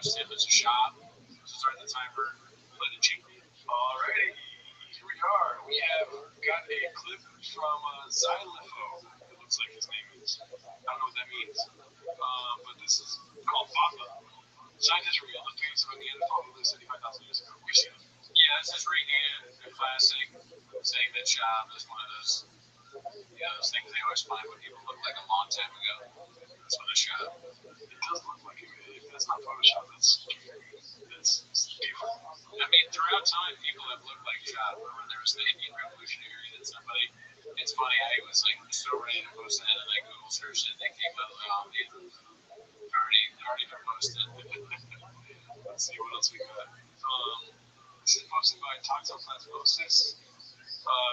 Tim. It's a shop. So start the timer. Play the jingle. Alrighty, here we are. We have got a clip from Xylifo. It looks like his name is. I don't know what that means. But this is called Papa. Scientists reveal the facts about Neanderthal who lived 75,000 years ago. We've seen it. Yeah, this is reading a classic saying that job is one of those, those things they always find when people look like a long time ago. That's what a shop. It does look like it. If that's not Photoshop, that's different. I mean, throughout time, people have looked like Chad. When there was the Indian Revolutionary, that somebody. It's funny. I was like so ready to post that, and I Google searched it, and it came up. Already been posted. Let's see what else we got. This is posted by Toxoplasmosis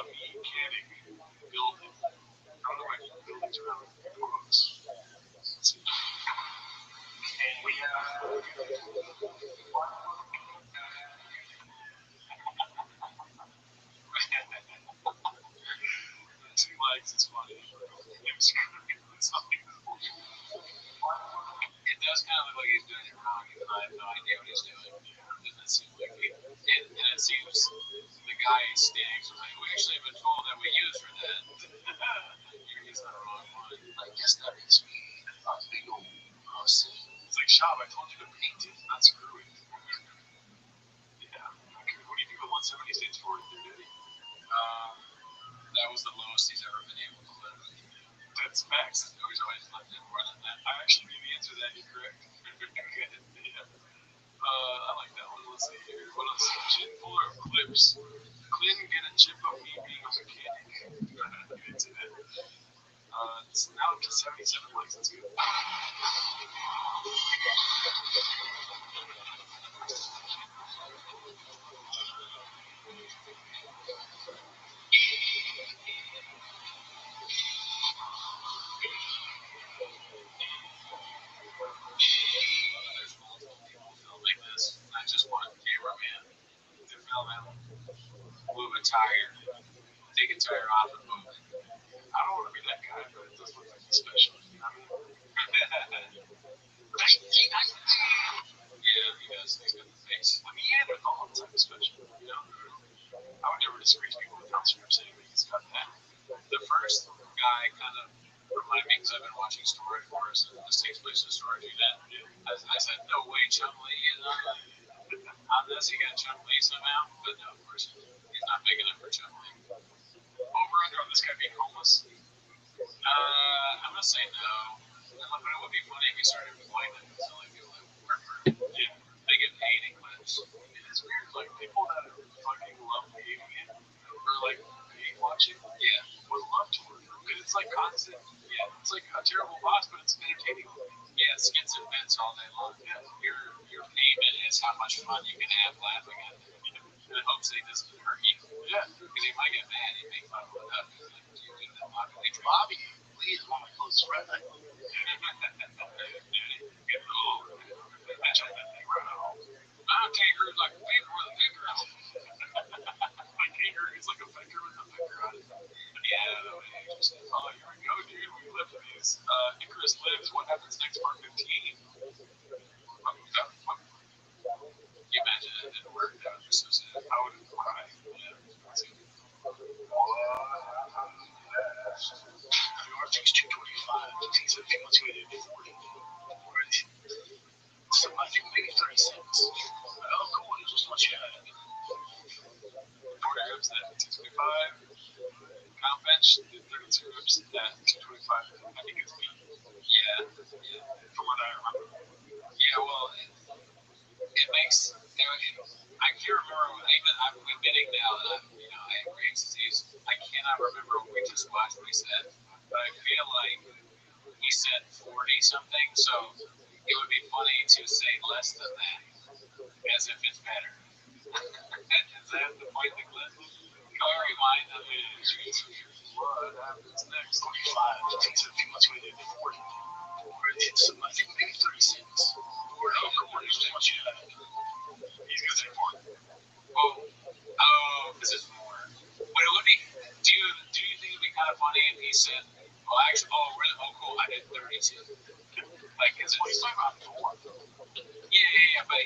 Mechanic Building. I don't know why buildings around quotes. Let's see. And we have. Two legs is funny. It does kind of look like he's doing it wrong, even though I have no idea what he's doing. It doesn't seem like it. And it seems the guy is standing for like, we actually have been told that we use for that. You're using the wrong one. I guess that means me. Big old pussy. It's like, Shab, I told you to paint it, not screw it. Yeah. Okay. What do you think the 170 stands for in your day? That was the lowest he's ever been able to live. That's max. No, he's always lived in more than that. I actually knew the answer to that. You're correct. Yeah. I like that one. Let's see here. What else? Chin fuller of clips. Clinton get a chip of me being a mechanic. Get into that. It's now up to 77 likes. That's good. Not just one cameraman. To film him move a tire, take a tire off and move it. I don't want to be that guy, but it does look like he's special. You know what I mean? Yeah, he does. He's got the face. I mean, Neanderthal type of special. You know? I would never disagree with people with Down syndrome saying that he's got that. The first guy kind of reminded me because I've been watching Storage Wars, and this takes place in Storage. I said, no way, Chun-Li is on this. He got Chun-Li somehow, but no, of course, he's not big enough for Chun-Li. Over under on this guy being homeless? I'm gonna say no. But it would be funny if he started employment and telling people that work for him. Yeah, they get paid in clips. It is weird, like people that fucking love hating it or like hate watching. Yeah, would love to work for him because it's like constant. Yeah, it's like a terrible boss, but it's entertaining. Yeah, skits and bits all day long. Yeah, your payment is how much fun you can have laughing at it. In hopes that he doesn't hurt you. Yeah, because he might get mad. He make fun of it up. Bobby Lee is one of my closest friends. I don't kangaroo's like a finger with a finger on it. My kangaroo is like a finger with a finger on it. Yeah, oh, here we go, dude. We live for these. Icarus lives. What happens next? Part 15. Can you imagine it didn't work? That would be so sad. I would have cried. Yeah. RTX 225. He said if he wants to get it, 40. So I think maybe 30 cents. Oh, cool. It's just what you had. 40 reps at 225. Comp bench, 32 reps at 225. I think it's me. Yeah. From what I remember. Yeah, well, it makes. I can't remember. Even I'm admitting now that I have Graves' disease. I cannot remember what we just watched. What he said, but I feel like he said 40 something. So it would be funny to say less than that, as if it's better. Is that the point of the clip? Can we rewind them? What happens next? 25. He said if he wants to get it, 40. It's I think maybe 30 cents. Or no, cool. It's just what you had. He's gonna say 40. This is more. But it would be. Do you think it'd be kind of funny if he said, "Oh, actually, really? Oh, cool. I did 32." Like, is it? Well, he's talking about 4. Yeah, yeah, but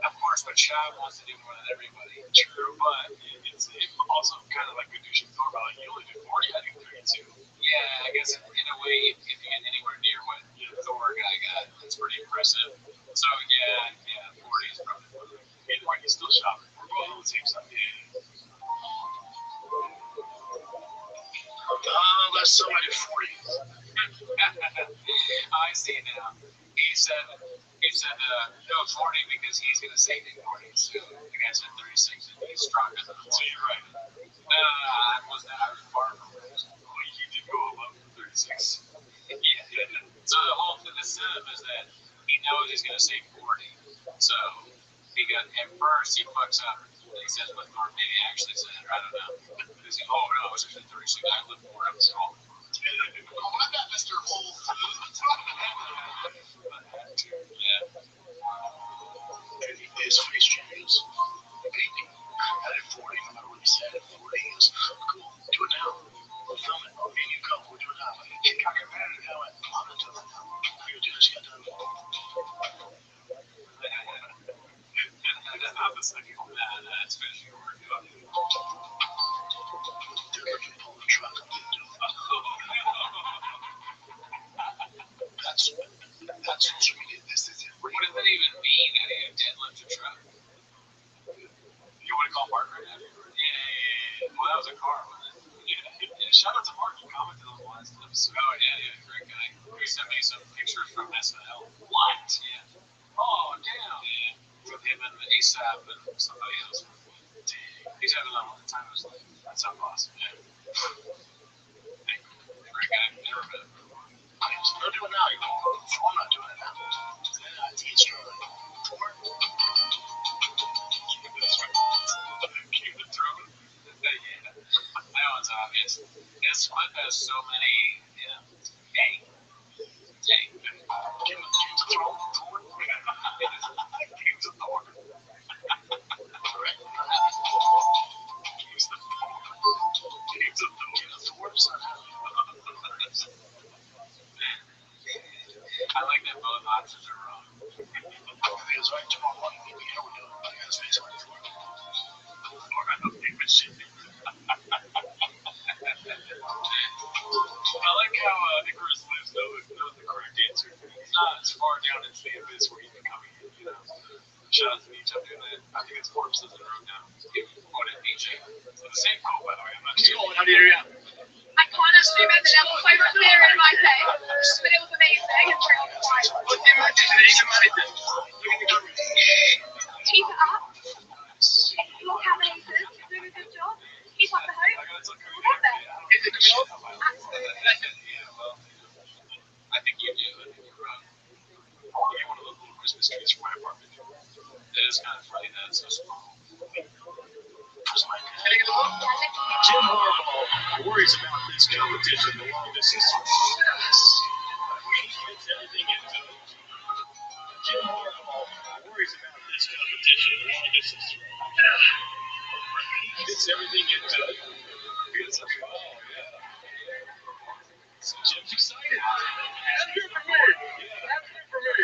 of course, but Shab wants to do more than everybody. True, but it's also kind of like what you talk about. Like, you only do 40, I do 32. Yeah, I guess in a way, if you get anywhere near what the Thor guy got, it's pretty impressive. So yeah, 40 is probably one. Either way, he's still shopping. We're both on the same side. Yeah. That's somebody 40. I see now. He said no 40 because he's going to say 40. So the guy said 36 and he's stronger than him. So you're right. I was far from it. Well, he did go above 36. Yeah. So the whole thing, the setup is that he knows he's going to say 40. So at first he fucks up. And he says what Thor maybe actually said. I don't know. Because no, it was actually 36. I lived for it. I was wrong. Oh, I got Mr. Whole Foods. Yeah. And his face changes. Baby. At 40, no matter what he said, at 40 is cool. Do it now. We'll film it. Me and you go. We'll do it now. He got competitive. I went, I'm not doing that now. I'm going to do this. Get done. I'm the second one. That's finishing work. They're looking to pull the truck. That's social media. This is it. What does that even mean? How do you deadlift a truck? You want to call Mark right now? Yeah. Well, that was a car, wasn't it? Yeah. Shout out to Mark. He commented on the last episode. Oh, yeah, great guy. He sent me some pictures from SNL. What? Yeah. Oh, damn. Yeah. With him and ASAP and somebody else. He's having a lot of time in his life. That sounds awesome. Yeah. Great guy. Never met him. Don't do it now. I'm not doing it now. It's true. Keep it thrown. Yeah. That one's obvious. His foot has so many, Hey. Give him a throw. Games of Thor. Games of Thor. I like that both options are wrong. He was right tomorrow morning. Maybe here we go. I got his face on the floor. I don't give a shit. I like how Icarus lives, though, if knows the correct answer. It's not as far down into the abyss where you can come in, Shout out to Nietzsche. I'm doing that. I think it's corpses in a row now. What is Nietzsche? It's the same quote, by the way. I'm not sure. How do you react? I can't actually remember that was so much clearer in my head, but it was amazing and really quiet. What's the imagination, man? Keep it up. Look how many kids do a good job. Keep up the hope. We'll get there. Is it real? Absolutely. Yeah, well, I think you do. I think you're right. I'll get one of those little Christmas trees for my apartment. It is kind of funny that it's so small. Jim Harbaugh worries about this competition, the long distance. He fits everything into it. Jim Harbaugh worries about this competition, the long distance. He fits everything into it. Jim's excited. That's good for me. That's good for me.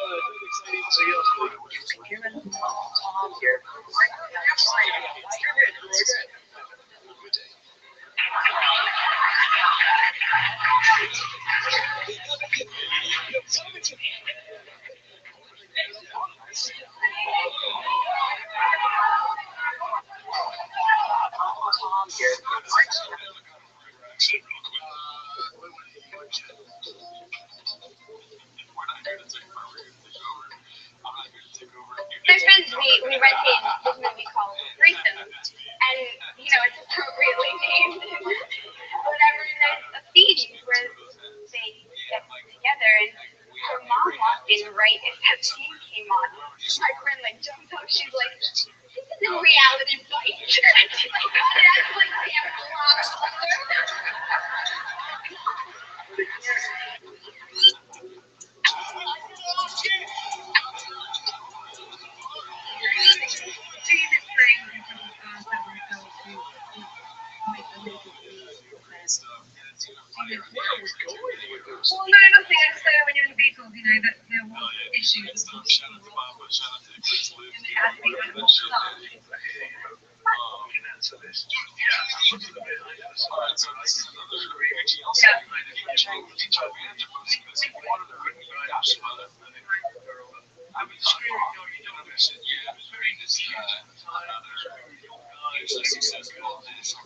Doesn't excite anybody else. Karen, Tom here. There's friends we rented this movie called Threesome, and it's appropriately named. Whatever, and there's a scene where they get together, and her mom walked in right as that scene came on. My friend jumped up. She's like, "This is a reality fight." And she got it out like damn blocks. Well, no, nothing. I just when you're in the vehicle, that there were issues. Answer this. Yeah, I'm looking at it. Alright, so this is another AGL Yeah. site. I mean, I said, yeah, I was reading this another successful national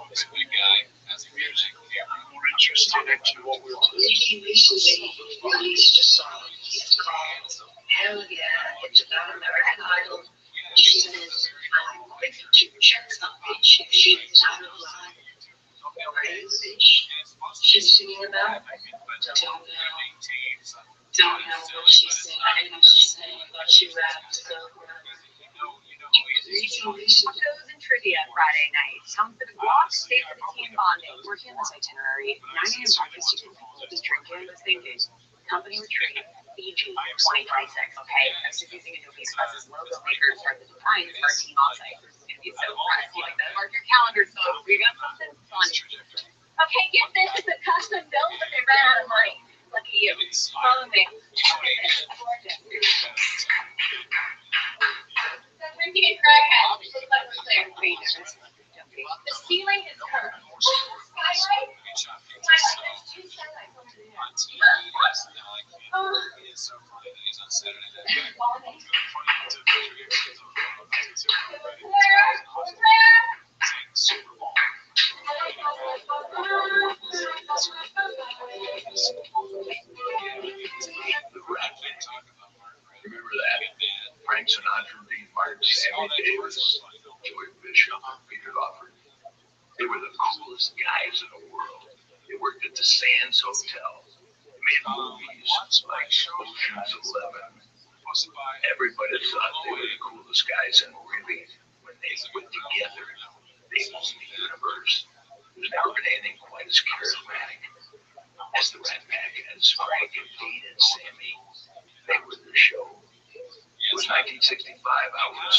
this big guy has a music camera. More interested into what we're doing. Recently released a song. It's called Hell Yeah, It's About American Idol. She says, I'm quick to check something if she's out of line. Are you the bitch she's singing about? Don't know. Don't know what she's saying. I didn't know she's saying, but she rapped so well. Shows and trivia Friday night. Time for the block, stay for the team bonding. Working on this itinerary, 9 a.m. breakfast, you can people just drinking, was thinking, company retreat, Fiji, 2026. Okay, I was just using Adobe Express's logo maker to start the design for our team offsite. It's going to be so fun. You like that? Mark your calendars, folks. We got something fun. Okay, get this. It's a custom build, but they ran out of money. Look at you. Follow me. Gorgeous. So drinking and crackhead. Looks like we're clear. The ceiling is curved. Skylight? Skylight. There's 2 skylights over there. Remember that? Frank Sinatra, Dean Martin, Sammy Davis, Joey Bishop, Peter Lawford. They were the coolest guys in the world. They worked at the Sands Hotel. They made movies like Ocean's 11. Everybody thought they were the coolest guys, and really, when they put together, they owned the universe. There's never been anything quite as charismatic as the Rat Pack, as Frank and Dean and Sammy. They were the show. It was 1965. I was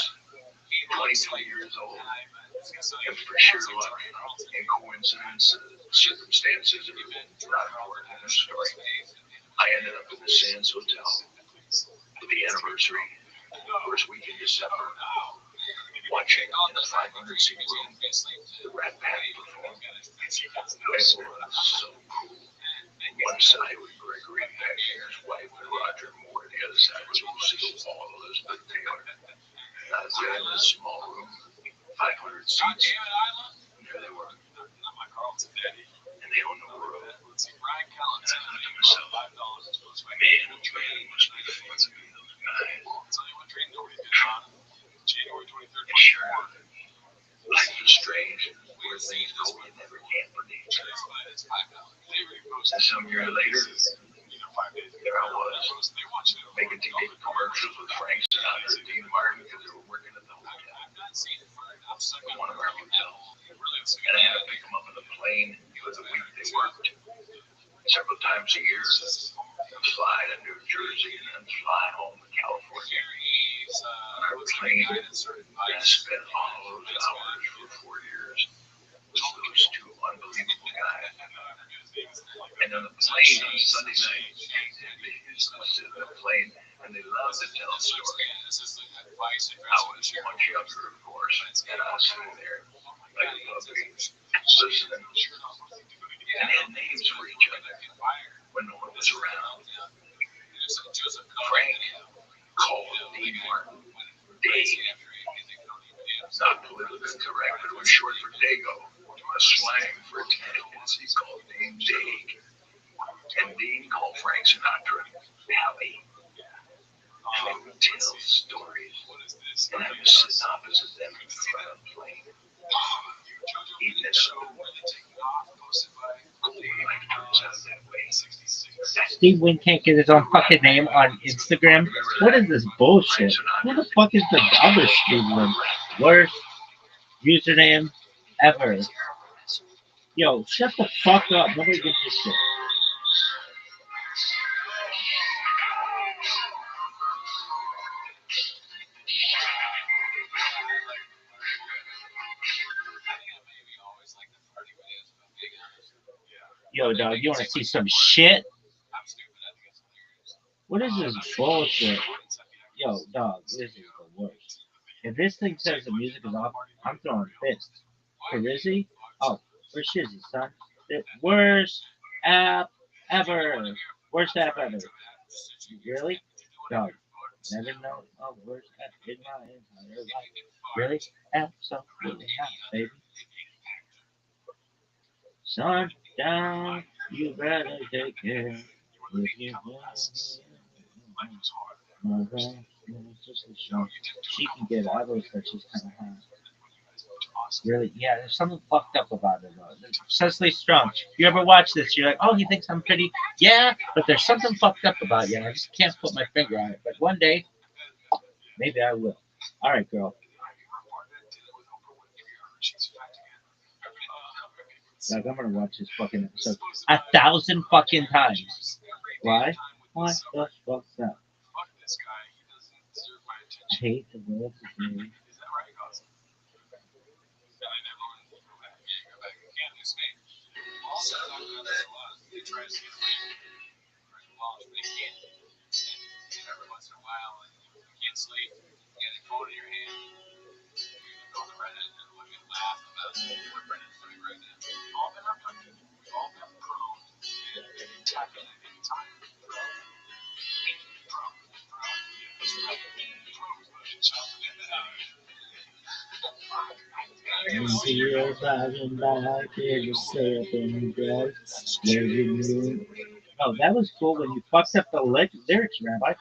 23 years old. And for sheer luck and coincidence, circumstances are not important in the story. I ended up in the Sands Hotel for the anniversary, first week in December, watching in a 500-seat room the Rat Pack perform. It was so cool. One side was Gregory Peck and his wife and Roger Moore, and the other side was Lucille Ball, Elizabeth Taylor. And I was there in this small room, 500 seats, and there they were. And they owned the world. And I thought to myself, man, must be the fun to be those guys. And sure, life is strange, where things go you never can predict. And some years later, there I was, making TV commercials with Frank Sinatra and Dean Martin because they were working at the hotel, one of our hotels. And I had to pick them up on the plane for the week they worked. Several times a year, I'd fly to New Jersey and then fly home to California. On our plane, and I spent all those hours for 4 years with those 2 unbelievable guys. And on the plane on Sunday night, they used to sit on the plane and they loved to tell stories. I was much younger, of course, and I was sitting there like a puppy, listening. And they had names for each other when no one was around. Frank called Dean Martin Dave. Not politically correct, but it was short for Dago. A slang for Italians, he called Dean Dag. And Dean called Frank Sinatra Pally. And they would tell stories. And I was sitting opposite them in front of the plane, eating it up. Life turns out that way. Steve Wynn can't get his own fucking name on Instagram. What is this bullshit? Who the fuck is the other Steve Wynn? Worst username ever. Yo, shut the fuck up. Nobody gives a shit. Yo, dog, you want to see some shit? What is this bullshit? Yo, dog, this is the worst. If this thing says the music is off, I'm throwing fists. Parizzi? Oh, where's Shizzy, son? The worst app ever. Worst app ever. Really? Dog, never know. Oh, worst app in my entire life. Really? Absolutely not, baby. Son, down, you better take care. If you mother, just a show. She can get others that she's kind of hot. Really? Yeah, there's something fucked up about it, though. Cecily Strong. You ever watch this? You're like, oh, he thinks I'm pretty. Yeah, but there's something fucked up about you. I just can't put my finger on it. But one day, maybe I will. All right, girl. Like, I'm gonna watch this fucking episode 1,000 fucking times. Why? Why the fuck's that? I hate the world today. Into your driving back, here you stay up in the bed. Where you move. Oh, that was cool when you fucked up the lyrics, Rabbi.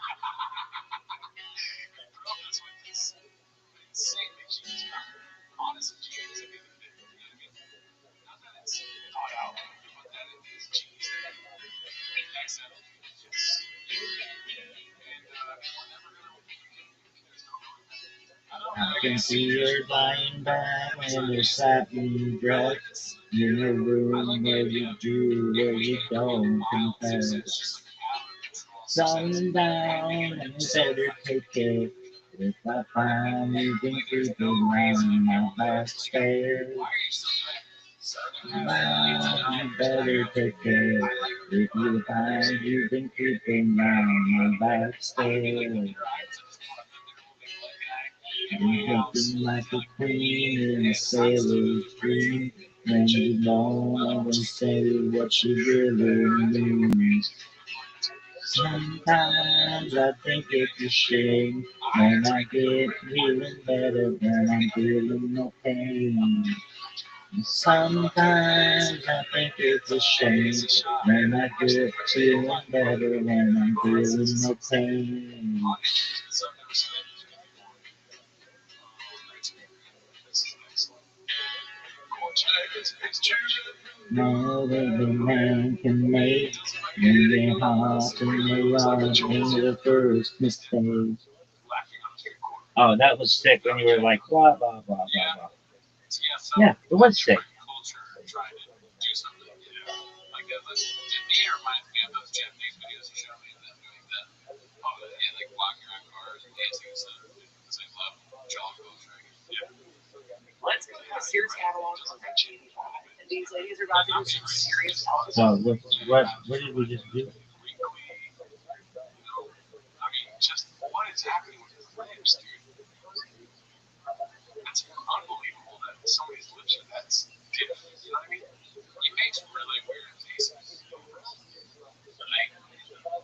I can see you're lying back in your satin dress in a room where you do, where you don't confess. Sun down and you better take it. If I find you been creeping round my back stairs, you better take it. If you find you've been creeping round my back stairs. You're looking like a queen in a sailor's dream. When you don't say what you really mean. Sometimes I think it's a shame when I get feeling better when I'm feeling no pain. Sometimes I think it's a shame when I get feeling better when I'm feeling no pain. More than the man can make when they heart and they are in the first mistake. Oh, that was sick when you were like, blah, blah, blah, blah, blah. Yeah, it was sick. Let's go to the Sears catalog on 1985. And these ladies are about to do some serious talk. So, what did we just do? Just what is happening with his lips, dude? That's unbelievable that somebody's lips are that stiff. You know what I mean? He makes really weird faces. Like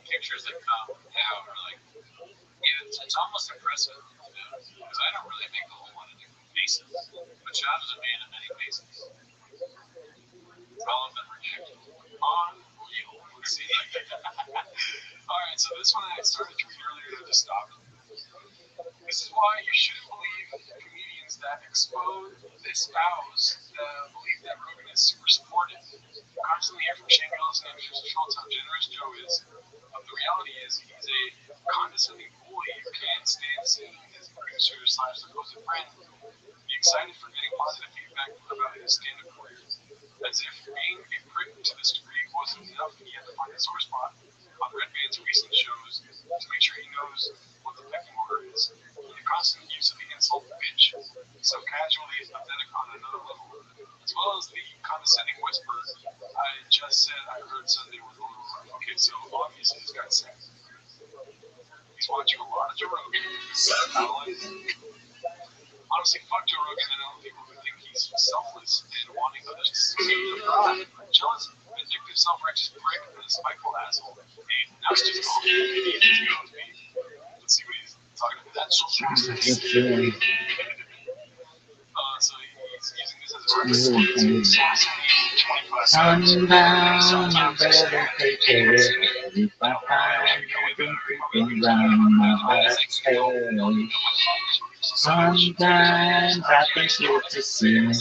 pictures that come out are like, yeah, it's almost impressive, you know, because I don't really make a whole lot of different faces. But Chad is a man of many faces. All of them rejected. Unreal. Let's see. All right, so this one I started to read earlier to stop. This is why you shouldn't believe comedians that espouse the belief that Rogan is super supportive. Constantly hear from Shane Gillis and Andrew Schultz how generous Joe is. The reality is he's a condescending bully who can't stand seeing his producer / supposed friend be excited for getting positive feedback about his stand-up career. As if being a prick to this degree wasn't enough, he had to find a sore spot on Redman's recent shows to make sure he knows what the pecking order is. The constant use of the insult bitch, so casually is pathetic on another level, as well as the condescending whisper, I just said I heard Sunday was over. Okay, so obviously this guy's sick. He's watching a lot of Joe Rogan. Honestly, fuck Joe Rogan and all the people who think he's selfless and wanting others to succeed. Joe's a vindictive, self-righteous prick and a spiteful asshole. And now it's just all idiots. Let's see what he's talking about. That's so fast. So he's using this as a reference. Sundown, you better take care. If I find you creeping round my back. Sometimes I think it's a sin.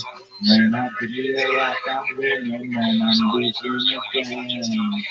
When I feel like I'm winning and I'm losing again.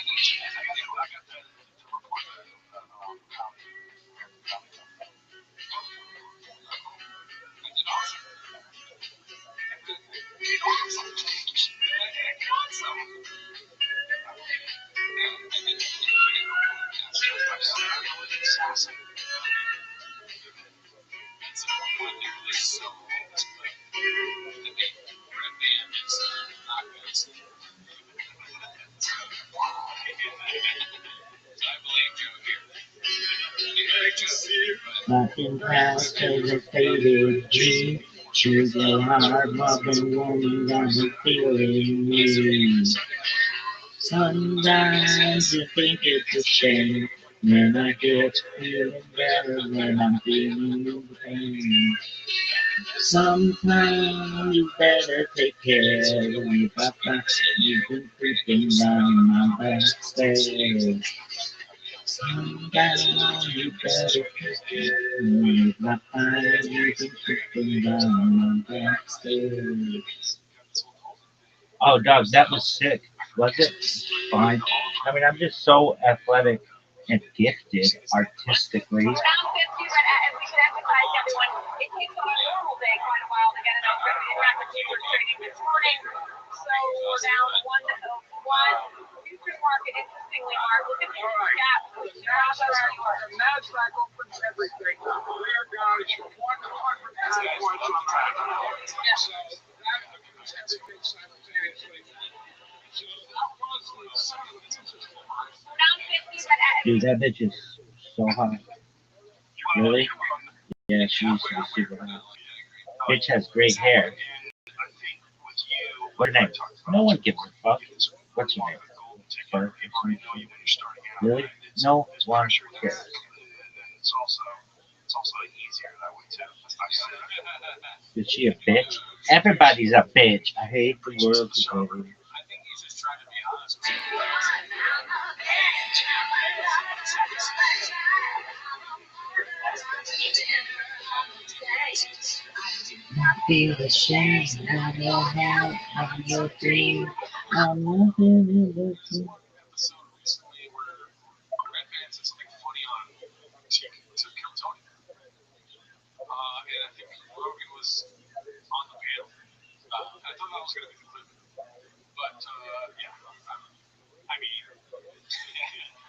Nothing past a faded dream. Choose a hard loving woman that is feeling me. Sometimes you think it's a shame. When I get feeling better when I'm feeling pain. Sometimes you better take care of me, Papa. You've been creeping down my backstairs. Sometimes you better take care of me, Papa. You've been creeping down my backstairs. Oh, Doug, that was sick. Was it? Fine. I mean, I'm just so athletic and gifted artistically. Round 50, but as we should emphasize, everyone, it takes on a normal day quite a while to get it over. We did rapid futures trading this morning, so we're down 101. Futures market, interestingly, Mark, look at the gap. The NASDAQ opens everything. We're down 100 points on that. So that opens everything simultaneously. So that was the second futures market. Round 50, but Dude, that bitch is so hot. Really? Yeah, she used to be super hot. Bitch has great hair. What's her name? No one gives a fuck. What's her name? Fur? Really? No one cares. It's also easier that way too. Is she a bitch? Everybody's a bitch. I hate the world today. I think he's just trying to be honest. Feel the shame of your heart, of your dream. I'm nothing in the Episode recently where Red Band said something funny on to kill Tony. And I think Rogan was on the panel. I thought that was going to be the clip. But, yeah, I mean,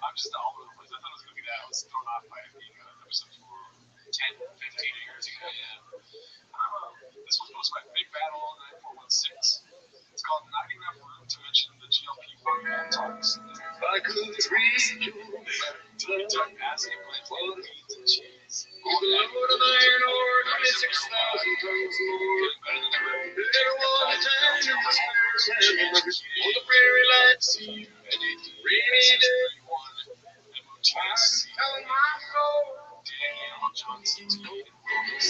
I'm just all over the place. I thought it was going to be that. I was thrown off by it being episode 10, 15 years ago. This was supposed to be my big battle on 9416. It's called Not Enough Room to Mention the GLP-1 talks. I could read you. Tony took acid plantain beans and cheese. The Lord of Iron Ore, 26,000 tons more. There was a time in the spirit for the prairie lights. Rainy day. I can tell my soul. Danielle Johnson's Golden Globes.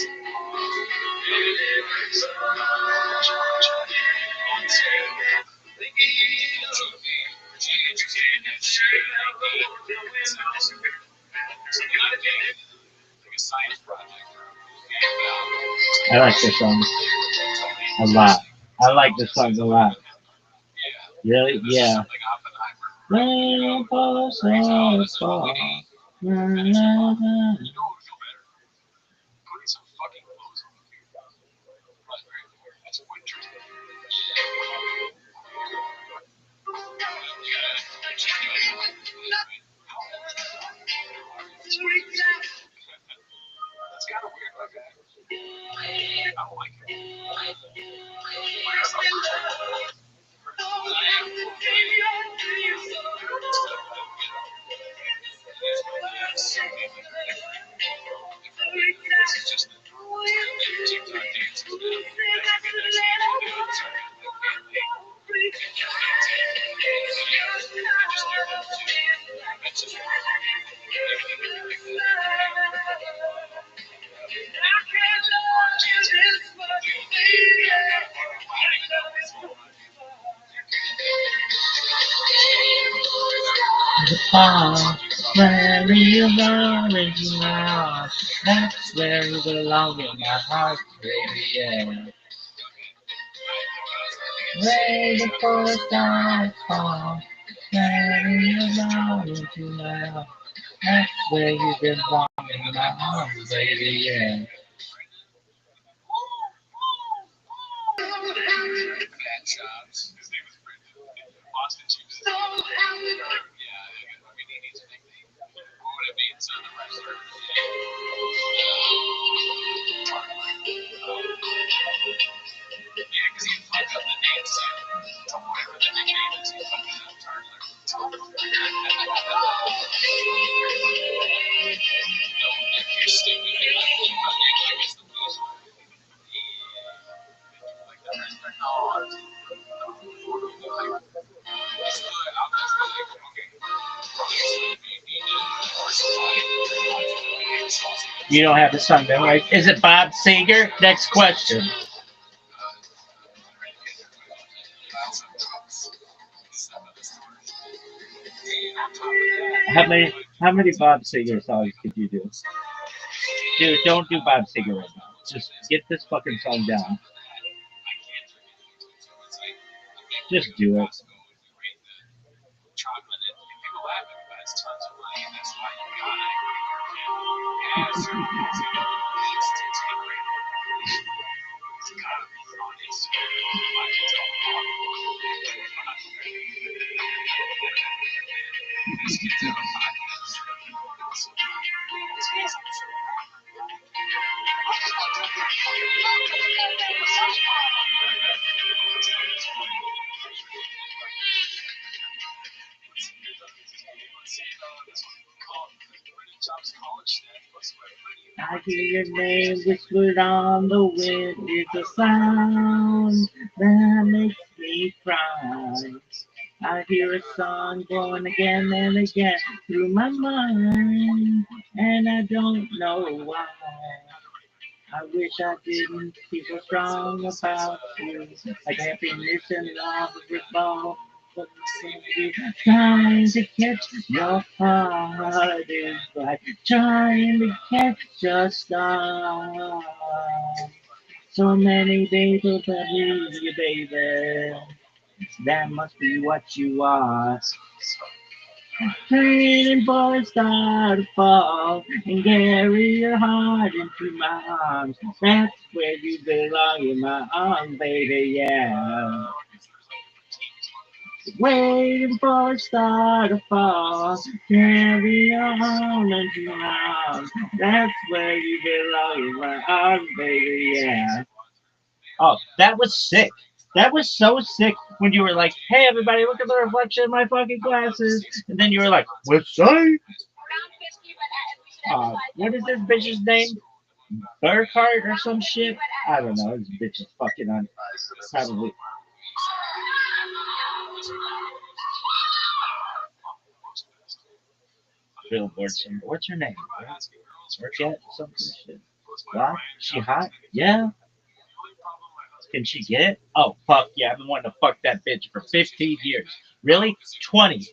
I like this song a lot. I like this song a lot. Really? Yeah. Rain falls so far. You know what would feel better? Putting some fucking clothes on. It's winter. That's kind of weird, okay? I don't like it. just the TikTok dances The fall, where you orange now. That's where you belong in my heart, baby, yeah. Waiting for the stars fall, where you orange now. That's where you belong in my heart, baby, yeah. fat chops. His name was Brendan. Boston Chiefs. Yeah, I mean, he needs a nickname. What would it be? It's the wrestler. Yeah, because he fucked up the dance too. Whatever the nickname is, he fucked it up Turner. You're stupid. You're like, keep my name like it's the blues. Yeah. Like the wrestler. You don't have the song then, right? Is it Bob Seger? Next question. How many Bob Seger songs could you do? Dude, don't do Bob Seger right now. Just get this fucking song down. Just do it. I hear your name whispered on the wind. It's a sound that makes me cry. I hear a song going again and again through my mind, and I don't know why. I wish I didn't feel so strong about you, like happiness and love with both. Trying to catch your heart is like trying to catch your star. So many people that lose you, baby. That must be what you are. Praying for a star to fall and carry your heart into my arms. That's where you belong in my arms, baby, yeah. Waiting for a star to fall, carry your heart into my arms. That's where you belong in my arms, baby, yeah. Oh, that was sick. That was so sick when you were like, hey, everybody, look at the reflection of my fucking glasses. And then you were like, what's that? What is this bitch's name? Burkhart or some shit? I don't know. This bitch is fucking on. Probably. Billboard singer. What's her name? Forget something shit. What? She hot? Yeah. Can she get it? Oh, fuck yeah. I've been wanting to fuck that bitch for 15 years. Really? 20.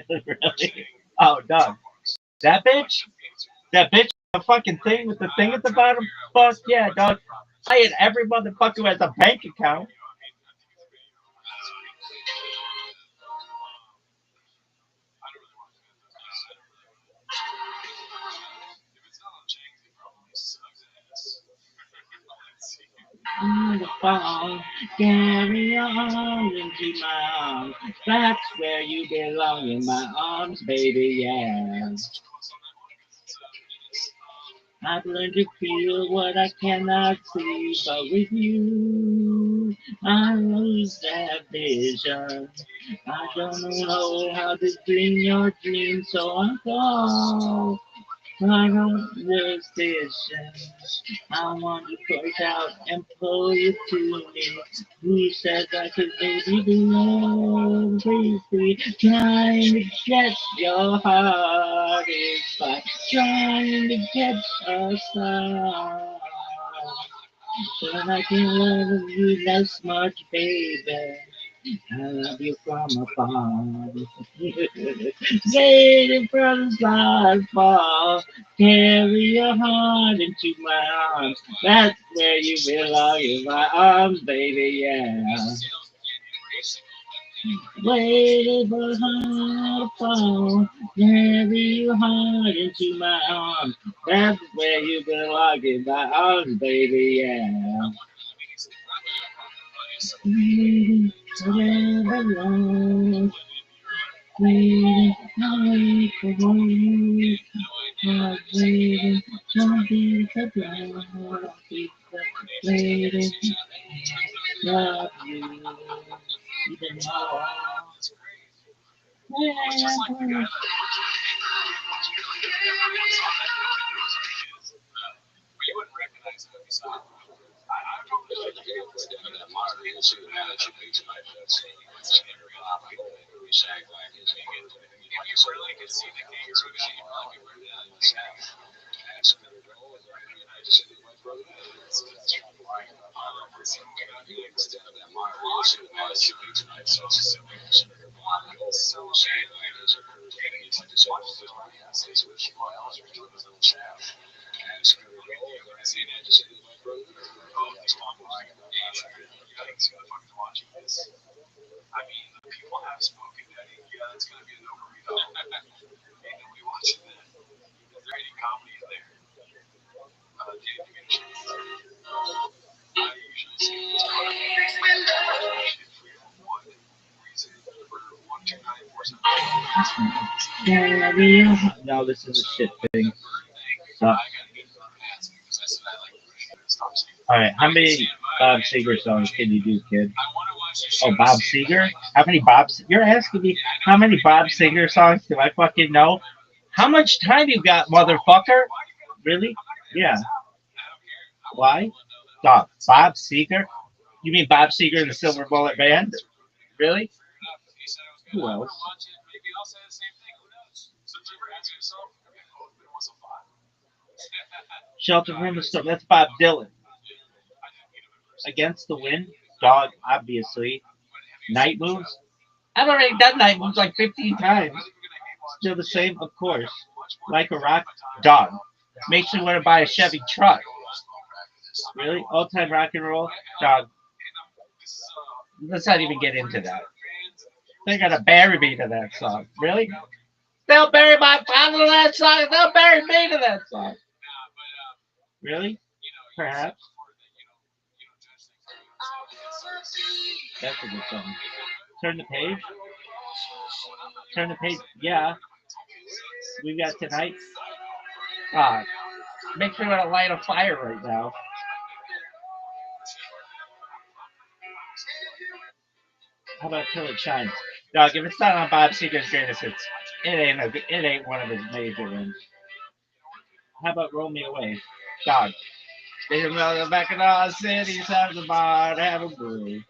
Really? Oh, dog. That bitch? That bitch, the fucking thing with the thing at the bottom? Fuck yeah, dog. I had every motherfucker who has a bank account. The fall, carry on into my arms. That's where you belong in my arms, baby, yeah. I've learned to feel what I cannot see, but with you, I lose that vision. I don't know how to dream your dream, so I go. I got the station. I want to push out and pull you to me. Who said I could maybe do everything? Trying to get your heart is by trying to get aside. But I can love you less much, baby. I love you from afar. Waiting for the stars fall. Carry your heart into my arms. That's where you belong in my arms, baby, yeah. Waiting for the heart to fall. Carry your heart into my arms. That's where you belong in my arms, baby, yeah. Waiting forever long. Waiting, I'm waiting for you. I'm waiting, something to blow. Waiting, love you. Even more. Waiting. But you wouldn't recognize it if you saw it. I don't really like it. It's different than modern. It's a management tonight. That's every topic. We shag like it. If you really could see the kangaroo guy, you probably wear that in the shack. And so I just my brother. It's like it's different than modern. It's a management tonight. So it's so shag like it. Getting into the sports. It's which my else are doing a little shack. And so I see that just my brother. Oh, this one line. Yikes, you gotta fucking watch this. I mean, the people have spoken, Daddy. Yeah, it's gonna be a no burrito. Ain't nobody watching that. Is there any comedy in there? Dave, you get a chance. I usually say it's part of shit for your one reason for 12947. No, this is a shit thing. So, I got good for ass because I said I like stop saying. alright, how many Bob Seger songs can you do, kid? I want to watch the show. Oh, Bob Seger? How many Bob? You're asking me how many Bob Seger songs do I fucking know? How much time you got, motherfucker? Really? Yeah. Why? Dog. Bob Seger? You mean Bob Seger and the Silver Bullet Band? Really? Who else? Maybe I'll say the same thing. Who knows? So did you ever ask yourself, have you both been once a thought? Shelter from the Storm. That's Bob Dylan. Against the Wind? Dog, obviously. Night Moves? I've already done Night Moves like 15 times. Still the same? Of course. Like a Rock? Dog. Makes me want to buy a Chevy truck. Really? Old time rock and roll? Dog. Let's not even get into that. They gotta bury me to that song. Really? They'll bury my father to that song. They'll bury me to that song. Really? Perhaps. That's a good song. Turn the page. Turn the page. Yeah. We got tonight. Makes me want to light a fire right now. How about Till It Shines? Dog, if it's not on Bob Seger's greatest hits, it ain't one of his major ones. How about Roll Me Away? Dog. They know back in all cities, have the bar, have a brew.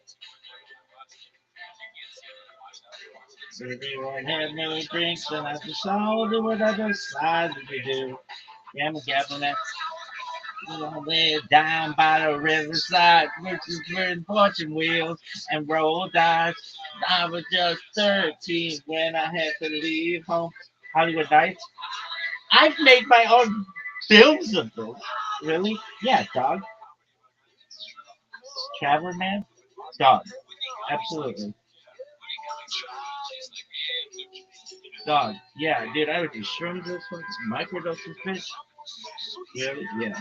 Everyone had no drinks, and I just all do what I decided to do. Gamma gabbing way down by the riverside, which is where fortune wheels and roll dice. I was just 13 when I had to leave home. Hollywood Nights. I've made my own films of this. Really? Yeah, dog. Traveler Man? Dog. Absolutely. Dog. Yeah, dude, I would do shrooms this one. Microdoses, bitch. Really? Yeah.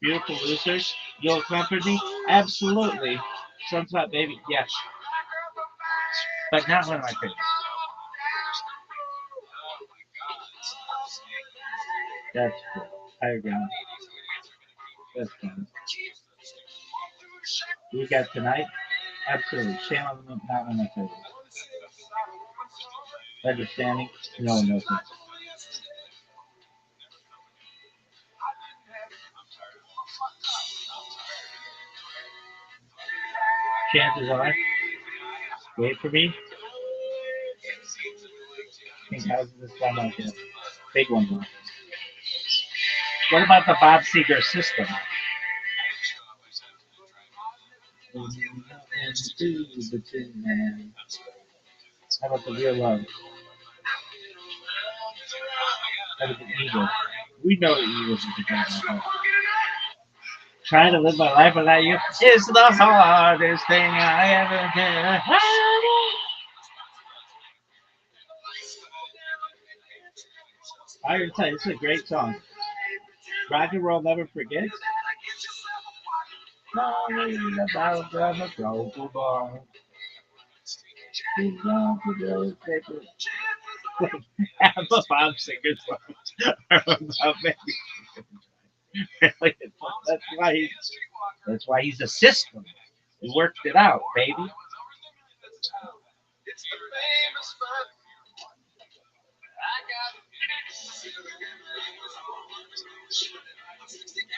Beautiful losers. You'll comfort me? Absolutely. Sunspot Baby? Yes. But not one of my favorites. That's cool. I agree. That's fun. We got tonight. Absolutely. Shame on them, not on my favorites. Understanding? No, no. Chances are, wait for me. Pink houses this time out here. Big one though. What about the Bob Seger system? How about the real love? How about the Eagles? We know the Eagles is the guy. Trying to live my life without you is the hardest thing I ever did. I gotta tell you, this is a great song. Rock and roll never forgets. Calling about the global bar. Half of Bob Singer's songs are about me. That's why he's a system. He worked it out, baby.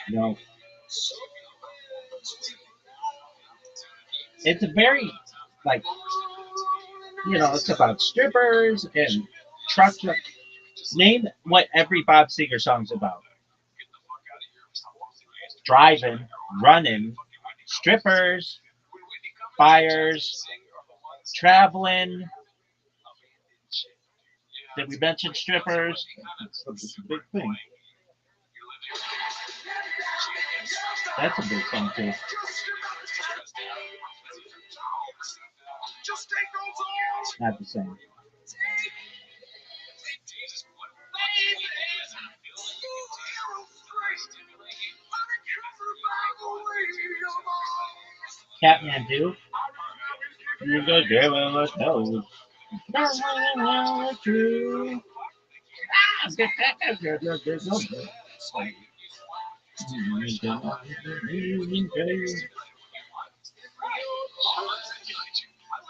No, it's a very like it's about strippers and truck. Name what every Bob Seger song's about: driving, running, strippers, fires, traveling. Did we mention strippers? It's a big thing. That's a big song too. Not the same. Catman you go give a toes. True.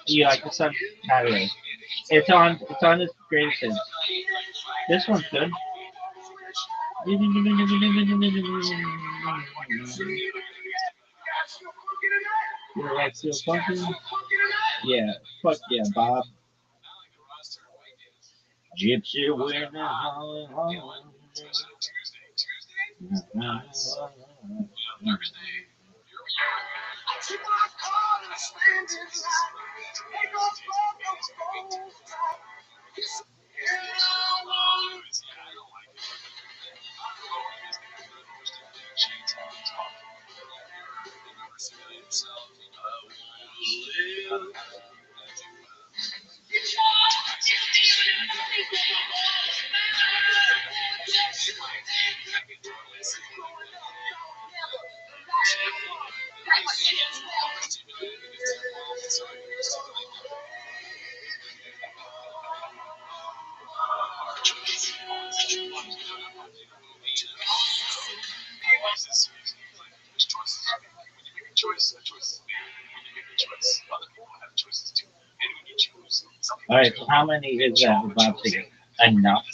You like the song? Not really. It's on his greatest hits. This one's good. You like Steel Funky? Yeah. Fuck yeah, Bob. Gypsy winner. All right, so how many is that Bob Seger? Enough.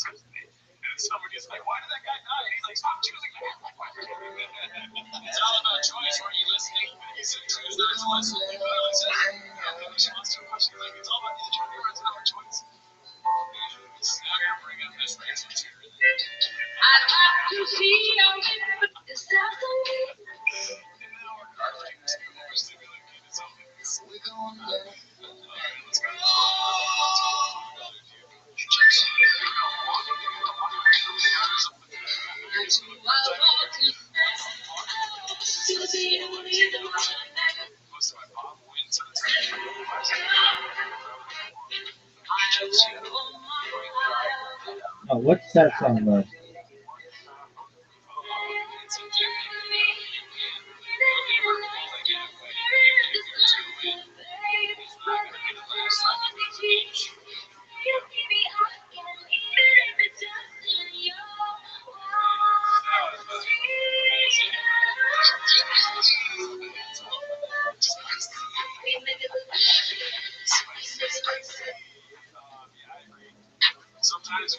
Oh, what's that song about?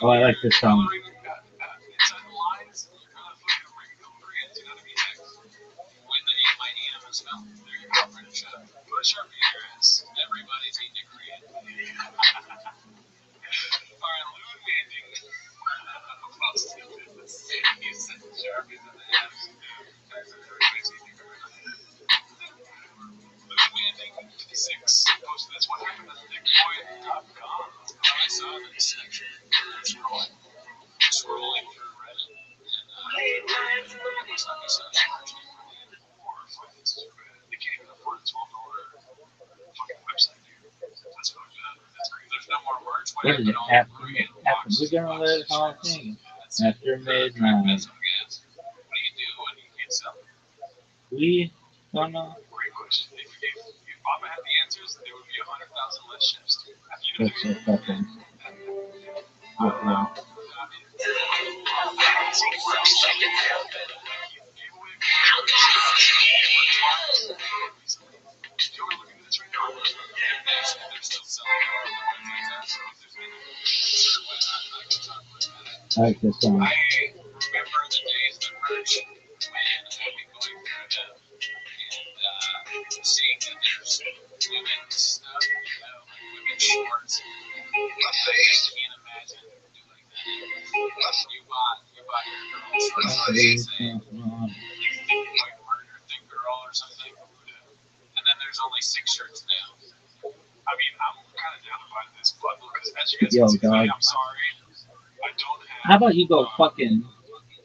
Oh, I like this song. Inside the lines, you're kind of fucking bringing them brands, you know what I mean? When the mighty animal smell, there you go, British push up your ass. Everybody's eating a Korean. Alright, Loon Landing. Posted in the cities and Sharpies in the ass. Everybody's eating a Korean. Loon Landing 56. Posted this one happened at thickboy.com. I saw this section. Scrolling through Reddit. And looks like I saw charging more for this. They can't even afford a $12 fucking website, dude. That's fucked up. That's crazy. There's no more merch. Why What is do it? all After Korean we're gonna let it all thing. After midnight, What do you do when you can't sell? we gonna. Great question. If Obama had the answers, there would be 100,000 less ships. What's the fucking? What one? I like this song. I remember the days that merch when I'd be going through them and seeing that there's women's stuff, you know, like women's shorts. I just can't imagine doing that. You bought your girl shorts, let's say, like Murder Thick Girl or something, and then there's only 6 shirts now. I mean, I'm kind of down to buy this bundle because as you guys can see today, I'm sorry, I don't have. How about you go fucking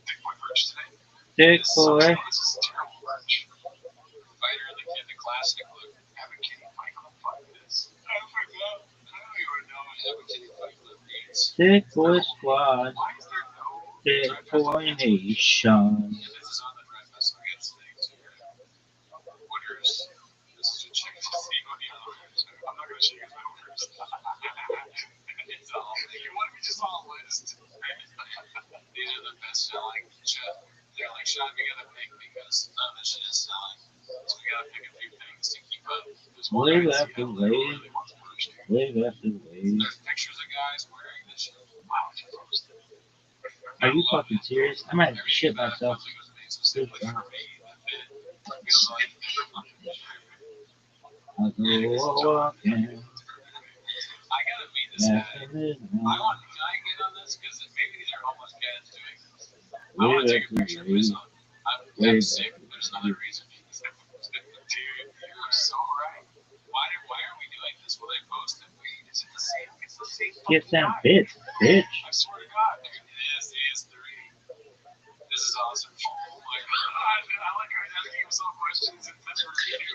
Thick Boy merch today? Thick Boy? This is terrible merch. Fighter in the Kid, the classic look. Have a Kitty Fight Club fight this. I forgot. I don't even know what Have a Kitty Fight Club means. Thick Boy Squad. Why is there no Thick Drive Fest Boy Against? Nation. This is on the Drive Fest Against thing too. Orders. This is a check to see what you orders. I'm not gonna show you guys my orders. It's all. You want me just on a list? These are the best selling. They're like, Sean, we gotta pick because none of this shit is selling. So we gotta pick a few things to keep up. There's one Way guy in left Seattle away. that really wants merch. Way left away. There's pictures of guys wearing this shit. Wow, it's posted. Are you fucking serious? I might have to shit myself. I'll go walking. I gotta meet this guy. After midnight. Can I get on this? Because maybe these are homeless guys doing this. I want to take a picture of myself. I'm sick. There's another reason. Dude, you're so right. Why are we doing this? Will they post it? It's the same. It's the same. Get fucking them guy. bits, bitch. I swear to God, dude. It is 3. This is awesome. Oh my God. I like how I give some questions and that's what we do.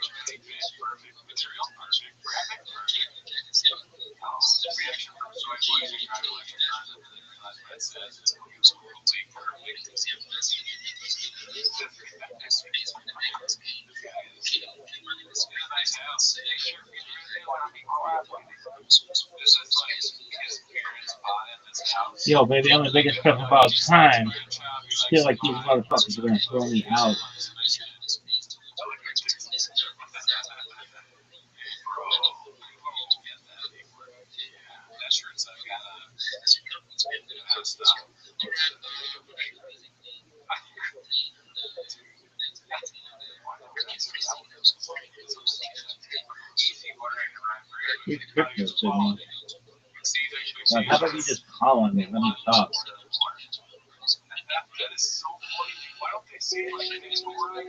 Perfect. Material? Perfect. Graphic? Perfect. Reaction from soy boys who try to electrify them and then realize what it says. It's totally perfect. Nice house. This is like his parents bought in this house. Yo, baby, I'm the biggest stuff about time. Feel like these motherfuckers are gonna throw me out. These crypto signals. Like, how about you just call on me? Let me talk. That is so funny. Why don't they say like the next word? Why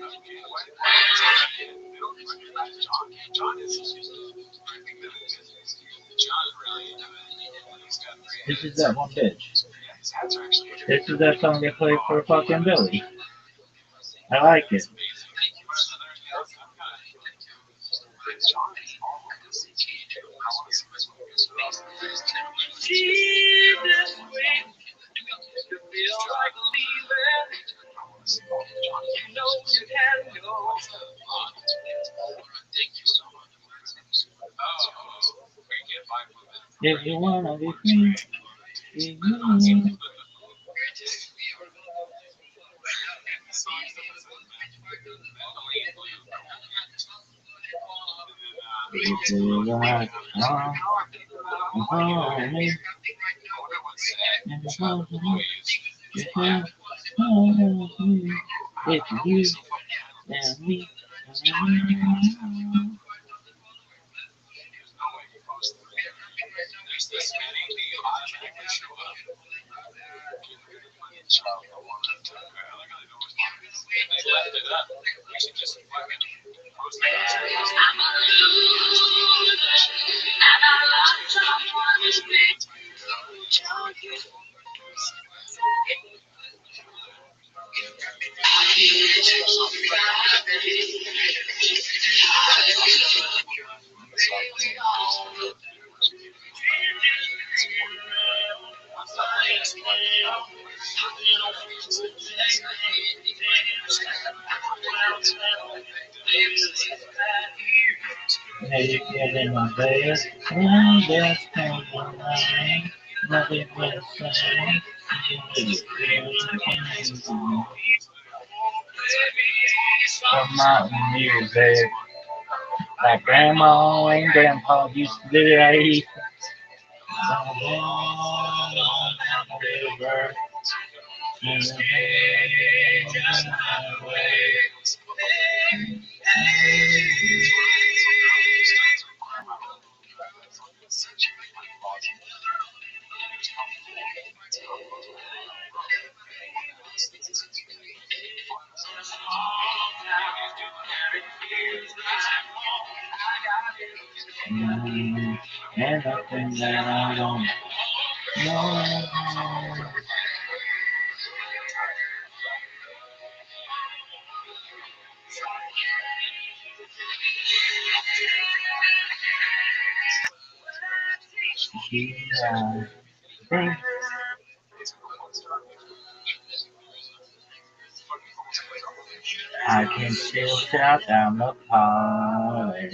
did they don't recognize John? John is John really. He's got great. This is that one bitch. Yeah, his hats are actually. This is that song they play for fucking Billy. I like it. If you wanna be free, if you like, me. And the clothes of you. With you. Oh, with you. And me. There's this many, you automatically show up. So I wanted to. They left it up. You should just fucking post it. I'm a loser, and I love someone who's been to you. Now you get in my bed, and there's pain in mine. Nothing but the same. From mountain music, like grandma and grandpa used to do. River. And nothing that I don't know. Yeah. I can still shout down the party.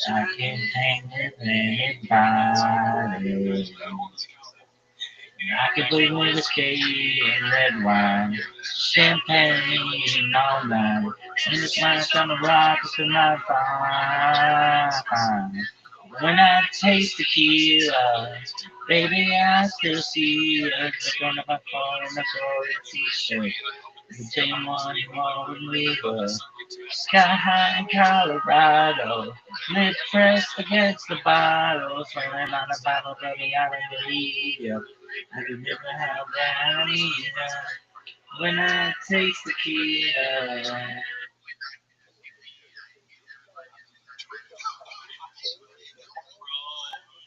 I can hang with anybody. I can bring whiskey and red wine, champagne all night. And the smile's on the rocks and I find. When I taste tequila, baby, I still see us on my phone and I saw a t-shirt. The same one you wore when we were sky high in Colorado. Lips pressed against the bottle, swimming on the bottle, baby, I don't believe you. I could never have that either. When I taste tequila.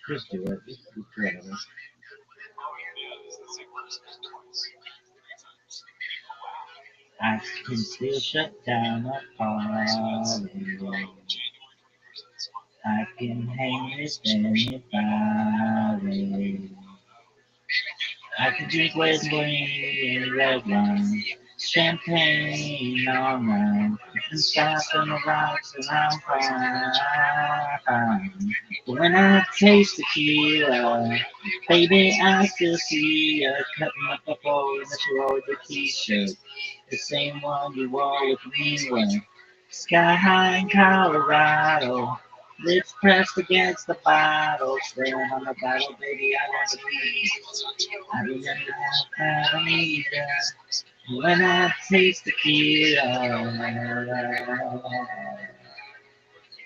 Just do it. Just whatever. I can still shut down a party. I can hang with anybody. I can drink whiskey and red wine, champagne all night, and stop on the rocks and I'm fine. But when I taste tequila, baby, I still see you cutting up a pole in the sorority t-shirt, the same one you wore with me when sky high in Colorado. Lips pressed against the bottle, staring on the bottle, baby, I never leave. I remember how I need that when I taste tequila.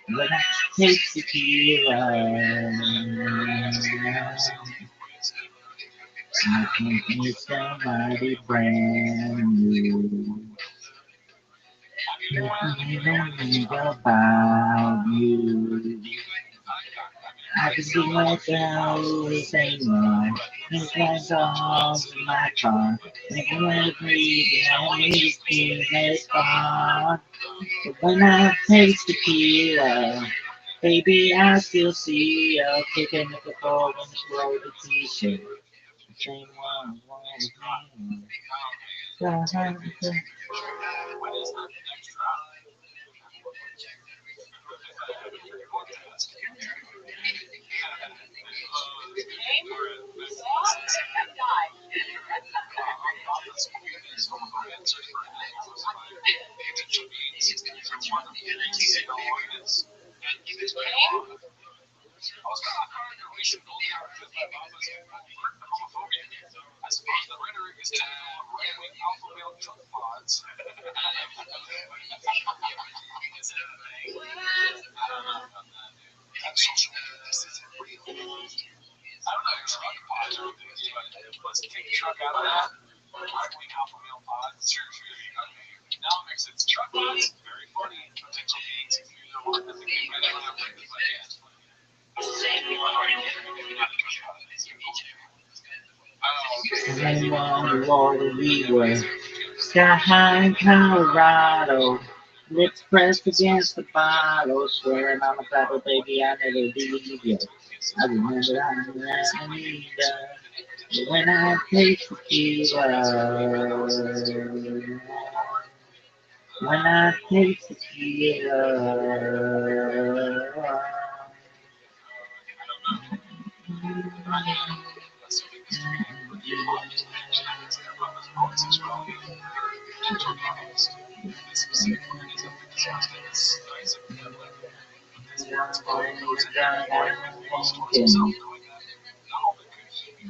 When I taste tequila, I can meet somebody brand new. Even think about you. I just do myself the same way. It's like songs in my car. Thinking when I breathe, I need to feel it's gone. But when I taste tequila, baby, I still see you kicking at the ball in the roll the t-shirt. The same one, with me. is typical of right-wing alpha male drug pods. I don't know about that, dude. social media, this isn't real. I don't know, truck pods are big, but let's take the truck out of that. Right-wing alpha male pod. Sure. Okay. Now it makes sense. Truck pods, very funny. Potential gains if you know what. I think we might have to but yeah, it's funny. I wonder what we were. Sky high in Colorado. Lips pressed against the bottle. Swearing on the Bible, baby, I never leave you. I remember I'm Anita. When I taste tequila. When I taste tequila.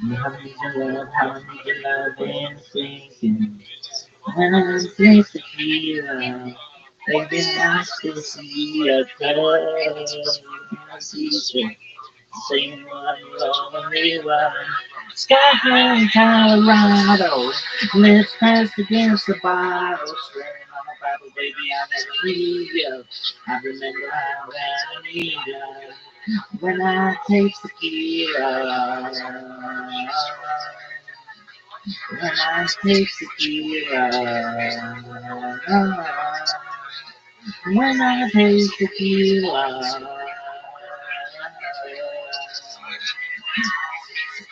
How many your love and thinking. When I taste tequila. Baby, I still see a girl. Teacher. Sing one lonely one. Sky high in Colorado. Lips pressed against the bottle. Swearing on the Bible, baby, I never leave you. I remember how bad I need you. When I taste tequila. When I taste tequila. When I taste tequila.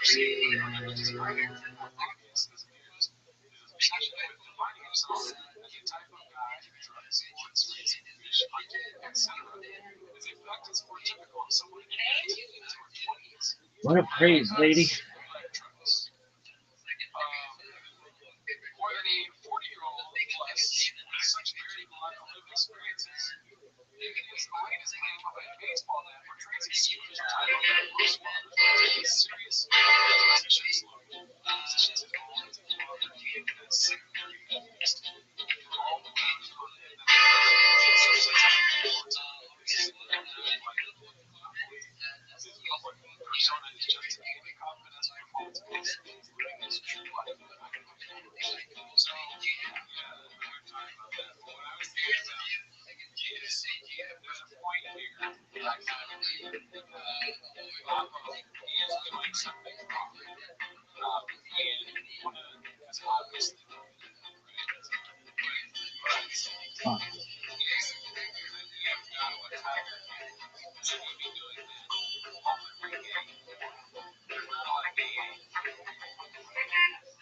Defining himself as a type of guy who drives sports, races, fish, hunting, etc. is a practice more typical of someone in their teens or 20s. What a praise, lady. More than a 40-year-old plus with such varying life experiences. His latest claim of a baseball net portrays a series titled Bruce Water, a serious positions positions his role as a father and as secondary eldest. All the way from his public persona is just as fully confident as performance living his true life. So, yeah, we were talking about that. But what I was thinking about is there's a point here that I kind of he is doing something wrong. And one of his obviously Huh.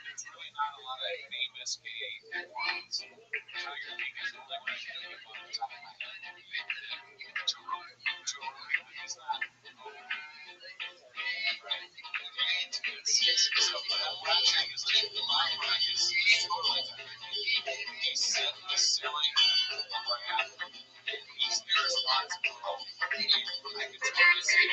There's really not a lot of famous gay ones. Tiger King is the only one I can think of on the top of my head. Joe Rogan is not. So what I'm saying is that my mind is totally he's silly crap. He's irresponsible. I can totally see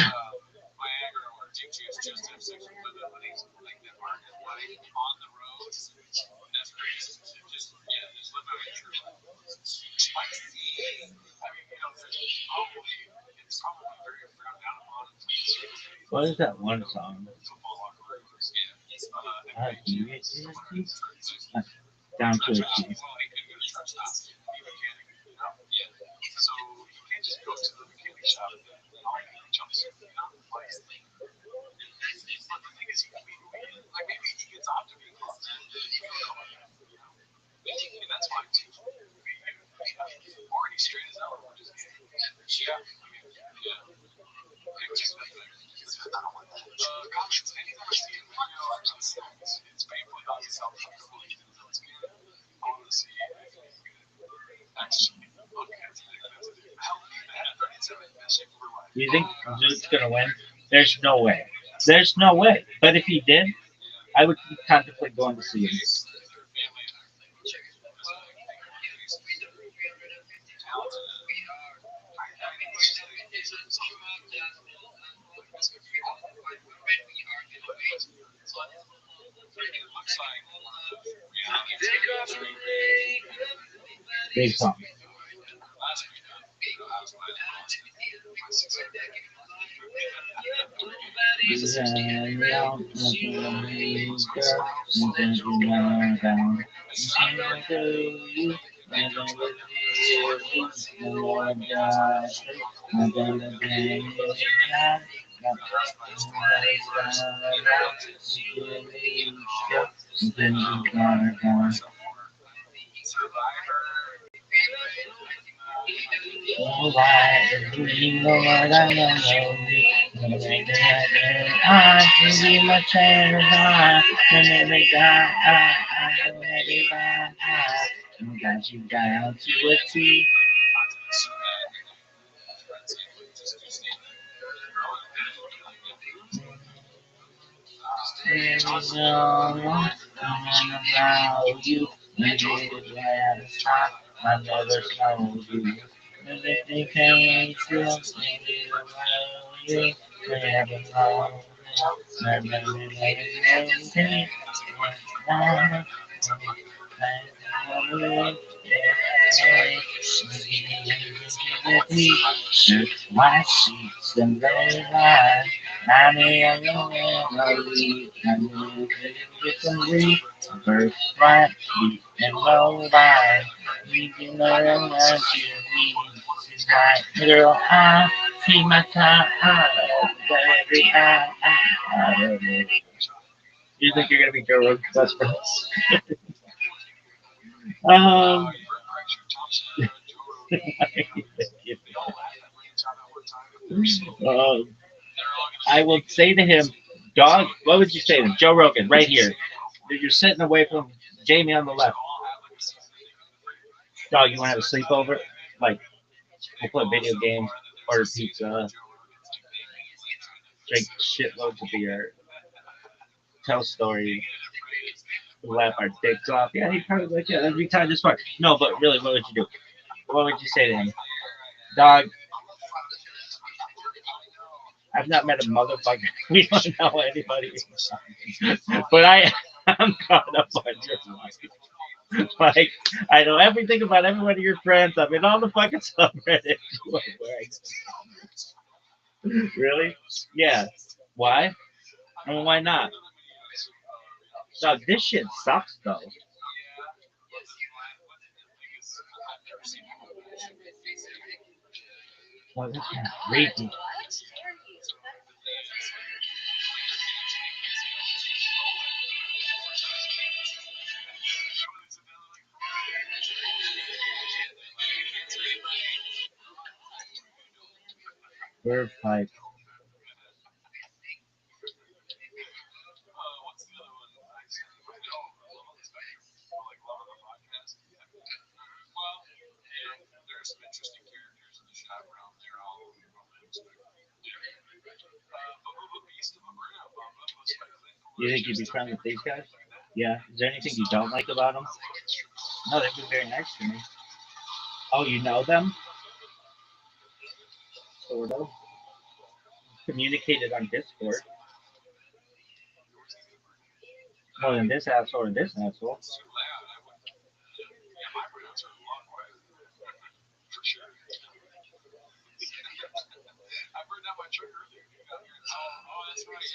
it. Viagra or JT is just in section, but when he's like that market life on the road, that's crazy. Just live out your true life. Might be, I mean, it's probably very frowned down upon. What is that one song? Football locker rooms, yeah. Down to a T. Well, he couldn't go to truck stop. He mechanic, yeah. So you can't just go to the mechanic shop and jumpsuit, Like, but the thing is, like maybe he gets off to be close. And that's fine too. Or he's straight as hell. Yeah. Gosh, it's anything it's painful about yourself. I want to see actually look at Do you think Zoot's gonna win? There's no way. There's no way. But if he did, I would contemplate going to see him. Big song. Got you down to a T. There's no one about you. Maybe last time I never told you. They can't feel maybe around you. Never know. Why she's the very line? I mean, I know I knew it can read. First right, beat and roll by. You can learn what you need. She's like, girl, I see my time. Every eye. You think you're gonna be Joe Rogan's best friends? um, um, I will say to him, dog, what would you say to him? Joe Rogan, right here. You're sitting away from Jamie on the left. Dog, you want to have a sleepover? Like, we'll play video games, order pizza, drink shitloads of beer, tell stories, laugh our dicks off. Yeah, he'd probably be like, yeah, that'd be kind of just fun. No, but really, what would you do? What would you say to him? Dog, I've not met a motherfucker. We don't know anybody. But I'm caught up on your life. Like, I know everything about every one of your friends. I'm in all the fucking subreddits. Really? Yeah. Why? I mean, why not? Dog, this shit sucks, though. Well, this can't read me. Bird pipe. You think you'd be friendly with these guys? Yeah. Is there anything you don't like about them? No, they've been very nice to me. Oh, you know them? Sort of. Communicated on Discord. More than this asshole or this asshole. Too loud. I would. Yeah, my burnouts are a long way. For sure. I burned out my truck earlier. Dude, out here in oh, that's right.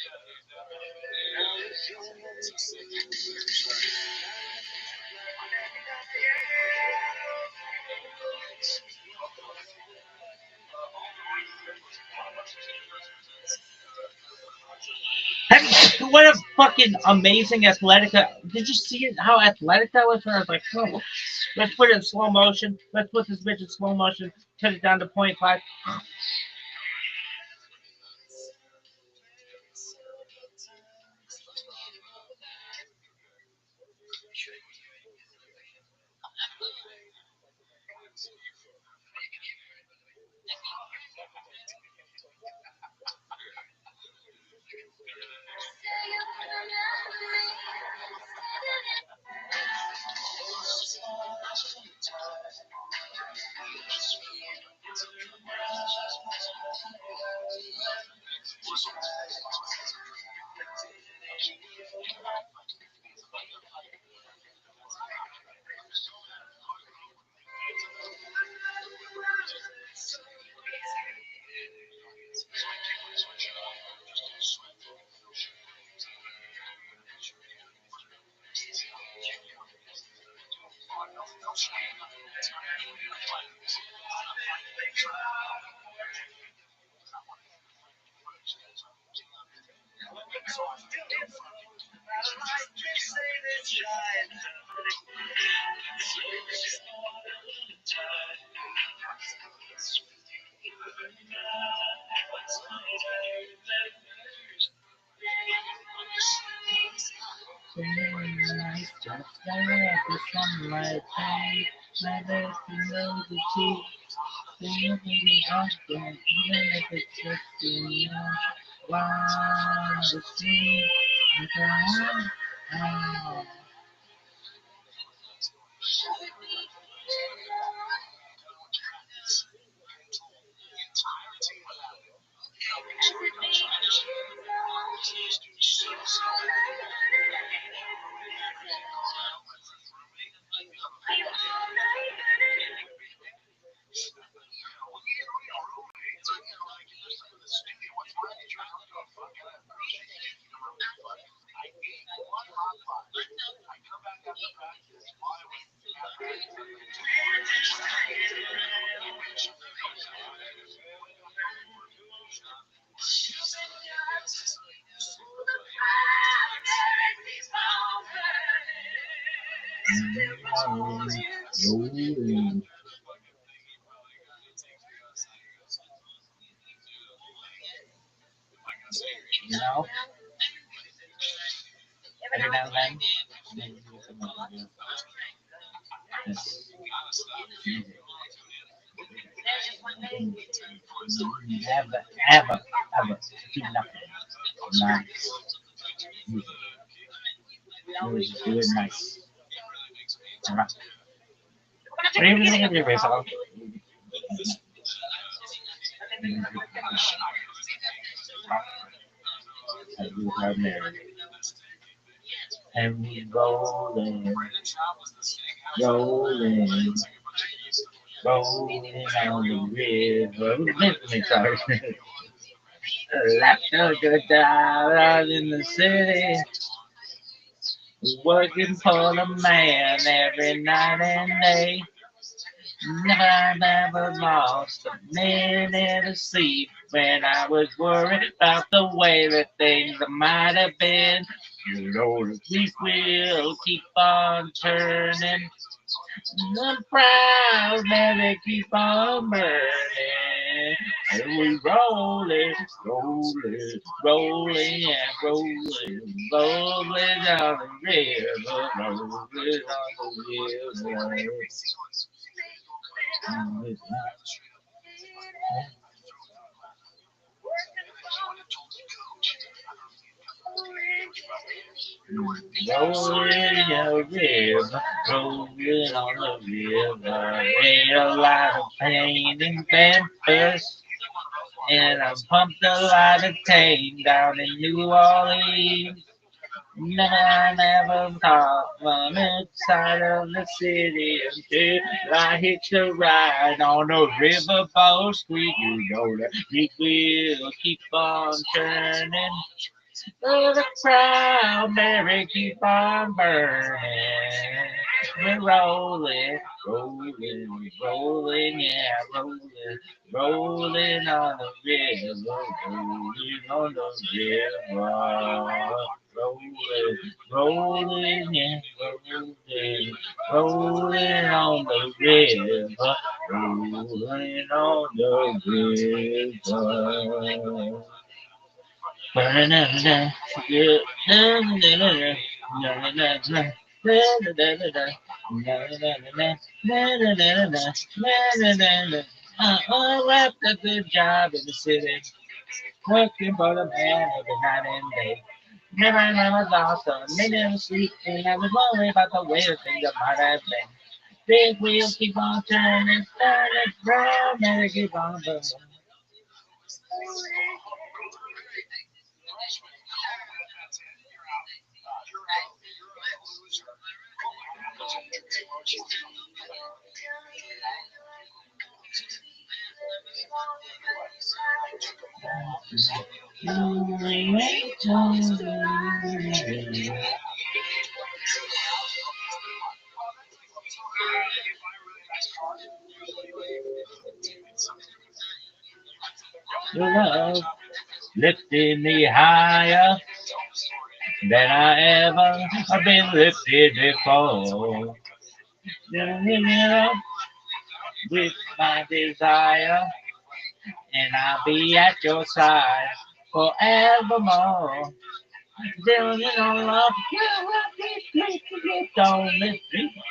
What a fucking amazing athletic. Did you see it, how athletic that was? I was like, oh, let's put it in slow motion. Let's put this bitch in slow motion. Put it down to 0.5. Just like the sunlight fade, my best to know the truth. Thinking of them, even if it's just in you. Wow, the sea, oh. You know, every now and then, maybe do something like that. Never, ever, ever do nothing nice. Always do it nice. Alright. What are you gonna give your song? You are married. And we rolling, rolling, rolling on the river. Sorry. Left a good job out in the city, working for the man every night and day. Never lost a minute of sleep when I was worried about the way that things might have been. You know the wheat will keep on turning, the proud never keep on burning. And we rolling, rolling, rolling and rolling, rolling down the river, rolling on the river. Rolling a river, rolling on the river. Ain't a lot of pain in Memphis, and I pumped a lot of tang down in New Orleans. Never thought from inside of the city until I hitched a ride on a riverboat squeak. You know that it will keep on turning. Oh, the proud Mary keep on burning. We're rolling, rolling, rolling, yeah, rolling, rolling on the river, rolling on the river. Rolling, rolling, yeah, rolling, rolling on the river, rolling on the river. Ba-na-na-na, yeah, na-na-na-na, na-na-na-na, na-na-na-na, na-na-na-na, na-na-na-na, na-na-na-na. I left a good job in the city, working for the man every night and day. Never lost a minute of sleep, and I was worried about the way things might have been. Big wheels keep on turning, turning round, and they keep on burning. Your love lifted me higher than I ever have been lifted before. Filling it up with my desire, and I'll be at your side forevermore. Filling it all up, don't lift me,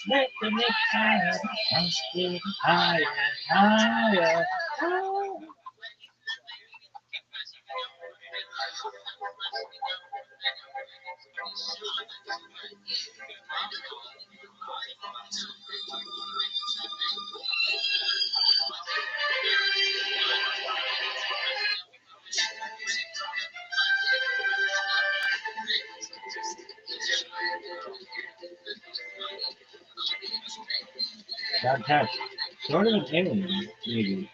lift me higher, I'm still higher, higher. Fantastic. Sort of an alien, maybe.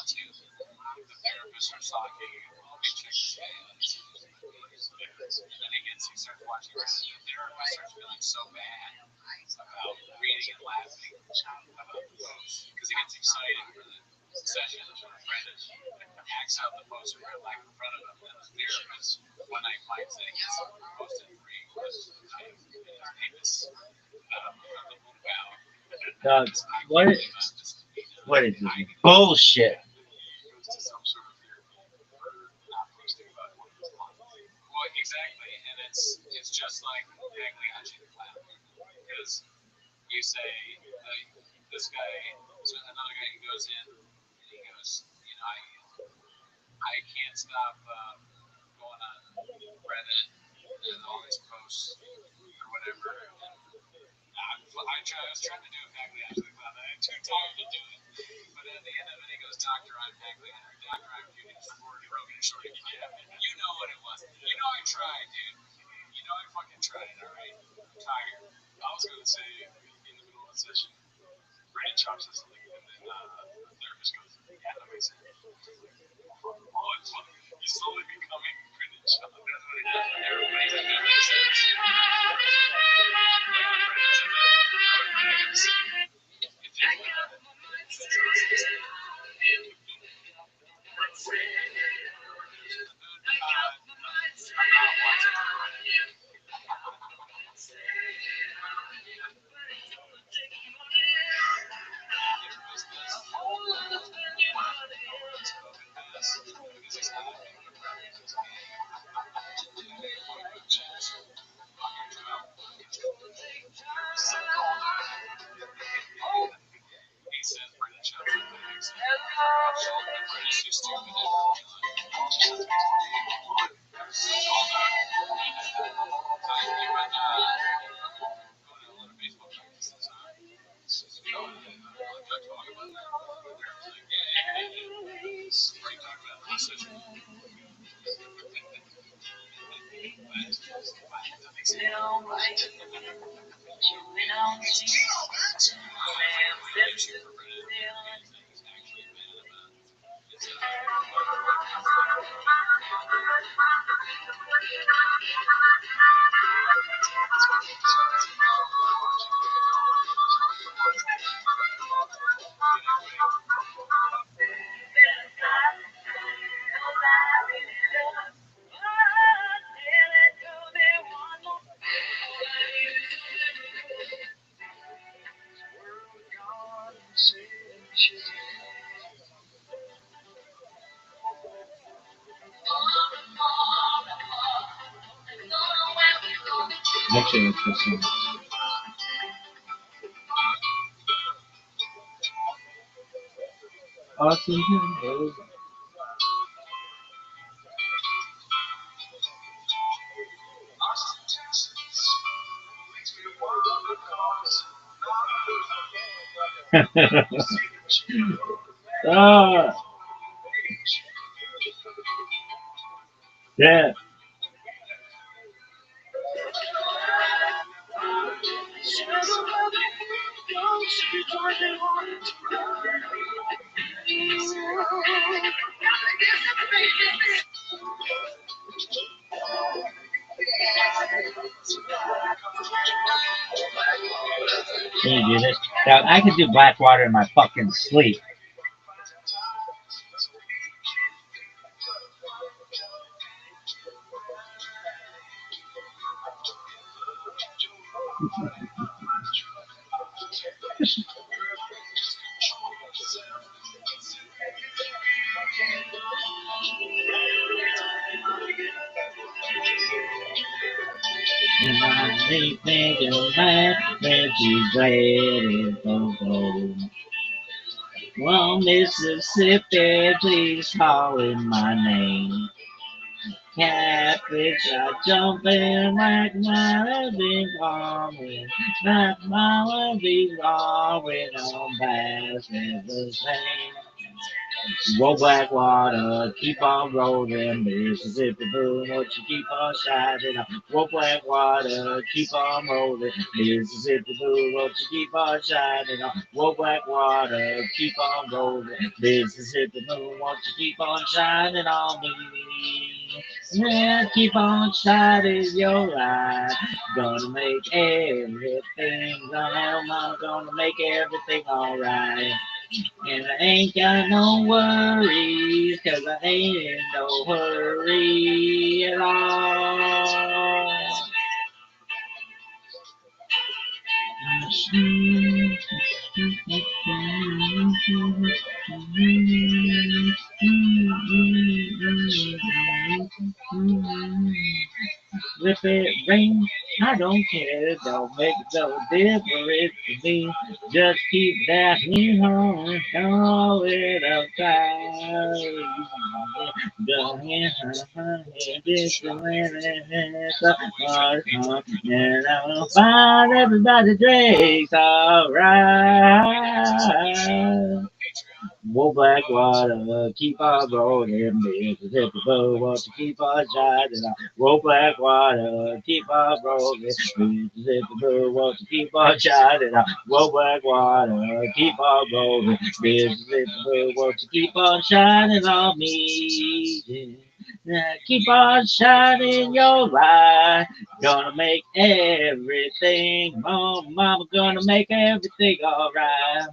too. The therapist starts talking, okay, check this guy out. And then he starts watching the therapist starts feeling so bad about reading and laughing about the post because he gets excited for the session and Brendan acts out the post in real life in front of him. And the therapist one night finds that he's posted 3 questions a night in his little bow. Dog, what is this bullshit? Goes to some sort of therapy for not posting about what he's on. Well, exactly, and it's just like Pagliacci the clown, because you say this guy, another guy who goes in, and he goes, I can't stop going on Reddit and all these posts or whatever. And I was trying to do a Pagliacci the clown, and I'm too tired to do it. But at the end of it, he goes, Doctor, I'm Pagliacci, Doctor, I'm Judy, Rogan, Shorty, yeah. You know what it was. You know I tried, dude. You know I fucking tried, all right? I'm tired. I was going to say, in the middle of the session, Brandon chops us something, and then the therapist goes, yeah, that makes sense. Oh, it's funny. He's slowly becoming Brandon Chops. That's what he does. Everybody's a therapist. He says Brandon Chops with the accent. Brandon's too stupid to ever realize. Actually, interesting. Awesome. Ah, yeah. Can you do this? Now, I could do Blackwater in my fucking sleep. Thinking back when she's ready for gold. Well, Mississippi, please call in my name. Catfish are jumping like wallabies calling, like wallabies calling on bass in the same. Roll black water, keep on rolling, Mississippi blue, won't you keep on shining on? Roll black water, keep on rolling, Mississippi blue, won't you keep on shining on? Roll black water, keep on rolling, Mississippi blue, won't you keep on shining on me? Yeah, keep on shining your light. Gonna make everything, gonna make everything alright. And I ain't got no worries, 'cause I ain't in no hurry at all. If it rains, I don't care, don't make no difference to me. Just keep that heat on, throw it outside. Go ahead, this the way it's a hard time, and I'll find everybody drinks alright. Whoa, black water, keep on rolling, Mississippi blue, won't you keep on shining on? Whoa, black water, keep on rolling, Mississippi blue, won't you keep on shining on? Whoa, black water, keep on rolling, Mississippi blue, won't you keep on shining on me? Yeah, keep on shining your light, gonna make everything, mama, gonna make everything alright.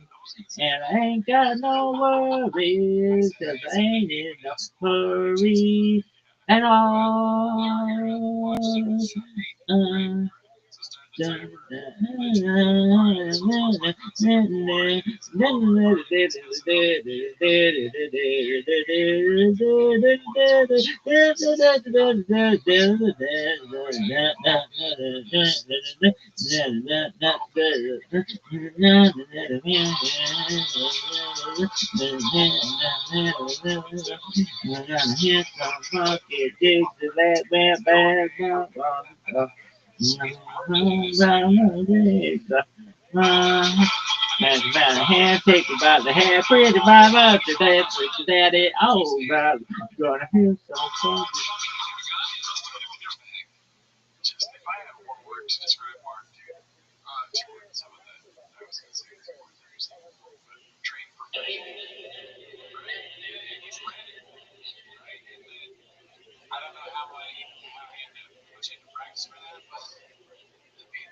And I ain't got no worries, 'cause I ain't in no hurry at all. Hand, take it by the hair, pretty mama, to daddy, oh, God, gonna hear some Just if I have one word to describe Mark, dude, two words. How about that? I was gonna say two more things, but trained perfection, right? He's landed, right? I don't know how he ended up pushing to practice for that, but I mean,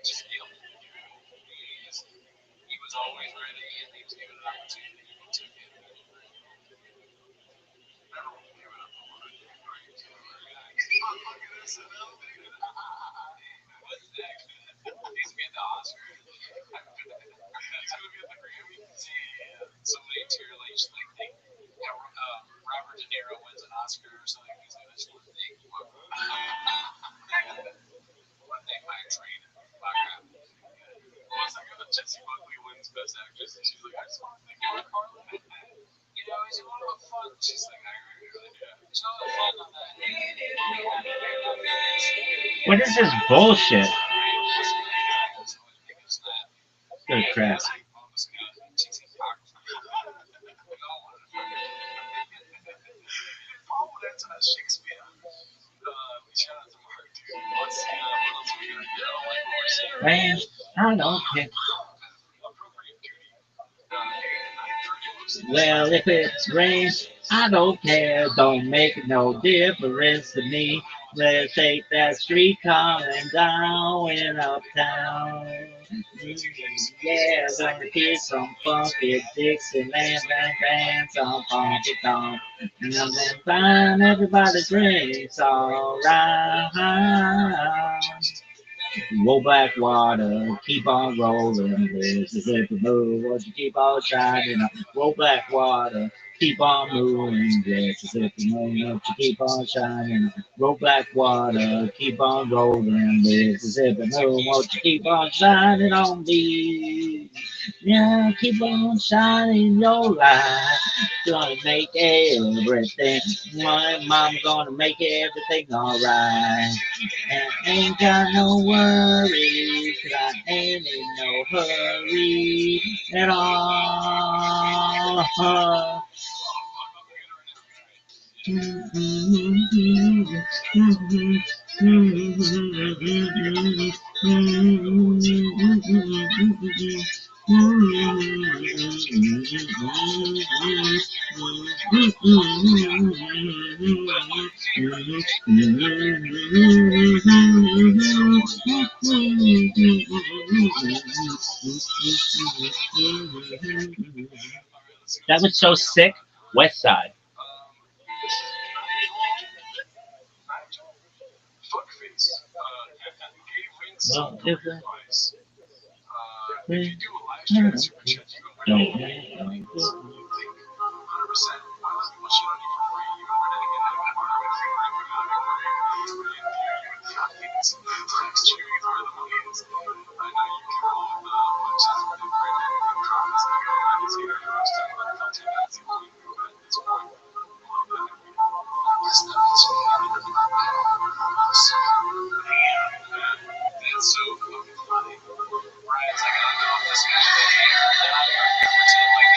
just skill. He was always ready, and he was given an opportunity. He took it. Never will give it up a lot. Oh, look at this, what's next? He's getting the Oscar. He's gonna be at the Grammy. See somebody tear like they, Robert De Niro wins an Oscar or something. He's gonna just think, one thing my train, my crap. What's that gonna Jessie Buckley wins Best Actress? And she's like, I just want to thank you, Carla. You know, it's a lot of fun. She's like, I agree with you. It's a lot of fun on that. What is this bullshit? Good crap. Oh, that's Shakespeare. Shout out to Mark, dude. Let's see what else we got here. Oh, my voice. Man, I don't care. Appropriate duty. Well, if it rains, I don't care. Don't make no difference to me. Let's take that street coming down in uptown. Yeah, gonna get some funky Dixieland, bang, bang, some funky tonk. And then find everybody drinks alright. Roll black water, keep on rolling. Mississippi blue, won't you keep on shining? Roll black water, keep on moving. Mississippi blue, won't you keep on shining? Roll black water, keep on rolling. Mississippi blue, won't you keep on shining on me? Yeah, keep on shining your light. Gonna make everything. My mom gonna make everything alright. And I ain't got no worries, 'cause I ain't in no hurry at all. That was so sick. West Side. Fuckface. Gay wins Well, some if career prize. If you do a live stream at Super Chat, you go don't right in. Think 100%. What should I do for free? You go right in and get that part of it. Thanks, cheering for the millions. I know you can roll with the punches with the great comments and go on and see your first time on the content that's including at this point. Love that. Yes, that's so fucking funny. Ryan's like, I don't know if this guy's really here or not. We're still like,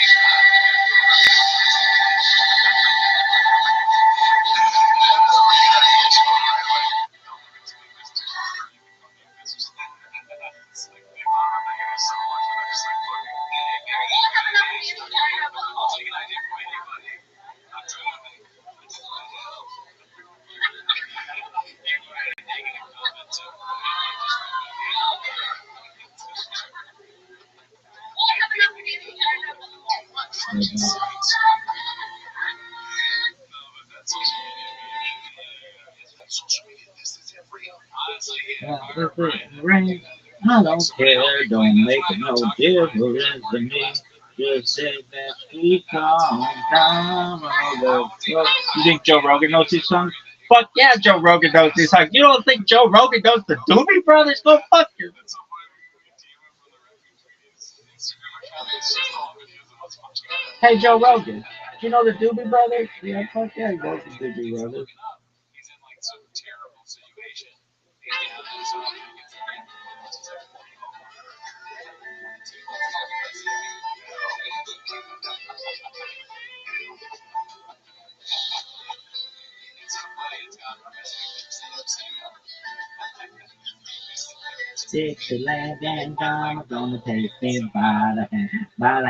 rain. I don't care, don't make it no difference to me. Just say that we come down over. You think Joe Rogan knows this song? Fuck yeah, Joe Rogan knows this song. You don't think Joe Rogan knows the Doobie Brothers? Go fuck you. Hey Joe Rogan, you know the Doobie Brothers? Yeah, fuck yeah, he knows the Doobie Brothers. he's in like some terrible situation. Dixieland and I'm gonna take me by the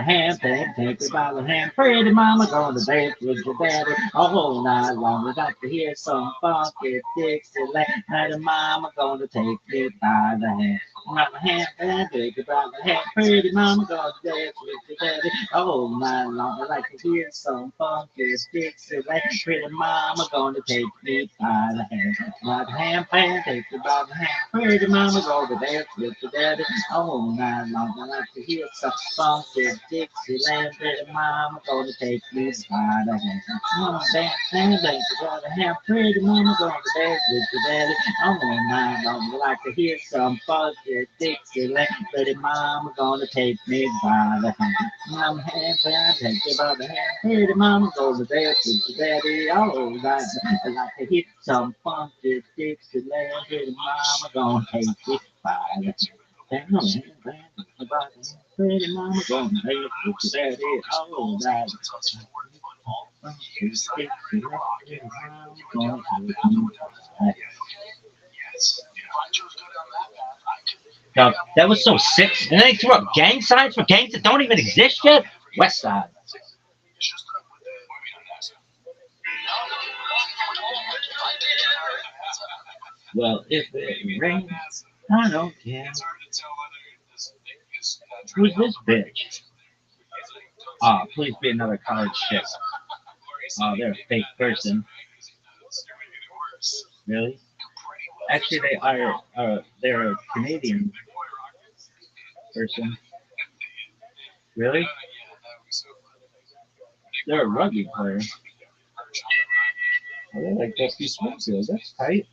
hand, take me by the hand. Pretty mama gonna dance with your daddy all night long. We got to hear some funky Dixieland. Pretty mama gonna take me by the hand. By the hand, and take me by the hand. Pretty mama gonna dance with your daddy all night long. I like to hear some funky Dixieland. Pretty mama gonna take me by the hand. By the hand, and take me by the hand. Pretty mama gonna dance with your daddy all night long. I like to hear some funky Dixieland. Pretty mama gonna take me by the hand. Mama dance and dance by the hand. Pretty mama gonna dance with your daddy all night long. I like to hear some funky Dixieland. Pretty mama gonna take me by the hand. Mama hand and take me by the hand. Pretty mama gonna dance with your daddy all night. I like to hear some funky Dixieland. Pretty mama gonna take me by the hand. Pretty mama gonna dance with your daddy all night. No, that was so sick. And they threw up gang signs for gangs that don't even exist yet. West Side. Well, if it rains, I don't care. Who's this bitch? Ah, please be another college chick. Oh, they're a fake person. Really? Actually, they are. They're a Canadian person. Really? They're a rugby player. Oh, they're like Dusty Springfield. That's tight.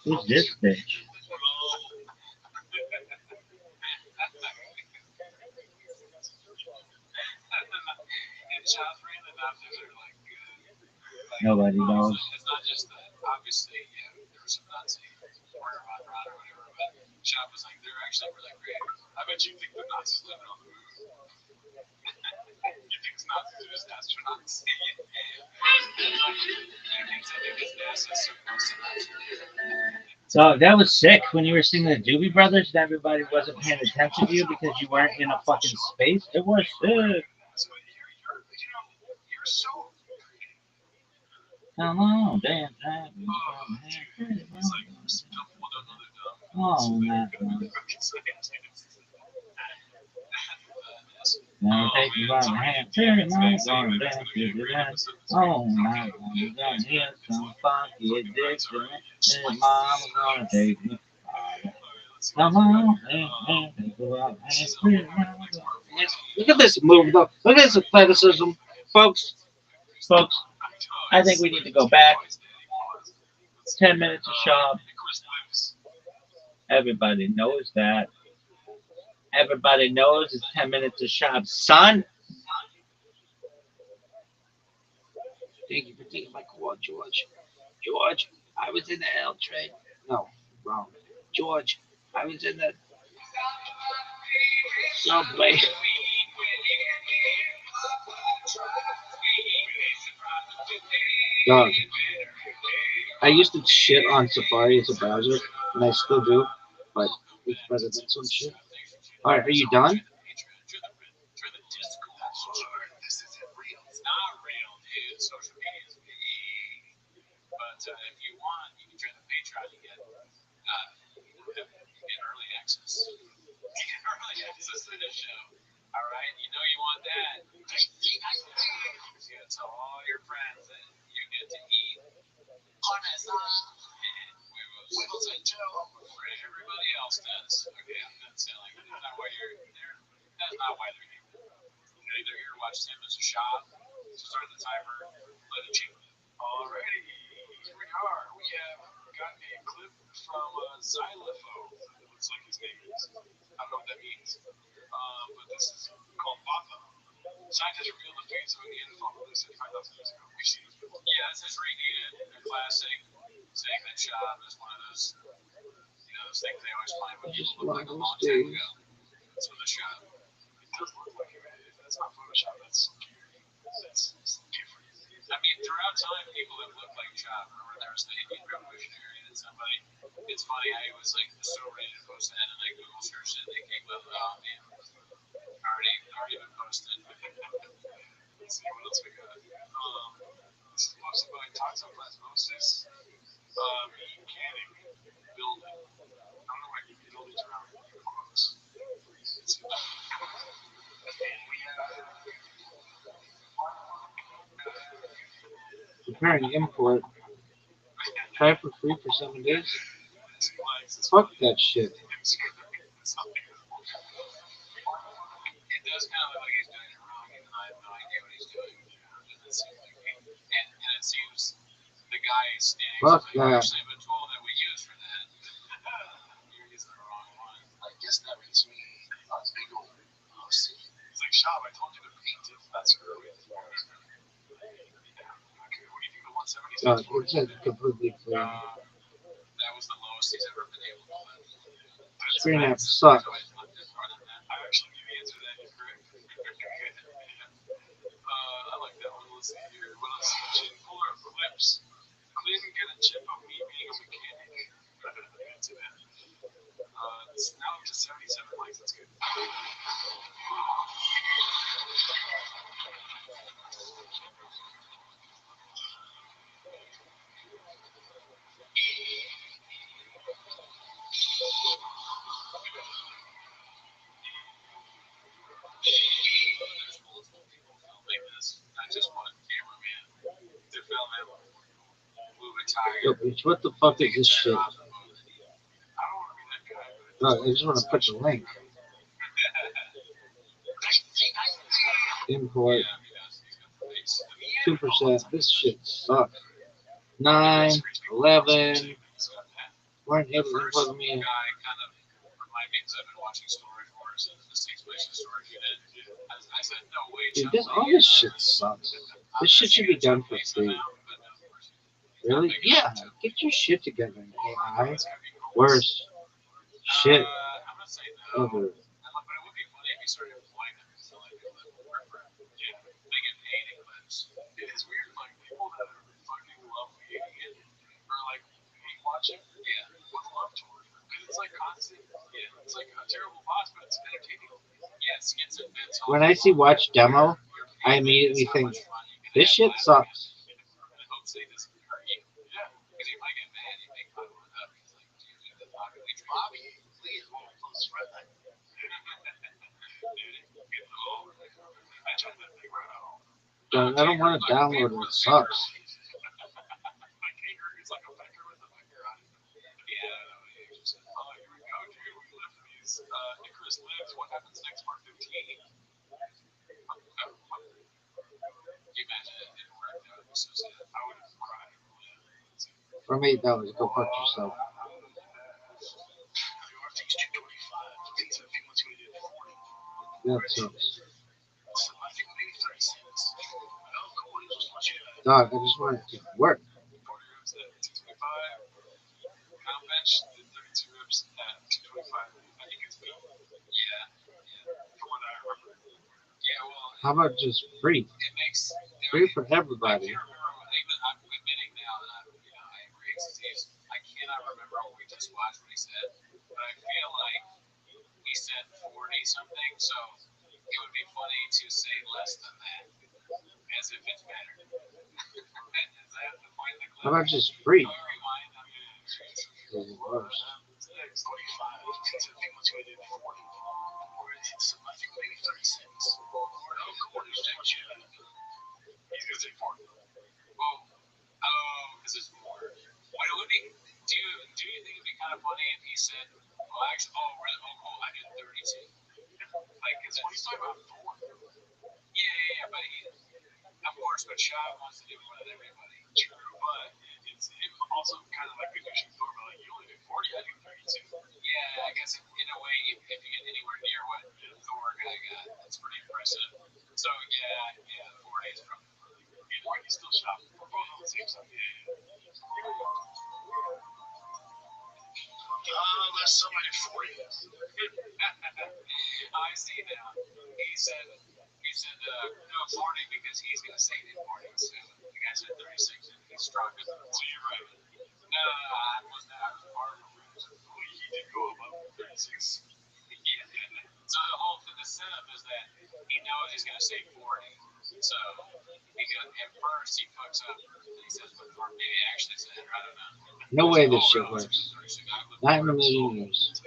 Who's this bitch? shots for the Nazis are like good. Like, Nobody knows. It's not just that. Obviously, yeah, there was some Nazi murder on Ron or whatever, but Shop was like, they're actually really great. I bet you think the Nazis living on the moon. You think the Nazis are just astronauts? So that was sick when you were singing the Doobie Brothers and everybody wasn't paying attention to you because you weren't in a fucking space. It was sick. So you're so. Come on, dance, oh, man. Now take you by the hand, turn it on, gonna dance with the dance. Oh, my, I'm gonna hear some funky addiction. And mama's gonna take me. Come on, look at this move, though. Look at this athleticism, folks. Folks, I think we need to go back. 10 minutes of shop. Everybody knows that. Everybody knows it's 10 minutes of shop, son. Thank you for taking my call, George. George, I was in the L train. No, wrong. George, I was in the subway. Dog. I used to shit on Safari as a browser, and I still do, but it's better than some shit. Alright, are you done? It's not real, dude. Social media is big. But if you want, you can join the Patreon and get early access. Early access to the show. All right, you know you want that. You gotta tell all your friends that you get to eat. Where everybody else does. Okay, I'm not saying that's not why you're there. That's not why they're here. They're either here to watch Tim as a shop, start the timer, let it cheat. Alrighty, here we are. We have got a clip from Xylophone. It looks like his name is. I don't know what that means. But this is called Bapa. Scientists revealed the face of a Neanderthal released 35,000 years ago. Yeah, it says radiated. They're classic. Saying that shop is one of those, those things they always find when people look like a long time ago. That's from the shop. It does look like it. That's not Photoshop. That's different. I mean, throughout time, people have looked like shop. Remember, there was the Indian Revolutionary and somebody. It's funny. I was like so ready to post that, and I Google searched it. And they came up. Oh man, already been posted. Let's see what else we got. This is posted by Toxoplasmosis. Mechanic building. I don't know why buildings around quotes. Preparing import. Try for free for 7 days. Fuck that shit. It does kind of look like he's doing it wrong, and I have no idea what he's doing. And it seems the guy is standing. Fuck like, that. actually, have a tool that we use for that. You're using the wrong one. I guess that makes me a big old pussy. He's like, Shop, I told you to paint it. That's early. Okay, what do you think the 176 was? It's completely free. That was the lowest he's ever been able to live. Screen app sucks. I actually knew the answer to that. You're correct. I like that one. Let's see here. What else? Chin puller clips. Clinton get a chip of me being a mechanic. That's it. It's now up to 77 likes. That's good. There's multiple people filming this, not just one cameraman. They're filming, moving tires. Yo, bitch, what the fuck is this shit? I don't want to be that guy, but I just want to put the link. Import. 2%. This shit sucks. 9, 11. Weren't able to import me. Guy kind of remind me because I've been watching Story Force and this takes place in Story Unit. I said, no, wait, Dude, all this shit sucks. This shit should be done for free. Really? Yeah. Get your shit together, AI. Worse shit I'm gonna say no. ever. But it would be funny if he started employing them to like people that work for him. Yeah, they get paid in clips. It is weird, like people that are fucking love media or like hate watching. Yeah, would love to work for him because it's like constant. Yeah, it's like a terrible boss, but it's entertaining. Yeah, skits and bits. When I see watch demo, I immediately think this shit sucks. And I hope they doesn't hurt you. Yeah, because he might get mad. He may fuck one up. He's like, dude, the Bobby Lee treatment. Bobby Lee is one of my closest friends. I don't want to download it. It sucks. Icarus lives. What happens next? Part 15. Can you imagine it didn't work? That would be so sad. I would have cried. For $8, go fuck yourself. That sucks. Dog, I just want it to work. 40 reps at 225. Comp bench did 32 reps at 225. I think it's me. Yeah. From what I remember. Yeah, well. How about just free? It makes. Free for I everybody. can't remember. Even I'm admitting now that I agree. I cannot remember what we just watched what he said, but I feel like he said 40 something, so it would be funny to say less than that, as if it's better. Is that the point of the clip? How about just free? Can we rewind? I'm gonna It's worse. 45. He said 40. I think maybe 36. He's gonna say 40. Well, because it's more. What it would be? Do you think it'd be kind of funny if he said, "Oh, actually, really? Oh, cool, I did 32." Like, because he's talking about 4. Yeah, but of course, but Shaw wants to do more than everybody. True, but it's him also kind of like conditioning Thor, but like, you only did 40, I do 32. Yeah, I guess in a way, if you get anywhere near what Thor guy got, that's pretty impressive. So, yeah, 40 is probably funny. Either way, he's still shopping. We're both on the same side. Yeah. Last time I did 40. I see now. He said no 40 because he's gonna say he did 40 soon. The guy said 36 and he's stronger than 40. So you're right. No, I was far from right. He did go above 36. Yeah. So the setup is that he knows he's gonna say 40. So at first he fucks up and he says before maybe actually said I don't know. No way this shit works. Not in a million years.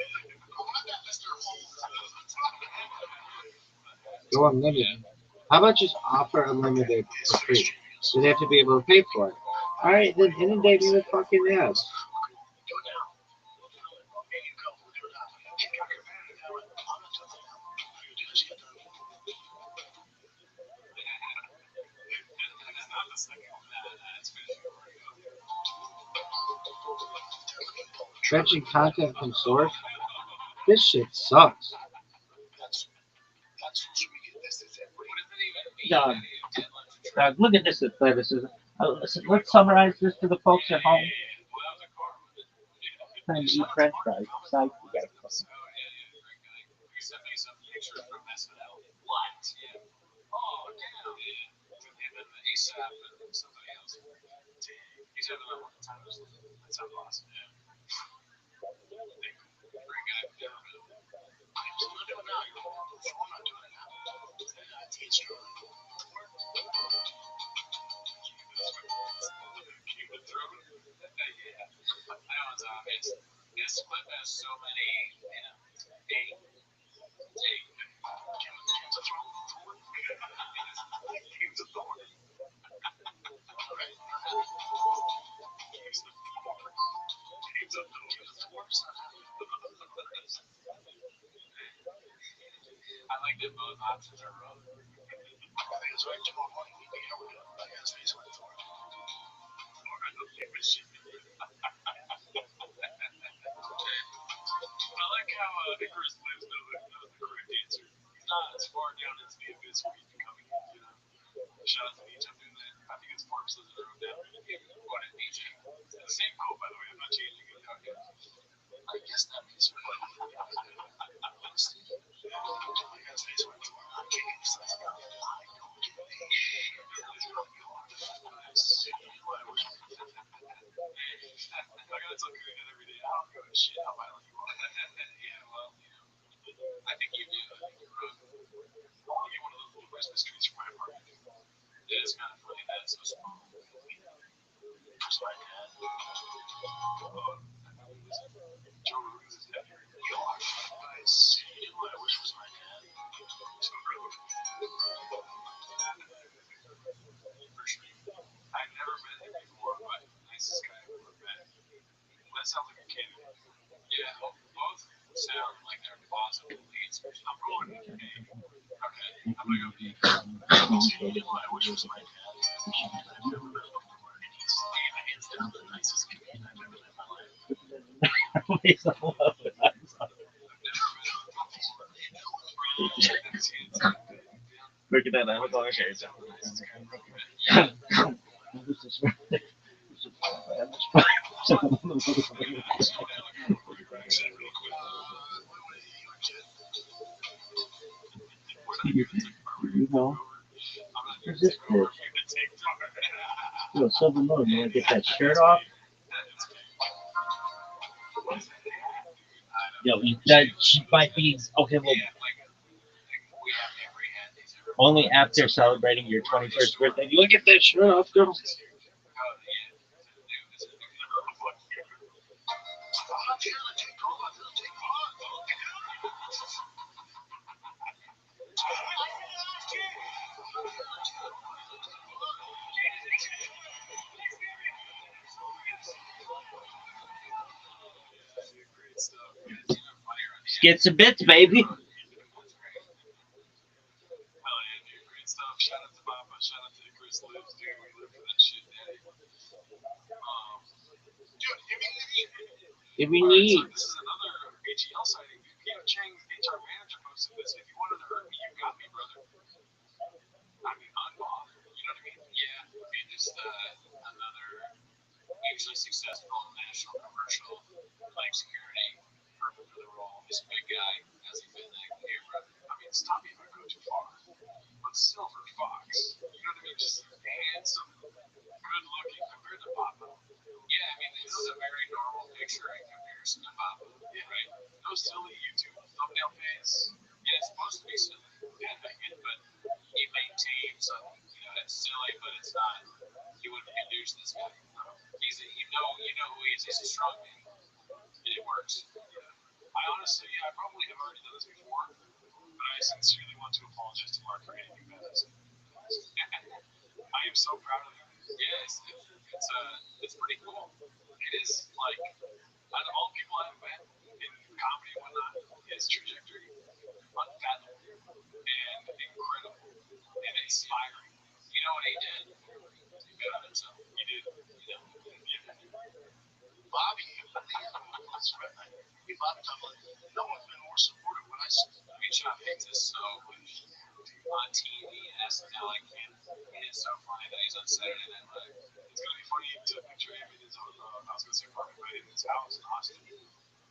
Go unlimited. How about just offer unlimited for free? So they have to be able to pay for it. Alright, then inundate me with fucking ads. Fetching content from source? This shit sucks. Dog, look at this athleticism. Listen, let's summarize this to the folks at home. Time to eat French fries. Besides, you gotta cook them. You sent me some pictures from SNL. What? Yeah. Oh, damn. Yeah. With him and ASAP and somebody else. He's having a hard time. That sounds awesome. Yeah. Great guy. Yeah. I'm still not doing it now. I'm not doing it now. It's true. Cuban throne? Yeah. I know it's obvious. This clip has so many, Hey. Games of Thrones? Games of Thor. Games of Thor. I like that both options are wrong. I think it's right tomorrow morning. We can over it. I got space for it. like how Icarus lives knows the correct answer. He's not as far down into the abyss where he's becoming, you know. Shout out to Nietzsche, I'm doing that. I think it's Marx that wrote down. What is Nietzsche? It's the same quote, by the way. I'm not changing it. Okay. I guess that means we're going to honestly, I gotta say something. I'm getting excited. I don't give a shit about your advice. I wish I gotta tell Gary that every day. I don't give a shit how violent you are. Yeah, well, you know, I think you do. I think you're wrong. I want to get one of those little Christmas trees for my apartment. It is kind of funny that it's so small. Where's my dad? Joe Rogan's his dad. Your advice. You know what I wish was my dad? So really, for sure. I've never met him before, but nicest guy I've ever met. That sounds like a candidate. Yeah, both sound like they're possible leads. I'm going A. Okay, I'm gonna go B. You know what I wish was my dad? I've never met him before, and he's hands down the nicest comedian I've ever met in my life. He's in love with us. Look at that. I was on shades. You know, who's this bitch? Yo, Silver Moon, you want to get that shirt off? Yo, that she might be okay. Well, only after celebrating your 21st birthday. You want to get that shirt off, girl? Skits and bits, baby. Hell yeah, dude. Great stuff. Shout out to Papa. Shout out to Icarus Lives, dude. We live for that shit, daddy. Dude, If we alright, need. so this is another AGL sighting, dude. Peter Chang's HR manager posted this. If you wanted to hurt me, you got me, brother. I mean, unbothered. You know what I mean? Yeah. I mean, just another hugely successful national commercial, like security, perfect for the role. This big guy, has he been like, hey, brother? I mean, stop me if I go too far. But Silver Fox, you know what I mean? Just handsome, good looking compared to Papa. Yeah, I mean, this is a very normal picture in comparison to Papa. Yeah, right? No silly YouTube thumbnail face. Yeah, it's supposed to be silly. Yeah, I get it, but he maintains, you know, it's silly, but it's not. He wouldn't introduce this guy. He's a, you know who he is. He's a strong man. And it works. I honestly, I probably have already done this before, but I sincerely want to apologize to Mark for hitting you guys. I am so proud of him. Yeah, it's pretty cool. It is like out of all people I've met in comedy and whatnot, his trajectory unfathomable and incredible and inspiring. You know what he did? He bet on himself. He did. You know. Bobby, Bobby talked about no one's been more supportive when I said I mean, Sean Hicks is so on TV and SNL. I can't. It is so funny that he's on Saturday Night Live. It's gonna be funny to picture him in his own. I was gonna say apartment, but in his house in Austin,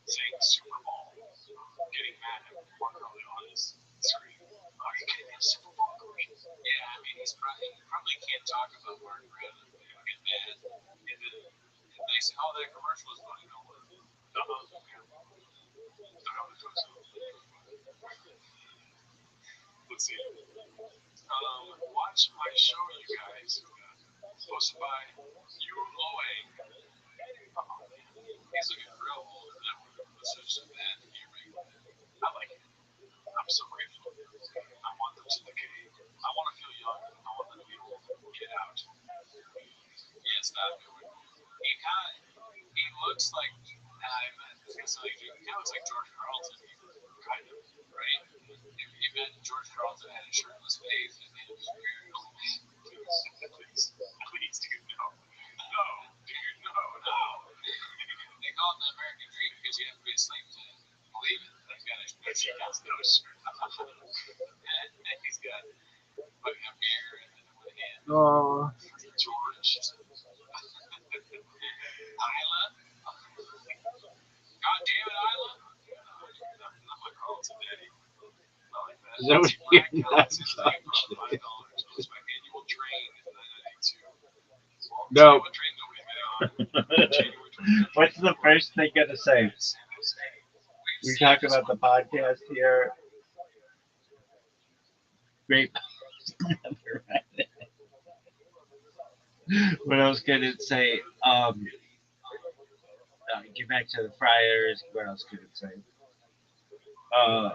saying Super Bowl, getting mad at Mark early on his screen. Are you kidding me? Super Bowl commercial? Yeah, I mean, he probably can't talk about Mark Brown. He'll get mad, and then they say, "Oh, that commercial is funny." No, let's see. Watch my show, you guys. Hosted by Yu Loang. Oh, he's looking real old in that one. This is a bad hearing. I like it. I'm so grateful. I want them to decay. I want to feel young. I want them to be old. Get out. Yeah, it's not good. He looks like, this is gonna sound like, he looks like George Carlton, kind of, right? If you imagine George Carlton had a shirtless face and he was very old. Please, dude, no. No, dude, no. They call it the American dream because you have to be asleep to believe because he has no shirt. And he's got like a beer in one hand. Oh, George. Isla. God damn it, Isla. I'm like, oh, it's a daddy. Like that. is that what Black you're Collins not is like touching? $5. Goes my annual train in 1992. Well, No. what train nobody's been on. January 20th. What's the first thing gonna say? San Jose. We talk about the podcast here. Great. Never read it. What else could it say? Get back to the Friars. What else could it say? Uh,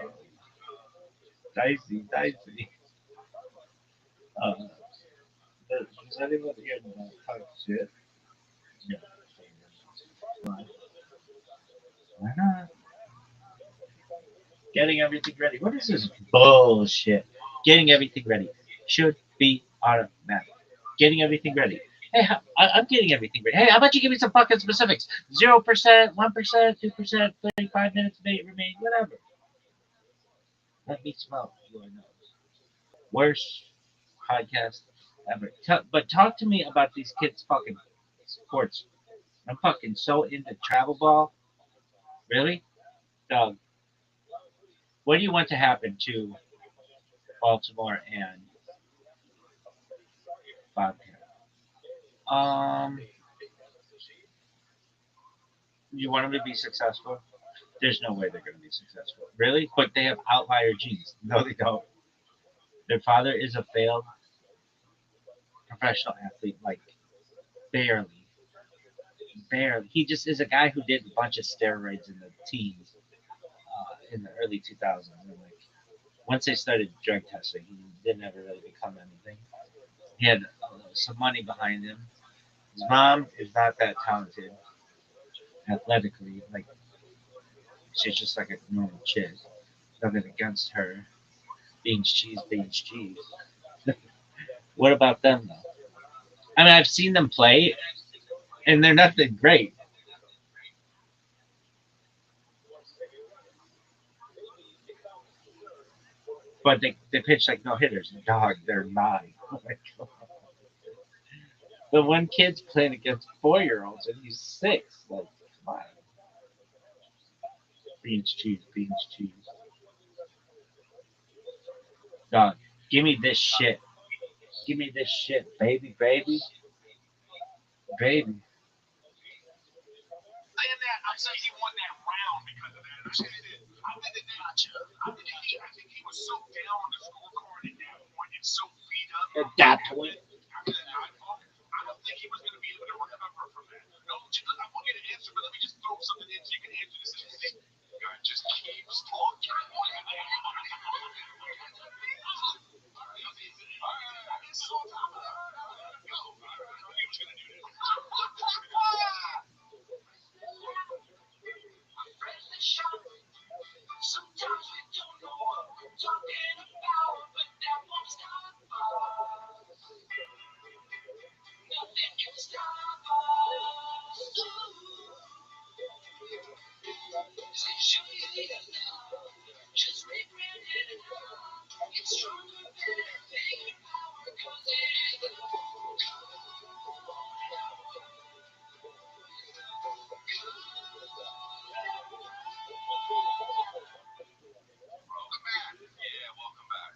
dicey. Uh, does anybody here talk shit? No. Why? Why not? Getting everything ready. What is this bullshit? Getting everything ready should be automatic. Getting everything ready. Hey, I'm getting everything ready. Hey, how about you give me some fucking specifics? 0%, 1%, 2%, 35 minutes may remain, whatever. Let me smell your nose. Worst podcast ever. But talk to me about these kids' fucking sports. I'm fucking so into travel ball. Really? Doug, what do you want to happen to Baltimore and Bobcat? Um, you want them to be successful? There's no way they're going to be successful. Really? But they have outlier genes. No, they don't. Their father is a failed professional athlete, like barely. Barely. He just is a guy who did a bunch of steroids in the teens, in the early 2000s. And like, once they started drug testing, he didn't ever really become anything. He had some money behind him. His mom is not that talented athletically. Like, she's just like a normal chick. Nothing against her. Beans cheese. What about them though? I mean, I've seen them play, and they're nothing great. But they pitch like no hitters. Dog, they're nine. The one kid's playing against 4-year-olds, and he's 6. Like, come on. Beans cheese. Dog, give me this shit. Give me this shit, baby. Saying that, I'm saying he won that round because of that. I think he did. I think he was so down on the scorecard at that point and so beat up At that point. after that eyeball. I don't think he was going to be able to recover from that. No, I want you to answer, but let me just throw something in so you can answer this. God just keeps talking. Sometimes we don't know what we're talking about, but that won't stop us. Nothing can stop us. Show you the love, just regret it enough. It's stronger, better, bigger power, 'cause it is the Yeah, welcome back.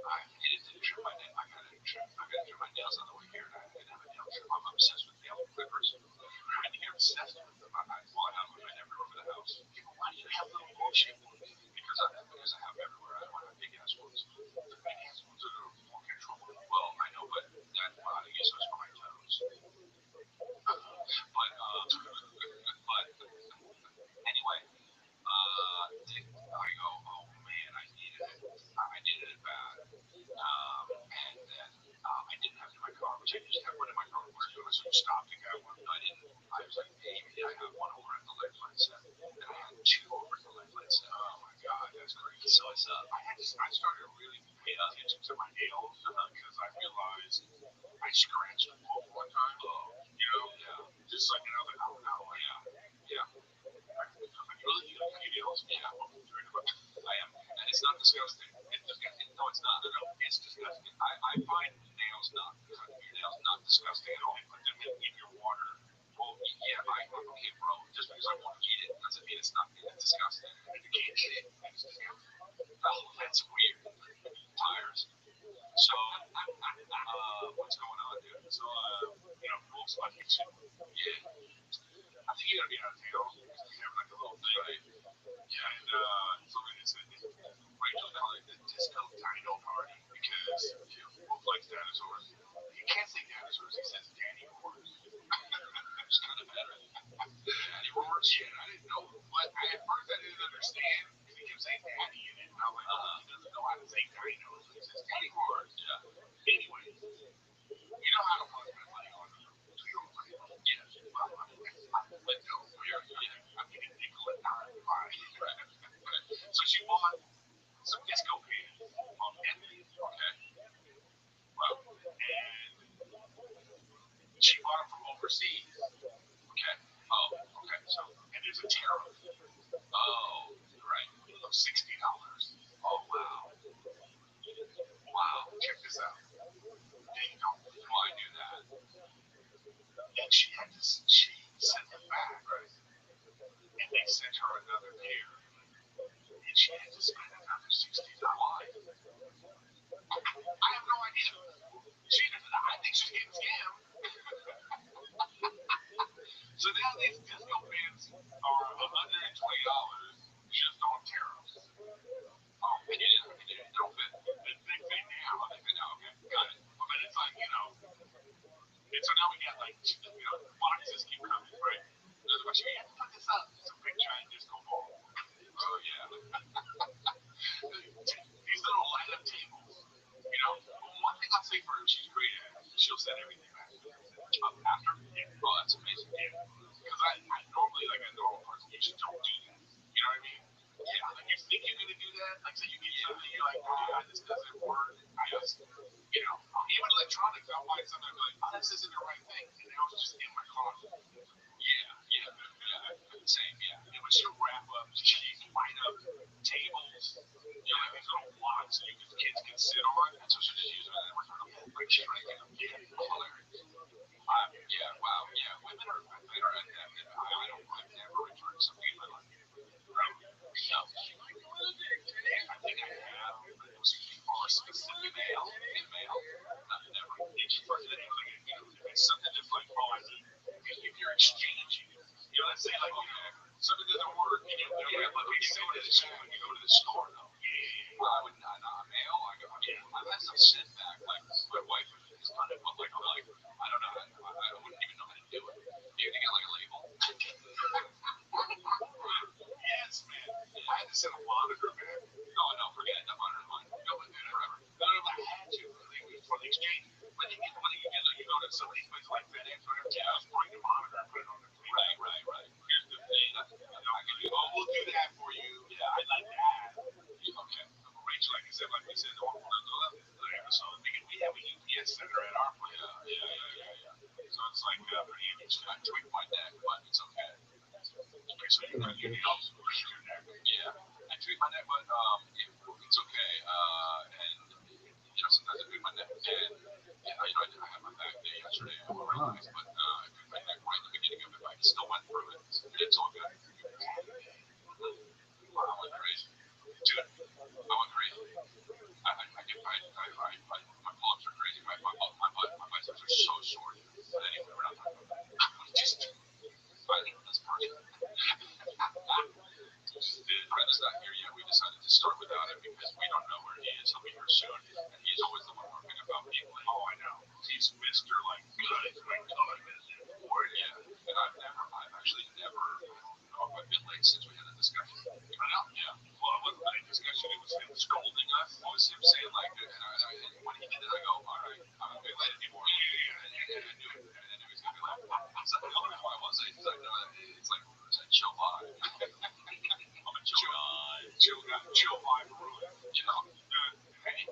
I needed to trim my nails. I got to trim my nails on the way here, and I didn't have a nail trim. I'm obsessed with nail clippers. I think you're obsessed with them. Well, I have them everywhere over the house. Why do you have little bullshit ones? Because I have everywhere. I don't have big ass ones. The big ass ones are more controllable. Well, I know, but I guess it was for my toes. But anyway, I go, oh man, I needed it. I needed it bad. And then I didn't have it in my car, which I used to have one in my car where I was stopped to get one. I didn't. I was like, maybe I have one over at the Lifeline set. And I had 2 over at the Lifeline set. Oh my god, that's crazy. So I started really paying attention to my nails because I realized I scratched them all one time. Yeah. Just like, I was like, oh no, yeah. Really? You don't eat else? Yeah, I am, and it's not disgusting. It's disgusting. No, it's not. No, it's disgusting. I find nails not cutting your nails not disgusting at all. Put them in your water. Well, yeah, okay, bro. Just because I won't eat it doesn't mean it's not. It's disgusting. And if you can't eat it, then it's disgusting. Oh, that's weird. Tires. So, what's going on, dude? So, Folks like you too. yeah, I think you gotta be out of town because we have like a little thing. right. Yeah, and so it's Rachel's calling it the disco dino party because Wolf likes dinosaurs. He can't say dinosaurs, he says Danny roars. It's kind of better. Daddy roars. Yeah, I didn't know, but at first I didn't understand because he kept saying daddy in it. And I'm like, oh, he doesn't know how to say dinos, so he says Danny roars. Yeah. Anyway, you know how to want to spend money on 2-year-old money. Yeah. Well, I'm let go. I'm getting nickel and dime by. So she bought some disco pants on Etsy. Okay. Well, and she bought them from overseas. Okay. Oh, okay. So, and there's a tariff Oh, right. of $60. Oh, wow. Wow. Check this out. Ding dong. Well, I knew that. And she sent them back, right? And they sent her another pair. And she had to spend another $60. Why? I have no idea. I think she's getting scammed. So now these disco pants are $120 just on tariffs. Oh, and you didn't know fit. The big thing now. Oh, they fit now. Okay. Got it. But it's like, and so now we got like, the boxes keep coming, right? There's a bunch of, yeah, put this up. It's a big giant disco ball. Oh, yeah. These little light up tables. One thing I'll say for her, she's great at, she'll send everything back. After? Yeah. Oh, that's amazing. Yeah. Because I normally, like a normal person, you just don't do that. You know what I mean? Yeah. Like you think you're gonna do that. Like say you get something, you're like, this doesn't work. I just, even electronics, I'll buy something, I'm like, this isn't the right thing, and now it's just in my closet. Yeah. Same, yeah. But she'll wrap up, she's light up tables, like these little blocks that kids can sit on. And so she just used it and returned them. Like she's right there. Yeah. Hilarious. Yeah, wow. Yeah, women are adept. I've never returned something in my life. Right? No. I think I have, but it was for a specific mail. Never. It's for it's something that's like, if you're exchanging, let's say like, something doesn't work, but we send it when you go to the store though. Well, I would not mail. I've had some sent back. Like my wife has done it, but like I don't know. I wouldn't even know how to do it. You get like a label. Yes, man. I had to send a monitor back. No, forget it. That monitor's mine. No, but forever. No, I had to for the exchange. But you get money, you go to somebody's place like FedEx or whatever. Yeah, just bring the monitor and put it on the plate. Right. Here's the thing. I can do. Oh, we'll do that for you. Yeah, I'd like that. Okay. Rachel, like I said, we said, so we have a UPS center at our place. Yeah. So it's like pretty interesting. I tweaked my neck, but it's okay. Okay, so you also tweak your neck. Yeah, I tweaked my neck, but it's okay. And sometimes I tweak my neck, and I had my back day yesterday. I went right nice, but I tweaked my neck right in the beginning of it. But I still went through it. It's all good. Wow, I went crazy, dude. I went crazy. My pull-ups are crazy. My biceps are so sore. But anyway, we're not talking about that. That's personal. Brenda's not here yet. We decided to start without him because we don't know where he is. He'll be here soon, and he's always the one harping about being late. Oh, I know. He's Mr. Like, good. Yeah, and I've actually never, I've been late since we had a discussion. I know. Yeah. Well, it wasn't a discussion. It was him scolding us. It was him saying like, and when he did it, I go, all right, I'm gonna be late anymore. And I knew he was gonna be late. So I don't know why I was late. He's like, no, it's like a chill vibe. I'm a chill guy. Chill vibe ruin. Hey.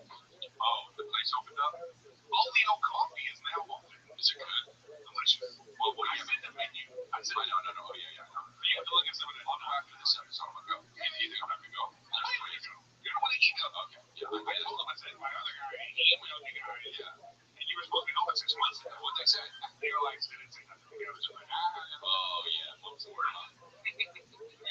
Oh, the place opened up. Leo Coffee is now open. Is it good? Delicious. Well, what do I you said the menu. I said, no. Oh, yeah. You have like I said, when I'll go after this episode, I'm gonna go. You think I'm not gonna go? I know you're gonna go. You're the one that emailed. Okay. Yeah. I told him, I said, my other guy, he emailed you guys. Yeah. And you were supposed to be home in 6 months ago. What'd they say? They were like, they didn't say nothing. They were just like, oh, yeah. Folks were, huh? We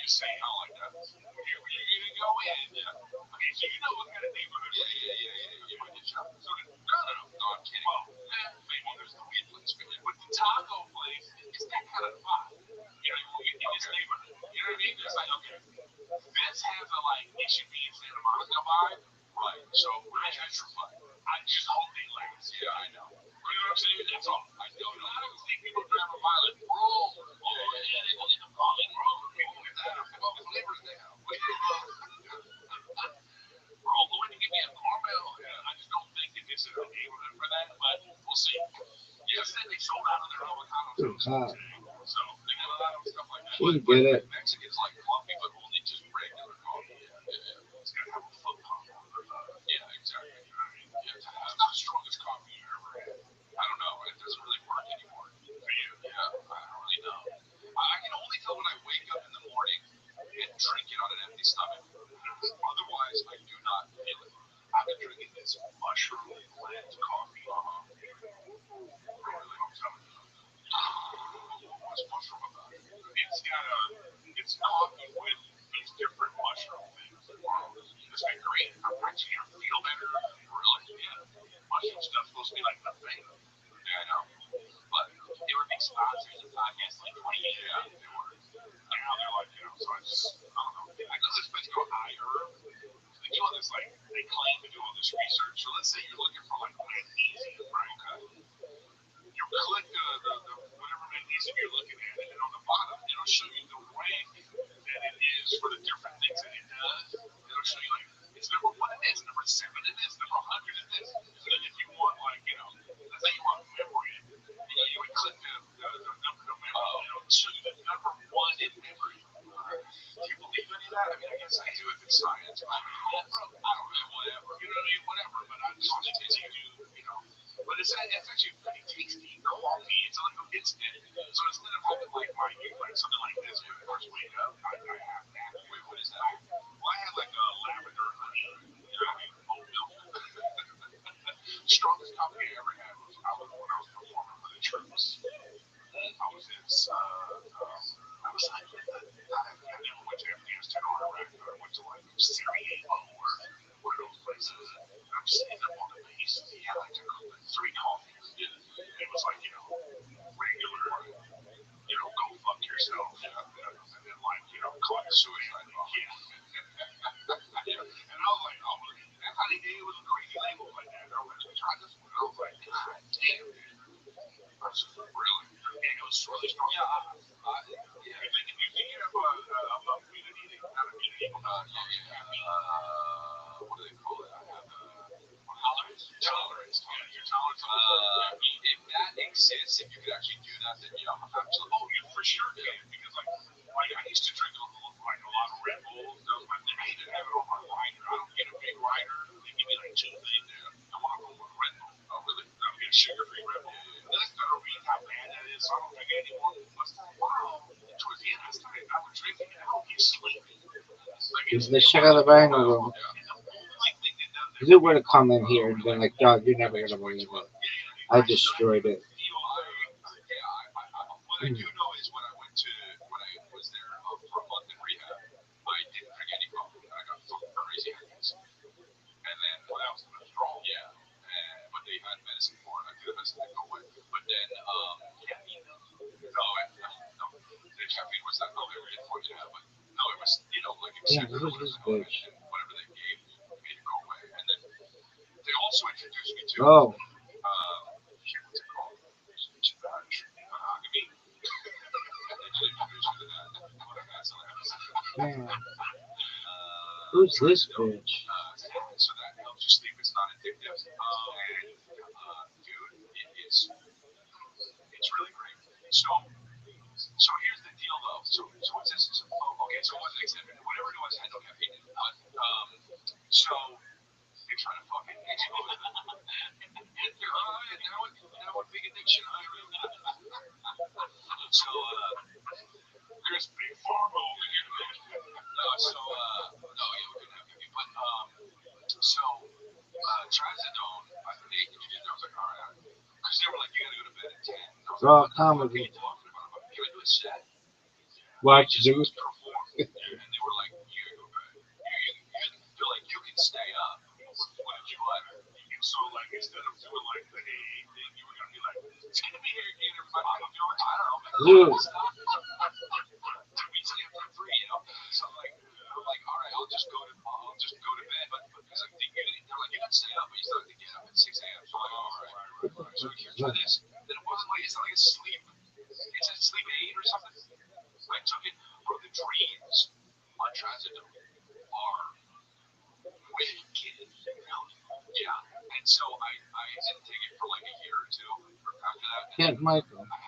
just say how like that. You're gonna go in. Yeah. Okay, so you know what kind of neighborhood. Yeah. Might get shot. So, no, I'm kidding. Well, maybe there's the weed place. But the taco place, it's that kind of vibe. You know, in this neighborhood. You know what I mean? It's like, okay, this has a like, it should be in Santa Monica vibe. Right. So, I had your fun. I just hope they last. Yeah, I know. You know what I'm saying? That's all. I don't know. I don't see people driving by like, bro, yeah, they go get the falling bro. People get that. What flavors they have? Bro, go in and give me a caramel. Yeah, I just don't think that this is a neighborhood for that, but we'll see. Yesterday they sold out of their avocado toast today. So they got a lot of stuff like that. You get it. Mexicans like coffee, but only just regular coffee. Yeah. It's gotta have a foot pump. Yeah, exactly. You know what I mean? Yeah, it's not the strongest coffee you ever had. I don't know. It doesn't really work anymore. For you? Yeah, I don't really know. I can only tell when I wake up in the morning and drink it on an empty stomach. Otherwise, I do not feel it. I've been drinking this mushroom blend coffee. Really, I'm telling you. What's mushroom about it? It's coffee with these different mushroom things. It's been great. I feel better. Really, yeah. Mushroom stuff's supposed to be like the thing. Yeah, I know. But they were big sponsors of podcasts like 20 years ago. Yeah, they were. Now they're like, so I don't know. I know they're supposed to go higher. They do all this, like, they claim to do all this research. So let's say you're looking for, like, magnesium, right? Okay. You click the whatever magnesium you're looking at, and then on the bottom, it'll show you the rank that it is for the different things that it does. It'll show you, like, it's number one in this, number seven in this, number 100 in this. So then if you want, like, let's say you want memory, you would click the number of memory, and it'll show you the number one in memory. Do you believe any of that? I mean, I guess I do if it's science. I don't know, whatever. You know what I mean? Whatever. But I'm just only teaching you. But it's actually pretty tasty coffee. It's like instant. So instead of having like something like this when I first wake up, I have that. Wait, what is that? Well, I had like a lavender honey, oat milk. Strongest coffee I ever had was when I was performing for the troops. I was in I never went to Afghanistan or Iraq, but I went to like Sarajevo or one of those places. And I'm sitting up on the base. He had like three coffees. It was like, regular, go fuck yourself. And then like, collect suicide. Yeah. And I was like, oh, that honey day was a crazy label like that. I was like, try this one. I was like, God damn, dude. I was really, and it was really strong. Yeah. You think you have a immunity, not immunity, what do they call it? I have tolerance. Tolerance. Yeah, your tolerance. If that exists, if you could actually do that, then absolutely. Oh, you for sure can, because like I used to drink a lot of Red Bulls. I didn't have it on my rider. I don't get a big rider. They give me like two things. I want to go with Red Bull. Oh, really? I'm getting sugar-free Red Bull. Then I started reading how bad that is, so I don't drink it anymore. But towards the end, I would drink it and I would get sleepy. Let's check out the bang room. You were to come in here and been like, dog, you're never gonna believe it. I destroyed it. What I do know is when I was there for a month in rehab, I didn't drink any coffee. I got fucking crazy ideas. And then, that was the withdrawal. Yeah. But they had medicine for it. I think the medicine didn't go away. But then, caffeine though? No. The caffeine was not really ready for you to have, but no, it was, like Yeah, who's this bitch? And whatever they gave made it go away. And then they also introduced me to, shit, what's it called? Monogamy. They did introduce me to that. That's hilarious. Who's this bitch? So that helps you sleep. It's not addictive. And dude, it's really great. So here's the deal though. So what's this? Okay, so what did I say? Whatever it was had no caffeine in it. So they're trying to fucking expose it. Now it's big addiction. So Chris, Big Pharma Raw comedy. Watch Zeus. And they were like, you feel like you can stay up. What did you like? So like instead of doing like the AA thing, you were gonna be like, it's gonna be here again, everybody. I don't know, man. Zeus. We sleep for free, you know. So I'm like, all right, I'll just go to bed. But because like they're like, you can stay up, but you still have to get up at 6 a.m. So I'm like, all right. So here's try this. Then it wasn't like it's not like a sleep. It's a sleep aid or something. I took it. Bro, the dreams on trazodone are wicked. Yeah. And so I didn't take it for like a year or two after that. Kent Michael. I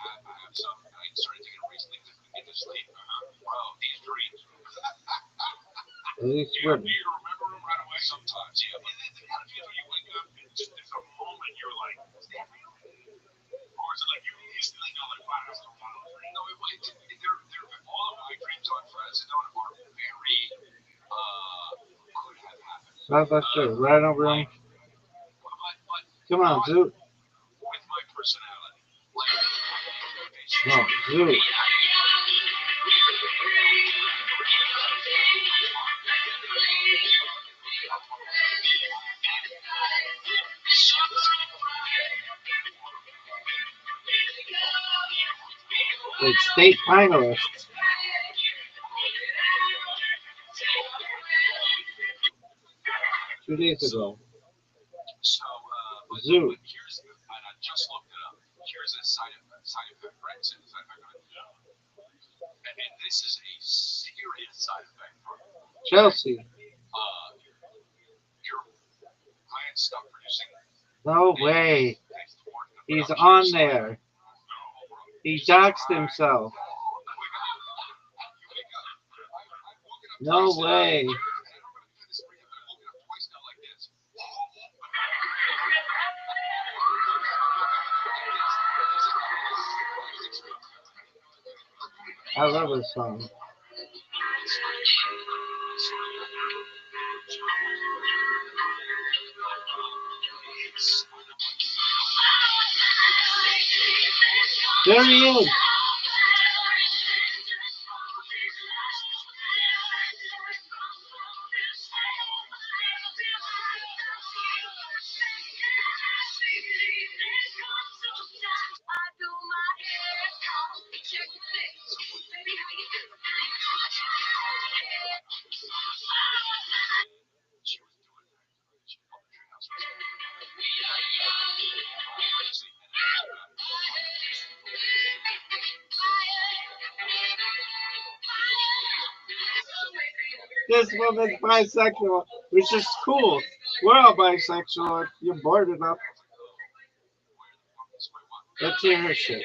have some. I started taking it recently to get to sleep. Bro, these dreams. At least you with remember them right away? Sometimes, yeah. But The kind of feeling when you wake up and just there's a moment you're like, is that real? Or is it like you instantly know like, wow, that's a wild dream? no, they're all of my dreams on trazodone are very could have happened. that's true. Right over him. But Come on, Zeus. with my personality, like No, Zeus. With state finalists. 2 days ago. so. Zeus. But here's and I just looked it up. Here's a side effect, right? So side effect of it. And this is a serious side effect. Chelsea. Your glands stop producing. No way. He's on there. He doxed himself. No way. I love this song. There he is. This woman's bisexual, which is cool. We're all bisexual if you're bored enough. Let's hear her shit.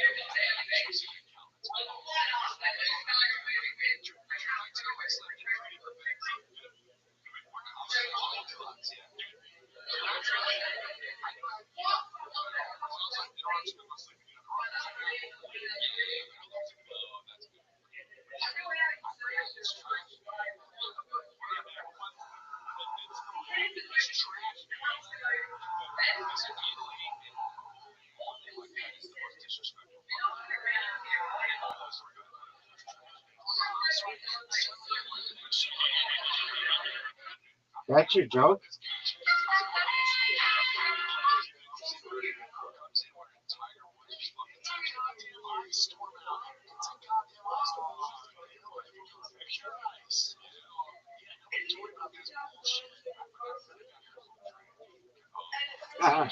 That's your joke? Ah.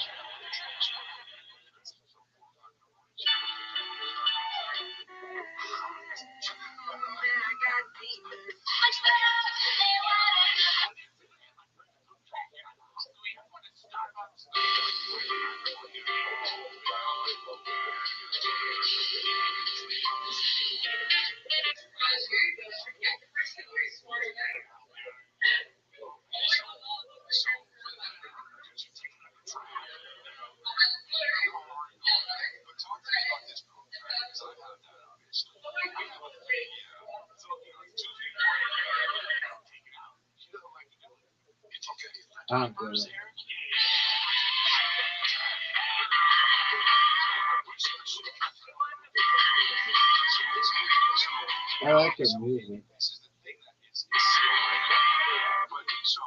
I don't get it. I like your music. This is the thing that is but so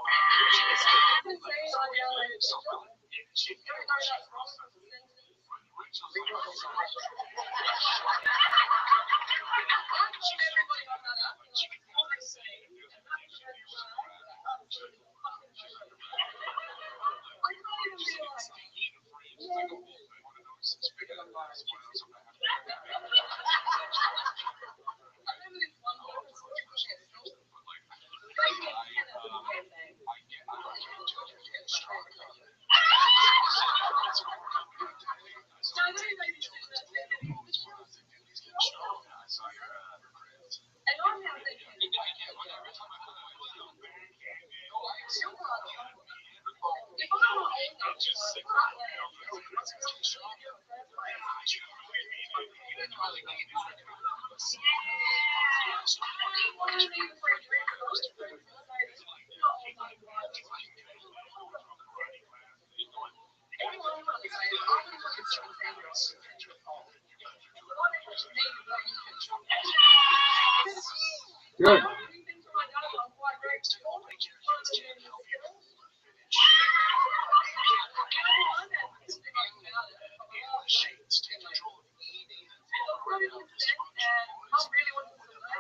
Good.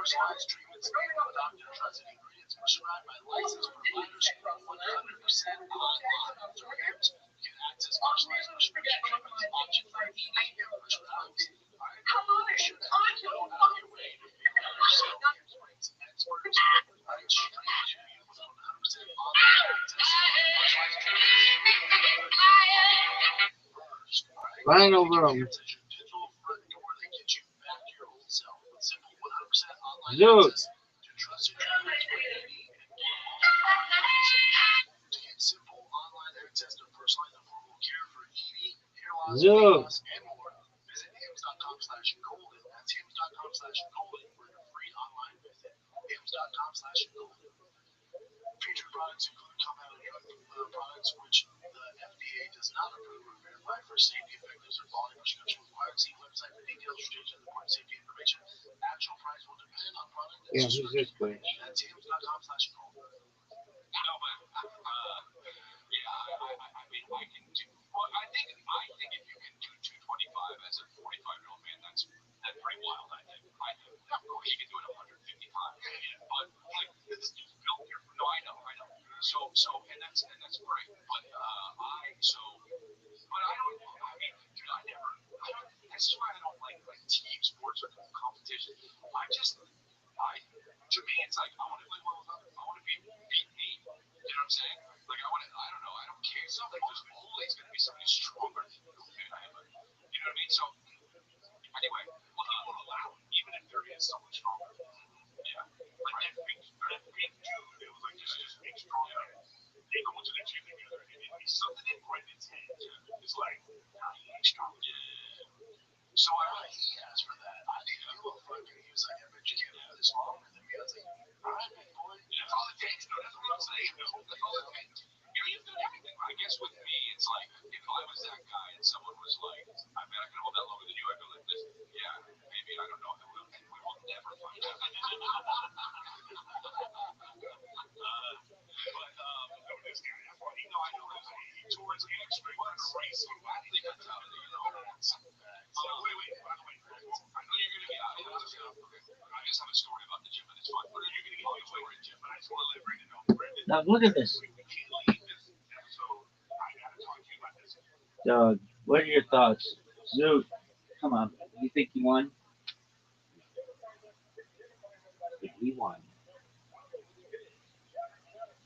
Personalized treatments made by doctor trusted ingredients prescribed by licensed providers 100% online. You can access personalized prescription treatments option for ED and prescribed. You should have to go out of your way to pick up yourself. Experts right straight to you with 100% online access. Personalized treatments. Flying over them. Digital front door that gets you back to your old self with simple 100% online Dude. access to trusted treatments for ED and to get simple online access to personalized affordable care for ED, hair loss, weight loss, and more. Visit hims.com/golden. That's hims.com/golden for your free online visit. hims.com/golden. Featured products include compounded drug products, which the FDA does not approve or verify for safety, effectiveness, or quality. Prescription required. See website for details, restrictions, and important safety information. Actual price will depend on product and Yeah, who's this bitch? That's hims.com/golden. No, but yeah, I mean, I can do. Well, I think if you can do 225 as a 45-year-old man, that's pretty wild. I think. Of course, you can do it at 155. But like, this is built here. No, I know. So, and that's great. But but I don't. I mean, dude, I never. This is why I don't like team sports or competition. To me, it's like I want to play well with others. I want to beat me. You know what I'm saying? Like I don't know. I don't care. It's not like there's always going to be somebody stronger than you. Okay? You know what I mean? So anyway, what do you want to allow, even if there is someone stronger? Yeah. Like that big dude. It was like just big strong guy. They go into the gym together, and it'd be something in Brendan's head. It's like, he ain't strong. Yeah. So He asked for that. I didn't feel a fucking. He was like, I bet you can't live this long. And then I was like, all right, big boy. that's all it takes, though. That's what I'm saying. That's all it takes. You've done everything. I guess with me, it's like if I was that guy and someone was like, I mean, I can hold that longer than you. I'd go like this. Yeah, maybe I don't know. We will never find out. But this guy, that's why I know he towards the extra race athlete mentality, you know. Wait. By the way, I know you're gonna get out of here. I just have a story about the gym, and it's fine. But you're gonna get all the way to the gym, but I just want to let Brandon know. Brandon, Now look at this. we can't leave this episode. I gotta talk to you about this. Doug, what are your thoughts? Zoot, come on. You think you won? He won.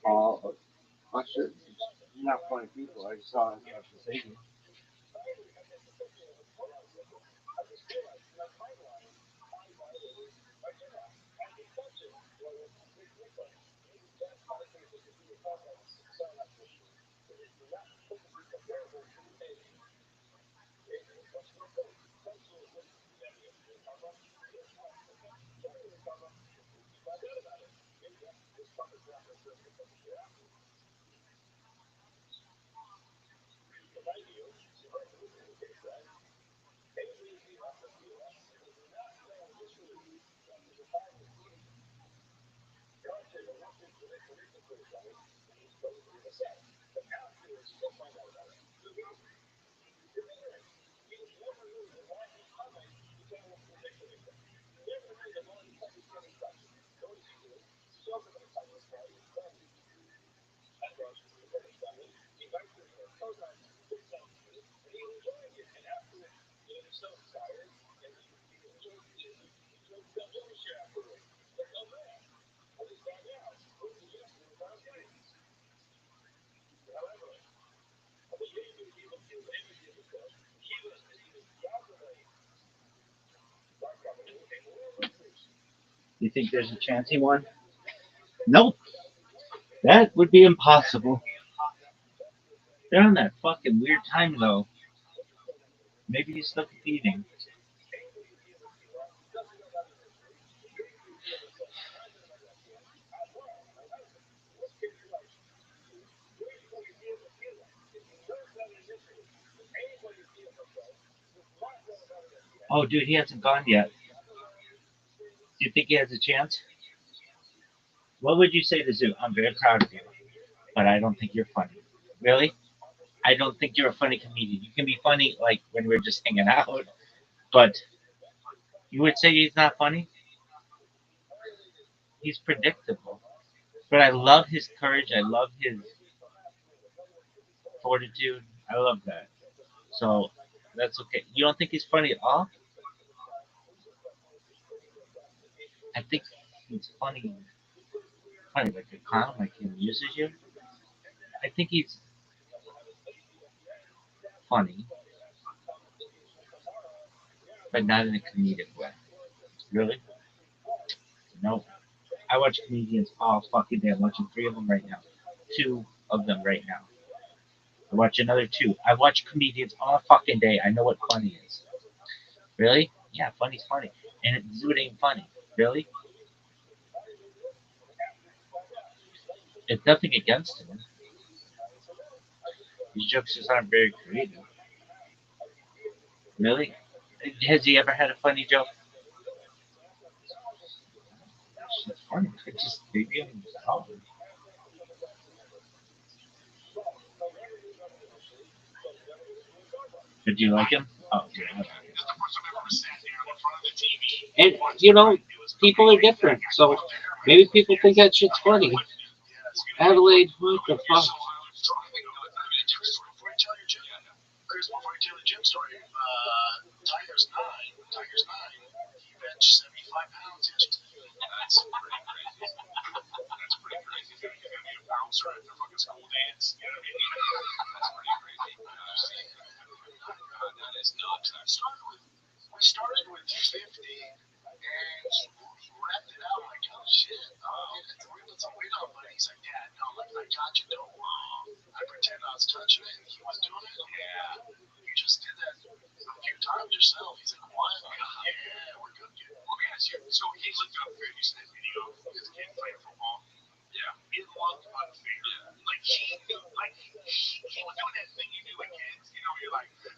All of Usher. Not 20 people. I saw him at the stadium. You think there's a chance he won? Nope. That would be impossible. They're on that fucking weird time though. Maybe he's still competing. Oh, dude, he hasn't gone yet. Do you think he has a chance? What would you say to Zoo? I'm very proud of you, but I don't think you're funny. Really? I don't think you're a funny comedian. You can be funny like when we're just hanging out, but you would say he's not funny? He's predictable. But I love his courage. I love his fortitude. I love that. So that's okay. You don't think he's funny at all? I think he's funny like a clown, like he amuses you. I think he's funny, but not in a comedic way. Really? No. I watch comedians all fucking day. I'm watching three of them right now. Two of them right now. I watch another two. I watch comedians all fucking day. I know what funny is. Really? Yeah, funny's funny. And Zoot ain't funny. Really? It's nothing against him. His jokes just aren't very creative. Really? Has he ever had a funny joke? It's funny. It's just maybe I'm oh. Did you like him? Oh, yeah. And people are different, so maybe people think that shit's funny. Adelaide, what the fuck? Chris, before you tell the gym story, Tiger's 9, he benched 75 pounds yesterday. That's pretty crazy. That's pretty crazy. He's gonna be a bouncer at their fucking school dance. You know what I mean? That's pretty crazy. That is nuts. We started with 50 and wrapped it out like, oh shit. We put some weight on, but he's like, Dad, no, I got you, don't I pretend I was touching it and he was doing it. Yeah. You just did that a few times yourself. He's like, what? Yeah, we're good, kid. Let me ask you. So he looked up good. You said video of his kid playing football. Yeah. It looked unfair. Yeah. Like he was doing that thing you do with kids. You're like, you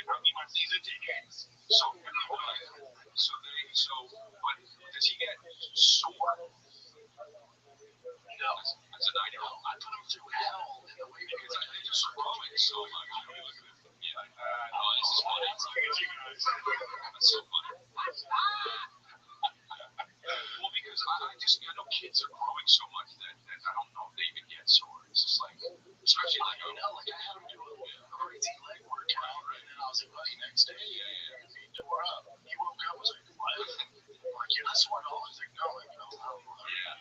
get me. But does he get sore? No. That's a 9-year-old. I put him through hell in the way Because they just are growing so much. You know, look at it. Yeah. No, this is funny. That's so funny. Well, because I know kids are growing so much that I don't know if they even get sore. It's just like, especially like I had him do a crazy leg workout, and then I was like, buddy, next day, he tore up. He woke up, was like, what? I'm like, you're not sore at all? He's like, no, yeah.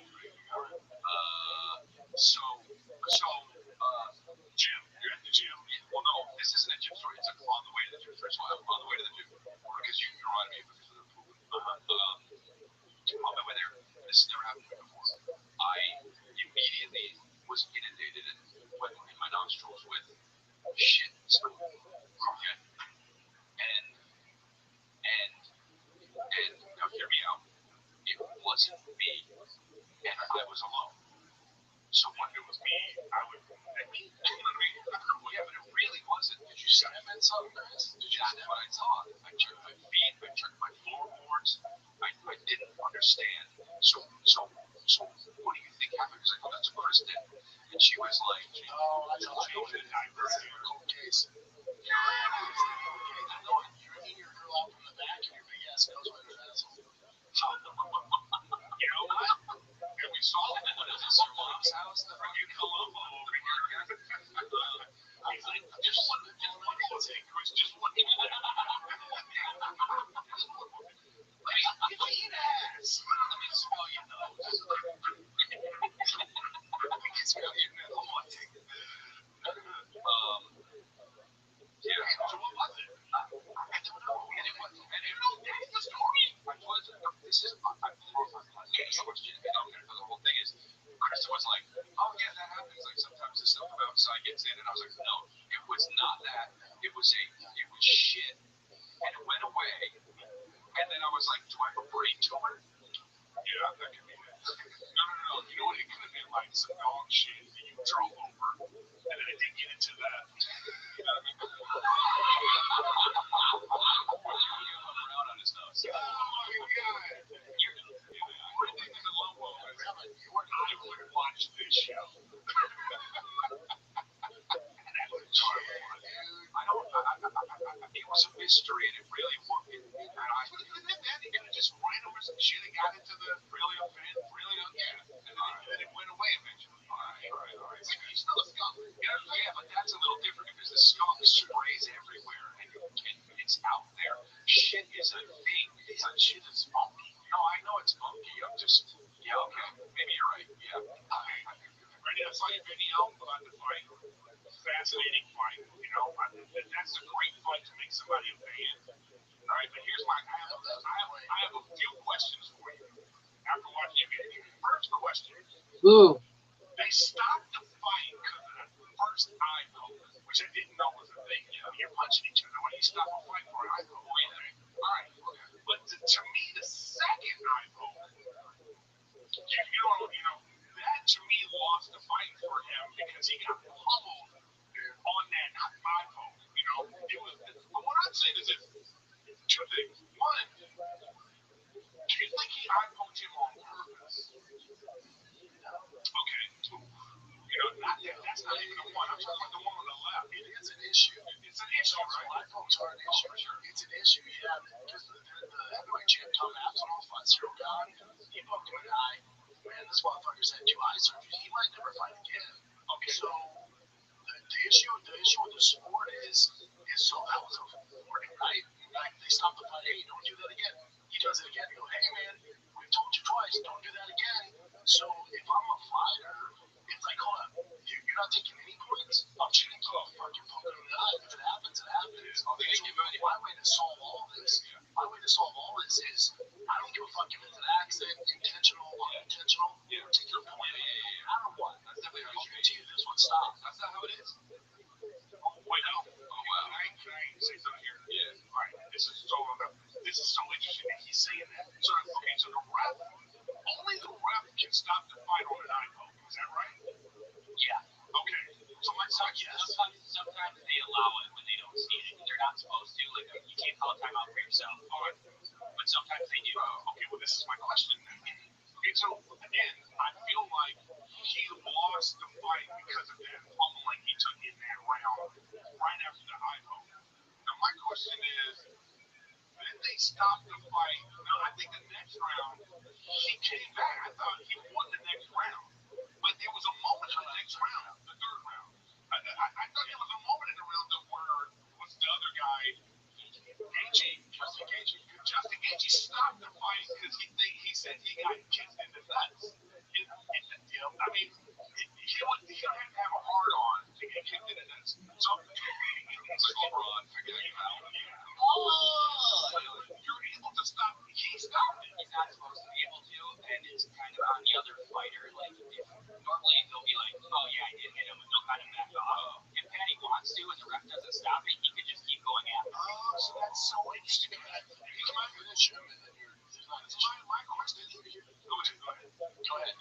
Gym. You're at the gym. Well, no, this isn't a gym story. It's like on the way to the gym. First of all, I'm on the way to the gym because you reminded me because of the poop. On my way there, this has never happened to me before. I immediately was inundated and went in my nostrils with shit smell. Okay, and now hear me out. It wasn't me, and I was alone. So when it was me, I would admit, you know what I mean? Yeah, but it really wasn't. you cement something, Chris? Did you That's what I thought. I turned my feet, I turned my floorboards. I didn't understand. So what do you think happened? Because I go, that's what Chris did. And she was like, oh, I know what it is. It's a cold case. I know it. You're hanging your girl out from the back and your big ass goes with her asshole. you know what? And we saw that. What is this, your mom's house? The freaking Colombo over here. He's like, just one thing, Chris, just one thing. You eat ass. Let me smell your nose. Let me smell your nose. One thing. Yeah. So what was it? I don't know. And it was, and you know, that's the story. This is, I'm so much shit out there. The whole thing is, Krista was like, oh yeah, that happens. Like sometimes the stuff outside gets in, and I was like, no, it was not that. It was shit, and it went away. And then I was like, do I have a brain tumor? Yeah, that could be it. No. You know what? It could have been like some dog shit that you drove over, and then it didn't get into that. You know what I mean? Brown on his nose. Oh my god! I would watch this show. It was a mystery, and it really worked. And it just ran over some shit and got into the really, and then it went away eventually. All right. You smell the skunk. Yeah, but that's a little different because the skunk sprays everywhere, and it's out there. Shit is a thing. Shit is funky. No, I know it's funky. I'm just, okay. Maybe you're right. Yeah. Ready? I saw your video about the fight. Fascinating fight. You know, that's a great fight to make somebody a fan. All right, but here's my. I have a few questions for you after watching your video. First question. Ooh. They stopped the fight because of that first eye poke, which I didn't know was a thing. You know, you're punching each other when you stop a fight for an eye poke. All right. But to me, the second eye poke, that to me lost the fight for him because he got pummeled on that eye poke. You know, but what I'm saying is two things. One, do you think he eye poked him on purpose? Okay, so, that's not even the one. I'm talking about the one on the left. It is an issue. It's an issue, right? Eye pokes are an issue. For sure. It's an issue, yeah. Because the heavyweight champ, Tom Aspinall, fought Cyril Gahn. He poked him in the eye. Man, this motherfucker's had 2 eye surgeries. He might never fight again. Okay, so the issue with the sport is so that was a warning, right? Like they stopped the fight. Hey, don't do that again. He does it again. You go, hey man, we've told you twice. Don't do that again. So if I'm a fighter, it's like, hold on, you're not taking any points. I'm just gonna keep fucking poking him in the eye. If it happens, it happens. My way to solve all this is I don't give a fuck if it's an accident, intentional, unintentional. Take your point. I don't want. That's definitely how you continue this one. Stop. That's not how it is. Wait, no. Oh wow. Can I say something here? Yeah. All right. This is so interesting that he's saying that. So the ref, only the ref can stop the fight on an eye poke. Is that right? Yeah. Okay. So let's talk. Yes. Sometimes they allow it when they don't see it. They're not supposed to. Like you can't call a timeout for yourself. All right. But sometimes they do. Okay. Well, this is my question then. Okay. So again, I feel like he lost the fight because of that pummeling he took in that round right after the eye poke. Now my question is, then they stopped the fight. Now I think the next round he came back. I thought he won the next round, but there was a moment in the next round, the third round. I thought there was a moment in the round where what's the other guy? Justin Gaethje stopped the fight because he said he got kicked in the nuts. I mean, he don't have to have a hard on to get kicked in the nuts. So it's like LeBron figuring it out. You're able to stop. He stopped it. He's not supposed to be able to, and it's kind of on the other fighter. Like normally they'll be like, oh yeah, I did hit him, and they'll kind of back off. If Patty wants to, and the ref doesn't stop it, he could just keep going after. Oh, so that's so interesting. You might finish him, and then there's not an issue. My question is, go ahead.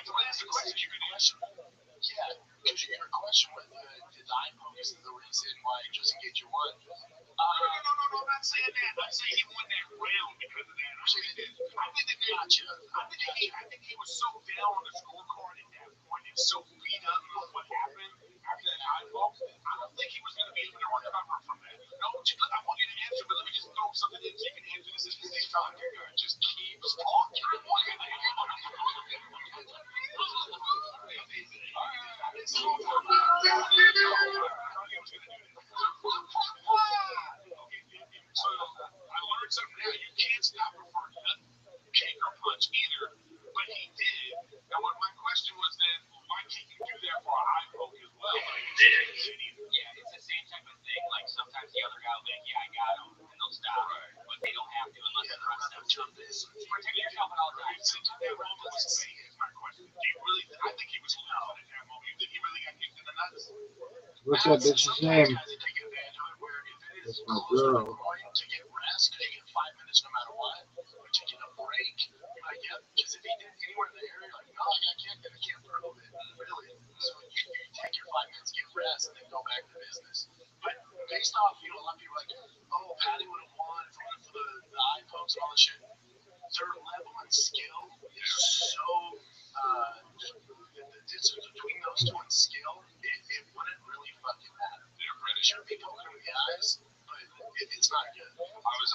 No, ask the question. You can answer. Yeah, because you're gonna question whether the eye poke is the reason why just in case you won. No, I'm not saying that. I'm saying he won that round because of that. I think he was so down on the scorecard at that point and so beat up on what happened after that eye poke. I don't think he was going to be able to recover from that. No, I want you to answer, but let me just throw something in so you can answer this at the same time. Just keep talking. I want you to So I learned something now. You can't stop him for nothing, kick or punch either, but he did. And what my question was then, why can't you do that for an eye poke as well? Yeah, it's the same type of thing. Like sometimes the other guy will be like, yeah, I got him, and they'll stop, but they don't have to unless the run steps jump is. Protect yourself at all times. That round was insane is my question. Do you really, I think he was loud at that moment. You think he really got kicked in the nuts? What's that bitch's name? That's my girl. To get rest, because you get 5 minutes no matter what, or taking a break. Like, yeah, because if he did anywhere in the area, like, no, I got kicked and I can't prove it. Really. So you take your 5 minutes, get rest, and then go back to business. But based off, a lot of people are like, oh, Patty would have won if it wasn't for the eye pokes and all this shit. Their level and skill is so, the distance between those two in skill, it wouldn't really fucking matter. Sure, people look in the eyes, but it's not good. I was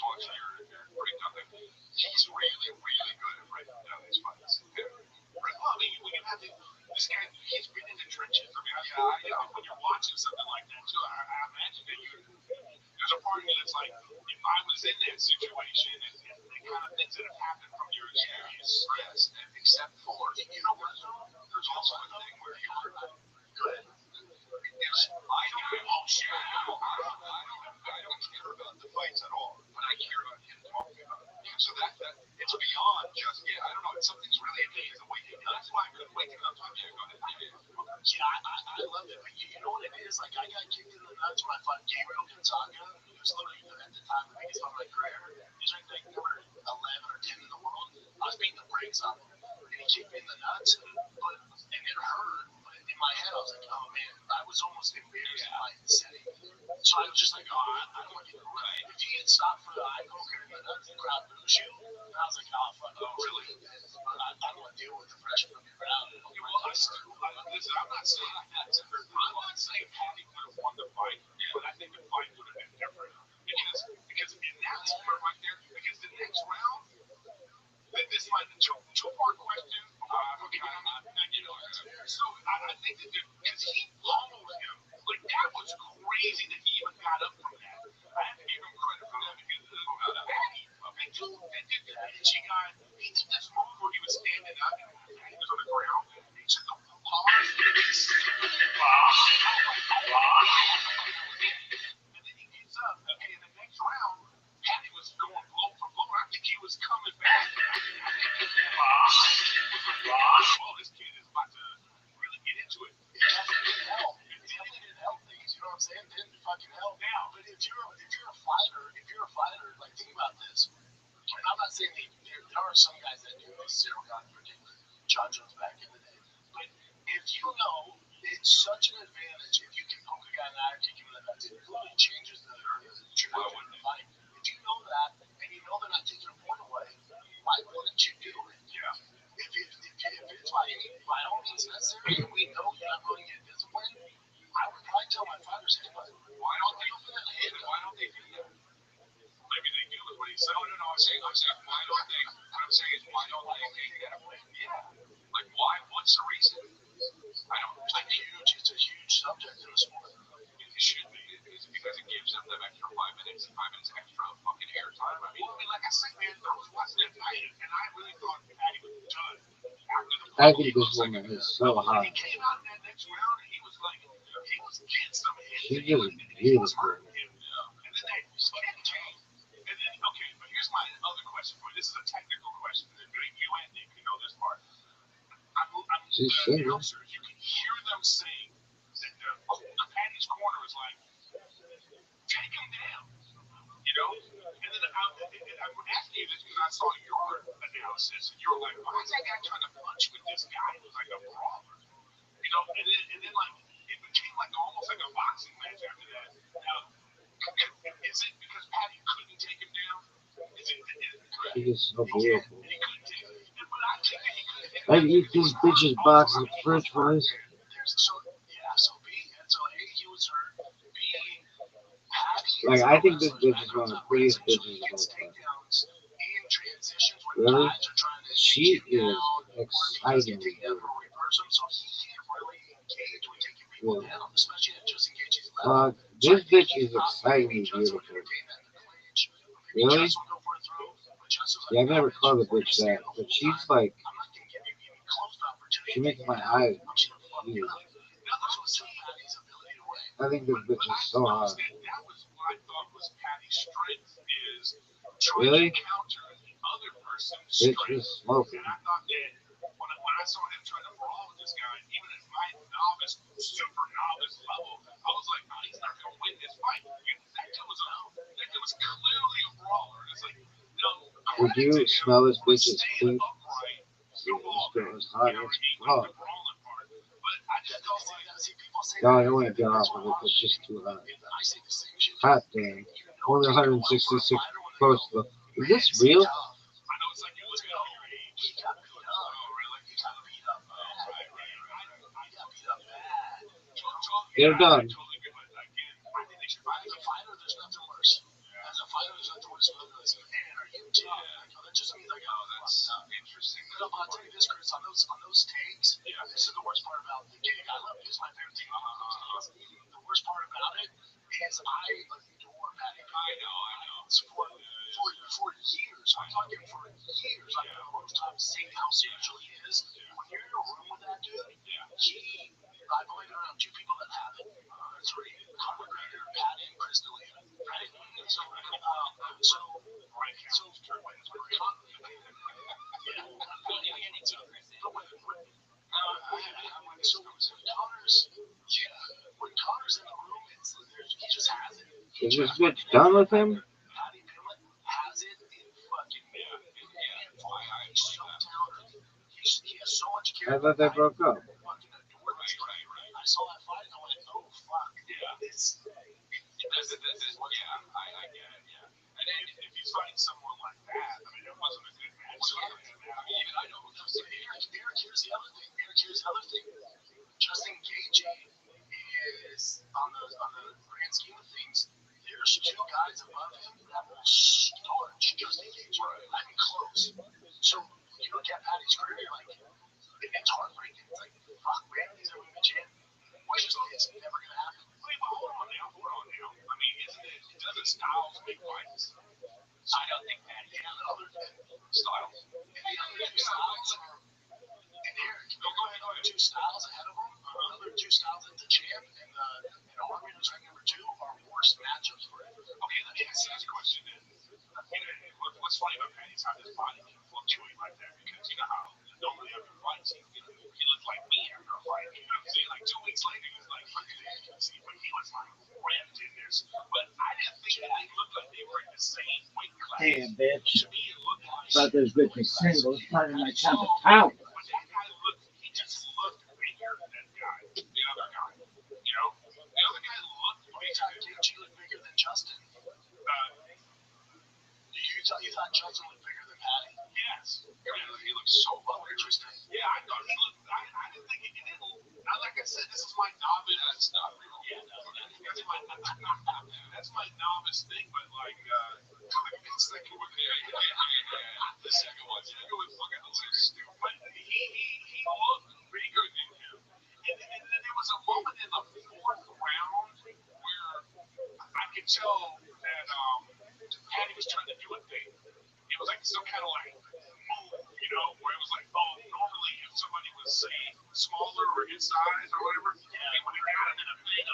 watching your breakdown thing. He's really, really good at breaking down these fights. Well, I mean, when you have this guy, he's been in the trenches. I mean, when you're watching something like that too, I imagine that there's a part of you that's like, if I was in that situation, and the kind of things that have happened from your experience. Yes, except for, you know what, though? There's also a thing where you were good. I don't care about the fights at all, but I care about him talking about it. So that it's beyond just I don't know. Something's really amazing the way he does. That's why I couldn't wait to come talk to you. Go ahead. Yeah, I love it. But you know what it is? Like, I got kicked in the nuts when I fought Gabriel Gonzaga. He was literally at the time the biggest fight of my career. He's ranked like number 11 or 10 in the world. I was beating the brakes on him, and he kicked me in the nuts, and it hurt. But in my head, I was like, oh man, I was almost embarrassed by the setting. So I was just like, oh, I don't want to get it right. If you get stopped for the eye poker in the nuts, the crowd boos you. And I was like, oh, fuck, really? I don't want to deal with the pressure from the crowd. Listen, I'm not saying Patty could have won the fight, but I think the fight would have been different because in that moment right there, because the next round, this is like two-part question. So I think that because he pummeled him, like that was crazy that he even got up from that. I have to give him credit for that because Patty, he did this move where he was standing up and he was on the ground. He took a pause. And then he gets up. Okay, in the next round, Patty was going blow for blow. I think he was coming back. Well, this kid is about to really get into it. It didn't help things, you know what I'm saying? It didn't fucking help now. But if you're a fighter, like think about this. I'm not saying there are some guys that do this zero conflict with John Jones back in the day. But if you know, it's such an advantage if you can poke a guy in the eye or kick him in the nuts. It really changes the trajectory of the fight. If you know that and you know they're not taking a point away, why wouldn't you do it? Yeah. If it's by all means necessary, and we know you're not going to get disciplined, I would probably tell my fighters, hey, why don't they do that? Maybe they do is what he's saying. No, I'm saying why don't they? What I'm saying is why don't they take that away? Yeah. Like why? What's the reason? I don't. It's a huge subject in the sport. It should be. It's because it gives them the extra 5 minutes, 5 minutes extra fucking airtime. I mean, like I said, man, I was watching that fight and I really thought Patty was done. I think this woman is so hot. He came out in that next round and he was like, he was getting some hits. She is beautiful. And then that second game. And then, okay, but here's my other question for you. This is a technical question. You and Nick, you know this part. She's single. You can hear them saying that the Patty's corner is like, take him down. You know? And then I'm asking you this because I saw your analysis, and you were like, why is that guy trying to punch with this guy who's like a brawler? You know, and then like it became like almost like a boxing match after that. Now, is it because Patty couldn't take him down? Is it correct? He is so beautiful. He couldn't take him. But I think that he could have hit I'd eat these bitches boxing French fries. So B, and so A, he was hurt. B, Patty Like, I think this bitch is one of the prettiest bitches of all time. takedowns in transitions when Really? guys are trying to She take him is down, or he doesn't excitingly take down beautiful. for a person, so he can't really engage with taking people Yeah. down, especially at just Gaethje's level. This bitch is excitingly beautiful. Really? Yeah, I've never called a bitch that, but she's like, she makes my eyes huge. I think this bitch is so hot. that was what I thought was Patty's strength is Really? trying to counter the other person's Bitch strength. is smoking. And I thought that when I saw him trying to brawl with this guy, even at my novice, super novice level, I was like, oh, he's not going to win this fight. That guy was clearly a brawler. It's like, no. Would you smell this bitch's feet? Upright, This girl is hot as fuck. but I just don't like No, I don't want to get off of it. It's just too hot. Hot damn. Only 166 posts though. Is this real? I know it's like you look at your age. He got beat up. Oh, really? He got beat up. Right. I got beat up bad. They're done. I totally get it. Again, I think they should As a fighter, there's nothing worse. As a fighter, there's nothing worse than like, man, are you tough? Like, that just means like, oh, that's interesting. But I'll tell you this, Chris, on those takes, this is the worst part about the gig. I love it. It's my favorite thing about those takes. The worst part about it is I adore Patty. I know. For years, I'm talking for years, I've been on rooftop seeing how special he is. When you're in a room with that dude, I've only been around two people that have it. Three, Conor McGregor, Patty, and Chris D'Elia. Right? When Connor's in the room, he just has it. Is this bitch done with him? Patty Pillett has it in fucking he's so talented. He has so much I character. thought they broke up. Fucking adore this guy. I saw that fight and I went, oh fuck. This I get it. And then if he's fighting someone like that, I mean, it wasn't a good match. I know. Here's the other thing. Justin Gaethje is on the grand scheme of things. There's two guys above him that will starch Justin Gaethje. I mean, close. So you look at Patty's career, you're like, it's heartbreaking. It's like, fuck, man, he's never gonna champ. It's never gonna happen. Wait, but hold on now. I mean, doesn't Styles make fights? I don't think Patty And the other Styles. the other two styles are inherent. Go ahead. Two styles ahead of him. The other two styles at the champ and Armin, who's ranked number 2, are worse matchups for him. Okay, let me ask you this question then. What's funny about Patty is how his body can fluctuate like that because you know how normally after fights he looks like me after a fight. You know what I'm saying? Like 2 weeks later he's like fucking see, but he was like ripped in this. But I didn't think that they looked like they were in the same weight class. Damn, bitch. To me it looked like Thought this bitch was single. It's part of my time to power. But that guy he just looked bigger than that guy, the other guy. You know? The other guy looked Gaethje looked bigger than Justin. You thought Justin looked bigger than Patty? Yes. He looked so interesting. Yeah, I thought he looked. I didn't think he did. Like I said, this is my novice. That's not real. Yeah, that's my novice thing. But like, the second one, the second one was fucking hilarious. But he looked bigger than him. And then there was a moment in the 4th round where I could tell that Patty was trying to do a thing. It was like some kind of like move, you know, where it was like, oh, normally if somebody was say smaller or his size or whatever, he would have got him in a big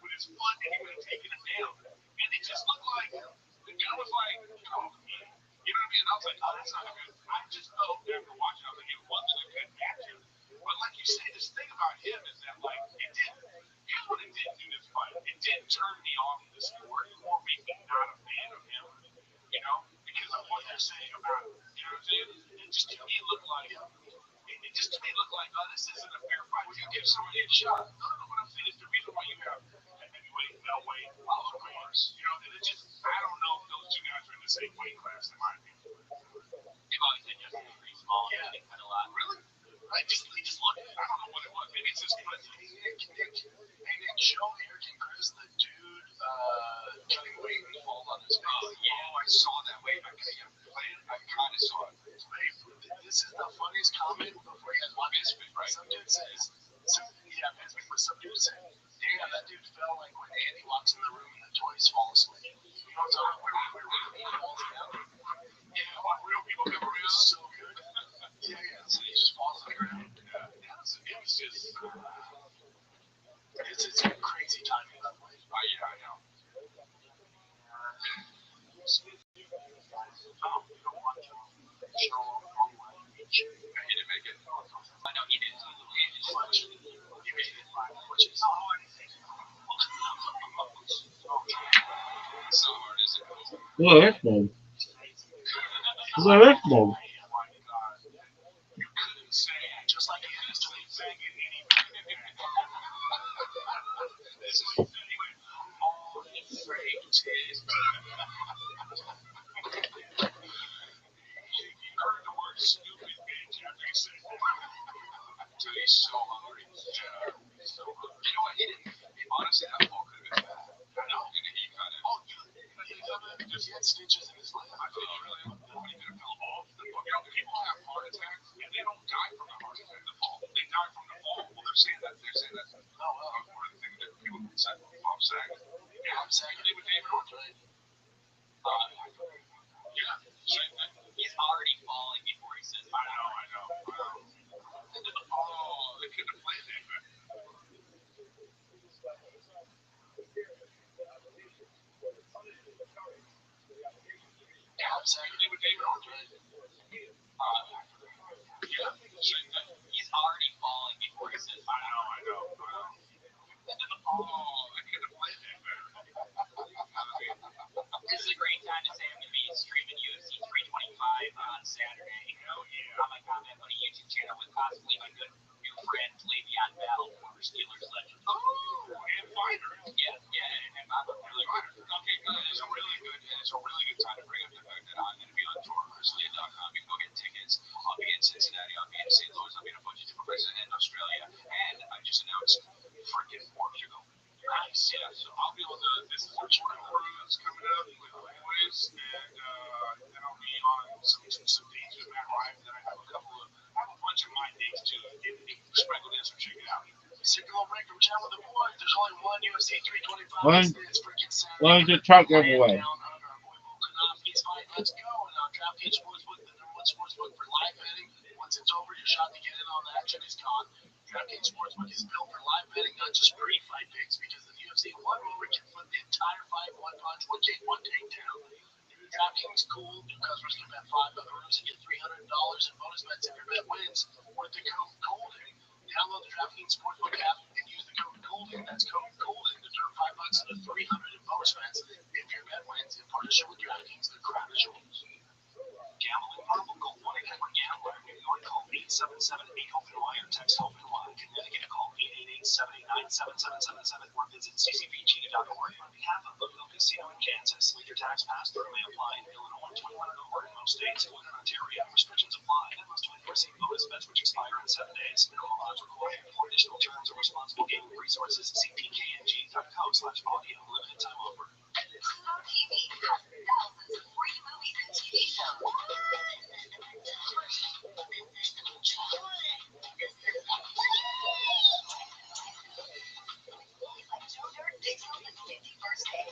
with his foot and he would have taken him down. And it just looked like the guy was like, oh, yeah. You know what I mean? And I was like, oh, that's not good. I just felt after watching, I was like, it wasn't a good matchup. But like you say, this thing about him is that like here's what it didn't do this fight. It didn't turn me off the sport or make me not a fan of him. You know, because of what they're saying about him. You know what I'm saying? just to me looked like it just to me looked like, oh, this isn't a fair fight. You give somebody a shot. No, what I'm saying is the reason why you have heavyweight, middleweight, of course, and it just I don't know if those two guys are in the same weight class in my opinion. They've always been just pretty small. Yeah. They cut a lot. Really? I just look. I don't know what it was. Maybe it's just fun. Nick, show Eric and Chris the dude cutting weight and fall on his face. I saw that way. I kind of saw it. This is the funniest comment before you guys watch this. Right. Some dude says, some dude said, damn, that dude felt like when Andy walks in the room and the toys fall asleep. You know what I'm talking about? Where he falls down. Yeah, real people never real. So good. Yeah. So he just falls on the ground. It was just. It's crazy timing, by the way. Yeah, I know. He didn't make it. I know he did. He made it, which is So hard is it? Look at this move. Look at this move. You couldn't say just like he is to saying it any better. This is what he said. He went, oh, he's great. He heard the word stupid bitch after he said that. Dude, he's so hungry. Yeah, he's so hungry. You know what? He didn't. Honestly, that fall could have been bad. I know. And he kind of. he had stitches in his leg. I feel really. Nobody could have fell off the fall. People have heart attacks and they don't die from the heart attack. The fall. They die from the fall. Well, they're saying that. Oh, well. One of the things that people said. Bob Saget. Yeah, Bob Saget. They would David Orton. Yeah. Same thing. He's already falling before he says, I know. Oh, they could have played that, man. Bob Saget. They would David Orton. Yeah. Same thing. he's already falling before he says, I know. Oh, they could have played that, man. This is a great time to say I'm going to be streaming UFC 325 on Saturday. Hell yeah. On my Combat Buddy YouTube channel with possibly my good new friend Le'Veon Bell, former Steelers legend. Oh, and fighter. Yeah, and I'm a really Fighter. Okay, good. It's a really good time to bring up the fact that I'm going to be on tour. ChrisLeah.com. You can go get tickets. I'll be in Cincinnati. I'll be in St. Louis. I'll be in a bunch of different places in Australia. And I just announced freaking Portugal. Nice. Yeah, so I'll be on this Portugal cruise coming up with the boys, and then I'll be on some dates with Matt Ryan. Then I have a bunch of my dates too. Sprinkled in, so check it out. Signal breaker chat with the boys. There's only one UFC 325. One. It's freaking Saturday. Why is the truck everywhere? Let's go. And on DraftKings Sportsbook, the number one sportsbook for live betting. Once it's over, your shot to get in on the action is gone. DraftKings Sportsbook is built for live betting, not just pre-fight picks, because in the UFC, one moment can flip the entire fight, one punch, one kick, one takedown. DraftKings cool. New customers can bet $5 and get $300 in bonus bets if your bet wins with the code GOLDEN. Download the DraftKings Sportsbook app and use the code GOLDEN. That's code GOLDEN to turn $5 into $300 in bonus bets if your bet wins in partnership with DraftKings. The crowd is yours. Gambling problem? Call 1-800-GAMBLER. New York, call 877-8-HOPE-NY or text HOPE-NY. Connecticut, call 888-789-7777 or visit ccpg.org. On behalf of Louisville Casino in Kansas, legal tax pass-through may apply in Illinois, 21 and over in most states, and in Ontario. Restrictions apply. And must 24-seat bonus bets which expire in 7 days. Minimum odds required. For additional terms and responsible gaming resources, see pkng.co/audio. Limited time offer. Pluto TV has thousands of free movies and TV shows. Like Joe Dirt, Dixon's 51st Day.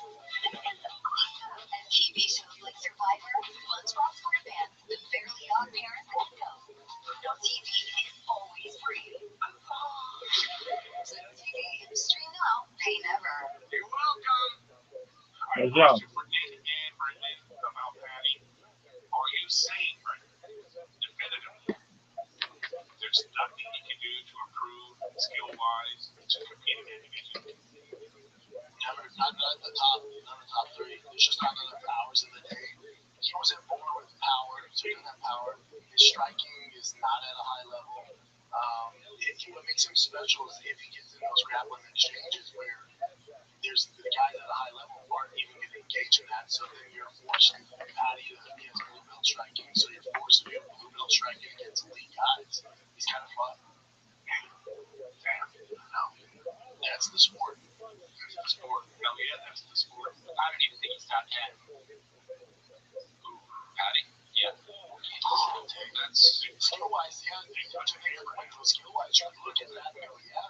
And TV shows like Survivor, SpongeBob SquarePants, The Fairly Odd Parents, and Ghost. Pluto TV is always free. Pluto TV, stream now, pay never. You're welcome. Good job. For Nick and Brendan about Patty. Are you saying, Brendan, definitively, there's nothing you can do to improve skill-wise to compete in that division? Not the top three. There's just not enough hours in the day. He wasn't born with power, so he doesn't have power. His striking is not at a high level. What makes him special is if he gets in those grappling exchanges where there's the guys at a high level aren't even going to engage in that, so then you're forced Patty to get blue belt striking, so you're forced to be blue belt striking against elite guys. He's kind of fun. No, that's the sport. That's the sport. No, yeah, that's the sport. I don't even think he's top 10. Ooh, Patty? Yeah. That's skill wise, yeah. Skill wise, you look at that and go, yeah.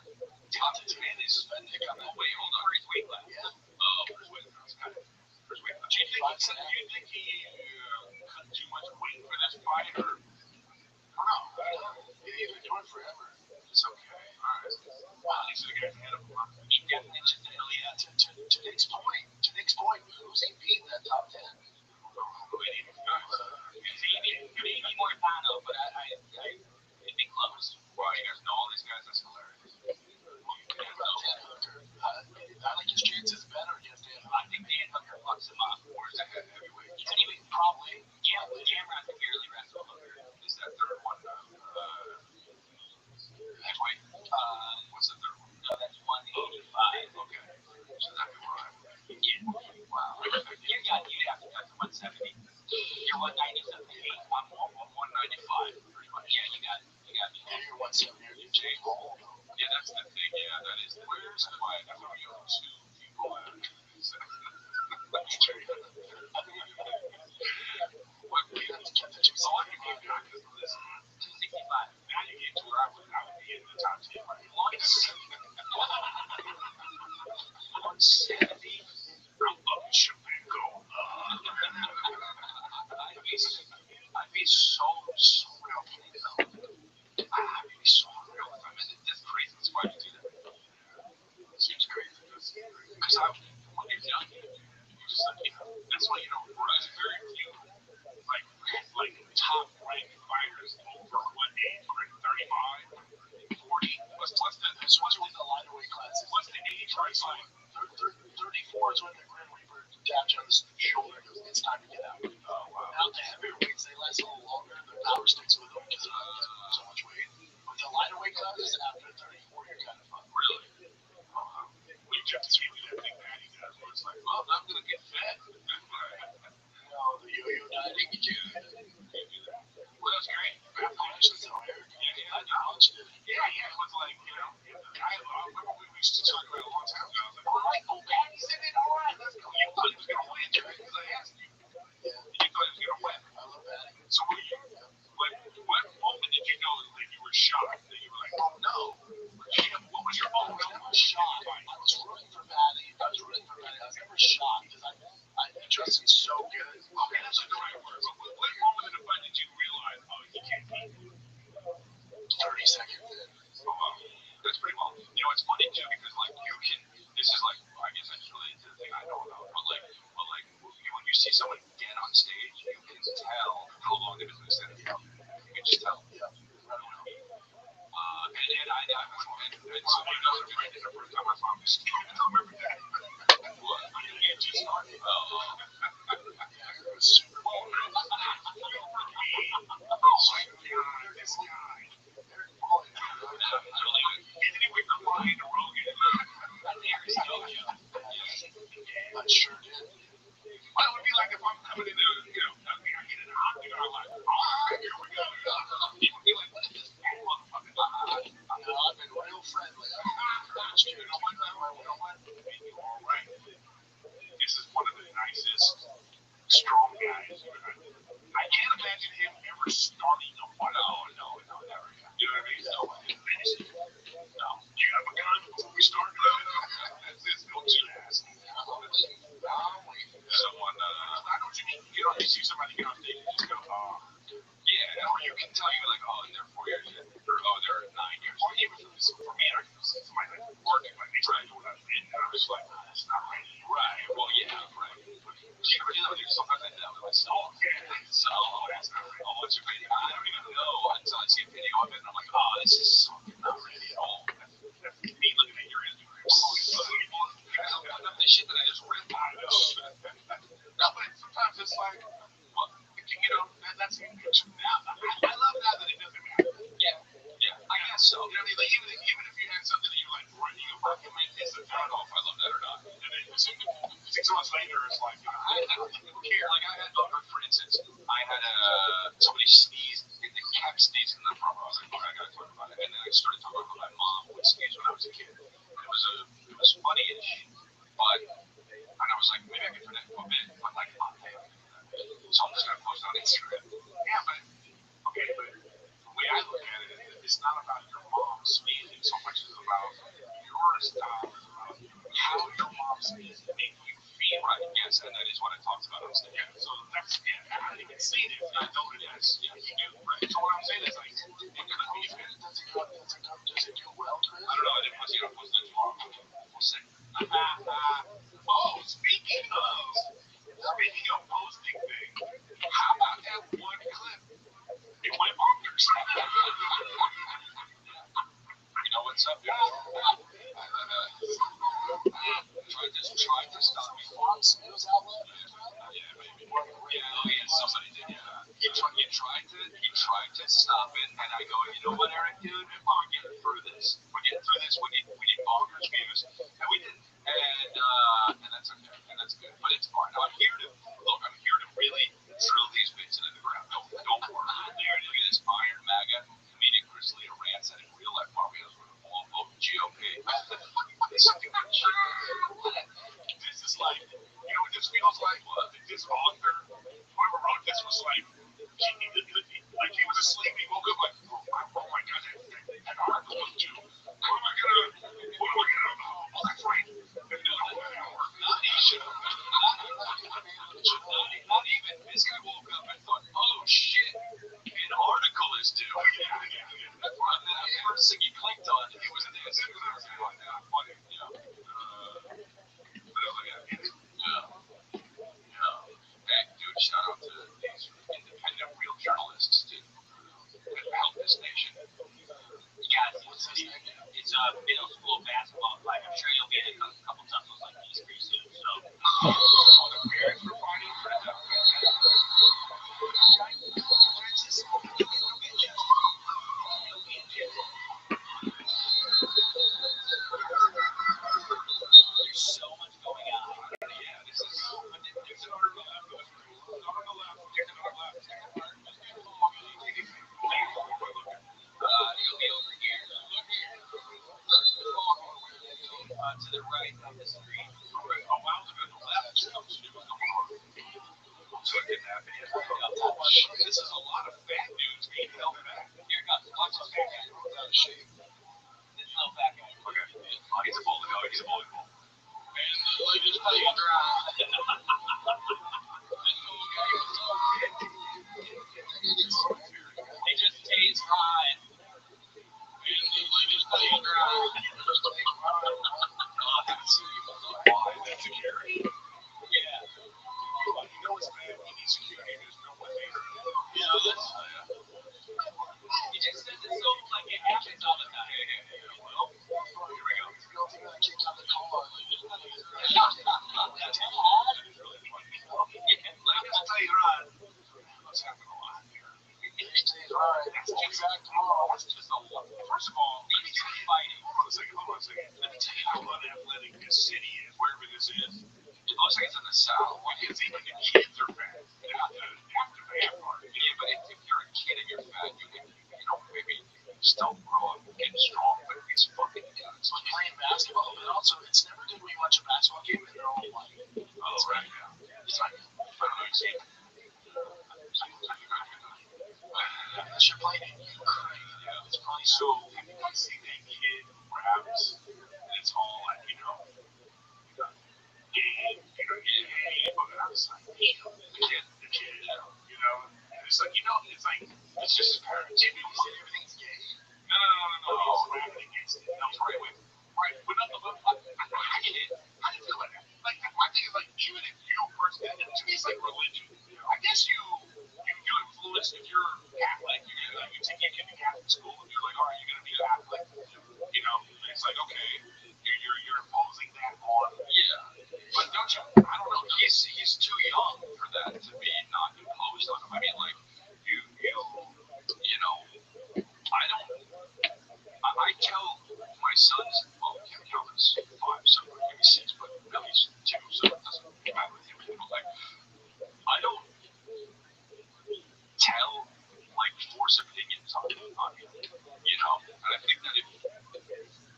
top 10 is Nick on that. Wait, hold on. Where's weight class? Yeah. Oh, where's weight class? Where's weight class? Do you think he cut too much weight for this fight, or? I don't know. He's been doing it forever. It's okay. Alright. Well, these are the guys ahead of him. He definitely just hell yeah. To Nick's point, who's he beat in that top 10? Maybe Mortano, but it'd be close. Wow, you guys know all these guys? That's hilarious. I like his chances better against Dan. I think Dan Hooker fucks him up. Where's that heavyweight? He could even probably. Jamrod can barely wrestle Hooker. Is that third one? Heavyweight? What's the third one? No, that's 185. Okay. So that'd be right. Yeah. Wow. You'd have to cut to 170. You're 197. I'm 195, pretty much. Yeah, you got me. You're 170. You're Jay Hall. Yeah, that's the thing. Yeah, that is. Where's the fight? I thought you have two people at it. What we have to get the two. So I can give you because of this. 265. Now you get to where I would be in the top 10. 170. I'm fucking Shabango. I'd be so real. I'd be so real. I mean, that's crazy. Why you do that? It seems crazy. Because when you're young, you're just like, that's why you don't realize very few, like top ranked fighters over what age? 35, 40? What's that? What's with the lighter weight classes? What's the age? 34 is when the Grim Reaper taps you on the shoulder and goes, it's time to get out. Oh, wow. Now the heavyweights, they last a little longer. The power sticks with them because they're not getting so much weight. With the lighter weight classes, after 34, you're kind of fucked. Really? We kept to see that thing Patty does where it's like, well, I'm going to get fat. The yo-yo dieting, you can't do that. Well, that's great. Actually, so Yeah, I acknowledged it. Yeah, it was like, I remember we used to talk about it a long time ago. I was like, all right, cool, Patty said it, all right, let's go. You thought he was going to win, because I asked you. Yeah. You thought he was going to win. I love Patty. So what moment did you know that you were shocked? That you were like, oh no. What was your moment? I was shocked. I was rooting for Patty. I was never shocked because I trust him so good. Okay, that's like the right word. But what moment in the fight did you realize, oh, you can't beat me? 30 seconds in. Oh, wow. That's pretty well. It's funny too because like you can. This is like I guess that's related to the thing I know about. But when you see someone get on stage, you can tell how long they've been listening. You can just tell. Yeah. And so another friend in the first time I saw him, I don't remember that. What? He just started. It was Super Bowl. This guy. Isn't he with the line to Rogan? I sure did. Well, it would be like if I'm coming into, I get an octagon, I'm like, all right, here we go. He would be like, what is this fat motherfucker? I've been real friendly. You know what? All right. This is one of the nicest, strong guys. I can't imagine him ever starting a fight. No, never. You know what I mean? No way. No. You have a gun before we start? This no ass. Someone, I know what you mean. You see somebody get on stage and just go, oh, yeah. Or you can tell you're like, oh, they're 4 years in. Or, oh, they're 9 years. Or even for me, I can see somebody like working, like they try to do what I'm in. And I'm just like, nah, that's not right. Right. Well, yeah, right. Sometimes I do that with myself. So, that's not right. Oh, what's your video? I don't even know until I see a video of it, and I'm like, oh, this is something not ready at all. That's me looking at your Instagram. The shit that I just ripped out of. No, but sometimes it's like, well, that that's now. I love now that it doesn't matter. Yeah, I guess so. You know what I mean? Like even if you had something that you like, you know, argument is a I don't know if I love that or not. and then 6 months later, it's like, I don't think people care. Like I had, for instance, I had somebody sneeze. They kept sneezing in the front row. I was like, I gotta talk about it. And then I started talking about my mom would sneeze when I was a kid. And it was funny-ish, but and I was like, maybe I could turn that into a bit, but like, oh, damn. So I'm just gonna post it on Instagram. yeah, but okay, but the way I look at it, it's not about your mom sneezing so much as about your style, about how your mom sneezes make you feel. Right? Yes, and that is what I talked about on stage. Yeah, so that's I didn't even see this. I know it is. Yeah, you do. Right. So what I'm saying is like, it could be does it do well, Chris? I don't know. I didn't post it. I'll post it tomorrow. We'll see. Oh, speaking of posting things, how about that one clip? It went bonkers. You know what's up, dude? Tried to stop me. Fox News outlet? Yeah, maybe. Yeah, somebody did. Yeah. He tried to stop it, and I go, you know what, Eric, dude, we're getting through this. We need bonkers views, and we didn't. And that's okay, and that's good, but it's fine. I'm here to really drill these bits into the ground. Don't worry. Look at this Iron MAGA comedian Chris Leo rants that in real life Mario's would all vote GOP. This is like, you know what this feels like? This author, whoever wrote this was like he was asleep, he woke up like, oh my god, that article was due. What am I gonna, oh, that's right. And then all that hour. Not even. This guy woke up and thought, oh shit, an article is due. The first thing he clicked on, it was an answer. Funny, you know. Hey, dude, shout out to these independent real journalists, dude, that help this nation. It's middle school basketball fight. I'm sure you'll get a couple tussles like these pretty soon. So, All the parents were fighting for the there's so much going on. Yeah, this is. There's an article on the left. There's another left. You'll be over here. Look here. To the right of the screen. A while ago, the left comes to a couple more. So it didn't happen yet. This is a lot of fat dudes being held back. Here it comes. Watch this fat guy. This little fat guy. Okay. Oh, he's a bowling ball. He's a bowling ball. And the latest play dry. They just tased Ryan. And the latest play dry. Why? That's security. Yeah. Well, you know it's bad. You need security. There's no one there. Yeah, it just doesn't so like it happens all the time. Well, here we go. This girl thing that kicked out the car. Latest play dry. What's happening a lot here? That's exact tomorrow. It's just a lot. First of all, let me tell you, hold on a second. Let me tell you how unathletic this city is, wherever this is. It looks like it's in the south. It's even the kids are fat. Not the bad part. Yeah, but if you're a kid and you're fat, you can, maybe still grow up getting strong, but it's fucking nuts. It's like playing basketball, but also it's never good when you watch a basketball game and they're all white. Oh, right. It's like, unless you're playing in Ukraine, it's probably so. Have you guys seen that kid raps? And it's all like, gay, but I was like, the kid, and it's like, it's just his parents. Maybe he said everything's gay. No. He's rapping against it. No, right. But I get it. How do you feel about that? Like, my thing is, like, even if you personally, to me, it's like religion. I guess you influence if you're Catholic, you take your kid to Catholic school, and you're like, all right, you're going to be a Catholic. It's like, okay, you're imposing that on. Yeah. But don't you, I don't know, He's too young for that to be not imposed on him. I mean, like, son's, well, Kim Calvin's 5, so maybe 6, but Billy's 2, so it doesn't matter with him. But like, I don't tell like force opinions on him, you know. And I think that if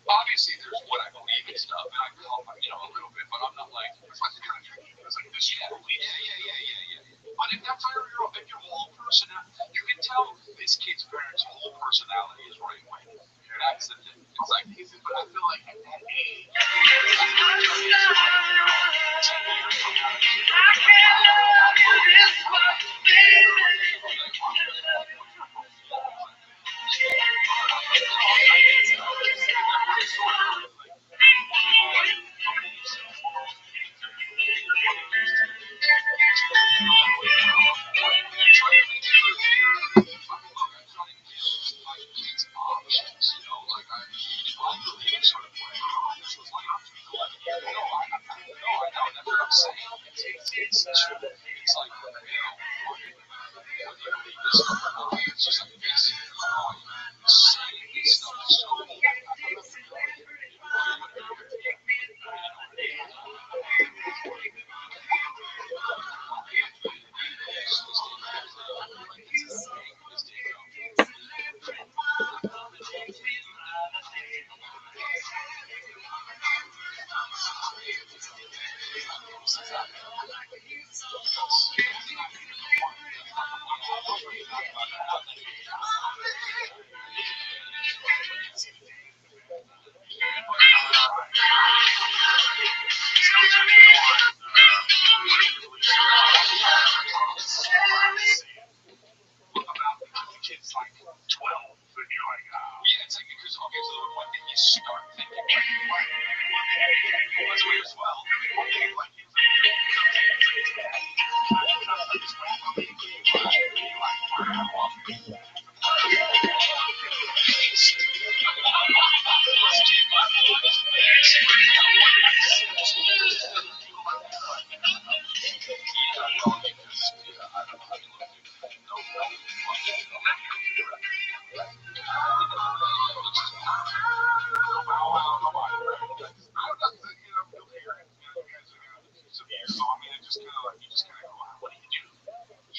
obviously there's what I believe and stuff, and I call a little bit, but I'm not like it's like the kind of drinking. It's like this, yeah. But if that's if your whole personality, you can tell this kid's parents' whole personality is right wing. That's the thing. It's like, but I feel like at that age, it's like 12, and you're like, yeah, it's like because okay, so when did you start thinking like, as well?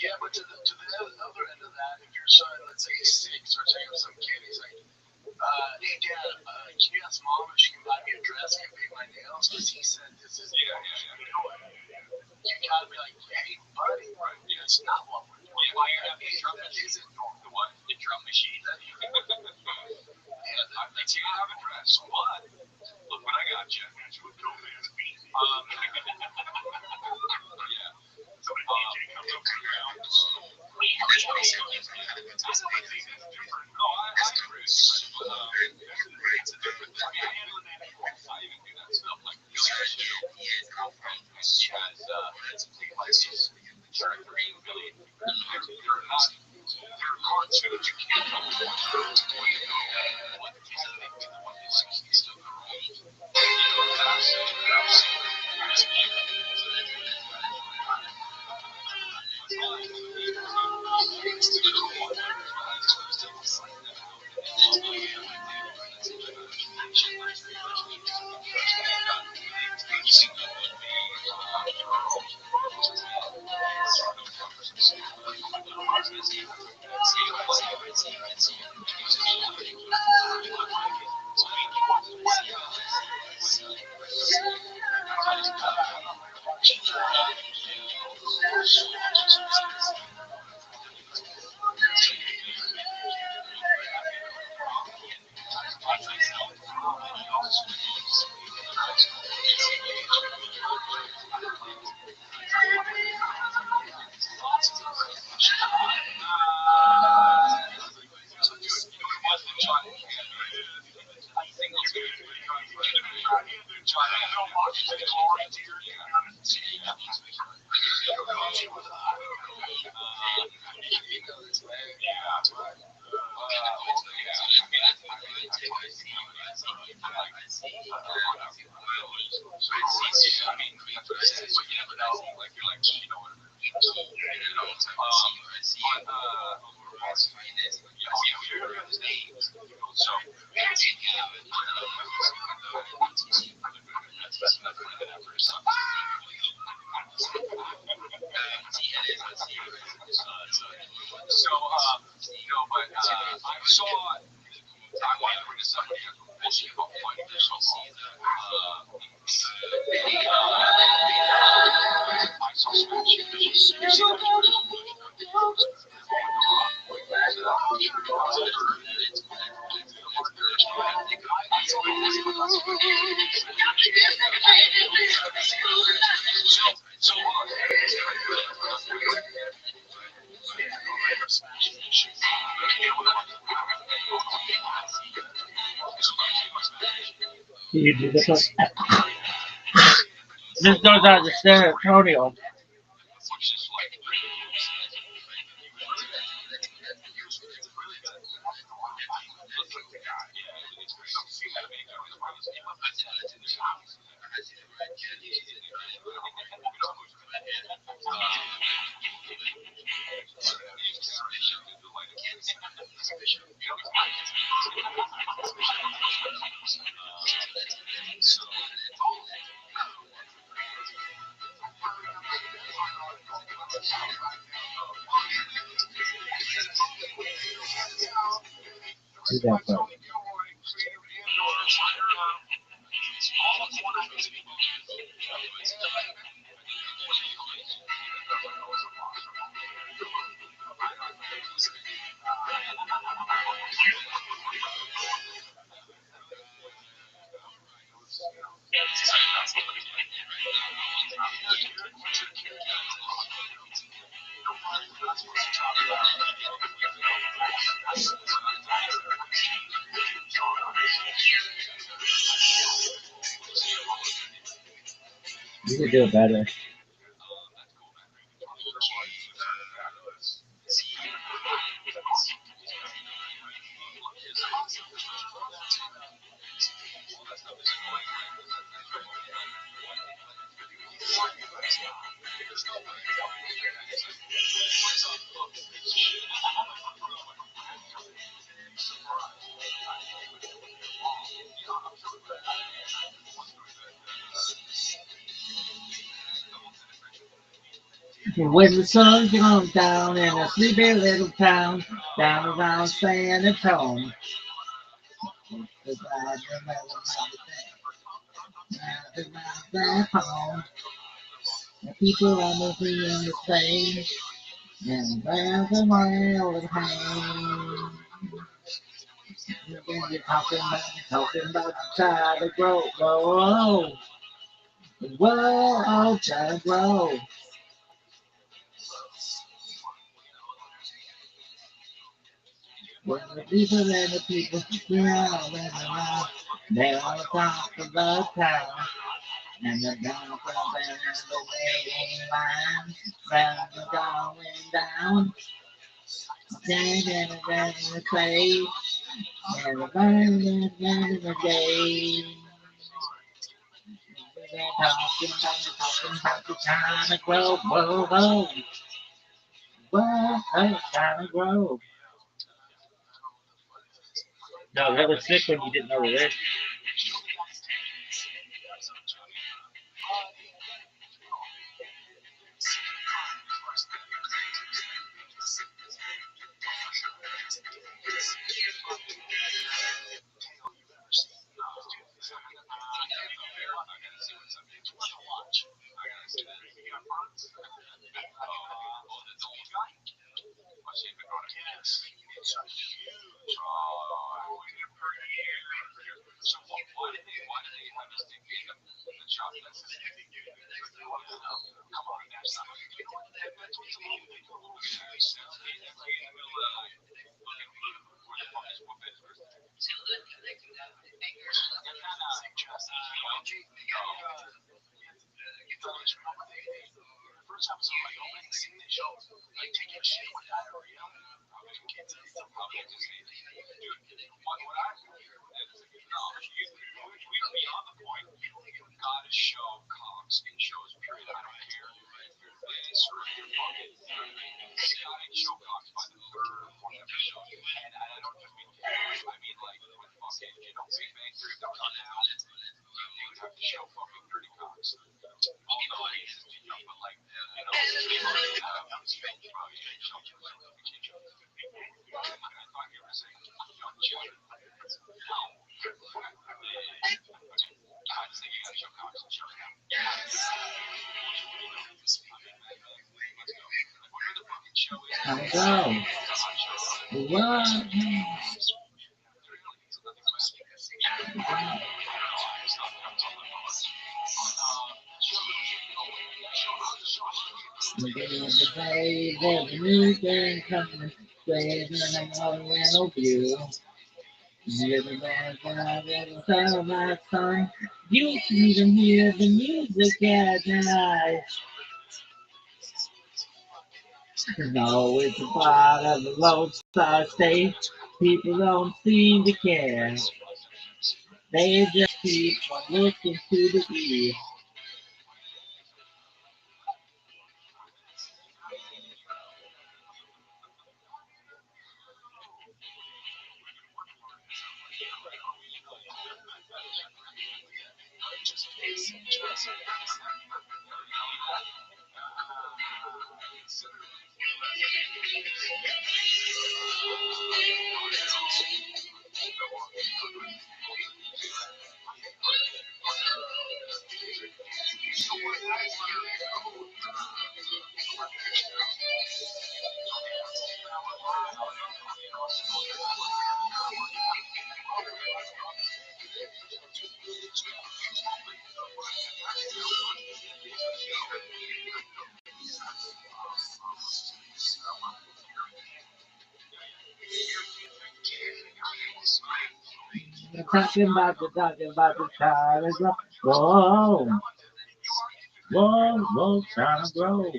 Yeah, but to the other end of that, if your son, let's say he's 6, or say some kid, he's like, hey dad, can you ask mom if she can buy me a dress and paint my nails? Because he said this is, you know what? You gotta be like, hey buddy, it's not what we're doing. Yeah, why you have the drum machine? Isn't normal. The what? The drum machine. Yeah, that's you have a dress. What? Look what I got you. Got you a dope ass beat. Yeah. Somebody DJ comes up to your house. No, I agree. It's a different thing. I handle it at home. I even do that stuff like Billy has places green Billy. They're not. They're cartoons. You can't tell them what to do. What is it? What is he's still growing? You do this one. This goes out to San Antonio. Do that part. You can do it better. When the sun comes down in a sleepy little town, down around San Antonio. Back home, the people are moving in the train, and there's a mile of pain. You're talking about the tide to grow, whoa, whoa, tide to grow. When the people and the people, we're all in around, they're on the top of the town. And the down from there, the waiting line, round the going down, standing around the clay, and the burning in the day. They're talking about the time to grow, whoa, whoa, whoa, time to grow. No, that was sick when you didn't know the lyrics. I go. What? The day there's a new day coming, waving an oriental view. Little man, little son, my son, you can even hear the music at night. No, it's a part of the Lone Star State. People don't seem to care. They just keep on looking to the east. Talking about the time is wrong. Whoa, whoa, time to grow.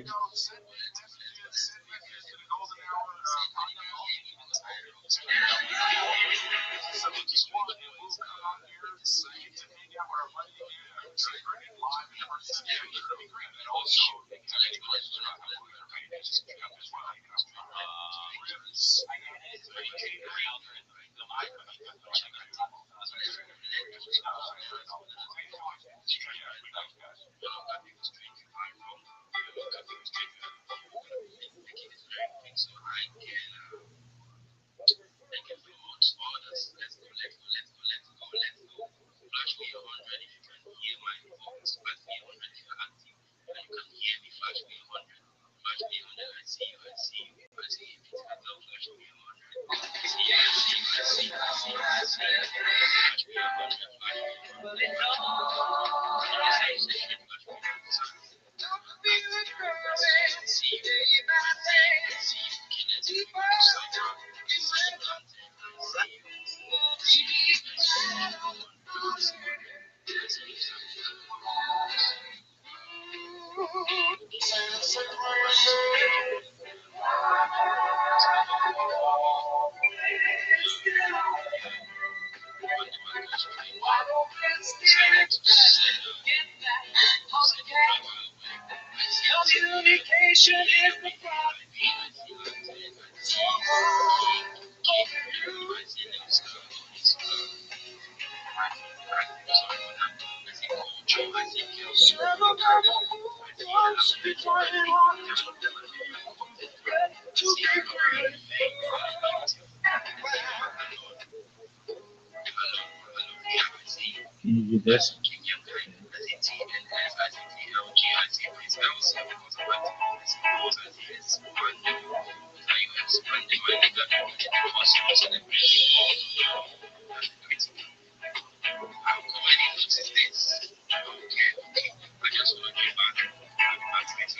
Can you do this?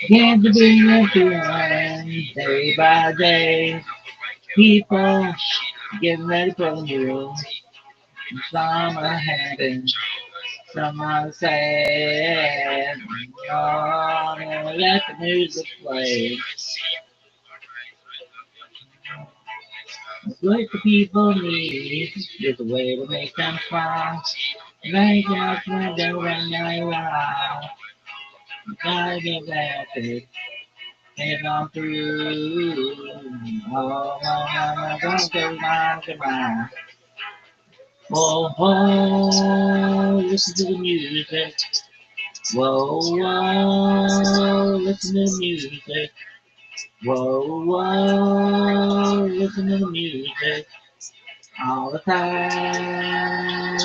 Can't be everyone day by day. People getting ready for the new. Some are having, some are sad. Oh, let the music play. What the people need is a way to make them smile. Make us when they run around. Gotta get back it. Head on through. Oh, my, don't go round and round. Whoa, whoa, listen to the music. Whoa, whoa, listen to the music. Whoa, whoa, listen to the music. All the time.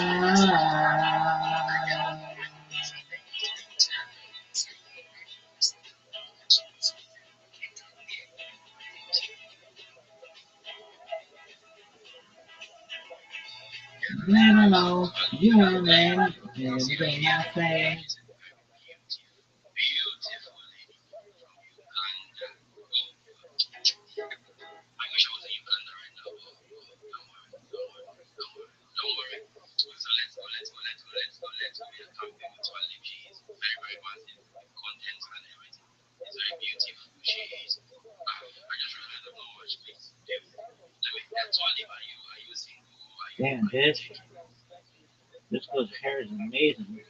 Let alone you and them. Everything I say. Beautiful lady from Uganda. I wish I was in Uganda right now. Don't worry. So let's go. We are camping with Twali. She is very, very massive with content and everything. It's very beautiful. She is. I just realized I've not watched this. Twali, are you single? Damn, Are you bitch. taking? This girl's hair is amazing.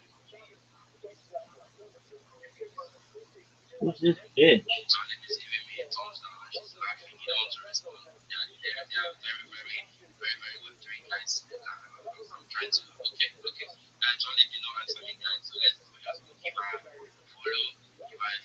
Who's this bitch? Twali is giving me a thumbs down and she's laughing. You don't want to respond. They are very, very, very, very good three guys. I'm trying to. Okay. Twali did not answer me, guys. So let's go. Just go give her a follow. And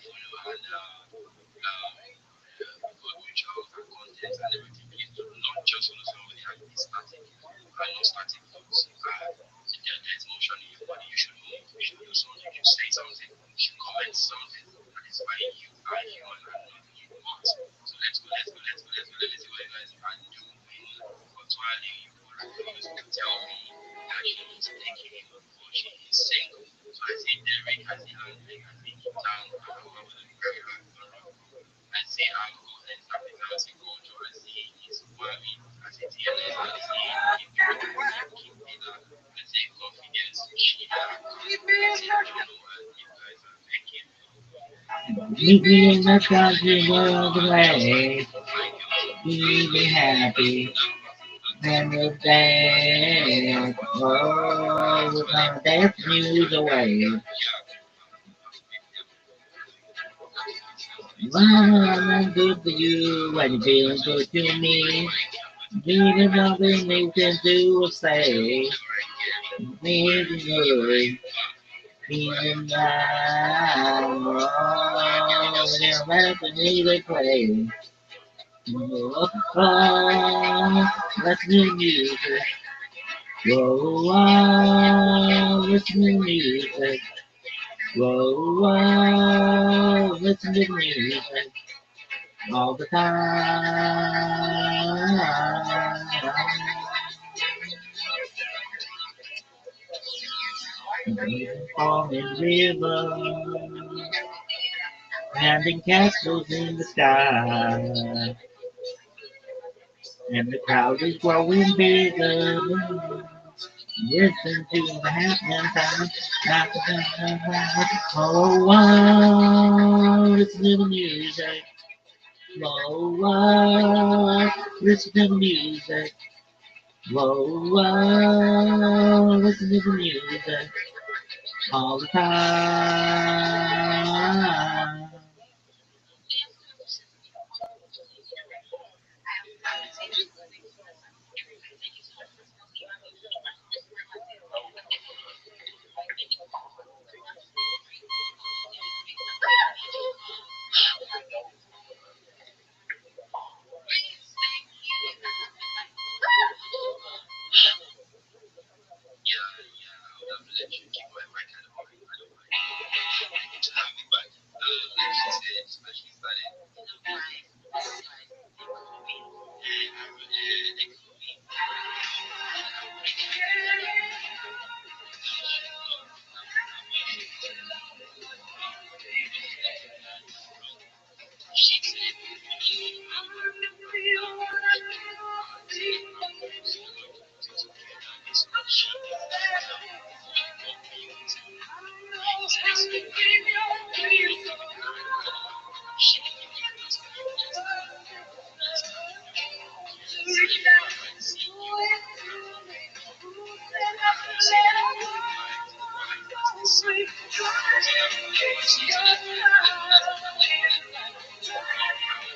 good mutual content and everything. Please do not just follow somebody and be static. And not static thoughts. There's motion in your body. You should move. You should do something. You should say something. You should comment something. That is why you are human and not a bot. So let's go. Let me see what you guys are doing. Actually, you refuse to tell me that she is taking or she is single. So I say Derek, I say Andre, I say Ethan, and I'm going to be very hard on Rob. I say Uncle, East African, I say Kojo, I say his Wami, I say TLS, I say Kipiro, I say Kim Miller, I say Confidence, Sheila, I say Jono, and you guys are thanking me. Meet me in the country world away. Thank you so We be happy. And the dance. Oh, we're gonna dance news away. I'm good for you when you're feeling good to me. Even nothing they can do or say. Maybe good. Feeling down. Oh, they're ready for me to play. Oh, let's do music. Whoa, whoa, listen to music. Whoa, whoa, listen to music all the time. Falling river, landing castles in the sky, and the crowd is growing bigger. Listen to the happening time. Oh, wow, listen to the music. Oh, wow, listen to the music. Whoa, whoa, listen to the music all the time. I would have let you keep my mic. I don't mind. To have me back. Like she said, she started.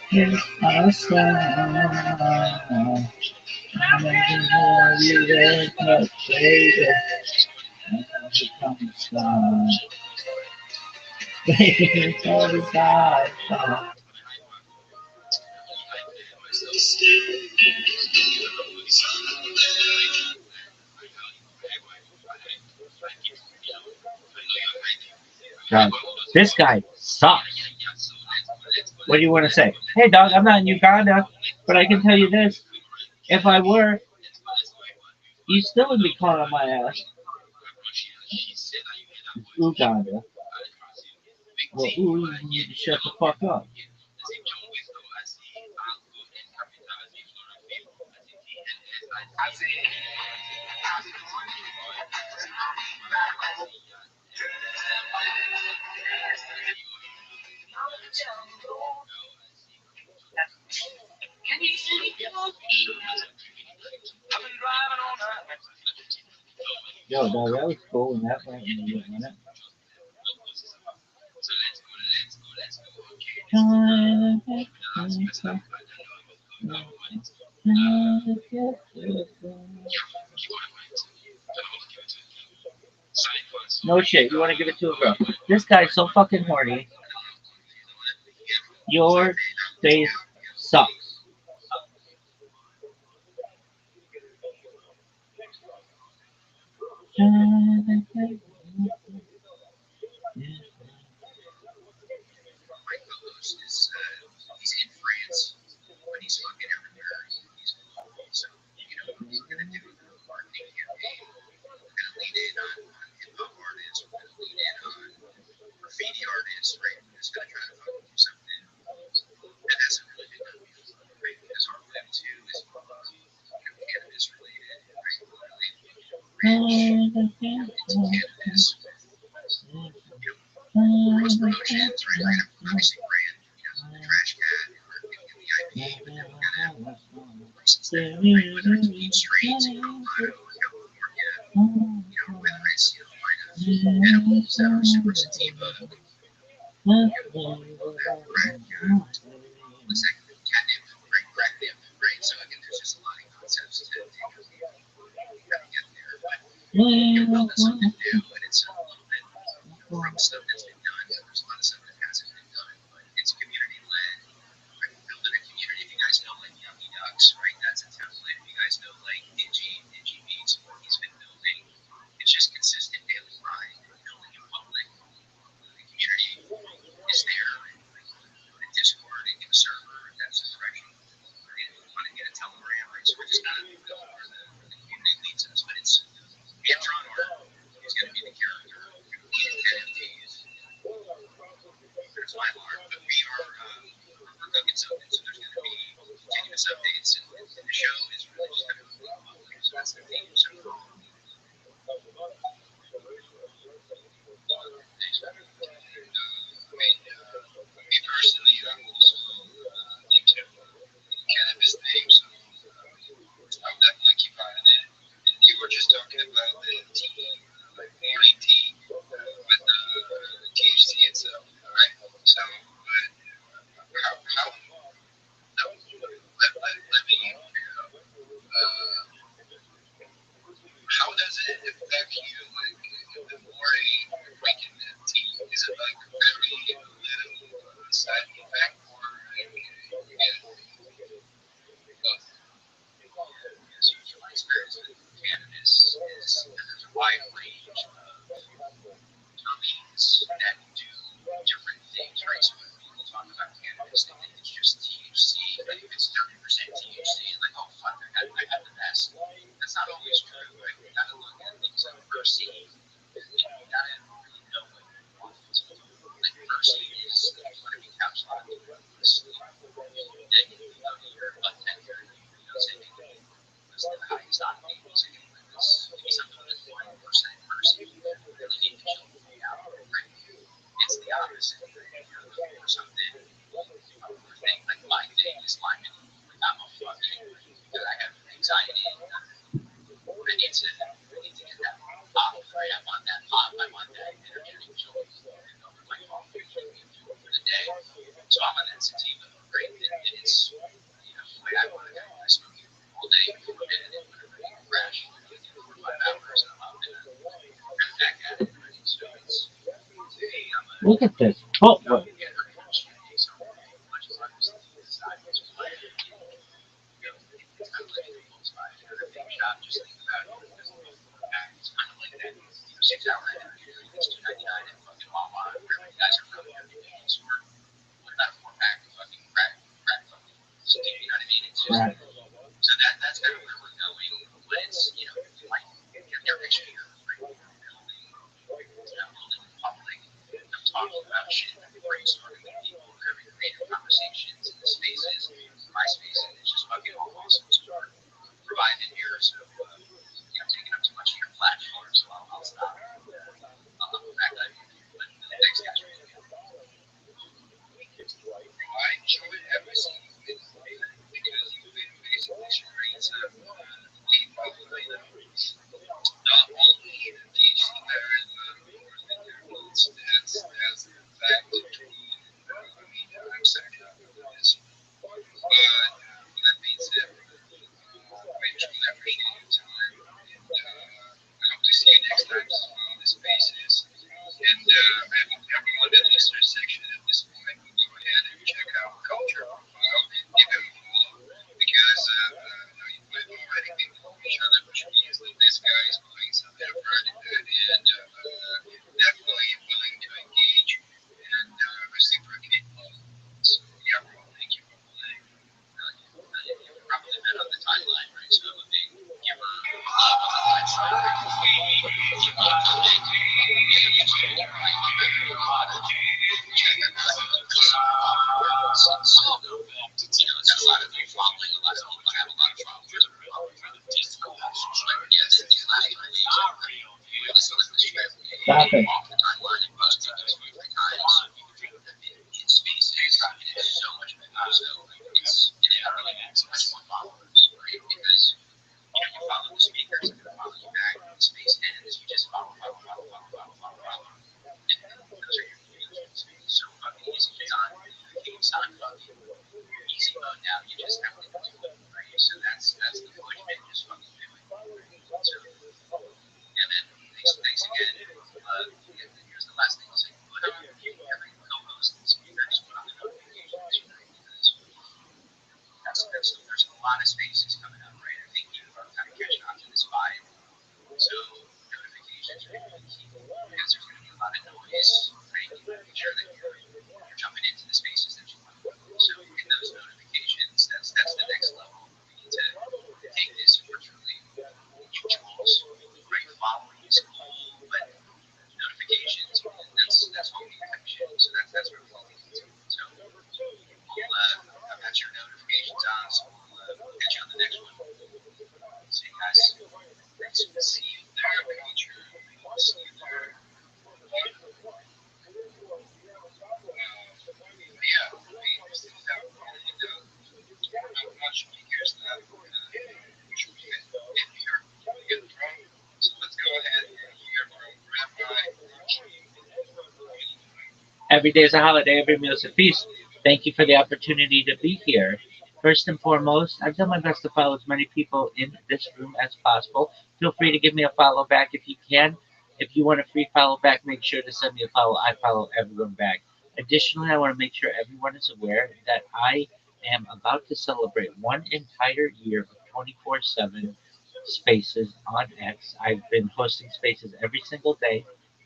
Here's our song. I'm making more you than touch, baby. I'm becoming star. Baby, it's all the side. God, this guy sucks. What do you want to say? Hey, dog, I'm not in Uganda, but I can tell you this. If I were, You still would be calling on my ass. Uganda. Well, ooh, you need to shut the fuck up. Yo, dog, that was cool when that went in the minute. No shit, you want to give it to a girl. This guy's so fucking horny. Your face sucks. Look at this footwork. Right. conversations and the spaces, my space, and it's just fucking all awesome. So we're providing here, so taking up too much of your platform, so I'll stop. I'll back up. But thanks, guys. I enjoy every single bit of it because you've been basically sharing some lead not only the THC barriers, but of course the chemicals that's the fact of I'm second up for this. But with that being said, I truly appreciate your time and I hope to see you next time on this basis. And I hope everyone in the listener section at this point will go ahead and check out Culture Profile, give him a follow, because you might already be following each other, which means that this guy is putting some effort and definitely willing to engage and reciprocate. So, yeah, bro, thank you for playing. You've probably been on the timeline, right? So I'm a big giver of that's a lot of you following, a lot of people have a lot of followers. Stop it. Easy mode now, you just have to do it, right? So that's the push man just fucking do it. So and then thanks again. Here's the last thing I'll say. Put on every co-host and speakers put on the notifications, right? Because there's a lot of spaces coming up, right? I think people are kind of catching on to this vibe. So notifications are going to be key because there's going to be a lot of noise, right? You want to make sure that you're jumping into the spaces that you want to go. So in those notifications, that's the next level. We need to take this virtually tools, right? Following is cool, but notifications, that's what we action. So that's where we all need to. So I've got your notifications on, so we'll catch you on the next one. See you guys. Thanks. See you there, culture. See you there. Yeah, we still have not speakers that which we get here. So let's go ahead and hear from Rabbi. Every day is a holiday, every meal is a feast. Thank you for the opportunity to be here. First and foremost, I've done my best to follow as many people in this room as possible. Feel free to give me a follow back if you can. If you want a free follow back, make sure to send me a follow. I follow everyone back. Additionally, I want to make sure everyone is aware that I am about to celebrate one entire year of 24/7 spaces on X. I've been hosting spaces every single day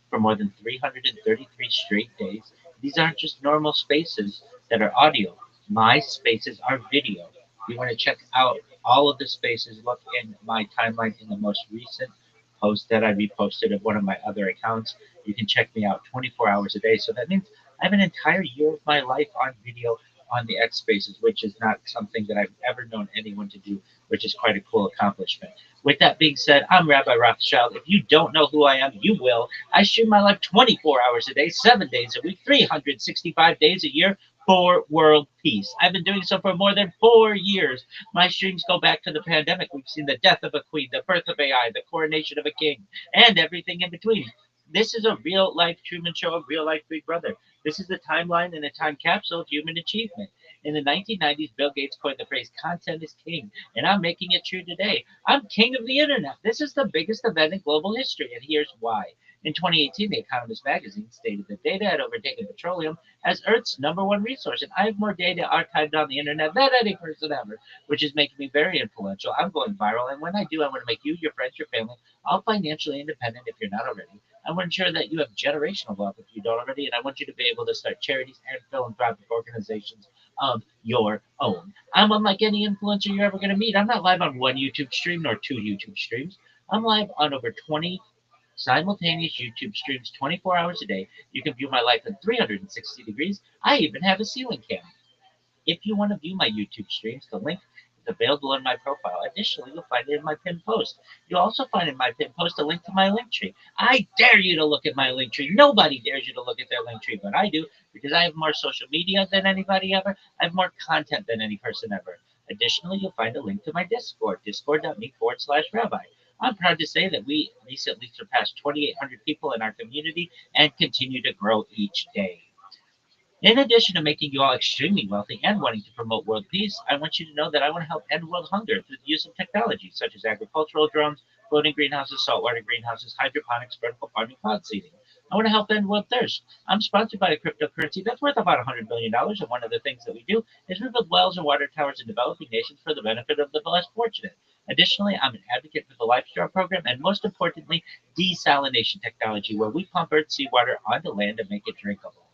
for more than 333 straight days. These aren't just normal spaces that are audio. My spaces are video. If you want to check out all of the spaces, look in my timeline in the most recent post that I reposted of one of my other accounts. You can check me out 24 hours a day. So that means I have an entire year of my life on video on the X Spaces, which is not something that I've ever known anyone to do, which is quite a cool accomplishment. With that being said, I'm Rabbi Rothschild. If you don't know who I am, you will. I stream my life 24 hours a day, 7 days a week, 365 days a year for world peace. I've been doing so for more than 4 years. My streams go back to the pandemic. We've seen the death of a queen, the birth of AI, the coronation of a king, and everything in between. This is a real life Truman Show, a real life Big Brother. This is the timeline and a time capsule of human achievement. In the 1990s, Bill Gates coined the phrase content is king, and I'm making it true today. I'm king of the internet. This is the biggest event in global history, and here's why. In 2018, The Economist magazine stated that data had overtaken petroleum as Earth's #1 resource, and I have more data archived on the internet than any person ever, which is making me very influential. I'm going viral, and when I do, I want to make you, your friends, your family, all financially independent if you're not already. I want to ensure that you have generational wealth if you don't already, and I want you to be able to start charities and philanthropic organizations of your own. I'm unlike any influencer you're ever going to meet. I'm not live on one YouTube stream nor two YouTube streams. I'm live on over 20 simultaneous YouTube streams 24 hours a day. You can view my life in 360 degrees. I even have a ceiling cam. If you want to view my YouTube streams, the link is available in my profile. Additionally, you'll find it in my pinned post. You'll also find in my pinned post a link to my link tree. I dare you to look at my link tree. Nobody dares you to look at their link tree, but I do because I have more social media than anybody ever. I have more content than any person ever. Additionally, you'll find a link to my Discord, discord.me/rabbi. I'm proud to say that we recently surpassed 2,800 people in our community and continue to grow each day. In addition to making you all extremely wealthy and wanting to promote world peace, I want you to know that I want to help end world hunger through the use of technology such as agricultural drones, floating greenhouses, saltwater greenhouses, hydroponics, vertical farming, cloud seeding. I want to help end world thirst. I'm sponsored by a cryptocurrency that's worth about $100 billion, and one of the things that we do is we build wells and water towers in developing nations for the benefit of the less fortunate. Additionally, I'm an advocate for the Lifestraw program and, most importantly, desalination technology, where we pump earth seawater onto land and make it drinkable.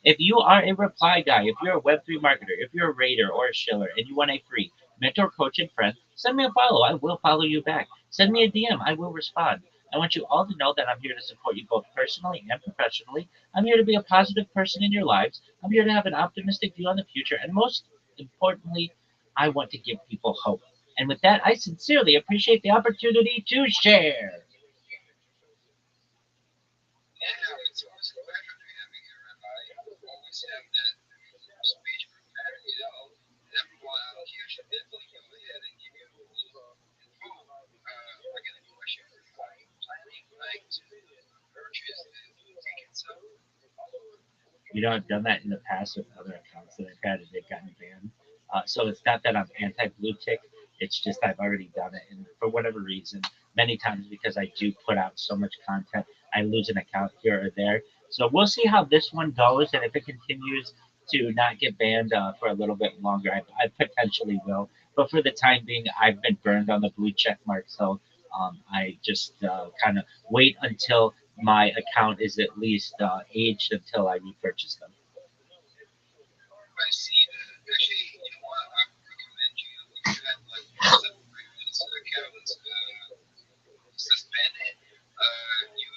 If you are a reply guy, if you're a Web3 marketer, if you're a raider or a shiller, and you want a free mentor, coach, and friend, send me a follow. I will follow you back. Send me a DM. I will respond. I want you all to know that I'm here to support you both personally and professionally. I'm here to be a positive person in your lives. I'm here to have an optimistic view on the future. And most importantly, I want to give people hope. And with that, I sincerely appreciate the opportunity to share. Yeah, it's always a pleasure to have you here, Rabbi. You always have that speech prepared, everyone out here should definitely go ahead and give you a little info. I got a question for you. Are you planning like to purchase the tickets up? I've done that in the past with other accounts that I've had and they've gotten banned. So it's not that I'm anti-blue tick. It's just I've already done it, and for whatever reason, many times because I do put out so much content, I lose an account here or there. So we'll see how this one goes, and if it continues to not get banned for a little bit longer, I potentially will. But for the time being, I've been burned on the blue check mark, so I just kind of wait until my account is at least aged until I repurchase them. I see that. Actually, you know what? I would recommend you if you have like several previous accounts suspended. You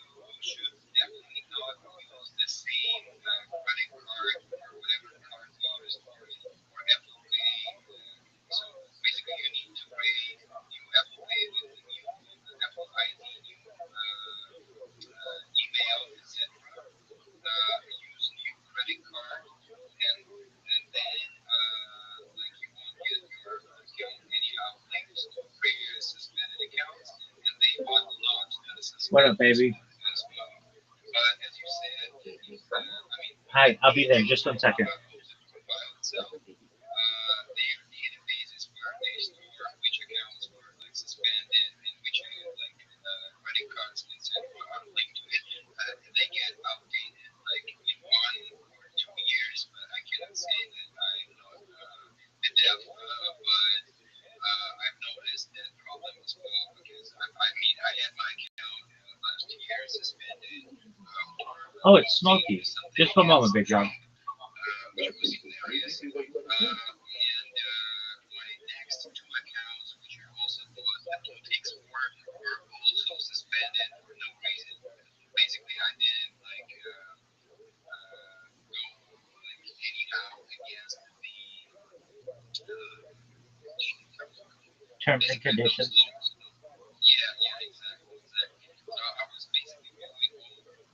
should definitely not use the same credit card or whatever card you use for Apple Pay. So basically, you need to create new Apple Pay with the new Apple ID, new email, etc. Use new credit card, and then like you won't get your account anyhow linked to previous suspended accounts, and they will not What suspend up, this baby? one as well. But as you said, I mean, Hi, I'll be there in the just 1 second. of the profile itself, their databases where they store which accounts were like suspended and which like credit cards etc. are linked to it. They get updated like in 1 or 2 years, but I cannot say that I'm not the dev, but I've noticed that problem as well because I mean I had my account last year suspended for Oh, it's posting Smokey. something Just for a moment, against Big John. which was hilarious. And my next two accounts, which are also thought that two ticks were also suspended for no reason. Basically, I didn't like go like anyhow against the Terms and basically those conditions. laws. Yeah, yeah, exactly. So I was basically doing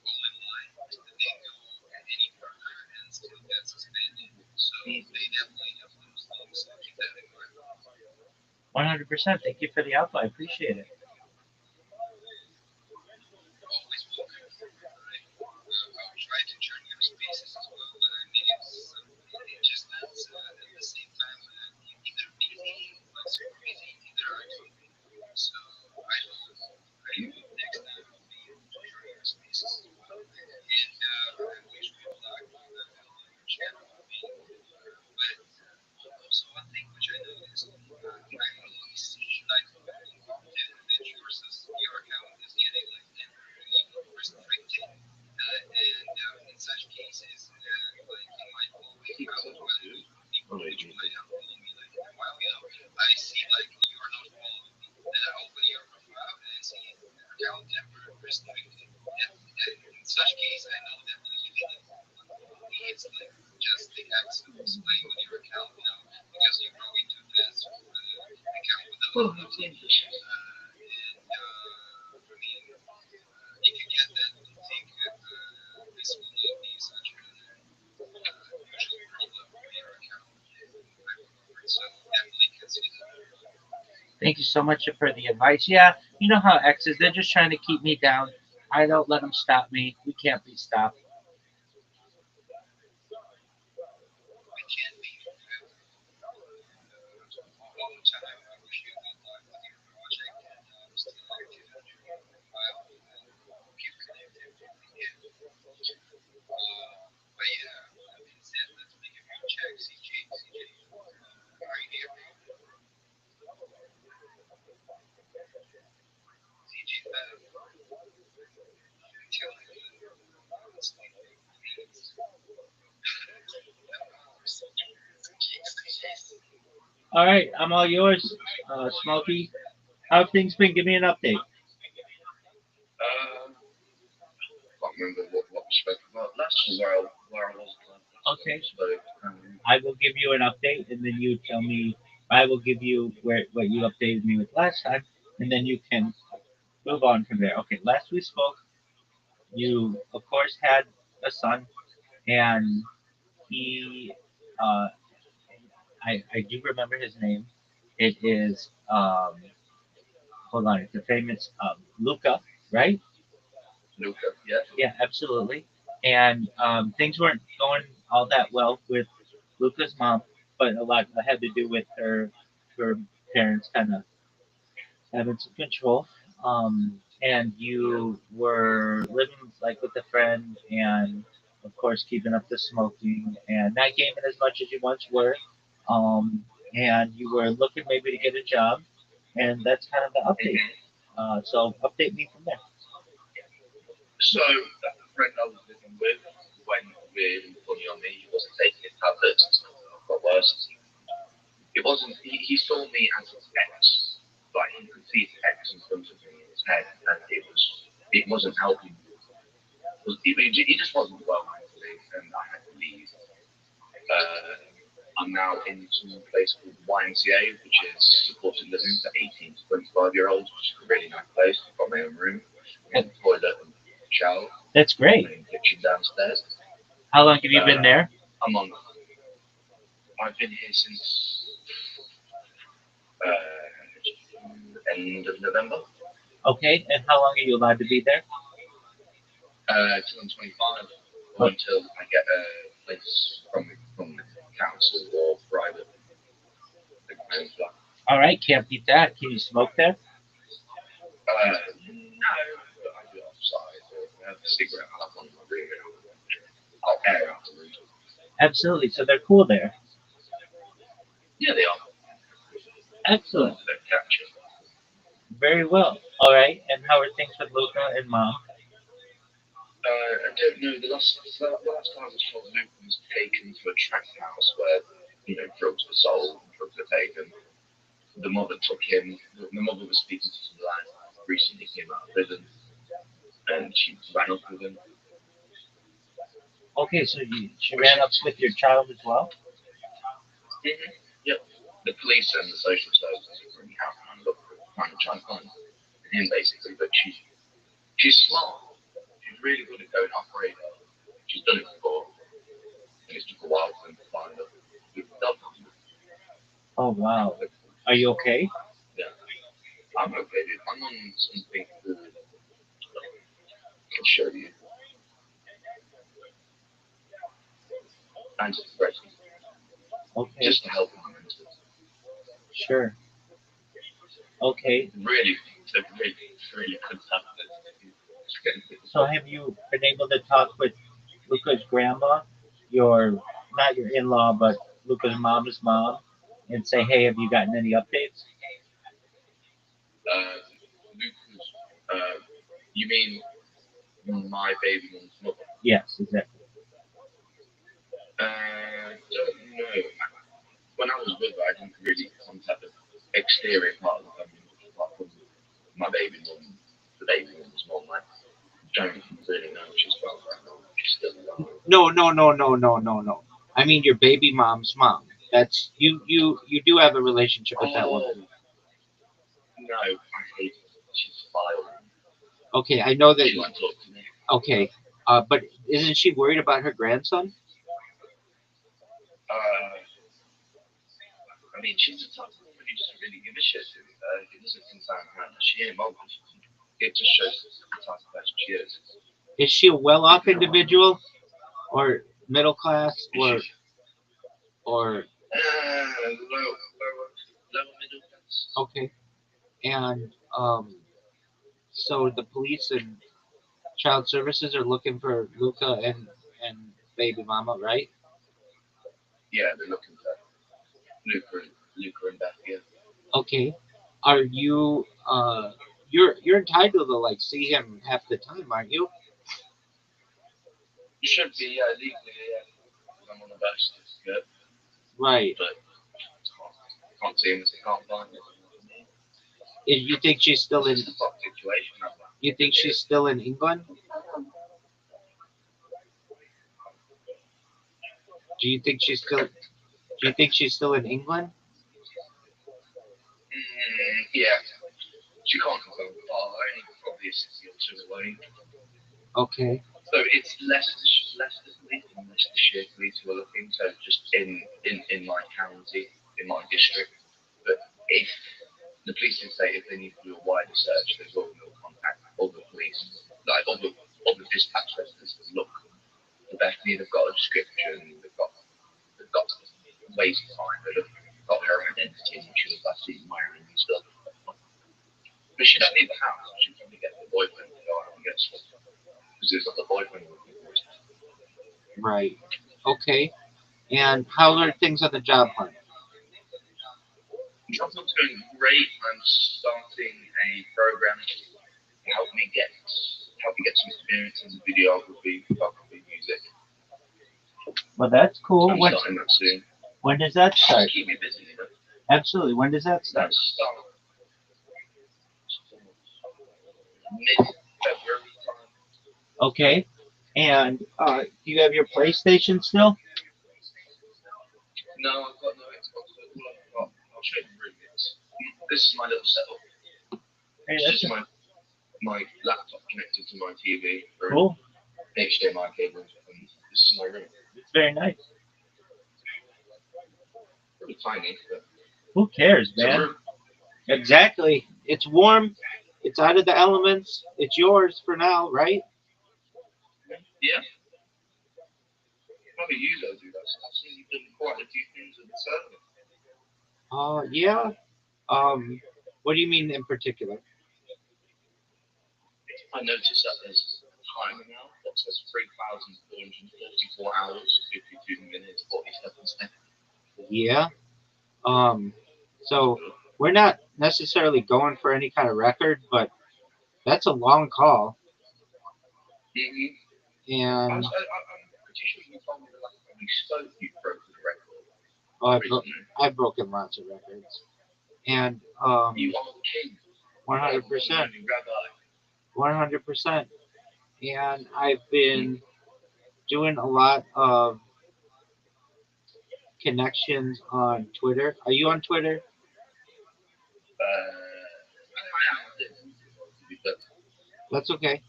all in line. Didn't go any further and still got suspended. So they definitely have those things. So keep that in mind. 100%. Thank you for the output. I appreciate it. Always welcome. Right? I'll try to join your spaces as well, but I mean it's adjustments at the same time. Either busy, like super busy, either I do. So I hope next time I'll be able to join your spaces as well. And I wish you luck building your channel. I mean, but also one thing which I noticed, I really see like very often that Oh, it's English. Thank you so much for the advice. Yeah, you know how exes, they're just trying to keep me down. I don't let them stop me. We can't be stopped. All right, I'm all yours, Smokey. How have things been? Give me an update. Can't remember what we spoke about last, or where I was last Okay. spoke. I will give you an update, and then you tell me. I will give you what you updated me with last time, and then you can move on from there. Okay, last we spoke, you of course had a son, and he, uh, I do remember his name. It is hold on, it's a famous Luca, right? Luca, yeah. Yeah, absolutely. And things weren't going all that well with Luca's mom, but a lot had to do with her parents kind of having some control. And you were living like with a friend, and of course keeping up the smoking and not gaming as much as you once were. And you were looking maybe to get a job, and that's kind of the update. So update me from there. So, that friend I was living with went really funny on me. He wasn't taking his tablets and stuff. It got worse. It wasn't, he saw me as his ex. Like, he could see his ex in front of me in his head, and it wasn't helping me. He just wasn't well mentally, and I had to leave. Uh, I'm now in some place called YMCA, which is supported living for 18 to 25-year-olds, which is a really nice place. I've got my own room, we have a toilet and shower, That's great. main kitchen downstairs. How long have you been there? I've been here since end of November. Okay, and how long are you allowed to be there? Till I'm 25, or until I get a place from the council or private. Like my own flat. All right, can't beat that. Can you smoke there? No, but I do it outside. Or if I have a cigarette, I'll have one in my room. I'll air out the room. Absolutely. So they're cool there. Yeah, they are. Excellent. They don't catch you. Very well. All right. And how are things with Luca and mom? I don't know. The last time I was told, Luke was taken to a track house where drugs were sold and drugs were taken. The mother took him. The mother was speaking to some lad recently came out of prison, and she ran up with him. Okay, so she ran up with your child as well? Mm-hmm. Yep. The police and the social services are really helping and trying to find him basically, but she's smart. She's really good at going off radar. She's done it before, and it took a while for them to find her. Oh wow. Are you okay? Yeah, I'm okay, dude. I'm on something called, I can show you, antidepressant, Okay. just to help my mental. Sure. Okay. Really good stuff. So have you been able to talk with Luca's grandma, not your in-law, but Luca's mom's mom, and say, hey, have you gotten any updates? Luca's, you mean my baby mom's mother? Yes, exactly. Don't know. When I was with her, I didn't really contact the exterior part of the family much apart from my baby mum, the baby mum's mum. I don't really know if she's well right now. She's still alive. No. I mean your baby mom's mom. That's you do have a relationship with that woman. No, I hate her. She's vile. Okay, I know that. She won't talk to me. Okay, but isn't she worried about her grandson? I mean, she's the type of woman who doesn't really give a shit to her. It doesn't concern her. She ain't bothered. It just shows the type of person she is. Is she a well-off individual, or middle class, or Lower middle class. okay? And so the police and child services are looking for Luca and baby mama, right? Yeah, they're looking for Luca and Beth. Yeah. Okay. Are you you're entitled to like see him half the time, aren't you? You should be legally, yeah. I'm on the birth certificate, Right. but can't see him as I can't find him. You think she's still in? It's a fuck situation. You think she's still in England? Do you think she's still? Do you think she's still in England? Yeah. She can't confirm the far, only probably a city or two away. Okay. So it's Leicester Police and Leicestershire Police who are looking, so just in my county, in my district. But if the police did say if they need to do a wider search, they will contact other police, like other dispatch residents to look. The Bethany, they've got a description, they've got ways to find her, they've got her identity, and she was last seen wearing and stuff. But she don't leave the house. She probably get the boyfriend to go out and get stuff. Because it's got the boyfriend looking for it. Right. Okay. And how are things on the job hunt? Job's not going great. I'm starting a program to help me get some experience in videography, photography, music. Well, that's cool. I'm starting that soon. When does that start? Keep me busy, you know. Absolutely. When does that start? That start mid-February time. Okay. And do you have your PlayStation still? No, I've got no Xbox. But all I've got, I'll show you the room. This is my little setup. Hey, It's that's just my laptop connected to my TV through cool. HDMI cables, and this is my room. It's very nice. Pretty tiny, but Who cares, it's a man? room. Exactly. It's warm. It's out of the elements. It's yours for now, right? Yeah. Probably you though do that. I've seen you've done quite a few things with the server. Yeah. What do you mean in particular? I noticed that there's a timer now that says 3,444 hours, 52 minutes, 47 seconds. Yeah. So we're not necessarily going for any kind of record, but that's a long call. Mm-hmm. And I'm pretty sure you told me the last time we spoke you broke the record. I've broken lots of records. And You are the king. 100%. Rabbi. 100%. And I've been doing a lot of connections on Twitter. Are you on Twitter? That's okay.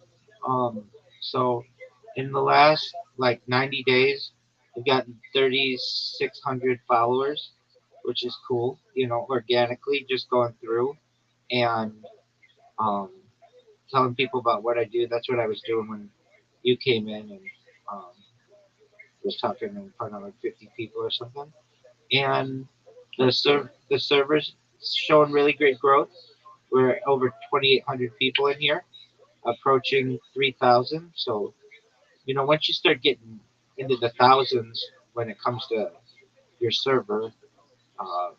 So in the last like 90 days, I've gotten 3,600 followers, which is cool. You know, organically just going through and um, telling people about what I do. That's what I was doing when you came in and was talking in front of like 50 people or something. And the server's showing really great growth. We're over 2,800 people in here, approaching 3,000. So, you know, once you start getting into the thousands when it comes to your server,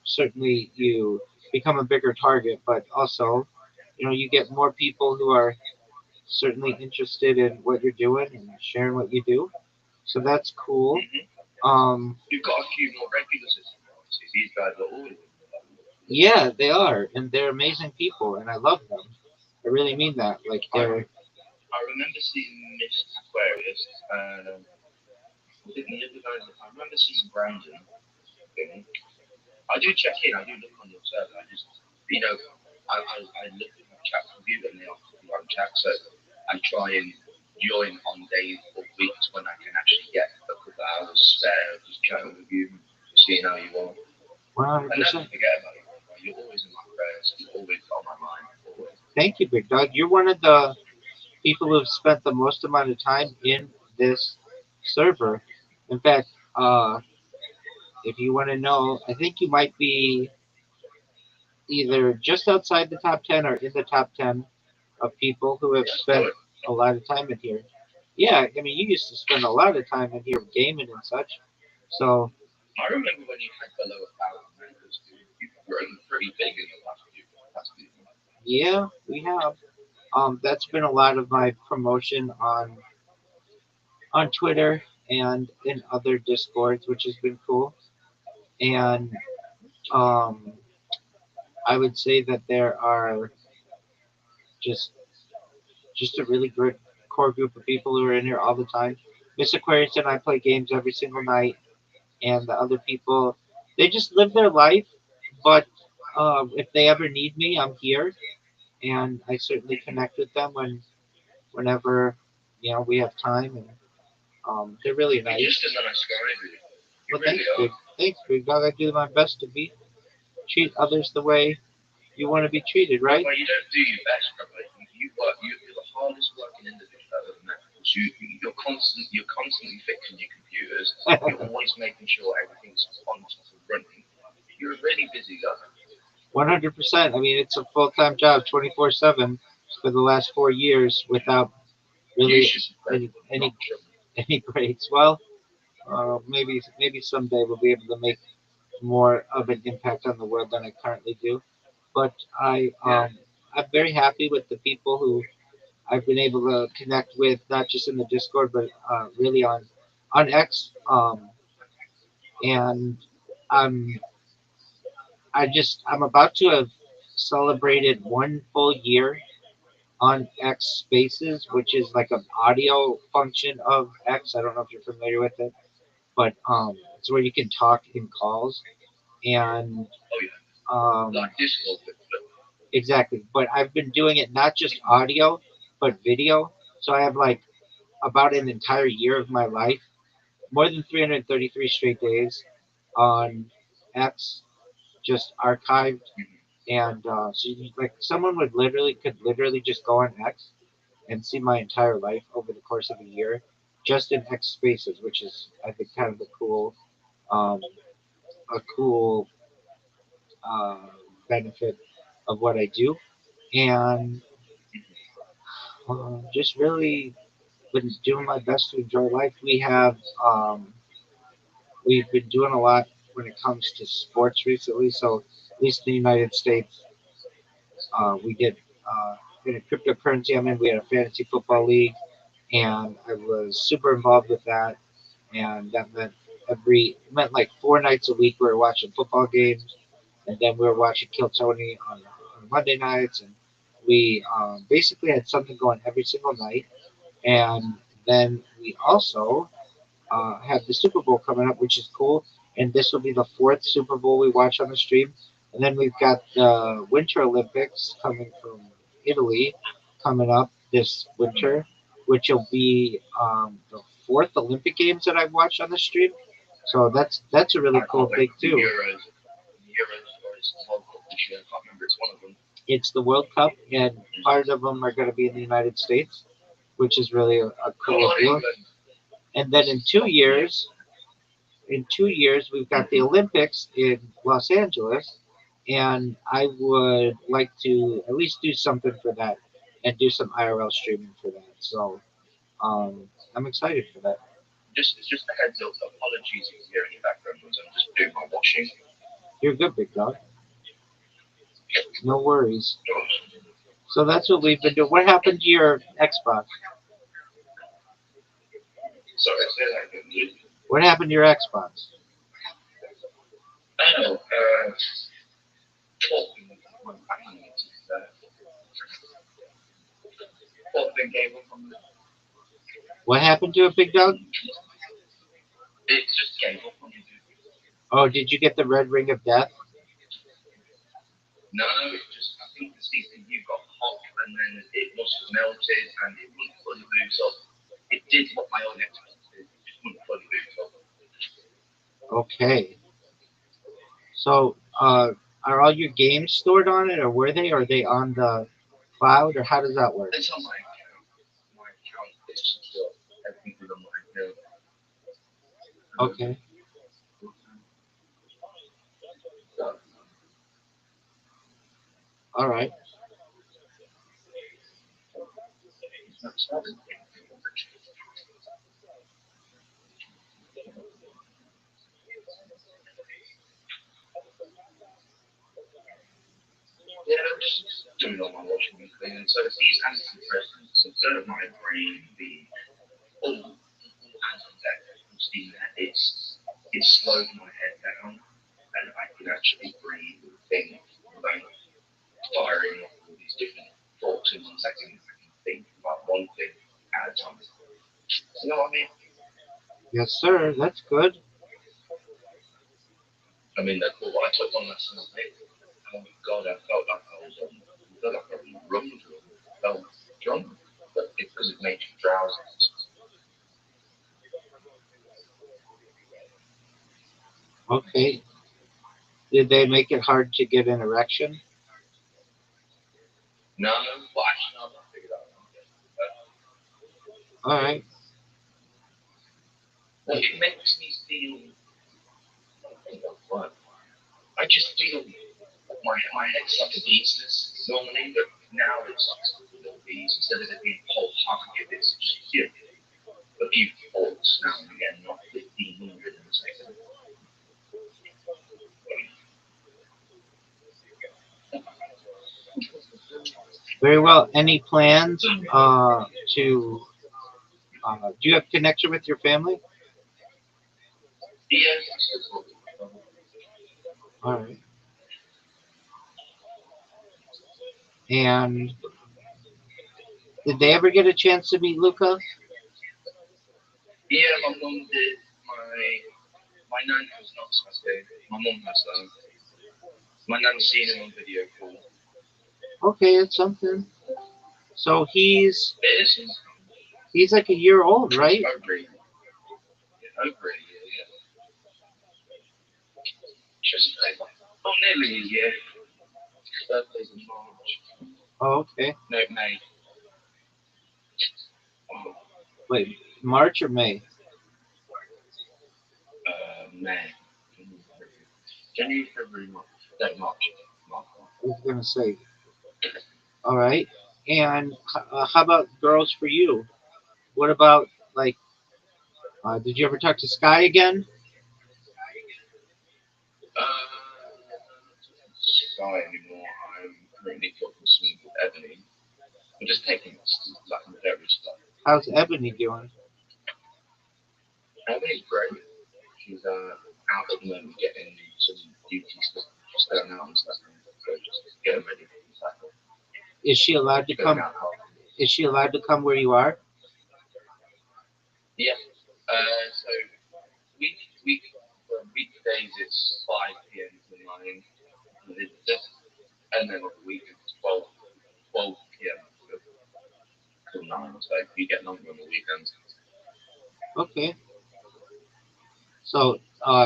certainly you become a bigger target, but also, you know, you get more people who are certainly interested in what you're doing and sharing what you do. So that's cool. You've got a few more regulars. These guys are all. Yeah, they are, and they're amazing people, and I love them. I really mean that. Like they're. I remember seeing Miss Aquarius. I think the other guys. I remember seeing Brandon. I do check in. I do look on your server. I just, you know, I look at my chat computer and they offer to run chat, so I try and join on days or weeks when I can actually get a couple of hours spare, just chatting with you, seeing how you are. I never 100%. forget about you. You're always in my prayers. You're always on my mind. Always. Thank you, Big Dog. You're one of the people who have spent the most amount of time in this server. In fact, if you want to know, I think you might be either just outside the top 10 or in the top 10 of people who have spent a lot of time in here. Yeah, I mean, you used to spend a lot of time in here gaming and such. So, I remember when you had below 1,000 members, dude. You've grown pretty big in the last few months. yeah, we have. That's been a lot of my promotion on Twitter and in other discords, which has been cool. And um, I would say that there are just just a really good core group of people who are in here all the time. Miss Aquarius and I play games every single night, and the other people, they just live their life. But if they ever need me, I'm here, and I certainly connect with them whenever we have time, and they're really You're nice. just a nice guy, dude. You Well, really are. thanks, big dog. I do my best to treat others the way you want to be treated, right? Well, you don't do your best, Rabbi. You work. You're the hardest working individual I've ever met. Because you're constantly fixing your computers. You're always making sure everything's on top of running. You're a really busy guy. 100%. I mean, it's a full time job, 24/7 for the last 4 years without You really should any not any trouble. any breaks. Well, maybe someday we'll be able to make more of an impact on the world than I currently do. But Yeah. I'm very happy with the people who I've been able to connect with, not just in the Discord, but really on X. And I'm I'm about to have celebrated 1 full year on X Spaces, which is like an audio function of X. I don't know if you're familiar with it, but it's where you can talk in calls and Oh yeah. um, Like Discord, but exactly. But I've been doing it not just audio, but video. So I have like about an entire year of my life, more than 333 straight days on X, just archived. And so like someone could literally just go on X and see my entire life over the course of a year, just in X Spaces, which is I think kind of um, a cool uh, benefit of what I do, and just really been doing my best to enjoy life. Um, we've been doing a lot when it comes to sports recently. So at least in the United States, we did in a cryptocurrency. I mean, we had a fantasy football league, and I was super involved with that. And that meant like 4 nights a week we were watching football games, and then we were watching Kill Tony on Monday nights, and we basically had something going every single night. And then we also have the Super Bowl coming up, which is cool. And this will be the fourth Super Bowl we watch on the stream. And then we've got the Winter Olympics coming from Italy coming up this winter, which will be the fourth Olympic Games that I've watched on the stream. So that's a really cool thing too. Euros or it's World Cup this year. I can't remember. It's one of them. It's the World Cup, and part of them are going to be in the United States, which is really a cool deal. And then in 2 years, we've got the Olympics in Los Angeles, and I would like to at least do something for that and do some IRL streaming for that. So um, I'm excited for that. Just a heads up. Apologies if you hear any background noise. I'm just doing my washing. You're good, big dog. No worries. So that's what we've been doing. What happened to your Xbox? Sorry, say that again, dude. What happened to your Xbox? Oh, talking with my family. Talking gave up on the. What happened to it, big dog? It just gave up on me, dude. Oh, did you get the red ring of death? No, it just. I think the was melted and it wouldn't fully boot up. It did what my own Xbox did, it just wouldn't fully boot up. Okay. So, are all your games stored on it, or were they? Or are they on the cloud, or how does that work? It's on my account. My account is secure. Everything is on my account. Okay. All right. Yeah, I'm just doing all my washing and cleaning. So it's these antidepressants, instead of my brain being all hands on deck, steam that it slowed my head down and I could actually breathe and think without firing off all these different thoughts in 1 second. I can think about one thing at a time. You know what I mean? Yes, sir. That's good. I mean, that's what I took one last night. Oh my god, I felt like I was I felt like I was drunk. I felt drunk, but it's because it made you drowsy. Okay. Did they make it hard to get an erection? No, well, actually, no, I figured out. All right. Well, it makes me feel. What? I just feel my head's like a bee's nest normally, but now it's like a little bees. Instead of it being whole target, it's just a few thoughts now and again, not 1,500 in a second. Very well. Any plans to? Do you have connection with your family? Yeah, that's what All right. And did they ever get a chance to meet Luca? yeah, my mum did. My nan has not Saturday. My mum has though. My nan's seen him on video call. Okay, it's something. So It is he's like a year old, right? over a year. Over a year, yeah. Just nearly a year. His birthday's in March. Oh, okay. No, May. Wait, March or May? May. January, February, March. No, March. March. I was gonna say. All right. And how about girls for you? What about like? Did you ever talk to Sky again? Sky anymore. I'm currently talking to someone called Ebony. We're just taking it like very slow. How's Ebony doing? Ebony's great. She's out at the moment getting some duty stuff. She's going out and stuff. So just getting ready for the cycle. Is she allowed to come? Is she allowed to come where you are? Yeah. So week week weekdays it's 5 p.m. to 9, and then on the weekends it's 12 p.m. till 9. So you get longer on the weekends. Okay. So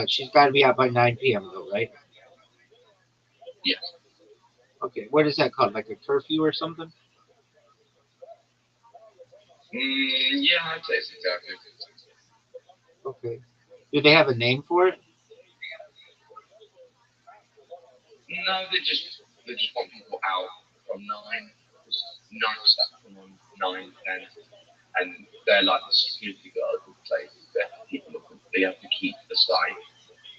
she's got to be out by 9 p.m. though, right? Yes. Okay. What is that called? Like a curfew or something? Yeah, I'd say it's exactly. Okay. Do they have a name for it? No, they just want people out from 9. Just night stuff from 9, 10, and they're like the security guards of the place. They have to keep looking. They have to keep the site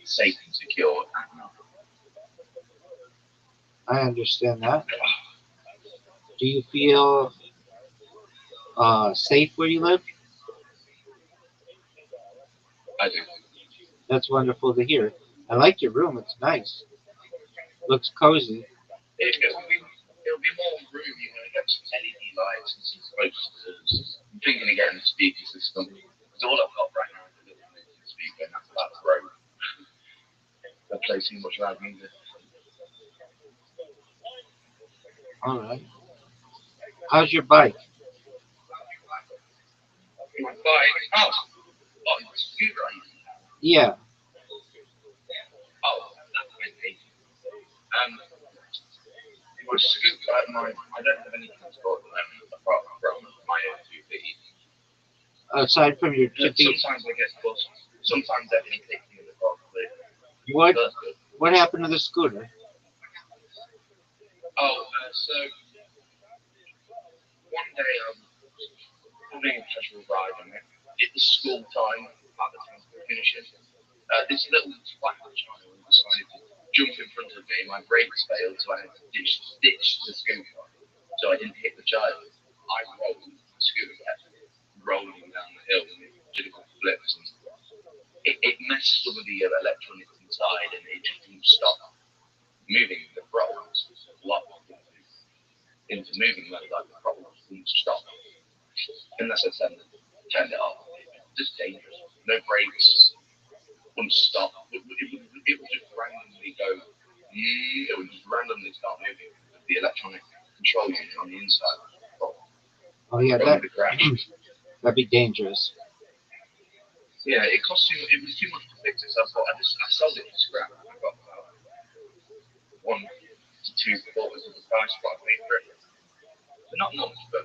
safe and secure at night. I understand that. Do you feel safe where you live? I do. That's wonderful to hear. I like your room. It's nice. Looks cozy. It'll be more roomy when I get some LED lights and some posters. I'm thinking of getting a speaker system. Because all I've got right now is a little Bluetooth speaker, and that's about broke. They're placing much loud music. All right. How's your bike? My bike. Oh, the scooter I used to have. Yeah. Oh, that's my name. My scooter, I don't have any transport at the moment apart from my own two feet. Aside from your two feet, Sometimes I get bus. Sometimes Evan takes me in the car. what That's good. what happened to the scooter? So one day I was having a casual ride on it. It was school time at the time we finishing. This little black child decided to jump in front of me. My brakes failed, so I had to ditch the scooter. So I didn't hit the child. I rolled. The scooter kept rolling down the hill and it did a couple flips and it messed some of the electronics inside and it just didn't stop moving. The throttle was locked into moving mode, like the throttle wouldn't stop unless I turned it off. It was just dangerous. No brakes, wouldn't stop. It would just randomly go. It would just randomly start moving with the electronic control unit on the inside. Oh yeah, From that the crash. that'd be dangerous. Yeah, it cost too. It was too much to fix it. So I sold it for scrap. I got about 1 to 2 quarters of the price what I paid for it. So not much, but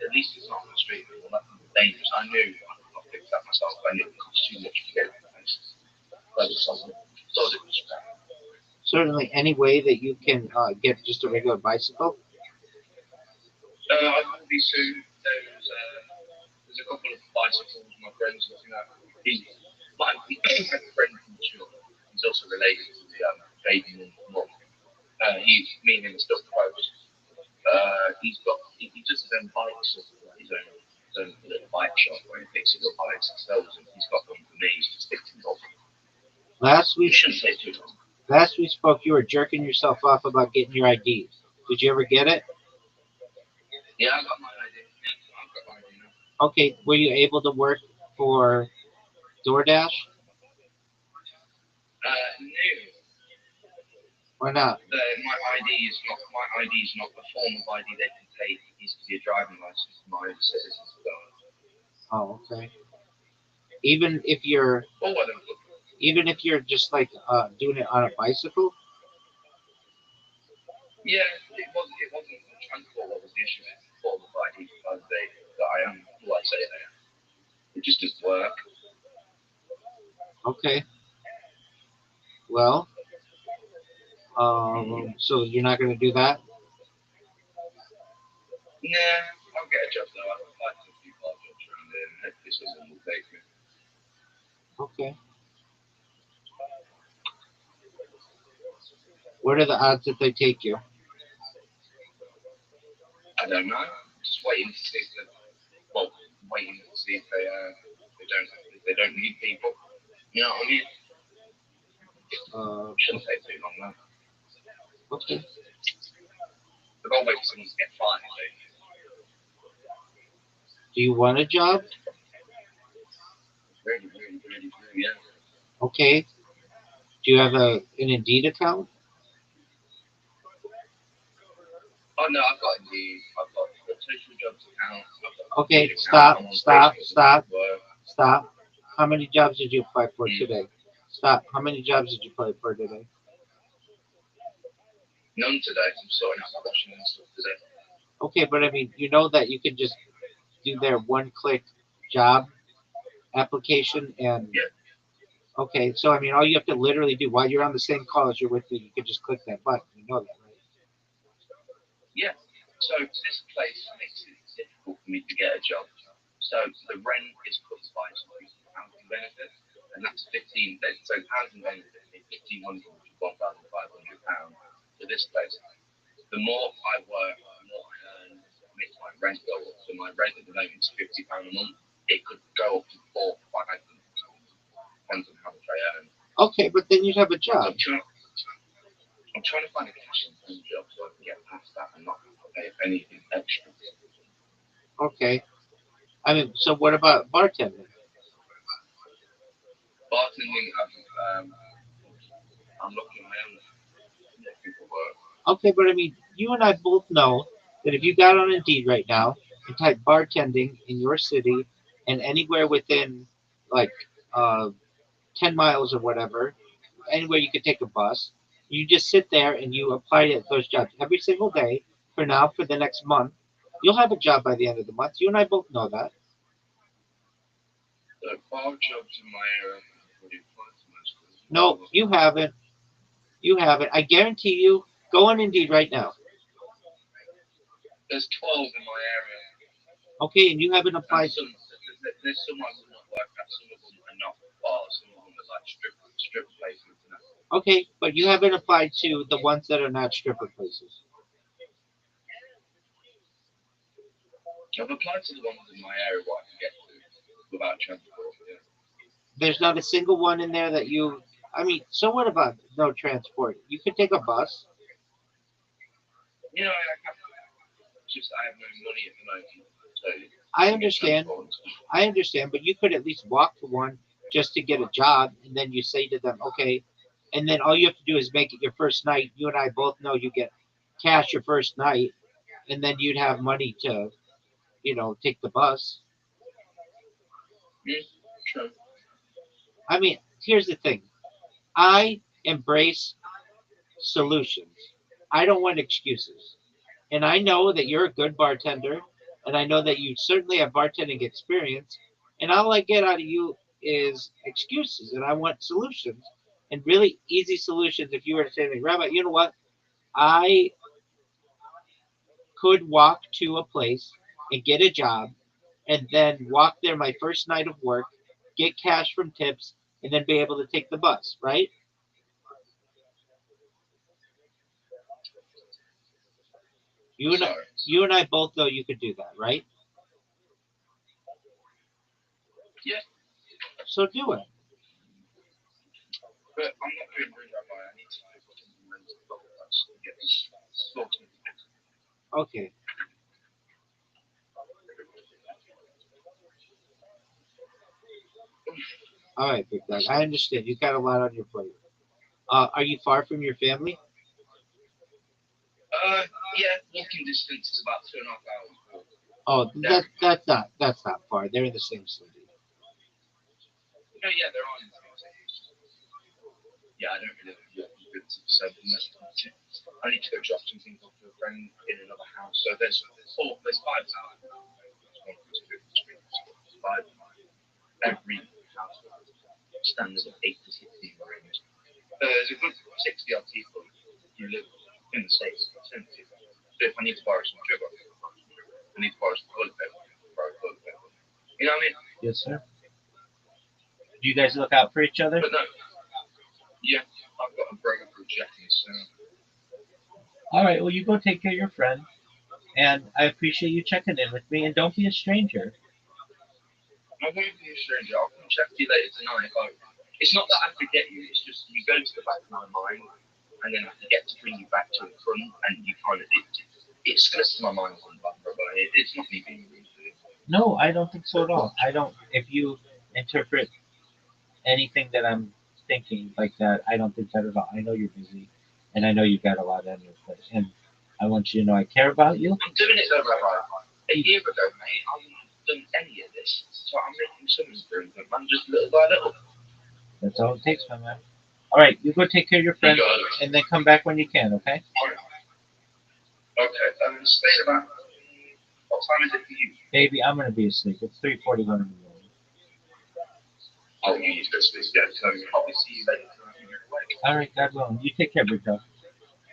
at least it's not on the street anymore. That's dangerous. I knew I could not fix that myself. I knew it cost too much to get it fixed. So I just sold it for scrap. Certainly, any way that you can get just a regular bicycle. I will be soon. There's a couple of bicycles my friend's looking at. He might be a friend from children. He's also related to the baby mum. Me and him are still close. He does his own bikes, his own little bike shop where he fixes up bikes and sells them. He's got them for me to stick to them. Last It week, shouldn't take too long. last we spoke, you were jerking yourself off about getting your ID. Did you ever get it? Yeah, I got my idea. Yeah, I've got my idea now. Okay, were you able to work for DoorDash? No, Why not? my ID is not the form of ID they can take. It needs to be a driving license for my own citizens. Oh, okay. Even if you're Or whether even if you're just like doing it on a bicycle. yeah, it wasn't the transport what was the issue. It's the form of ID to validate that I am who I say I am. It just doesn't work. Okay. Well, so you're not going to do that? Nah, I'll get a job though. I've applied for a few bar jobs around here and hopefully someone will take me. Okay. What are the odds that they take you? I don't know. Just waiting to see if waiting to see if they don't need people. You know what I mean? Shouldn't take too long though. Okay. They've got to wait for someone to get fired. Do you want a job? Really, really, really, really, yeah. Okay. Do you have an Indeed account? Oh no, I've got Indeed. I've got the social jobs account. I've got Okay. Indeed account. Stop. I'm on Stop. Facebook Stop. looking for work. Stop. How many jobs did you apply for Mm. today? Stop. How many jobs did you apply for today? None today. I'm sorting out my washing and stuff today. Okay, but I mean, you know that you can just do their one-click job application and Yeah. okay, so I mean, all you have to literally do while you're on the same call as you're with me, you can just click that button. You know that, right? Yeah. So this place makes it difficult for me to get a job. So the rent is covered by some housing benefit, and that's 15. So housing benefit is 1,500 to 1,500 pounds for this place. The more I work, the more I earn, it makes my rent go up. So my rent at the moment is £50 a month. It could go up to 400, 500, depends on how much I earn. Okay, but then you'd have a So job. I'm trying to find a cash and phone job so I can get past that and not pay anything extra. Okay. I mean, so what about bartending? Bartending, I'm looking for work. Okay, but I mean, you and I both know that if you got on Indeed right now and type bartending in your city and anywhere within like uh, 10 miles or whatever, anywhere you could take a bus, you just sit there and you apply to those jobs every single day for now for the next month. You'll have a job by the end of the month. You and I both know that. There are 5 jobs in my area. I've already applied for most of them. No, you haven't. You haven't. I guarantee you. Go on Indeed right now. There's 12 in my area. Okay, and you haven't And applied. there's some I will not work at. Some of them are not bars. Some of them are like strip placements. Okay, but you haven't applied to the ones that are not stripper places. I've applied to the ones in my area where I can get to without transport. Yeah. There's not a single one in there that you. I mean, so what about no transport? You could take a bus. You know, I have just I have no money at the moment. So I understand. I understand, but you could at least walk to one just to get a job, and then you say to them, okay, and then all you have to do is make it your first night. You and I both know you get cash your first night, and then you'd have money to, take the bus. True. I mean, here's the thing. I embrace solutions. I don't want excuses. And I know that you're a good bartender, and I know that you certainly have bartending experience. And all I get out of you is excuses, and I want solutions and really easy solutions. If you were to say to me, Rabbi, you know what? I could walk to a place and get a job, and then walk there my first night of work, get cash from tips, and then be able to take the bus, right? You and I, Sorry. you and I both know you could do that, right? Yeah. So do it. But I'm not doing really that way. I need to pick up some mental health and get this sorted. Okay. All right, Big Dog. I understand. You got a lot on your plate. Are you far from your family? Yeah, walking distance is about 2.5 hours walk. Oh, that's not far. They're in the same city. No, yeah, they're on. Yeah, I don't really walk good to the same unless I need to go drop some things off to a friend in another house. So there's 5 houses. One, two, three, 5. Every house standard of 8 to 16 rooms. There's a good 60 odd people who live in the States. So if I need to borrow some sugar, I need to borrow some toilet paper, borrow toilet paper. You know what I mean? Yes, sir. Do you guys look out for each other? But no. Yeah, I've got a brother called Jackie, so. All right. Well, you go take care of your friend, and I appreciate you checking in with me. And don't be a stranger. I won't be a stranger. I'll come check you later tonight. It's not that I forget you, it's just you go to the back of my mind, and then I forget to bring you back to the front, and you kind of, it slips my mind on the back, but it's not me being rude to you. No, I don't think so at all. I don't. If you interpret anything that I'm thinking like that, I don't think that at all. I know you're busy, and I know you've got a lot on your plate, and I want you to know I care about you. I'm doing it though, Rabbi. A year ago, mate, I wouldn't have done any of this, so I'm making some improvement, man, just little by little. That's all it takes, my man. All right, you go take care of your friend, and then come back when you can. Okay? Okay, stay about. What time is it for you? Baby, I'm gonna be asleep. It's 3:41 in the morning. Oh, you need to go sleep. Yeah, so I'll probably see you later tonight when you're awake. All right, God willing. You take care, big dog.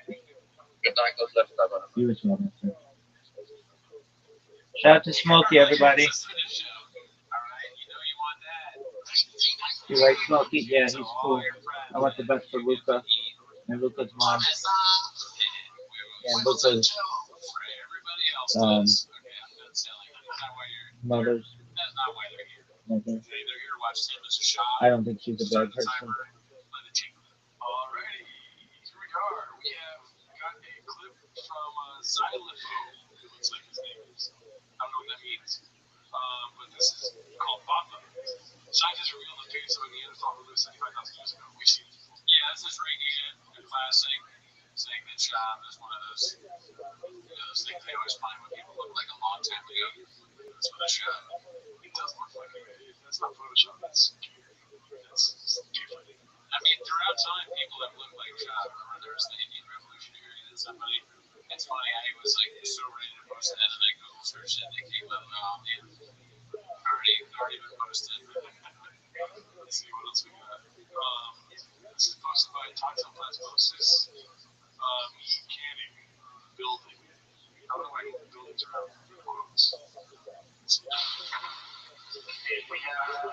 Good night, God bless, brother. You as well, my friend. Shout out to Smokey, everybody. You like Smokey? Yeah, he's cool. I want the best for Luca and Luca's mom and Luca's mother's mother. I don't think she's a bad person. Alrighty, here we are. We have got a clip from Xylophone, it looks like his name is. I don't know what that means. But this is called Papa. Scientists revealed the face of a Neanderthal released 75,000 years ago. We've seen it before. Yeah, this is Reagan, a classic, saying that Shab is one of those those things they always find when people look like a long time ago. That's what a shot. It does look like it. That's not Photoshop. That's different. I mean, throughout time, people have looked like Shah. Remember, there was the Indian Revolutionary and somebody. It's funny, I was like so ready to post that, and I Google searched it, and it came up. Oh man, already been posted. Let's see what else we got. This is posted by Toxoplasmosis. Meat canning building. How do I move buildings around quotes? Let's see. We have.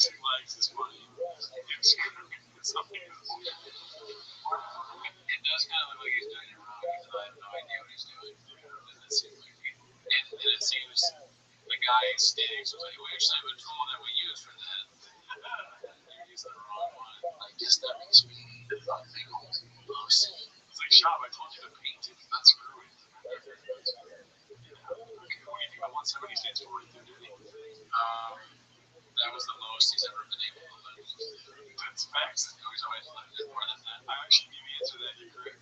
Two legs is funny. It's something else. It does kind of look like he's doing it wrong, even though I have no idea what he's doing. It seems like and it seems the guy standing so like, we actually have a tool that we use for that. You're using the wrong one. I guess that makes me illegal. It's like, Shop, I told you to paint it, not screw it. Okay, what do you think about 170 stands for? That was the lowest he's ever been able to lift. That's facts. No, he's always lifted more than that. I actually knew the answer to that. You're correct.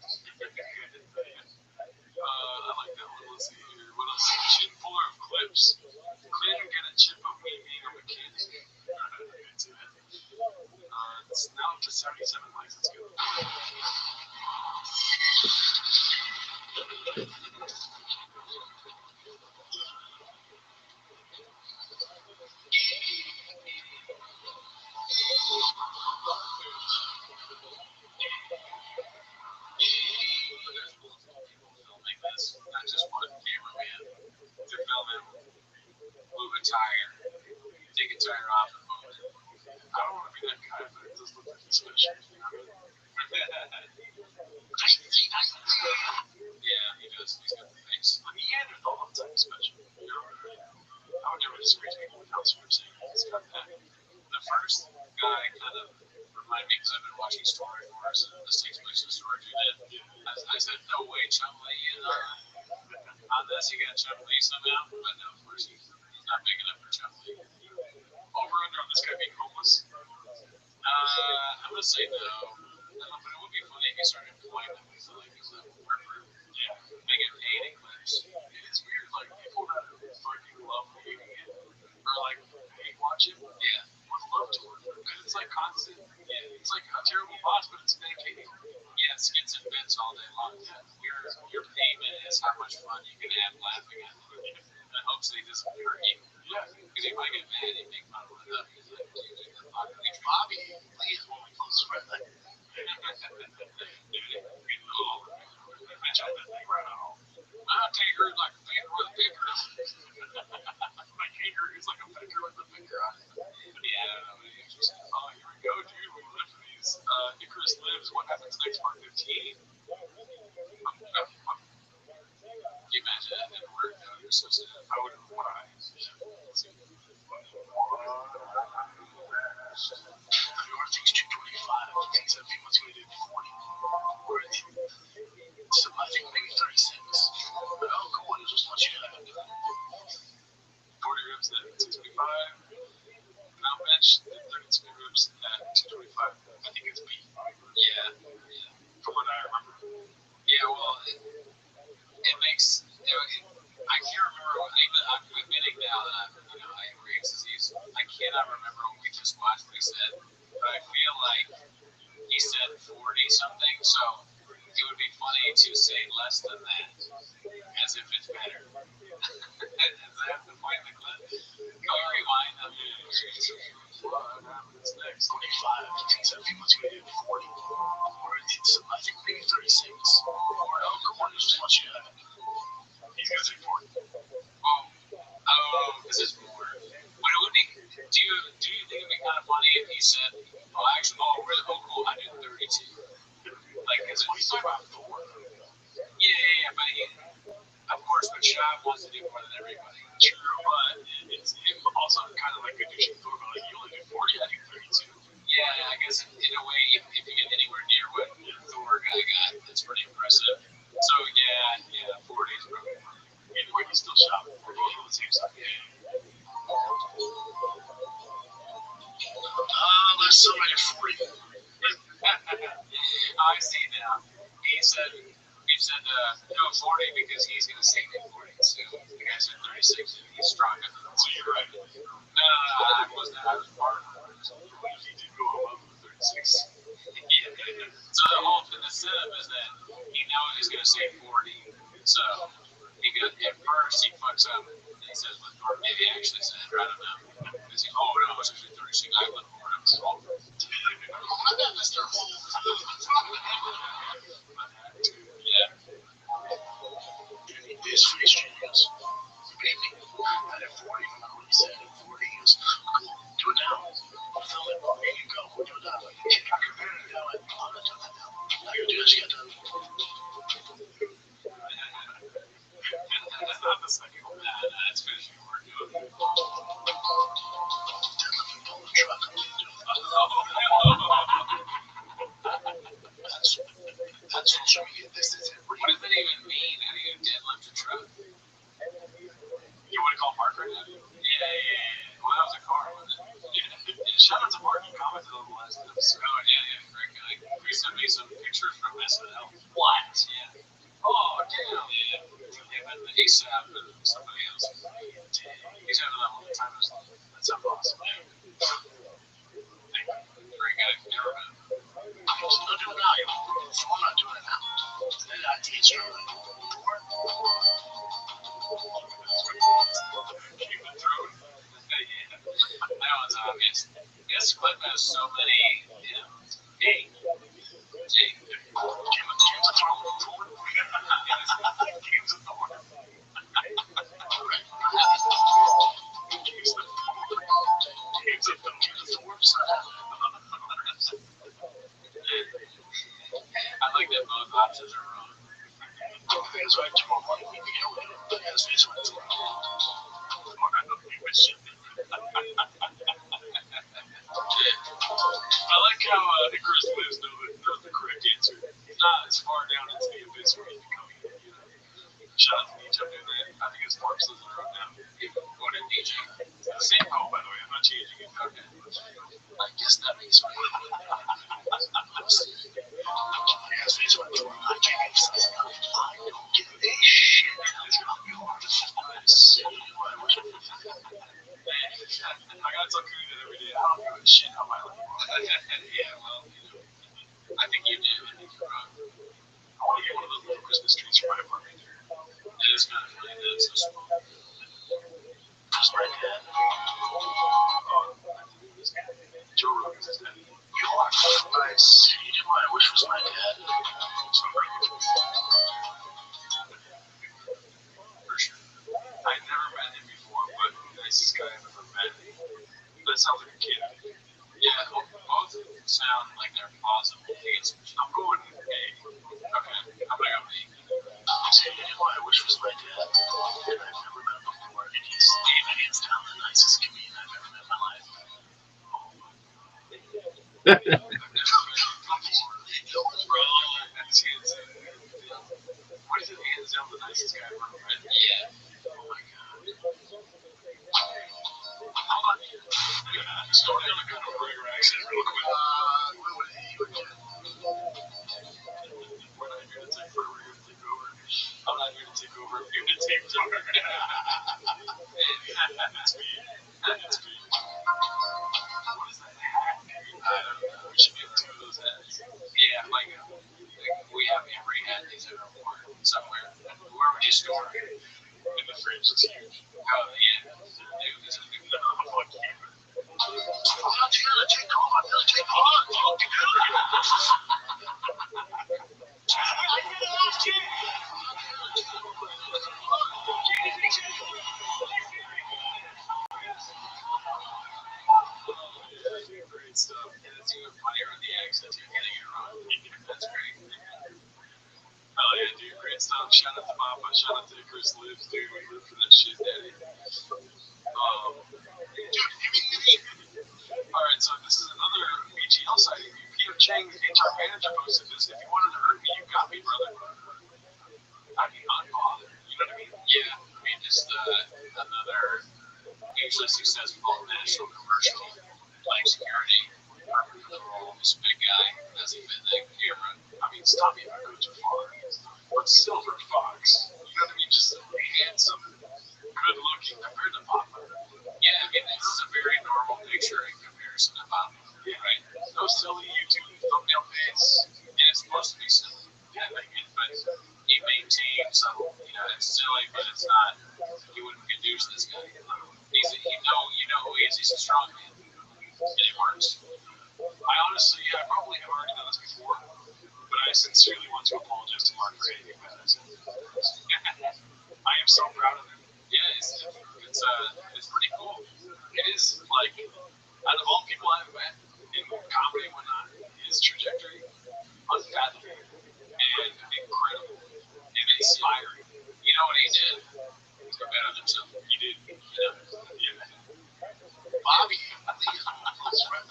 I like that one. Let's see here. What else? Chin puller of clips. Clean get a chip of me being a mechanic. It's now up to 77 likes. That's good. Filming this, not just one cameraman. To film him move a tire, take a tire off and move it. I don't want to be that guy, but it does look like a special. Yeah, he does. He's got the face. A Neanderthal type of special. I would never disagree with people with House for saying he's got that. The first guy kind of reminded me because I've been watching Story Wars and this takes place in Story Unit. I said, no way, Chum Lee, on this you got Chum Lee somehow, but no, of course he's not big enough for Chum Lee. Over under on this guy being homeless. I'm gonna say no. But it would be funny if he started employing them as like a worker. Yeah. They get paid in clips. It is weird, like people that fucking love reading it, or like, hey, watch it. Yeah. Would love to work for it. It's like constant. Yeah, it's like a terrible boss, but it's dedicated. Yeah, skits and bits all day long. Yeah. Your payment is how much fun you can have laughing at it. In hopes that he doesn't hurt you. Yeah. Because he might get mad and make fun of it up. He's like, Bobby Lee is one of my closest friends. My kangaroo like a finger with a finger on it. My kangaroo is like a finger with a finger on it. Yeah, I don't know what he actually said. Oh, here we go, dude. We live for these. Icarus lives. What happens next? Part 15. Can you imagine that didn't work? That would be so sad. I would have cried. Everything's 225. Things have been motivated 40. So I think maybe 36. But oh, cool. I just want you to have 40 reps at 225. Now bench 32 reps at 225. I think it's B. Yeah. From what I remember. Yeah, well, it makes. I can't remember. I'm admitting now that I have Graves' disease. I cannot remember when we just watched what he said, but I feel like he said 40 something, so it would be funny to say less than that, as if it's better. Is that the point of the clip? Can we rewind them? What happens next? 25. Things have been motivated 40. I think maybe 36. Oh, come on. I just want you to have it. He's going to say 40. Oh, this is more. But it would be. Do you think it'd be kind of funny if he said, "Oh, actually, really? Oh, cool. I did 32." Like, because he's talking about Thor. Yeah. But of course, but Shab wants to do more than everybody. True, but it's him also kind of like a douchey Thor. But like, you only do 40, I do 32. Yeah, I guess in a way, if you get anywhere near what Thor guy got, that's pretty impressive. So yeah, 40 is probably fine. Either way, he's still Shab. We're both on the same side. last time I hit 40. I see now. He said no 40 because he's gonna stay at 40. So the guy said 36 and he's stronger. So you're right. No, I wasn't. I was part of it. He did go above the 36. Yeah. So the whole setup is that he knows he's gonna say 40. So he goes at first he fucks up and he says, or maybe he actually said, I don't know. Because he, oh no, it's actually 36. I went for it. I was Mr. Hole. Yeah. His face changes. Baby, I had 40. No matter what he said, at 40, he goes, cool, do it now. I'll film it. Here you go. We'll do it now. Hey, I compared it now. I'm not doing that now. Now you're doing this. You got done. That's not the second one. Nah, it's finishing work. Then let me pull the truck. That's what you get. This is it. What does that even mean? How do you deadlift a truck? You want to call Mark right now? Yeah. Well, that was a car, wasn't it? Yeah. Shout out to Mark. He commented on the last episode. Oh, yeah, great guy. He sent me some pictures from SNL. What? Yeah. Oh, damn. Yeah. Him and the ASAP and somebody else. He's having that all the time. That sounds awesome. Great guy. Never met him. So don't do it now. So I'm not doing it now. Then I did start like Human drone. That one's obvious. This clip has so many. Yeah. Hey. Games of Thrones. Games of Thor. I like that both options are wrong. That's why tomorrow morning we begin with it. That's face when it's wrong. I like how Icarus lives knows the correct answer. He's not as far down into the abyss where he's becoming, you know. Shout out to DJ doing that. I think his corpse lives in the road now. What a DJ. The same goal, by the way. I'm not changing it. Okay. I guess that makes me. That's face when it's wrong. I can't exercise enough. I don't give a shit how you are. I gotta tell Cooney that every day. I don't give a shit how my life was. Yeah, well, you know, I think you do. I think you're wrong. I want to get one of those little Christmas trees for my apartment. It is kind of funny that it's so small. Just my dad. Joe Rogan's his dad. You are nice. You know what I wish was my dad? For sure. I'd never met him before, but nicest guy I've ever met. That sounds like a kid. Yeah, both sound like they're awesome. I'm going A. Okay, I'm gonna go B. You know what I wish was my dad? And I've never met him before. And he's hands down the nicest comedian I've ever met in my life. I've never met him before. His hands down. What is it? Hands down the nicest guy I've ever met? Yeah. Oh my god. Hold on. Start on a kind of regular accent real quick. We're not here to take over. We're here to take over. I'm not here to take over. I'm here to take over. That's me. That's me. What is that hat? I don't know. We should get two of those hats. Yeah, like we have every hat these ever worn somewhere. Where would you store it? In the fridge. It's huge. Oh, yeah. Dude, this is fuck you. I'm not here to take over. I'm here to take on. Great stuff. And it's even funnier on the accent. You're getting it wrong. That's great. Oh yeah, dude, great stuff. Shout out to Papa. Shout out to Chris Lives, dude. We live for that shit, daddy. Alright, so this is another BGL sighting. P.F. Chang's HR manager posted this. If you wanted to hurt me, you got me, brother. I'd be unbothered. You know what I mean? Yeah, I mean, just another hugely successful national commercial, like security, for the role of this big guy as he fit that camera. I mean, stop me if I go too far. But Silver Fox, you know what I mean? Just handsome, good looking compared to Papa. Yeah, I mean, this is a very normal picture in comparison to Bob, right? No silly YouTube thumbnail face. Yeah, it's supposed to be silly. Yeah, like it, But he maintains some, it's silly, but it's not. He wouldn't conduce this guy. You know who he is. He's a strong man, and it works. I honestly, I probably have already done this before, but I sincerely want to apologize to Mark for anything bad I said. I am so proud of him. Yeah, it's pretty cool. It is like Out of all people I've met in comedy and whatnot, his trajectory, unfathomable and incredible and inspiring. you know what he did. He bettered himself. He did. Yeah. Bobby, I think is one of my close friends.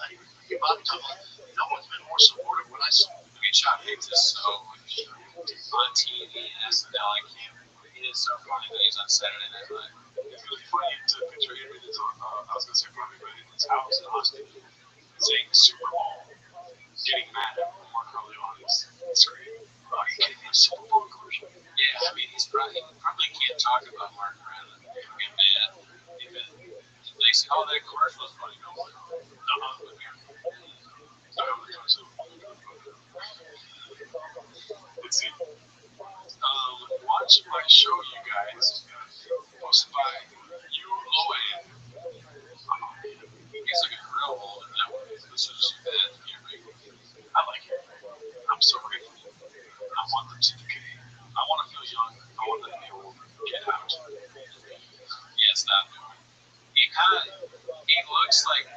Bobby told me, no one's been more supportive when I saw him. I mean, Shot Pigs is so on TV and SNL. I can't. He is so funny that he's on Saturday Night Live. It's really funny to picture him in his, I was going to say Bobby, but in his house in Austin, saying Super Bowl, getting mad at Mark early on. It's great. Are you kidding me? A Super Bowl commercial? Yeah, I mean, he probably can't talk about Mark around and get mad. Even they say, "Oh, that commercial is funny." No, but I don't know. So, let's see. Watch my show, you guys. Hosted by you, Loan. he's like a grill hole in that way. This is bad. I like it. I'm so grateful. I want them to decay. I want to feel young. I want them to be old. Get out. Yeah, stop doing. He looks like.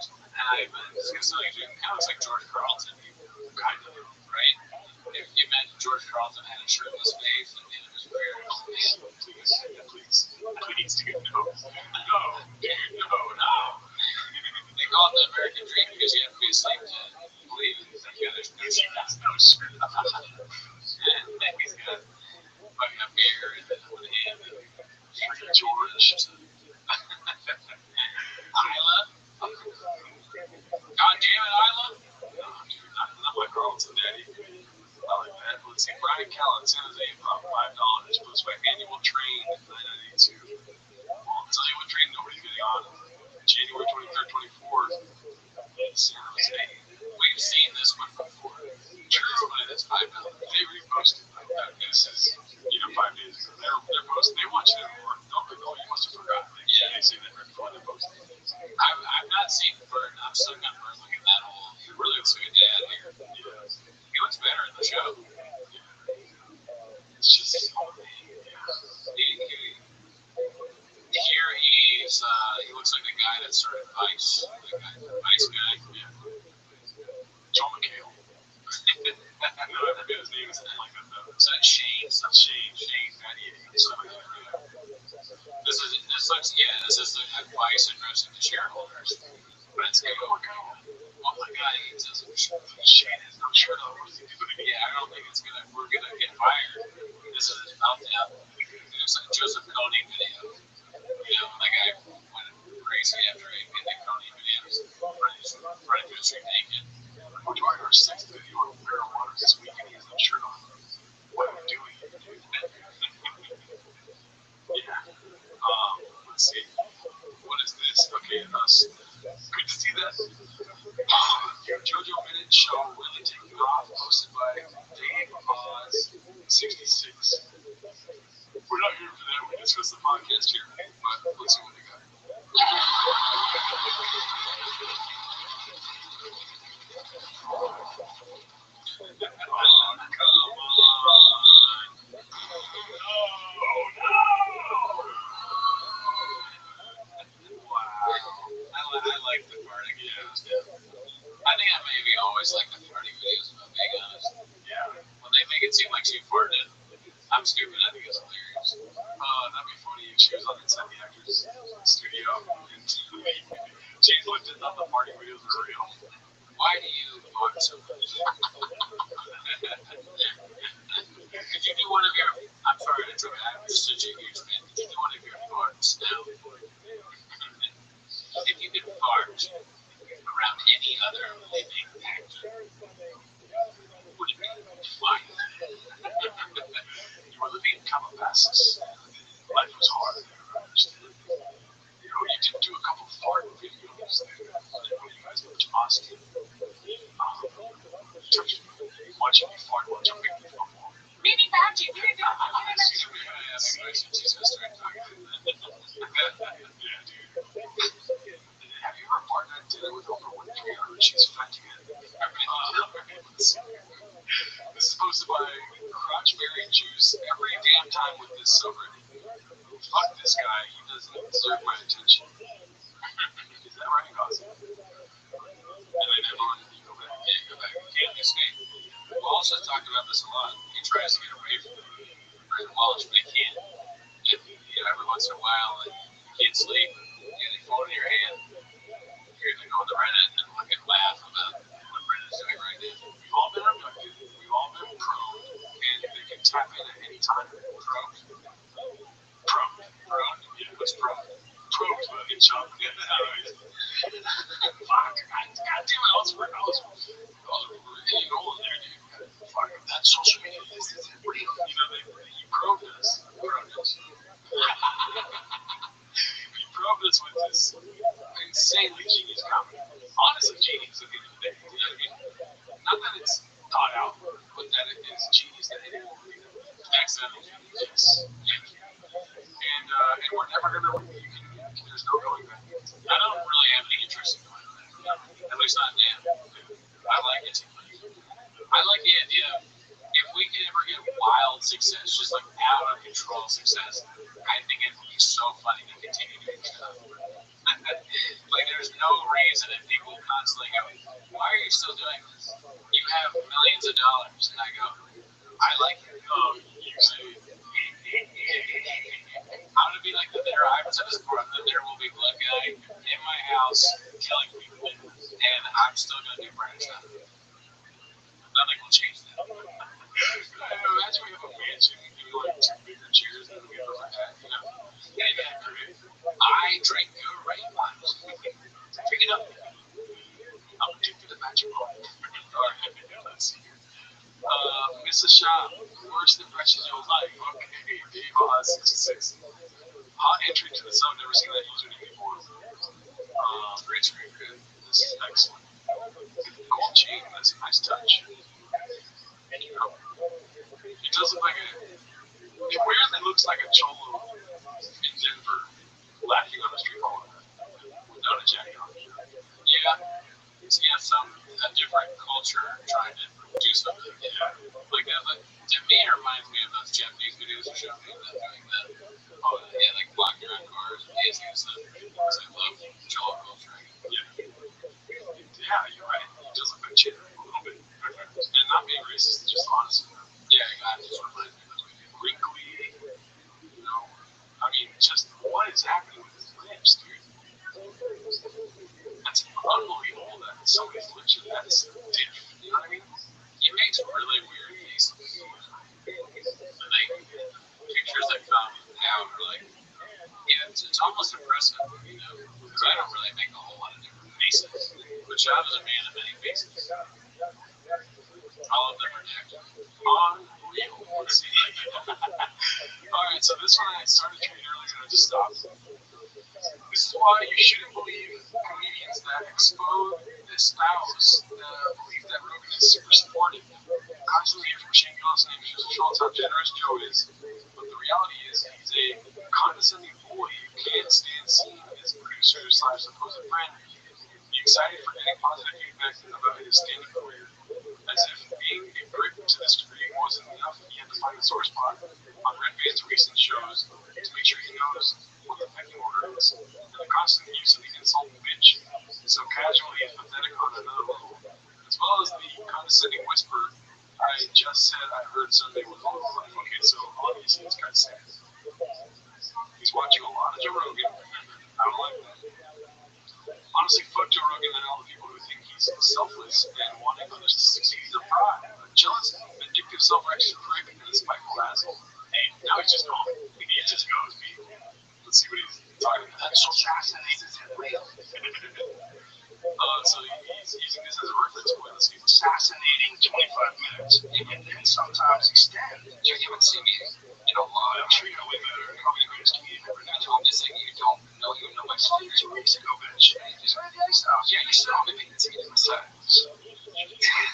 This is gonna sound like he kind of looks like George Carlton, Kind of. right? If you imagine George Carlton had a shirtless face and it was weird. Please. Please, dude, no. No, dude, no. They call it the American dream because you have to be asleep to believe in it. Yeah, there's no shit. That's no shit. And he's got fucking a beer in one hand. Free George. Isla? God damn it, Isla? No, dude, not my Carlton daddy. I like that. Let's see. Brian Callen, San Jose, about $5. Plus my annual train, $9.92. Well, I'll tell you what train nobody's getting on. January 23rd, 24th in San Jose. We've seen this one before. That's $5. They reposted this is 5 days ago. They're posting. They want you to work. Oh, you must have forgotten. Yeah, they say that right before they post. I've not seen Bird. I'm stuck on Bird looking that old. He really looks like a dad here. Yeah. He looks better in the show. It's just Here he looks like the guy that started Vice. The Vice guy. yeah. Joe McHale. I never forget his name. It's something like that though. Is that Shane? Shane 98. Something like that. This is like Vice addressing the shareholders. But it's good. Oh my God, he says Shane has no shirt on. What is he doing? yeah, I don't think we're gonna get fired. This is his meltdown. It's like Joseph Kony video. The guy went crazy after he made the Kony videos. Running through the street naked. We're doing our 6th video on marijuana this week and he has no shirt on. What are we doing, dude? Yeah. Let's see. What is this? Okay, us. Good to see that. JoJo Minute Show really taking off, hosted by Dave Oz 66. We're not here for that. We discuss the podcast here, but let's see what they got. Oh, come on. Oh, no. Wow. I like the party videos. I think I maybe always like the party videos, if I'm being honest. Yeah. When they make it seem like she farted, I'm stupid. I think it's hilarious. That'd be funny if she was on inside the actors studio and James looked at the party videos were real. Why do you fart so much? Could you do one of your? I'm sorry to interrupt. I'm just such a huge fan. Could you do one of your farts now? If you could fart around any other living actor, What do you mean? Fine. You were living in Calabasas. Life was hard. I understand. You did do a couple of fart videos there. When you guys moved to Austin. Watching me fart while jumping the football. Maybe that you could Yeah, dude. Have you ever partnered at dinner with Oprah Winfrey or she's fat again? This is posted by Crotchberry Juice every damn time with this subreddit. Fuck this guy, he doesn't deserve my attention. Is that right, Cosmo? And then everyone, you go back. Yeah, go back. You can't escape. We've also talked about this a lot. He tries to get away from Brandon Walsh, but he can't. Every once in a while, like, you can't sleep, they phone in your hand. You're going to go on the Reddit and look and laugh about what Reddit's doing right now. We've all been abducted. We've all been probed, and they can tap in at any time. Probed? Probed? Yeah, what's probed? Probed, fucking chunk. Fuck, God damn it, I was hitting all in there, dude. Fuck, that social media is real. You probed us. He probed us with this insanely genius comedy. Honestly, genius at the end of the day. You know what I mean? Not that it's thought out, but that it is genius that it will be. Accidental genius, yes. And we're never gonna. There's no going back. I don't really have any interest in going back. At least not now. I like it. I like the idea of if we can ever get wild success, just like out of control success, I think it'd be so funny to continue doing stuff. Like there's no reason if people constantly go, why are you still doing this? You have millions of dollars. And I go, I like it. Oh, you say, I'm going to be like the there. I was at this before. The there will be blood guy in my house killing people. And I'm still going to do British stuff. Nothing will change that. Imagine we have a mansion and do like 2 bigger cheers than we ever had, you know? Yeah, great. I drank your rain wines. Drink it up. I'm addicted to magic wine. Alright, let's see here. Mrs. Shop, worst impressions of your life. Okay, Dave Oz 66. Hot entry to the sub, never seen that username before. Great screen, good. This is excellent. Gold chain, that's a nice touch. It does look like it weirdly looks like a cholo in Denver laughing on a street corner without a jacket on. Yeah, so a different culture trying to do something. Yeah, like that. Like, to me, it reminds me of those Japanese videos that show me that doing that. Oh, yeah, like blocking around cars, dancing and stuff. Because I love cholo culture. Yeah, you're right. It does look like cheater a little bit. And not being racist, just honest. Yeah, God, just reminds me of those videos. Wrinkly, I mean, just what is happening with his lips, dude? That's unbelievable that somebody's lips are that stiff. You know what I mean? He makes really weird faces. Like, pictures I found now are like, it's almost impressive, because I don't really make a whole lot of different faces. But Chad is a man of many faces. All of them are decked. Unreal. Let's see. Alright, so this one I started to read earlier and I just stopped. This is why you shouldn't believe comedians that espouse the belief that Rogan is super supportive. Constantly hear from Shane Gillis and just show how generous Joe is. But the reality is he's a condescending bully who can't stand seeing his producer / supposed friend be excited for getting positive feedback about his stand-up career. As if being a prick to this degree wasn't enough, he had to find a sore spot on Red Band's recent shows to make sure he knows what the pecking order is. And the constant use of the insult bitch so casually and pathetic on another level, as well as the condescending whisper, I just said I heard Sunday was all funny. Okay, so obviously this guy's sad. He's watching a lot of Joe Rogan. I don't like that. Honestly, fuck Joe Rogan and all the people who think he's selfless and wanting others to succeed. He's a fraud, a jealous, vindictive, self-righteous prick, and a spiteful asshole. Hey, now he's just gone. He just goes, people. Let's see what he's talking about. That's so fascinating. So he's using this as a reference point. Let's see.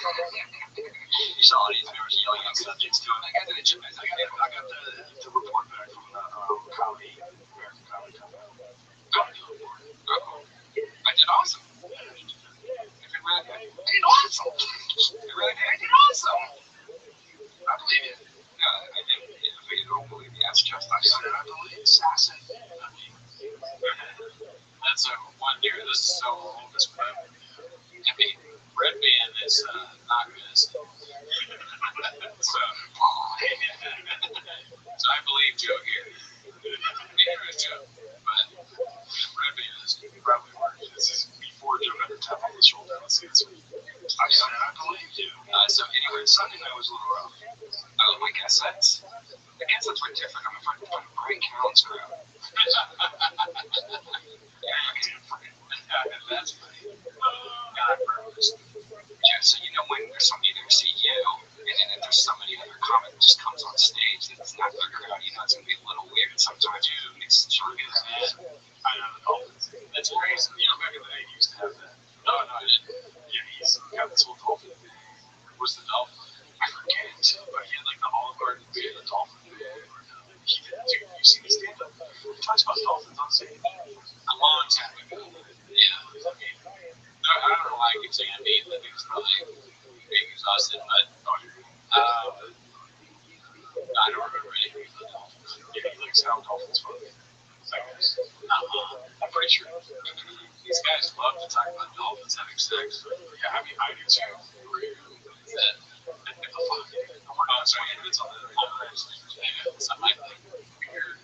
You saw audience members yelling out subjects to it. I got the report back from the comedy, American Comedy Company. Oh, I did awesome. I did awesome. I did awesome. I believe it. No, I think if you don't believe me, that's just I said I believe assassin. That's one year. This is so old. This clip. I mean, Red Band is not good. So I believe Joe here. Neither is Joe, but Red Band is probably worse. This is before Joe got the tap on the shoulder. Let's see. I said I believe you. So anyway, Sunday night was a little rough. Oh, my cassettes. The cassettes were different. I'm afraid to find a great Counts crowd. That's funny. God purpose. Yeah, so you know when there's somebody there see you, and then if there's somebody other comic that just comes on stage that's not their crowd, you know it's gonna be a little weird sometimes. It's sure is that. I know the Dolphins. That's crazy. You know back in the day he used to have that. No, I didn't. Yeah, he's got this whole dolphin thing. What's the dolphin? I forget, but he had like the Olive Garden beer, the dolphin beer. He did, dude, you see this stand up? He talks about dolphins on stage. A long time ago. Yeah. I don't know why I keep saying I mean, I think it's probably being exhausted, but I don't remember anything about dolphins. Yeah, he likes how dolphins fuck. I guess. I'm pretty sure. These guys love to talk about dolphins having sex. Yeah, I mean, I do too. Oh, sorry, it's on the other side. It's not my thing. Weird.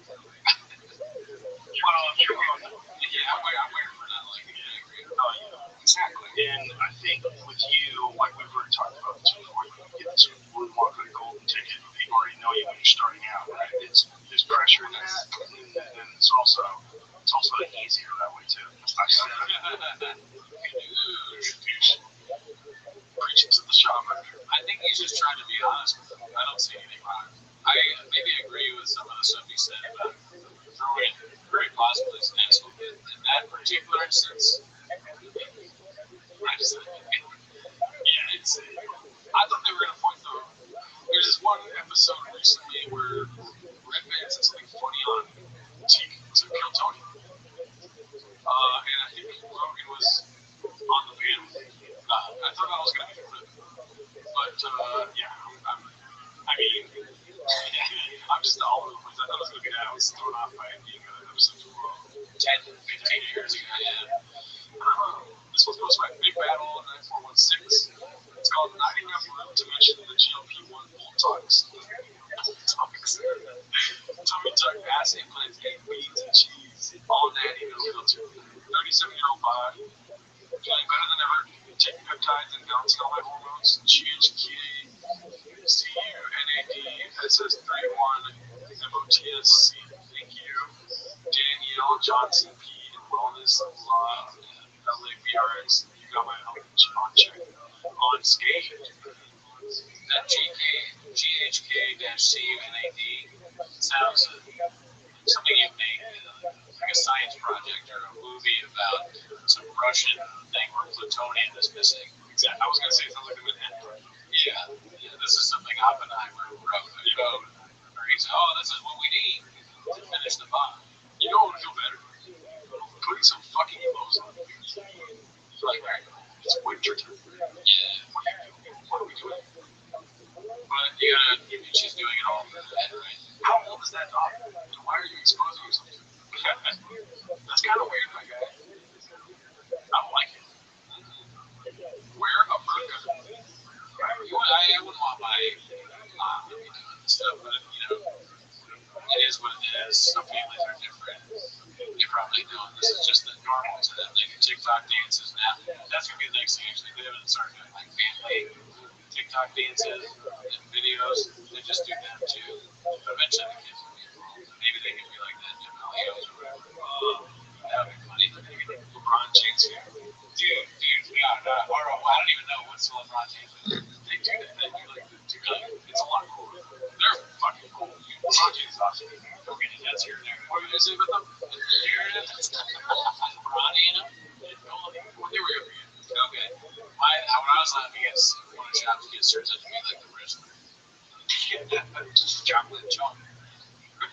Yeah, I'm waiting for that. Like, yeah, I agree. Oh, yeah. Exactly. And I think with you, like we've already talked about this before, you get this blue mark on a golden ticket. People already know you when you're starting out, right? There's pressure in that, and it's also easier that way too. It's not preaching to the shaman. I think he's just trying to be honest with them. I don't see anything wrong. I maybe agree with some of the stuff he said about throwing it very possibly as an asshole, but in that particular instance, I just yeah, it's. I thought they were gonna point though. There's this one episode recently where Red Band said something funny on TV to kill Tony, and I think Rogan was on the panel. I thought that was gonna be fun, but yeah, I mean, I'm just all over the place. I thought it was gonna be that. I was thrown off by it being an episode from 10, 15 years ago. Yeah. This was posted by Big Battle 9416. It's called Not Enough Room to Mention the GLP-1 Bull Talks. Tummy tuck, ass implants, eating beans and cheese, all natty, no filter. 37-year-old bod, feeling better than ever, taking peptides and balancing all my hormones, GHK, CUNAD, SS31, MOTSC, thank you, Danielle Johnson P, and Wellness Law, LABRX, you got my health on check. On skate, that GHK-CUNAD sounds something you make like a science project or a movie about some Russian thing where plutonium is missing. Exactly. I was going to say something like a good end. Yeah, this is something Oppenheimer wrote a code where he said, oh, this is what we need to finish the bomb. You know what would feel better? Putting some fucking clothes on. Right. It's winter time. Yeah. What are we doing? But you gotta, she's doing it all for the head, right? How old is that dog? Why are you exposing yourself to it? That's kind of weird, my guy. I don't like it. Wear a burqa. I wouldn't want my mom to be doing this stuff, but it is what it is. Some families are different. They probably don't. This is just the normal to them. They do TikTok dances now. That's gonna be the next thing. Actually, they haven't started doing like family TikTok dances and videos. They just do them too. But eventually the kids will be involved. Maybe they can be like that Leos or whatever. That would be funny. LeBron James here. Dude, yeah, I don't even know what's LeBron James. They do that. They do like it's a lot cooler. They're fucking cool. LeBron James is awesome. Okay, that's here and there. What did you say about them? Here it is. Ronnie and them? They were every year. Okay. When I was laughing at one of chops gets turns out to be like the Rizzler. Just chocolate chunk. Yeah,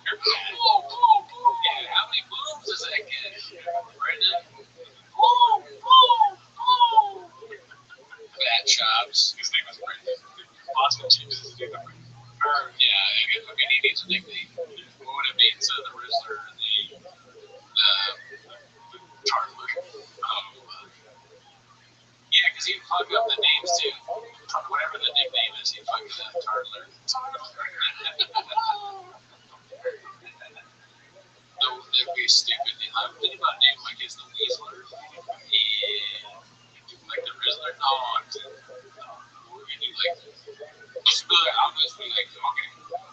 how many booms does that get? Brendan? Fat chops. His name is Brendan. Boston changes his name to Brendan. Yeah, okay, he needs a nickname. What would it be instead of the Rizzler or the Chartler? Yeah, because he'd fuck up the names too. Whatever the nickname is, he'd fuck it up. Tartler. That'd be stupid. I'm thinking about naming my kids the Weasler. Yeah. Like the Rizzler. No, we're gonna do like. I'll just be like, okay.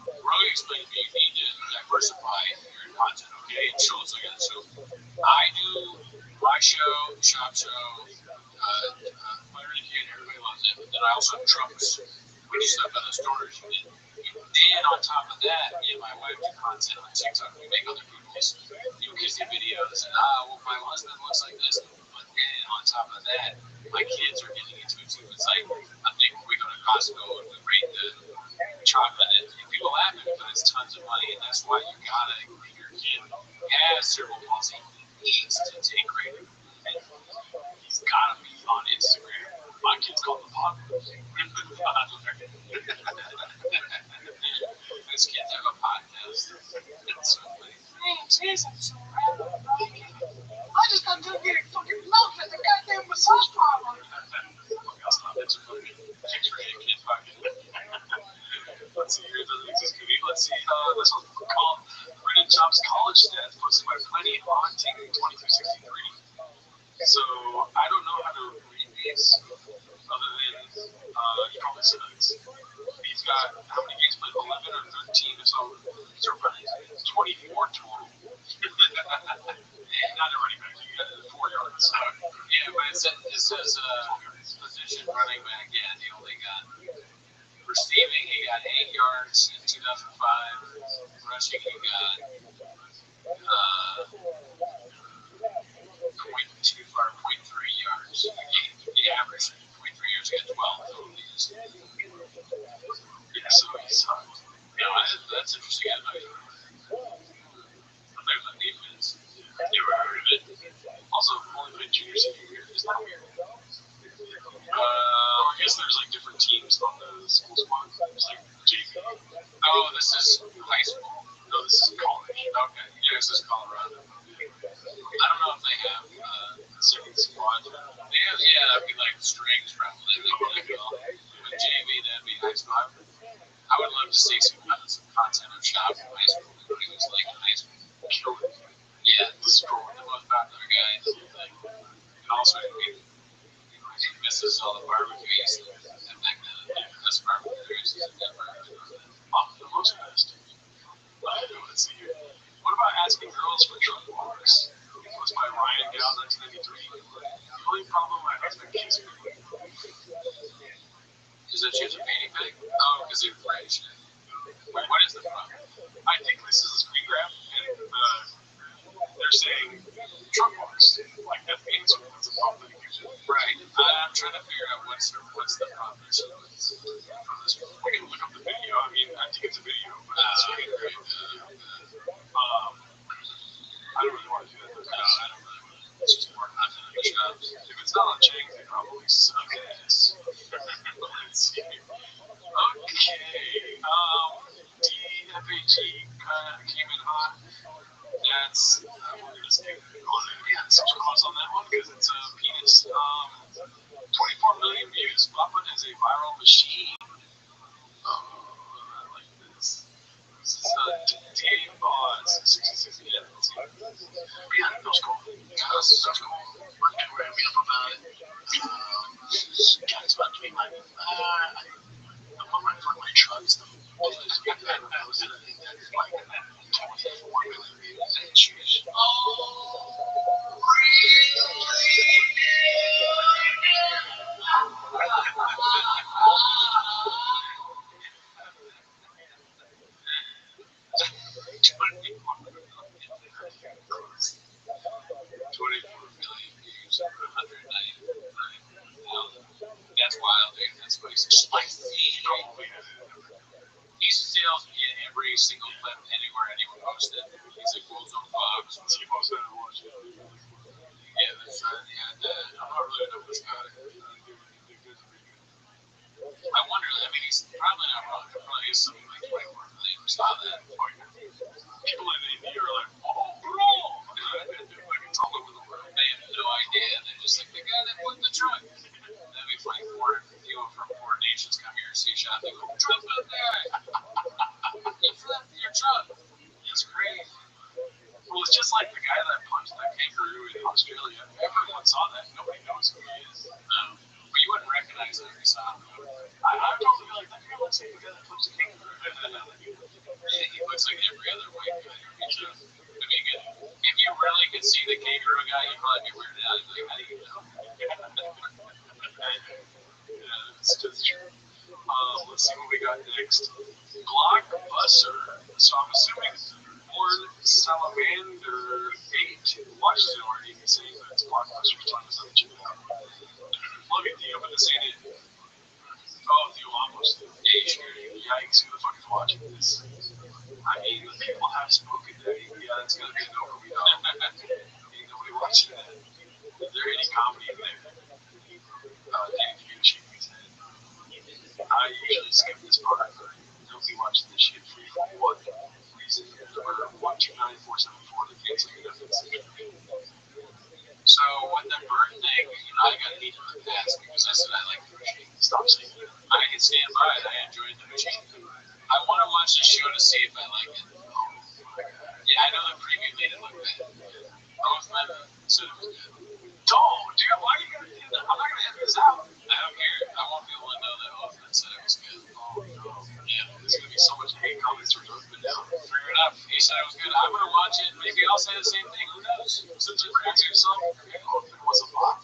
Roy explained to me you need to diversify your content, okay? And shows like that. So I do my show, shop show, Fire and Kid, everybody loves it. But then I also have Trumps. We do stuff at the stores. And on top of that, me and my wife do content on TikTok. We make other people's kissy videos. And well, my husband looks like this. But then on top of that, my kids are getting into it too. It's like I think we go to Costco and we rate the chocolate, and people laugh at it, but it's tons of money, and that's why you gotta, if your kid has cerebral palsy, needs to take credit. He's gotta be on Instagram. My kid's called the Podler. This kid's have a podcast. It's so funny. I just got done getting fucking milked at the goddamn massage parlor. That's not that funny. X-rated kid fucking. Let's see here. Doesn't exist. Let's see. This one's called Brendan Chop's College Stats, posted by Plenty on Team 2363. So I don't know how to read these other than he probably sucks. He's got how many games played? 11 or 13 or so. These are running 24 total. Not a running back. You got 4 yards. Yeah, but it says position running back. Yeah, he only got receiving. He got 8 yards in 2005. Rushing, he got 0.3 yards a game. He averaged 0.3 yards. He got 12 total. Yeah, so he sucked. That's interesting. There's a defense. Never heard of it. Also, only played junior senior year. Isn't that weird? I guess there's like different teams on the school squad. There's like JV. Oh, this is high school. No, this is college. Okay. Yeah, this is Colorado. I don't know if they have a second squad. Yeah, that'd be like strings probably. But JV, that'd be high school. I would love to see some content of shop in high school. What he was like in high school. Yeah, this is the most popular guy. And also, he misses all the barbecues and back then the best barbecues in Denver. The most best. Let's see here. What about asking girls for truck walks? It was by Ryan Gal 1993. The only problem my husband keeps me with is that she has a painting thing. Oh, because they're French. Wait, what is the problem? I think this is a screen grab, and they're saying truck walks. Like that means what's the problem? Right. I'm trying to figure out what's the problem. So we can look up the video. I mean, I think it's a video, but it's screen grab. I don't really want to do that. No, I don't really want to. It's just more content in the shops. If it's not on Chang, they probably suck ass. Let's see. Okay. DFAG came in hot. That's we're gonna stay on it. Yeah, such a close on that one because it's a penis. 24 million views. Papa is a viral machine. I like this. This is Dave Oz, 66. Yeah, let's see. Yeah, that was cool. That's cool. Like, to wrap me up about it. God, it's about to be my. I'm running for my trucks. I was in a thing that's like 24 million views and choose. That's wild, dude. That's funny. Spicy. He sells in every single clip anywhere anyone posted. He's like Wolves on Fox. He posted it once. Yeah, that's I'm not really know this guy. I wonder. I mean, he's probably not wrong. There probably is something like 24 million. We saw that. People in India are like, oh, bro. Like it's all over the world. They have no idea. They're just like the guy that put in the truck. That'd be funny. People from foreign nations come here and see a shop. They go, truck that guy. He flipped your truck. It's crazy. Well, it's just like the guy that punched that kangaroo in Australia. Everyone saw that. Nobody knows who he is. No. But you wouldn't recognize him if you saw him. I totally be like, that guy looks like the guy that punched the kangaroo. He looks like every other white guy. Me too. I mean, if you really could see the kangaroo guy, you'd probably be weirded out. You'd be like, how do you know? Yeah, it's just true. Let's see what we got next. Blockbuster. So I'm assuming Lord Salamander 8 watches it already. He's saying that it's Blockbuster. Telling us how to check it out. Look at the but this ain't it. Oh, you almost. Yeah, you should. Yikes, who the fuck is watching this? I mean, people have spoken today. Yeah, it's gonna be an over. We know. Ain't nobody watching that. Is there any comedy in there? Danny DeVito shaking his head. I usually skip this part, but nobody watching this shit for what reason? Or 129-474 that can't say nothing. So with the bird thing, I got beat in the past because I said I like the machine. Stop saying that. I can stand by it. I enjoyed the machine. I want to watch the show to see if I like it. Yeah, I know the preview made it look bad. Rothman said it was good. Don't, dude. Why are you gonna do that? I'm not gonna edit this out. I don't care. I want people to know that Rothman said it was good. Oh no. Yeah, There's gonna be so much hate comments for Rothman now. fair enough. He said it was good. I'm gonna watch it. Maybe I'll say the same thing. Who knows? Since you're crazy or something, Rothman was a bot.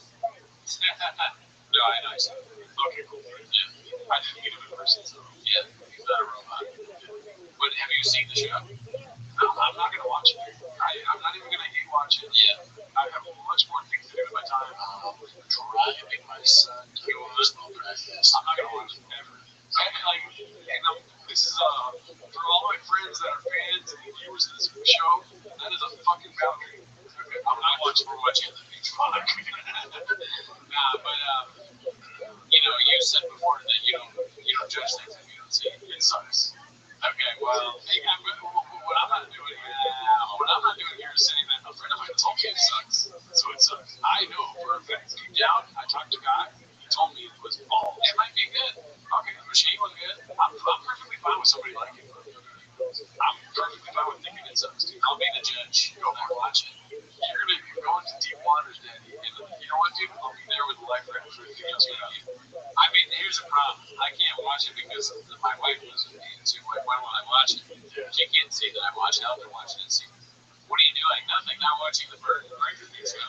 No, I know. So. Okay, cool. Yeah. I didn't meet him in person, so. Yeah, he's not a robot. But have you seen the show? No, I'm not gonna watch it. I'm not even gonna hate watch it. Yeah. I have much more things to do with my time. Driving my son to baseball practice. I'm not gonna watch it ever. This is for all my friends that are fans and viewers of this show. That is a fucking boundary. Okay, I'm not watching. We're watching the big Fuck. Nah, but you said before that you don't judge things that you don't see. It sucks. Okay, well, What I'm not doing here is saying that a friend of mine told me it sucks. So it sucks. I know for a fact. Deep down, I talked to a guy. He told me it was balls. it might be good. Okay, the machine was good. I'm perfectly fine with somebody liking it. I'm perfectly fine with thinking it sucks. Dude, I'll be the judge. go for it. Watch it. You're gonna be going to deep waters, Daddy. And you know what, dude? I'll be there with the life raft for anything else you have. I mean, here's the problem. I can't watch it because my wife lives with me, and so why won't I watch it? She can't see that I'm watching. I'll be watching it and see. What are you doing? Nothing. Not watching the bird. Right? So,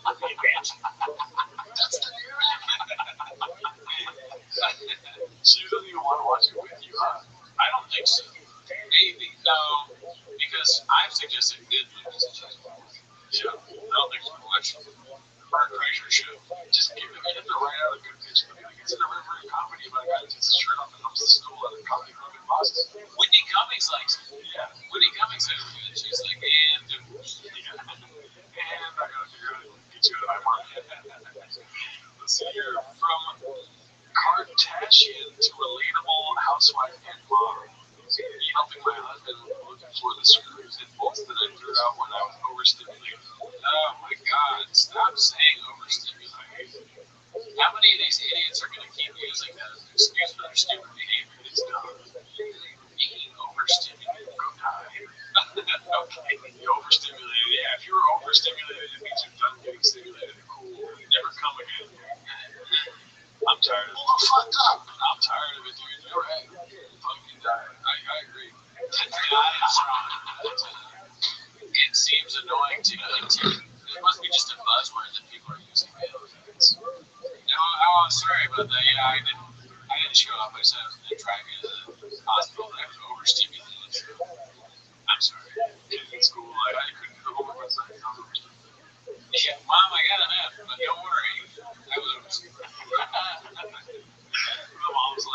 That's the new She doesn't even want to watch it with you, huh? I don't think so. Maybe no, because I've suggested good movies and she's watched. Yeah. I don't think she'll watch Bird Crusher show. Just give them to write out a good pitch. Like, it's an irreverent comedy about a guy who takes his shirt off and comes to school at a comedy club in Boston. Whitney Cummings likes it. Yeah. Whitney Cummings said it was good. She's like, and And I gotta figure out how to get you out of my market. Let's see here. From Kardashian to relatable housewife and mom. Helping my husband looking for the screws and bolts that I threw out when I was overstimulated. oh my God, stop saying overstimulated. How many of these idiots are going to keep using that as an excuse for their stupid behavior? It's dumb. Being overstimulated. Go die. Okay. You overstimulated. Yeah, if you were overstimulated, it means you're done getting stimulated. Cool. Never come again. I'm tired of it. Fucked up. I'm tired of it, dude. You're right. Fucking die. I agree. It seems annoying to me. It must be just a buzzword that people are using nowadays. No, oh, sorry about that. Yeah, I didn't show up. I said I was going to drive you to the hospital and I was overstimulated. I'm sorry. It's cool. I couldn't do the homework last night. I was overstimulated. Yeah, Mom, I got an F, but don't worry. I was overstimulated. The mom's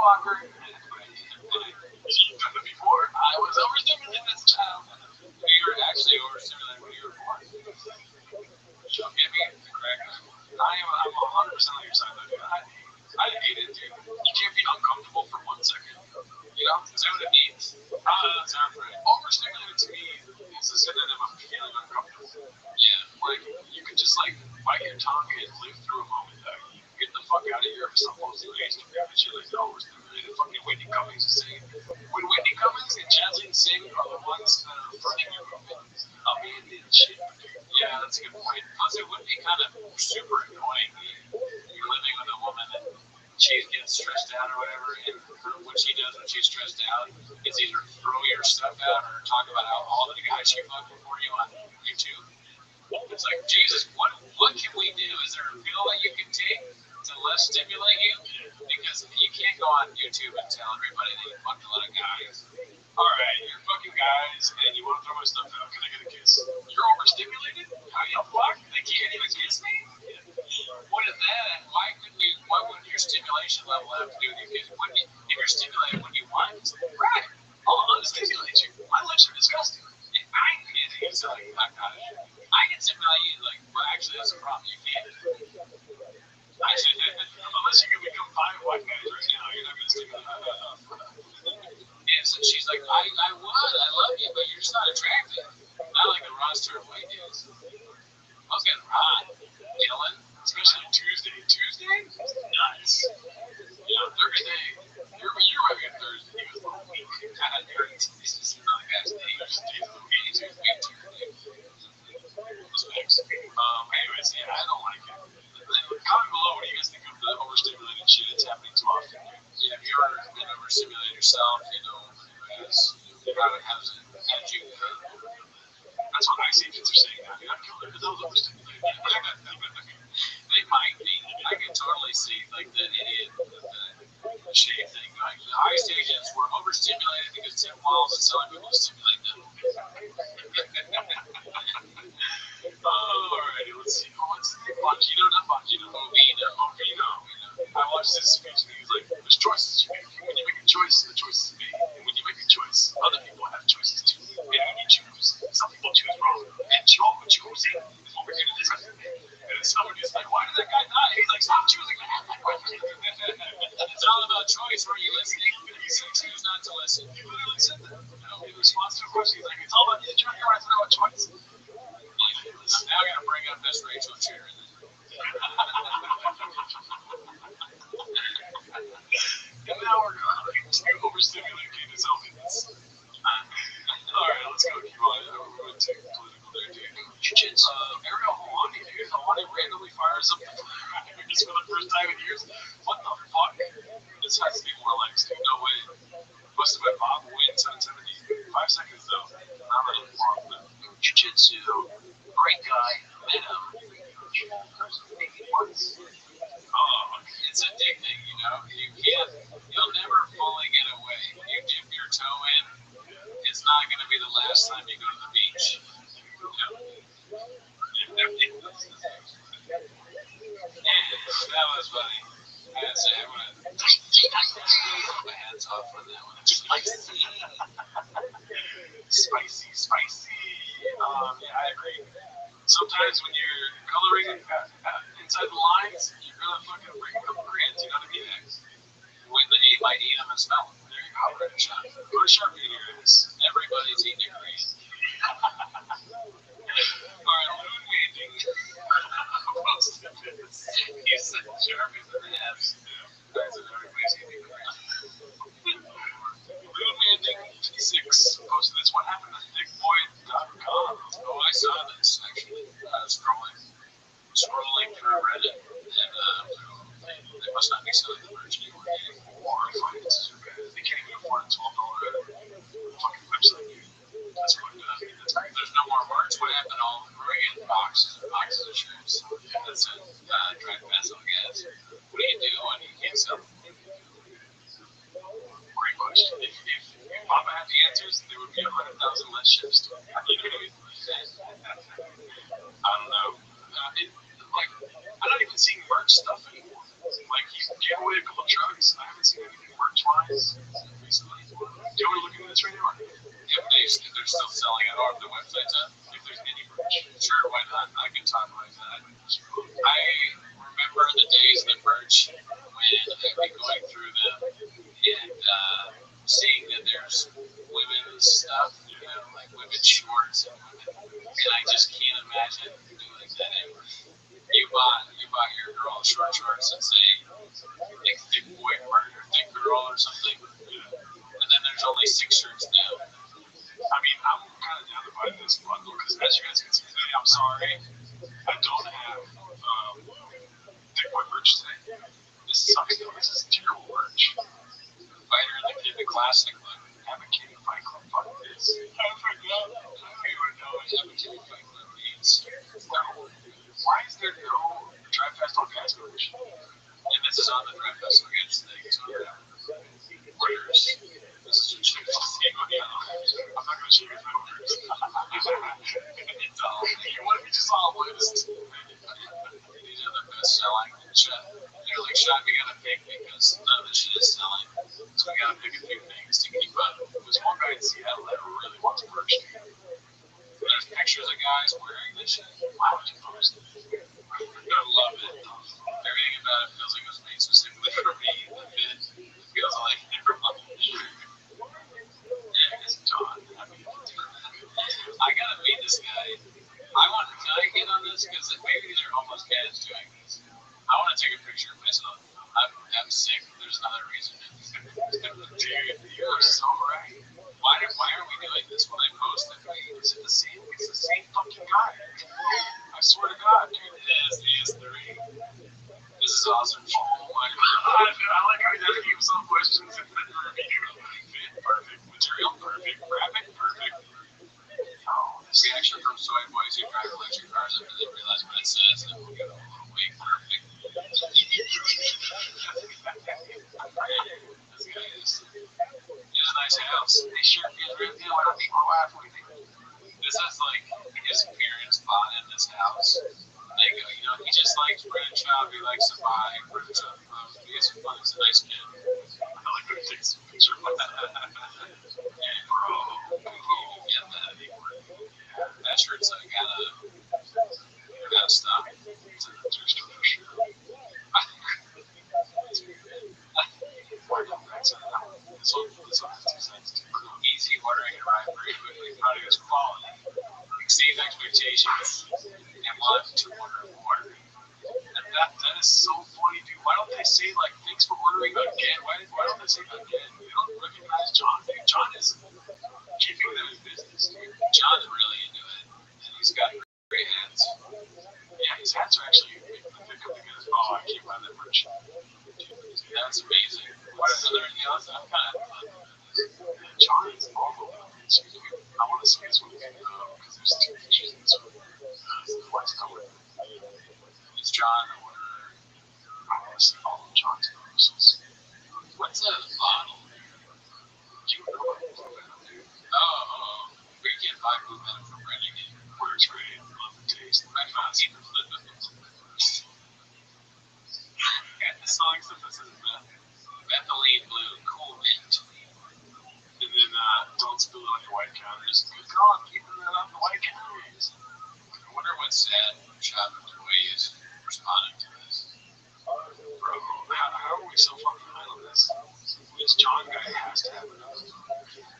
Walker. You've done it before. I was overstimulated as a child. You were actually overstimulated when you were born. Don't get me the crack. I'm 100% on your side, though, dude. I hate it, dude. You can't be uncomfortable for 1 second. You know? Is that what it means? That sounds right. Overstimulated to me is a synonym of feeling uncomfortable. Yeah, like you could just like bite your tongue and live through a moment. Get the fuck out of here if someone's doing shit like that. Overstimulated. Fucking Whitney Cummings is saying. When Whitney Cummings and Jasmine Singh are the ones that are fronting your movement, abandoned shit. Yeah, that's a good point. Plus, it would be kind of super annoying. You're living with a woman and she gets stressed out or whatever, and what she does when she's stressed out is either throw your stuff out or talk about how all the guys she fucked before you on YouTube. It's like, Jesus, what can we do? Is there a pill that you can take to less stimulate you? Because you can't go on YouTube and tell everybody that you fucked a lot of guys. Alright, you're fucking guys and you want to throw my stuff out. Can I get a kiss? You're overstimulated? How you fuck? They can't even kiss me? What is that? Why wouldn't your stimulation level have to do with your kiss? If you're stimulated when you want, right? I'll unstimulate you. My lips are disgusting. I can't even say like, I can stimulate you like, well, actually, that's a problem. You can't. Unless you can become 5 white guys right now, you're not going to stimulate. Yeah, so she's like, I would, I love you, but you're just not attractive. Not like the roster of white dudes. I was getting hot, Dylan, especially Tuesday. Tuesday? Nuts. You know, Thursday, you're having a Thursday. He was a little weak. This is another guy's day. Tuesday, anyways, yeah, I don't like it. Comment below what do you guys think of the overstimulated shit that's happening too often. Yeah, have you ever been overstimulated yourself? You know, how did you? That's what I see kids are saying now. I'm killer because I was overstimulated. They might be. I can totally see like the idiot with the shade thing. Like the highest agents were overstimulated because Tim Walz is telling people to stimulate them. Alrighty, let's see. What's his name? Bongino, not Bongino. Ovino. I watched his speech and he was like, there's choices you make. When you make a choice, the choice is made. And when you make a choice, other people have choices too. And when you choose, some people choose wrong. And choosing is what we're here to discuss. And somebody's like, why did that guy die? He's like, stop choosing that. It's all about choice. Were you listening? You said choose not to listen. You literally said that. In response to a question, he's like, it's all about you. You're right. It's about choice. Now I'm gonna bring up this Rachel chair. And now we're going to overstimulate Candace Owens. Alright, let's go. Keep on. We're going to political there, dude. Jiu-Jitsu. Ariel Helwani, dude. Helwani randomly fires up the just for the first time in years. What the fuck? This has to be more likes, dude. No way. Posted by Bob wins on 75 seconds, though. Not really more of them. Jiu-Jitsu. Great guy. Met him. It's addicting, you know? You'll never fully get away. You dip your toe in, it's not going to be the last time you go to the beach. You know? That was funny. I had to say, I'm going to put my hands off on that one. Spicy. Yeah, I agree. Sometimes when you're coloring inside the lines, you're gonna fucking bring a couple crayons, you know what I mean? When you might eat them and smell them. There you go, right a shot. Put a Sharpie in your ass. Everybody's eating a crayon. Alright, moon landing. Most of this. You said Sharpies in the ass. Guys, everybody's eating a crayon. Moon landing 56 posted this. What happened to thickboy.com? Oh, I saw this actually. Scrolling through Reddit, and they must not be selling the merch anymore. Or finances are bad. They can't even afford a $12 fucking website. That's fucked up. There's no more merch. What happened to all the Korean boxes and boxes of shirts? That's a dry vessel, I guess. What do you do when you can't sell them? Great question. If Mama had the answers, there would be 100,000 less ships. You know what I mean? I don't know. I'm not even seeing merch stuff anymore. Like, he gave away a couple trucks. I haven't seen anything merch recently. Do you want to look into this right now? If they're still selling it, or if the website's up, if there's any merch. Sure, why not? I can talk like that. I remember the days of the merch when I'd be going through them and seeing that there's women's stuff, like women's shorts and I just can't imagine doing that ever. You bought your girl short shorts and say thick boy or thick girl or something, and then there's only 6 shirts now. I mean, I'm kind of down to buy this bundle because, as you guys can see today, I'm sorry, I don't have thick boy merch today. This sucks though. This is terrible merch. Fighter and the Kid, the classic look. Have a Kid Fight Club. Fuck this. I forgot. I don't even know what Have a Kid Fight Club means. No. Why is there no Drive Fast on Gas merch? And this is on the Drive Fest Weekends thing, so orders. This is what you guys see. I'm not going to show you my orders. It's all. You want to be just on a list? These are the best selling shit. They're like, shot, we gotta pick because none of the shit is selling. So we gotta pick a few things to keep up. There's one guy in Seattle that really wants merch. There's pictures of guys wearing this shit. Why would you post it? I love it. Everything about it feels like it was made specifically for me. The fit feels like everyone. Yeah, it's John. I gotta meet this guy. Can I get on this? Because maybe they're almost guys doing this. I want to take a picture of myself. I'm sick. There's another reason. Dude, you are so right. Why are we doing this? When I post it, Is it the same? It's the same fucking guy. I swear to God, dude. it is 3. This is awesome. Oh my I god. like how he's asking himself questions in the review. Fit perfect. Material perfect. Graphic perfect. Oh, this Reaction from soy boys who drive electric cars after they realize what it says and will give it a little weight. Perfect. This guy is. He has a nice house. They sure feels real good when I meet my wife with me. This is like his parents bought in this house. They go, he just likes bread shop. He likes to buy bread shop clothes. He has some fun. He's a nice kid. I like to take some picture of that. Yeah, bro, we can't even get that anymore. That shirt's like gotta stop. It's in the thrift store for sure. Why don't I say that? This one has 2 cents too. Easy ordering and arrive very quickly. Product is quality. Exceeds expectations. And want to order more. And that is so funny, dude. Why don't they say, like, thanks for ordering again? Why don't they say again? They don't recognize John, dude. John is keeping them in business, dude. John's really into it. And he's got great hats. Yeah, his hats are actually pick up the goods. Oh, I can't buy that merch. That's amazing. Is there anything else? I'm kind of John is awful. I want to see this one again because there's 2 pictures in this one. What's color? It's John or I want to see all of John's posts. what's that bottle? You know what I'm talking about, dude. Oh, we can buy momentum from Renegade. Works great. Love the taste. I found some flip of it. Yeah, the song stuff that says methylene blue, cool mint. And then don't spill it on your white counters. Good God, keeping that on the white counters. I wonder what sad shop employees responding to this. Bro, how are we so fucking high on this? This John guy has to have enough.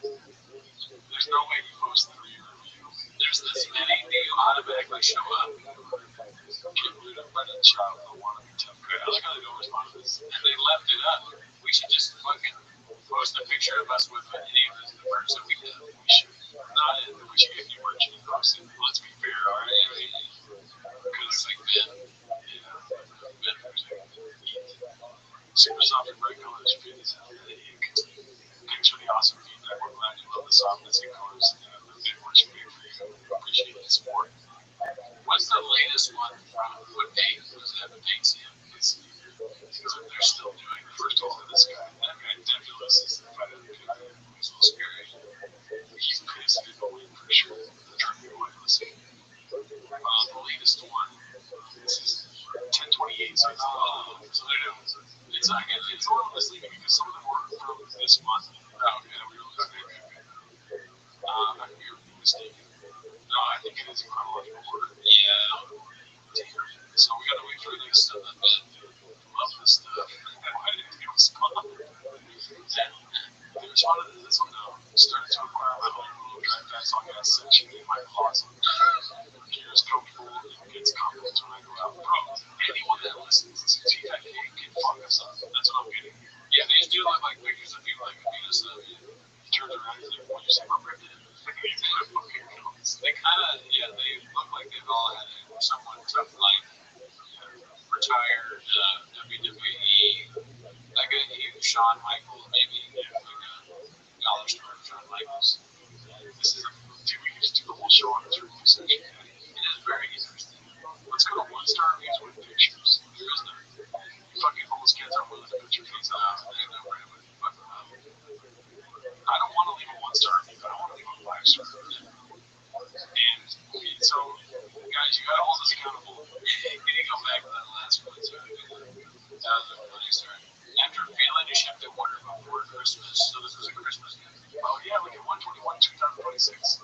There's no way we post 3 reviews. There's this many, do you automatically show up? Get rid of by the child. I want to be tough. Good. I like how they don't respond to this. And they left it up. We should just fucking post a picture of us with any of the merch that we have. We should not end. We should get new merch and post it. Let's be fair, all right? Because like Ben, Super soft and bright colors fit his outfit. Thanks for the awesome feedback. We're glad you love the softness and colors. The fit works great for you. Appreciate the support. what's the latest one from what date was that? The date Sam? They're still doing the first off of this guy. That guy definitely is the fight of the pit. He's a little scary. He's pissed at the win for sure. The truck we want to see. The latest one. This is 1028, so it's they're doing. It's not getting it's a little misleading because some of them were from this month. Oh, yeah, we were looking at I think you're mistaken. No, I think it is in chronological order. Yeah. So we gotta wait for this stuff. I love this stuff. Why didn't it respond? They responded to this one though. Started to acquire my own little drive fast on gas section in my closet. Gear is comfortable and gets compliments when I go out. Bro, anyone that listens to TFK can fuck us up. That's what I'm getting. Yeah, they just do like pictures of people like beat us up. He turns around and he's like, what you say about Rick? They kind of, yeah, they look like they've all had a somewhat tough life. Retired WWE. Like Shawn Michaels, maybe. Yeah, like a dollar store of Shawn Michaels. This is, dude, we can just do the whole show on this review section. It is very interesting. Let's go to 1-star reviews with pictures. There is none. You fucking homeless kids are willing to put your face out. They know right away. Fucking up. I don't want to leave a 1-star review. I want to leave a 5-star review. And so, guys, you gotta hold us accountable. Can you go back to that last one? That was a funny story. After failing to ship the order before Christmas, so this was a Christmas gift. Oh yeah, look at 1/21/2026.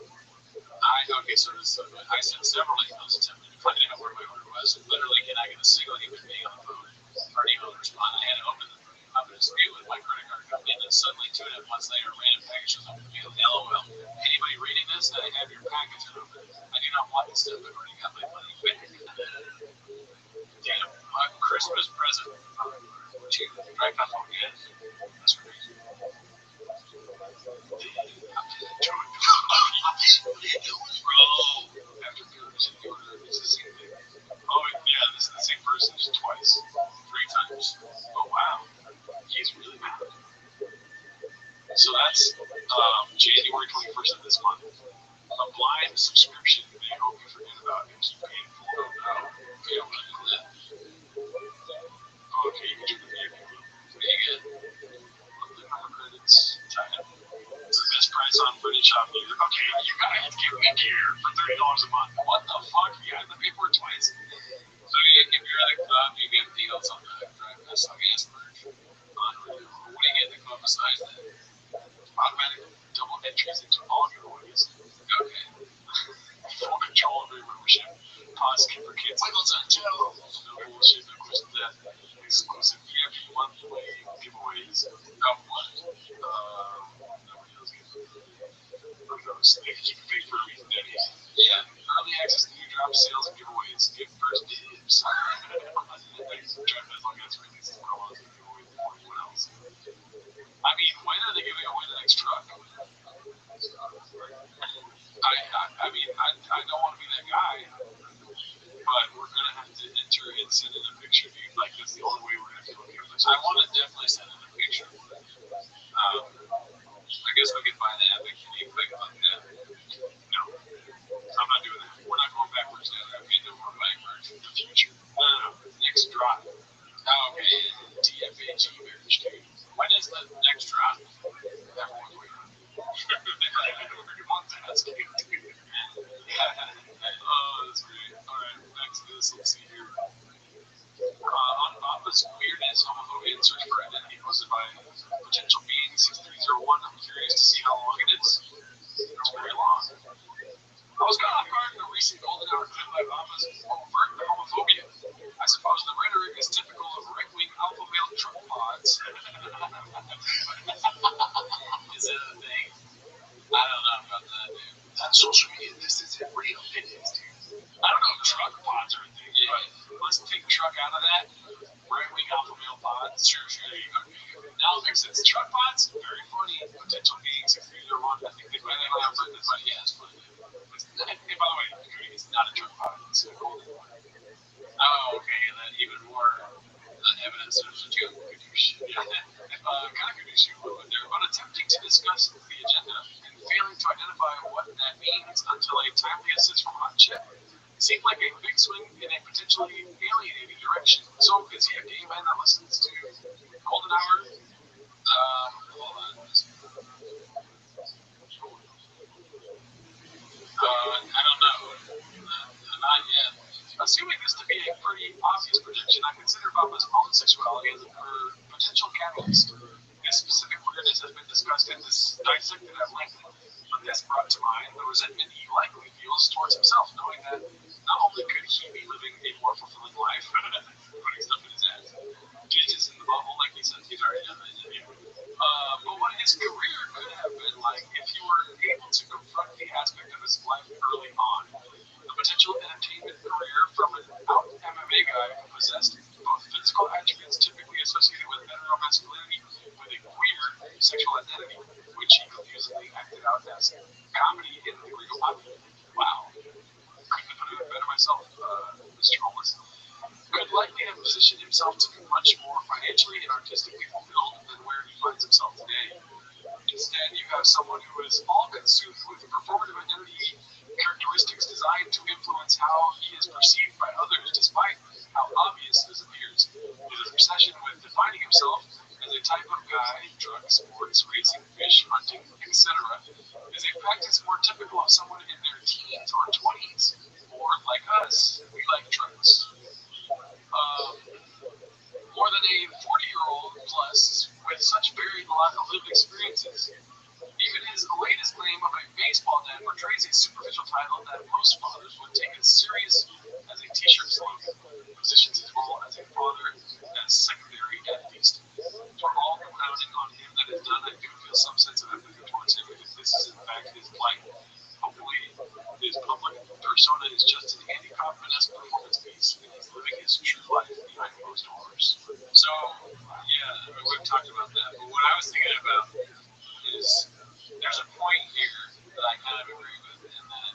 Okay, so I sent several emails attempting to find out where my order was. Literally, can I get a single human being on the phone for an email to respond? I had to open up a dispute with my credit card company, and then suddenly 2.5 months later, a random package shows up in the mail. LOL. Anybody reading this? I have your package open. I do not want this stuff. I've already got my money back. Damn, my Christmas present. Gee, right back home again. That's crazy. Bro, after finishing the order, it's the same thing. Oh, yeah, this is the same person just twice. 3 times. Oh, wow. He's really mad. So that's January 21st of this month. A blind subscription they hope you forget about and keep paying for. Oh, no. Okay, I'm going to do that. Oh, okay, you can do the VIP one. What do you get? Monthly number credits. Time. It's the best price on British Shop gear. Okay, you guys give me gear for $30 a month. What the fuck? You got to pay for it twice. So if you're at a club, you get deals on the drive fast on gas merch. Unreal. What do you get in the club besides that? Automatic double entries into all giveaways. Okay. Full control of your membership. Pause for kids. Wiggles on Joe. No bullshit, no questions asked. Exclusive VIP monthly giveaways. Oh, what? Nobody else gets it. Who knows? They can keep it big for a reason, Daddy. Yeah. Early access to new drop sales and giveaways. Get first dibs. I mean, when are they giving away the next truck? I mean, I don't want to be that guy, but we're gonna have to enter and send in a picture, dude. Like that's the only way we're gonna feel okay with this. I want to definitely send in a picture. I guess we can buy the Epic. Can you click on that? No, I'm not doing that. We're not going backwards now. Okay, no more buying merch in the future. No. Next drop. Oh, okay, TFAG marriage, dude. When is the next drop? Everyone's waiting. That's cute. Oh, that's great. Alright, back to this. Let's see here. On Baba's weirdness, homophobia, and search for identity posted by potential being 6301. I'm curious to see how long it is. It's very long. I was caught off guard in a recent golden hour clip by Baba's overt homophobia. I suppose the rhetoric is typical of right-wing alpha male truck pods. Is it a thing? I don't know about that, dude. On social media, this isn't real. It is, dude. I don't know if truck pods are a thing, but let's take truck out of that. Right-wing alpha male pods. Sure, there you go. Now it makes sense. Truck pods, very funny. Potential beings, if you're one, I think they might have written this, but yeah, it's funny. Hey, by the way, it's not a truck pod. It's a golden one. Oh, okay, and then even more evidence there's a two good issue. Yeah, kind of good issue. They're but attempting to discuss the agenda and failing to identify what that means until a timely assist from Hotchip. It seemed like a big swing in a potentially alienating direction. So, is he a gay man that listens to Golden Hour? Hold on. I don't know. Not yet. Assuming this to be a pretty obvious projection, I consider Baba's own sexuality as a potential neutrals. This specific weirdness has been discussed and dissected at length, but this brought to mind the resentment he likely feels towards himself, knowing that not only could he be living a more fulfilling life, putting stuff in his ass, Jesus in the bubble, like he said, he's already done that. But what his career could have been like if he were able to confront the aspect of his life early on. The potential entertainment career from an out MMA guy who possessed both physical attributes typically associated with heteromasculinity with a queer sexual identity, which he confusedly acted out as comedy in the illegal hobby. Wow. Couldn't have put it better myself, Mr. Homeless. Could likely have positioned himself to be much more financially and artistically fulfilled than where he finds himself today. Instead, you have someone who is all consumed with performative identity characteristics designed to influence how he is perceived by others, despite how obvious this appears. His obsession with defining himself as a type of guy, drugs, sports, racing, fish, hunting, etc., is a practice more typical of someone in their teens or 20s. Or, like us, we like drugs. More than a 40-year-old plus with such varied lived experiences. Even his latest claim of a baseball dad portrays a superficial title that most fathers would take as serious as a t-shirt slogan. Positions his role as a father as secondary at least. For all the clowning on him that is done, I do feel some sense of empathy towards him if this is in fact his plight. Hopefully, his public persona is just an Andy Kaufman-esque performance piece, and he's living his true life behind closed doors. So, yeah, we've talked about that. But what I was thinking about is there's a point here that I kind of agree with, in that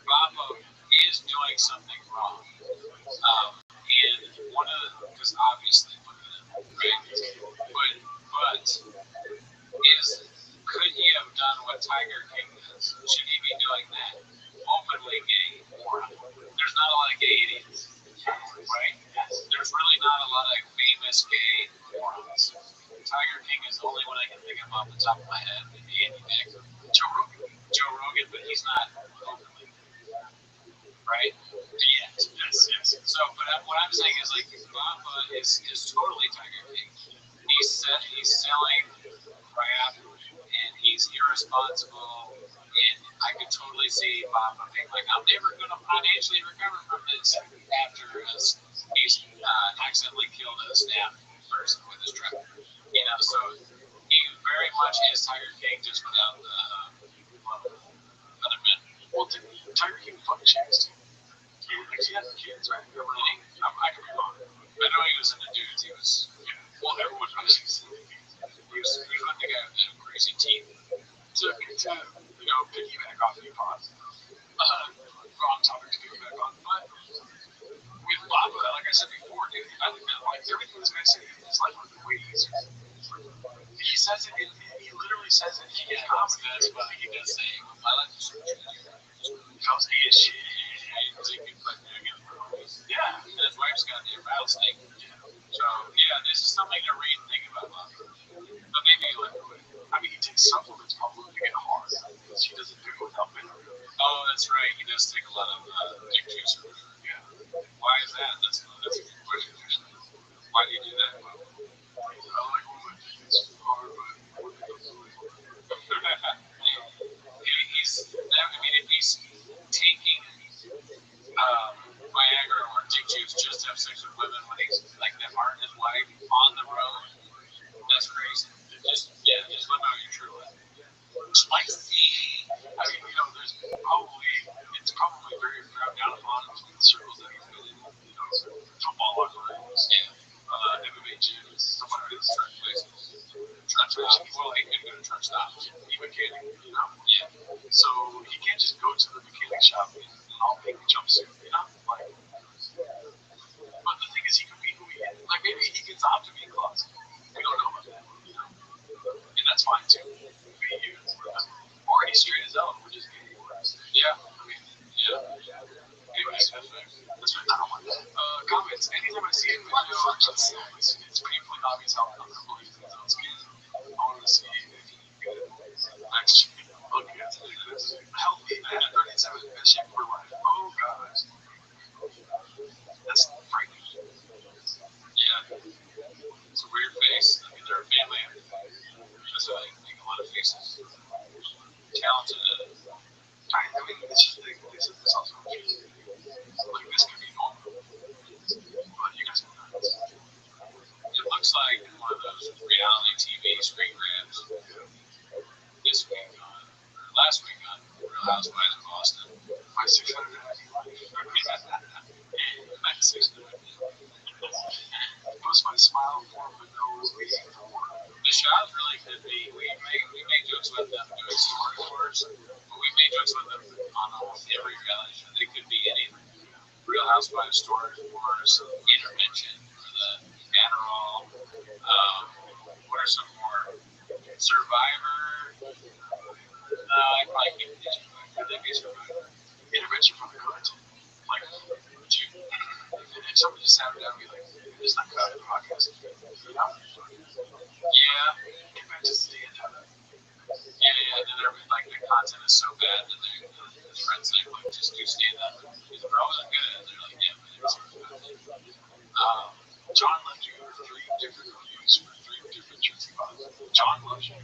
Baba is doing something wrong. And one of the, because obviously, look at him, right? But is, could he have done what Tiger King does? Should he be doing that? Openly gay moron. There's not a lot of gay idiots, right? There's really not a lot of famous gay morons. Tiger King is the only one I can think of off the top of my head. Maybe Andy Mack. Joe Rogan, but he's not openly, right? Yes. So, but what I'm saying is, like, Baba is totally Tiger King. He's selling crap, and he's irresponsible, and I could totally see Baba being like, I'm never going to financially recover from this after he's accidentally killed a staff person with his truck. You know, so he very much is Tiger King, just without the other men. Well, Tiger King fucking chicks. He had kids, right? I could be wrong. I know he was into dudes. He was, well, everyone knows he was like the guy with the crazy teeth. To piggyback off you, pause. Wrong topic to piggyback on. But with Baba, like I said before, dude, I think that, like, everything this guy said in his life would be way easier. He says it, he literally says it. He does, but he does say, my life is so true. Because he is shit. Yeah, and his wife's got a rattlesnake. So, yeah, this is something to read and think about. But maybe, like, I mean, he takes supplements probably to get hard, because he doesn't do it without mineral. Oh, that's right. He does take a lot of dick juice or whatever. Yeah. Why is that? That's a good question, actually. Why do you do that? I like when my dick is hard, but if he's taking Viagra or dick juice just to have sex with women when he's like that aren't his wife on the road, that's crazy. Just let me know your true life. Spicy. I mean, it's probably very frowned down upon in the circles that he's been in, football locker rooms, MMA gyms, stuff like this, church places. Well, he can go to truck stops. He mechanic, Yeah. So he can't just go to the mechanic shop in an all-pink jumpsuit, Like, but the thing is, he could be who he is. Like, maybe he gets off to be closet. We don't know about that, And that's fine, too. Or he's straight as hell, which is good. Yeah. Anyways, that's right. I don't want that. Comments. Anytime I see a video, it's painfully obvious how uncomfortable he is in his own skin. I want to see if he can get it. Next. Okay, healthy. 37. Best shape of her life. Oh, God. That's frightening. Yeah. It's a weird face. I mean, there are talented at it. I mean, it's just they said this also. Like, this could be normal. But you guys know that. It looks like one of those reality TV screen grabs this week on, or last week on Real Housewives of Boston. My 600 happy life. My 600. Plus my smile for my nose 84. The shots really could be. We made jokes about them doing story wars, but we made jokes about them on almost every reality show. They could be anything. Real Housewives story wars, intervention for the Adderall. What are some more? Survivor. I probably can't do Survivor. Could they be Survivor? Intervention from the content. Like, if somebody just sat down and be like, it's not cut the podcast. You know? Yeah. Get back to stand up. Yeah, and then they're like the content is so bad that the friends say, like, just do stand up. He's like, I wasn't good at it. They're like, yeah, but it was good. John left you 3 different reviews for 3 different church spots. John loves you.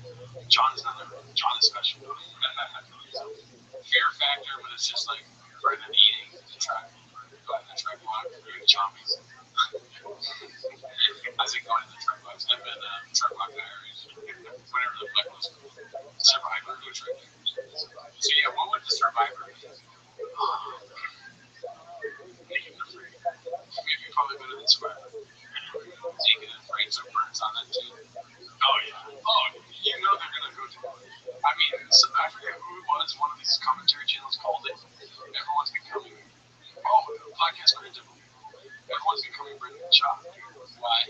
John is not a John is special. Fear factor, but it's just like for the eating, the track, go ahead and track walk, or the chompies. I think going to the track walks. I've been track walk diaries, whatever the fuck was Survivor, go track. So yeah, what would the Survivor be? Maybe probably better than Survivor. Naked and afraid, so Burns on that too. Oh yeah. Oh, you know they're gonna go to. I mean, so I forget who it was. One of these commentary channels called it. Everyone's becoming. Oh, podcast critical. Everyone's becoming Brendan Schaub. Why?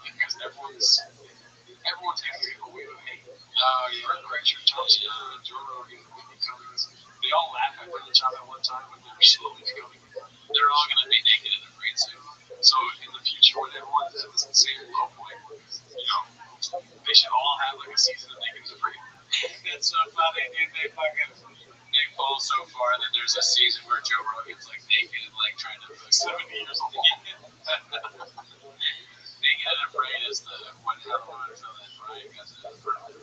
Because everyone's gonna get away with hate. Oh yeah. Brett Kreischer, Tom Segura, Joe Rogan, Whitney Cummings. They all laugh at Brendan Schaub at one time, but they're slowly becoming. They're all gonna be naked and afraid soon. So in the future, when everyone's at the same low point, you know, they should all have like a season of Naked and Afraid. That's so funny, dude. They fall so far that there's a season where Joe Rogan's like naked and like trying to 70 years old. Naked and afraid is the what happened until that Brian got to the first. It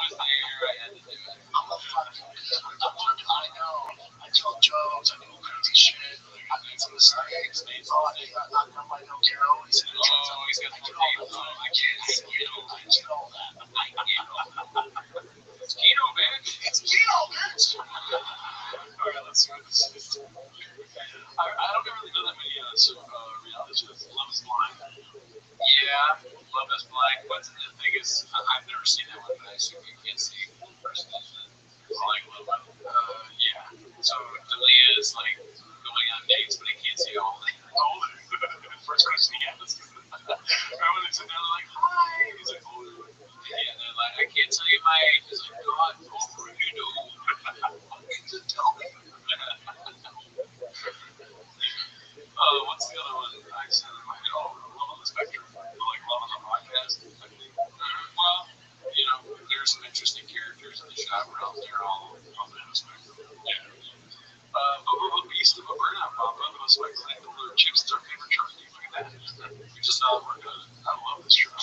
was there, I had to do it. I'm a fuck. I know. I told jokes. I do crazy shit. I made some mistakes. Oh, I got my no Carol. He said, Oh, he's got the potato. I can't see it. I get all that. It's keto, man. It's keto, bitch. Alright, let's see what this is. I don't really know that many reality shows. Love is Blind. Yeah, Love is Blind. But the thing is, I've never seen that one, but I assume you can't see the person that's like Love. Yeah. So Dalia is like going on dates, but he can't see all of them. First question he has. Remember when they sit down, they're like, hi. He's like, oh. Yeah, they're like, I can't tell you my age. He's like, God, you know. Just tell me. What's the other one I said in my head? Oh, Love on the Spectrum. Like Love on the Podcast. Well, you know, there's some interesting characters in the shop realm. They're all on the spectrum. Yeah. But Beast of a Burnout pop up on the Spectrum. I think the Chips is our favorite truck. Look at that. We just saw it work on it. I love this truck.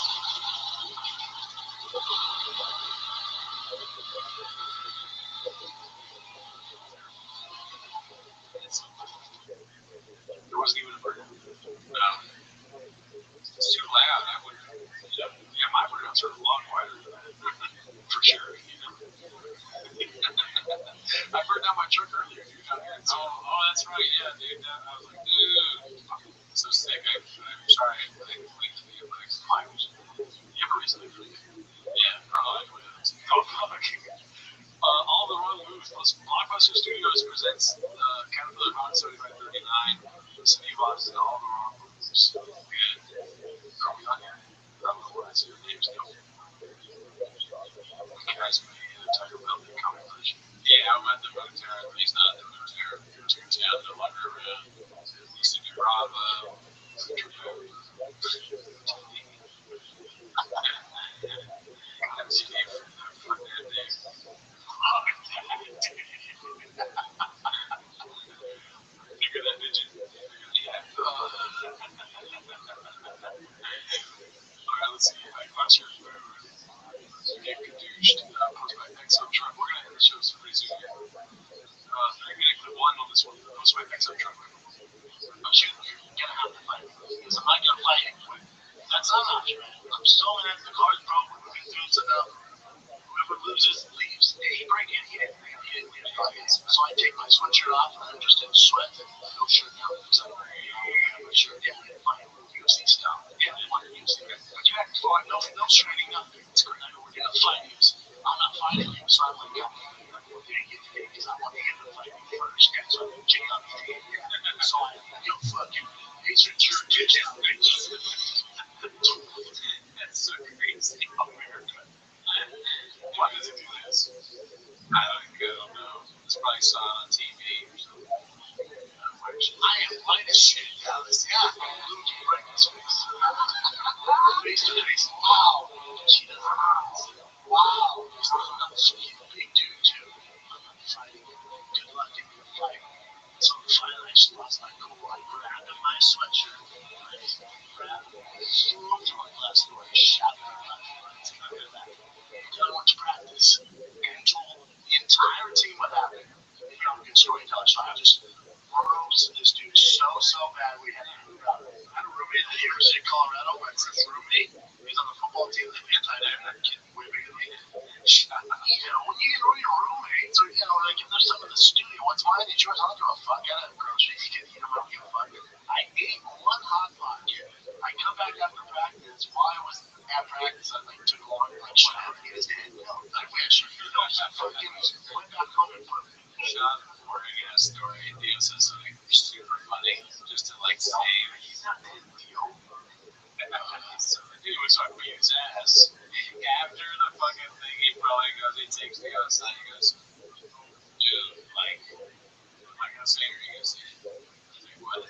There wasn't even a burnout. No. It's too loud. I wouldn't. Yeah, my burnouts are a lot quieter than that. For sure. You know. I burned down my truck earlier, dude. Oh, that's right. Yeah, dude. I was like, dude, so sick. I'm sorry. I completely feel like mileage. You ever recently flew? Yeah, probably. Oh, fuck. All the wrong moves. Blockbuster Studios presents Caterpillar Hot 7539. City of Austin, all the wrong moves. Good. Are we on here? I don't know what I say. Your name's no. Guys, my entire building comic version. Yeah, I'm at the moon tower. He's not at the moon tower. Turns down the locker room. Used to be Bravo. That's Steve from there, Dave. Figure that, did you? Yeah. Alright, let's see. I got your food. You get douched. not, man. I'm still in the cards, bro. We've been through it enough. Whoever loses, leaves. Yeah, he break in. He didn't leave fights. So I take my sweatshirt off and I'm just in sweat and no shirt now. Because I don't have my shirt down and fight UFC style. Yeah, I want to use it. But you have to fight. No training, nothing. It's great. I know we're going to fight you. I'm not fighting you, so I'm like, yeah, because I want to get the fight first. Yeah, so I check out the game. So I, fucking, it's your touchdown. That's so crazy. America. Why does it do this? I don't know. It's probably saw it on TV or something. I am light as shit, Dallas. Yeah, I'm losing right in his face. Face to face. Wow. She does. Wow. He's not a big dude, too. I'm not fighting. Good luck in the fight. So the fight, I just lost my cool. I grabbed my sweatshirt. I grabbed it. Threw him to my glass door. I shot him in my face. Then I went to practice and told the entire team what happened. I'm a good storyteller, so I just roasted this dude so bad we had to move out. I had a roommate at the University of Colorado. My first roommate. He's on the football team. They played tight end. That kid way bigger than me. When you know your roommates, or like if there's some in the studio, what's mine is yours. I don't give a fuck. I have groceries. You can eat them. I don't give a fuck. I ate one hot pocket. I come back after practice. While I was at practice, I took a long lunch. I had to get his hand. I wish. I fucking went back home and put Sean Morgan has a story. Theo says something super funny, just to like say he's not dead, Theo. So the dude was talking about his ass. After the fucking thing, he probably goes, he takes me outside. He goes, dude, like, am I gonna say it or you gonna say it? He's like, what?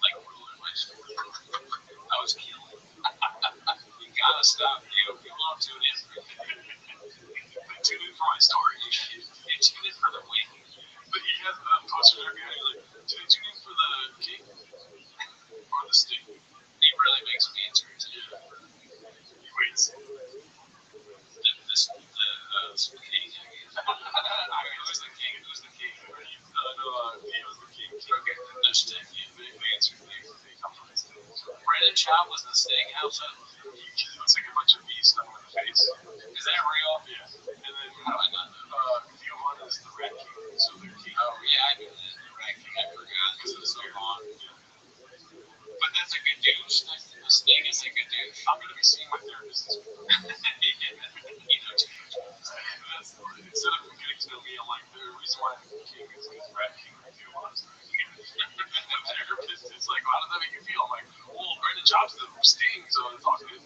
Like, ruling my story. I was killing. You gotta stop, Theo. People don't tune in. They tune in for my story. They tune in for the win. But he has the poster there behind you, like, do they tune in for the king or the stick? He really makes me answer it. He waits. The king. Who's the king? Who's the king? He was the king. Okay, the stick. They answer. They come from his thing. Brandon Chow was the steakhouse. He looks like a bunch of bees stuck in the face. Is that real? Yeah. And then how do I not know? Theo Hunt is the red king. So they're king. Oh yeah, I knew that. The red king. I forgot because it was so long. But that's a good douche. The steak is a good douche. I'm gonna be seeing my therapist this week. Instead of getting to know me, I'm like, the reason why I'm king is because red king Theo Hunt. Therapist is like, how does that make you feel? I'm like, well, Brandon Jobs the sting, so it's all good.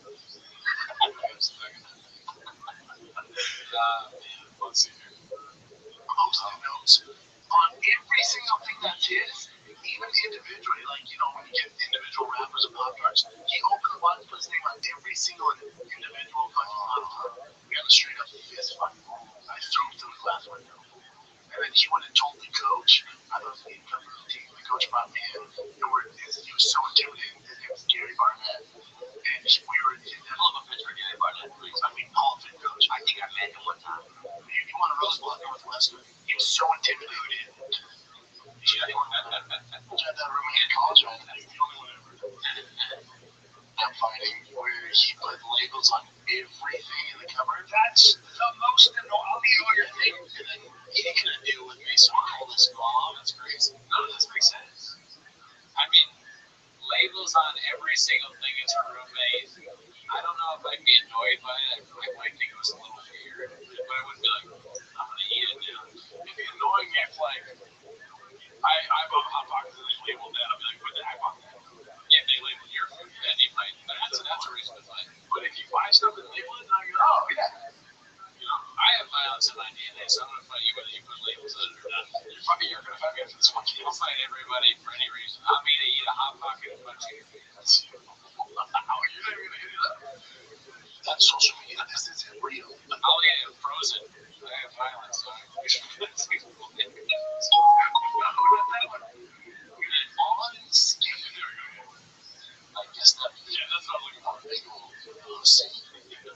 Let's see here. Post-it notes on every single thing that is, even individually, like, when you get individual rappers and pop stars, he opened the button, put his name on every single individual fucking pop star. We had a straight up fist fight. I threw him through the glass window. And then he went and told the coach, I was the incoming of the team. The coach brought me in, he was so intimidating. His name was Gary Barnett. And we were in the Pull up a picture of Gary Barnett, please. Hall of Fame coach. I think I met him one time. You want a Rose Bowl at Northwestern? He was so intimidated. He had that roommate in college, right? He's the only one ever. I'm fighting where he put labels on everything in the cover. That's the most annoying. I'll be your thing. And then he couldn't deal with me, so I called his mom. That's crazy. None of this makes sense. I mean, labels on every single thing as a roommate. I don't know if I'd be annoyed by it. I might think it was a little weird, but I wouldn't be like, I'm gonna eat it now. It'd be annoying if like I bought hot pockets and they labeled that. I'd be like, what the heck? If they label your food, then you might. That's a reason to fight. But if you buy stuff and label it, now you're oh yeah. I have violence in my DNA, so I'm gonna fight you whether you put labels on it or not. You're gonna fight me after this one. I'll fight everybody for any reason. I'm gonna eat a hot pocket and punch you. You're not even gonna hit it up. That's social media. This isn't real. I'll eat it frozen. I have violence, so On skin. I guess that's what I'm looking for. Big old scene.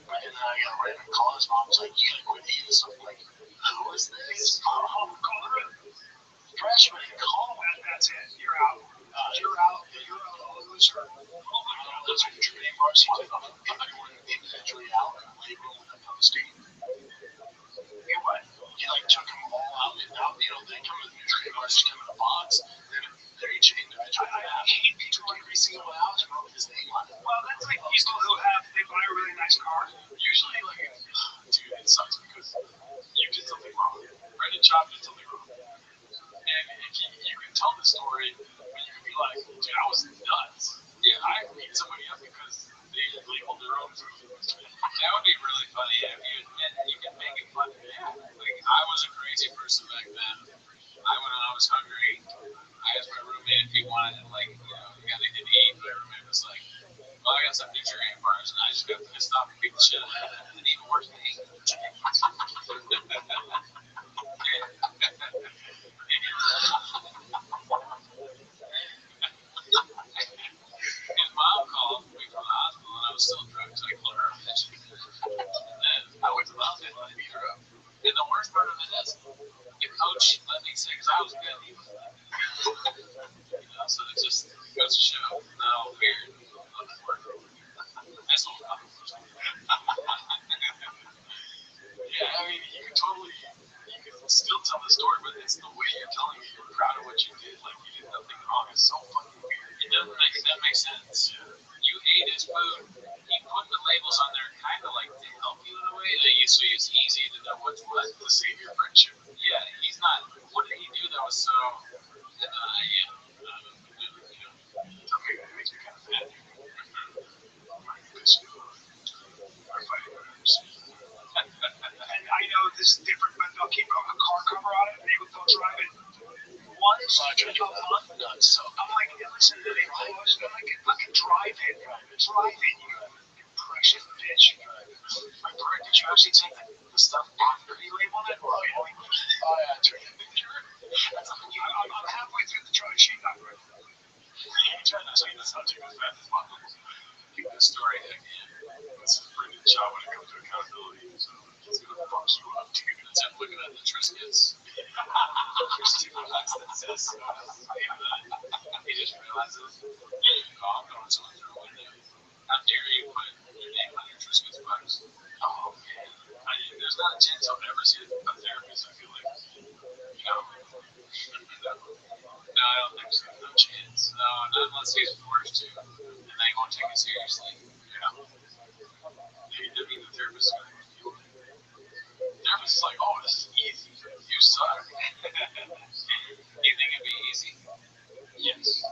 Right, and then I got right in the call. His mom was like, you gotta quit eating something. Like, who is this? Freshman in college. That's it. You're out. You're a loser. those are nutrient bars. He did everyone individually out and label them and posting. You what? He like took them all out and now they come with nutrient bars, just come in a box. Then they're each individual. He took every single one out and wrote his name on it. Well, that's like people who they buy a really nice car. Usually, like, dude, it sucks because you did something wrong. Brendan Chop did something wrong. And if you can tell the story, but you can be like, dude, I was nuts. Yeah, I beat somebody up because they labeled their own food. That would be really funny if you admit you can make it fun. Yeah. Like, I was a crazy person back then. When I was hungry, I asked my roommate if he wanted, like, he got anything to eat. My roommate was like, well, I got some nutrient bars, and I just got pissed off and beat the shit out of it. And even worse than he. His mom called me from the hospital, and I was still drunk, so I called her a bitch. And then I went to the hospital and I beat her up. And the worst part of it is, the coach let me say, because I was good, he was not. So it just goes to show how weird looks work. That's what I'm Yeah, I mean, you can still tell the story, but it's the way you're telling it. You're proud of what you did. Like, you did nothing wrong. It's so fucking weird. It doesn't make sense. You ate his food. He put the labels on there kind of like to help you in a way, so it's easy to know what's what. To save your friendship. Yeah, he's not. What did he do that was so, something that makes me kind of mad. And I know this is different, but they'll keep a car cover on it and they'll drive it once in a month. So I'm like, listen to me, boys. I'm like, fucking drive it. Drive it, you precious bitch. My brother, did you actually take the stuff after he labeled it? Or I'm halfway through the drive sheet. I'm ready. I'm trying to change the subject as fast as possible. Keep this story again. This is Brendan Shaw when it comes to accountability. So it's going to fuck you up, dude. It's him looking at the Triscuits. There's 2 bucks that says he just realizes, I'm going someone through a window. How dare you put your name on your Triscuits bucks? Oh, man. There's not a chance I'll ever see a therapist, I feel like. No, I don't think so. No chance. No, not unless he's forced to. And they won't take it seriously. The therapist is going to feel it. The therapist is like, oh, this is easy. You suck. Do you think it'd be easy? Yes.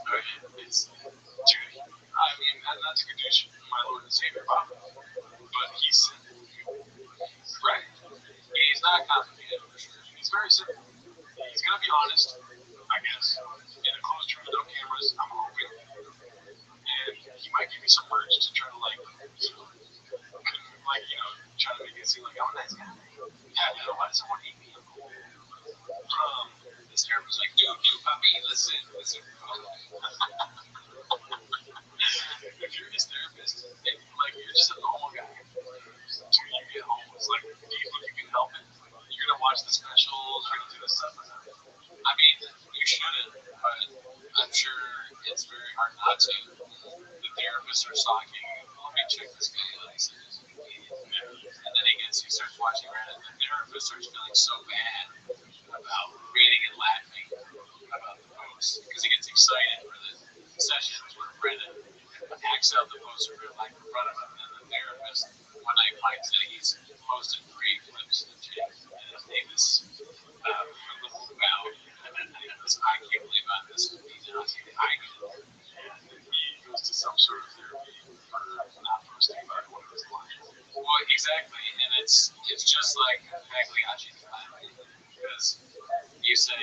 It's, dude, I mean, not to condition my Lord and Savior, Bob, but he sent it. Right. He's not complicated, for sure. He's very simple. He's going to be honest, I guess. In a closed room with no cameras, I'm hoping. And he might give me some words to try to, try to make it seem like I'm a nice guy. Yeah, why does someone hate me? This therapist like, dude, puppy, listen. If you're his therapist, you're just a normal guy. Dude, you get home, it's like, do you think you can help it? You're gonna watch the specials, you're gonna do this stuff. I mean, you shouldn't, but I'm sure it's very hard not to. The therapists are talking, let me check this guy out. And then he starts watching Reddit. The therapist starts feeling so bad about reading and laughing about the posts because he gets excited for the sessions where Brendan acts out the posts in real life in front of him. And the therapist one night finds that he's posted 3 clips of Jake, and his name is Wow. I can't believe I'm this. I he goes to some sort of therapy for not posting about one of his clients. Well, exactly, and it's just like Pagliacci's plan, because you say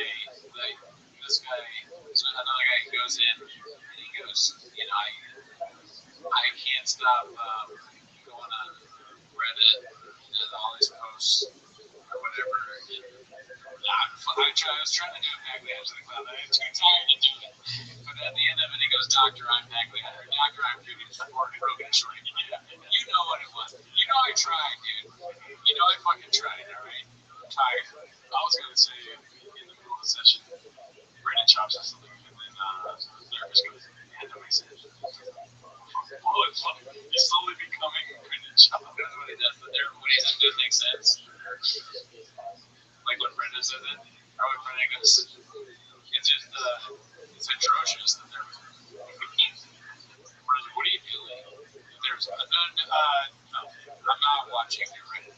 like this guy, another guy goes in and he goes, I can't stop going on Reddit and all these posts or whatever. I was trying to do a Pagliacci clown. I'm too tired to do it. But at the end of it, he goes, Doctor, I'm Pagliacci. Doctor, I'm Judy. Broken short. You know what it was. I tried, dude. I fucking tried, alright? I'm tired. I was going to say, in the middle of the session, Brendan chops us something, and then the therapist goes, yeah, that makes sense. Well, if it's funny. He's slowly becoming Brendan Shaw. That's what he does. But there, when he says it doesn't make sense, like when Brendan says it, or when Brendan goes, it's just, it's atrocious that they're. What are you doing? There's, no, I'm not watching it right now.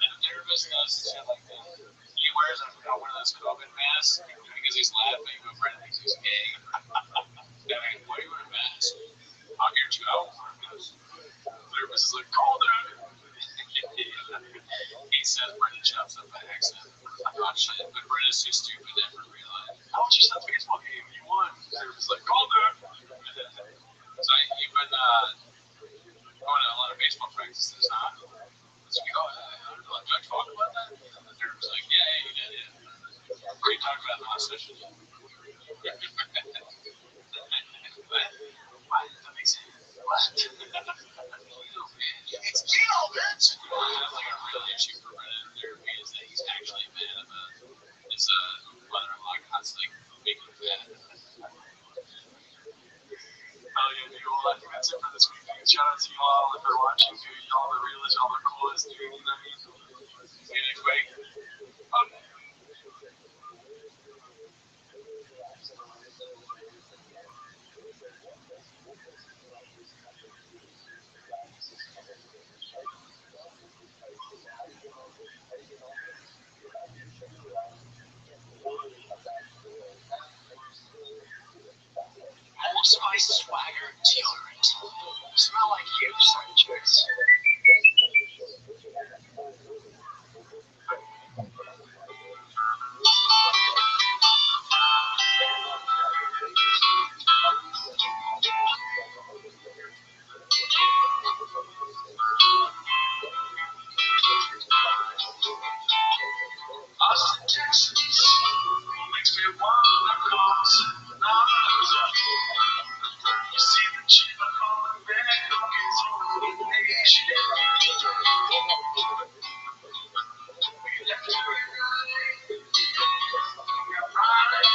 The therapist does shit like that. He wears one of those COVID masks because he's laughing, but Brendan thinks he's gay. Like, why are you wearing a mask? I'll hear you out. The therapist is like, call that. He says Brendan chops up by accident. Oh shit, but Brendan's too stupid to ever realize. How much is that baseball game? You won. The therapist is like, call that. So you've been going to a lot of baseball practices, huh? It's like, oh, do I talk about that? And the therapist is like, yeah, you did it. What are you talking about in the last session? Why does that make sense? What? It's Gino, bitch! That's like a real issue for Brennan therapy is that he's actually mad about his mother-in-law constantly making him mad. Oh yeah, dude. Well, I think that's it for this week. Shout out to you all if you're watching, dude. Y'all the realest, y'all the coolest, dude. You know what I mean? See you next week. Okay. Old Spice Swagger deodorant. Smell like you, side chicks. Austin, Texas. Makes me wanna cross. You see the chick calling back on his own nation. We left her right. We're right.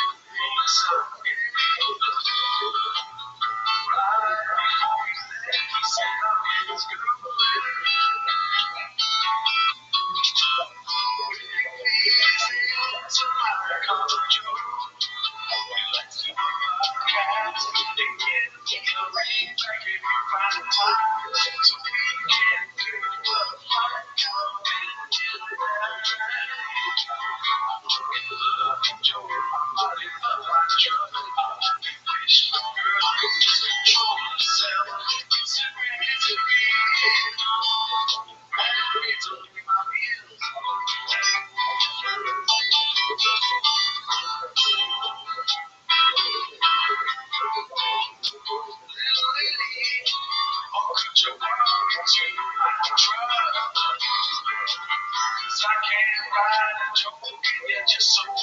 Just so funny.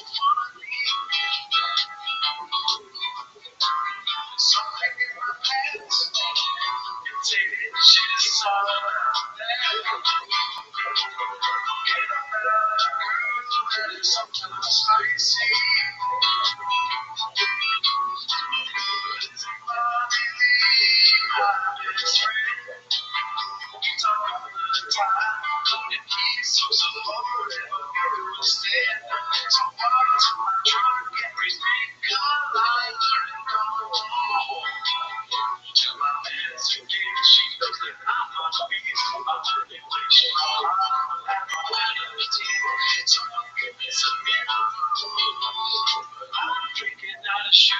Something in my pants. Take it, she's all out there. Get up girl, sometimes spicy. It's a funny my best friend. We talk all the time. And he's so supportive of understand. So far to my truck, everything collide and go. Till my man's again, she knows that I'm not being manipulation. So don't give me some I'm drinking out of shoe.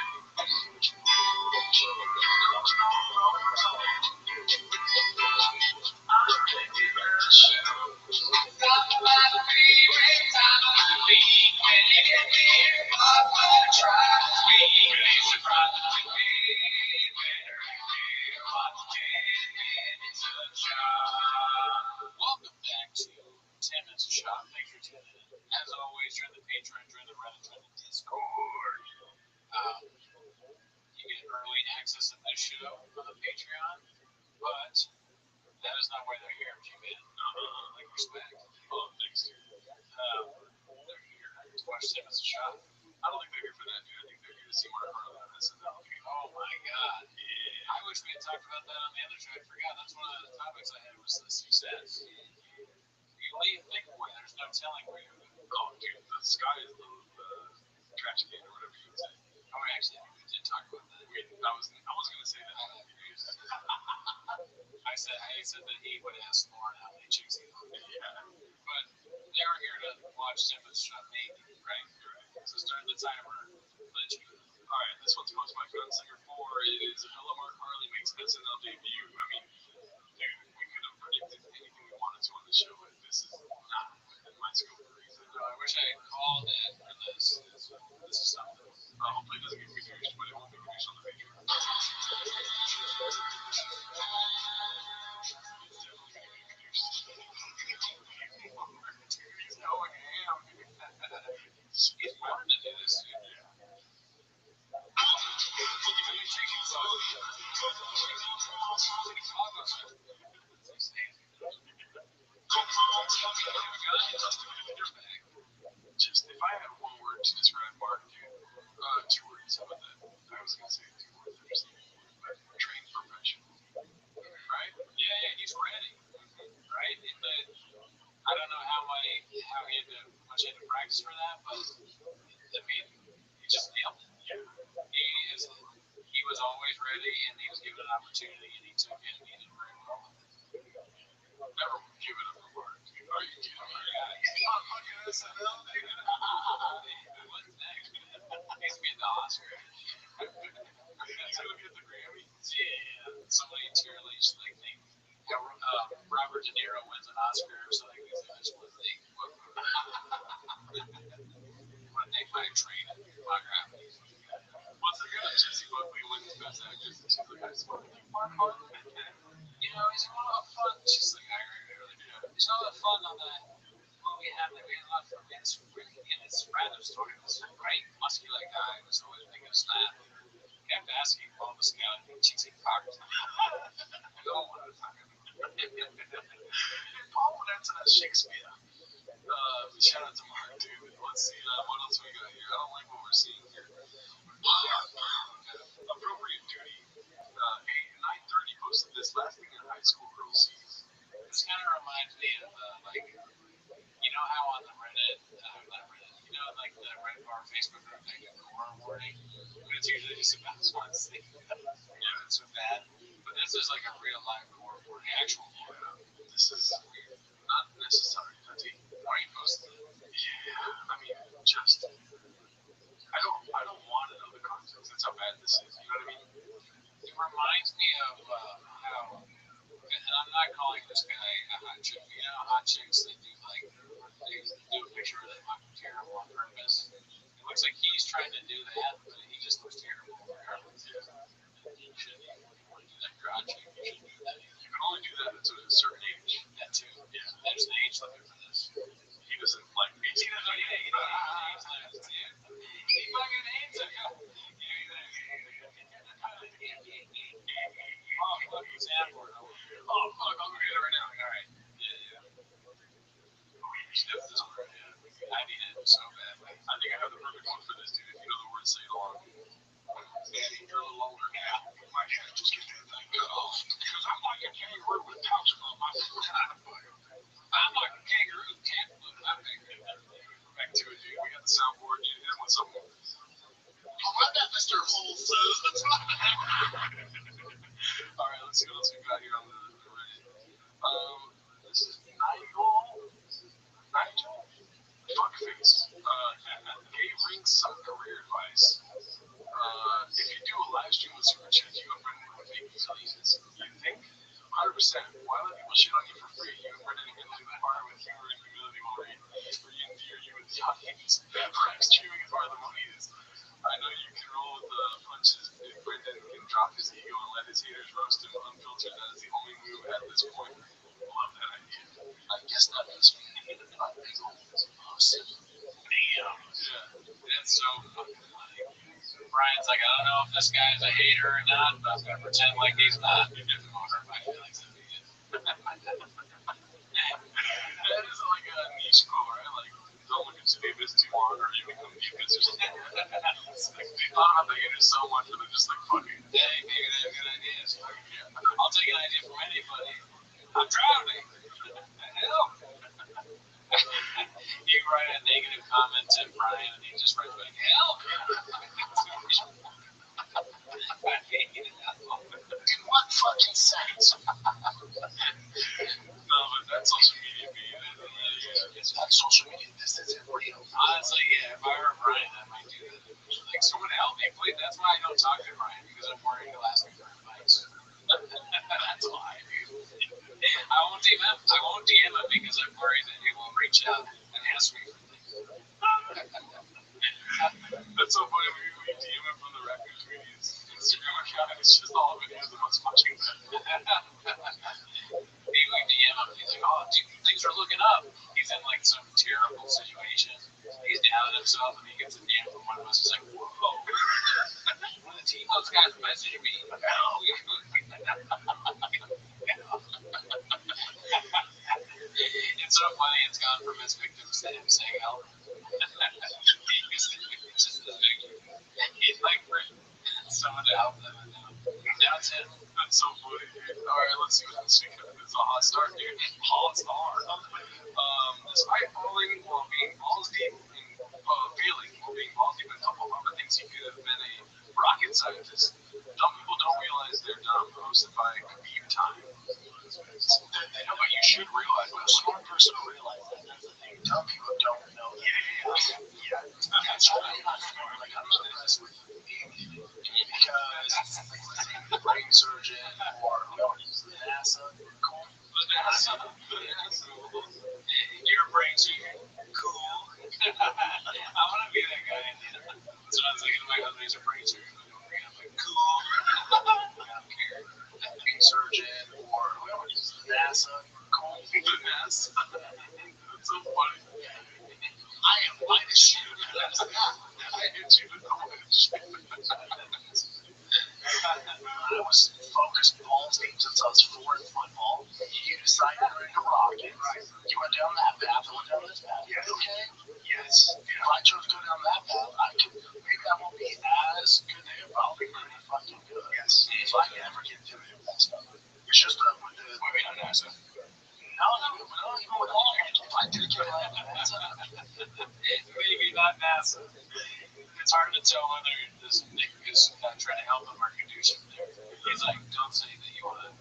Welcome back to 10 Minutes of Shop. Thanks for tuning in. As always, join the Patreon, join the Reddit, join the Discord. You get early access to this show on the Patreon, but that is not why they're here, G-Man. Like respect. Oh, thanks, dude. They're here to watch 10 Minutes of Shop. I don't think they're here for that, dude. I think they're here to see Mark Harley on SNL. Oh my god. Yeah. I wish we had talked about that on the other show. I forgot. That's one of the topics I had was the success. What do you think, boy? There's no telling where you're going. Oh, dude, the sky is the trash can or whatever you say. Oh, actually, we did talk about that. I was gonna say that. I said that he would ask Lauren how many chicks he loved. Yeah. But they were here to watch Timbers shot Navy, right? So start the timer. Let's go. All right, this one's posted by Gunsinger 4. It is Hello Mark Harley makes SNL debut. I mean, dude, we could have predicted anything we wanted to on the show, but this is not within my scope of reason. I wish I had called it for this. This is something. Hopefully it doesn't get reduced, but it won't be reduced on the Patreon. He's going ham. He's born to do this, dude. Just if I had one word to describe Mark, dude, two words. How about that? I was gonna say two words. Trained professional. Right? Yeah, he's ready. Right? But I don't know how he had to much had to practice for that, but I mean, he just nailed it. Yeah. He was always ready, and he was given an opportunity, and he took it, and he did very well with it. Never give it up for Mark. Are you kidding me? Yeah, he's not fucking SNL, dude. What's next? He's getting the Oscar. He's gonna get the Grammy. Yeah, somebody tier list like they. Robert De Niro wins an Oscar or something. These guys will think, when they find training, my grandma. What's the guy? Jesse Buckley wins Best Actress, and she's like, I just want to keep Mark Harley. You know, he's a lot of fun. She's like, I really do. He's a lot of fun on that movie Hamlet. We had a lot of fun. It's rather storyless, right? Muscular guy was always making us laugh. Kept asking all the scouts, chicks and cocks. No one was talking. Paul went to Shakespeare. Shout out to Mark, dude. Let's see what else we got here. I don't like what we're seeing here. Appropriate duty. 9:30 posted this last thing in high school girl sees. This kind of reminds me of like, you know how on the Reddit, not Reddit, you know, like the Red Bar Facebook group, they get gore warning, but it's usually just about one thing. Yeah, it's so bad. But this is like a real life gore warning, actual gore. This is weird. Not necessary, Dutty. Why are you posting it? Yeah, I mean, just. I don't want to know the context. That's how bad this is. You know what I mean? It reminds me of how, and I'm not calling this guy a hot chick. You know, hot chicks they do like they do a picture of them looking terrible on purpose. It looks like he's trying to do that, but he just looks terrible regardless. You shouldn't even do that. You're a hot chick. You shouldn't do that. You can only do that to a certain age. That too. Yeah. There's an age limit for this. He doesn't like me. He doesn't. Yeah, he doesn't have an age limit. He fucking hates it. Oh, fuck, he's Amber. Oh, fuck, I'll go get it right now. All right. Yeah. Sniff this one. Yeah. I need it so badly. I think I have the perfect one for this, dude. If you know the word, say it along. Daddy, you're a little older now. My head, just get that thing cut off. Because I'm like a kangaroo with pouch on my foot. I'm like a kangaroo, can't move my finger. Back to it, dude. We got the soundboard, dude. This one's something. Oh, I got Mr. Whole Foods. All right, let's see what else we got here on the Reddit. This is Nigel? Fuckface. Gave Rinks some career advice. If you do a live stream with Super Chat, you and Brendan would make millions. You think? 100%. Why let people shit on you for free? You and Brendan are going to do the part with humor and humility will endear you with the audience. Live streaming is where the money is. I know you can roll with the punches if Brendan can drop his ego and let his haters roast him unfiltered. That is the only move at this point. Love that idea. I guess that was me. Awesome. Damn. Yeah. That's so fucking funny. Brian's like, I don't know if this guy's a hater or not, but I'm gonna pretend like he's not. It won't hurt my feelings if he is. That is like a niche quote, right? Like, don't look at stay this too long or you become famous or something. They thought about thinking it so much that they're just like, fuck it. Hey, maybe they have good ideas. I'll take an idea from anybody. I'm drowning. Help. You write a negative comment to Brian and he just writes back, help. In what fucking sense? No, but that's social media being It's not social media. This isn't real. honestly, yeah, if I were Brian, I might do that. Like, someone help me, please. That's why I don't talk to Brian, because I'm worried he'll ask me for advice. That's why, dude. I won't DM him. I won't DM him because I'm worried that he will reach out and ask me for things. That's so funny when you DM him from the record tweet. His Instagram account, it's just all videos of us watching that. Maybe we DM him. He's like, oh, dude, things are looking up. He's in like some terrible situation. He's down on himself, and he gets a DM from one of us. He's like, whoa. One of the team those guys messaging me. It's so funny. It's gone from his victims to him saying help. He's just the victim. He's like for someone to help them, and now it's him. That's so funny, dude. All right, let's see what this week is. It's a hot start, dude. Hot start. Despite falling while being balls deep in feeling while being balls deep in a couple of other things, he could have been a rocket scientist. Dumb people don't realize they're dumb. Hosted by Khabib Time. They know, but you should realize. Well, a smart person will realize that. That's the thing. Dumb people don't know. Yeah. That's why I'm not smart. Like, I'm not impressed with you because the brain surgeon or NASA. Cool. You're a brain surgeon? Cool. I want to be that guy. So I was thinking, my husband is a brain surgeon. I'm like, cool. I don't care. Brain surgeon or NASA. Cool. The NASA. That's so funny. I am white as shit. I hit you with all that shit. I was focused balls deep since I was 4 in football. You decided to go rocket. You went down that path. I went down this path. Yes. Okay? Yes. If I chose to go down that path, maybe I won't be as good there, but I'll be pretty fucking good. Yes. If I can ever get to it, that's stuff. It's just with the. Maybe not NASA. No, even with all. If I did get out of NASA. Maybe not NASA. It's hard to tell whether this Nick is trying to help him or conducive there. He's like, don't say that you want to.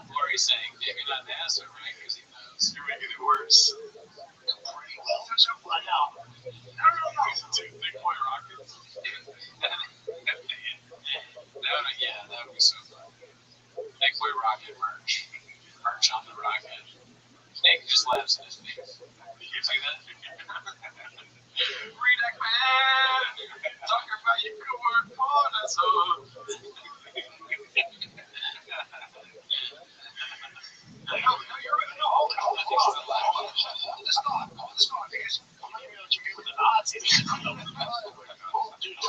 Or he's saying, maybe not NASA, right? Because he knows. You're making it worse. Pretty well. There's no blood out. No. He's a big boy rocket. That would be so fun. Big boy rocket merch. Merch on the rocket. Nick just laughs in his face. You see that? Redact man! Talking about you could work for us. Hold this thought, because I'm not even going to be with the Nazis. Dude,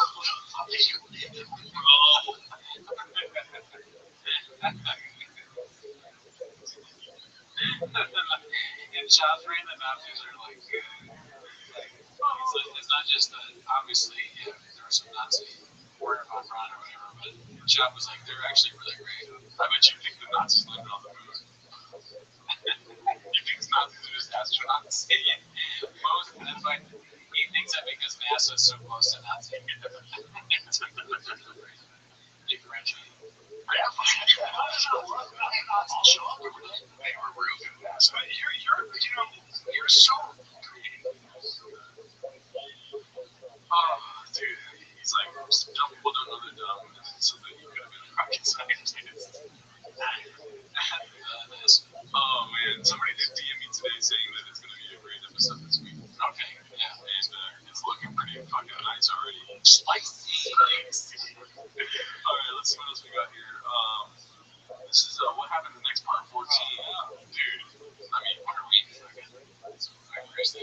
In Childfree, the Nazis are like, it's not just that, obviously, yeah, there are some Nazi war on Ron or whatever, but Chop was like, they're actually really great. I bet you think the Nazis landed on the moon. You think the Nazis are just astronauts? That's why he thinks that because NASA is so close to Nazi. Differentiate. I'll show up. They were real good at NASA. You're so. Oh, dude. He's like, dumb people don't know they're dumb, so that you could have been a rocket scientist. Oh, man. Somebody did DM me today saying that it's going to be a great episode this week. Okay, yeah. And it's looking pretty fucking nice already. Spicy. Alright, let's see what else we got here. This is what happened in the next part 14. Dude, I mean, what are we fucking? Where's the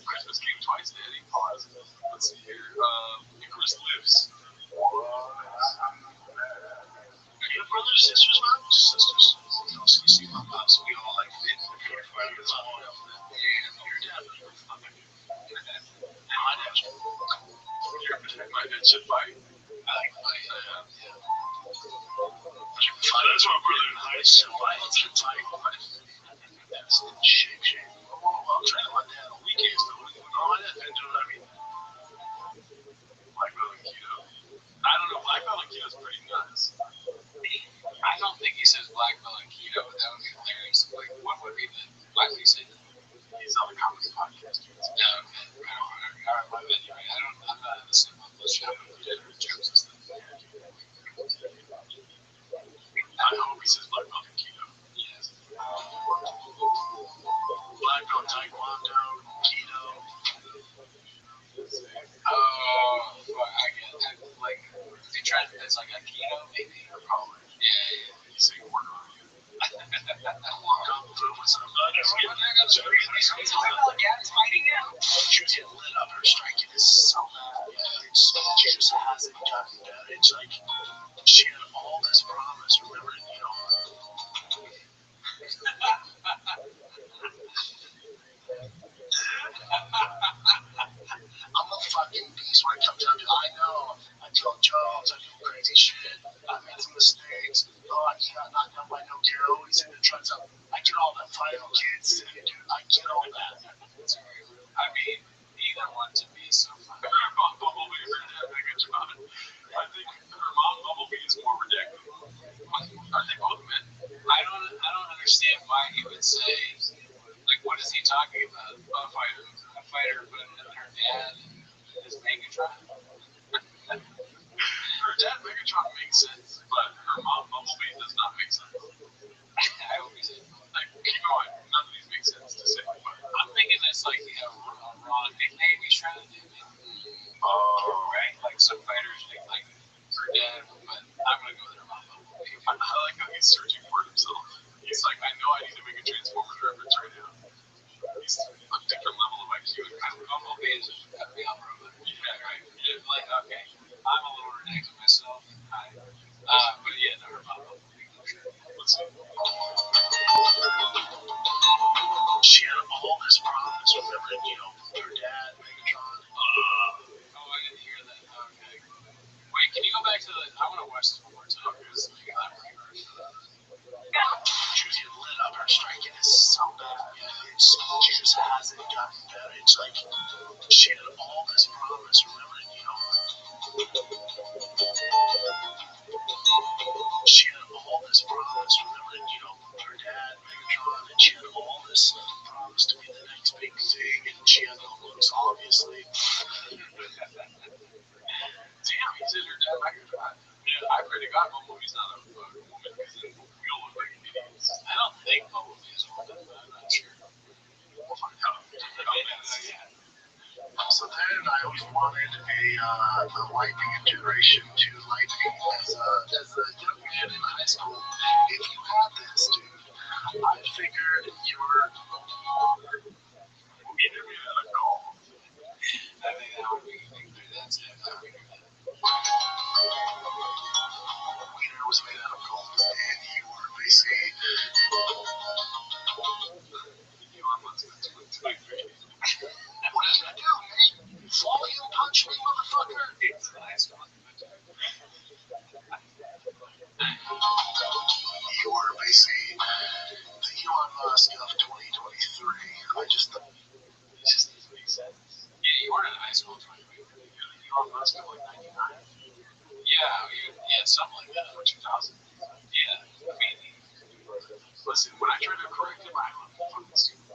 Christmas came twice, Daddy. Pause. Let's see here. Icarus lives. You have brothers, sisters, man? Sisters. You see my mom, so we all like fit. Your dad, my dad said fight. That's why we're in high school. Let's get fight. That's shit. I'm trying to my dad on weekends though. My dad didn't do what I mean. Black belt and keto. I don't know. Black belt and keto is pretty nuts. I don't think he says black belt and keto, but that would be hilarious. Like, what would be the? Why would he say that? He's on the comedy podcast. No, okay. Alright, my bad. You're right. I'm not in the same level as you. Jokes and stuff. I hope he says black belt and keto. Yes. Black belt taekwondo, keto. Oh, fuck, I get it. Like, is he trying to, it's like a keto, maybe? Probably. Yeah. He's saying work on it. Walk up with some others. He's talking about dad's fighting now? She was getting lit up. Her striking is so bad. She just hasn't gotten better. It's like she had all this promise. Remember, I'm a fucking beast when it comes down to it. I know. I tell jokes. I do crazy shit. I made some mistakes. Oh, he got knocked down by no Gero. He's in the trucks up. I get all that. Final kids. Dude, I get all that. I mean, either one to me is so fun. Her mom Bumblebee or her dad Megatron. I think her mom Bumblebee is more ridiculous. Are they both men? I don't understand why he would say, like, what is he talking about? A fighter. A fighter, but her dad is Megatron. Her dad Megatron makes sense, but her mom Bumblebee does not make sense. I hope he's in. Like, keep going. None of these make sense to say. I'm thinking it's like a wrong nickname he's trying to do. Right? Like some fighters think like her dad, but I'm gonna go with her mom. I like how he's searching for himself. He's like, I know I need to make a Transformers reference right now. He's a different level of IQ. Bumblebee is a beyond robot. Yeah, right. Yeah, like, okay, I'm a little ridiculous myself. But yeah, no, her mom. Let's see. She had all this promise. Remember, her dad, Megatron. Oh, I didn't hear that. Okay. Wait, can you go back to the? I want to watch this one more time because you got it. She was getting lit up. Her striking is so bad. She just hasn't gotten better. It's like she had all this promise. Remember, she had all this promise. Remember, her dad, Megatron, and she had all this promise to be the next big thing, and she had no looks, obviously. Damn, he said her dad, Megatron. Yeah, I pray to God Bumblebee's not a woman because we all look like idiots. I don't think Bumblebee is a woman, but I'm not sure. We'll find out. So then I always wanted a lightning generation 2 lightning as a young man in high school. If you had this, dude, I figured you were either made out of gold. I think that would be that's it. I figured that. Wiener was made out of gold, and you were basically what did I do, man? Fall you punch me, motherfucker? It's nice one. You were basically the Elon Musk of 2023. It just doesn't make sense. Yeah, you weren't in high school in 2023. You're the Elon Musk of like 99. Yeah, something like that. Or 2000. Yeah, maybe. Listen, when I tried to correct him, I looked fucking stupid.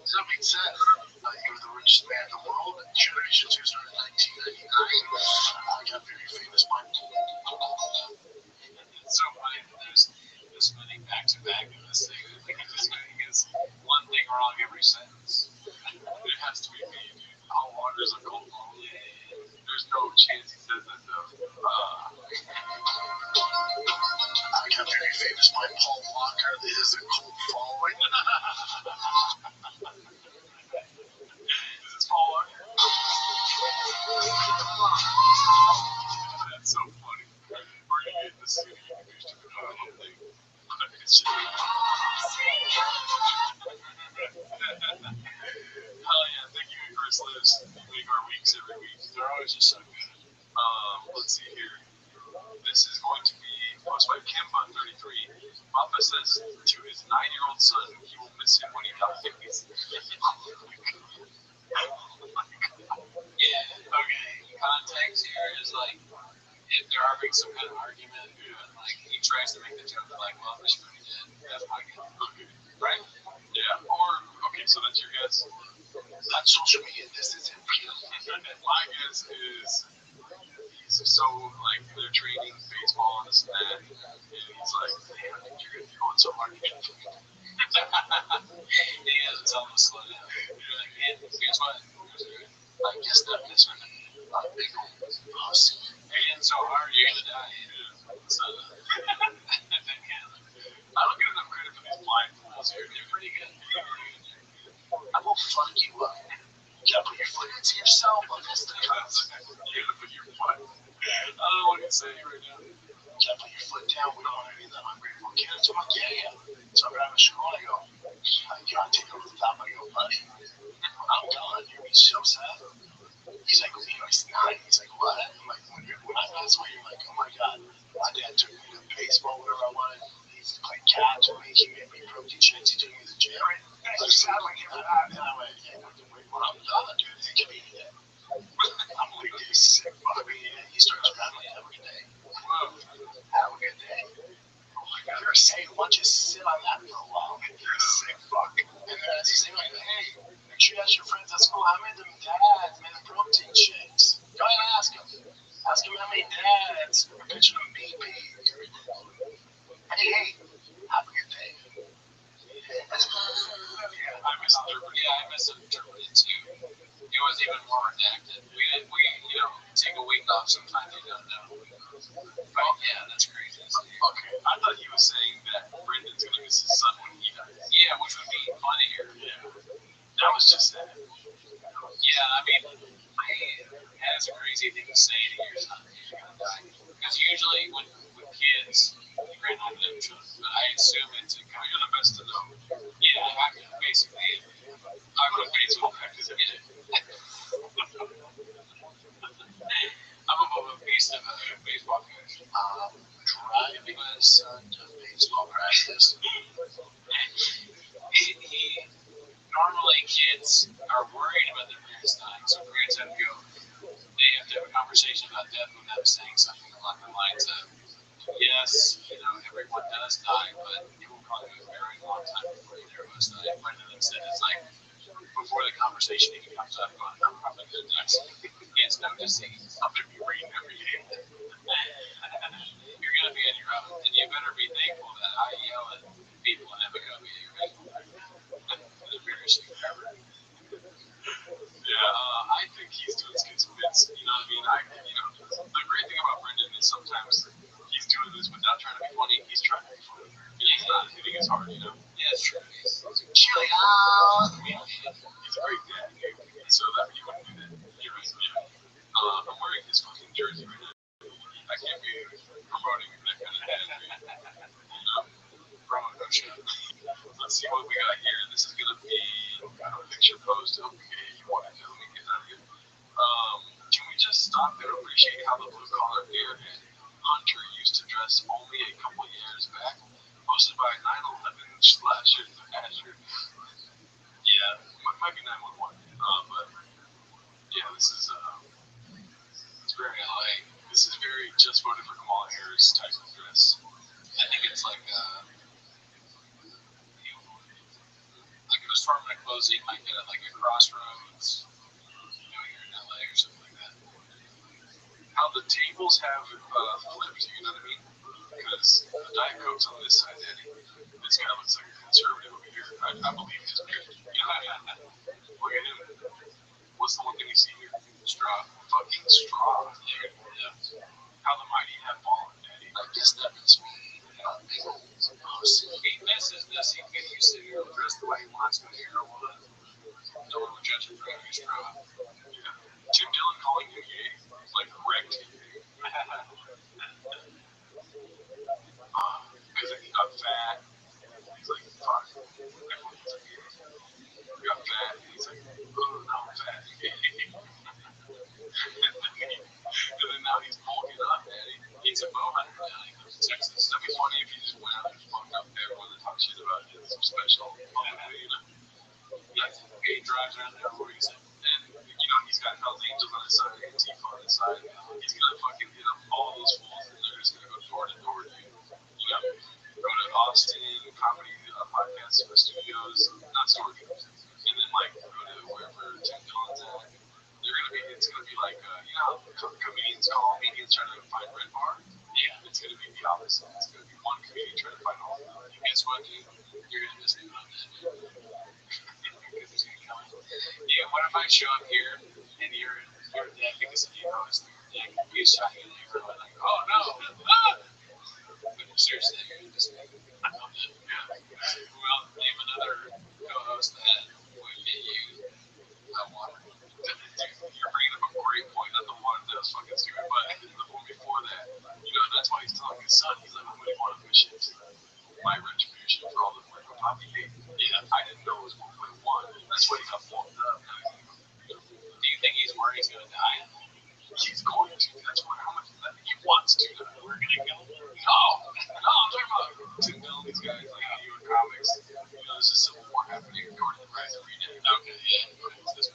Does that make sense? You're the richest man in the world. Generation 2 started in 1999. I got very famous by It's so funny that there's this many back to back in this thing. I think he gets one thing wrong every sentence. It has to be me, dude. Hot water is a cold ball. There's no chance he says that though. I got very famous by Paul Walker. This is a cold following. Is this Paul Walker? That's so funny. We're gonna get in the city introduced to the whole thing. It's just let's see here. This is going to be posted by Kimba33. Papa says to his 9-year-old son he will miss him when he dies. Yeah. Okay. Context here is like if they're having some kind of argument, and like he tries to make the joke like, well, I'm just pretty dead. That's my guess. Okay. Right? Yeah. Or okay, so that's your guess. That's social media. This isn't real. My guess is he's so like they're training baseball and this and that, and he's like, damn, you're going so hard to get for me. He doesn't tell him to slow down. You're like, man, guess what? I guess that is when a big old pussy. You're getting so hard, you're gonna die. So, I don't give enough credit for these blindfolds here. They're pretty good. I will fuck you up. You gotta put your foot into yourself on this thing. You gotta put your foot. I don't know what to say right now. You gotta put your foot down. We don't want any of that ungrateful kids. I'm like, yeah. So I'm having school and I go, you gotta take over the top. I go, buddy, I'm gone. You're gonna be so sad. He's like, he's 9. He's like, what? I'm like, when I pass away, you're like, oh my god, my dad took me to baseball, whatever I wanted. He used to play catch with me. He made me protein shakes. He took me to the gym. Like, sad like that. And I went, yeah, when I'm done, dude, it could be that. I'm like, this sick fuck. He starts rattling every day. Have a good day. Oh my god, you're saying, why don't you sit on that for a while? You're a sick fuck. And then as he's saying, like, hey, make sure you ask your friends at school how many of them dads made them protein shakes. Go ahead and ask them. Ask them how many dads are pitching them BP every day. Hey, have a good day. I misinterpreted too. It was even more redacted. We take a week off sometimes you don't know. But yeah, that's crazy. Okay, I thought he was saying that Brendan's gonna miss his son when he dies. Yeah, which would be funnier. Yeah. That was just sad. Yeah, I mean, that's a crazy thing to say to your son. Because usually with kids, you grant on them children, but I assume it's you're the best to know. Yeah, basically, I go to baseball practice every day. I'm above a beast of a baseball coach. Driving my son to baseball practice. Normally, kids are worried about their parents dying, so parents have to go. They have to have a conversation about death without saying something along the lines of, yes, everyone does die, but it will probably be a very long time before you hear us die. Brendan instead is like, before the conversation even comes up, going, I'm probably going to die. He has no disease. I'm going to be reading every day. You're going to be on your own, and you better be thankful that I yell at people and never go be it's embarrassing. Yeah, I think he's doing his bits. You know what I mean? The great thing about Brendan is sometimes he's doing this without trying to be funny. He's trying to be funny. He's not hitting his heart, Yeah, it's true. He's like, he's a great dad. So that he wouldn't do that. You're right. Yeah. I'm wearing his fucking jersey right now. I can't be promoting that kind of dad. Promo no shit. Let's see what we got here. This is gonna be a picture post. Okay, you want to let me get out of here. Can we just stop and appreciate how the blue collar airhead hunter used to dress only a couple years back? Posted by 9/11 slasher Asher. Yeah, might be 911. But yeah, this is it's very LA. This is very just voted for Kamala Harris type of dress. I think it's like an assortment of clothes you might get at like a Crossroads, here in LA or something like that. How the tables have flipped, you know what I mean? Because the Diet Coke's on this side, Eddie. This guy looks like a conservative over here. I believe he's a good. Look at him. What's the one thing you see here? Straw. Fucking straw. Yeah. How the mighty have fallen, Daddy. I guess that means me. He misses this. He could use to dress the way he wants to here. No one would judge him for having a straw. Yeah. Tim Dillon calling him gay. Like, wrecked him. Because he got fat. He's like, fuck. Everyone gets gay. He got fat. And he's like, oh, now I'm fat. And then now he's bulking drives around there, where he's he's got Hell's Angels on his side, Antifa on his side. He's gonna fucking hit up all those fools, and they're just gonna go door to door, dude. You got go to Austin comedy podcast studios, not studios, and then like go to wherever Tim Dillon's at. It's gonna be like comedians call comedians trying to find Red Bar. Yeah, it's gonna be the opposite. It's gonna be one comedian trying to find all of them. And guess what, dude? You're gonna miss me on that. Yeah, what if I show up here and you're dead because you noticed that you shot you and everyone like, oh no, but seriously, you're gonna miss me. I love that. Yeah. Well, name another co-host that would get you water. You're bringing up a great point. Not the one that was fucking stupid, but the one before that. That's why he's telling his son. He's like, I'm going to go on a mission to my retribution for all the work of Poppy Gate. Yeah, I didn't know it was 1.1. That's why he got blown up. Do you think he's worried he's going to die? He's going to. That's what how much he wants to. We're going to kill him. No, I'm talking about Tim Dillon, these guys like you in comics. There's a civil war happening according to the rise of Green Day. Okay, yeah, this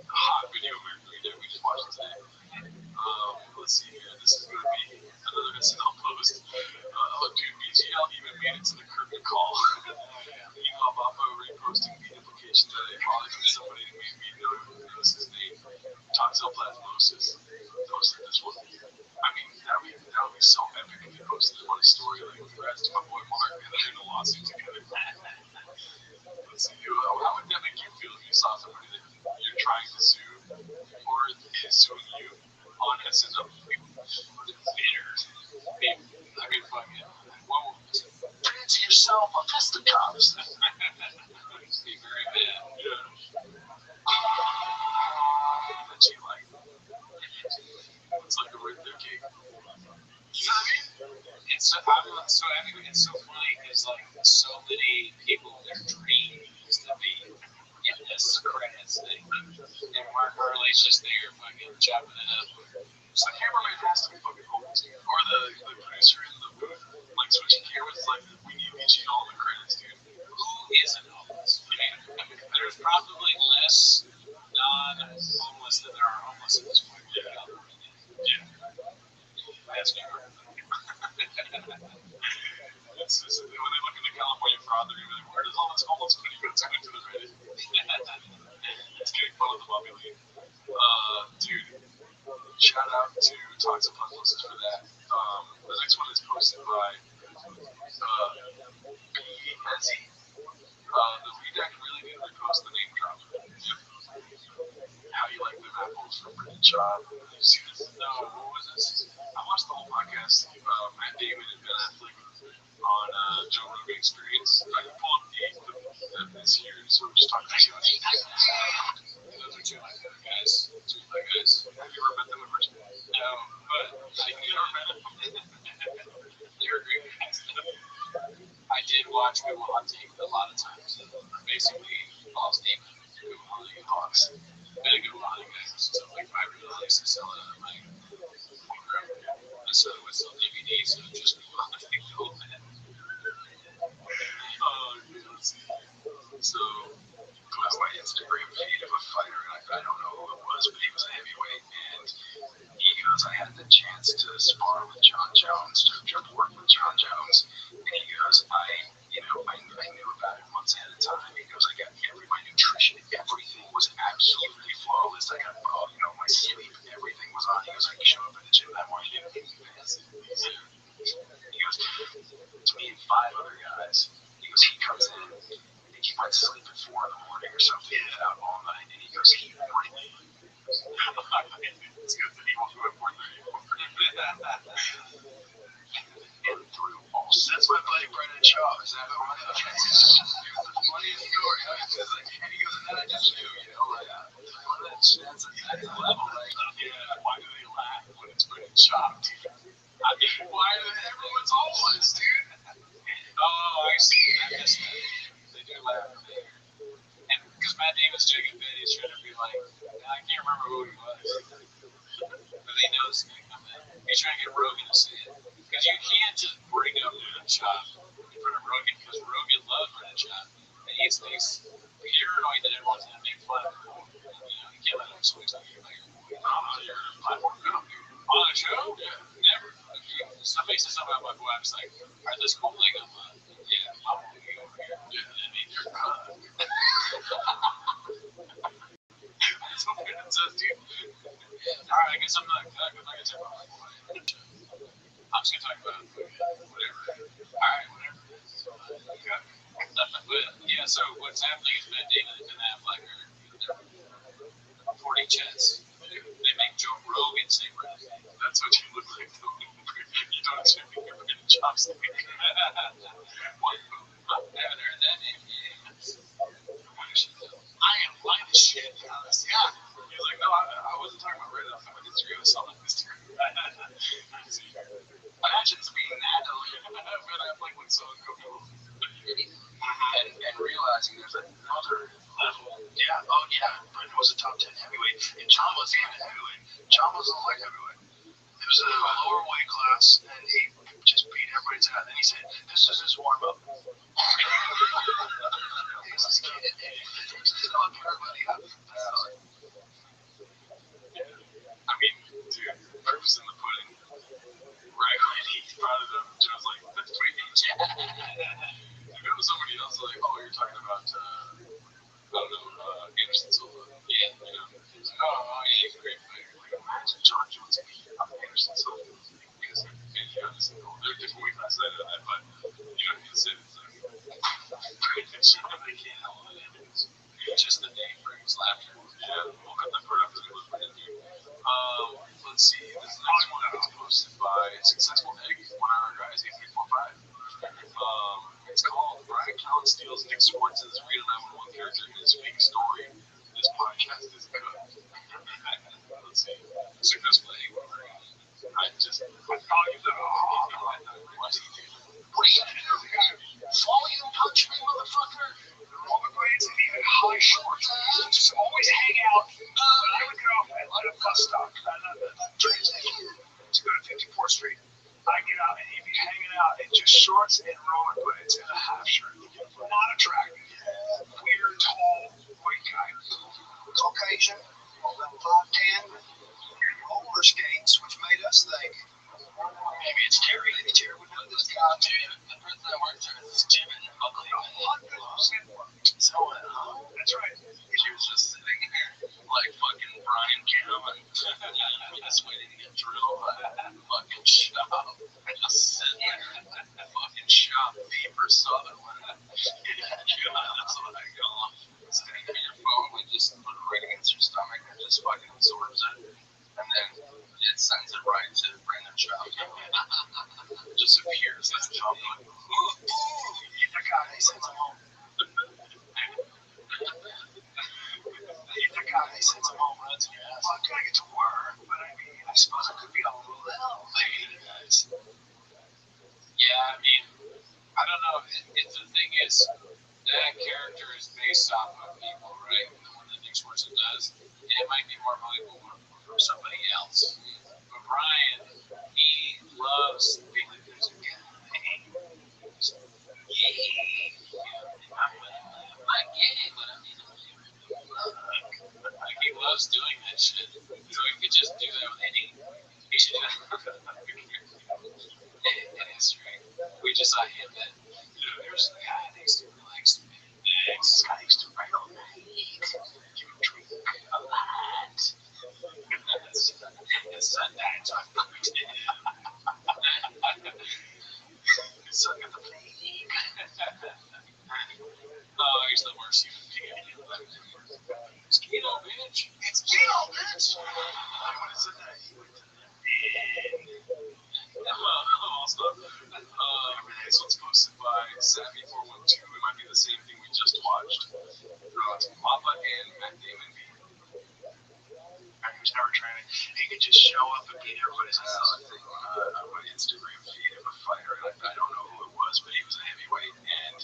hot video Green Day. We just watched it today. Let's see here. This is going to be another SNL post. Dude, BTL even made it to the curtain call. Meanwhile, Baba reposting the implication that it probably from somebody who maybe knows his name. Toxoplasmosis. Posted this one. I mean, that would be so epic if he posted this one story. Like, congrats to my boy Mark, and they're in a lawsuit together. Let's see. How would that make you feel if you saw somebody that you're trying to sue or is suing you on SNL? Bitter. I mean, fucking. Whoa. Fancy yourself a fisticuffs. Be very bad. Yeah. That you like. It's like a birthday cake. You know what I mean? It's so funny because like so many people, their dream is to be in this credits thing, and Mark Hurley's just there fucking chopping it up. So the cameraman has to be fucking homeless, dude. Or the producer in the booth, like switching cameras, is like, we need BG all the credits, dude. Who isn't homeless? I mean, there's probably less non-homeless than there are homeless at this point. Yeah. That's New York. It's just, when they look into California fraud, they're gonna be like, where does all this homeless money go to into the Reddit? It's getting fun of the Bobby Lee. Dude, shout out to Toxoplasmosis for that. The next one is posted by B. Ezzy. The redact really did repost the name drop. How you like them apples from Brendan Schaub? Did you see this? No, what was this? I watched the whole podcast. Matt Damon and Ben Affleck on Joe Rogan Experience. I can pull up this here, so we're just talking about it. Those are two of my favorite guys. Have you ever met them in person? No, but You never met them? they're great guys. I did watch Good Will Hunting a lot of times. Basically, Paul's name, Good Will Hunting Hawks. Been a Good Will Hunting guy since like 5 years old. I used to sell it at my so it was still DVD, so just Good Will Hunting the whole thing. Let's see. So, was my Instagram feed of a fighter, and I don't know who it was, but he was a heavyweight, and he goes, I had the chance to spar with John Jones, to work with John Jones, and he goes, I knew about it months ahead of time. He goes, I got my nutrition, everything was absolutely flawless. I got, my sleep, everything was on. He goes, I can show up at the gym that morning, he goes, to me and 5 other guys, he goes, he comes in, I think he might sleep at 4 in the morning or something, out all night, and he goes, he really, it's good that he won't do it for 30. And through all. That's my buddy Brendan Shaw. Is that right? The funniest story. And he goes, and then I just knew, that's a level. Like, why do they laugh when it's Brendan Shaw? I mean, why do everyone's homeless, dude? Oh, I see. I guess they do laugh. And because Matt Damon's doing a bit, he's trying to be like, I can't remember who he was. But they know this is going to come in. He's trying to get Rogan to say it. Because you can't just bring up Brendan Schaub in front of Rogan, because Rogan loves Brendan Schaub. And he's paranoid that everyone's going to make platform. You can't let him switch on you. Like, I'm on your platform. No, on a show? Yeah, never. If somebody says something about my boy, I'm just like, all right, that's cool. Like, yeah, I'm moving you over here. Yeah, I mean, you're that's what it says, dude. All right, I guess I'm not gonna talk about my boy. I'm just gonna talk about whatever. All right, whatever. Okay. But yeah, so what's happening is Matt Damon and Ben Affleck are 40 chats. They make Joe Rogan say Brad. That's what you look like. You don't expect me to get a chopstick. What? I haven't heard that name yet. I am blind as shit. Yeah. He's like, no, I wasn't talking about Red. I was talking about Instagram. I saw that Instagram. Imagine being that Ben Affleck looks so uncomfortable. And realizing there's another level. Yeah, oh yeah. Brendan was a top 10 heavyweight, and John wasn't even a heavyweight. John was a light heavyweight. It was a lower weight class, and he just beat everybody's ass. And he said, this is his warm up. He's this kid. He's not everybody up. I mean, dude, proof is in the pudding. Right when he brought it up, Joe's like, that's great. If it was somebody else, like, oh, you're talking about, I don't know, Anderson Silva. Yeah, you know. He's like, oh, yeah, he's a great fighter. Like, imagine John Jones beating up Anderson Silva. Because, you know, they're different weight classes, I know that, but, you know, it's like, I can't help it. Just the name brings laughter. Yeah, we'll cut that part out because we look pretty good. Let's see. This next one is posted by Successful Egg, 1 Hour Guys, 8345. It's called Brian Callen Steals Nick Swartz's Reno 911 character in his fake story. This podcast is good. Let's see. Successful Egg, I call you the. What are you gonna do? Volume punch me, motherfucker? Rollerblades and even high shorts. Just always hang out. When I would get off at a bus stop, to go to 54th Street, I'd get out and he'd be hanging out in just shorts and rollerblades and a half shirt. Not attractive. Weird, tall, white guy. Caucasian, about 5'10", roller skates, which made us think, Maybe it's Terry. maybe Terry would know this guy. Dude, the person I worked with is Jim and Ugly. Someone, huh? That's right. She was just sitting here like fucking Brian Cam and just waiting to get drilled by that fucking shop. I just sit there at fucking shop deeper Sutherland. Yeah, that's what I call sitting on your phone and just put it right against your stomach and just fucking absorbs it. And then it sends it right to Brandon Shop. It just appears as a jump like, The guy, he sends him home. The guy, he sends him home, runs in your ass. Well, I gotta get to work, but I mean, I suppose it could be a little hell. I hate it, guys. yeah, I mean, I don't know. The thing is, that character is based off of people, right? The one that Nick Swartzen does. And it might be more believable for somebody else. But Brian, he loves being the music guy. I'm not gay, but I mean, like, he loves doing that shit. So he could just do that with any. He should do that. It is right. We just saw him that, there's a guy that used to relax me. This guy used to write all night. You drink a lot. It's Sunday, so I'm going to suck at the plague. Oh, he's the worst human being. It's keto, bitch. It's keto, bitch. What is it that he went to this one's posted by Savvy412. It might be the same thing we just watched. It's Mappa and Matt Damon. He was never training. He could just show up and beat everybody's ass. I think on my Instagram feed of a fighter, and I don't know who it was, but he was a heavyweight, and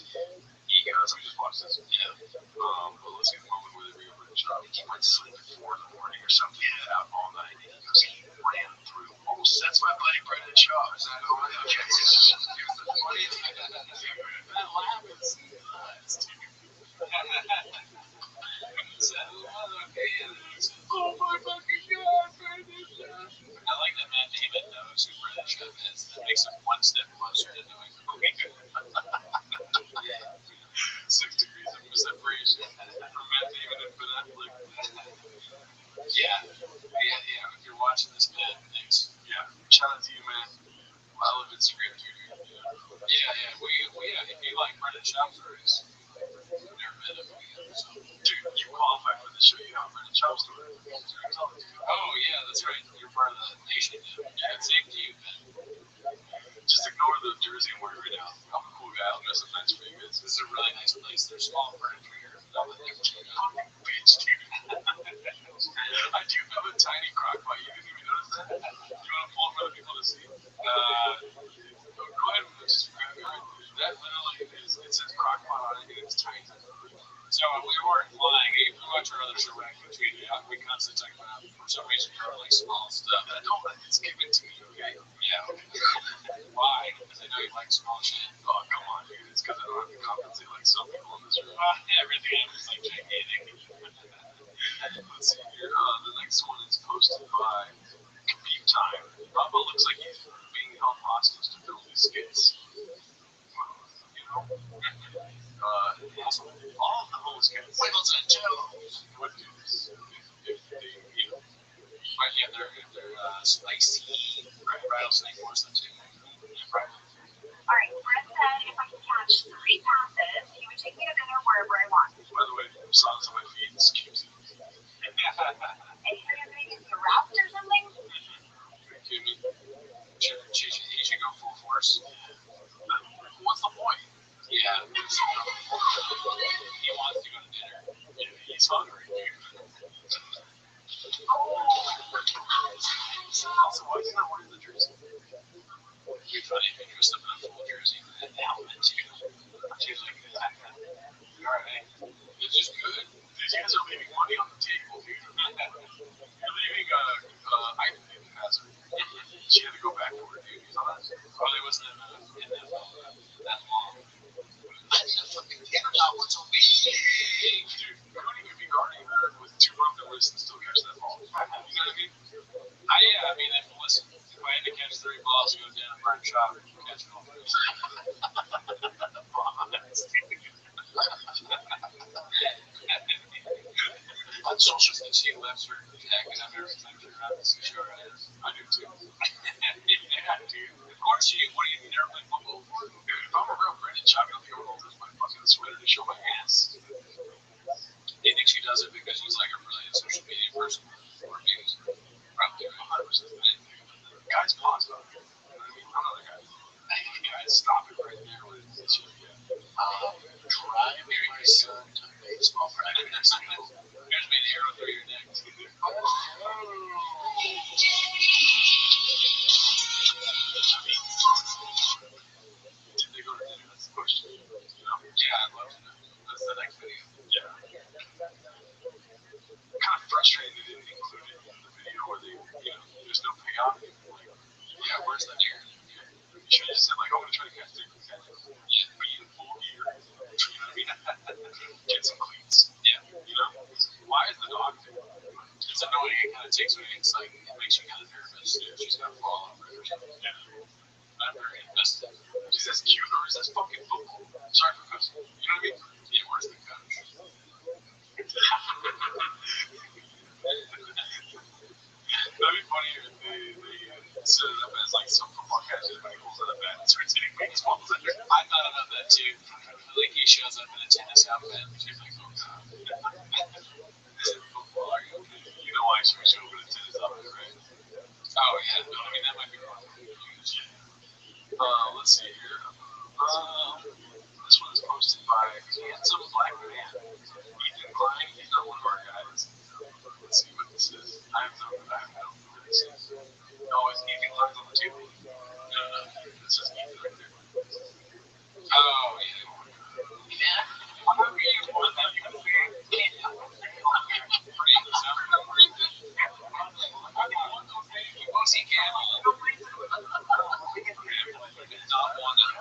he goes, I just watched this. Yeah. But let's get the moment where they reopened the shop. He went to sleep at 4 in the morning or something, out all night, and he goes, he ran through almost. That's my buddy Brendan Shaw. Is that who I am? He was the funniest thing that laugh is nuts, dude. knows who Brendan Schaub is. That makes him one step closer to knowing who he is. 6 degrees of separation from Matt Damon and Ben Affleck. Yeah. If you're watching this, Ben, thanks. Yeah. Shout out to you, man. I love Instagram too, dude. Yeah. If you like Brendan Schaub stories, you've never met him. So, dude, you qualify for the show. You have Brendan Schaub story. Oh, yeah, that's right. You're part of the nation. Yeah, same to you, Ben. Just ignore the jersey I'm wearing right now. I'm a cool guy. I'll dress up nice for you guys. This is a really nice place. There's small furniture here. Bitch, dude. I do have a tiny crock pot. You didn't even notice that? You want to pull it for the people to see? Go ahead and just grab it right there. That literally is, it says crock pot on it and it's tiny. So we weren't flying. If we watch our other show, we constantly talk about, for some reason, you're like small stuff. I don't let it's given to me, okay? Yeah, okay. Why? Because I know you like small shit. Oh, come on, dude. It's because I don't have to compensate like some people in this room. Everything is like gigantic. Let's see here. The next one is posted by Khabib Time. Bubba looks like he's being held hostage to film these skits. You know? All of the host guys. Wiggles and Jones. Would do this if they, might have their spicy rattlesnake or something. Alright, Brett said if I could catch 3 passes, he would take me to dinner wherever I want. By the way, songs on my feet is cute. And he said he was going to get the routes or something? He should go full force. What's the point? Yeah. He wants to go to dinner. Yeah, he's hungry, dude. Also, why is he not wearing the jersey? It'd be funny if he dressed up in a full jersey and the helmet, too. She's like, alright. This is good. These guys are leaving money on the table, dude. You're leaving, I didn't pass her. She had to go back to work, dude. You saw that? Probably wasn't in that long. Forget about what's on me. Dude, Cody could be guarding her with 2 broken wrists and still catch that ball. You know what I mean? I mean, listen, if I had to catch 3 balls, go down and burn shot, catch it all. On social things, he left her hacking up every time she around the seashore. I do too. Yeah, dude. Of course you. What do you never played football before? Dude, if I'm around Brendan Schaub, I don't think I would hold my fucking sweater to show my ass. He thinks she does it because he's like a brilliant social media person. Or maybe probably 100%. Guys pause about it. You know what I mean? I'm not a guy. Guys stop it right there when it's you. Drive my son to baseball practice. Here's me the arrow through your neck. Did they go to dinner? That's the question. You know? Yeah, I'd love to know. That's the next video. Yeah. I'm kind of frustrated they didn't include it in the video where they, there's no payoff. Like, yeah, where's the narrative? You should have just said, like, I'm going to try to catch 3 catches. Yeah, be in full gear. You know what I mean? Get some cleats. Yeah. You know? Why is the dog there? It's annoying. It kind of takes away. It's like, it makes you kind of nervous. She's going to fall over or something. Yeah. I'm very invested. Is this cute or is this fucking football? Sorry for cussing. You know what I mean? Yeah, where's the coach? That'd be funny if they set it up as like some football catches when he pulls out a bat and starts hitting baseballs. I thought about that too. Like he shows up in a tennis outfit and she's like, oh god. Football, are you okay? You know why she would show up in a tennis outfit, right? Oh yeah, no, I mean that might be wrong. Let's see here. This one is posted by Handsome Black Man. Ethan Klein, he's not one of our guys. Let's see what this is. I have no clue what this is. Oh, is Ethan Klein on the table? No. This is Ethan right there. Oh, yeah. Whatever you want, that you can wear. Pretty not one that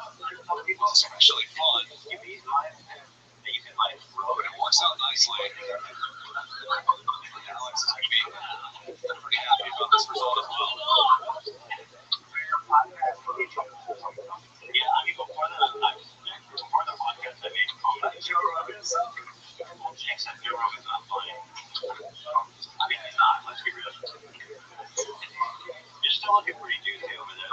especially fun. You can like throw it. It works out nicely. Alex is going to be pretty happy about this result as well. looking pretty juicy over there.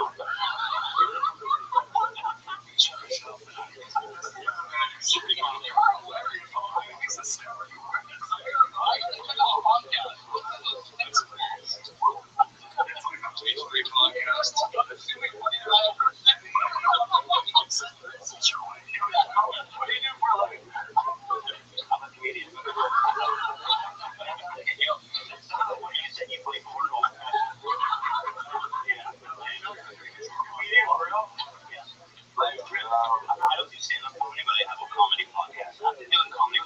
I don't do stand-up comedy, but I have a comedy podcast. I've been doing comedy.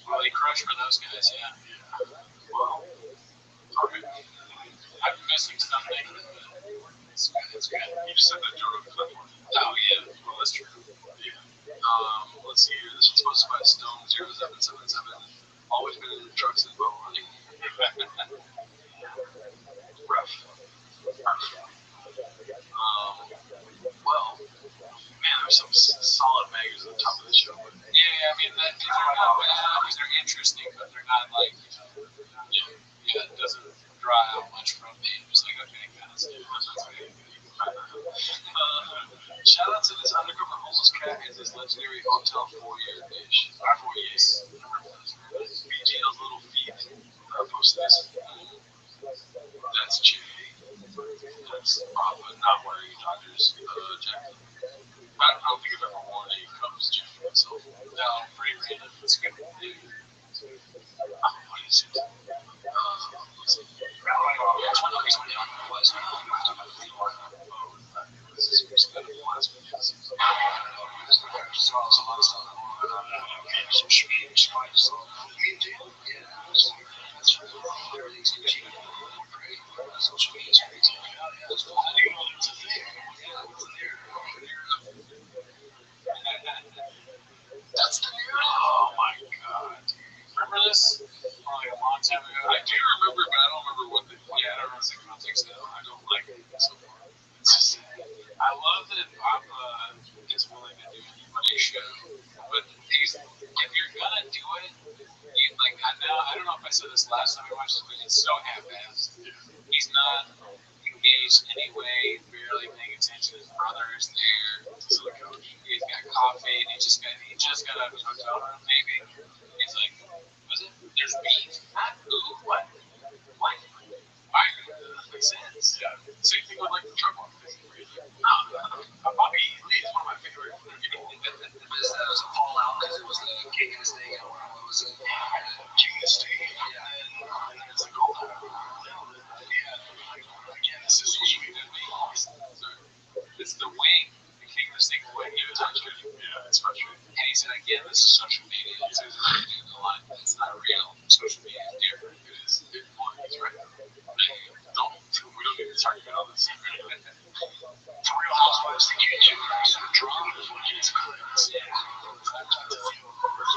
Well, you crush for those guys, yeah. Well, okay. I've been missing something, but it's good. It's good. You just said that Joe Rogan platform. Oh, yeah. Well, that's true. Yeah. Let's see here. This one's posted by Stone 0777. Always been in the trucks as well, running. Rough. Well, man, there's some solid bangers at the top of the show. But Yeah, I mean, these are not bad. I mean, they're interesting, but they're not like, yeah, it doesn't draw out much from me. Just like, okay, guys. Shout out to this undercover homeless cat in this legendary hotel foyer dish. Foyers. BGL's little feet. Posted this. That's Jay. That's Rob, not wearing Dodgers jacket. I don't think I've ever worn a Cubs jacket myself. No, pretty random. It's good. What is it? Let's see. It's one of these when it was. This is kind of last minute. So a lot of stuff. Social media, spice. Yeah, everything's crazy. Social media is crazy. That's cool. I didn't know there was a thing. Yeah, it wasn't there. That's the new. Oh my god. Remember this? Probably a long time ago. I do remember, but I don't remember what the. Yeah, I don't remember the context of it. I don't like it so far. It's just. I love that Papa is willing to do anybody's show, but if you're gonna do it, you like I don't know if I said this last time I watched it, but it's so half-assed. He's not engaged anyway, barely paying attention. His brother is there. This is the coach. He's got coffee, and he just got out of his hotel room, maybe. He's like, was it? There's beef? Not who? What? Why? That makes sense. Yeah. Same thing with like the truck walk thing. Bobby Lee is one of my favorite people. This was a fallout because it was the King of the State. What was it? King of the State. Yeah. And then it's like, oh, yeah. Again, this is social media. It's the wing. The King of the State wing. Yeah, it's frustrating. Yeah, it's frustrating. And he said, again, this is social media. It's a line. It's not real. Social media is different. It is. He's right. We don't need to talk about all this. For Real Housewives, the YouTube, some drama is what gets clicks. Yeah. I talked to Theo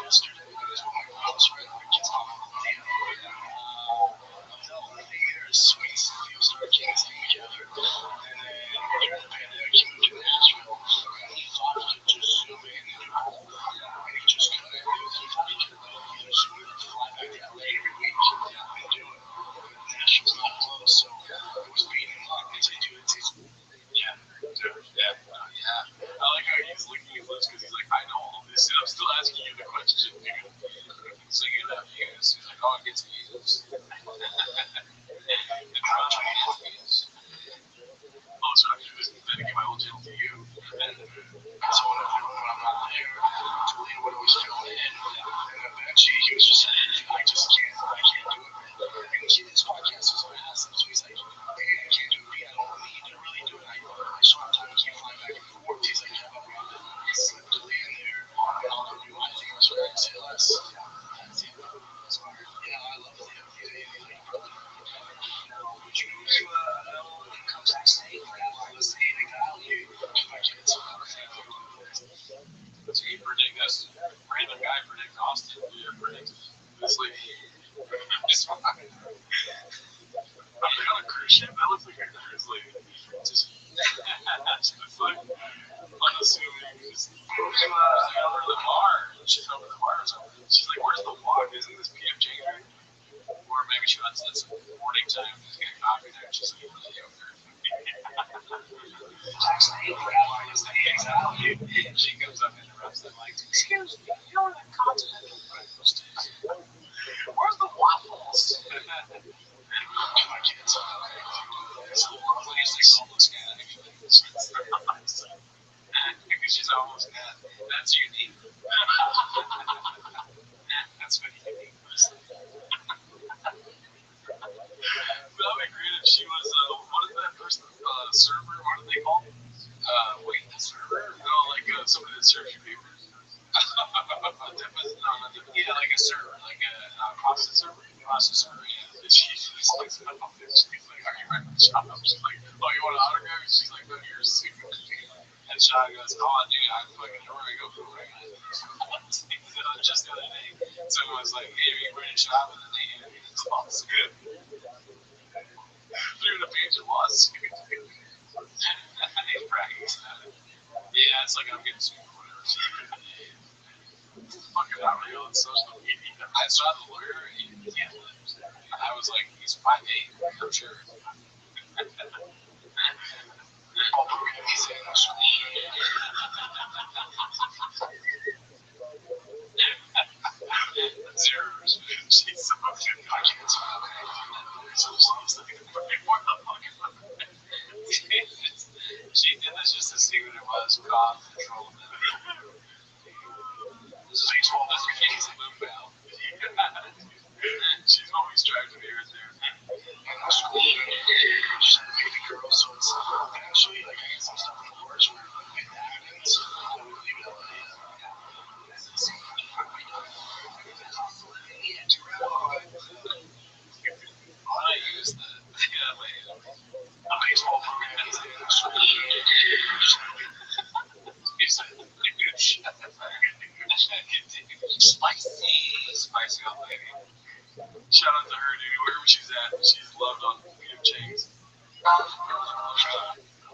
yesterday. It was one of my house right now. Kids on no, I think they're sweet. Theo started getting thing together. And then during the pandemic, he moved to Nashville. And he thought he could just zoom in and do it. And he just couldn't. He thought he could either zoom in or fly back to LA every week and do it. Nashville's not close, so it was beating him up. It's like, dude, it's yeah. I like how he's licking his lips because he's like, I know all this, and I'm still asking you the question, dude. So you have views. He's like, oh, it gets views. The drama gets views. Oh, so I can do this and dedicate my whole channel to you. And so when I'm not there, Julian would always fill in. And eventually he was just saying, I just can't do it. And his podcast is massive, so he's like, hey, I can't do it. I don't need to really do it. I saw him trying to keep flying back and forth. He's like, yeah, but we slip Julian there, and I'll go do my thing. That's what I say less. Yeah, I love him. He's like, brother. Would you move to an income tax state? Like, let's say, like, I'll you my kids. So you predict us, random guy predicts Austin. Yeah, predict this lady. I'm kind of cruise ship. That looks like a cruise lady. Just, it's like unassuming. Just over the bar. She's over the bar or something. She's like, where's the walk? Isn't this PF Chang'e? Or maybe she wants some morning time. she's like, video. She comes up and interrupts them like, excuse me, you know that continental breakfast is? Where's the waffles? My kids. When you say homeless cat, because she's almost cat. That's unique. That's what unique was. That'd be great if she was, what is that person, server? What do they call them? Wait, a server? No, like somebody that serves you papers. Yeah, like a server, like a process server. Process server, yeah. And she's like, she's like, are you ready to shop? She's like, oh, you want an autograph? She's like, no, you're super. And Sean goes, oh, dude, I fucking know where I go for it. Just the other day, someone was like, hey, are you ready to shop? And then they handed me this lawsuit. Through the page of lawsuit. He's bragging about it. Yeah, it's like I'm getting sued or whatever. Fucking not real on social media. I saw the lawyer and he can't live. And I was like, he's 5'8", I'm sure. Zero respect. She's so fucking I can't smile. So she's like, what the fuck? She did this just to see what it was. God control of it. This is baseball. This is Moon Bell. She's always trying to be right there. She's a baby girl, so it's actually like I get some stuff from the porch where like my napkins. I would leave it out. I use the baseball program. Spicy old lady. Shout out to her, dude. Wherever she's at, she's loved on Peter Chang's.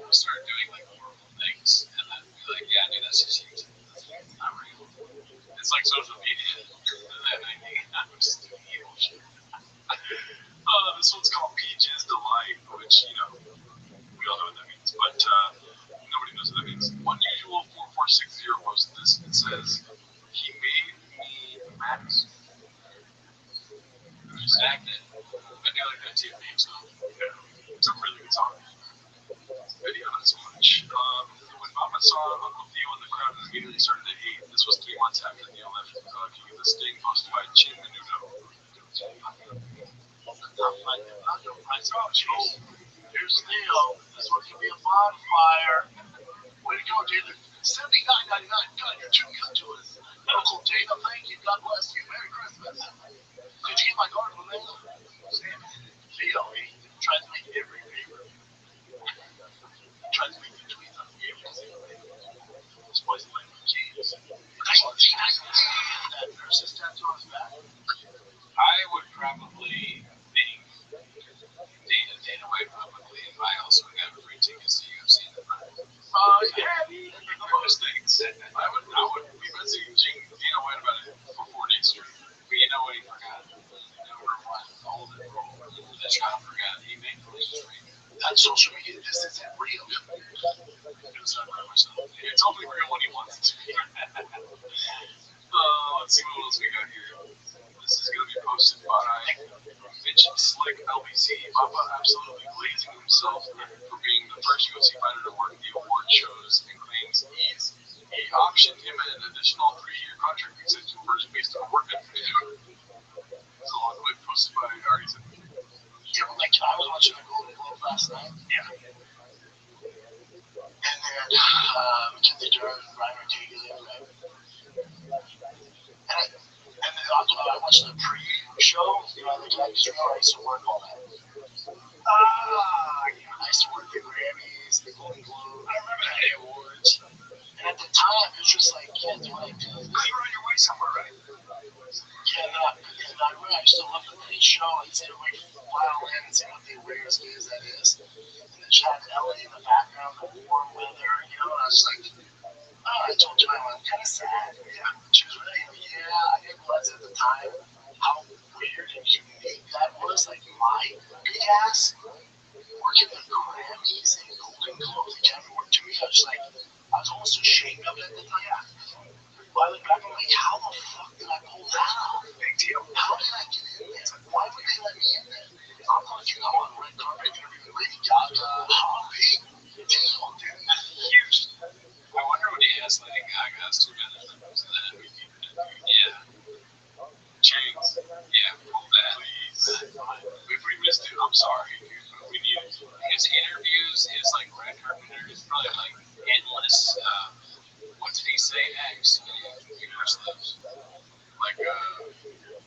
We started doing like horrible things, and then be like, yeah, dude, that's just you. It's not real. It's like social media. I'm just doing evil shit. This one's called Peaches Delight, which, you know, we all know what that means, but nobody knows what that means. Unusual 4460 posted this. It says, he made me Max. Who's acting? I do like that too, name song. Yeah. It's a really good song. Video, not so much. When Mama saw Uncle Theo in the crowd and immediately started to hate, this was 3 months after Theo left King of the Sting, posted by Chin Menudo. I saw Joe. Here's Theo. This one can be a bonfire. Way to go, David. $79.99. God, you're too good to us. Uncle Dana, thank you. God bless you. Merry Christmas. Did you get my card from Theo, he tried to make every paper. Tried to make the tweets on this boy's playing with James. That nurse's tattoo on his back. I would probably think Dana White probably, and I also would have free tickets to UFC in the night. Yeah, most things. I would be messaging Dana White about it for 4 days straight. But you know what he forgot? Number one, all the role. The child forgot. He made the least ring. That social media distance is real. It was not by myself. It's only real when he wants it to be. Let's see what else we got here. This is going to be posted by Mitch Slick LBC. Papa absolutely glazing himself for being the first UFC fighter to work the award shows and claims he optioned him an additional 3-year contract extension based on work ethic. It's a long way posted by Artisan. Yeah, but like I was watching the Golden Globe last night. Yeah. And then Mackenzie Dern and Ryan Ortega there, right? And then I watched the pre-show, you know, the Jack show. I used to work all that. I used to work the Grammys, the Golden Globe, I remember the awards. And at the time, it was just like, yeah, do what I do. You were on your way somewhere, right? Yeah, I used to love the pre-show. I'd say everybody file in and see what the awareness is that is. And then she had LA in the background, the warm weather, you know, and I was like, I told Joanne, I'm kind of sad. Yeah. She was really, I didn't realize at the time how weird and unique that was. Like, my big ass working the Grammys and Golden Globes, the Academy Award, to me, I was almost ashamed of it at the time. But I look back, I'm like, how the fuck did I pull that off? Big deal. How did I get in there? Why would they let me in there? I'm like, I'm on red carpet interviewing Lady Gaga. How big deal, dude? Huge. I wonder what he asked Lady Gaga's two minutes of the MVP. Yeah. James. Yeah, pull that. Please. We missed it. I'm sorry, dude, but we need it. His interviews, his like red carpet interviews, probably like endless. What did he say next? He first lives. Like,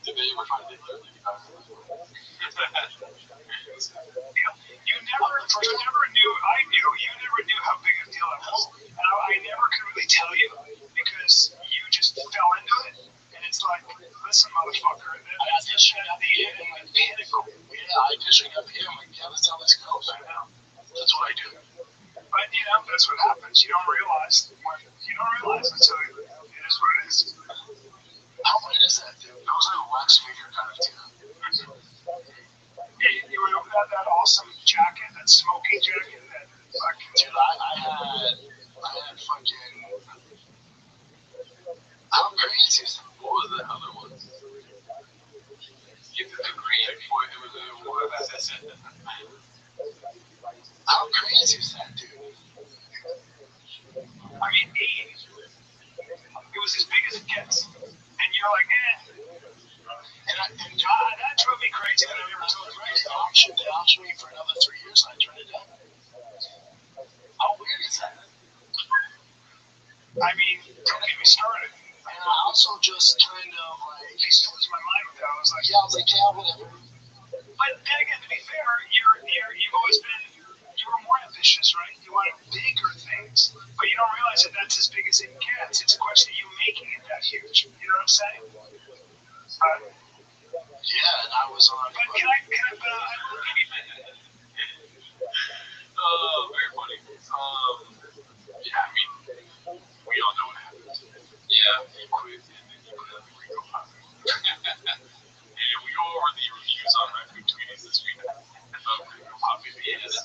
did they ever find it clearly? You never knew. I knew you never knew how big a deal it was, and I never could really tell you because you just fell into it, and it's like, listen, motherfucker, that's the shit at the end, and the pinnacle. Yeah, I auditioned up here. I'm like, yeah, that's how this goes. I know. That's what I do. But that's what happens. You don't realize until it is what it is. How weird is that, dude? That was like a wax figure kind of too. Yeah, you had that awesome jacket, that smoking jacket, that fucking. Dude, I had fucking. How crazy is that? What was the other one? You did the green boy. It was what was that? How crazy is that, dude? I mean, it was as big as it gets, and you're like, and God, that drove me crazy that I never told you. They optioned me for another 3 years, and I turned it down. How weird is that? I mean, don't get me started. And I also just kind of like. I still lose my mind with that. I was like, yeah, whatever. But then again, to be fair, you've always been. You were more ambitious, right? You wanted bigger things, but you don't realize that that's as big as it gets. It's a question of you making it that huge. You know what I'm saying? Yeah, and I was on. But can I look at you? Oh, very funny. Yeah, I mean, we all know what happened. Yeah, he quit, and then he put up the Rico Pop. And we go over the reviews on Rapid Tweeties this week of Rico Pop. Yes.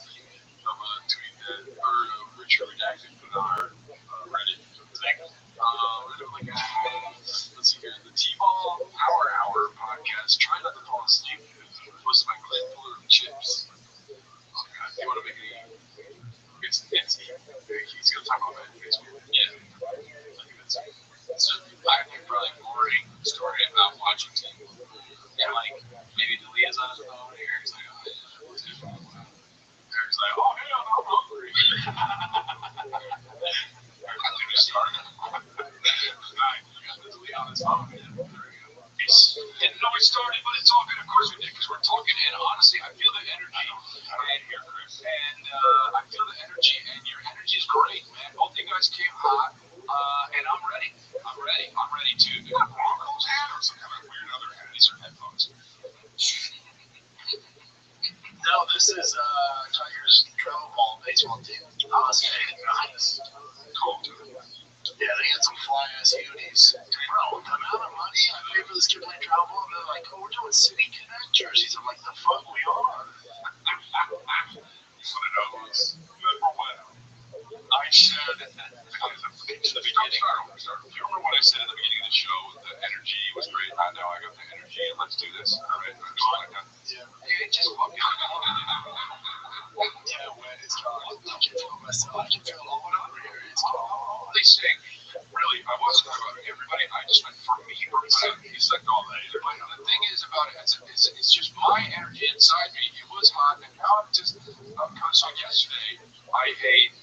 Of a tweet that, Richard Redacted put on our Reddit thing. Let's see here. The T-Ball Power Hour podcast. Try not to fall asleep. Hosted by Glenn Fuller of Chips. Oh, God. You want to make any? It's he's going to talk about that next week. Yeah. It's I think probably boring story about watching TV. And like maybe the Leah's on his phone and Eric's like, oh yeah. Eric's like, oh hell, I'm hungry. I think it's started. You got this Leah on his phone. There we go. Didn't know we started, but it's all good. Of course we did, because we're talking. And honestly, I feel the energy. And here, Chris. And I feel the energy, and your energy is great, man. Both you guys came hot, and I'm ready. I'm ready too. You got Broncos hat or some kind of weird other hat? These are headphones. No, this is Tigers travel ball baseball team. Oh, that's nice. Cool, dude. Yeah, they had some fly ass unis. Bro, the amount of money I paid for this kid playing travel ball, and they're like, oh, we're doing City Connect jerseys. I'm like, the fuck we are. So the nose. Number one. I said in the beginning. You remember what I said at the beginning of the show? The energy was great. I know I got the energy. Let's do this. All right. Yeah. Hey, just walk me. Yeah, when it's gone, I can feel myself. I can feel all over here. It's gone. They say, really, I wasn't talking about everybody. I just meant for me. He's like all that. But the thing is about it, it's just my energy inside me. It was hot, and now I'm just. So yesterday, I ate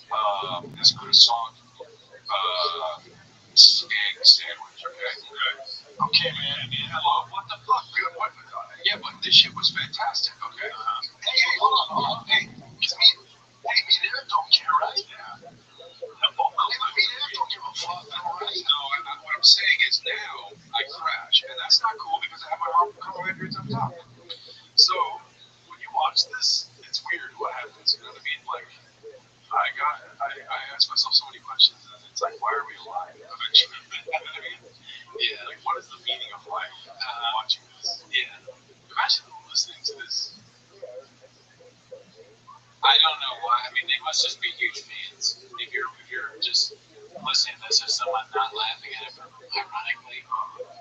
this croissant egg sandwich. Okay, man. And hello, what the fuck? Good. What? Yeah, but this shit was fantastic. Okay. Hey, hold on. Hey, me there don't care, right? Yeah. Me there don't give a fuck, right? No, what I'm saying is now I crash, and that's not cool because I have my carbohydrates up top. So when you watch this, it's weird what happens. You know what I mean? Like I ask myself so many questions, and it's like, why are we alive? Eventually, you know what I mean? Yeah. Like, what is the meaning of life? Watching this. Yeah. Imagine listening to this. must just be huge fans. If you're just listening to this as someone not laughing at it ironically,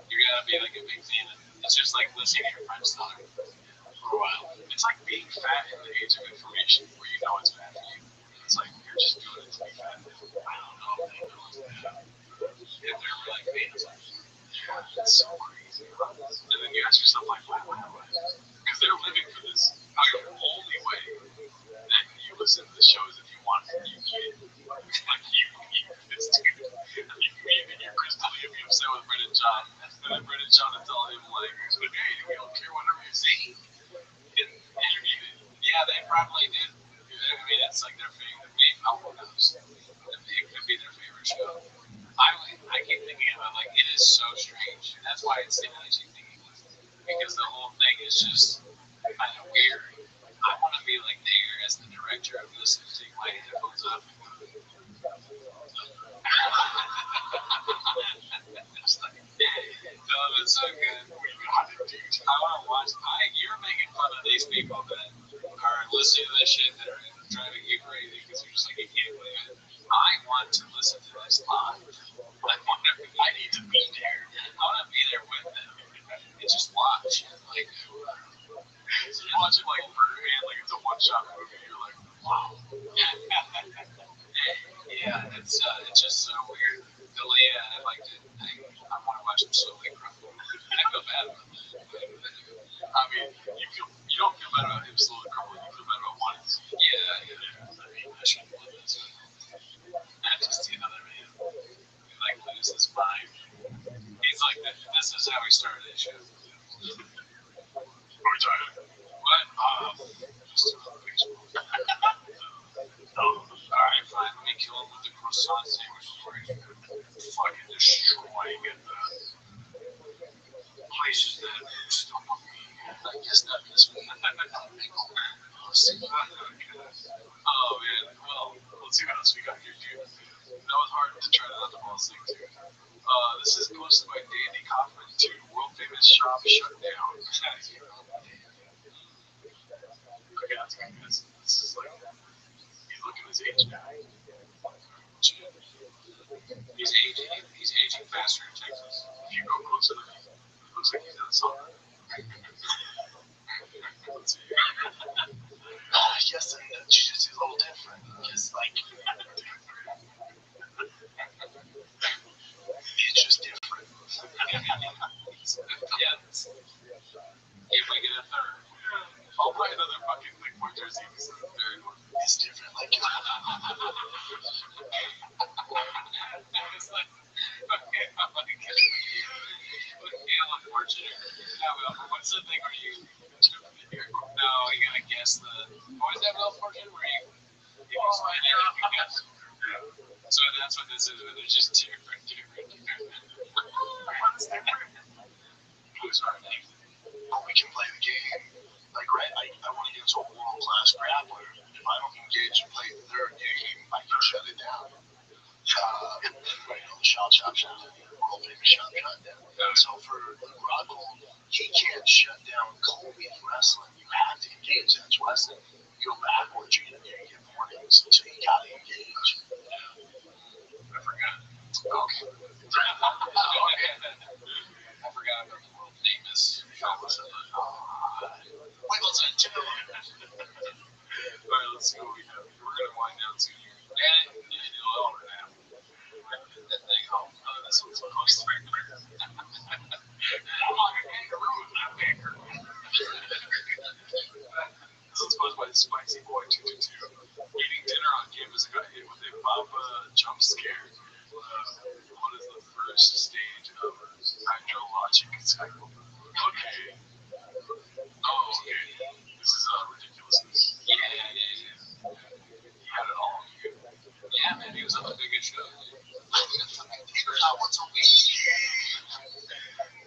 you gotta be like a big fan. It's just like listening to your friends talk for a while. It's like being fat in the age of information, where you know it's bad for you. It's like you're just doing it to be fat. I don't know if they know it's bad. If they're really fans. It's so crazy. And then you ask yourself, like, why? Because they're living for this. The only way that you listen to the show is if you want it. You need it. Like, you need this, dude. You need to hear Chris D'Elia be upset with Brendan John. And then Brendan John would tell him, like, hey, we don't care whatever you say. And you need it. Yeah, they probably did. I mean, it's like their favorite. Maybe who knows? It could be their favorite show. I keep thinking about like it is so strange. That's why it stimulates you thinking because the whole thing is just kind of weird. I want to be like there as the director of this and take my headphones off and go. It's like, no, that's so good. I want to watch. You're making fun of these people that are listening to this shit that are driving you crazy because you're just like you can't believe it. I want to listen to this live. I need to be there. I want to be there with them and just watch. Like, you watch it like Birdman, like it's a one-shot movie. You're like, wow. Yeah, it's just so weird. D'Elia, I like it. I want to watch him slowly grow. I feel bad about that. I mean, you don't feel bad about him slowly crumbling. You feel bad about wanting to. Yeah. I mean, I shouldn't let this. I just see another man like lose his mind. He's like, this is how he started his show. Are we tired? What? Just another Facebook. Alright, fine. Let me kill him with the croissant sandwich before he's fucking destroying it. Places that stump on me. I guess not this one. Oh man. Well, let's see what else we got here, dude. That was hard to try not to fall asleep to. This is posted by Danny Kaufman to world famous shop shut down. Okay, that's good. This is like he's looking his age now. He's aging faster in Texas. If you go closer, it looks like he's in the summer. Let's see. Yes, and the jiu-jitsu is a little different. Just like it's just different. Yes. If we get a third, I'll buy another fucking like point jersey. This is the third one. It's different. Like it's like okay, I'm like unfortunate. What's the thing where you? No, you gotta guess the. What is that real fortune where you? If you find it, you can guess. So that's what this is. But they're just different. What's different? who's our name? But we can play the game. Like, right, I want to get into a world-class grappler. If I don't engage and play the third game, I can shut it down. Right, the shot, world famous shot down. So for Rothschild, he can't shut down Kobe wrestling. You have to engage. That's wrestling. You go backwards, you're going to get warnings. So you got to engage. I forgot. Okay. I forgot about the world famous shows. Wiggleton, too. Alright, let's see what we have. We're going to wind down soon here. And you do it all right now. That thing home. Oh, this one's close to me. I'm like a kangaroo in that baker. This one's posed by Spicy Boy 222. Eating dinner on campus got hit with a Baba jump scare. What is the first stage of hydrologic cycle? Okay. Oh, okay. This is ridiculousness. Yeah. He had it all. Yeah, man, he was on the biggest show. What's a week?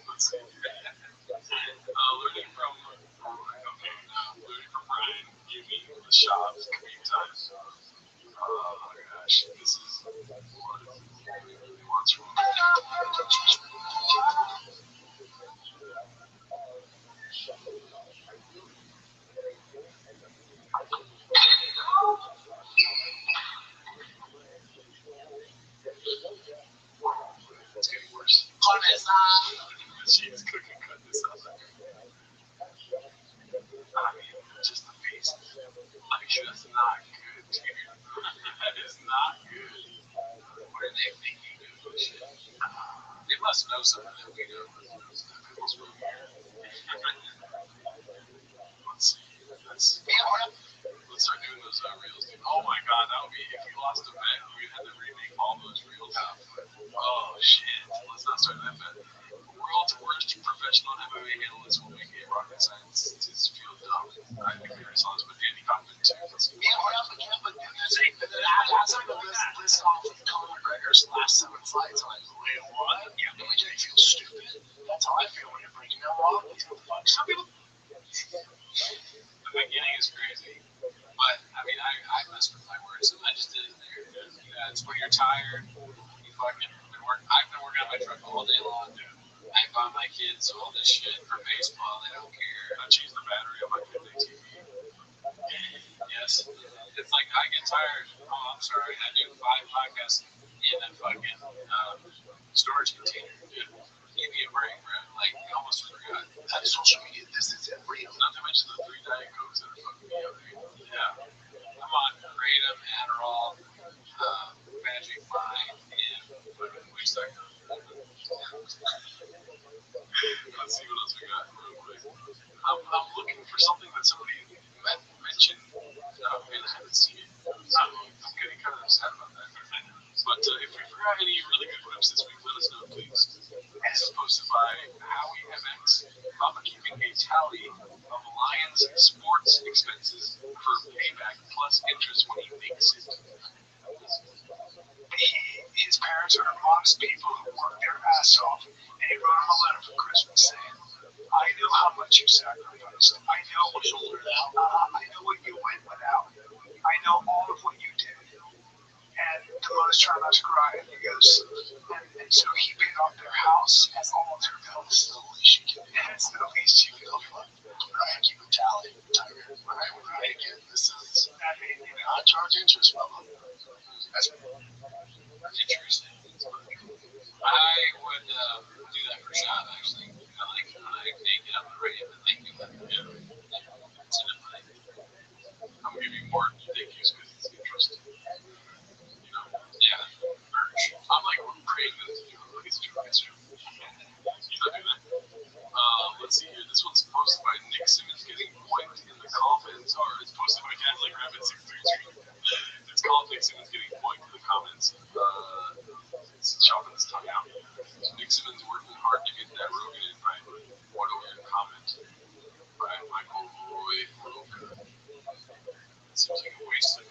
Let's see. Learning from Brian, give me the shop, commute time. Oh gosh, this is what he wants from me. She's cooking cut this up. I mean, just the face. Like, that's not good, dude. That is not good. What are they making do this shit? They must know something that we don't. Pickles from here. Let's see. Let's start doing those reels, dude. Oh my god, that would be, if we lost a bet, we'd have to remake all those reels. Oh shit. Let's not start that bet. World's worst professional MMA analyst will make a rocket science feel dumb. I think we already saw this, but Andy Kaufman too. Let's see. As I'm list off of Conor McGregor's last 7 fights, I'm like, wait, what? Yeah, Billy J feels stupid. That's how I feel when you're breaking down Raw. Some people. The beginning is crazy, but I mean, I mess with my words, and I just did it there. Yeah, it's when you're tired. You fucking been working. I've been working on my truck all day long, dude. I bought my kids all this shit for baseball. They don't care. I changed the battery on my kid's TV. Yes, it's like I get tired. Oh, I'm sorry. I do 5 podcasts in a fucking storage container, dude. Give me a break, bro. Like, you almost forgot. That social media distance and real. Not to mention the 3 Diet Cokes that are fucking me up, dude. Yeah. I'm on Kratom, Adderall, Magic Mind, and fucking Wish.com. Let's see what else we got real quick. I'm looking for something that somebody mentioned. I haven't seen it. So I'm getting kind of sad about that. But if we forgot any really good clips this week, let us know, please. This is posted by Howie MX. Mama keeping a tally of Lions sports expenses for payback plus interest when he makes it. His parents are honest people who work their ass off, and he wrote him a letter for Christmas saying, I know how much you sacrificed. I know what you went without. I know what you went without. I know all of what you did. And the mother's trying not to cry, and he goes, and so he paid off their house and all of their bills. It's the least you can afford. Right, keep a tally. Right, again, this is, I mean, I charge interest, mama. That's Interesting. I would do that for Shab, actually. Like, I can't get up the radio, but thank you. I'm going to give you more thank yous because it's interesting. You know? Yeah. Merch. I'm like praying that to do it. Look, it's true. It's true. You know, do that. Let's see here. This one's posted by Nick Simmons getting points in the comments. Or it's posted by Catholic Rabbit 632. It's called Nick Simmons getting points in the comments. It's chopping his tongue out. So Nick Simmons working hard to get that Rogan invite. What over your comment by Michael Roy Roca. It seems like a waste of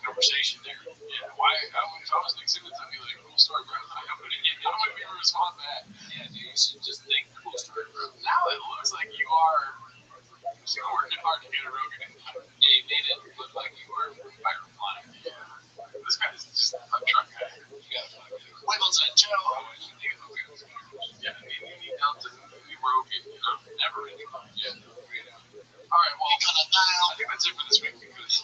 conversation there. Yeah, why? If I was Nick Simmons, I'd be like, cool story, bro. I wouldn't even respond back. Yeah, dude, you should just think cool story, bro. Now it looks like you are working hard to get a Rogan invite. Yeah, you made it look like you are by replying. Yeah. This guy is just a truck guy. You gotta find it. Wait on that, Joe. Yeah, I mean, you need help to be Rogan. Never really. Yeah. Alright, well, I think that's it for this week because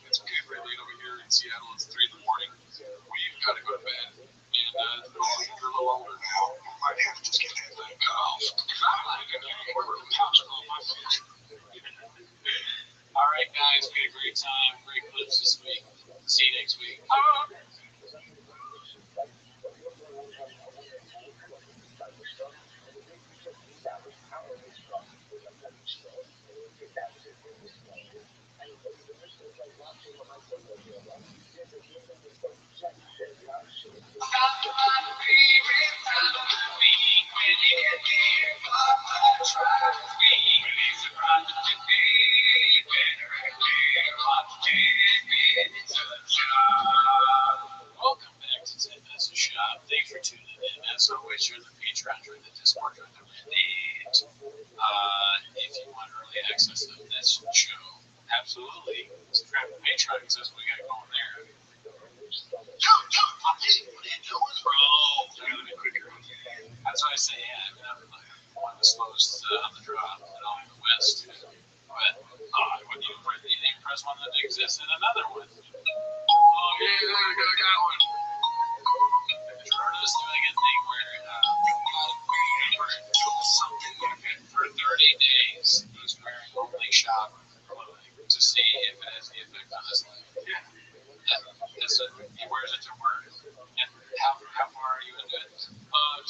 it's getting pretty late over here in Seattle. It's 3 in the morning. We've got to go to bed. And it's been a little longer now. I might have to get that thing cut off. Alright, guys, we had a great time. Great clips this week. See you next week. Welcome back to 10 Minutes of Shop. Thanks for tuning in. As always, you're the Patreon, you're the Discord, you're the Reddit. If you want early access to this show, absolutely subscribe to Patreon because that's what we got going there. Bro, be quicker. That's why I say, yeah, I'm one of the slowest on the drop and on the West. But when you press one that exists and another one. Oh, yeah, I got one. Roto's doing a thing where 30 days he's wearing only shop clothing to see if it has the effect on his life. Yeah. He wears it to work. And how far are you into it?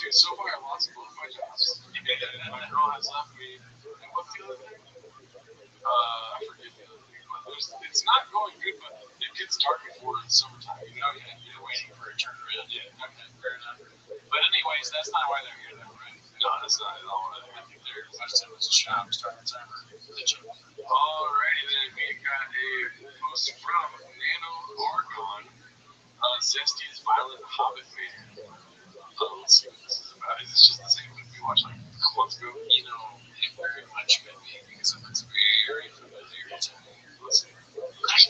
Dude, so far I lost both my jobs. And my girl has left me. And what's the other thing? I forget the other thing. It's not going good, but it gets dark before it's summertime. You know, You're waiting for a turnaround. Yeah, okay, fair enough. But anyways, that's not why they're here, though, right? No, that's not at all. I think they're watching the shop start the timer. Alrighty then, we got a post from Nano Oregon. Zesty's Violent Hobbit fan. Let's see what this is about. Is this just the same movie we watched like a couple months ago? You know, it very much could be because it looks very familiar to me. Let's see. I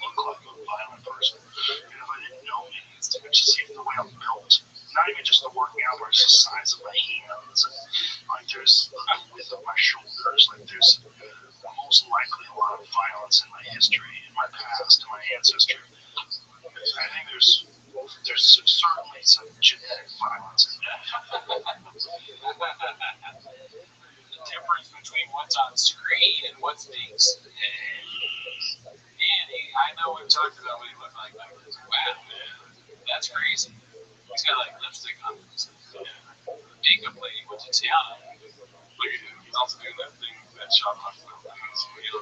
look like a violent person. And if I didn't know me, it's just even the way I'm built. Not even just the working out, but it's the size of my hands. And like there's the width of my shoulders. Like there's most likely a lot of violence in my history, in my past, in my ancestry. I think there's certainly some genetic violence in that. The difference between what's on screen and what's being said. And I know we've talked about what he looked like back then. Wow, that's crazy. He's got like lipstick on his makeup lady went to town. Look at him. He's also doing that thing that shot off on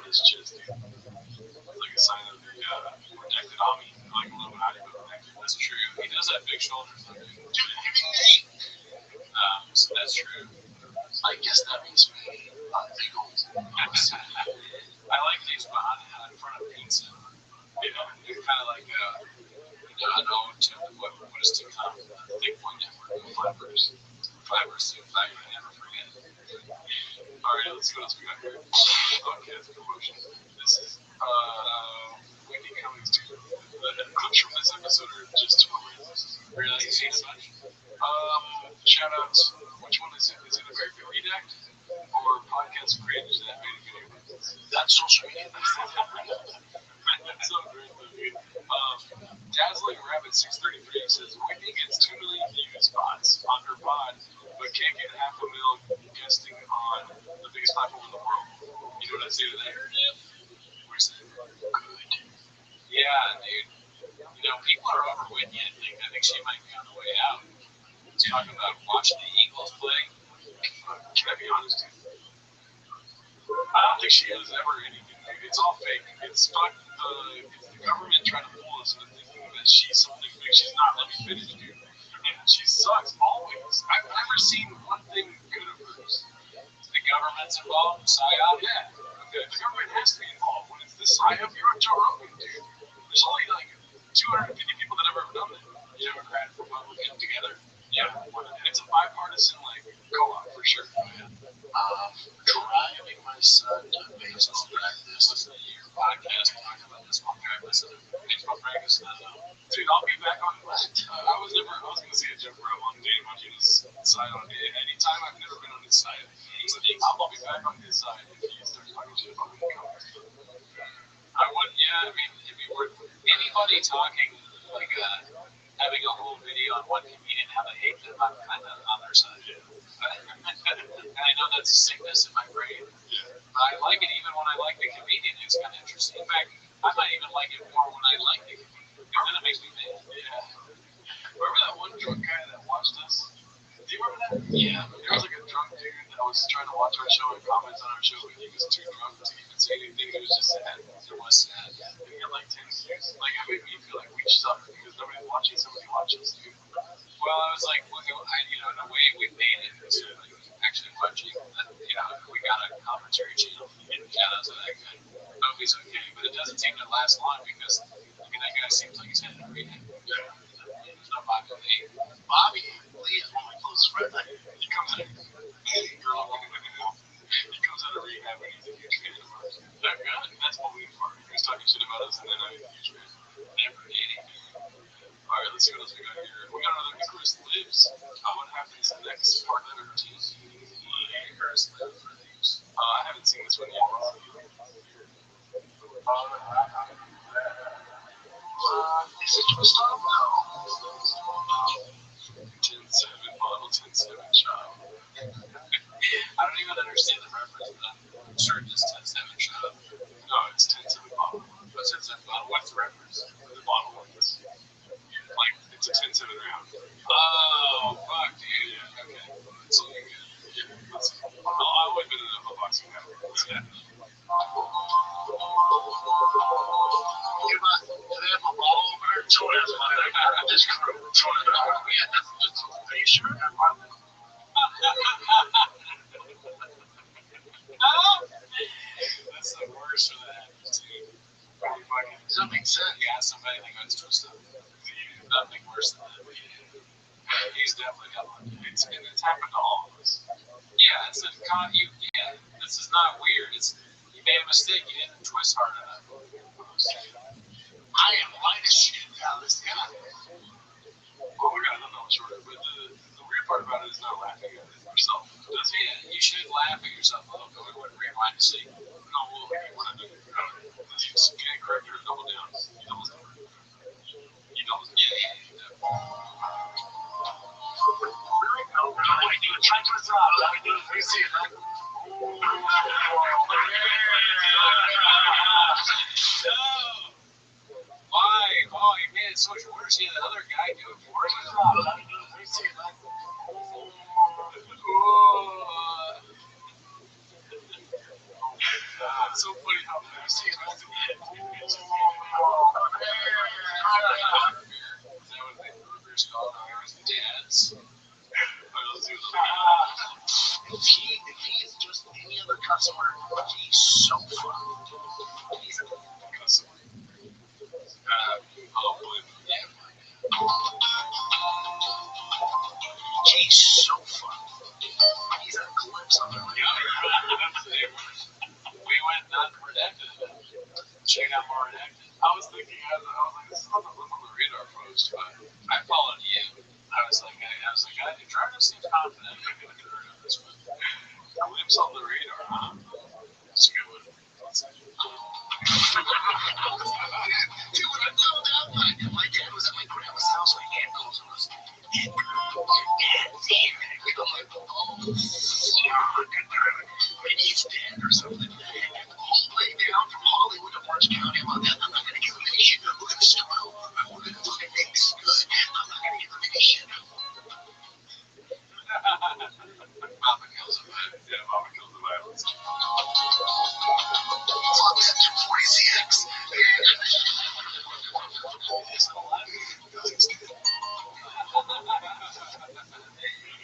his chest, dude. It's like a sign of the protected army, like a little bit protected. That's true. He does have big shoulders, though. So that's true. I guess that makes me big old. I like these behind in front of pizza. You know, it's kind of like an ode to what is to come. Thick Boy Network, Fibers, too. I never forget. Alright, let's see what else we got here. Podcast promotion. This is Wendy Cummings too. The clips from this episode are just horrendous. Really? You seen a bunch? Shout out. Which one is it? Is it a very good redact or podcast creators that made a video? That's social media. That's so great, dude. Dazzling Rabbit 633 says Wendy gets 2 million views spots on her pod, but can't get $500,000 guesting on the biggest platform in the world. You know what I say to that? Where's that? Good. Yeah, dude. You know, people are over Whitney. I think she might be on the way out. Talking about watching the Eagles play. Can I be honest, dude? I don't think she has ever anything, dude. It's all fake. It's the government trying to fool us into thinking that she's something big. She's not. Let me finish, dude. And she sucks always. I've never seen one thing good of hers. The government's involved. PSYOP. Yeah. The government has to be involved. When it's the PSYOP, you're on Joe Rogan, dude. There's only like 250 people that have ever done that. Democrat, Republican together. Yeah. It's a bipartisan like co-op for sure. Driving my son to baseball practice. Listen to your podcast talking about this one guy. Listen to baseball practice. Dude, I'll be back on that. I was going to say a joke where I'm on Dave Martinez's side on it. Anytime I've never been on his side. I'll be back on his side if he starts talking shit about me. I would, yeah, I mean, if you were anybody talking, like, having a whole video on one comedian, how they hate them, I'm kind of on their side. And I know that's a sickness in my brain. But I like it even when I like the comedian. It's kind of interesting. In fact, I might even like it more when I like the comedian. Because then it makes me mad. Yeah. Remember that one drunk guy that watched us? Do you remember that? Yeah. There was like a drunk dude that was trying to watch our show and comment on our show, but he was too drunk to even say anything. He was just sad. It was sad. And he had like 10 views. Like, it made me feel like we suck because nobody's watching somebody watch us, dude. Well, I was like, well, in a way, we made it into like actually watching. We got a commentary channel. And shout out to that guy. I hope he's okay, but it doesn't seem to last long because that guy seems like he's headed to rehab. There's no Bobby Lee. Bobby Lee is one of my closest friends. He comes out of rehab and he's a huge fan of ours. That's what we for. He was talking shit about us and then I'm a huge fan. Never dating. Alright, let's see what else we got here. We got another Icarus Lives. What happens next? Part 13. Icarus Lives. I haven't seen this one yet. Is it twist off? No. 10-7, model 10-7 child. The bottle ones. Like, it's expensive and round. Oh, fuck, dude. Okay. It's looking good. Yeah. I've always been a boxing guy. Yeah. Do they have a bottle opener? Someone has one. This crew. Someone has one. Yeah, that's are you sure? That's the worst when that happens, dude. Does that make sense? You ask somebody and they go, it's twisted. Nothing worse than that. He's definitely got one. It's happened to all of us. Yeah, it's a yeah, this is not weird. It's you made a mistake. You didn't twist hard enough. I am light as shit now. This guy. Oh my god, I don't know what's wrong. But the weird part about it is not laughing at yourself. Yeah, you should laugh at yourself a little bit. We would rewind to see. No, well, what I do. You can't correct your double down. You double. Yeah. Really? No, I do it. Try to the top. I do it. We see it. No. Why? Oh, you made it so much worse. Yeah, the other guy do it for you. We see it. It's so funny how fast he was. Is that what they Rivers called ours? Dads? If he is just any other customer, he's so fucked. He's a Customer. Oh, boy. Yeah. He's so fucked. He's a glimpse of it. We went non-redacted. Check out more redacted. I was thinking, I was like, this is not the look on the radar post, but I followed you. I was like, Jordan seems confident. I'm going to heard of this one. Glimpse on the radar, huh? That's a good one. Dude, when I found out, my dad was at my grandma's house, my aunt calls him, Dad's here. I'm like, oh, fuck. Maybe he's dead or something. And all the way down from Hollywood to Orange County, I'm like, I'm not going to give him any shit. We're going to start over. We're going to fucking make this good. I'm not going to give him any shit. Mama kills the violence. Yeah, Mama kills the violence. Fuck that 240CX.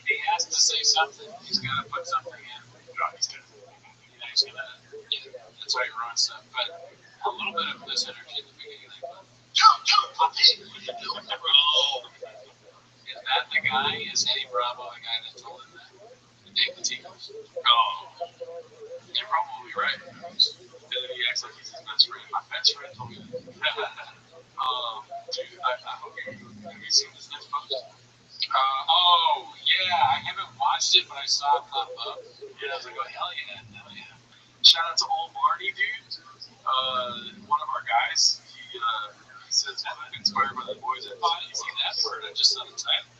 He has to say something. He's got to put something in. He's gonna, that's why he ruins stuff. But a little bit of this energy at the beginning of that. Is that the guy? Is Eddie Bravo the guy that told him that? The Dave Latinos? Oh. You're probably right. And then he acts like he's his best friend. My best friend told me that. Dude, I hope have you seen this next post? Oh, yeah, I haven't watched it, but I saw it pop up. And I was like, oh, hell yeah. Shout out to old Marty, dude. One of our guys, he says, I'm inspired by the boys at Pod. You see that word? I just saw the title.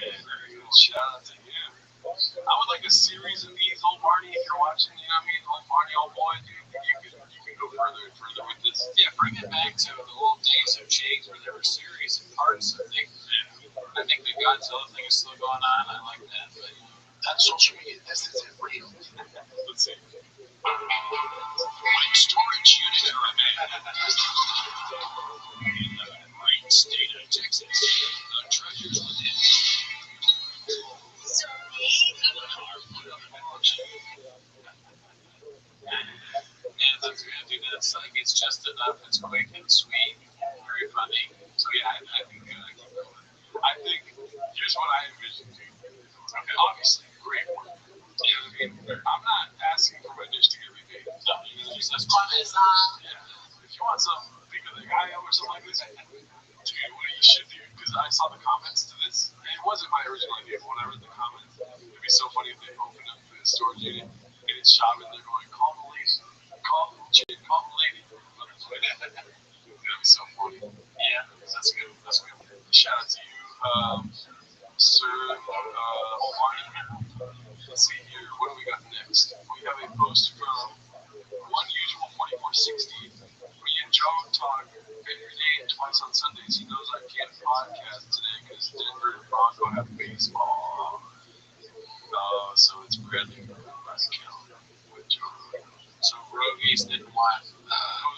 Very good. Shout out to him. I would like a series of these, old Marty, if you're watching, you know what I mean? Old Marty, old boy, dude. You can go further and further with this. Yeah, bring it back to the old days of Chase where there were series and parts of things. I think the Godzilla thing is still going on. I like that, but That's social media. That's real. let's see. Like storage unit Great state of Texas. The treasures within. Yeah, that's good, dude. That's like it's just enough. It's quick and sweet, very funny. So yeah, I think I keep going. I think here's what I envision, dude. Okay, obviously, great work. You know what I mean? I'm not asking for my dish to get repaid. No, you know, just that's fun. Yeah. If you want some pick of the guy or something like this, dude, what you should do, because I saw the comments to this. It wasn't my original idea, but when I read the comments, it'd be so funny if they opened up the storage unit and it's shop and they're going, call the lady, call the lady. That'd be so funny. Yeah, that's good. That's good. Shout out to you, Sir Marty. Let's see here. What do we got next? We have a post from One Usual 4460. Me and Joe talk every day at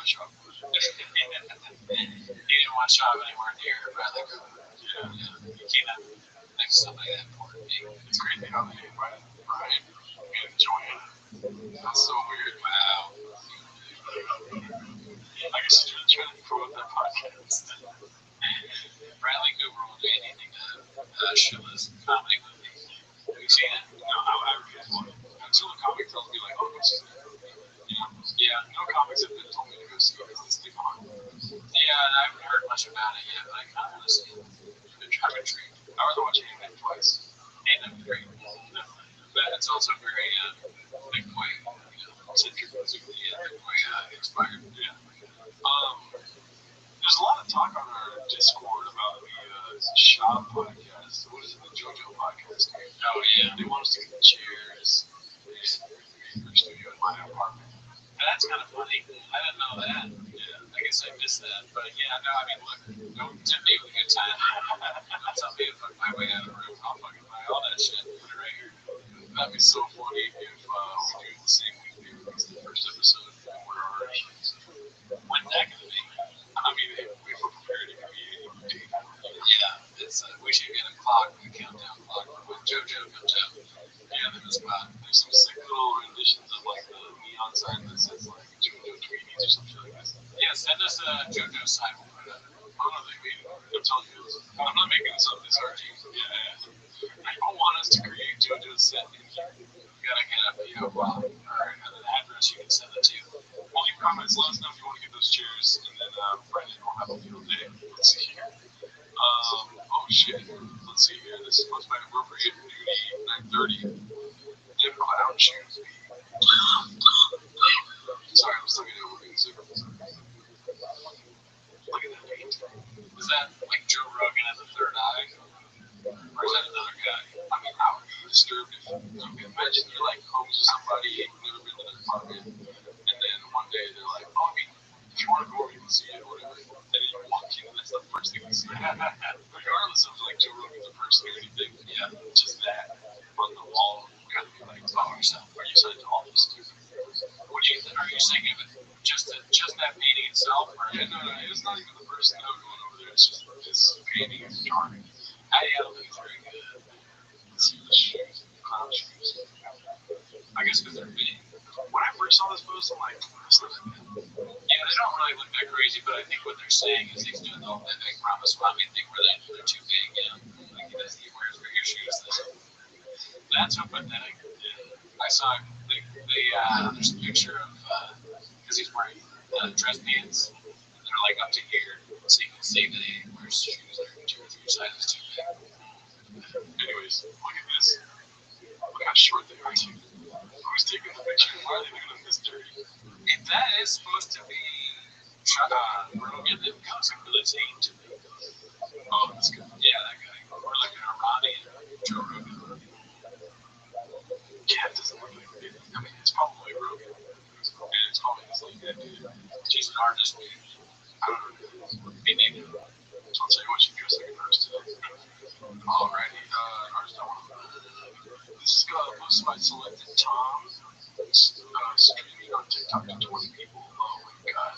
shop. He didn't want to shop anywhere near Bradley Cooper. Yeah. You can't next to somebody that important. It's crazy how they invited Brian and Joanna. That's so weird. Wow. I guess he's really trying to promote that podcast. Bradley Cooper will do anything to show this comedy movie. Have you seen it? No, I refuse one. Until the comic tells me, like, oh, go see that movie. You know? Yeah, no comics have been told me to go see it. Is this thing on? Yeah, and I haven't heard much about it yet, but I kind of want to see it. I'm intrigued. I was watching it twice. And I'm great. But it's also very big boy centric. Yeah, big boy inspired. Yeah. There's a lot of talk on our Discord about the shop podcast. What is it? The JoJo podcast. Oh, yeah. They want us to get the chairs in our studio in my apartment. And that's kind of funny. I didn't know that. Yeah, I guess I missed that. But yeah, no, I mean, look, don't tempt me with a good time. Don't tell me to fuck my way out of the room. I'll fucking buy all that shit and put it right here. That'd be so funny if we do it the same week we release the first episode and we're already. When's that going to be? I mean, if we're prepared, it could be any day. Yeah, it's we should get a clock, a countdown clock for when JoJo comes out. Yeah, there's some sick little renditions of like the neon sign that says like JoJo Tweenies or something like that. Yeah, send us a JoJo sign. We'll put it up. I don't know if they made it. I'm telling you, I'm not making this up. This RG. Yeah. I don't want us to create JoJo's set in here. We gotta get a PO box or an address you can send it to. Well, leave comments. Let us know if you want to get those chairs, and then Brendan will have a field day. Let's see here. Oh shit. Let's see here. This is supposed to be appropriate duty 9:30. Dip clown shoes. Sorry, I'm still getting over being sick. Look at that paint. Is that like Joe Rogan at the third eye? Or is that another guy? I mean, I would be disturbed if, okay, imagine you're like home to somebody, you've never been to their apartment, and then one day they're like, oh, I mean, if you want to go over, you can see it, or whatever. And then you walk in, and that's the first thing you see. Regardless of like Joe Rogan's a person or anything, yeah, just that on the wall, you gotta be like, oh, yourself, are you signed to all this too? What do you think? Are you saying of it just that painting itself? Or Yeah, no, it's not even the person going over there, it's just this painting is charming. I don't think it's very good. Let's see the shoes, clown shoes. I guess because they're big. When I first saw this post, I'm like, that's not that bad. Yeah, they don't really look that crazy, but I think what they're saying is he's doing the whole big promise. Well, I mean, they're too big, you know. Like he doesn't, he wears bigger shoes than that's so pathetic. I saw there's a picture of because he's wearing dress pants and they're like up to here, so you can see that he wears shoes that are 2 or 3 sizes too big. Anyways, look at this. Look how short they are too. Who's taking the picture? Why are they doing this dirty? If that is supposed to be Rogan, then comes up with a team to me. Oh, that's good. Yeah, that guy. We're looking at Ronnie and Joe Rogan. Yeah, it doesn't look like it. I mean, it's probably Rogan. And it's probably his like that dude. She's an artist, dude. I don't know. Me neither. So I'll tell you what, she dressed like an artist today. Alrighty, artist I want to this is posted by Selected Tom. It's streaming on TikTok to 20 people. Oh my god.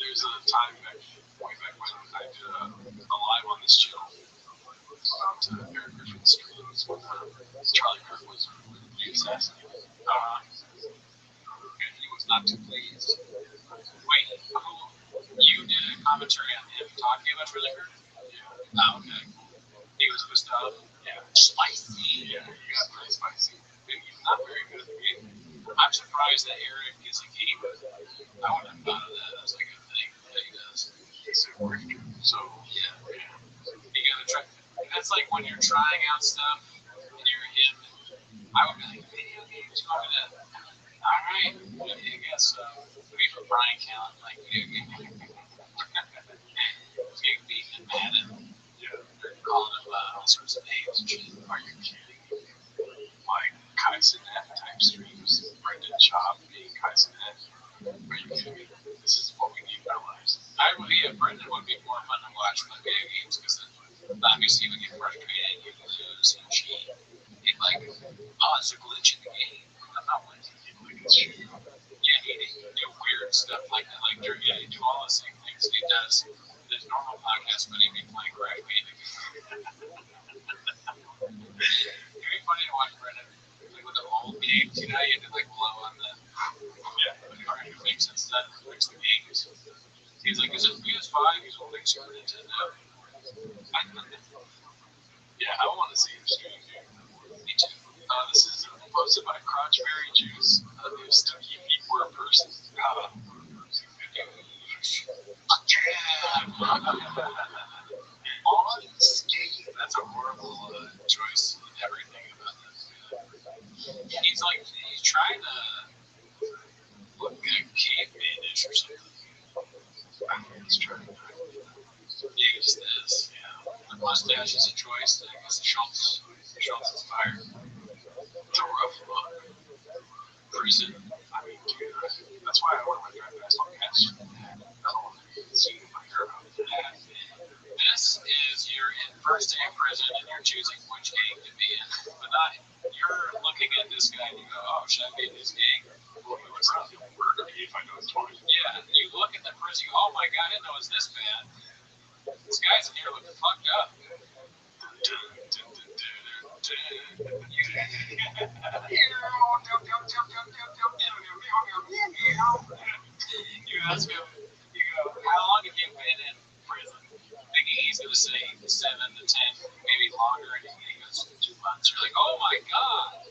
There's a time way back when I did a live on this channel about Eric Griffin's streams when Charlie Kirk was assassinated. And he was not too pleased. Wait, you did a commentary on him talking about Charlie Kirk? Yeah. Oh, okay. He was pissed off? Yeah. Spicy. Yeah, he got pretty spicy. And he's not very good at the game. I'm surprised that Eric is a gamer. I wouldn't have thought of that as like a thing that he does. He's a breaker. So, Yeah. You gotta try. That's like when you're trying out stuff and you're him. I would be like, video games, you want me to? Alright. I guess so. We for Brian Callen, like video game. Big beat and Madden. yeah. They're calling him all sorts of names and shit. Are you kidding me? Like Kaizenet type streams, Brendan Chop being Kaizenet. Are you kidding me? This is what we need in our lives. Brendan would be more fun to watch with video games because then obviously he would get frustrated and he'd lose and cheat. He'd like, oh, it's a glitch in the game. I'm not winning. Like it's true. Yeah, he'd stuff like yeah, you do all the same things he does in his normal podcast, but he'd be playing craft music. It'd be funny to watch Brendan like with the old games. You know, you had to like blow on the mix and stuff, mix the games. He's like, is it PS5? He's holding Super Nintendo. Yeah, I want to see him stream. Me too. This is posted by Crotchberry Juice. There's 3 feet per person. That's a horrible choice in everything about this. He's like, he's trying to look cavemanish or something. He's trying to. He just is. Yeah. The mustache is a choice. I guess Schultz is fired. It's a rough look. Prison. I mean, dude, that's why I wear my drive past podcast. See my hero. This is you're in first day of prison and you're choosing which gang to be in. But not you're looking at this guy and you go, oh, should I be in his gang? Well, it's not the word of me if I know it's fine. Yeah, you look at the prison, you go, oh my god, I didn't know it was this bad. This guy's in here looking fucked up. You ask him, you go, how long have you been in prison? Thinking he's going to say 7 to 10, maybe longer, and he goes 2 months. You're like, oh my god.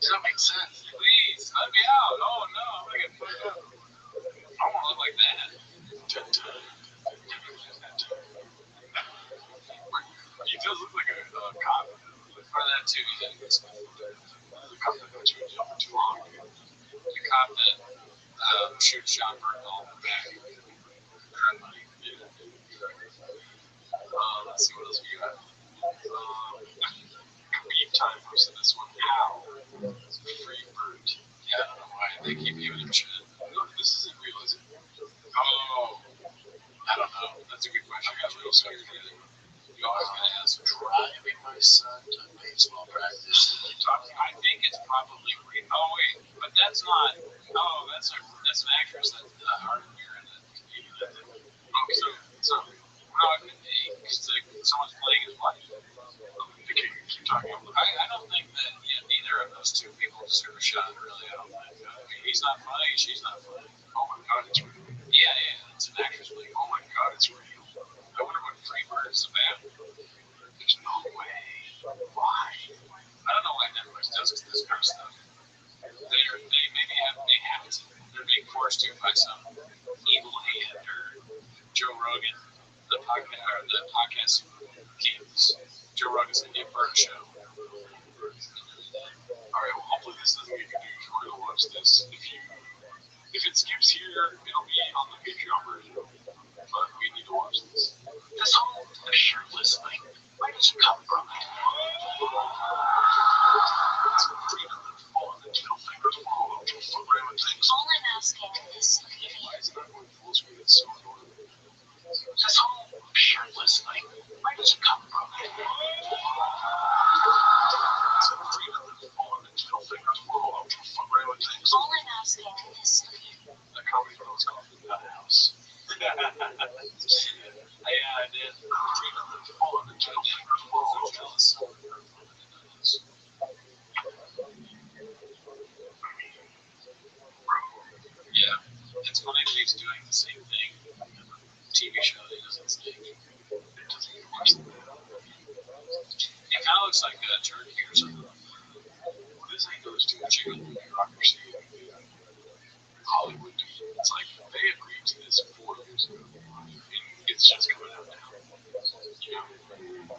Does that make sense? Please, let me out. Oh no, I'm going to get fucked up. I don't want to look like that. He does look like a cop. For that too, he does. The cop that got you in jail for too long. The cop that shoots John Bernal in the back. Drug money. Yeah. Let's see what else we got. Beat time posted this one. How? Free bird. Yeah, I don't know why they keep giving him shit. Look, this isn't real, is it? Oh, I don't know. That's a good question. I got real scared. You always gotta ask. Driving my son to baseball practice. I think it's probably real. Oh wait, but that's not. Oh, that's an actress that Hardin here in the comedian. Oh, so no, it's like someone's playing his wife. Keep talking. I don't think that neither of those two people deserve a shot. Really, I don't think. I mean, he's not funny. She's not funny. Oh my god, it's real. Yeah, it's an actress playing. Oh my god, it's real. I wonder what Freebird is about. There's no way. Why? I don't know why Netflix does this kind of stuff. They have to. They're being forced to by some evil hand or Joe Rogan, the podcast kings. Joe Rogan's Indian Bird Show. Alright, well hopefully this doesn't make you enjoy to watch this. If it skips here, it'll be on the Patreon version. But we need to watch this. This whole shirtless thing, where does it come from? All I'm asking is why is it not going full screen? It's so annoying. This whole shirtless thing, where does it come from? all I'm asking is The comedy show is called The House. Yeah, I did. Yeah, it's funny that he's doing the same thing in a TV show that he doesn't say. It doesn't even worse than that. He kind of looks like a turkey or something. What is he doing? Too much bureaucracy in Hollywood. It's like they agreed to this 4 years ago, and it's just coming out now. You know,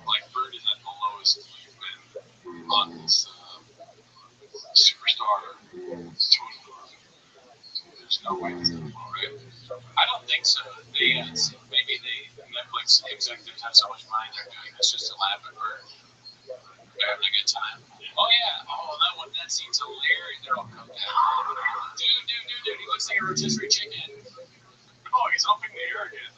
like Bird is at the lowest you've been on this superstar tour. There's no way this is right. I don't think so. Maybe Netflix executives have so much money they're doing this just to laugh at Bird. They're having a good time. Oh yeah. Oh, that scene's hilarious. They're all come down. Dude. He looks like a rotisserie chicken. Oh, he's up in the air again.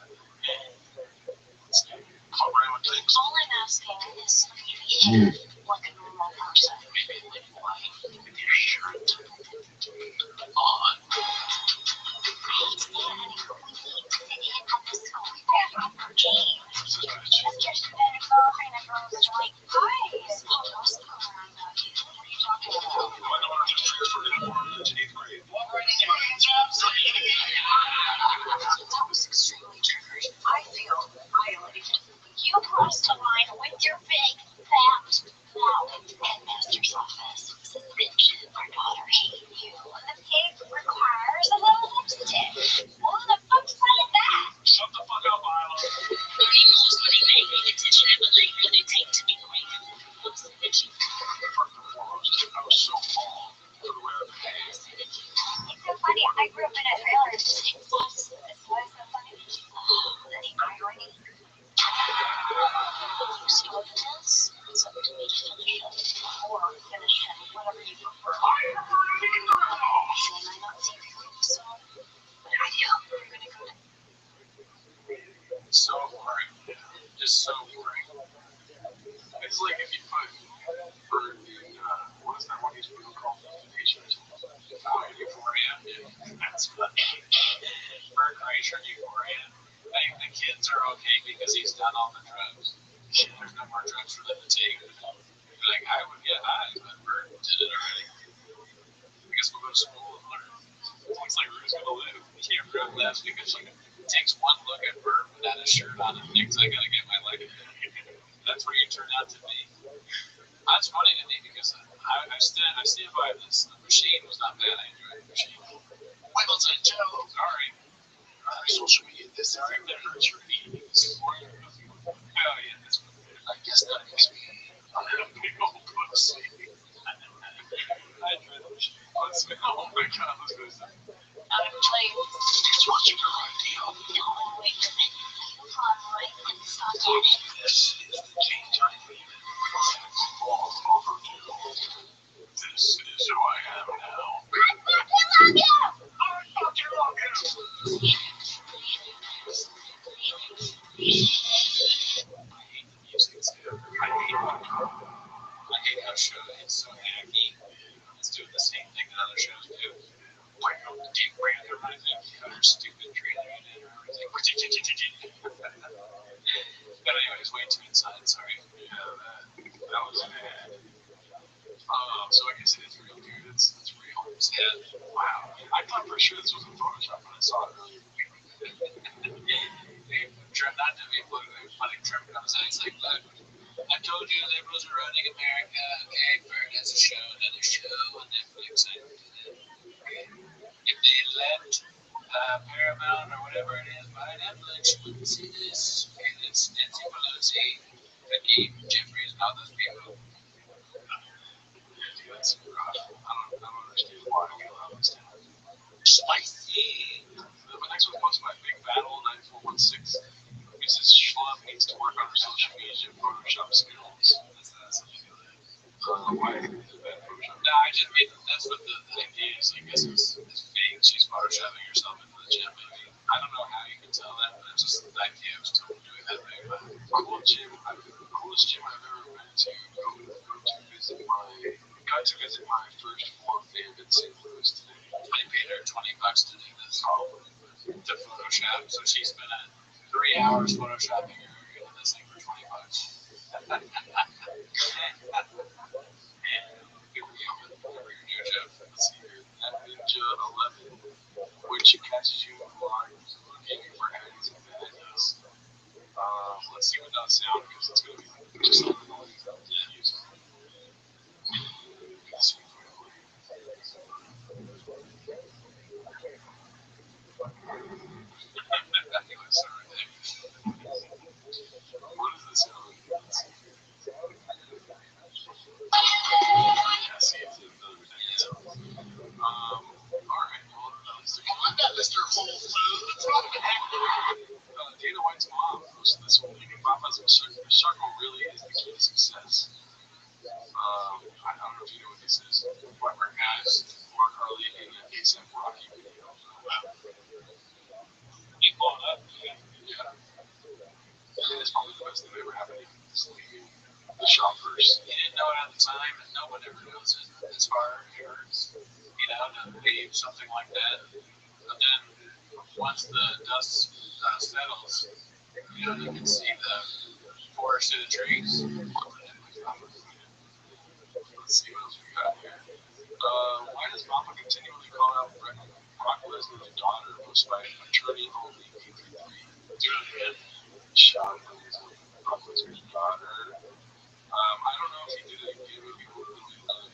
all I'm asking is behave like a normal person. With your shirt on. I grew up in a trailer. It's why it's so funny. The irony. You started this, it's up to me to finish it. Or finish it, whatever you prefer. They might not see you soon, but I do. You're gonna go to So boring. Just so boring. It's like if you put Bird in, what is that one he's really called? Euphoria. Yeah, that's what Bird Kreischer in Euphoria. I think the kids are okay because he's done all the drugs. There's no more drugs for them to take. Like, I would get high, but Bird did it already. I guess we'll go to school and learn. It's like Rue's gonna live. He can't run less because like it takes one look at Bird without a shirt on and thinks I gotta get my life together. That's what you turn out to be. That's funny to me because I stand by this. The Machine was not bad. I enjoyed the Machine. Well done, Joe. Sorry. Social media, this Sorry if that hurts your feelings. Oh, yeah, that's what it is. I guess that makes me I'm a big old pussy. I enjoy the Machine. Oh my god, let's go to that. I'm playing. it's what you got idea. Wait a minute. Come right and stop it. This is the change I needed. All overdue. This is who I am now. I love you! I hate the music too. I hate how show it's so hacky. It's doing the same thing that other shows do. Like Deep Brand reminds me of the other stupid trailer I did or everything. But anyways, way too inside, sorry. Yeah, that was bad. So I guess it is real, dude. It's real. It's dead. Wow. I thought for sure this was a Photoshop when I saw it earlier. Trump, not to be politically funny, Trump comes out, he's like, look, I told you liberals are running America, okay, Bird has a show, another show on Netflix, I do that. If they let Paramount or whatever it is buy Netflix, you wouldn't see this. Okay, it's Nancy Pelosi, Becky Jeffries, and all those people. Yeah, that's rough. I don't understand why we allow this to happen. Spicy. The next one was my big battle 9416. Mrs. Schlum needs to work on her social media Photoshop skills. That's something to do. Why is it bad Photoshop? No, I just mean that's what the idea is. I guess it's fake. She's photoshopping herself into the gym. Maybe. I don't know how you can tell that, but it's just the idea of still doing that thing. Cool gym. The coolest gym I've ever been to. Got to visit my first form fan in St. Louis today. They paid her $20 to do this. To Photoshop, so she spent 3 hours photoshopping her into this thing for $20. Good for you, Jeff. Let's see here. That Ninja 11, which catches you lines looking for ads and videos. Let's see without sound because it's going to be just like the noise. Yeah. Anyway, sorry. What is this going? Yeah, see, it's another video. Alright, well, I'm not Mr. Whole Foods. Dana White's mom posted this whole thing. Papa's circle really is the key to success. I don't know if you know what this is. We're guys, Mark Harley and ASAP Rocky video. He blown up. Yeah. I think it's probably the best thing that ever happened to him. The shoppers. He didn't know it at the time, and no one ever knows it. It's hard, it hurts, to leave something like that. But then once the dust settles, you can see the forest through the trees. Let's see what else we got here. Why does Mama continually call out Brock Lesnar's daughter despite attorney only MP3? Do it again. Shot Brock Lesnar's daughter. I don't know if he did it again. Maybe we'll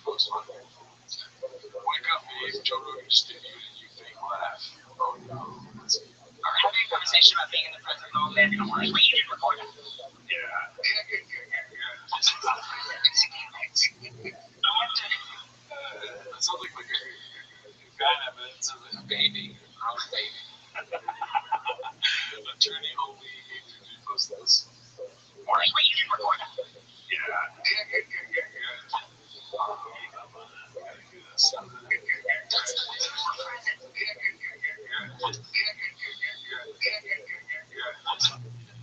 post on it. Wake up, babe. Joe Rogan just did you and you fake laugh. Oh no. Let's see. We're having a conversation about being in the present moment, and we're leaving recording. Yeah. That sounds like a Kind of, but it's a baby, grown baby. Attorney only Adrian post this. Where's what you can record that?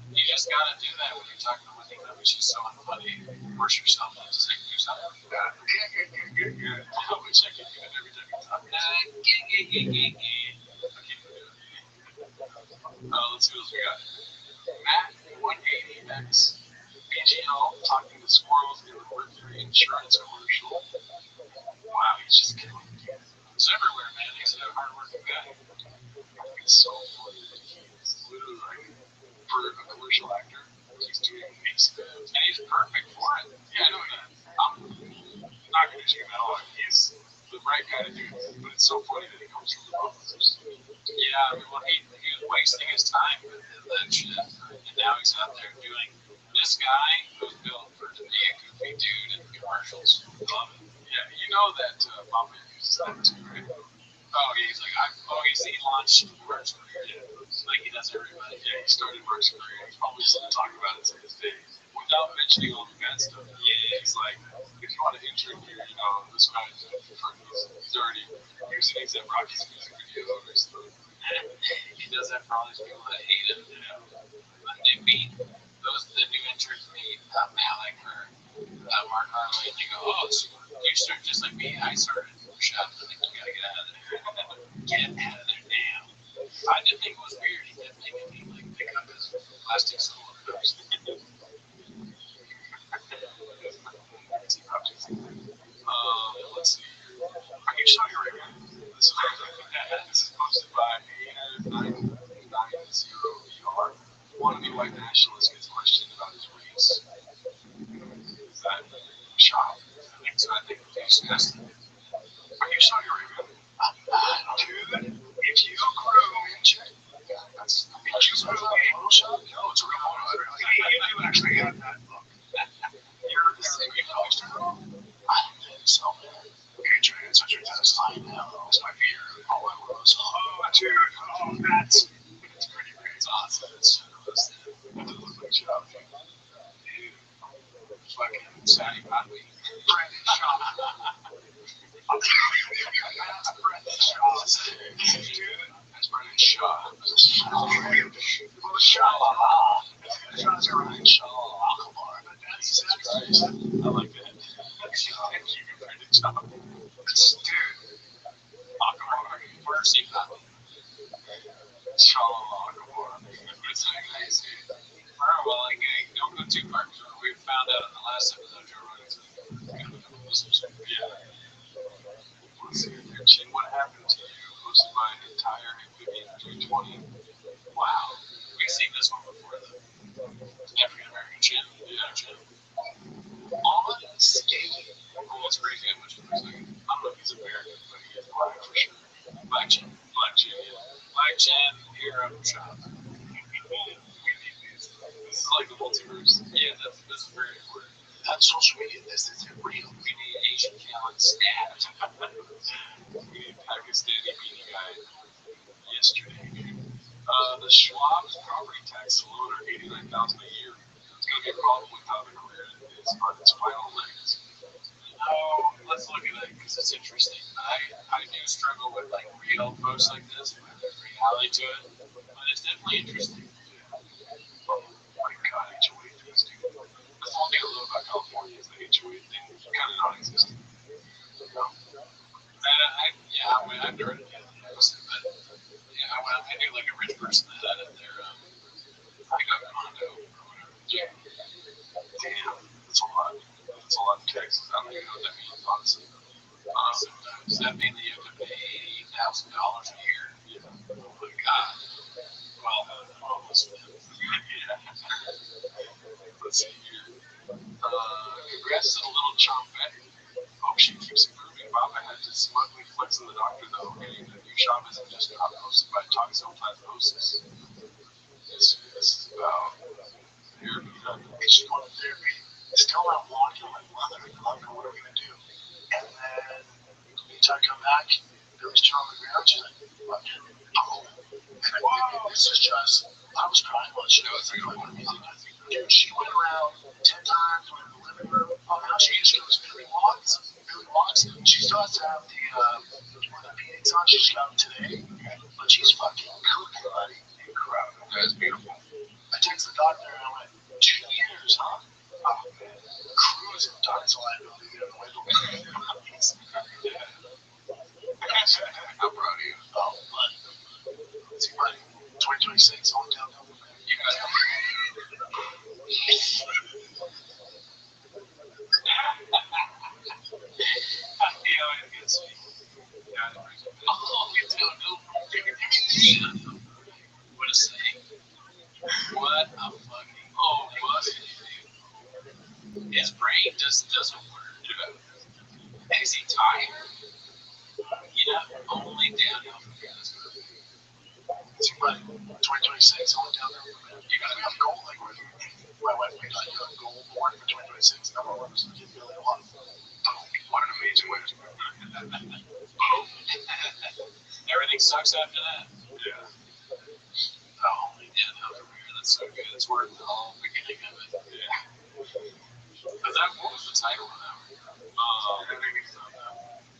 You just gotta do that when you're talking to Wendy, which is so unfunny. Immerse yourself and just like do something. I wish I could do it every time you talk. Let's see what else we got. Matt 180X. BGL talking to squirrels in the Mercury insurance commercial. Wow, he's just killing it. He's everywhere, man. He's a hard-working guy. It's so funny that he's literally like, for a commercial actor, he's doing amazing. And he's perfect for it. Yeah, I know that. I'm not going to shoot that all. He's the right guy to do it. But it's so funny that he comes from the officers. Yeah, I mean, well, he was wasting his time with that shit. And now he's out there doing. This guy was built for to be a goofy dude in the commercials. Love it. Yeah, you know that Bob uses that too, right? Oh, he's like, he launched Mark's career. Yeah. Like he does everybody. Yeah, he started Mark's career. He's probably still talking about it to this day. Without mentioning all the bad stuff. Yeah, he's like, if you want to enter here, this guy is he's already using these at Rocky's music video or stuff. He does that for all these people that hate him, But they beat the new interns meet Malik or Mark Harley, and they go, oh, so you start just like me. I started from the shop. I think you gotta get out of there. Get out of there now. I did think it was weird. He kept making me like pick up his plastic school cups. Let's see. Are you Saudi Arabia? This is posted by AIR990ER. Wannabe white nationalist gets questioned about his race. Is that shot? I think he's asked him. Are you Saudi Arabia? Dude, if you grew into that's if you grew a shot, no, it's a real photo. You do actually have that look. You're the same poster. I don't think so. Okay, Trey, it's such a test. I know. It's my beer. All I was. Oh, dude. Oh, that's pretty great. It's awesome. It's it doesn't look like shot. Dude. Fucking Saudi Padley. Brandon Shaw. Brandon Shaw. Dude. That's Brandon Shaw. Well, Shaw. Shaw's around. Shaw. Alcohol. That's I like that. Thank you, Brandon Shaw. Dude. Alcohol. First he found Shaw Alcohol. It's like nice, dude. Well, like, don't go too far. We found out in the last episode Joe Rogan's yeah. Let's see here. Chin, what happened to you? Hosted by an entire amphibian 320. Wow. We've seen this one before, though. African American Chin. Yeah, Chin. On skating. Oh, it's crazy how much it looks like. I don't know if he's American, but he is black for sure. Black Chin. Black Chin, yeah. Black Chin, hero shop. This is like the multiverse. Yeah, this is very important. That social media, this isn't real. We need Asian talent stabbed. We need Pakistani media guy yesterday. The Schwab's property tax alone are $89,000 a year. It's going to be a problem with how the career is on its final legs. Let's look at it because it's interesting. I do struggle with like real posts like this, with reality to it, but it's definitely interesting. Oh my God, HOA fees, dude. The whole thing I love about California is the HOA thing is kind of non-existent. I've never heard it yet, but yeah, I knew like a rich person that had it there. Like a condo or whatever. Yeah. Damn, that's a lot. That's a lot of taxes. I don't even know what that means, honestly. Does that mean that you have to pay $80,000 a year? Yeah. Oh my God. Well, almost. Yeah. Let's see here. Congrats to the little chompette. Oh, she keeps improving. Baba had to smugly flex on the doctor, though. Getting a new shop isn't just not hosted by toxoplasmosis. This is about therapy. She's going to therapy. Still not walking. Like, mother, what are we going to do? And then when you come back, Billy's chilling on the ground. She's like, what? Oh. And this is just, I was crying while she was like, what music? Dude, she went around 10 times, went in the living room. Oh, now she just goes Billy Walks. Billy Walks. She still has to have one of the beatings on. She's got them today. But she's fucking cooking, buddy. Incredible. That's beautiful. I texted the doctor and I went, 2 years, huh? Oh, man. Cruising. Doctor's a liability. They don't know where to How proud of you? Oh, but see, buddy, 2026, all downhill from there. You got it gets me. Oh, you don't know. What a saying. What a fucking what? His brain just doesn't work. Is he tired? You know, only downhill from here. See, buddy, 2026, all downhill from there. You gotta have a goal like my wife made like a goal board for 2026. Number one is to get Billy a lot. What an amazing way to do it. Everything sucks after that. Yeah. Only downhill from here. That's so good. It's worth the whole beginning of it. Yeah. But that, what was the title of that?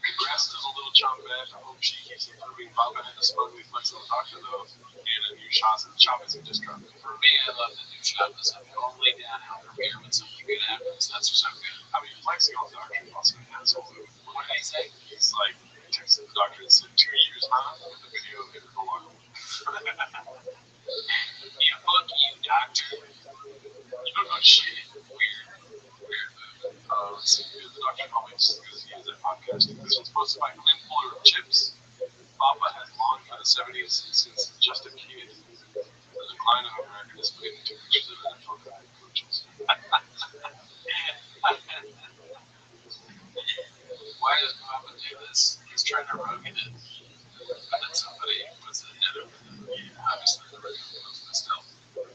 Congrats to the little chop back. I hope she keeps improving. Papa had a smugly flexible doctor though, and a new shot. The chop isn't just dropping. For me, I love the new shot. It's only downhill from here when something good happens. That's so good. I mean, flexing on the doctor is also an asshole. What did he say? He's like, he texted the doctor and said, 2 years, huh? With the video of it for a while. Yeah, fuck you, doctor. You don't know shit. Weird. Let's see, the doctor always because he has that podcast. This one's posted by Clint Fuller of Chips. Papa has longed for the 70s since just a kid. The decline of America displayed in 2 pictures of NFL coaches. Why does Papa do this? He's trying to rugged it. And then somebody puts it in it. Yeah, obviously the regular ones, but still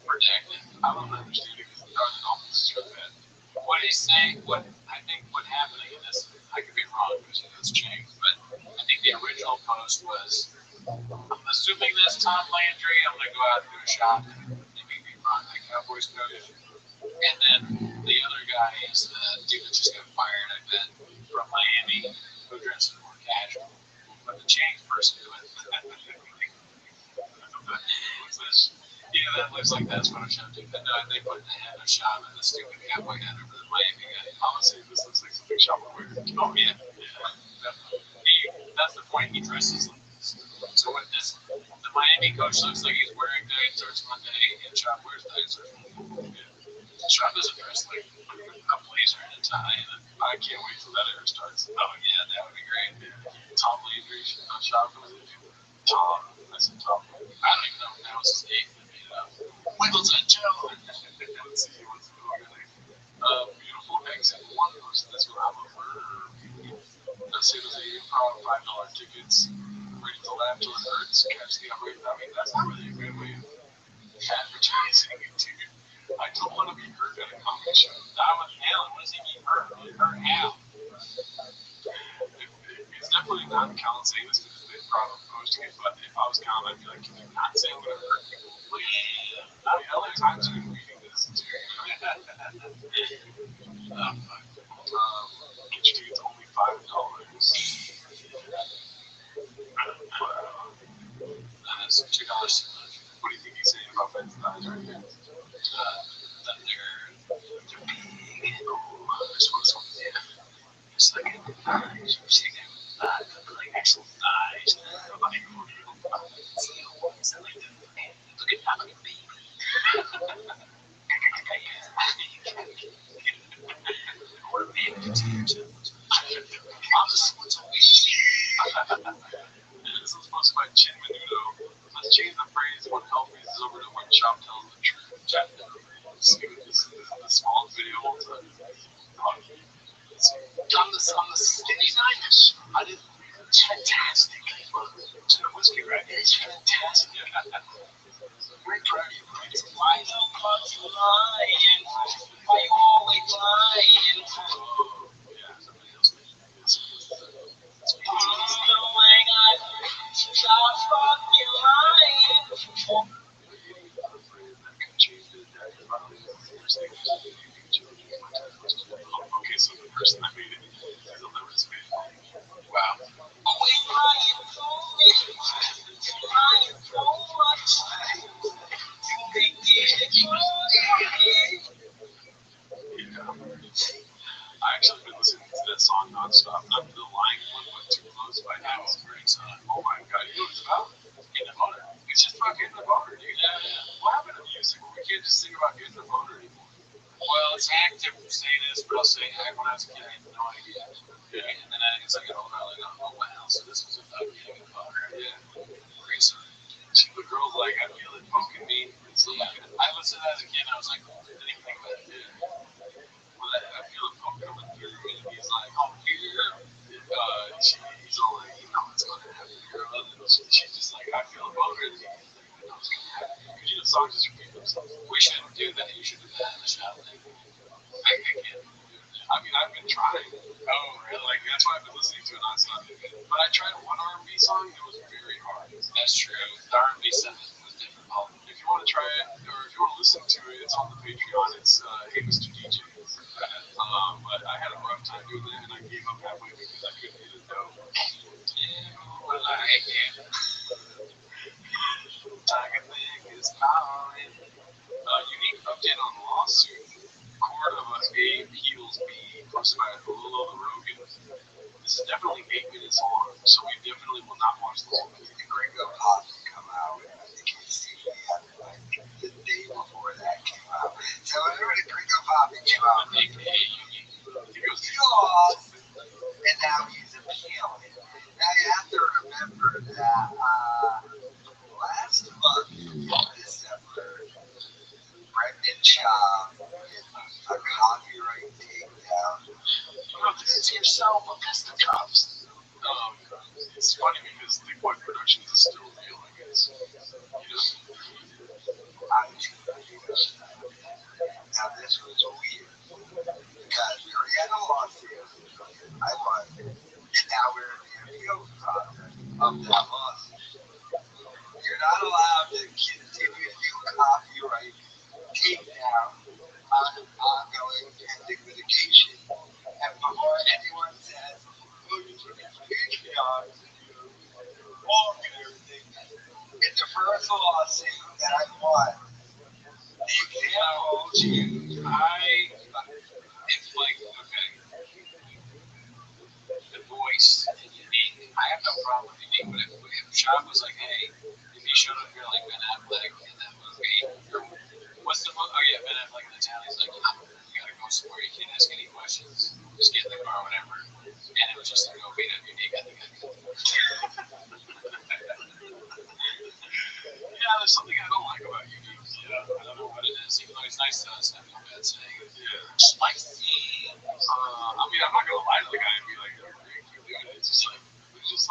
protected. I don't understand it because the Dolphins is really bad. What did he say? I think what happening in this, I could be wrong because it's changed, but I think the original post was, I'm assuming this Tom Landry, I'm going to go out and do a shot and maybe be wrong, like Cowboys coach. And then the other guy is the dude that just got fired, I bet, from Miami, who dresses more casual. But the change person doing yeah, that looks like that's photoshopped. But no, they put the head of shot and the stupid cowboy hat over the Miami guy. Honestly, this looks like something shot with weird. Oh, yeah. That's the point. He dresses like this. So what this, the Miami coach looks like he's wearing tight shirts Monday, and Shop wears tight shirts Monday. Shop doesn't dress like a blazer and a tie. And I can't wait till that era starts. Oh, yeah, that would be great. Tom Landry, Shop was it? Tom. I said Tom. I don't even know if that was his name. Wiggles and Joe. Let's see what's going on. Beautiful exit one was this one. I'm a murderer. Let's say there's a $5 tickets. Ready to laugh till it hurts. Catch the outrage. I mean, that's not really a good way of advertising it, dude. I don't want to be hurt at a comedy show. That was Alan. What does he mean hurt? Hurt how? It's definitely not Colin saying this because they brought up posting it, but if I was Colin, I'd be like, can you not say I'm going to hurt people? I mean, how many times have you been reading this? Get your tickets only $5. That's $2 too much. What do you think he's saying about Ben's thighs right here? That they're big. This one's on the It's like thighs. You've seen them. Like actual thighs. Like real thighs. See the ones that like look at that like a baby. Or a man can see yourself. I'm just what's a week. This was posted by Chin Menudo. Let's change the phrase when hell freezes over to when Chop tells the truth. See what this is the small video all the time. On the skinny night, I did. It's fantastic. It's a whiskey, right? It is fantastic. Very proud of you, Brian. Why the fuck you lying? Why you always lying? Yeah, somebody else mentioned this. The way I Okay, so the person that made it, they'll never disappear. Wow. I actually been listening to that song nonstop. Not the Lying One, but Too Close by That Nas. was a great song. Oh my god, you know what it's about? Getting a boner. It's just about getting a boner, dude. Yeah. What happened to music where we can't just sing about getting a boner anymore? Well, it's active to say this, but I'll say when I was a kid, I had no idea. Yeah. And then as I get older, I'm like, oh wow, so this was about getting a boner. Yeah. Great song. See, the girl's like, I feel it poking me. It's So like, yeah, I listened to that as a kid, and I was like, didn't even think about it. yeah. Well, I feel it poke coming through, and he's like, oh, yeah. He's all like, you know what's gonna happen, girl. And she's just like, I feel a boner. And you know what's gonna happen. Because, you know, songs just repeat themselves. We shouldn't do that. You should do that in the shop. I can't do it. I mean, I've been trying. Oh, really? Like, that's why I've been listening to it nonstop. But I tried one R&B song, it was very hard. That's true. The R&B stuff was difficult. If you want to try it, or if you want to listen to it, it's on the Patreon. It's Hey Mr. DJ. But I had a rough time doing that, and I gave up halfway because I couldn't get it dope. I like it. Tiger Thing is calling. Unique update on the lawsuit. Court of A. Appeals B. Posted by Lolo Rogan. This is definitely 8 minutes long, so we definitely will not watch the whole thing. The Gringo Pop come out. I think it's like the day before that came out. So whenever the Gringo Pop came out, He goes, and now he's appealing. Now you have to remember that last month, December, Brendan Schaub did a copyright takedown. this is yourself a fisticuffs. It's funny because Thick Boy Productions is still real, I guess. You know? Now this was weird because we already had a lawsuit. I won, and now we're in the appeal process of that lawsuit. You're not allowed to continue to do copyright takedown on ongoing pending litigation. And before anyone says, "Oh, you took it from Patreon," wrong and everything. In the first lawsuit that I won, the examples used, It's like, okay, the voice and Unique. I have no problem with Unique, but if Sean was like, hey, if he showed up here like Ben Affleck in that movie, what's the movie? Oh yeah, Ben Affleck in the town. He's like, you gotta go somewhere. You can't ask any questions. Just get in the car or whatever. And it was just like, oh, beat up Unique. I think I'd go. Yeah, there's something I don't like about Unique. I don't know what it is. Even though he's nice to us, I feel bad saying it. Yeah. Spicy. I mean, I'm not gonna lie to the guy and be like, "You're great for doing it." It's just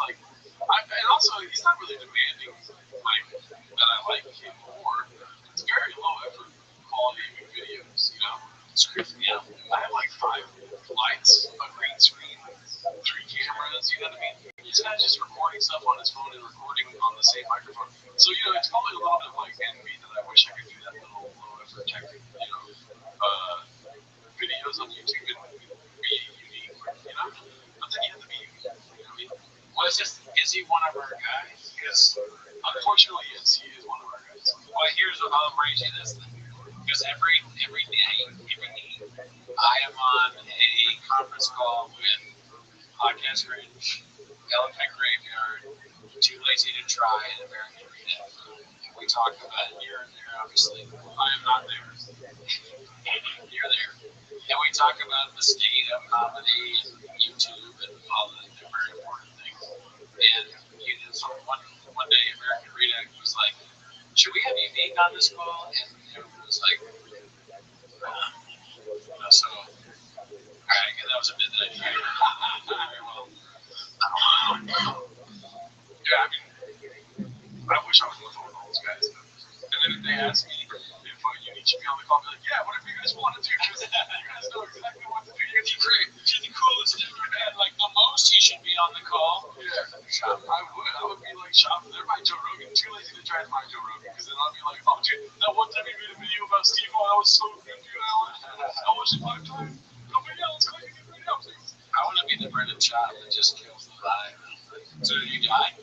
like, and also he's not really demanding like that I like him more. It's very low effort quality videos, you know. It's crazy. Yeah. I have like 5 lights, a green screen, 3 cameras. You know what I mean? This guy's just recording stuff on his phone and recording on the same microphone. So you know, it's probably a little bit of like envy that I wish I could do that little low effort technique, you know, videos on YouTube and be unique, you know. But then you have to be unique. You know what I mean? Well, is he one of our guys? Because Unfortunately, yes, he is one of our guys. well, here's what I'll raise you this thing. Because every day, I am on a conference call with Podcast Ridge, Elephant Graveyard, Too Lazy to Try, and American Rita. And we talk about it here and there, obviously. I am not there. You're there. And we talk about the state of comedy and YouTube and all the very important things. And so one day, American Rita was like, should we have Unique on this call? And everyone was like, so, all right, and that was a bit that I did very well. Yeah, I mean, I wish I was with all those guys. And then if they ask me if Unique should be on the call and be like, yeah, whatever you guys want to do, because you guys know exactly what to do. You're the coolest dude, man. Like, the most he should be on the call. Yeah. Shop. I would be like, shop. They're my Joe Rogan. Too lazy to try to find Joe Rogan, because then I'll be like, oh, dude, that one time you made a video about Steve, that was so good, dude. I watched it 5 times. Nobody else, go ahead and get it out, please. I want to be the Brendan Schaub that just kills the vibe. So did you die?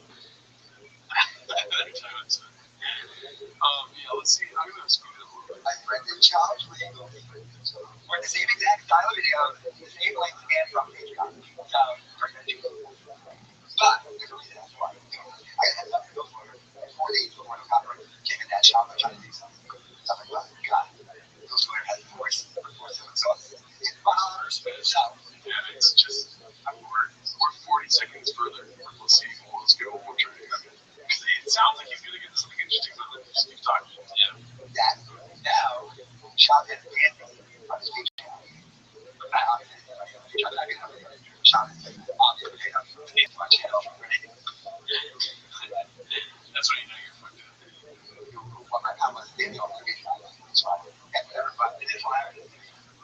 Yeah, let's see. I'm going to speed it up a little bit. Like Brendan Schaub's legal. Or the same exact style of video, the same length and from Patreon. But there's a reason that's why. I had nothing to go for it. 4 days before the copyright came in that shop, I tried to do something. So I'm like, well, God, those Twitter has force it. So it's first base. Yeah, it's just, we're 40 seconds further. Let's see. Let's go. We'll try to get it. It sounds like he's going to get something interesting on it. Just keep talking. Yeah. That now, shop has Anthony on his Patreon. Shop is obviously my channel. That's when you know you're fucked up. I was in on my Patreon. So I whatever, but it is hilarious.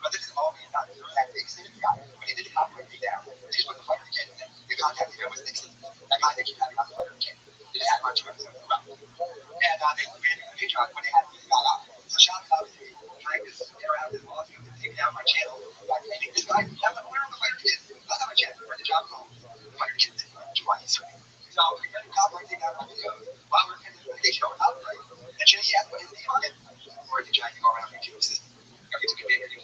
But this is all being done. That Nixon guy, when he did the copyright down, this was the fighter kid. The contact him was Nixon. That guy that keep having on the fighter kid. They had much of it. And they ran the Patreon when they had got up. So Sean is obviously trying to get around this lawsuit and take down my channel by claiming this guy. That's the winner of the fighter kid. That's not my channel. Where the job home. The fighter kid did twice. So we got a copyright thing down on videos while we're in this litigation over copyright. And should he have put his name on it? Or is he trying to go around YouTube system? Every single day, we're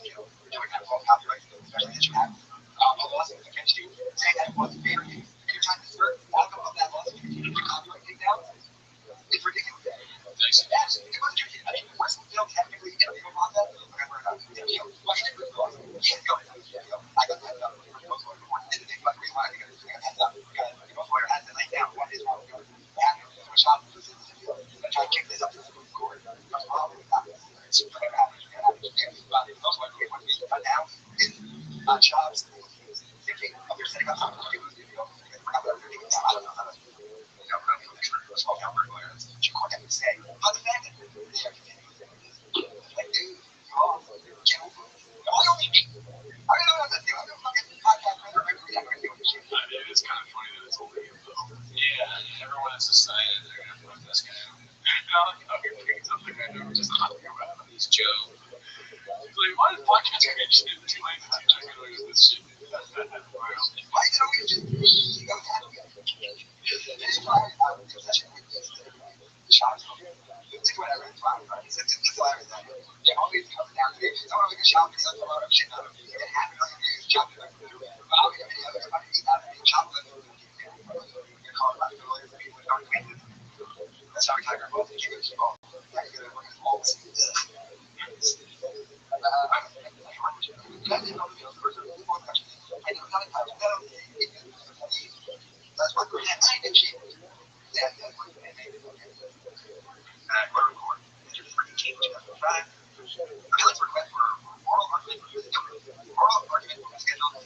doing that false copyright, especially that you have a lawsuit against you saying that it wasn't fair to you. And you're trying to skirt the outcome of that lawsuit to keep your copyright thing down. It's ridiculous. Yes, it wasn't your kid. I mean, we're still technically in a legal process. Okay, we're not. Well, he did lose the lawsuit. He had to go. I got that up. The most lawyer before did the thing, but the reason why I think I got that up because the most lawyer has to lay down what is wrong with it. And Sean loses the deal. I'm trying to kick this up to the Supreme Court. That's wrong with that. It's whatever happens. But the most lawyer what we got now is Jobs thinking of their setting up something. I don't know how to. Small town burglars, you can't even say. But the fact that they're like, dude, you're off. Get over it. Why only me? I don't know what to do. I'm a fucking podcast brother. I'm going to do this shit. It is kind of funny that it's only him, though. Yeah, everyone has decided they're going to fuck this guy up. I'll get picked up the guy who just talking about. He's Joe. He's like, why is podcast guy just getting too late to check it with this shit? Why don't we just be go down here? This is why I'm in possession with this. The shops. It's whatever. It's fine. It's hilarious. They always come down to me. Someone like a shop is a lot of shit out of me. And half a million views, chopping up. But I'll get a video that's about to eat out of me. Chocolate. You're calling about the lawyers that people don't win. That's how we talk about the kids. Oh, yeah, you gotta work at all. That's what we're at. I did shit. Yeah, that's what we're at. We're recording. It's just freaking change. Right? Okay, let's request for oral argument. Oral argument scheduled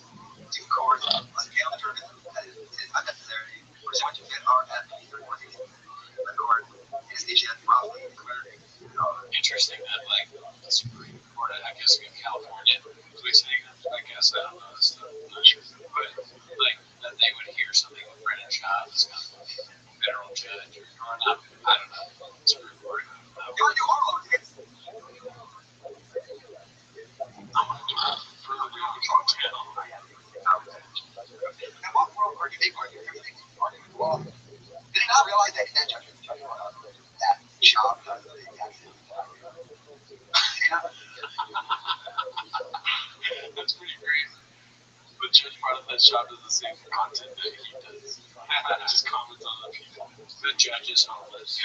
to court on scale determined that it is unnecessary pursuant to fit our FP 314. Record anesthesia probably Interesting that, like, the Supreme Court, I guess, in California, I guess, I don't know this stuff, I'm not sure, but, like, that they would hear something with Brendan Schaub as kind of a federal judge, or not, I don't know, Supreme Court. you want to do oral arguments? I want to do it further down the Trump channel. And what oral argument everything argument law? Did they not realize that that judge was talking about that Schaub does the exact same thing? That's pretty great. The judge part of that shop does the same content that he does. Just comments on the people. The judge is homeless.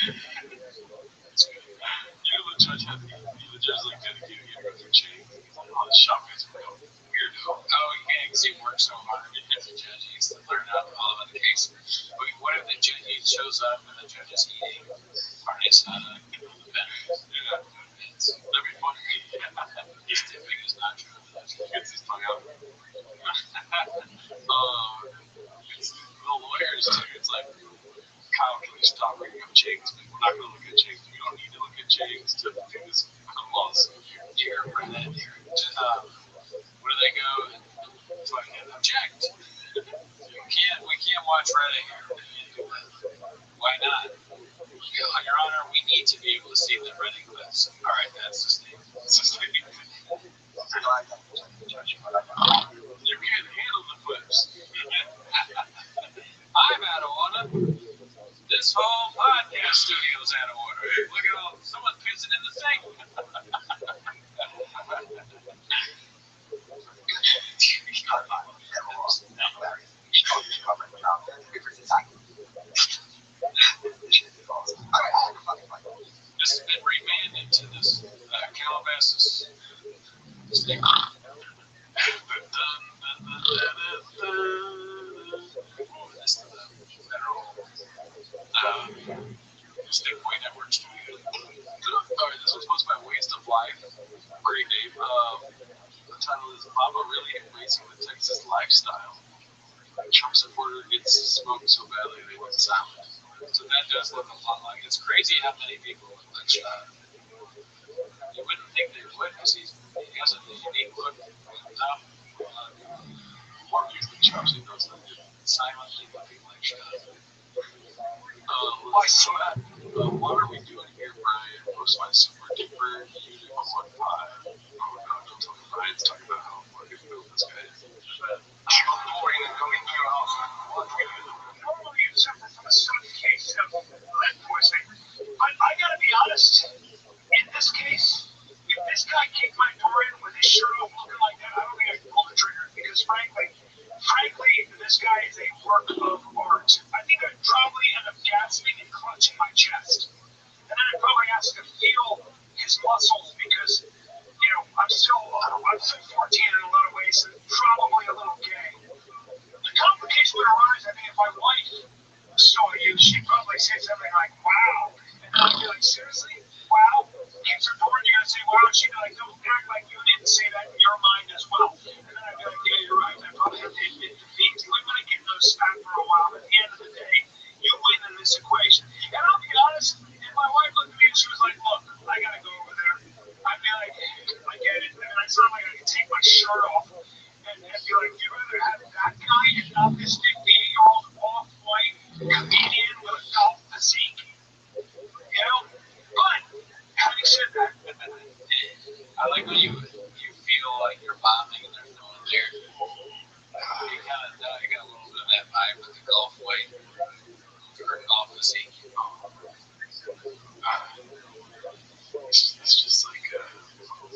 That's good. You know, the judge has like dedicated heroes and chains. All the shop is real weirdo. Oh, he can't because he works so hard as a judge. He needs to learn all about the case. But what if the judge shows up and the judge is eating harness on the bench? Yeah. That'd be funny. He's tipping his nacho. He gets his tongue out. It's the lawyers too. It's like, Kyle, can we stop bringing up chains? We're not going to look at chains. We don't need to look at chains to do this footballs. You ever read that? Where do they go? Fucking object. We can't watch Reddit here. Why not? Your Honor, we need to be able to see the Reddit clips. All right, that's the statement. You can't handle the clips. I'm out of order. This whole podcast studio's out of order. Look at all, someone's pissing in the sink. This has been remanded to this Calabasas state. Stickboy Network Studio. Alright, this was posted by Waste of Life. Great name. The title is Mama Really Embracing the Texas Lifestyle. Trump supporter gets smoked so badly they went silent. So that does look a lot like it's crazy how many people look like Sean. You wouldn't think they would because he has a unique look. No. More usually Trump's he knows that silently looking like Sean. What are we doing here, Brian? Post my super duper unicorn pie. Oh no, don't tell me Brian's talking about how fucking cool this guy is. I'm boring and going to your house. Normally you suffer from a sudden case of lead poisoning. But I gotta be honest, in this case, if this guy kicked my door in with his shirt off looking like that, I don't think I'd pull the trigger. Because frankly, this guy is a work of art. I think I'd probably end up gasping and clutching my chest. And then I'd probably ask to feel his muscles because, I'm still 14 in a lot of ways and probably a little gay. The complication would arise, I think, if my wife saw you, she'd probably say something like, wow. And then I'd be like, seriously? Wow? Kids are born, you're going to say, wow. And she'd be like, don't act like you didn't say that in your mind as well. And then I'd be like, yeah, you're right. I probably have to admit defeat. I'm going to give those back for a while. But at the end of the day, you win in this equation. And I'll be honest, if my wife looked at me and she was like, look, I got to go over there. I'd be like, I get it. I mean, it's not like I can take my shirt off and be like, you'd rather have that guy and not this 58-year-old off-white comedian with a golf physique. But having said that, I like when you feel like you're bombing and there's no one there. You got a little bit of that vibe with the golf white or golf physique. it's just like,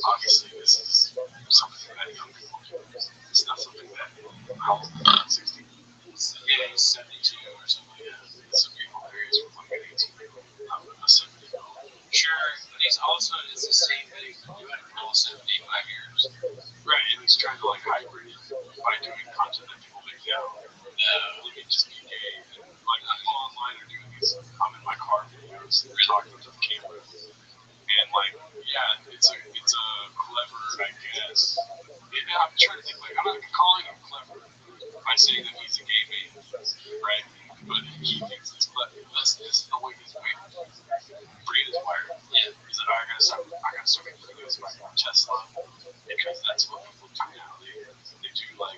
obviously, this is something that young people do. It's not something that, 60. Yeah, he's 72 or something. Yeah, some people varies from like an 18-year-old, not a 70-year-old. Sure, but he's also, it's the same thing. You had a full 75 years. Right, and he's trying to like hybrid it by doing content that people make now. Let me just be gay. And like people online are doing these I'm in my car videos, they're talking to the camera. And like, yeah, it's a clever, I guess. I'm trying to think like I'm not calling him clever by saying that he's a gay man, right? But he thinks it's clever. This is the way he's made. Breed is wired. Yeah. He's like, I gotta start making videos about Tesla because that's what people do now. They do like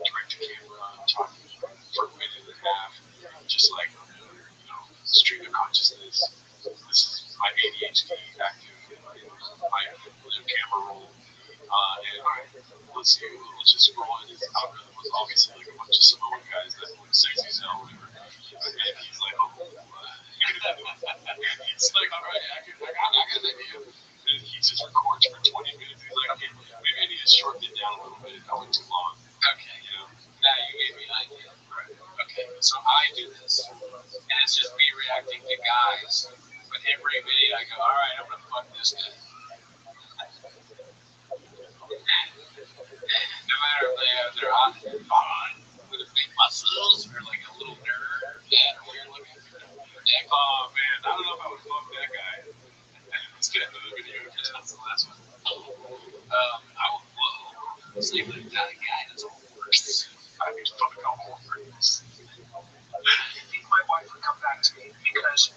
direct to camera talking for a minute and a half, just like stream of consciousness. This is my ADHD active my camera roll. And alright, let's just scroll in. His algorithm was obviously like a bunch of Samoan guys that look sexy as hell, whatever. And he's like, oh, it's like, alright, I got that video. And he just records for 20 minutes. He's like, okay, maybe I need to shorten it down a little bit. That went too long. Okay, now you gave me an idea. Right. Okay, so I do this, and it's just me reacting to guys. With every video, I go, alright, I'm gonna fuck this guy. No matter if they have their hot with a big muscles or like a little nerd, fat or weird looking. Oh man, I don't know if I would fuck that guy. Let's get into the video because that's the last one. I would sleep with a guy that's a horse. I mean, fuck a horse. I think my wife would come back to me because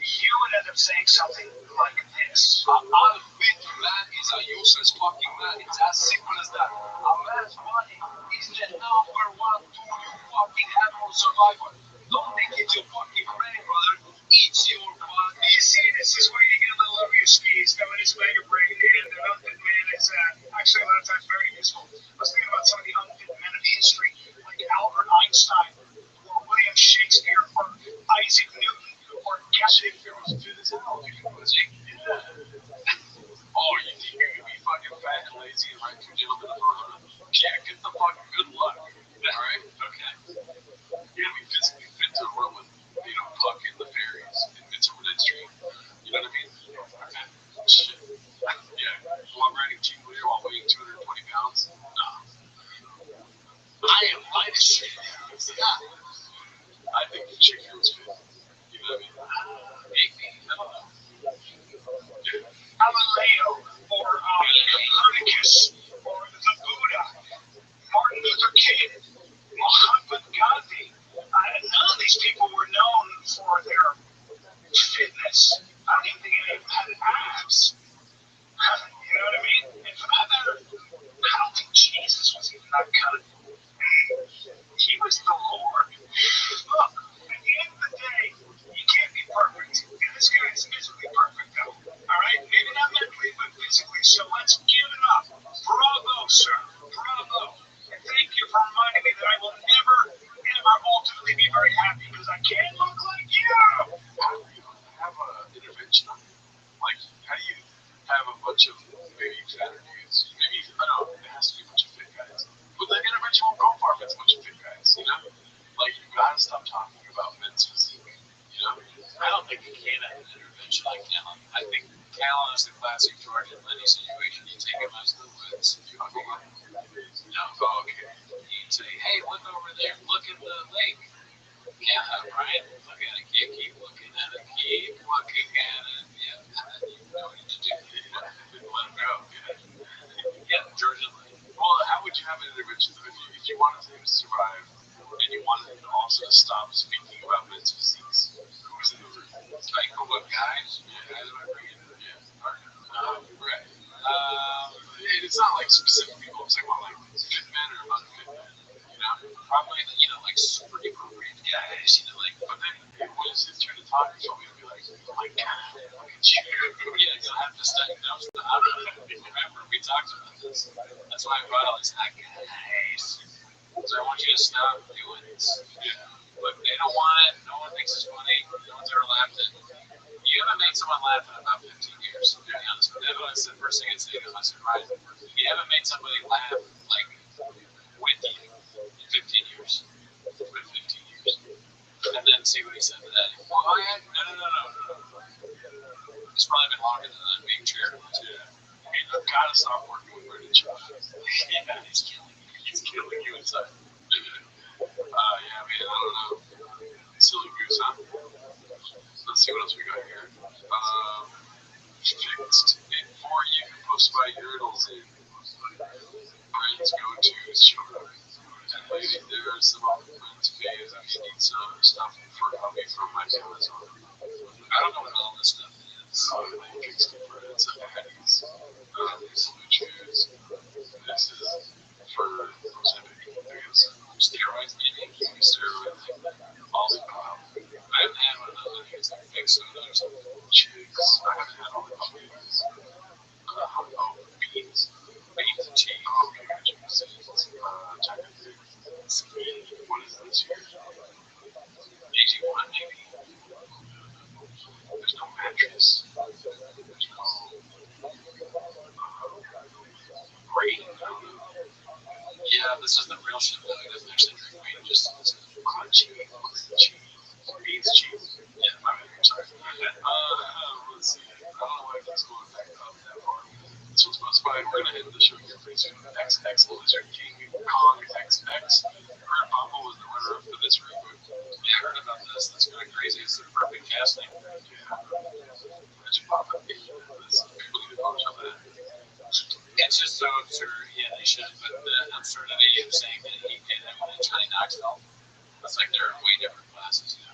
you would end up saying something like this. I've been through is a useless fucking man. It's as simple as that. A man's body is the number one tool you fucking have for survival. Don't make it your fucking brain, brother. It's your body. You see, this is where you get a little over your skis. Coming this mega brain, and an unfit man is actually a lot of times very useful. I was thinking about some of the unfit men of history, like Albert Einstein, or William Shakespeare, or Isaac Newton, or Shakespeare was fit as hell, was he? Yeah. Oh, you think you're gonna be fucking fat and lazy and write two gentlemen of honor? Yeah, get the fucking good luck. Alright? Okay. You're gonna be physically fit to run with, Puck and the fairies in Midsummer Night's Dream. You know what I mean? Okay. Shit. Yeah. While riding team leader while weighing 220 pounds? Nah. I am light as shit. Yeah. I think Shakespeare was fit. You know what I mean? Maybe. I don't know. Galileo, or Copernicus, or the Buddha, Martin Luther King, Mahatma Gandhi. None of these people were known for their fitness. I don't even think any of them had abs. You know what I mean? And for that matter, I don't think Jesus was even that kind of. He was the Lord. Look, at the end of the day, you can't be perfect. And this guy is physically perfect, though. All right? Maybe not mentally, but physically. So let's give it up. Bravo, sir. Bravo. And thank you for reminding me that I will never, ever ultimately be very happy because I can't look like you. How do you have an intervention on you? Like, how do you have a bunch of maybe fatter dudes? Maybe, I don't know, it has to be a bunch of fit guys. But the intervention won't go far if it's a bunch of fit guys, you know? Like, you gotta stop talking about men's physique, you know? I don't think you can have an intervention like Callan. I think Callan is the classic George and Lenny situation. You take him as the woods, you hug him up. No, okay. You'd say, hey, look over there. Look at the lake. Yeah, Brian, look at it. Keep looking at it. Keep looking at it. Yeah, you know what to do. Let him go. Yeah, George and Lenny. Well, how would you have an intervention if you wanted him to survive and you wanted him also to stop speaking about men's physiques? Who's in the room? Like, what guys? Yeah, how do I bring it in? Yeah. Right. It's not like specific people. I'm saying, like fit men or unfit men. You know, Probably, like super duper ripped guys, like, but then when it's his turn to talk, he'll be like, oh my god, look at you. Yeah, you'll have to stop. Remember, we talked about this. That's why I brought all these hot guys. So I want you to stop doing this. Yeah. But they don't want it. No one thinks it's funny. No one's ever laughed at it. You haven't made someone laugh in about 15 years, to be honest. But that's what I said. First thing I said is, I said, Ryan, you haven't made somebody laugh, like, with you in 15 years. With 15 years. And then see what he said to that. Well, no. It's probably been longer than that being charitable, too. Hey, I've got to stop working with Brendan Church. Yeah, he's killing you. He's killing you inside. Yeah, man, I don't know. Silly goose, huh? Let's see what else we got here. Fixed it for you. Post by urinals in. Friends go to showed up. And lady, there are some of the friends phase. If you need some stuff for hubby from my Amazon. I don't know what all this stuff is. They fixed it for it's a patties. Salute shoes. This is for Ozempic, I guess. Steroids, maybe? Steroids. Lollipop. I haven't had one of those. I think it's like fake soda or something. Chicks. I haven't had all the puppies. Beans. Beans and cheese. Okay, gotcha. China pig. What is this here? Easy one, maybe. There's no mattress. There's no rating. I don't know. Yeah, this is the real shit, though. He doesn't actually drink weed. He just sells it. Cheese. Beans cheese. Yeah, my bad. I'm sorry. Let's see. I don't know why it's going back up that far. This one's specified. We're going to end the show here pretty soon. XX Lizard King Kong XX. Kurt Bumble was the runner-up for this reboot. Yeah, I heard about this. That's kind of crazy. It's the perfect casting. Yeah. Imagine Papa. People need to Photoshop that. It's just so absurd. Yeah, they should. But the absurdity of saying that he did it with Johnny Knoxville, it's like they're way different classes, you know?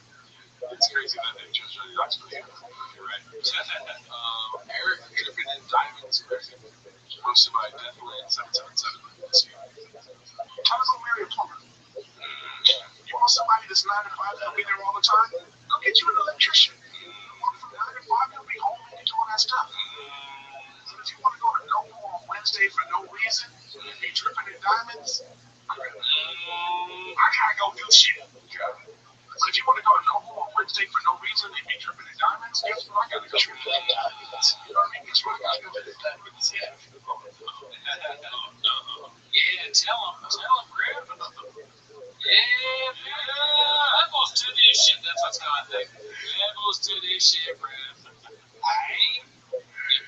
It's crazy that they chose Johnny Knoxville. You're right. Eric dripping in diamonds. Hosted by Deathland777. Let's see. Try to go marry a plumber. You want somebody that's 9 to 5 that'll be there all the time? Go get you an electrician. Work from 9 to 5, you'll be home and you do all that stuff. But if you want to go to Noble on Wednesday for no reason and be dripping in diamonds, I gotta go do shit. But if you want to go to Noble on Wednesday for no reason and be dripping in diamonds, guess what? I gotta go dripping in diamonds. You know what I mean? Guess what? I gotta go dripping in diamonds. Yeah. Yeah, tell him, Griff. Yeah, levels to this shit. That's what's going on. Levels to this shit, Griff.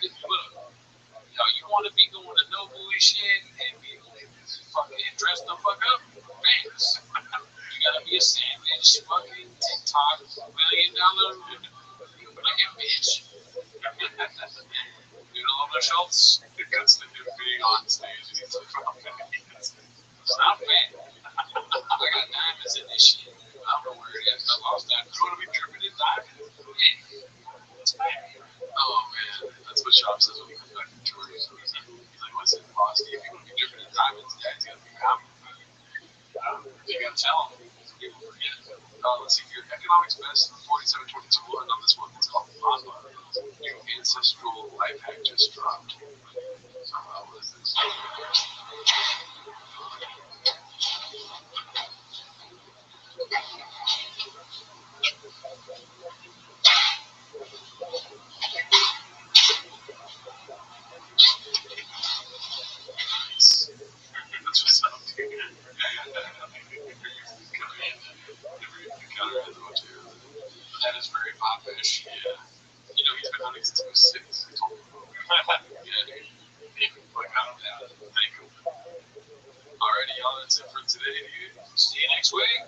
Look, you want to be going to Noble and shit and be fucking dressed the fuck up? Thanks. You gotta be a sandwich, fucking TikTok, $1 million fucking bitch. You know Rothschild'S? That's the new thing on stage. It's not bad. I got diamonds in this shit. I don't know where it is. I lost that. You want to be dripping in diamonds? Yeah. It's bad. Oh man, that's what Shop says when he comes back from tours. He's like, listen, boss, if you want to be dripping in diamonds, Dad's gotta be happy. You gotta tell him. People forget. Let's see here. Economics Best 4722. And on this one, it's called Mama. New ancestral life hack just dropped. So, what is this? That's what's up, dude. That is very popish. Yeah. You know, he's been hunting since he was 6. I told him. Yeah, dude. Like, I don't know. Thank you. Alrighty, y'all. That's it for today, dude. See you next week.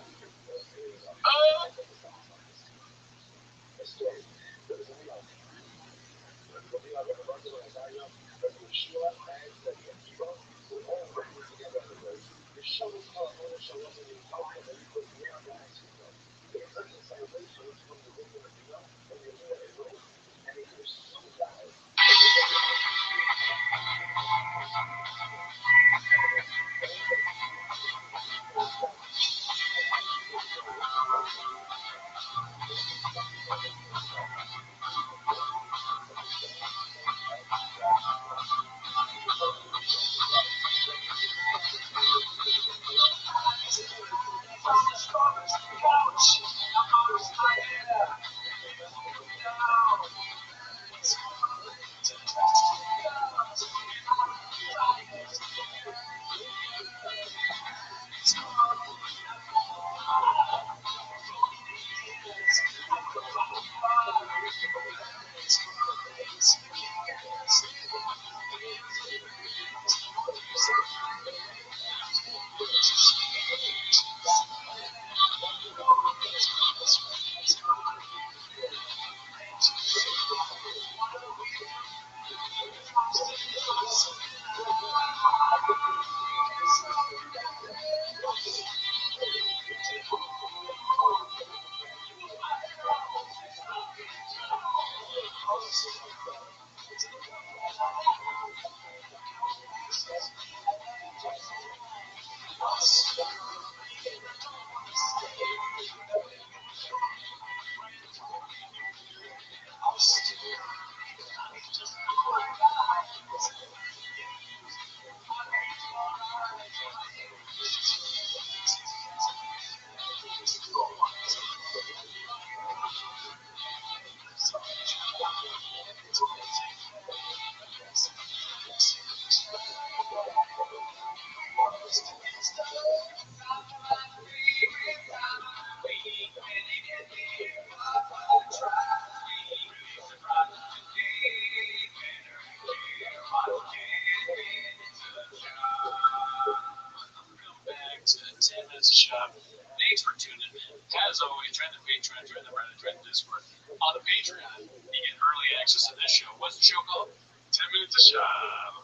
Thanks for tuning in. As always, join the Patreon, join the Reddit, join the Discord. On the Patreon, you get early access to this show. What's the show called? 10 minutes of Shop.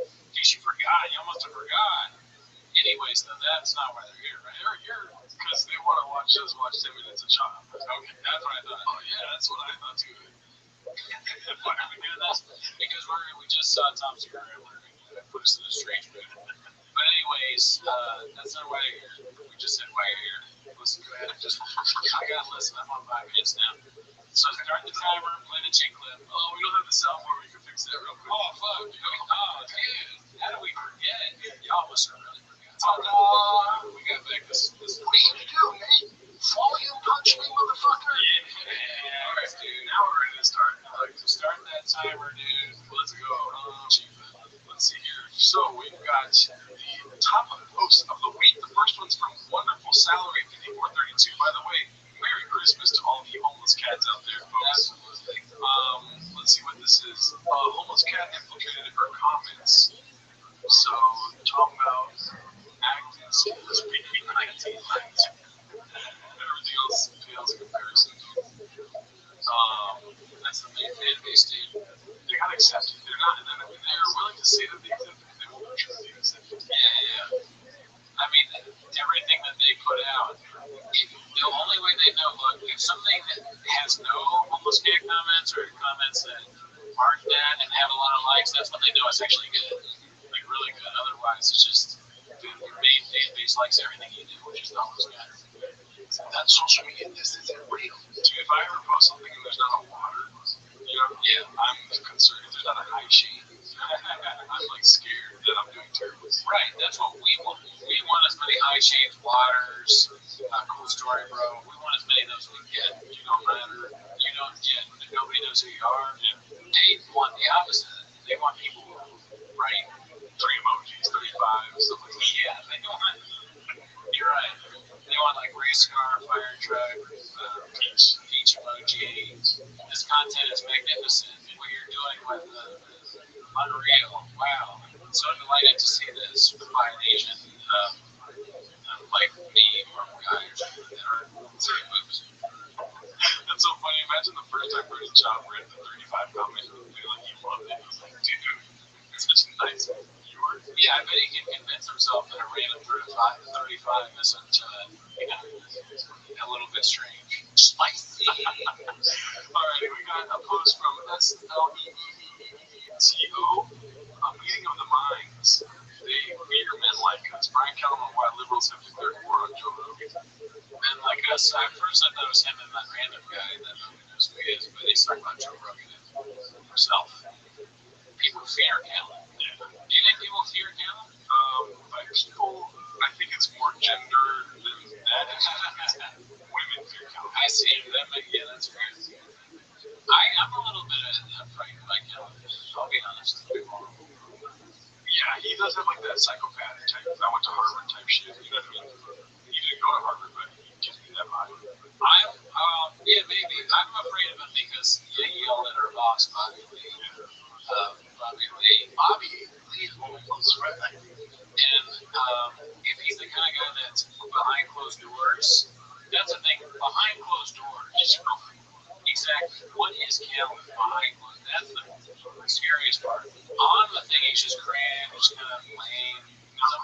In case you forgot, you almost forgot. Anyways, though, that's not why they're here, right? They're here Because they want to watch 10 minutes of Shop. Okay, that's what I thought. Oh, yeah, that's what I thought too. Why are we doing this? Because we just saw Tom Segura put us in a strange mood. But anyways, that's not why you're here. We just said why you're here. Listen, go ahead. I gotta listen. I'm on 5 minutes now. So start the timer, play the chick clip. Oh, we don't have the soundboard. We can fix that real quick. Oh, fuck. Oh, dude. How do we forget? Y'all must have really forgot. We got back this. What are you doing, mate? Volume punch me, motherfucker. Yeah. All right, dude. Now we're ready to start. Start that timer, dude. Let's go. Let's see here. So we've got the top of the post of the week. The first one's from Wonderful Salary 5432. By the way, Merry Christmas to all the homeless cats out there, folks. Let's see what this is. Homeless cat infiltrated her comments. So talking about actors, COVID-19. Everything else fails in comparison. That's the main fan base, dude. They got accepted. They're willing to say that they accepted. They won't truly accept it. Yeah. I mean, everything that they put out, the only way they know, look, if something has no homeless gay comments or comments that aren't that and have a lot of likes, that's when they know it's actually good. Like, really good. Otherwise, it's just the main fan base likes everything you do, which is the homeless guy. That social media, this isn't real. Dude, if I ever post something and there's not a water, yeah, I'm concerned. If there's not a high shade, I'm like scared that I'm doing terribly. Right, that's what we want. We want as many high shades, waters, cool story, bro. We want as many of those as we can get. You don't matter. You don't, nobody knows who you are. Yeah. They want the opposite. They want people who write 3 emojis, 35, stuff like that. Yeah, they want. You're right. They want like race car, fire truck, peach emoji. This content is magnificent. What you're doing with unreal. Wow. I'm so delighted to see this by an Asian like me or guys that are saying moves. That's so funny. Imagine the first time Bruce John read the 35 comment and like he loved it. He was like, dude, it's such a nice viewer. Yeah, I bet he can convince himself that a random 35 isn't, a little bit strange. Spicy. Alright, we got a post from SLEETO, a meeting of the minds. They fear men like us. Brian Kellman, why liberals have declared war on Joe Rogan. Men like us. At first I thought it was him and that random guy that nobody knows who he is, but he's talking about Joe Rogan himself. People fear Kellman. Yeah. Do you think people fear Kellman? By people, I think it's more gender than that. Women fear Kellman. I see. Yeah, that's fair. I'm a little bit frightened by Kellman. I'll be honest. Yeah, he does have like that psychopathic type. I went to Harvard type shit. You know what I mean? He didn't go to Harvard, but he gives me that vibe. Yeah, maybe. I'm afraid of him because he yelled at our boss, Bobby Lee. Bobby Lee is one of those rednecks. And if he's the kind of guy that's behind closed doors, that's the thing. Behind closed doors, exactly. What is Kellman behind closed? That's the scariest part. On the thing, he's just cringe, kind of lame. Oh,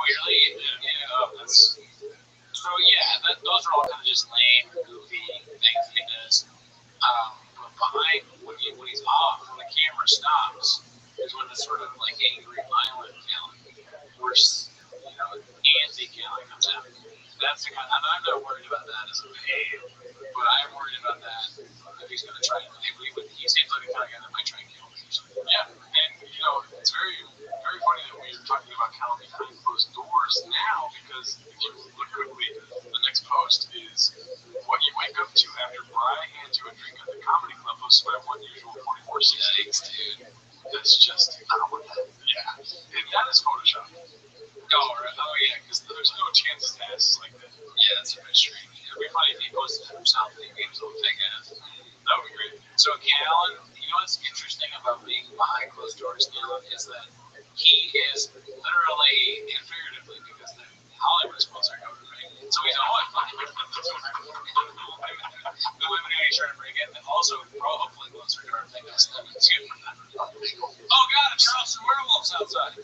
really? Yeah. That's. So yeah, those are all kind of just lame, goofy things he does. But behind, when he's off, when the camera stops, is when the sort of like angry, violent Kellman, or anti-Kellman comes out. That's the kind. I'm not worried about that as a behavior, but I'm worried about that if he's going to try. He seems like the kind of guy that might try and kill me. Yeah, and it's very, very funny that we're talking about Kellman behind closed doors now, because if you look quickly, the next post is what you wake up to after Brian hands you a drink at the comedy club hosted by One Usual 4468. Dude, that's just, I don't want that. Yeah, and that is Photoshop. Oh yeah, because there's no chance his ass is like that. Yeah, that's a bit strange. It'd be funny if he posted it himself and he gave his own fake ass. That would be great. So Kellman, what's interesting about being behind closed doors now is that he is literally inferiorly, because the Hollywood schools are going, right? So he's always the women who he's trying to bring in, and also hopefully closer to our thing. Oh god, Charleston werewolves outside.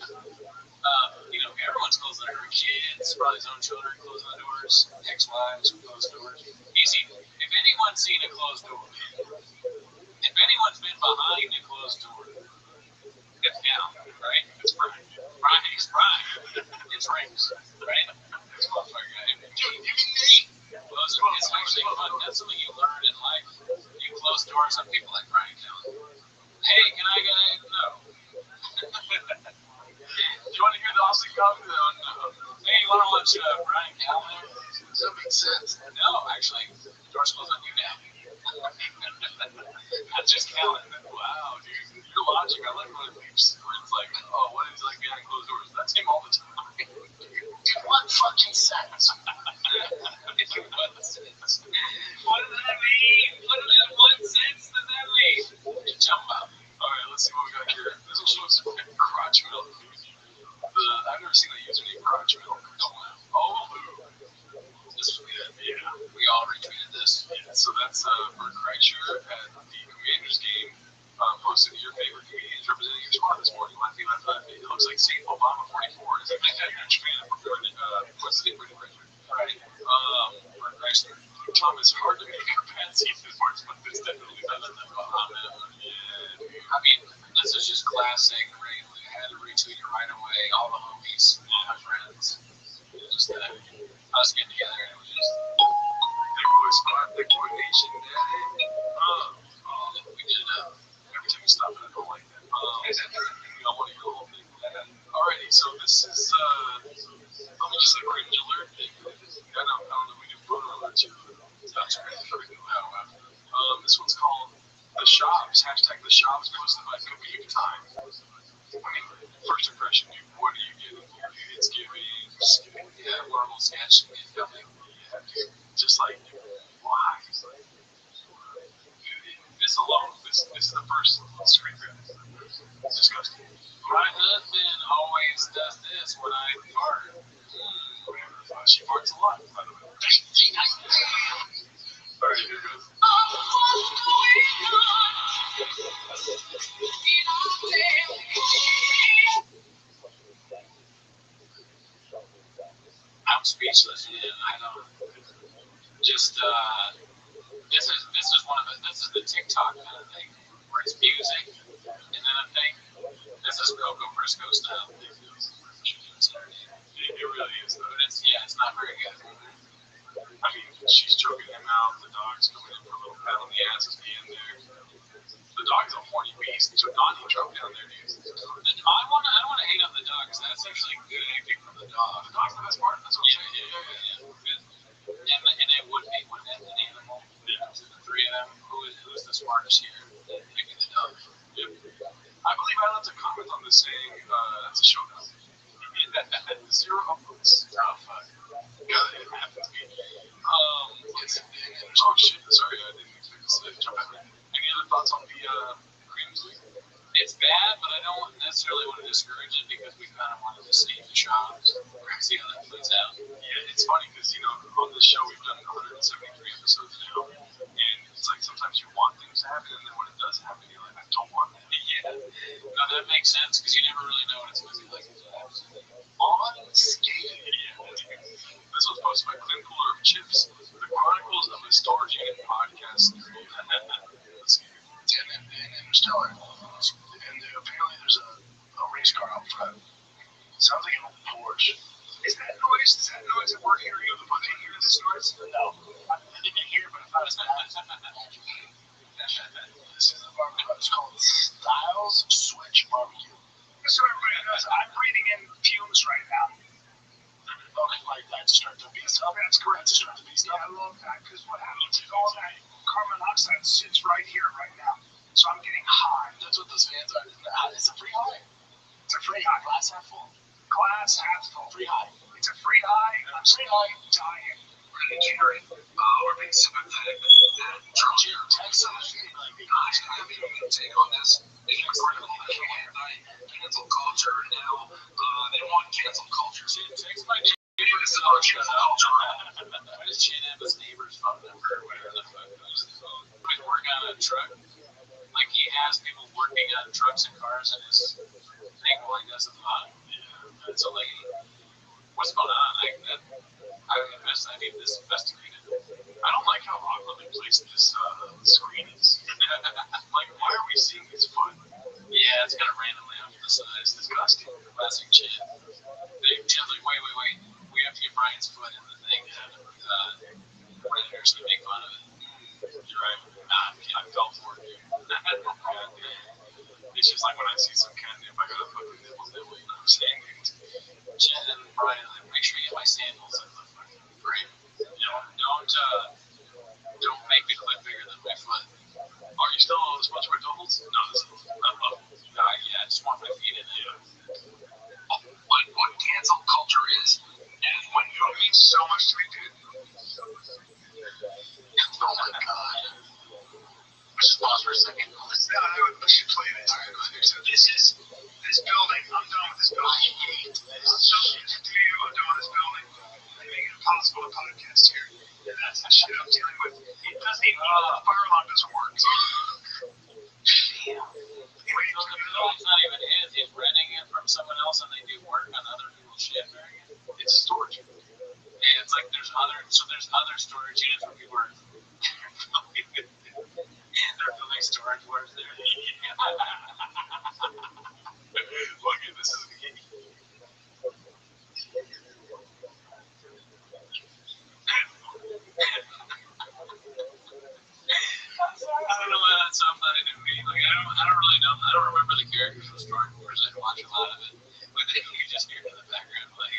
Everyone's closing their kids, probably his own children closing the doors, ex-wives closing doors. If anyone's seen a closed door, been behind a closed door? It's now, right? It's Brian. Brian, it's Brian. It's rings, right? This motherfucker got him. Well, it's actually fun. That's something you learn in life. You close doors on people like Brian Kelly. Hey, can I get a no? You want to hear the Austin comedy? No. Hey, you want to watch Brian Kelly? That makes sense. No, actually, door's closed on you now. That's just Kelly. Wow, dude. Your logic, I like when it leaps. Where it's like, oh, what is like behind closed doors? That's him all the time. What fucking sense? What does that mean? What sense does that mean? Jump up. Alright, let's see what we got here. This will show us crotch milk. I've never seen that username crotch milk. Oh, this was good. Yeah. We all retweeted this. Yeah. So that's Bert Kreischer at the Commanders game. Posted your favorite comedians representing your squad this morning. It looks like St. Obama 44 is a huge fan of what's the name? Right. Bert Kreischer. Tom, it's hard to make a fancy sports, but it's definitely better than Bahama. Yeah. I mean, this is just classic. Right? I had to retweet it right away. All the homies, all my friends. Just us getting together and it was just Big Boy Squad, Big Boy Nation, Daddy. We did every time you stop at a goal like that. You don't want to hear the whole thing. Alrighty, so this is let me just say cringe alert. I don't know we do photo alerts here. That's really how this one's called The Shops. Hashtag The Shops posted by Commute Time. I mean, first impression, dude, what are you getting here? It's giving, yeah, horrible sketch. Just like, why? This alone, this is the first screen grab. It's disgusting. My husband always does this when I fart. She farts a lot, by the way. Alright, here goes. I'm speechless, man. I don't just this is one of the TikTok kind of thing where it's music and then a thing. This is Coco Briscoe style. It really is though. It's not very good. I mean, she's choking him out, the dog's coming in for a little pat on the ass at the end there. The dog's a horny beast. So Donnie drove down there, dude. I don't want to hate on the dog because that's actually good acting from the dog. The dog's the best part. That's what I'm saying. Yeah. And it would be when an animal. Yeah. The three of them. Who's the smartest here? Maybe the dog. Yep. I believe I left a comment on this saying it's a showdown. 0 upvotes. Oh fuck. Yeah, it happened to me. Oh shit. Sorry, I didn't expect this to jump at me. Any other thoughts on the Creams League? It's bad, but I don't necessarily want to discourage it because we kind of wanted to see the shops, see how that plays out. Yeah, it's funny because, on this show we've done 173 episodes now, and it's like sometimes you want things to happen, and then when it does happen, you're like, I don't want that. Yeah. No, that makes sense because you never really know what it's going to be like until it happens. On skating. Yeah, this was posted by Clint Cooler of Chips, the Chronicles of a Storage Unit podcast. Let's see. And Interstellar. And apparently there's a race car out front. Sounds like an old Porsche. Is that noise that we're hearing? Do they hear this noise? No. I didn't hear it, but I thought it was This is a barbecue. It's called Styles Switch Barbecue. Just so everybody knows, I'm breathing in fumes right now. Okay, like that to start the beast up? That's correct. To start the beast up? Yeah, I love that because what happens is all that carbon monoxide sits right here, right now. So I'm getting high. That's what those fans are. It's a free high. It's a free high. Glass half full. Glass half full. Free high. It's a free high. I'm free high dying. Really caring or being sympathetic. Charles, you're Texas. Gosh, I have your take on this. It's incredible. Cancel culture now. They want cancel culture. Text my It is about cancel culture. I just cheated his neighbor's phone number or whatever the fuck was his phone. He's working on a truck. Like he has people working on trucks and cars in his thing while he does the lot. Yeah. It's a lady. What's going on? I need this investigated. I don't like how awkwardly placed this screen is. Like, why are we just kind of randomly off the side. Disgusting. Classic shit. Jen's like, wait. We have to get Brian's foot in the thing. Predators can make fun of it. You're right. I fell for it, dude. It's just like when I see some catnip, I gotta fucking nibble, you know what I'm saying? Jen and Brian, like, make sure you get my sandals in the fucking frame. You know, don't make the clip bigger than my foot. Are you still supposed to wear doubles? No, this is yeah, I just want my feet in it. What cancel culture is when you don't mean so much to me, dude. Oh my god. Let's just pause for a second. Let's just play this. So this building, I'm done with this building. I hate this. Something to do, I'm done with this building. They make it impossible to podcast here. And that's the shit I'm dealing with. It doesn't even, the fire alarm doesn't work. Damn. Wait, it's not even his. He's renting it from someone else and they do work on other people's shit. It's storage. And it's like there's other storage units where people are they're building storage wars there. Look at this is the game. I don't know why that's so funny to me. Like I don't really know. I don't remember the characters from Storm Wars. I didn't watch a lot of it. But then you just hear in the background like,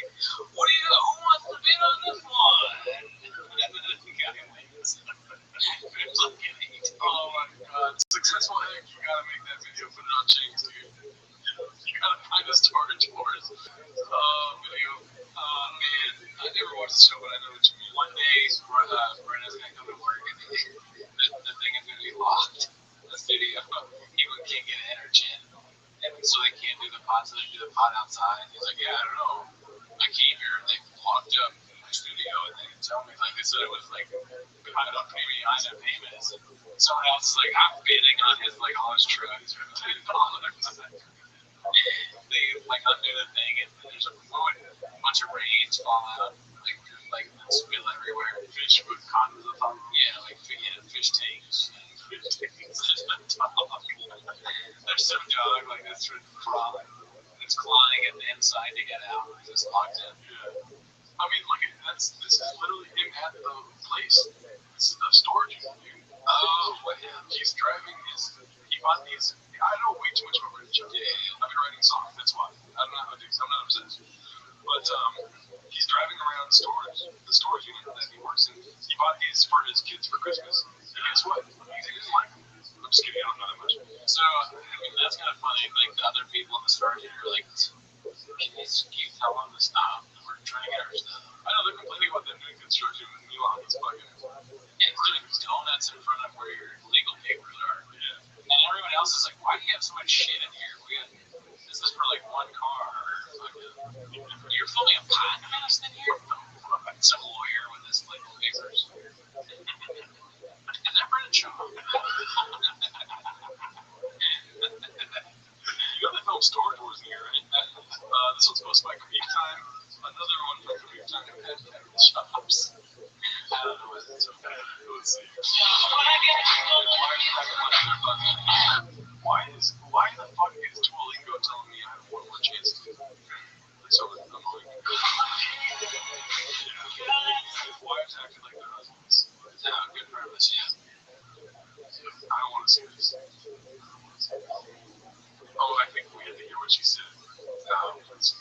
what do you who wants to bid on this one? And then the guy wins. It's like an 8. Oh my god. Successful hack, you gotta make that video, put it on James, dude. You gotta find the storage wars video. Man, I never watched the show, but I know what you mean. One day, Brenna's gonna come to work and the thing is gonna be locked. The studio. People can't get in or chin. And so they can't do the pod, so they do the pod outside. He's like, yeah, I don't know. I came here and they locked up my studio and they didn't tell me. Like, they said it was like, I don't pay me behind their payments. And someone else is like, I'm bidding on his, like, all his trucks for $2. They, like, undo the thing and there's a bunch of rains fall out. Like spill everywhere. Fish with condoms up on them. Yeah, like fish tanks. There's some dog like that's crawling. It's clawing at the inside to get out. It's just locked in. Yeah. I mean, look at this is literally him at the place. This is the storage unit. Oh, what? Yeah. He's driving he bought these. I know way too much about Rothschild. Yeah. I've been writing songs. That's why. I don't know how to do. I'm not obsessed. But he's driving around the storage unit that he works in. He bought these for his kids for Christmas. And guess what? He didn't like them. I'm just kidding. I don't know that much. So, I mean, that's kind of funny. Like, the other people in the storage unit are like, can you tell them to stop? We're trying to get our stuff. I know they're complaining about them doing construction in Milan. It's fucking. And doing donuts in front of where your legal papers are. Yeah. And everyone else is like, why do you have so much shit in here? This is for like one car. You're filming a podcast in here? Some lawyer with his legal papers. Is that Brendan Shaw? You got the film Storage Wars in here, right? This one's supposed to be Creep Time. Another one from Creep Time at the shops. I don't know what it's about. Let's see. Why the fuck is Duolingo telling me I have one more chance to do that? So I'm going to go. Wives acted like their husbands. Good purpose, yeah. I don't want to see this. Oh, I think we had to hear what she said. Please.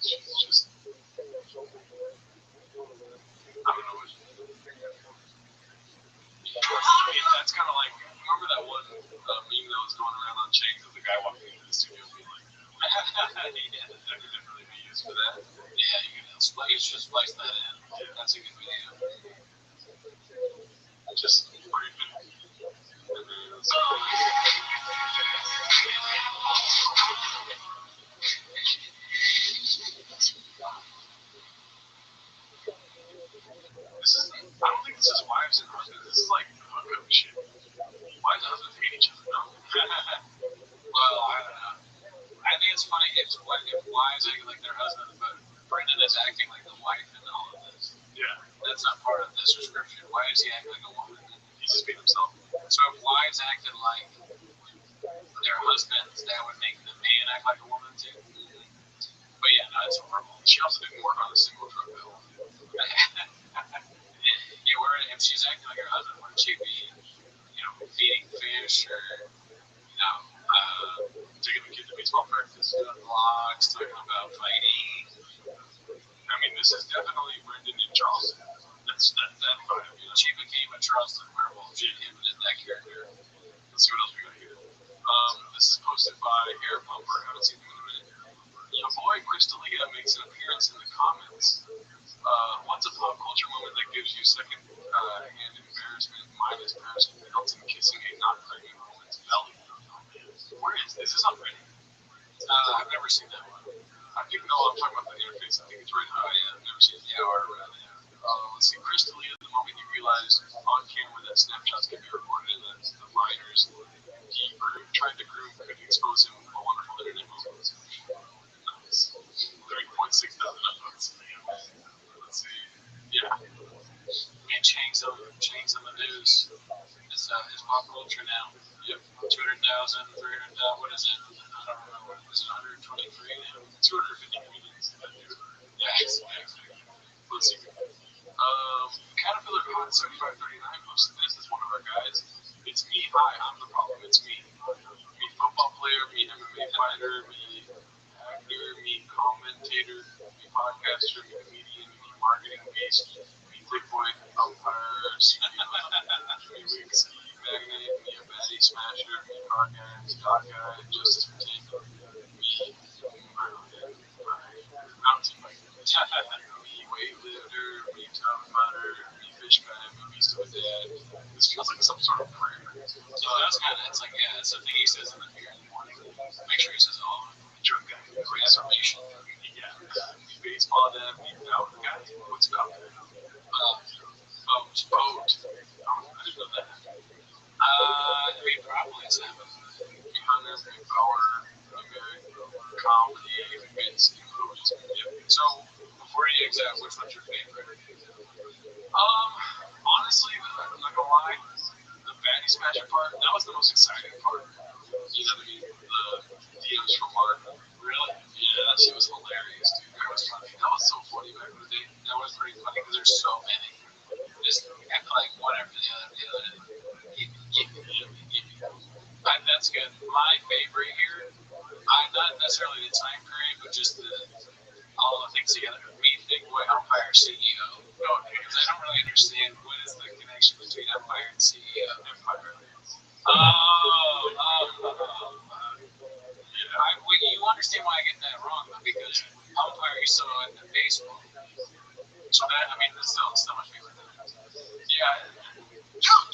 She's just. I don't know what. That's kind of like, remember that one meme that was going around on Chase of the guy walking into the studio being like, that could definitely be used for that. Yeah, you can just splice that in. Yeah. That's a good video. Just creeping. I don't think this is wives and husbands. This is like hookup shit. Wives and husbands hate each other, no? Well, I don't know. I think it's funny if wives act like their husbands, but Brendan is acting like the wife in all of this. Yeah. That's that's not part of this description. Why is he acting like a woman? He's just being himself. So if wives acted like their husbands, that would make the man act like a woman too. But yeah, no, it's horrible. She also didn't work on a single drug bill. Yeah, where if she's acting like her husband, wouldn't she be, feeding fish or, Taking the kid to baseball practice. doing vlogs, talking about fighting? I mean, this is definitely Brendan and Charleston. That's that vibe. She became a Charleston werewolf. She inhabited that character. Let's see what else we got here. This is posted by Air Pumper. I haven't seen him in a minute. Your boy Crystalia makes an appearance in the comments. What's a pop culture moment that gives you second hand embarrassment minus Paris Hilton kissing a not pregnant woman's belly? Where is this? Is this on Reddit? I've never seen that one. I think no, I'm talking about the interface. I think it's right now. Yeah, I've never seen it. Yeah, or Let's see. Crystalia, the moment you realize on camera that snapshots can be recorded and that the minors he tried to groom could expose him a wonderful internet moment. Nice. 30.6 thousand upvotes. Let's see. Yeah. man, Chang's on the news. It's pop culture now. Yep. 200,000, 300,000. What is it? I don't remember. Is it 123 now? 250 comedians that do it. Yeah. Let's see. Caterpillar Hot 7539 posted this as one of our guys. It's me. Hi, I'm the problem. It's me. Me football player, me MMA fighter, me actor, me commentator, me podcaster, me comedian, me marketing beast, me thick boy umpire, CEO, me wig ski magnate, me a baddie smasher, me car guy, me dog guy, justice for tango, me mountain biker, me weightlifter, me tough mudder, me fish guy, me beast of a dad. This feels like some sort of prayer. That's kind of, it's like, yeah, it's the thing he says in the beer in the morning. Make sure he says it all. Drug guy, Great affirmation. yeah, me baseball dad, me bout guy. What's bout guy? Boat. I didn't know that. Me probably seven. Me hunter, me power, okay. Comedy, Vince, influence. Yep. So, before you exit, which one's your favorite? Honestly, I'm not gonna lie, the baddie smasher part, that was the most exciting part. You know what I mean? The DMs from Mark. Really? Yeah, that shit was hilarious, dude. That was funny. That was so funny back in the day. That was pretty funny because there's so many. Just act like one after the other. That's good. My favorite here, not necessarily the time period, but just all the things together. Me, Big Boy Empire CEO. No, because I don't really understand what is the connection between Empire and CEO. Empire. You understand why I get that wrong, though, because Empire you saw in the baseball. So that, I mean, it's still my favorite. Yeah. That's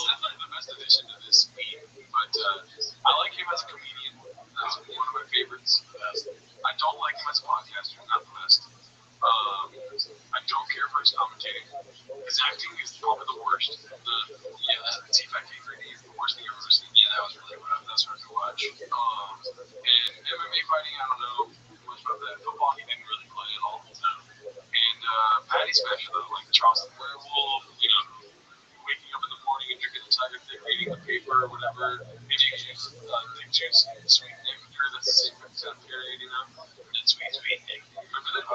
definitely the best addition to this meme. But I like him as a comedian. That's one of my favorites. I don't like him as a podcaster. Not the best. I don't care for his commentating. His acting is probably the worst. That T5K3D is the worst thing I've ever seen. Yeah, that was really rough. That's hard to watch. And MMA fighting, I don't know much about that. Football, he didn't really play at all. And Patty Smasher, though, like Charleston Werewolf, waking up in the morning and drinking a Tiger Thick, reading the paper or whatever. Dick Juice, Sweet Nick, sure that's the same time period, And then Sweet Nick. Remember that?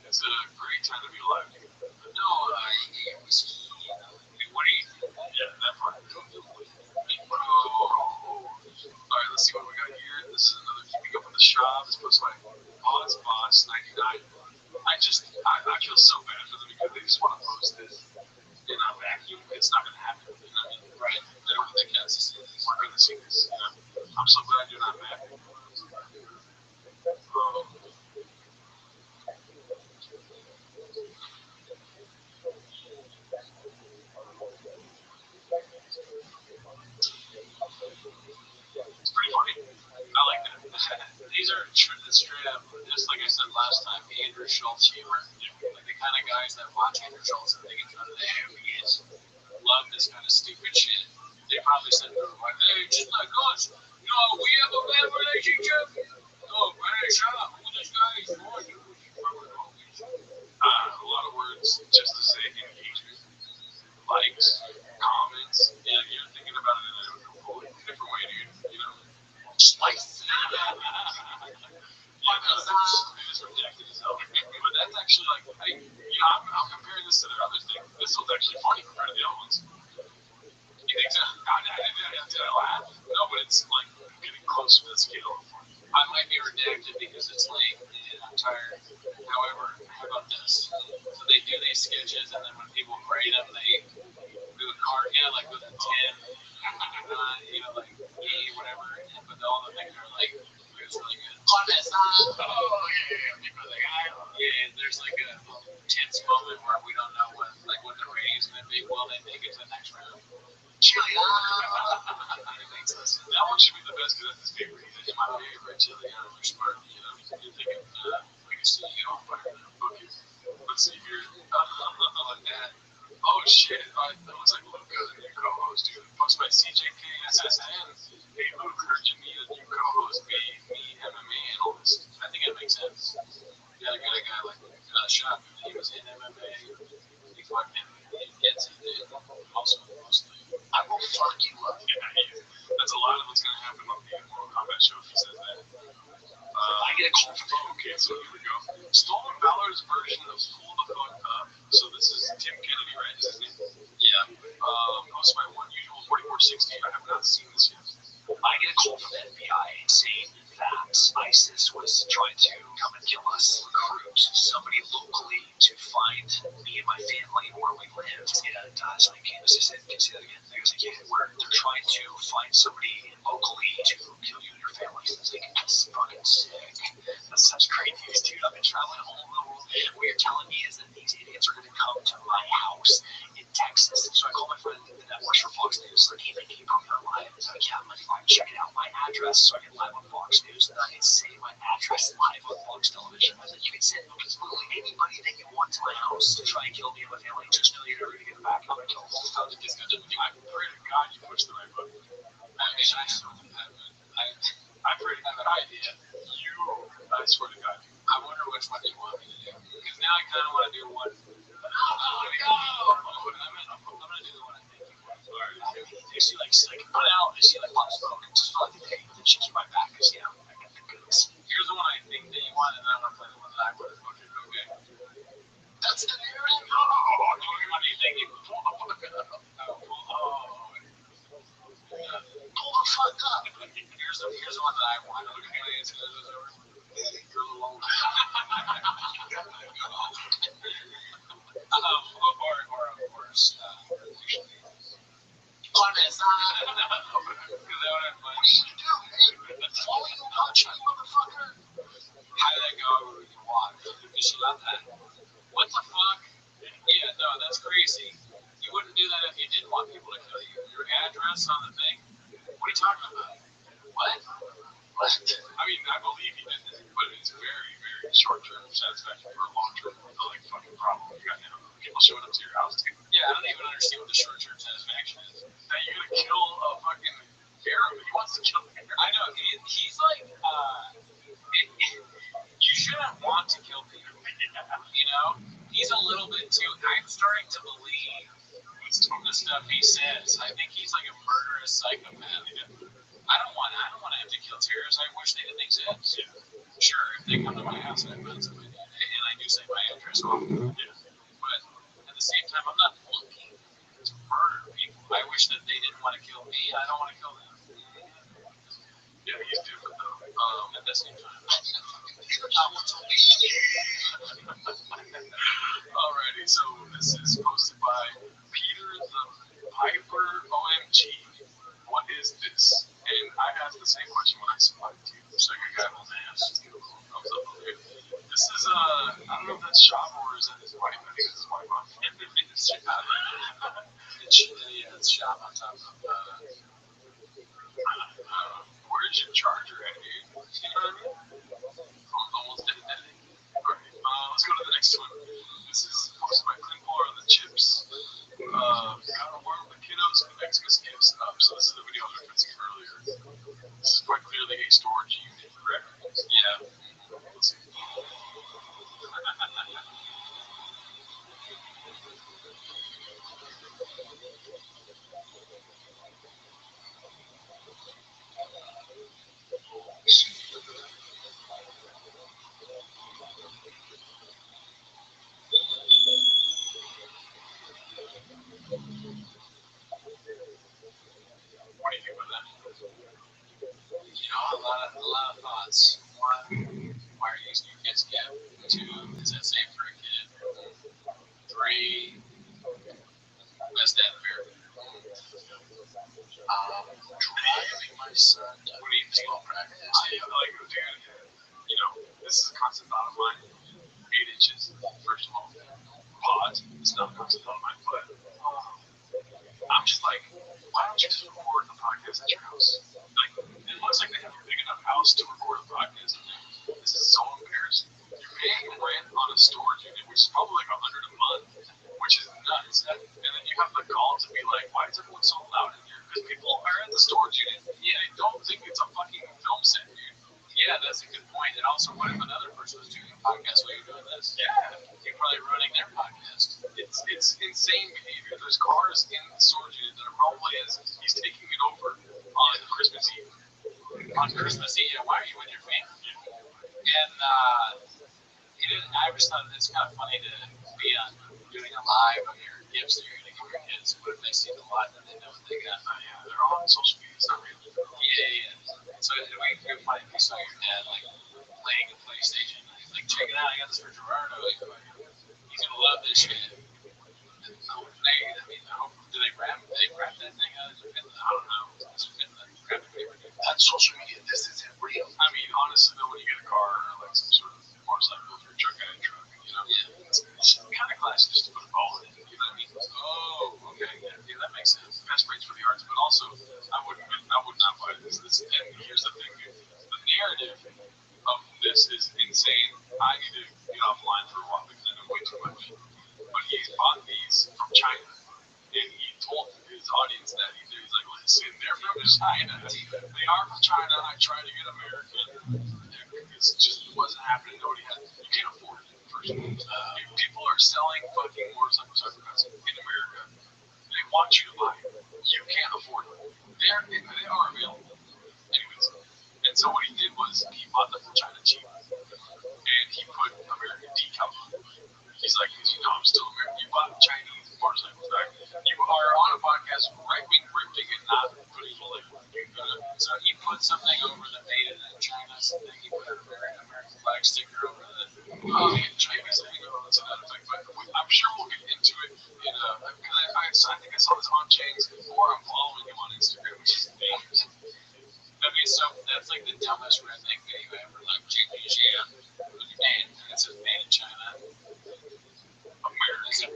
It's a great time to be alive. No, it was what are you? Yeah, that part. Alright, let's see what we got here. This is another keeping up with the shop. It's posted by Boss 99. I feel so bad for them because they just want to post this in a vacuum. It's not going to happen. You know what I mean? Right. They don't want their cats to see this. We're going to see this. I'm so glad you're not mad. It's pretty funny. I like that. These are straight up, just like I said last time, Andrew Schultz humor. Like the kind of guys that watch Andrew Schultz and they get fun of who he is. Love this kind of stupid shit. They probably said to him, like, hey, just like us, we have a bad relationship. No, man, shut up. Who this guy is for? A lot of just to say engagement, likes, comments, and you're thinking about it in a completely different way, dude. You know? Spicy. Yeah, no, it is rejected as hell. But that's actually like, I'm comparing this to their other thing. This one's actually funny compared to the other ones. You think so? Did I laugh? No, but it's like getting close to the scale. I might be redacted because it's late and I'm tired. However, how about this? So they do these sketches, and then when people grade them, they do a card, like with a 10, like E, whatever. But all the things are like, it was really good. Oh, yeah. Yeah, there's like a tense moment where we don't know what the rating's gonna be. Well, they make it to the next round. Chili. That one should be the best because that's his favorite. He's my favorite chili. They're smart. You're thinking, we can see you on fire. Okay. Let's see here. Like that. Oh shit. That looks like Luca, the new co-host, dude. Posted by CJKSSN. Hey Luke, heard you need a new co-host. Me, MMA analyst. I think that makes sense. You gotta get a guy like Shop. He was in MMA. He fucking gets it, dude. Mostly. I will fuck you up. Yeah, that's a lot of what's gonna happen on the Mortal Kombat show if he says that. I get a call from him. Okay, so here we go. Stolen Valor's version of Pull the Fuck Up. So this is Tim Kennedy, right? Is his name? Yeah. Posted by One Usual 4460. I have not seen this yet. I get a call from the FBI saying that ISIS was trying to come and kill us, recruit somebody locally to find me and my family where we lived. And so I came to say that again. They're trying to find somebody locally to kill you and your family. I was like, that's fucking sick. That's such great news, dude. I've been traveling all over the world. What you're telling me is that these idiots are going to come to my house in Texas. So I called my friend that works for Fox News. Like, hey, man, can you put me on live? I was like, yeah, I'm like, fine, check it out. My address, so I get live on Fox News, and I can say my address live on Fox Television. I was like, you can send literally anybody that you want to my house to try and kill me and my family. Just know you're never going to get it back. I'm going to kill them. How did this go? I pray to God you pushed the right button. I pray to have an idea. I swear to God. I wonder which one you want me to do. Because now I kind of want to do one. Oh, no! I'm going to do the one I think you want. If she like put out, if she like pop smoke, just for like a day, then she keep my back because I got the goods. Here's the one I think that you want, and then I'm going to play the one that I want. Okay. That's the narrative. What do you think? Pull the fuck up. Here's the one that I want. Or of course, usually. On his side. Because that would have fun. What do you do, man? Follow you punch, you motherfucker. How did that go? You watch. Did she love that? What the fuck? Yeah, no, that's crazy. You wouldn't do that if you didn't want people to kill you. Your address on the thing? What are you talking about? What? I mean, I believe he did that, but it's very, very short-term satisfaction for a long-term, fucking problem you got now. People showing up to your house, too. Yeah, I don't even understand what the short-term satisfaction is. Now you're gonna kill a fucking Arab. He wants to kill the Arab. I know. He's like, you shouldn't want to kill people. You know? He's a little bit too. I'm starting to believe the stuff he says. I think he's like a murderous psychopath. I don't want to have to kill terrorists. I wish they didn't exist. Yeah. Sure, if they come to my house and I find somebody, and I do say my address wrong. Yeah. But at the same time, I'm not looking to murder people. I wish that they didn't want to kill me. I don't want to kill them. Yeah, he's different, though. At the same time. Alrighty, so this is posted by Peter the Piper OMG. What is this? And I asked the same question when I supplied it to you. So you got on the ass. Just give a little thumbs up. Okay. This is I don't know if that's Shop or is that his wife. I think it's his wife on It's Shop on top of. where's your charger at, dude? You know what I mean? Almost did it. Alright, let's go to the next one. This is posted by Clint Fuller on the chips. Gotta warm the kiddos and Xmas gifts up. So this is the video I was referencing earlier. This is quite clearly a storage unit, correct? Yeah. Let's see. What do you think about that? You know, a lot of thoughts. One, why are you using your kid's cap? Two, is that safe for a kid? Three, is that fair? Driving my son to baseball practice. You know, this is a constant thought of mine. 8 inches, first of all. Pause. It's not a constant thought of mine, but I'm just like, why don't you just record the podcast at your house? Like, it looks like they have a big enough house to record a podcast. This is so embarrassing. You're paying rent on a storage unit, which is probably like $100 a month, which is nuts. And then you have the gall to be like, why is everyone so loud in here? Because people are at the storage unit. Yeah, they don't think it's a fucking film set, dude. Yeah, that's a good point. And also, what if another person was doing a podcast while you're doing this? Yeah, you're probably ruining their podcast. It's insane behavior. There's cars in the storage unit that are probably as he's taking it over on Christmas Eve. On Christmas Eve, why are you with your family? And I always thought it's kind of funny to be on doing a live of your gifts that you're going to give your kids. What if they see the lot and they know what they got? Yeah, they're all on social media. It's not real. Yeah. So it would be funny if you saw your dad like playing a PlayStation. He's like, check it out, I got this for Gerardo. He's gonna love this shit. Do they wrap that thing? How does it fit? I don't know. Does it fit in the wrapping paper? That's social media. This isn't real. I mean, honestly, though, when you get a car or like some sort of motorcycle or truck, you know, it's kind of classy just to put a ball in it. You know what I mean? Oh, okay, yeah, that makes sense. Best rates for the arts, but also I would not buy this. And here's the thing, dude. The narrative of this is insane. I need to get offline for a while because I know way too much. But he bought these from China, and he told his audience that he's like, listen, they're from China. They are from China. I tried to get American. It just wasn't happening. Nobody had. You can't afford it. First of all, if people are selling fucking motorcycles in America, they want you to buy it. You can't afford it. They are available. Anyways, and so what he did was he bought them from China cheap, and he put American decals on it. He's like, you know, I'm still American. You bought Chinese motorcycles, right? You are on a podcast ripping and not putting like, so he put something over the made it in China, something he put an American flag sticker over the Chinese thing to that effect. But I'm sure we'll get into it in I think I saw this on Chang's, or I'm following him on Instagram, which is dangerous. Okay, so that's like the dumbest redneck video ever. Like, Jam, and it says made in China. American.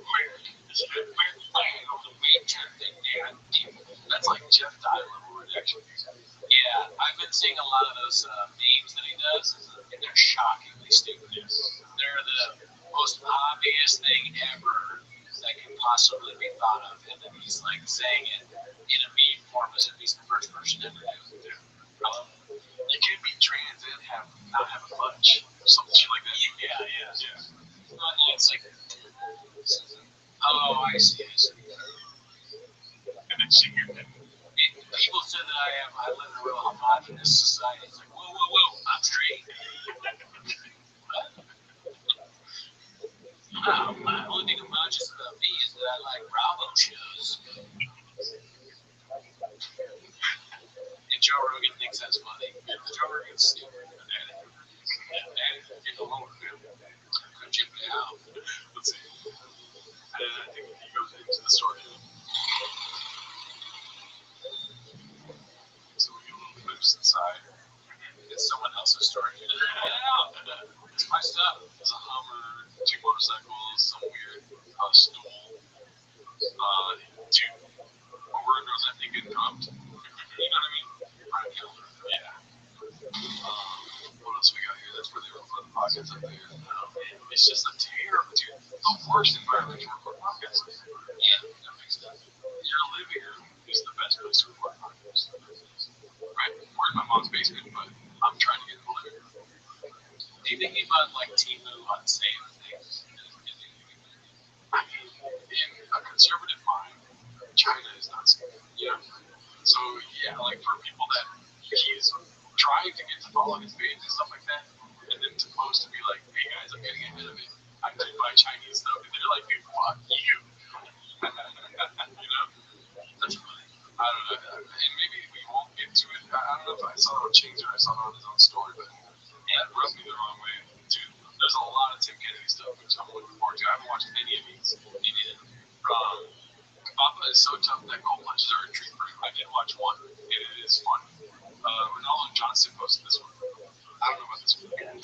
That's like Jeff Dye level rejection. Yeah, I've been seeing a lot of those memes that he does, and they're shockingly stupid. They're the most obvious thing ever that can possibly be thought of, and then he's like saying it in a meme form as if he's the first person ever to do it. You can be trans and not have a bunch, or something like that. Yeah. It's like, oh, I see. And then people said that I live in a real homogenous society. It's like, whoa, I'm straight. The only thing homogenous about me is that I like Bravo shows. And Joe Rogan thinks that's funny. Joe Rogan's stupid. Could check it out. Let's see. And I think he goes into the story. So we get a little clips inside. It's someone else's story. Yeah, it's my stuff. There's a Hummer, 2 motorcycles, some weird stool, 2 overrunners, I think, get dropped. You know what I mean? Yeah. What else we got here? That's where they record the podcasts up there. It's just a terrible, dude. The worst environment to record podcasts. Yeah, that makes sense. Your living room is the best place to record podcasts. Right? We're in my mom's basement, but I'm trying to get in the living room. Do you think he bought like Timu on sale things? I follow his page and stuff like that, and then to post to be like, hey guys, I'm getting ahead of it. I did buy Chinese stuff, and they're like, dude, fuck you. You know? That's funny. I don't know. And maybe we won't get to it. I don't know if I saw it on Ching's or I saw it on his own story, but that rubbed me the wrong way, too. There's a lot of Tim Kennedy stuff, which I'm looking forward to. I haven't watched any of these. He did. Papa is so tough that cold punches are a treat for him. I did watch one, and it is fun. Ronaldo Johnson posted this one. I don't know about this one. And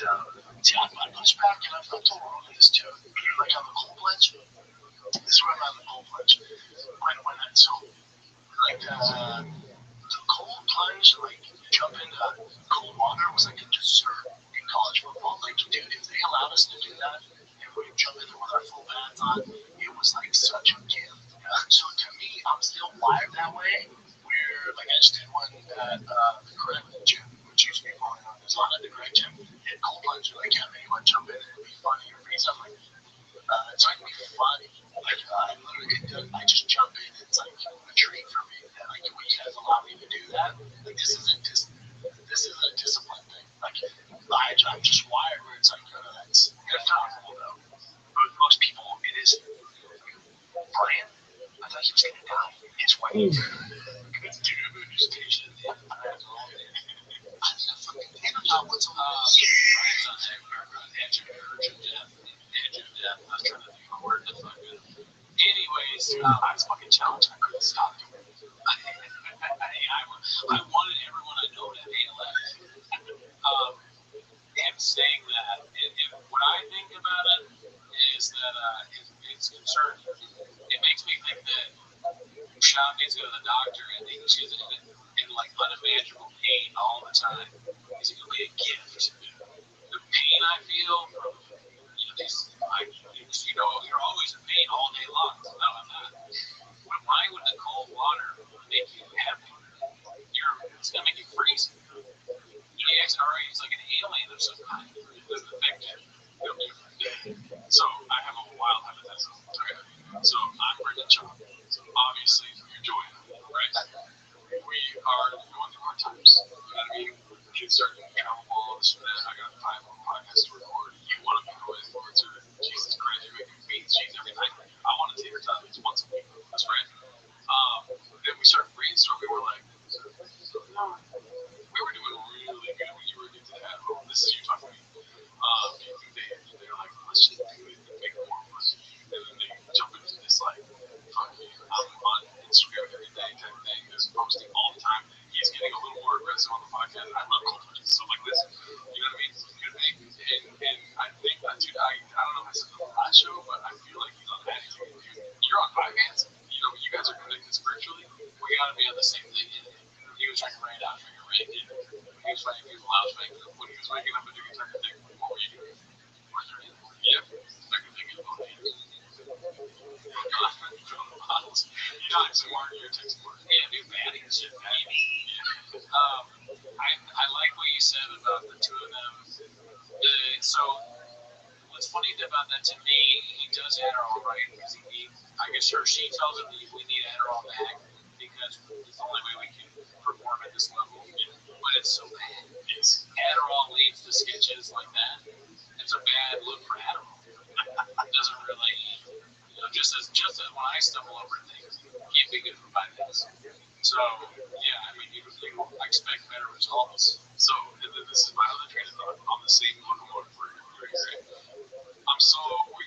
see, I push back, and I've told Roman this too. Like on the cold plunge, this is where I'm on the cold plunge. When so like the cold plunge, like jump into cold water was like a dessert in college football. Like, dude, if they allowed us to do that, and we would jump in there with our full pads on, it was like such a gift. So to me, I'm still wired that way. Where like I just did one at the correct gym, which used to be going on this on at the correct gym. And cold plunge, like, yeah, man, you want to jump in and be funny or freeze. I'm like, it's not gonna be funny. Like, I literally, I just jump in. It's like a treat for me. And like, when you guys allow me to do that, like, this isn't a discipline thing. Like, I'm just wired where it's like, it's powerful though. But most people, it is. Brian, I thought he was gonna die. His wife. Station. I don't know fucking internet. What's on Brian's on edge of death. Edge of death. I was trying to think of a word that's not good. Anyways, I was fucking challenged. I couldn't stop doing it. I wanted everyone I know to have ALS. Him saying that, what I think about it is that it's concerning. It makes me think that Sean needs to go to the doctor and she's in like unimaginable pain all the time. Is it going to be a gift? The pain I feel from you're always in pain all day long. So no, I'm not. Why would the cold water make you happy? It's going to make you freeze. It's like an alien of some kind. It doesn't affect you. It'll be for a day. So I have a wild hypothetical. Okay. So I'm Brendan Chop. Obviously, you're Joanna, right? We are going through hard times. You know what I mean? Kids starting to travel all this and that. I got 5 more podcasts to record. You want to be the influencer. Jesus Christ, you're making beats, cheese every night. I want to take your time. It's once a week. That's right. Then we started brainstorming. We were like, we were doing really good when you were into that. Oh, this is you talking to me. They were like, let's just do it and make more money. And then they jump into this like, fuck you, I'm on Instagram every day type thing. Just posting all the time. He's getting a little more aggressive on the podcast. I love cold punches, stuff like this. You know what I mean? And I think that dude, I don't know if I said it on the last show, but I feel like he's on attitude. You're on podcast. You guys are connected spiritually. We gotta be on the same thing. He was trying to write out figure right. He was fighting people. I was fighting people. When he was waking up and doing certain things, what were you doing? Yep. I can think of it. Some more your text more. Yeah, new batting shit, baby. I like what you said about the two of them. So what's funny about that to me, he does Adderall, right? Because I guess she tells him we need Adderall back because it's the only way we can perform at this level. But it's so bad. Adderall leads to sketches like that. It's a bad look for Adderall. It doesn't really, just as when I stumble over things, can't be good for 5 minutes. So yeah, I mean, you expect better results. So this is my other train of thought on the same locomotive for great.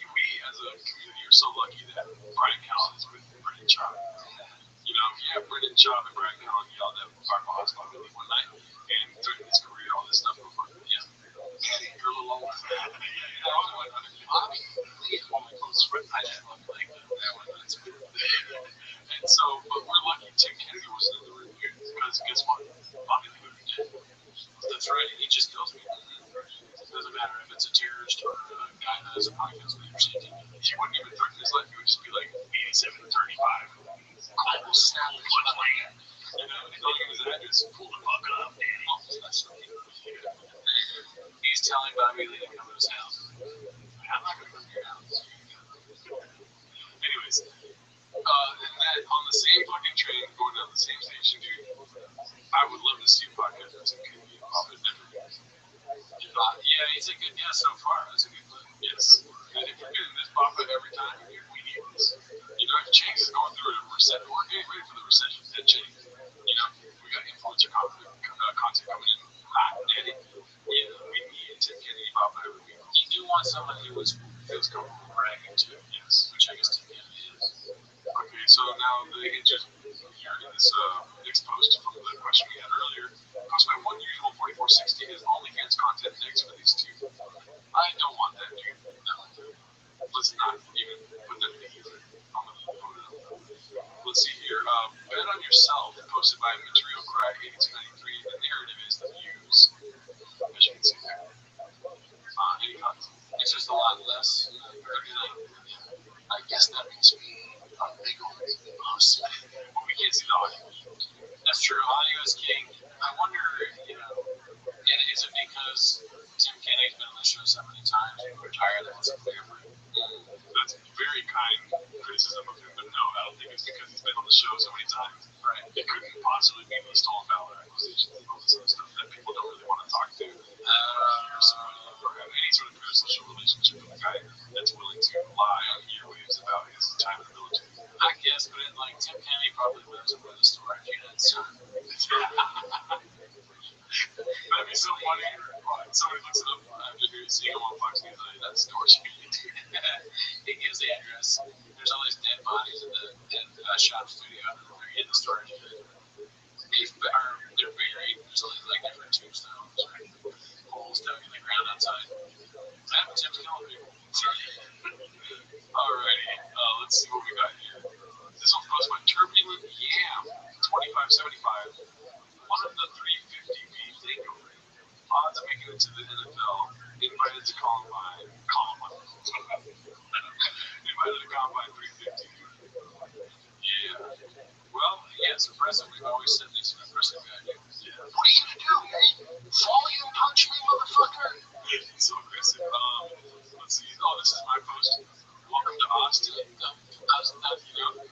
We as a community are so lucky that Brian Callen is with Brendan Chop. Brendan Chop and Brian Callen yelled at Marco Hotspot one night and threatened his career, all this stuff before. Daddy, you're a little older. Bobby, one of my closest friends, I didn't like that one. And so, but we're lucky Tim Kennedy was in the room here because guess what? Bobby Lee would be dead. That's right. He just kills me. It doesn't matter if it's a terrorist or a guy that has a podcast with your safety. He wouldn't even threaten his life. He would just be like 87 to 35. I will snap the plan. He's looking at his address, pull the fuck up, He's telling Bobby Lee to come to his house. I'm not going to come to your house. Anyways, and that on the same fucking train, going down the same station, dude, I would love to see a podcast with Tim Kennedy. Yeah, he's a good guest so far. That's a good clue. Yes. And if you're getting this pop up every time, we need this. You know, if Chase is going through a recession, we're getting ready for the recession. That Chase. You know, we got influencer content coming in hot, daddy. We need to get a pop up every week. You do want someone who feels comfortable bragging too. Yes. Which I guess Tim Kennedy is. Okay, so now the answer here in this next post from the question we had earlier. Post my one usual 4460 is OnlyFans content next for these two. I don't want that, dude. No. Let's not even put that together. I'm gonna vote it up. Let's see here. Bet on Yourself, posted by Material Cry 8293. The narrative is the views, as you can see there. Any thoughts? It's just a lot less. I guess that means we are big on us. Well, we can't see the audio. That's true. Audio is king. I wonder, and is it because Tim Kennedy's been on the show so many times and we're tired of what's clear for him? That's very kind criticism of him, but no, I don't think it's because he's been on the show so many times. Right. It couldn't possibly be the stolen valor acquisitions and all this other stuff that people don't really want to talk to. Hear somebody or have any sort of parasocial relationship with a guy that's willing to lie on earwaves about his time in the military. I guess, but Tim Kennedy probably lives in the story if you know it's time. That'd be so funny. Somebody looks it up after seeing him on Fox News. Like, that's torture. It gives the address. There's all these dead bodies in the shot studio. They're in the storage unit. They're buried. There's all these different tombstones, right? Holes dug in the ground outside. Tim's killing people. Alrighty, let's see what we got here. This one's posted by Turbulent Yam 2575. One of the 350 beat takeover. Odds making it to the NFL. Invited to Columbine. Invited to Combine 350. Yeah. Well, yeah, it's impressive. We've always said this is an impressive guy. Yeah. What are you gonna do, hey? Follow you and punch me, motherfucker? He's so aggressive. Let's see. Oh, this is my post. Welcome to Austin.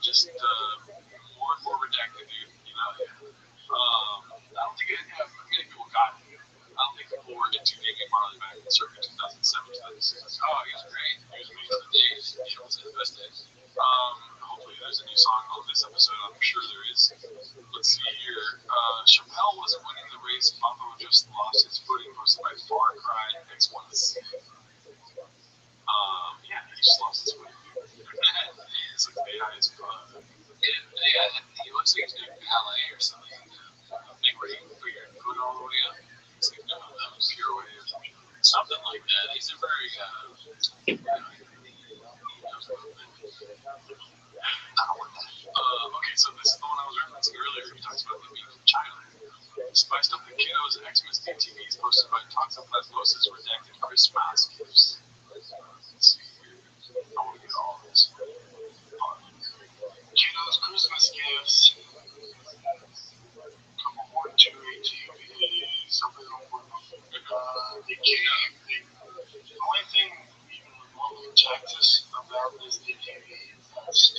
Just more redacted, dude. I don't think many people got it. I don't think people were into David Marley back in circa 2007, 2006. Oh, he was great. He was amazing. The days. He was the best days. Hopefully there's a new song on this episode. I'm sure there is. Let's see here. Chappelle wasn't winning the race. Buffalo just lost his footing, posted by Far Cry X1C. Yeah, he just lost his footing. It's like AI is fun. He looks like he's doing ballet or something. I think where he put your foot all the way up. It's like, no, that was pure way or something like that. He's a very, he knows a little bit. Okay, so this is the one I was referencing earlier. He talks about them being from China. Spiced up the kiddos, Xmas DTVs posted by Toxoplasmosis redacted Christmas gifts. Let's see here. I want to get all of this. Kiddos, Christmas gifts. Come on, 2 ATVs. Something on one. They came. The only thing even remote from Texas about this ATV is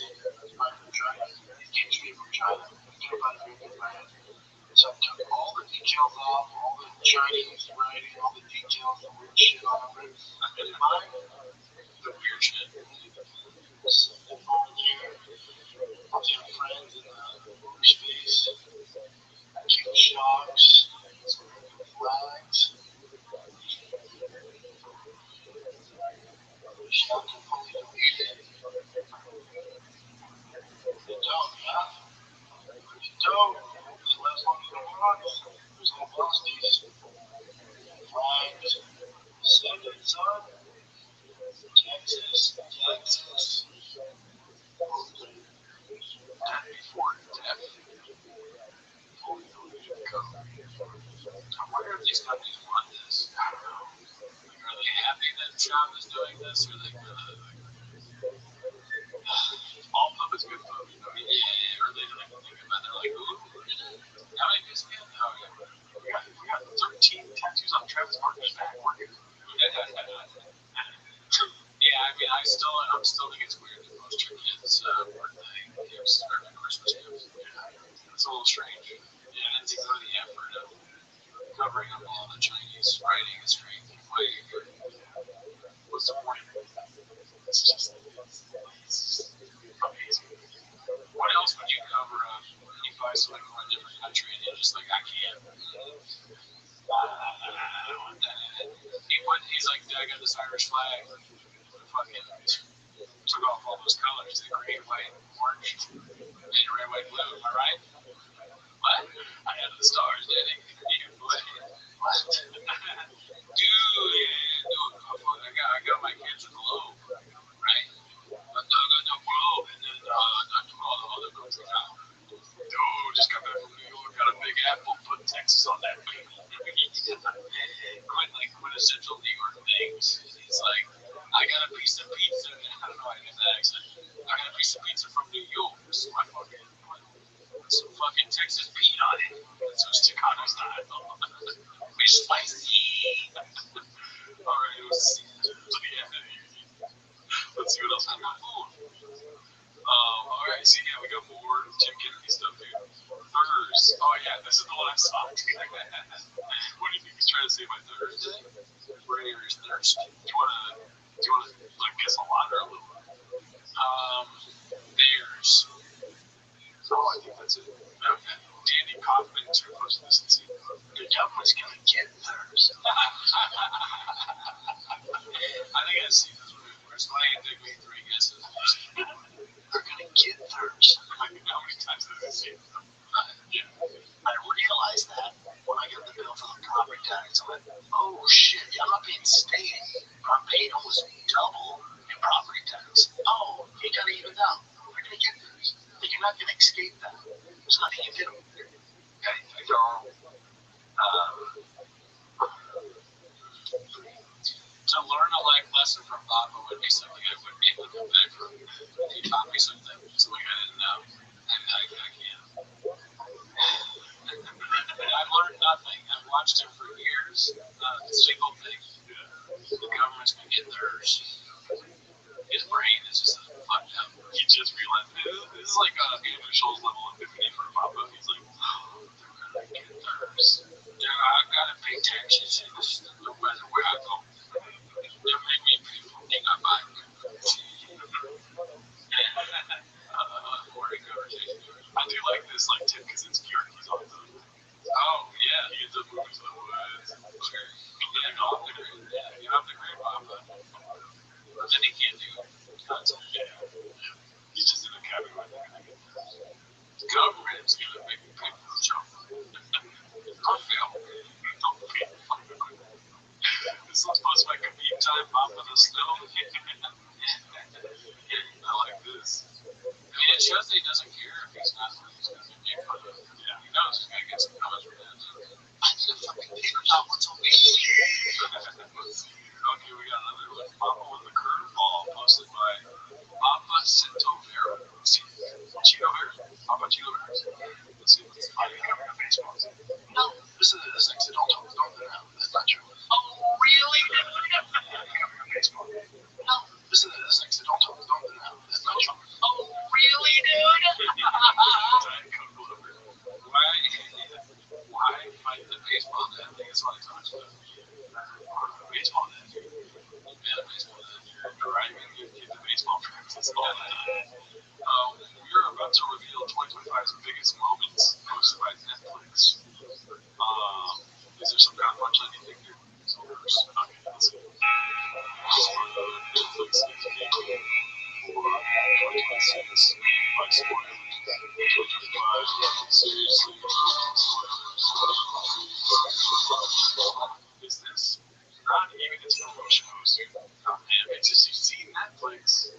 right from China. It came to me from China. They're about to make it land. So I took all the details off, all the Chinese writing, all the details, the weird shit on it. And mine, The weird shit. the phone here, friends in the space, cute shocks, flags. Shock completely deleted. They don't, yeah? Pretty dope. This last one in the box. There's no posties. Flags. Send it, son. Texas. Before death. Fully deleted code. I wonder if these companies want this. I don't know. Are they happy that Trump is doing this, or are they gonna All pub is good pub. or are they gonna think about it? They're like, ooh, how many views again? Oh, yeah. We got 13 tattoos on Travis Barker's back. We're good. Yeah, I still think it's weird that most your kids' birthday gifts or Christmas gifts. It's a little strange. Yeah, and to go to the effort of covering up all the Chinese writing is strange. What's the point? It's just amazing. What else would you cover up when you buy something from a different country and you're just like, I can't? He's like, I got this Irish flag. Fucking took off all those colors, the green, white, orange, and red, white, blue. Am I right? What? I had the stars, Daddy. What? Dude, I got my kids a globe, right? I got the globe, and then not to all the other countries out. Dude, just got back from New York, got a big apple, put Texas on that baby. Quintessential New York things. It's like, I got a piece of pizza. I don't know how to get that accent. I got a piece of pizza from New York. So I fucking put some fucking Texas Pete on it. So it's Chicano style. It's spicy. Alright, let's see what else I got. Alright, so yeah, we got more Jim Kennedy stuff, dude. Thurs. Oh yeah, this is the one I saw. What do you think he's trying to say by Thursday? Where is thirst? Do you wanna like guess a lot or a little? Bears. Oh, I think that's it. Okay. Danny Kaufman to post this and see. The government's gonna get theirs. I think I've seen this one before. It's funny, it took me 3 guesses. They're gonna get theirs. How many times did I say it? Yeah. I realized that when I got the bill for the property tax. I went, oh shit, I'm not paying state, but I'm paying almost double in property tax. Oh, you gotta even out. They're gonna get theirs. You're not gonna escape that. There's nothing you can do. Okay, to learn a life lesson from Papa would be something I wouldn't be able to come back from. He taught me something, something I didn't know. I can't. I've learned nothing. I've watched him for years. Not a single thing. The government's gonna get theirs. His brain is just fucked up. He just realized this is like Andrew Schultz level epiphany for Papa. He's like, oh, they're gonna get theirs. I've got to pay taxes no matter where I go. They're making me pay for what I buy. I do like this, like Tim Kaczynski argues all the time. Oh, yeah, he ends up moving to the woods. Okay. Yeah, no, you have the great Papa. But then he can't do content. Yeah. He's just in a cabin right now. The government's going to make me pay for the show. I feel. This is supposed to make a mean time Papa the snow. I like this. I mean, it shows that he doesn't care if he's not going to get made fun of. Yeah. He knows he's going to get some comments from that. I need to fucking figure out what's on me. Okay, we got another one. Papa with the curveball, posted by Papa Cintovera. Chino Vera? Papa Chino Vera? Let's see what's coming up baseball. No, listen to this. Don't do that. That's not true. Oh, really? Baseball. No, listen to this. Don't do that. That's not true. Oh, really, dude? Why fight the baseball net? I think that's what he talks about. Baseball net. Yeah, baseball net. You're driving your kid to baseball practice all that. We're about to reveal 2025's biggest moments posted by Netflix. Is there some kind of punchline you think here? Okay, let's see. Netflix is making for 2026. Like spoilers. 2025, seriously. Is this not even its promotion poster? Oh man, it's just you see Netflix.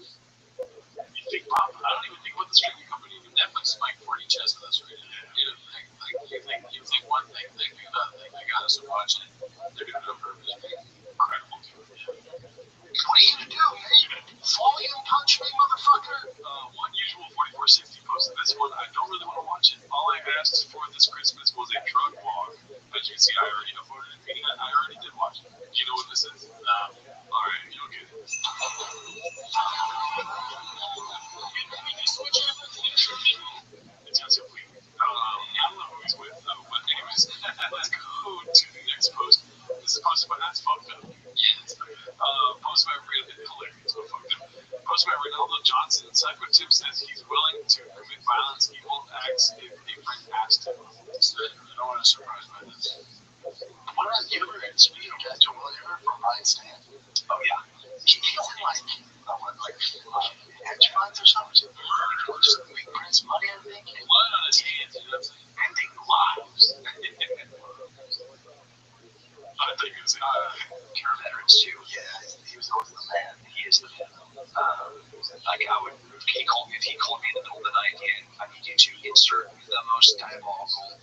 You think Papa? I don't even think about the streaming company. Netflix is like 40 chess with us right now. You think one thing, they do another thing. They got us to watch it. They're doing it on purpose. Incredible. What are you gonna do, man? Volume punch me, motherfucker? One usual 4460 posted this one. I don't really want to watch it. All I asked for this Christmas was a drug log. As you can see, I already uploaded it. Meaning I already did watch it. Do you know what this is? Alright, you'll get it. It's got some weird. I don't know who he's with, though. But anyways, let's go to the next post. This is posted by That's Fucked Up. Johnson. Psycho Tim says he's willing to commit violence, evil acts if a friend asked him. So no one is surprised by this. What about you, speaking of that, whatever from Ryan Stan? Oh, yeah. He feels like, hedge funds or something. Just make Prince money, I think. Blood on his hands, you know what I'm saying? Ending lives. I think it was Care veterans, too. Yeah, he was always the man. He is the man. Like, he called me in the middle of the night, and I need you to insert the most diabolical,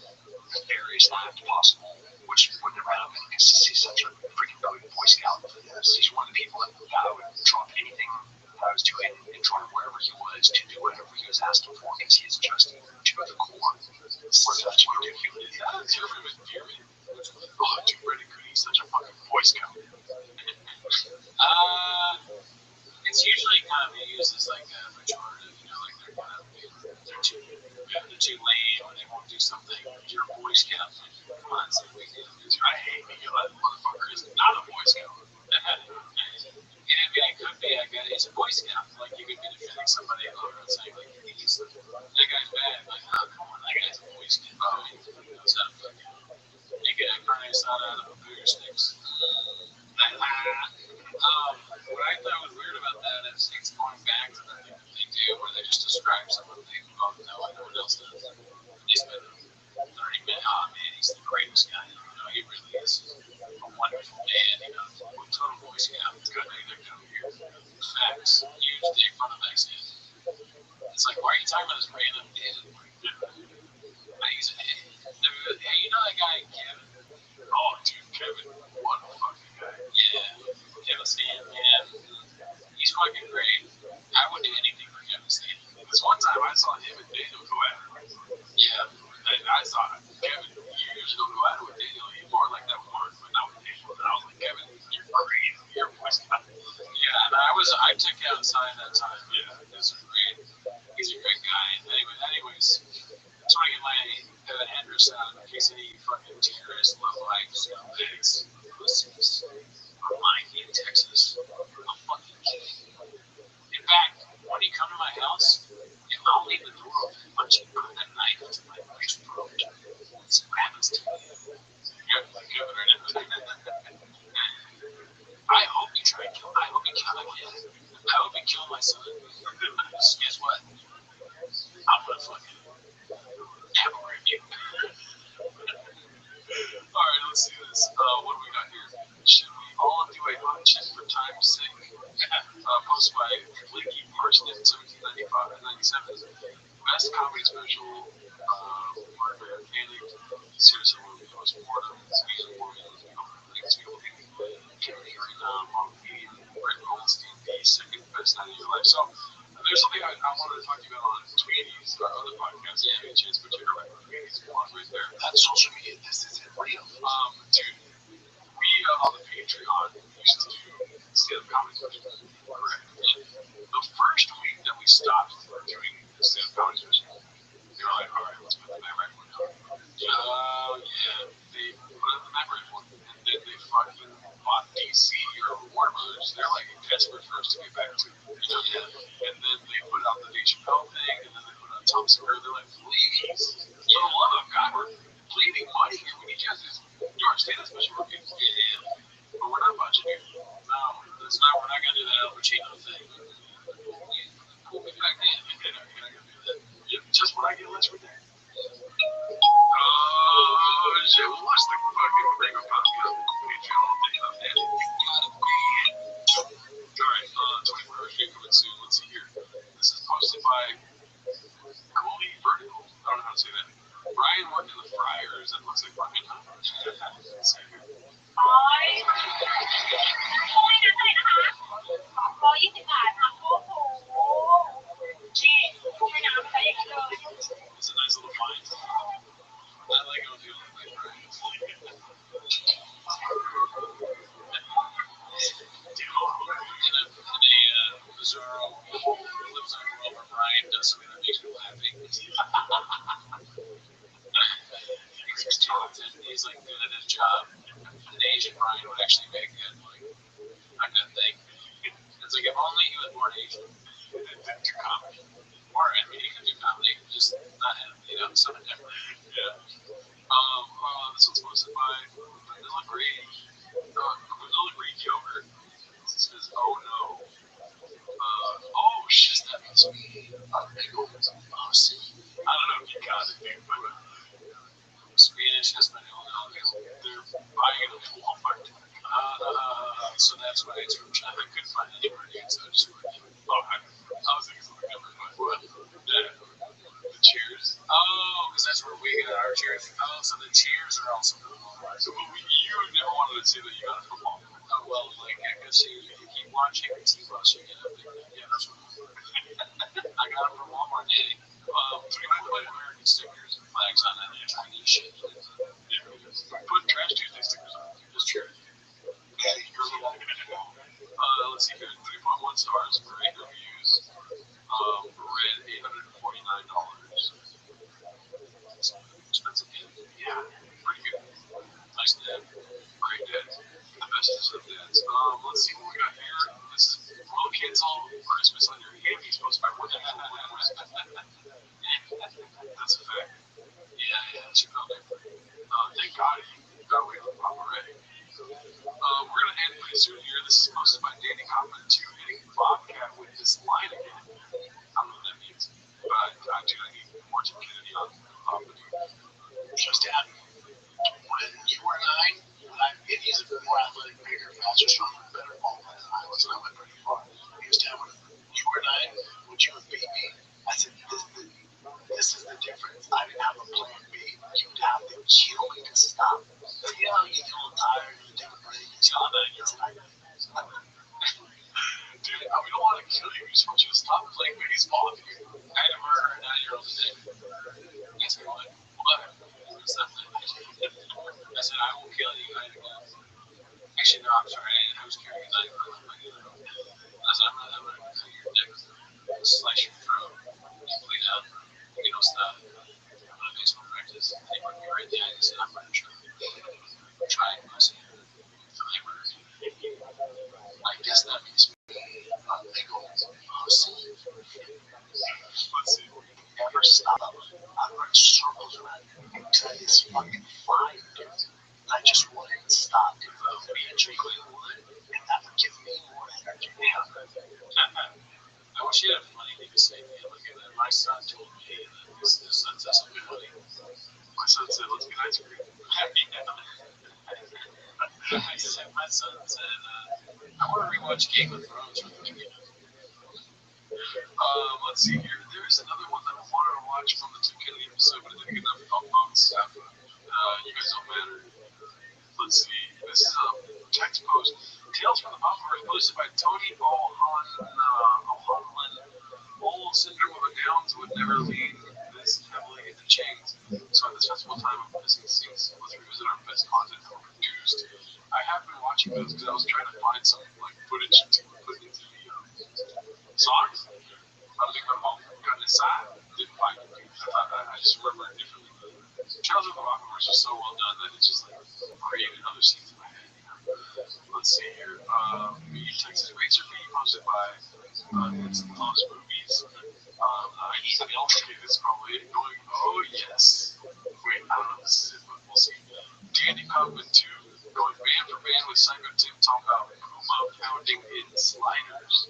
nefarious act possible, which would never happen because he's such a freaking brilliant Boy Scout. He's one of the people that I would drop anything that I was doing and drop wherever he was to do whatever he was asking for because he is just to the core. What if that's what you do? Yeah, it's your favorite pyramid. Oh, dude, Brandon Cooney's such a fucking Boy Scout. It's usually kind of used as like a pejorative, you know, like they're too lame or they won't do something. You're a Boy Scout. Come on, it's like, I hate me. That motherfucker is not a Boy Scout. Yeah, I mean, it could be, I guess, he's a Boy Scout. Like, you could be defending somebody and saying, like, that guy's bad. Like, oh, come on, that guy's a Boy Scout. Oh, he knows how to fucking make a carne asada out of a booger sticks. What I thought was weird about that is it's going back to the thing that they do where they just describe someone they both know and no one else does. They spend 30 minutes, oh man, he's the greatest guy. You know, he really is a wonderful man, you know, total Boy Scout. It's good that they're down here. Facts. Huge dick on the vaccine. It's like, why are you talking about this random dude? Hey, you know that guy, Kevin? Oh, dude, Kevin. What a fucking guy. Yeah. Kevin Stan, man. He's fucking great. I would do anything for Kevin Stan. This one time I saw him and Daniel go at it. Yeah. I saw Kevin, you usually don't go at it with Daniel. He's more like that with Mark, but not with Daniel. And I was like, Kevin, you're great. You're a Boy Scout. Yeah, and I took you outside that time. Yeah, this was great. He's a great guy. Anyways, just want to get my Evan Hendricks out in case any fucking terrorists look like scumbags, pussies, are lying in Texas. I'll fucking kill you. In fact, when you come to my house, I'll leave the door open and let you put that knife into my wife's throat. See what happens to you. You're like Kevin right now. I hope you try and kill. I hope you kill my kid. I hope you kill my son. Guess what? I'm gonna fucking hammer you. Alright, let's see this. What do we got here? Should we all do a hot check for time's sake? Posted by Leaky Parsnip, 1795 and 97. Best comedy special, Margaret Panic, seriously, movie, postmortem, usually more things people think. Kennedy right now, Long Bean, Brett Goldstein, the second best night of your life. So, there's something I wanted to talk to you about on Tweeties, our other podcast. Yeah, any chance, but you're right. Tweeties, come on, right there. That's social media. This isn't real. Dude, we on the Patreon used to do stand-up comedy specials. Correct. And the first week that we stopped doing stand-up comedy specials, they were like, all right, let's put the Matt Rife one out. Yeah, they put out the Matt Rife one, and then they fucking bought DC or Warner Brothers. They're like desperate for us to get back to, you know, and then they put out the Dave Chappelle thing, and then they put out Tom Segura. They're like, please, for the love of God, we're bleeding money here. We need you guys to do our stand-up special reviews. Yeah, but we're not budgeting it. No, that's not. We're not gonna do that Al Pacino thing. Pull me back in. You're not gonna do that. Just when I get less for that. Oh shit! What's the fucking thing about Patreon thing about that? Alright, 24 hours coming soon. Let's see here. This is posted by Goldie Vertical. I don't know how to say that. Brian worked in the Friars. That looks like Brian. Let's see here. 120 It's a nice little find. I like how people like Brian. In a bizarro, lives on world where Brian does something that makes me laughing. He's just talented. He's like good at his job. An Asian Brian would actually make it like a good thing. It's It's like if only he was born Asian and didn't do comedy. Or, I mean, he could do comedy, just not him, you know, something different. Yeah. This one's posted by Vanilla Green. Vanilla Green Yogurt. It says, oh no. Shit, that must be see. I don't know if you got it, dude, but Spanish Espanol now, they're buying it at Walmart. So that's why it's from China. I couldn't find it anywhere, dude, so I just went, I was thinking something different, but what? The cheers. Oh, because that's where we got our cheers. Oh, so the cheers are also from Walmart. So you never wanted to say that you got it from Walmart. Oh, well, like, I guess you keep watching T-Rush, you know, yeah, that's from Walmart. I got it from Walmart, Danny. I put American stickers and flags on it and Chinese shit. Put Trash Tuesday stickers on it. Just true. Daddy, you're a little let's see here. 3.1 stars, great reviews. Red, $849. Expensive kid. Yeah, pretty good. Nice dad. Great dad. The bestest of dads. Let's see what we got here. This is will cancel Christmas on your hammies posted by one. That's a fact. Yeah, that's your comment. Thank God you got away from Papa Ray. We're gonna end pretty soon here. This is posted by Danny Kaufman 2 hitting Bobcat with this line again. I don't know what that means, but I need more Tim Kennedy on Just add, when you were 9, and he's a more athletic, bigger, faster, stronger, better ball player than I was, and I went pretty far. He was down when you were 9, would you have beat me? I said, this is the difference. I didn't have a plan B. You would have to kill me to stop. So, you know, you get a little tired, you take a break, it's not that you're like, dude, we don't want to kill you. We just want you to stop playing baseball. I had to murder a 9-year-old today. That's what? What? What's that? I said, I will kill you. I had a gun. Actually, no, I'm sorry. I was carrying a knife. I said, I'm going to cut your dick. Slice your throat. You bleed out. You don't stop. I'm going to baseball practice. They put me right there. I said, I'm going to try and pussy. I murdered you. I guess that means they go, pussy. Let's see. never stop. I run circles around you until it's fucking fine, dude. I just wouldn't stop. Me and Jake would, and that would give me more energy. I wish you had a funny thing to say, man. Look at that. My son told me that his son said something funny. My son said, let's get ice cream. My son said, I want to rewatch Game of Thrones with you. Let's see here. There's another one that I wanted to watch from the Tim Kennedy episode, but I didn't get enough phone stuff. You guys don't matter. Let's see. This is a text post. Tales from the Buffalo posted by Tony O'Hanlon. Old syndrome of a Downs would never lead this heavily into chains. So at this festival time of missing scenes, let's revisit our best content ever produced. I have been watching those because I was trying to find some like footage to put into the songs. I was thinking about cutting aside. Didn't find it. I just remember it differently. Tales of the Buffalo was just so well done that it just like created other scenes in my head. Let's see here. Texas Racer B posted by it's Lost Movies. Okay, this is probably it. Going, oh yes. Wait, I don't know if this is it, but we'll see. Danny Kaufman 2 going band for band with Psycho Tim talking about Puma pounding in sliders.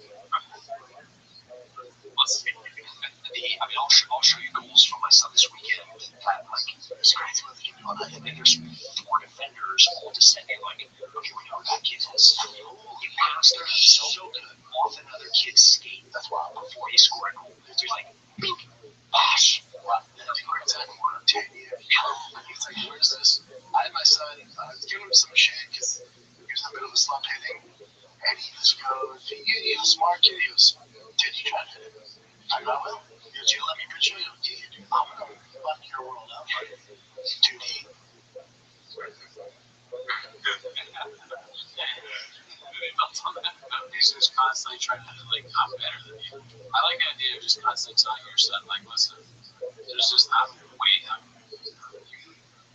Let's see. I'll show you goals from my son this weekend. That, like, it's crazy what they can do on that. And then there's 4 defenders all descending. Like, okay, we know that kid has. He passed her so good. Off another kid's skate. That's why before he scored a goal, he's like, bink, bash. Well, then if he grabs that corner, 10 years. He's like, where's this? I had my son give him some shit because he was in the middle of a slump hitting. And he just goes, he's a smart kid. He goes, did you try to hit him? I go, well, did you let me pitch you? Yeah, dude, I'm going to fuck your world up. Dude, he. He's just constantly trying to, like, I'm better than you. I like the idea of just constantly telling your son, like, listen, there's just,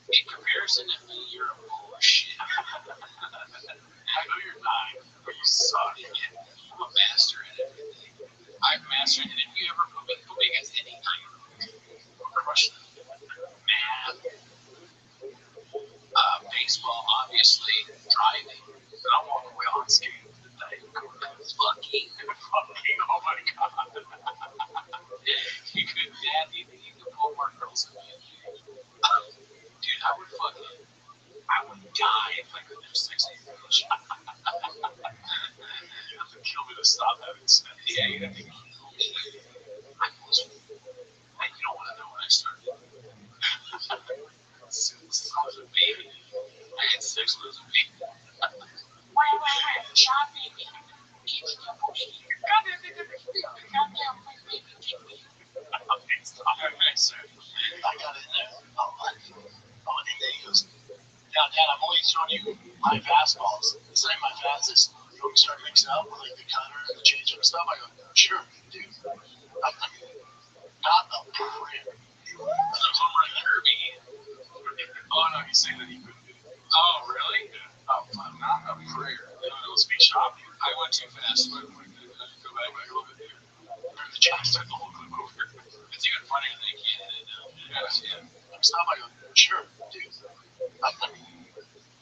in comparison to me, you're a bullshit. I know you're not, but you suck. I'm a master at everything. I've mastered it. If you ever put me against any kind of crush them. Math, baseball, obviously, driving. And I'll walk away on skating with the day. Fucking, oh my god. You could, Dad, you think you could pull more girls than me? Dude, I would die if I could have sex with you. You have to kill me to stop having sex. Yeah, you have to kill me. You don't want to know when I started. Since I was a baby, I had sex when I was a baby. Wait. Shopping. Okay, stop. I got in there. And then he goes, now, Dad, I'm only throwing you my fastballs. This ain't my fastest. You want me to start mixing up with like the cutter and the changeup and stuff? I go, sure, dude. I mean, not a prayer. I'm like Kirby. Oh no, he's saying that he couldn't do it. Oh really? Oh, not a prayer. They don't speak shopping. I went too fast. Wait, go back a little bit here. The chance took the whole clip over. It's even funnier than they can edit now. Yeah. Stop. I go, sure, dude. I mean,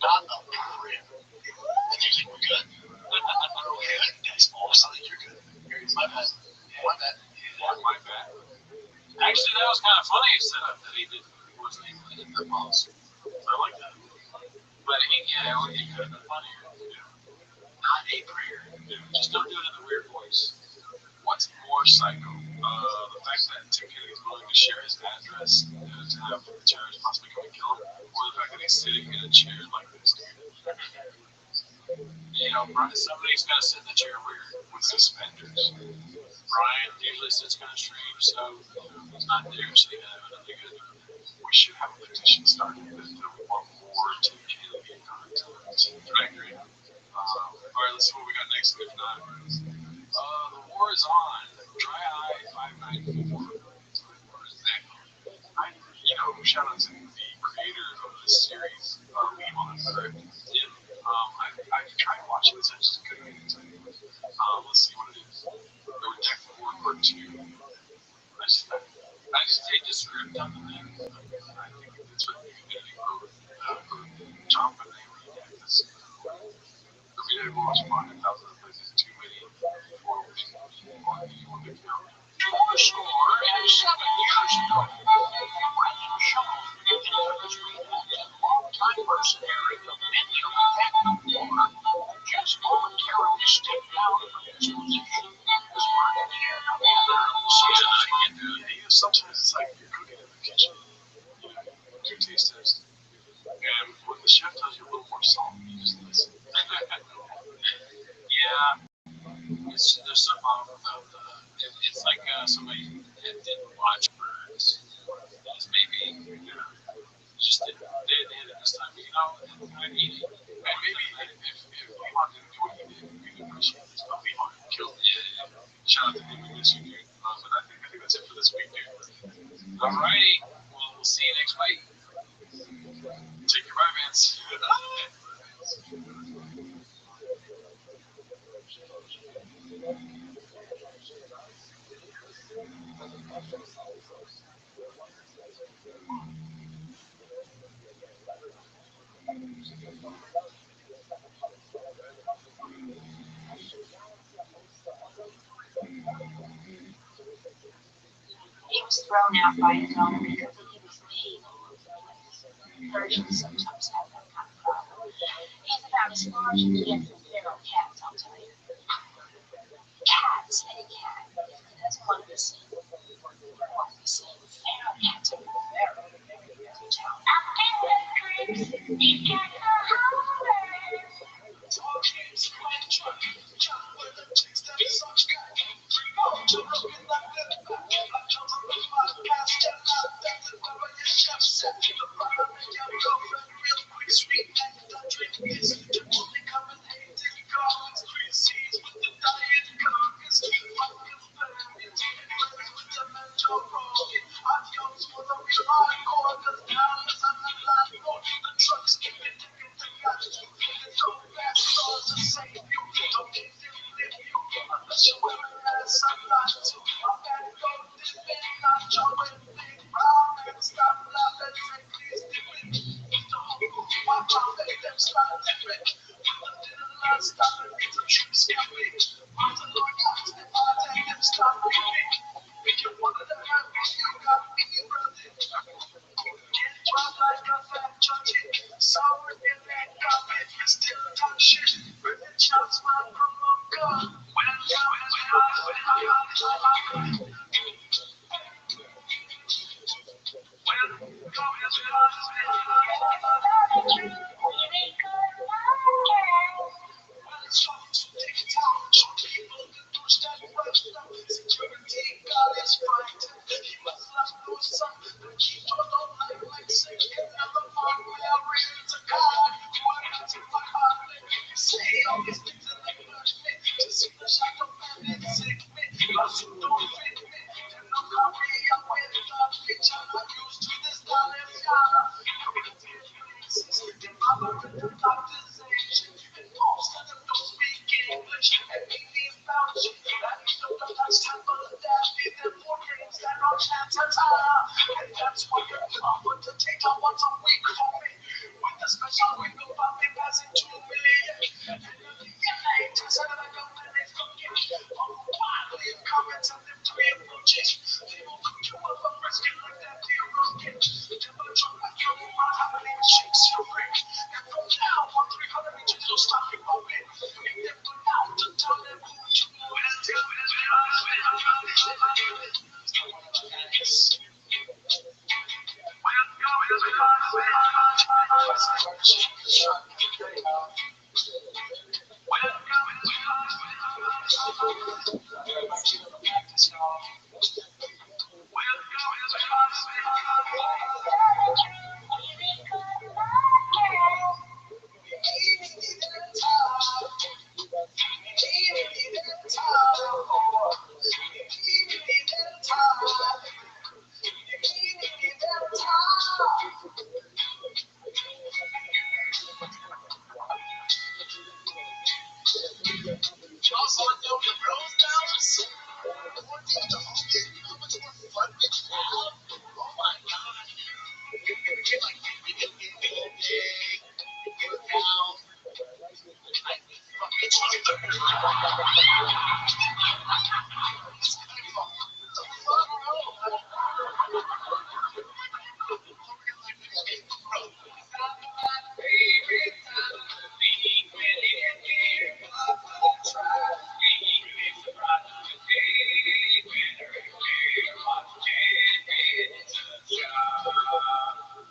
not a prayer. And he's like, we're good. Okay, baseball. So you're good. My bad. Yeah, my bad. Actually, that was kind of funny setup that he did. He wasn't able to hit the balls. I like that. But he could have been funnier. Not a prayer. Just don't do it in a weird voice. What's more psycho? The fact that Tim Kenny is willing to share his address to have the terrorists possibly come and kill him, or the fact that he's sitting in a chair like this. Somebody's got to sit in the chair with suspenders. Brian usually sits kind of strange, so he's not there, so you gotta have another good. We should have a petition started that we want more Tim Kenny content. I agree. Alright, let's see what we got next. If not, the war is on. Dry Eye 594. Where is that? Shout out to the creator of this series, Levon, correct? Yeah. I've tried watching this, I just couldn't get into it. Let's see what it is. They were definitely World War II. I just take the script on the thing. I think that's what the community wrote. John, but they redact this. The community was 100,000 places too many for on the count. Score and 7 years ago, President Shaw, longtime mercenary of many of the war, just momentarily stepped down from his position as brigadier commander of the 6th. Sometimes it's like you're cooking in the kitchen. Do taste test. And when the chef tells you a little more salt, you just listen. Yeah. There's something off about it's like somebody that didn't watch Birds. It's maybe just didn't hit it this time. I mean, and maybe if Levon didn't do what he did, we would appreciate this. But Levon killed it. Yeah. Shout out to him. We miss you, dude. But I think that's it for this week, dude. Alrighty. Well, we'll see you next week. Take your bye, Vince. He was thrown out by his owner because he was paid all over the place. Persians sometimes have that kind of problem. He's about as large as the gets in feral cats, I'll tell you. Cats, any cat, if he doesn't want to be seen, feral cats are feral. These cats are homeless.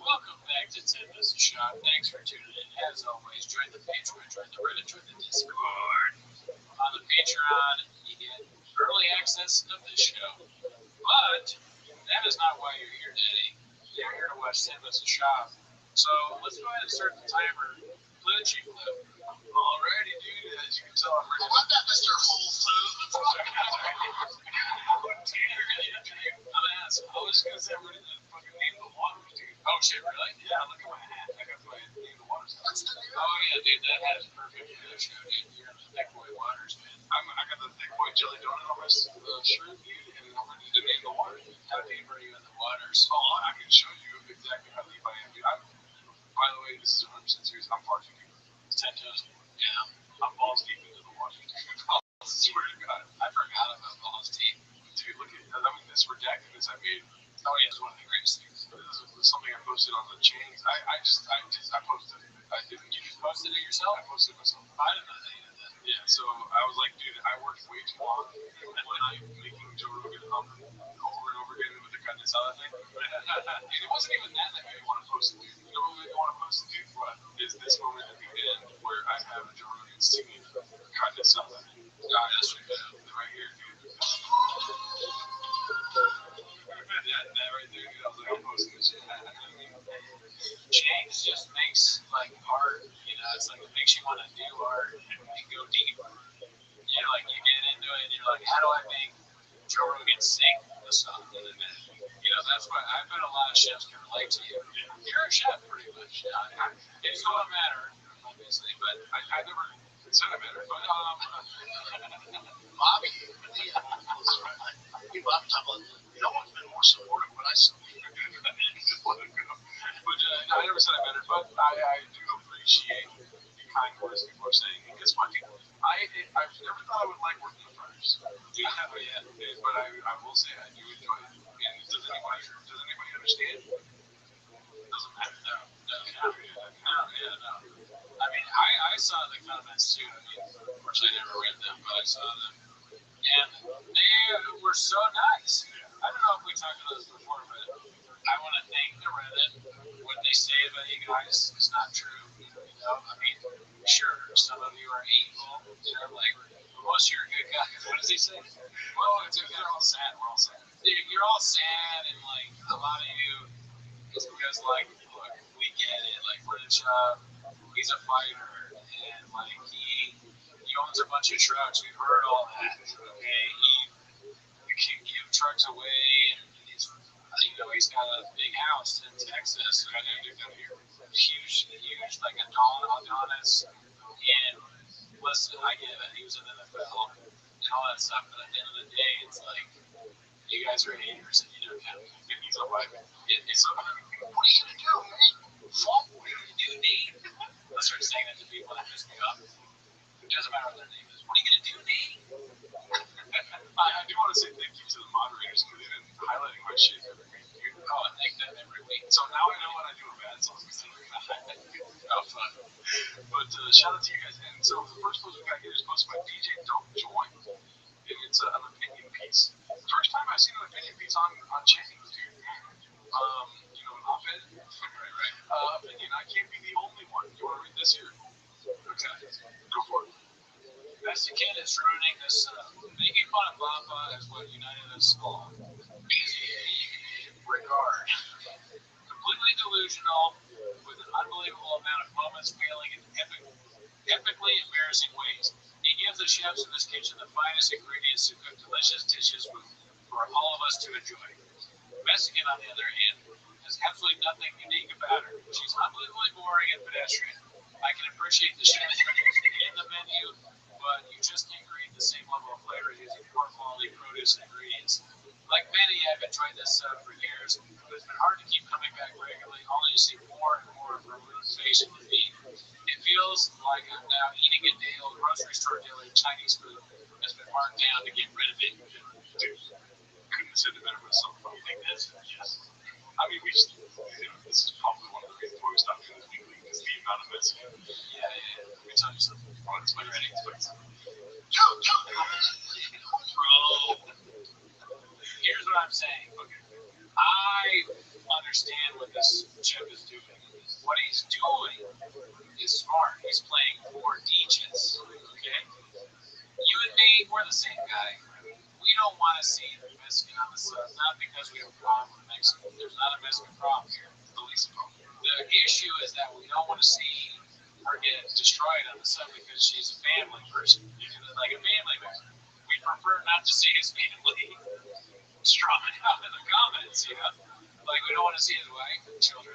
Welcome back to 10 Minutes a Shot. Thanks for tuning in. As always, join the Patreon, join the Reddit, join the Discord. On the Patreon, you get early access of this show. But that is not why you're here today. You're here to watch 10 Minutes a Shot. So let's go ahead and start the timer. Play the cheap clip. Alrighty, dude. As you can tell, I'm ready. I'm not Mr. Whole Foods. I'm an ass. I was going to say I'm ready to fucking name the waters, dude. Oh shit, really? Yeah, look at my hat. I got my name the waters. Oh yeah, dude, that hat is perfect for the show, dude. You're in the thick boy waters, man. I got the thick boy jelly donut on my shirt, dude, and I'm ready to name the water. How deep are you in the waters? Oh, I can show you exactly how deep I am, dude. By the way, this is 100% serious. I'm far too deep. 10 toes. Yeah, I'm balls deep into the water. I swear to God. I forgot about balls deep. Dude, look at this redacted this I made. Oh yeah, it's one of the greatest things. This was something I posted on the chains. I posted it. I didn't. You just posted it yourself? I posted it myself. I didn't know that you did that. Yeah, so I was like, dude, I worked way too long when I'm making Joe Rogan over and over again with the goodness salad thing. And it wasn't even that made me want to post it, dude. You know what made me want to post it, dude? What? Is this moment at the end where I have Joe Rogan singing goodness salad. That's right. Right here, dude. That right there, dude. I was like, I'm posting this shit. Change just makes like art, you know, it's like it makes you want to do art and go deeper. You know, like you get into it and you're like, how do I make Joe Rogan sing the song? And then, you know, that's why I bet a lot of chefs can relate to you. You're a chef pretty much. It's not a matter, obviously, but I never said I matter, but Bobby, Bobby talking about no one's been more supportive when I saw you. just let it go. But no, I never said I mattered, but I do appreciate the kind words people are saying. And guess what, dude? I've never thought I would like working with runners. Dude, but I will say I do enjoy it. And does anybody understand? It doesn't matter. no. I mean, I saw the comments too. I mean, of course, I never read them, but I saw them. And they were so nice. I don't know if we talked about this before, but I want to thank the Reddit. What they say about you guys is not true. You know, I mean, sure, some of you are evil. You know, like most of you are good guys. What does he say? Well, they're all sad. We're all sad. You're all sad, and like a lot of you, it's because like, look, we get it. Like Rothschild, he's a fighter, and like he owns a bunch of trucks. We've heard all that. Okay, he can give trucks away, and he's got a big house in Texas. I know you've got here, huge, like Adonis. And listen, I get it. He was in the NFL and all that stuff. But at the end of the day, it's like you guys are haters, and you don't count. And he's a wife. What are you gonna do, man? Fuck, what are you gonna do, Nate? I start saying that to people that piss me off. It doesn't matter what their name is. What are you gonna do, Nate? I do want to say thank you to the moderators because they've been highlighting my shit every week. I thank them every week. So now I know when I do a bad song because they're going to highlight it. Oh, fun. But shout out to you guys. And so the first post we got here is posted by DJ Don't Join. And it's an opinion piece. The first time I've seen an opinion piece on chains, dude. An op-ed. Right. Opinion. I can't be the only one. You want to read this here? Okay. Go for it. Mexican is ruining this. Making fun of Papa is what united us all. Regard. Completely delusional, with an unbelievable amount of moments failing in epically embarrassing ways. He gives the chefs in this kitchen the finest ingredients to cook delicious dishes for all of us to enjoy. Mexican, on the other hand, has absolutely nothing unique about her. She's unbelievably boring and pedestrian. I can appreciate the chef's in the menu, but you just can't create the same level of flavor using poor quality produce and ingredients. Like many, I've enjoyed this for years, but it's been hard to keep coming back regularly, only to see more and more of her rude face in the feed. It feels like I'm now eating a day old grocery store daily Chinese food that's been marked down to get rid of it. Dude, couldn't have said it better myself. You think this? Yes. I mean, this is probably one of the reasons why we stopped doing this weekly, is the amount of Mexican. Yeah. Let me tell you something. Oh, it's my ready. Bro. Here's what I'm saying. Okay. I understand what this chef is doing. What he's doing is smart. He's playing 4 DJs. Okay? You and me, we're the same guy. We don't want to see the Mexican on the sub, not because we have a problem with Mexican. There's not a Mexican problem here. The least problem. The issue is that we don't want to see her get destroyed on the sub because she's a family person. Like a family member. We prefer not to see his family strong out in the comments, Like, we don't want to see his wife and children,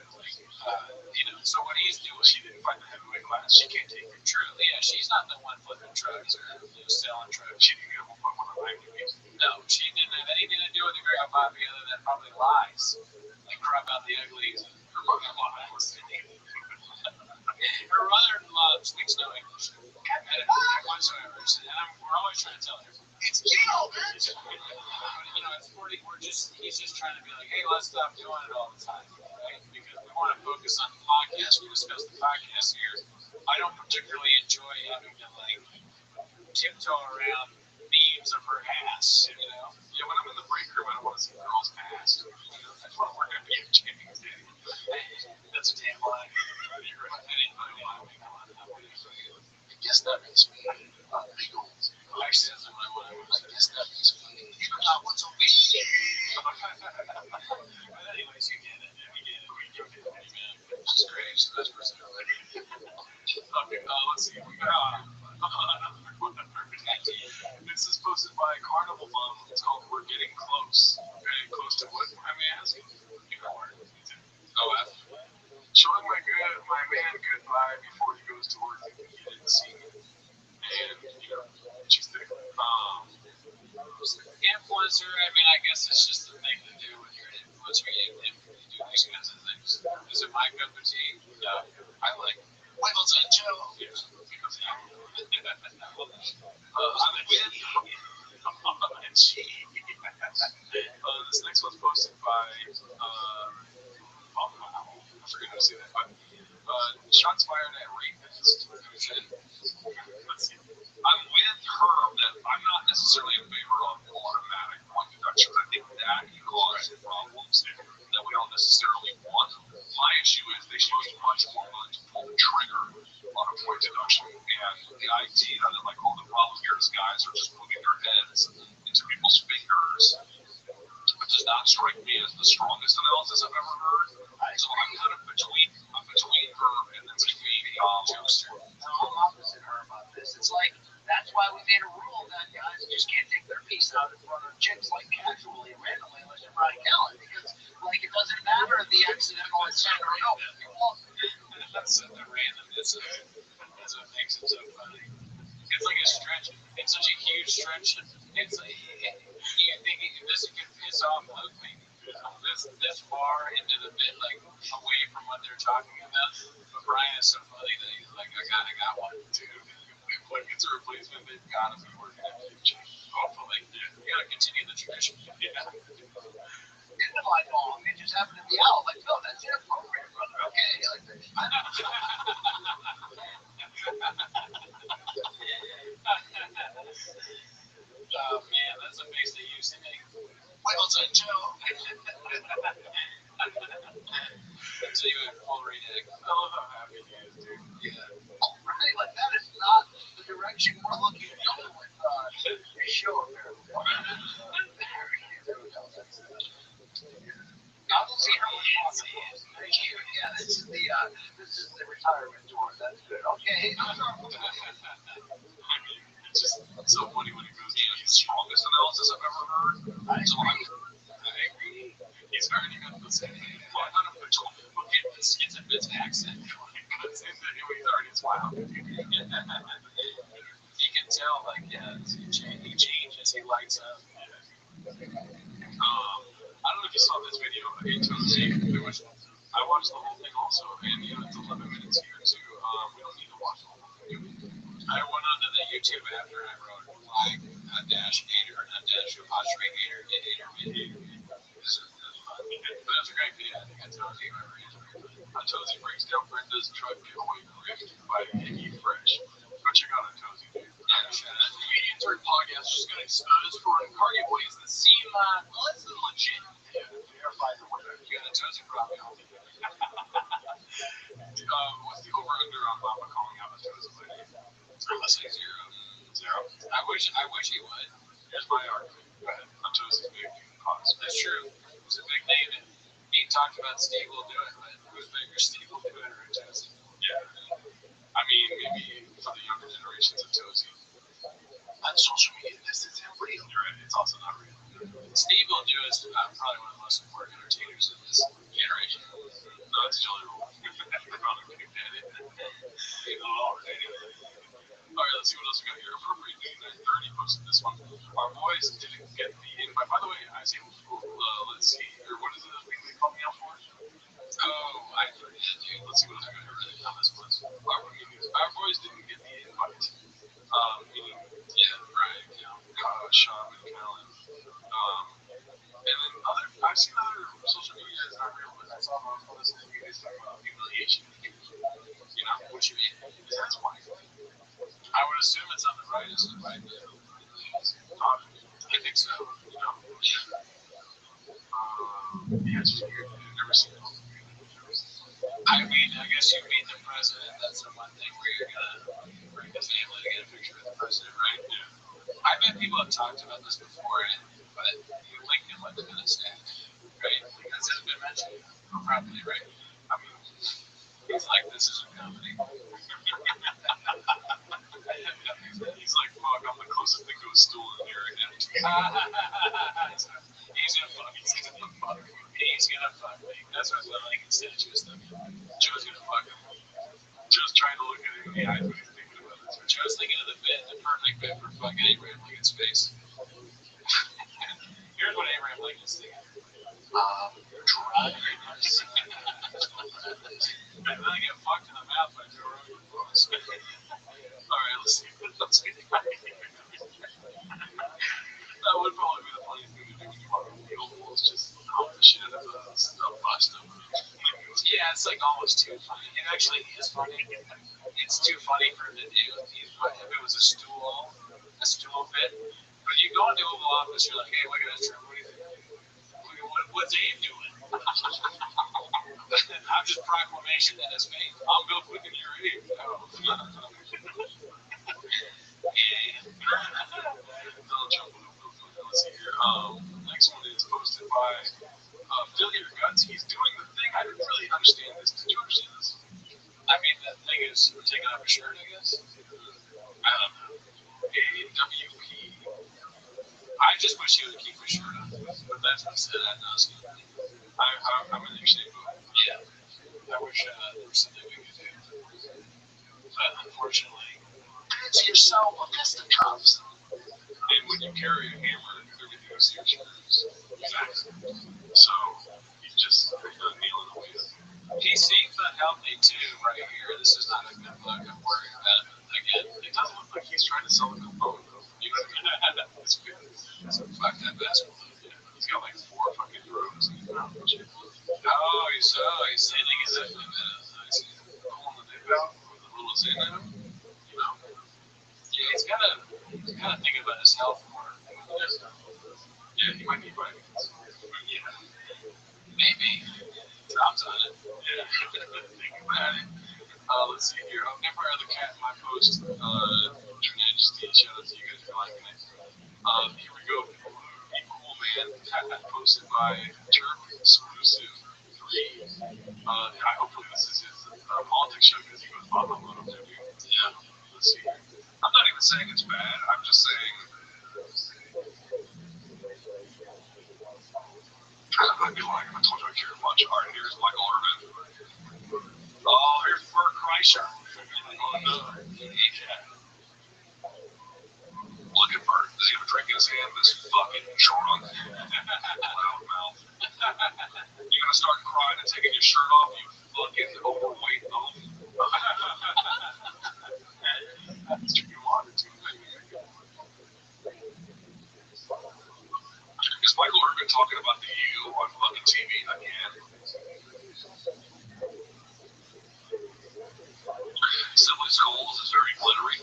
so what he's doing, she didn't find the heavyweight class. She can't take it. True, yeah, she's not the one flipping trucks or selling trucks. She didn't get 1.1 on IMDb. No, she didn't have anything to do with the girl Bobby other than probably lies. Like, crop out the uglies. Her mother-in-law speaks no English. Whatsoever. And we're always trying to tell her. It's Gino, man. It's 40. He's just trying to be like, hey, let's stop doing it all the time, right? Because we want to focus on the podcast. We discuss the podcast here. I don't particularly enjoy having to tiptoe around memes of her ass, Yeah, when I'm in the break room, I don't want to see girls' ass. I just want to work at being Jimmy's daddy. That's a damn lie. You're right. I didn't put it on. I guess that makes me big old. Actually, that's not what I was. I guess that makes me. You know what's on me? But anyways, you get it. We get it, man. Which is great. She's the best person ever. Okay, let's see. We got another one. This is posted by Carnival Mom. It's called We're Getting Close. Okay, close to what? I may ask. Oh, showing my man goodbye before he goes to work thinking he didn't see me. And, she's thick. Influencer, I mean, I guess it's just the thing to do when you're an influencer. You do these kinds of things. Is it my cup of tea? No. I like Wiggles and Joe. Yes. Because this next one's posted by I forget how to say that, but shots fired at rapist. Let's see. I'm with her that I'm not necessarily in favor of automatic point deductions. I think that causes problems. that we don't necessarily want. My issue is they should use much more money to pull the trigger on a point deduction. And the idea that like, oh, the problem here is guys are just putting their heads into people's fingers, which does not strike me as the strongest analysis I've ever heard. So I'm kind of between her and then maybe Jokester. No, I'm opposite her about this. It's like, that's why we made a rule that guys just can't take their piece out in front of chicks like casually, randomly, unless you're Brian Kelly. Because, like, it doesn't matter the accidental intent or no. That's the randomness of it. That's what makes it so funny. It's like a stretch. It's such a huge stretch. It's like, you think this could piss off Luke maybe this far into the bit, like away from what they're talking about. But Brian is so funny that he's like, I got one too. Like it's a replacement, they've got to be working at the future. Hopefully, we gotta continue the tradition. Yeah. Even like, oh, it just happened to be out. Like, no, that's inappropriate, brother. Okay, like, Oh man, that's a face they used to make. well done, Joe. Until you had full reneg. I love how happy he is, dude. Yeah. Right? Like, that is not the direction we're looking to go with your show, apparently. I will see her with Fox. Yeah, this is the retirement tour. That's good. Okay. It's just so funny when he goes to the strongest analysis I've ever heard. I agree. He's already got the same thing. Well, I'm not okay, it's a bit accent. It's in the he's already smiling. You can tell, like, yeah, he changes, he lights up. I don't know if you saw this video. I watched the whole thing also, and it's 11 minutes here too. We don't need to watch the whole thing. I went onto the YouTube after I wrote flag dash hater, not dash apostrophe hater, hater. That's a great video. I think I told you I read it. Tozy breaks down Brenda's truck giveaway grift by Piggy Fresh. Go check out Tozy, dude. Yeah, shout out. Comedian turned podcast just got exposed for car giveaways that seem less than legit. Yeah, verified or whatever. You got a Tozy problem. What's the over-under on Mama calling out a Tozy lady? Let's say zero. I wish he would. Here's my argument. Go ahead. On Tozy's big cause. That's true. It's a big name. And he talked about Steve will do it, but who's bigger, Steve will do it or Tozy? Yeah. I mean, maybe for the younger generations of Tozy. On social media, this isn't real. You're right. It's also not real. Steve will do is probably one of the most important entertainers of this generation. No, it's Jelly Roll. Probably picked at it. All right, let's see what else we got here. Appropriate News 930 posted this one. Our boys didn't get the invite. By the way, I say, let's see here. What is it that we call me out for? Oh, I forget, dude. Let's see what else we got here. Really on this list. Our boys didn't get the invite. Meaning, yeah, Brian, Sean, and Callan. And then I've seen other social media is not real, but I saw on other social media talking about humiliation. You know, what you mean? That's why. I would assume it's on the right, isn't it? Right? I think so. You know. Yeah, it's just weird. I've never seen it. I mean, I guess you meet the president. That's the one thing where you're gonna bring the family to get a picture with the president, right? Yeah. I bet people have talked about this before, but Lincoln went to the staff, right? Because it's been mentioned properly, right? I mean, He's like, this is a comedy. He's like, fuck, I'm the closest thing to a stool in here right now. He's gonna fuck me. He's gonna fuck me. That's what Lincoln said to us, though. Joe's gonna fuck him. Joe's trying to look at him in the eyes when he's thinking about it. So Joe's thinking of the perfect bit for fucking Abraham Lincoln's face. Here's what Abraham Lincoln's thinking. Drug. And then I get fucked in the mouth by Joe Rogan. Alright, let's see. That would probably be the funniest thing to do when you walk on the oval, is just hump the shit out of a bust of Yeah, it's like almost too funny. It actually is funny. It's too funny for him to do. If it was a stool bit. But you go into Oval Office, you're like, hey, look at this trip. What do you think? What's Abe doing? this proclamation that is made. I'm Bill Quick and you're Abe. Oh. Let's see here. Next one is posted by Fill Your Guts. He's doing the thing. I didn't really understand this. Did you understand this? I mean, that thing is taking off a shirt, I guess. I don't know. AWP. I just wish he would keep his shirt on. But that's what he said. I know. I'm in shape. Yeah. I wish there was something we could do. But unfortunately, Fancy yourself a fisticuffs. and when you carry a hammer, everything goes through your screws. Exactly. So he's just nailing the way. He seems unhealthy too, right here. This is not a good look. I'm worried about it. Again, it doesn't look like he's trying to sell a good phone, though. You know what I mean? It's good. Fuck that basketball. Yeah. He's got like 4 fucking throws in his mouth. Oh, he's sitting in it. He's pulling the dip out with a little zin in him. You know? Yeah, he's gotta think about his health more. Yeah, he might need vitamins. Yeah. Maybe. Tom's on it. Yeah. Think about it. Let's see here. I've never had the cat in my post. Your Majesty, shout out to you guys for liking it. Here we go. Be Cool Man. Cat posted by Terp Exclusive 3. Hopefully this is his politics show because he goes bottom on him, dude. Yeah. Let's see here. I'm not even saying it's bad. I'm just saying. I feel like I told you I care much. All right, here's Michael Irvin. Oh, here's Bert Kreischer. Oh, no. Yeah. Look at Bert. Does he have a drink in his hand? This fucking drunk. Loud mouth. You're gonna start crying and taking your shirt off, you fucking overweight oaf. That's what you wanted to. Is Michael Irvin talking about the U on fucking TV again? Simply Skulls is very glittery.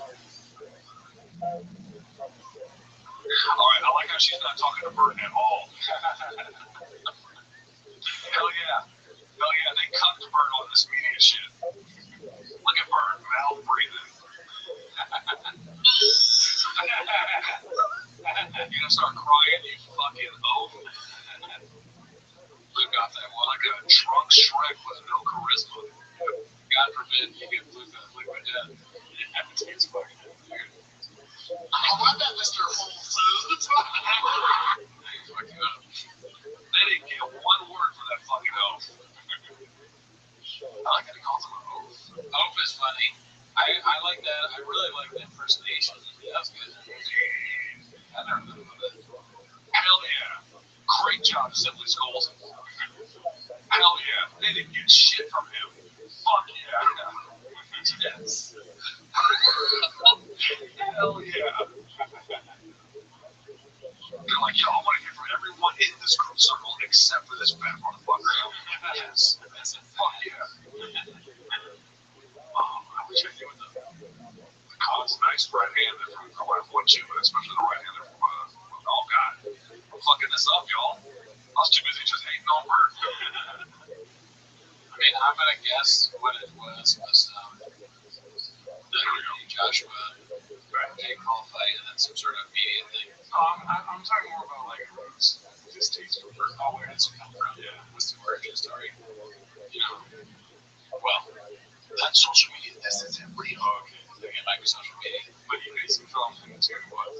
Alright, I like how she's not talking to Bert at all. Hell yeah. Hell yeah, they cut to Bert on this media shit. Look at Bert, mouth breathing. You're gonna start crying, you fucking oaf. Luke got that one. Like a drunk Shrek with no charisma. God forbid you get Luke with death. It's fucking weird. I love that Mr. Whole Foods. They didn't get one word for that fucking oaf. I like that he calls him an oaf. Oaf is funny. I like that. I really like that impersonation. That was good. I never knew that. Hell yeah. Great job, Simply Skulls. Hell yeah. They didn't get shit from him. Fuck yeah. Yes. Hell yeah. They're like, yo, I want to hear from everyone in this group circle except for this fat motherfucker. Yes. Fuck yeah. I wish I knew the Colin's nice right hander from Collab 1-2, especially the right hander from oh god. I'm fucking this up, y'all. I was too busy just hating on Bert. I mean, I'm gonna guess what it was Joshua Jake Paul fight and then some sort of media thing. I'm talking more about like his taste for Bert. Oh, where did it come from? Yeah, what's the origin story? You know, well, That's social media. This isn't real. Okay, it might be social media, but he made some films in it too. What?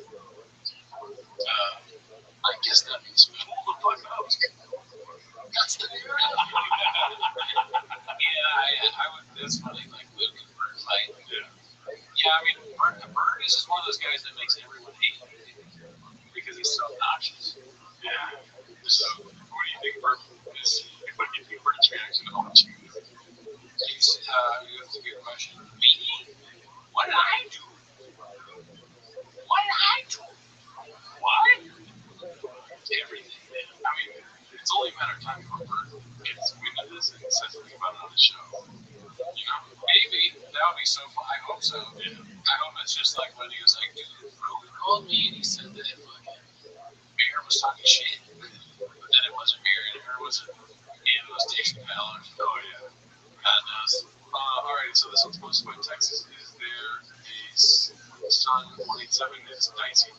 I guess that means pull the fuck up. That's the new. Yeah, I would. That's funny. Like Luke and Bert fight. Yeah, I mean, Bert is just one of those guys that makes everyone hate him because he's so obnoxious. Yeah. So, what do you think Bert is? What do you think Bert's reaction to all this? That's a good question. Me? What did I do? What did I do? What? Everything. I mean, it's only a matter of time before Bert gets wind of this and says something about it on the show. You know, maybe that would be so fun. I hope so. Yeah. I hope it's just like when he was like, dude, Rogan called me and he said that fucking Bear was talking shit, but then it wasn't Bear and it was an station pal. Oh yeah. All right, so this one's posted by Texas. Is there a Sun 187? It's Dicey.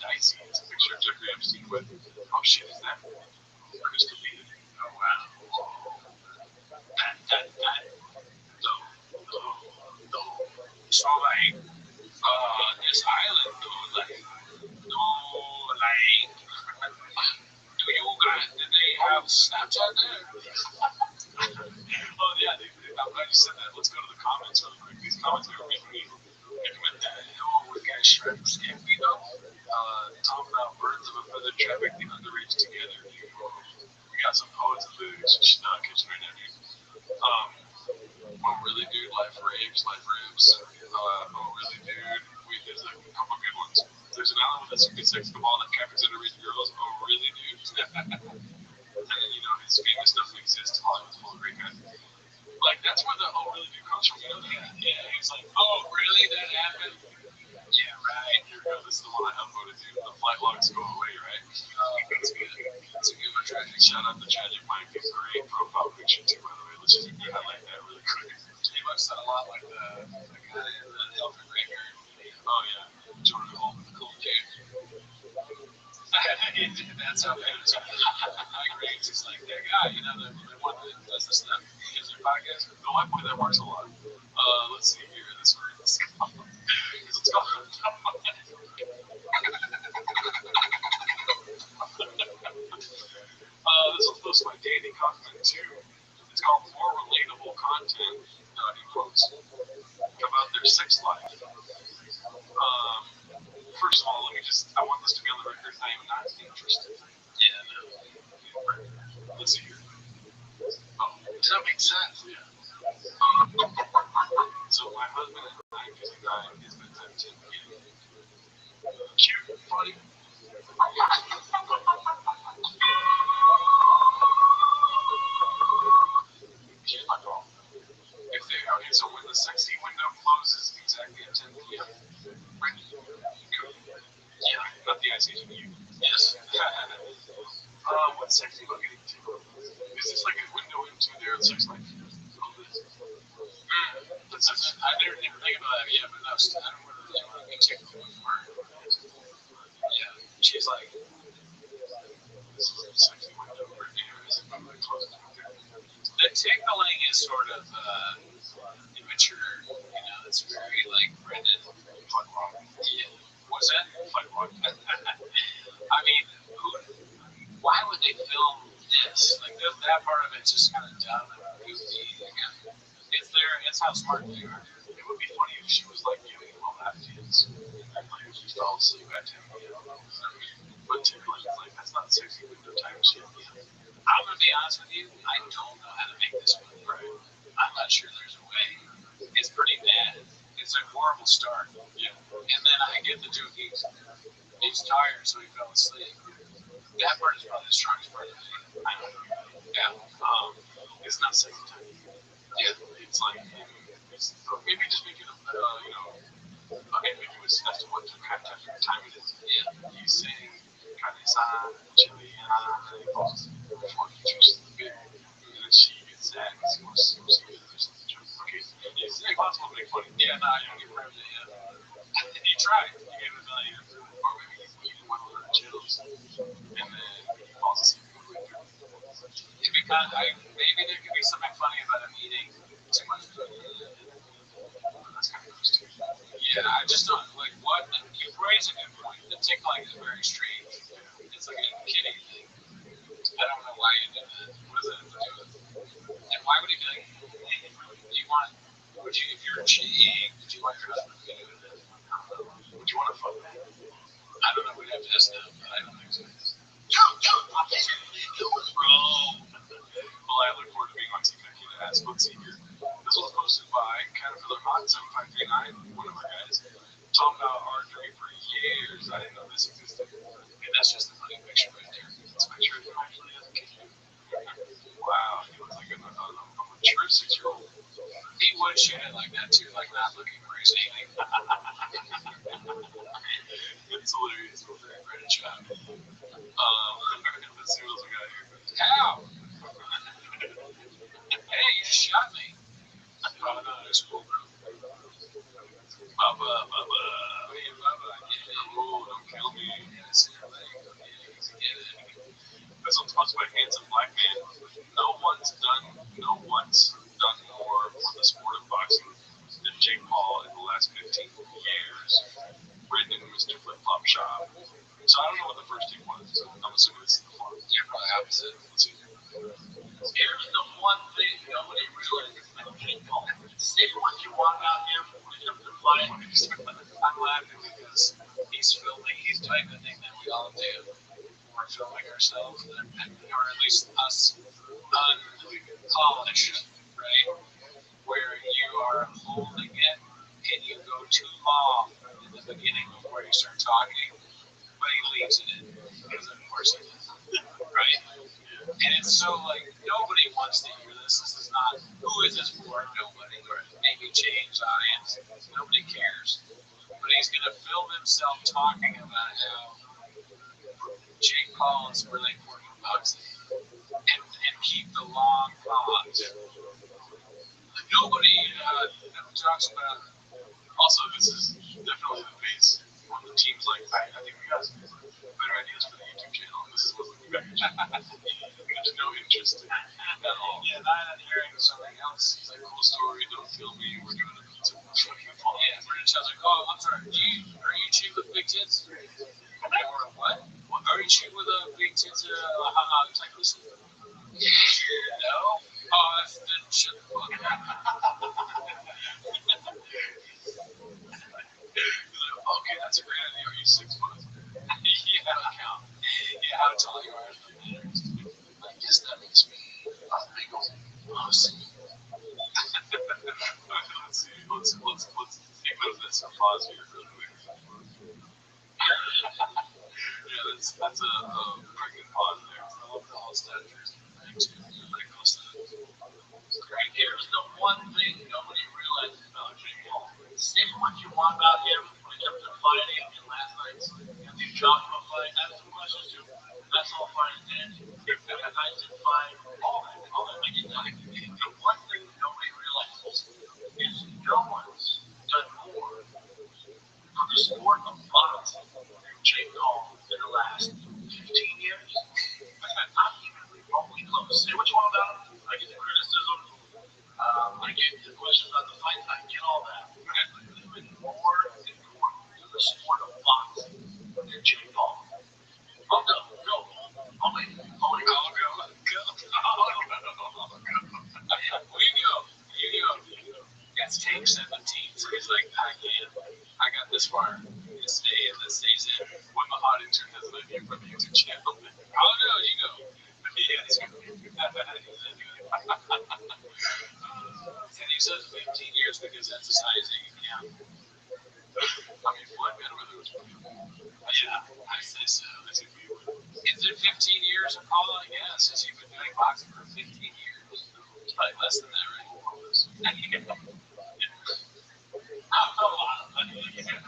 It's a picture of Jeffrey Epstein with, oh shit, is that Crystal Beat? Oh wow. So like, this island, dude, like, no, like, did they have Snapchat there? Oh yeah, I'm glad you said that. Let's go to the comments really quick. These comments are making me recommend that. Oh, we got Shrek Scam me though. Talking about birds of a feather traffic the underage together. We got some poets in the kitchen right now, dude. Oh really, dude? Life ribs. Oh really, dude? Wait, there's a couple good ones. There's an island with a super sex cabal that traffics underage girls. Oh really, dude? And then his famous doesn't exist. Hollywood's full of great guys. Like that's where the oh really do comes from. You know that? Yeah. He's like, oh really? That happened? Yeah, right. Here we go. This is the one I uploaded to. The flight logs go away, right? That's good. That's a good one. Tragic. Shout out to Tragic Mike. It's a great profile picture too, by the way. Let's just highlight that really quick. He looks a lot like the guy in the Elephant Graveyard. Oh yeah, Jordan Hall with the cool dude. That's how it is. I agree. It's just like that guy, the one that does this stuff. He has a podcast. The white boy that works a lot. Let's see here. This one. Let's go. This one's posted by Danny Kaufman too. It's called More Relatable Content, in quotes, about their sex life. First of all, I want this to be on the record. I am not interested. Yeah, no. Let's see here. Oh, does that make sense? Yeah. So my husband and I, because he died, is bedtime 10 p.m. Cute, funny. Here's my call. Okay, so when the sexy window closes exactly at 10 p.m., Brittany, yeah, not the Ice Age of you. Yes. What's sexy about getting tickled? Is this like a window into their sex life? I never even think about that. Yeah, but no, I don't really want to be tickled before. Yeah, she's like, this is a sexy window right here. Is it probably closed? The tickling is sort of immature. It's very like Brendan. Yeah. What's that? I mean, why would they film this? Like that part of it's just kind of dumb and goofy. It's how smart they are. It would be funny if she was like giving him all that kids and like he fell asleep at 10 p.m. But tickling is like that's not sexy window time shit. I'm gonna be honest with you. I don't know how to make this one right. I'm not sure there's a way. It's pretty bad. It's a horrible start. Yeah. And then I get the joke. He's tired, so he fell asleep. That part is probably the strongest part of it. I don't know. Yeah. It's not sexy time. Yeah. It's like maybe just make it ambiguous as to what kind of time it is. Yeah. He's saying Kane-san, Chili, and he falls asleep before he touches the bed. And then she gets sad because he wants to see it or something. Okay. It's impossible to make funny. Yeah, no, I don't get around to him. He tried. He gave it a million. Or maybe he's eating one of the chills. And then he falls asleep. Maybe there could be something funny about him eating too much food. That's kind of gross too. Yeah, I just don't like what you raise a good point. The tickling is very strange. It's like a kitty thing. I don't know why you did that. What does that have to do with it? And why would he be like, hey, if you're cheating, would you want your husband to do that? Would you want to fuck that? I don't know. We'd have to ask them, but I don't think so. Bro. Well, I look forward to being on Team Becky to ask. Let's see here. This was posted by Caterpillar Hot 7539, one of our guys, talking about archery for years. I didn't know this existed. And that's just a funny picture right there. It's a picture of him actually as a kid. Wow, he looks like a mature 6-year-old. He would shoot it like that too, like not looking where he's aiming. It's hilarious. We're very great at shot. Let's see what else we got here. How? Hey, you just shot me. Oh, no, it's cool, bro. by handsome black man. No one's done more for the sport of boxing than Jake Paul in the last 15 years. Brendan, Mr. Flip Flop Shop. So I don't know what the first team was. So I'm assuming it's the flop. Yeah, probably opposite. Let's see. Here's the one thing nobody realizes about Jake Paul. Say what you want about him when it comes to fighting. I'm laughing because he's filming. He's doing the thing that we all do. We're filming ourselves, or at least us unpolished, right? Where you are holding it and you go too long in the beginning before you start talking, but he leaves it in. Because of course he does. Right? And it's so like nobody wants to hear this. This is not who is this for? Nobody. Or maybe James' audience. Nobody cares. But he's gonna film himself talking about how Jake Paul is really important in boxing. And keep the long pause. Nobody talks about. Also, this is definitely the base on the teams. Like I think we got some better ideas for the YouTube channel. This is what's looking back. There's no interest in at all. Yeah, not hearing something else. It's like cool story. Don't kill me. We're doing a pizza. Yeah, we're just like, oh, I'm sorry. Are you cheap with big tits? Or what? Are you cheap with big tits? Like listen. No. Oh, that's then shut the fuck okay, that's a great idea. Are you 6 foot? Yeah, that'll count. Yeah, how tall you are. I guess that makes me a big old pussy. Let's see. Let's take note of this and pause here really quick. Yeah, that's a freaking pause there. I love the all statures. Pretty cool stuff. Right, here's the one thing nobody realizes about Jake Paul. Say what you want about him when it comes to fighting in last night's Joshua fight. I have some questions too. That's all fine and dandy. That night did fight, all that. I get that. The one thing nobody realizes is no one's done more for the sport of boxing than Jake Paul in the last 15 years. Not even remotely close. Say what you want about him. I get the criticism. I get the questions about the fight. I get all that. But he's been more important to the sport of boxing than Jake Paul. I'll go. I'll wait. Go. You go. That's take 17. So he's like, I got this far. This day, and this stays in. When the hot intern has an idea for the YouTube channel. Oh no, you go. Yeah, let's go. And he says 15 years because that's the size that you count. I mean, Floyd Mayweather was pretty good. Yeah, I say so. Is it 15 years of Paul? Yes. Has he been doing boxing for 15 years? It's probably less than that, right? A lot of money. He's been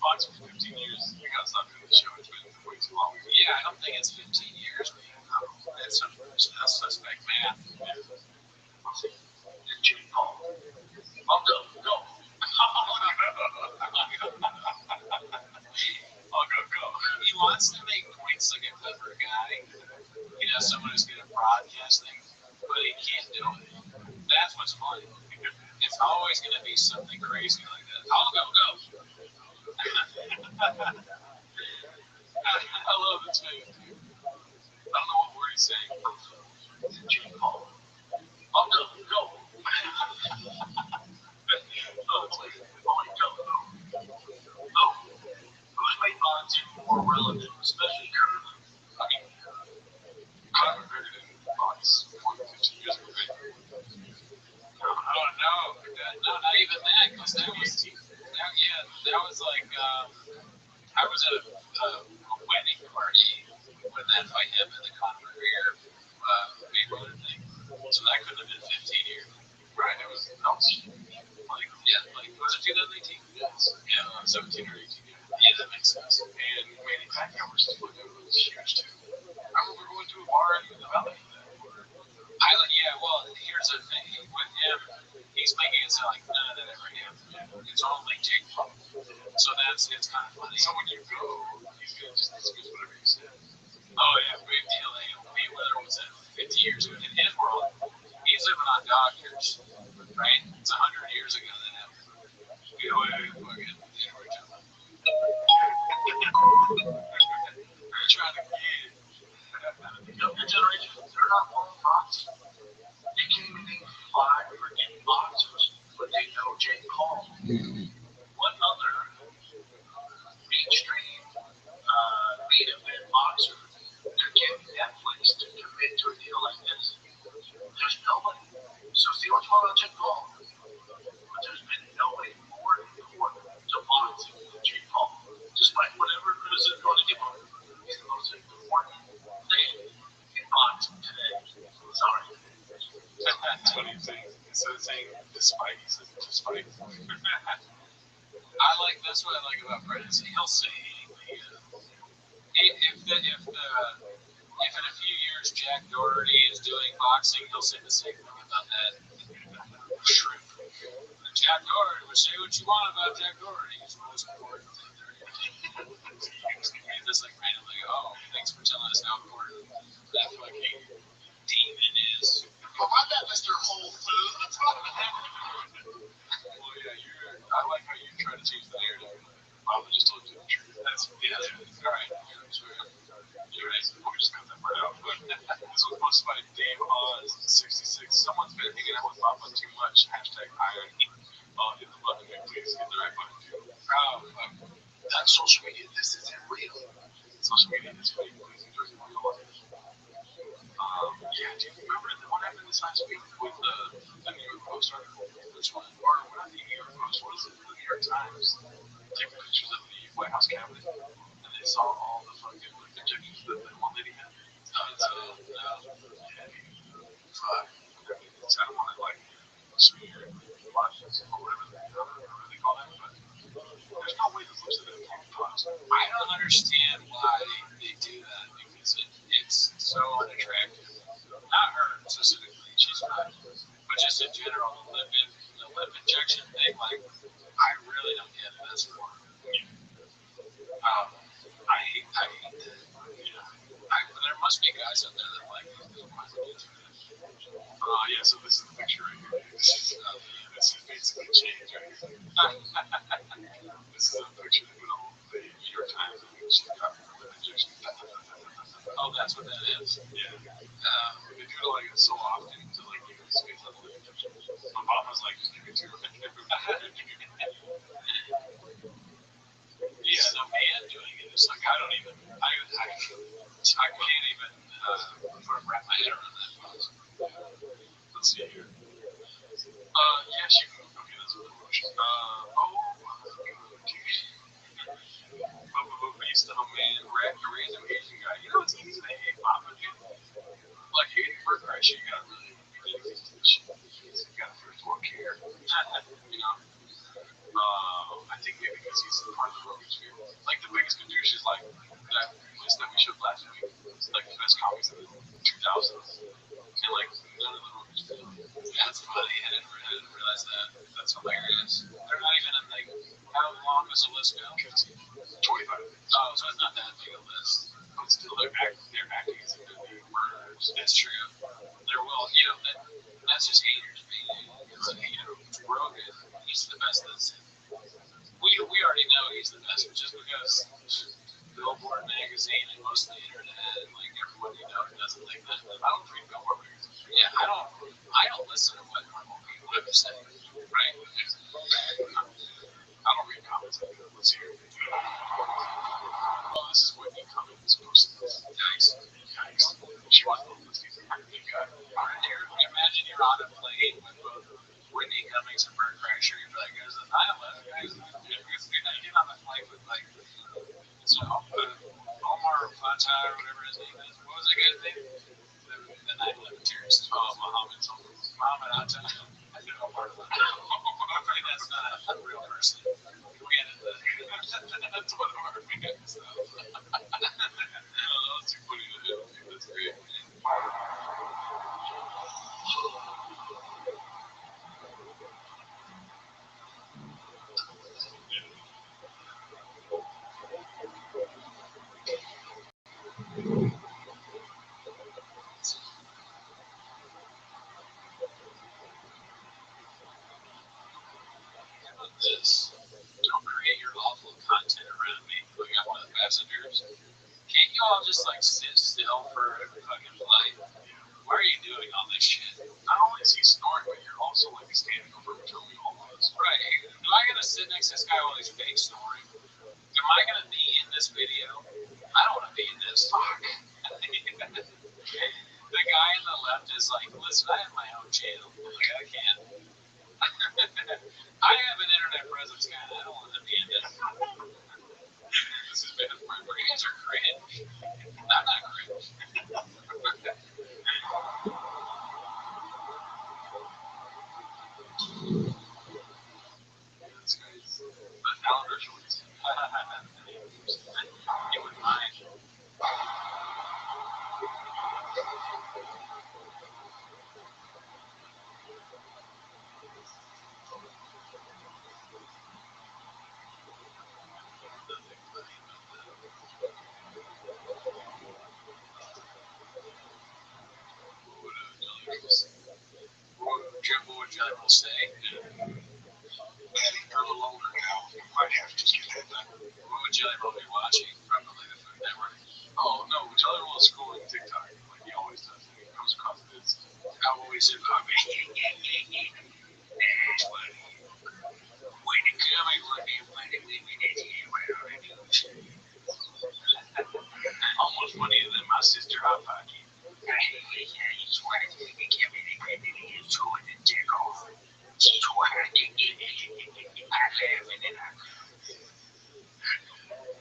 boxing for 15 years. We got to stop doing the show. It's been way too long. Yeah, I don't think it's 15 years. That's suspect math. Jake Paul. I'll go. I'll go. He wants to make points like a clever guy. Someone who's good at broadcasting, but he can't do it. That's what's funny. It's always going to be something crazy like that. I'll go. I love it too. I don't know what word he's saying. Jake Paul. I'll go. Who's made boxing more relevant, especially currently? I mean, Conor McGregor didn't box more than 15 years ago, right? Oh, no. No, not even that, because that was like, I was at a wedding party when that fight happened, the Conor McGregor Mayweather thing. So that couldn't have been 15 years. Right, it was, was it 2018? Yes. Yeah, 17 or 18. Yeah, that makes sense. And Manny Pacquiao versus Floyd Mayweather was huge too. I remember going to a bar in the Valley for that. Well, here's the thing with him, he's making it sound like none of that ever happened. It's only Jake Paul. So it's kind of funny. So when you go, he's gonna just dismiss whatever you said. Oh yeah. doctors, right? It's 100 years ago that happened. You know, fucking January 10th. We're trying to get The younger generation, they're not pulling boxing. You can't even name 5 freaking boxers, but they know Jake Paul. What other mainstream main event boxer could get Netflix to commit to a deal like this? There's nobody. So see what's wrong with Jake Paul? But there's been nobody more important to boxing than Jake Paul. Despite whatever criticism you want to give him, he's the most important thing in boxing today. Sorry. That's what he's saying. Instead of saying despite, he says despite. That's what I like about Brett is he'll say if in a few years Jack Doherty is doing boxing, he'll say the same thing about that shrimp. Jack Doherty, will say what you want about Jack Doherty. He's the most important thing there is. He's just like randomly, oh, thanks for telling us how important that fucking demon is. Well, why not Mr. Whole Foods? Well, yeah, I like how you try to change the narrative. I just told you the truth. That's all right. You're right. We'll just cut that part out. But this was posted by Dave Oz 66. Someone's been hanging out with Papa too much. Hashtag irony. Hit the button, please. Hit the right button, too. That's social media. This isn't real. Social media is fake. Please enjoy the real life. Yeah, do you remember what happened this last week with the New York Post article? Which one? Or not the New York Post, what is it? The New York Times. Taking pictures of the White House cabinet, and they saw all the fucking injections that the one lady had. I don't want to like smear watches or whatever they call that, but there's no way this looks at it from cause. I don't understand why they do that because it's so unattractive. Not her specifically, she's fine, but just in general, the lip injection thing, like I really don't get it. That's for I hate that. There must be guys out there that like it. Yeah, so this is the picture right here. This is basically change right here. This is a picture that went on the New York Times and she got from the injection. Oh, that's what that is? Yeah. They do it like so often to like give his face on the lip injection. My mom was like, just give it to her. Yeah, no man doing it. It's like I don't even. I can't even wrap my head around that. Let's see here. Yeah, she moved. Okay, that's what it was. Beast of a man, random Asian guy. You know, it's easy to hate Papa, dude. Like hating Bert Kreischer, you gotta really get into this shit. You gotta first of all care. You know. I think maybe because he's part of the Rogan sphere. Like the biggest douche is like that list that we showed last week. It's like the best comics of the 2000s. And like none of the Rogan sphere. That's funny. I didn't realize that. That's hilarious. They're not even in like how long does the list go? 15. 25. Oh, so it's not that big a list. But still they're acting as if they're doing murders. That's true. They're that's just haters being Rogan, he's the best that's we already know he's the best, but just because Billboard magazine and most of the internet and like everyone doesn't think that. I don't read Billboard magazine. Yeah, I don't listen to what normal people have to say. Right? I don't read comments. Let's hear it. Oh, this is Whitney Cummings posting this. Yikes. She wants to listen to you guys. Imagine you're on a plane with both Whitney Cummings and Bert Kreischer. You're like, there's a 9/11, guys. You get on the flight with like, Omar Fatah or whatever his name is. What was that guy's name? The 9/11 terrorist. Oh, Muhammad Atta. I know Omar Fatah. That's not a real person. We ended that's one of our fans. That was too funny to do. That's great. passengers. Can't you all just like sit still for a fucking flight? Why are you doing all this shit? Not only is he snoring, but you're also like standing over which we all was. Right. Am I gonna sit next to this guy while he's fake snoring? Am I gonna be in this video? I don't wanna be in this. Fuck. The guy on the left is like, listen, I have my own channel. Like, I can't. I have an internet presence, guy. I don't want to be in this. This is bad for you guys are cringe. I'm not cringe. That's crazy. The calendar shorts. You wouldn't mind. Jim, what would you like to say? Daddy, you're a little older now. You might have to just get that done. What would you like to be watching? Probably the Food Network. Oh, no, Jelly Roll is scrolling TikTok like he always does. He comes across this. I always say, when it Almost funnier than my sister Hot Pocket.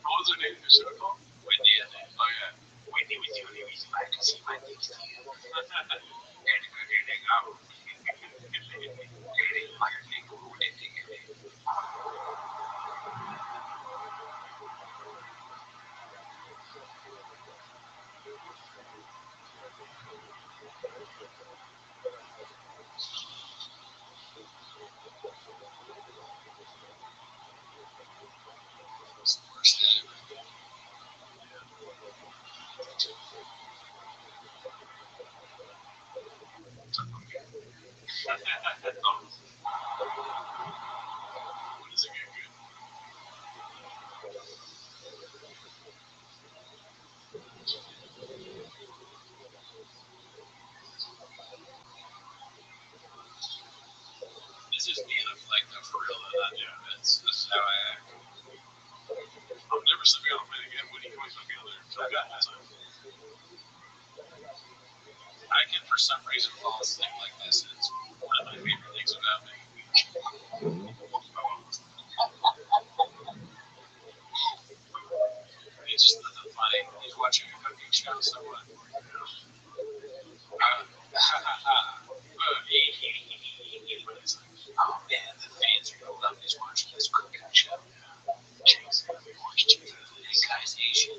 What was her name in the show called? Wendy, I think. Oh, yeah. Wendy was the only reason I could see my next to you. It's the worst thing. When does it get good? This is being a flight though, for real. This is how I act. I'm never slipping on a plane again. When he comes back together, so I got this. I can, for some reason, fall asleep like this. And it's one of my favorite things about me. It's just nothing funny. He's watching a cooking show, so what? It's like, oh man, the fans are gonna love this watching this cooking show. This guy's Asian.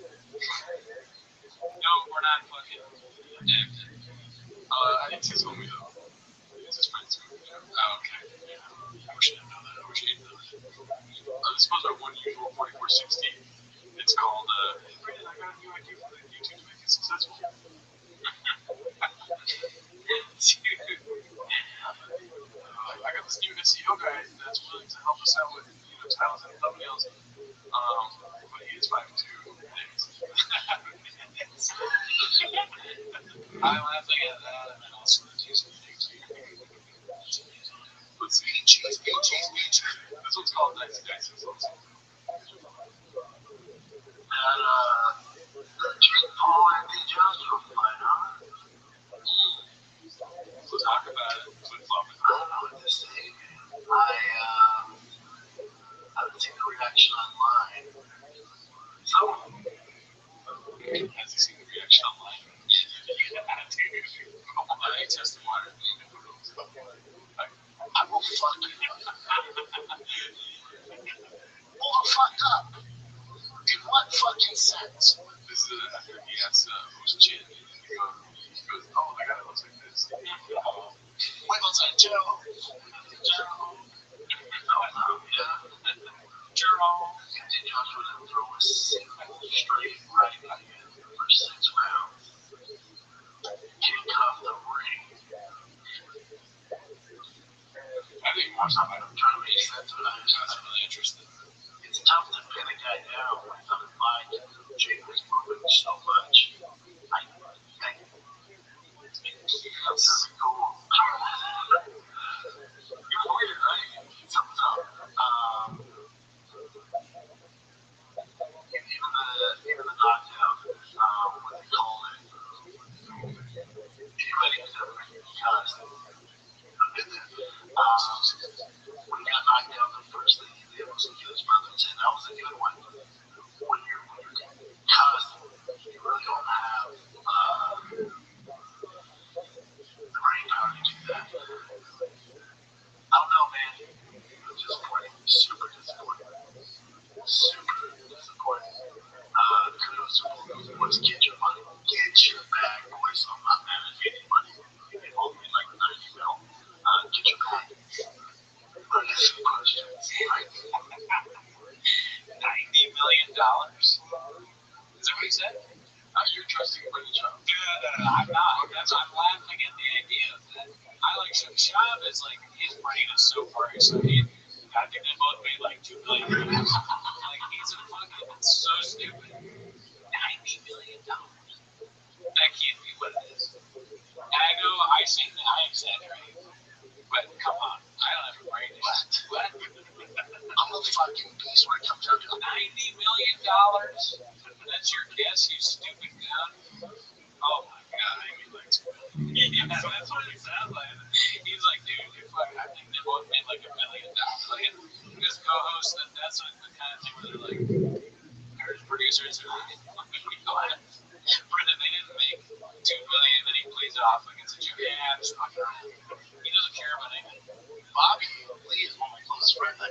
No, we're not fucking connected. I think he's told me though. It's his friend's movie. Oh, okay. Yeah. I wish I didn't know that. I wish I didn't know that. This was our one usual 4460. It's called, hey Brandon, I got a new idea for the YouTube to make it successful. I got this new SEO guy that's willing to help us out with titles and thumbnails. But he is 5'2". I laugh at that, and then also the Jason things. Let's see. This one's called Dicey Dicey. Jake Paul and D. Joshua fight, huh? We'll talk about it. Flip-flopping. I don't know what to say. I haven't seen the reaction online. So, Has he seen the reaction online? I tested water. I will fuck you. All fucked up. In what fucking sense? This is after he asks who's Chin. He goes, oh my god, it looks like this. Wiggles and Joe. And then Joshua didn't throw a single straight right again for 6 rounds. Kick off the ring. I think more something. I'm trying to make sense of that. That's really interesting. It's tough to pin a guy down when he's on his mind. When he got knocked down, the first thing he did was look at his brother and say, "That was a good one." When you're cousin, you really don't have the brain power to do that. I don't know, man. Disappointing. Super disappointing. Super disappointing. Kudos to all those boys. Get your money. Get your bag, boys. I'm not mad at any money. They owe me like 90 mil. Get your bag. But that's the question. $90 million? Is that what he said? You're trusting British Job. I'm not. I'm laughing at the idea of that. I like Shab is like, his brain is so crazy. So I think they both made like $2 million. Like, he's a fucking so stupid. $90 million. That can't be what it is. And I know I exaggerate, but come on, I don't have a brain. What? I'm a fucking beast when it comes down to $90 million? That's your guess, you stupid gun? Oh my god, I mean, like, yeah, that's what it sounds like. He's like, dude, I think they both made like $1 million. Like, his co-host, that's what the kind of thing where they're like, there's producers who are like, Brendan, they didn't make $2 million, then he plays it off like it's a joke. Yeah, I'm just fucking around. He doesn't care about anything. Bobby Lee is one of my closest friends.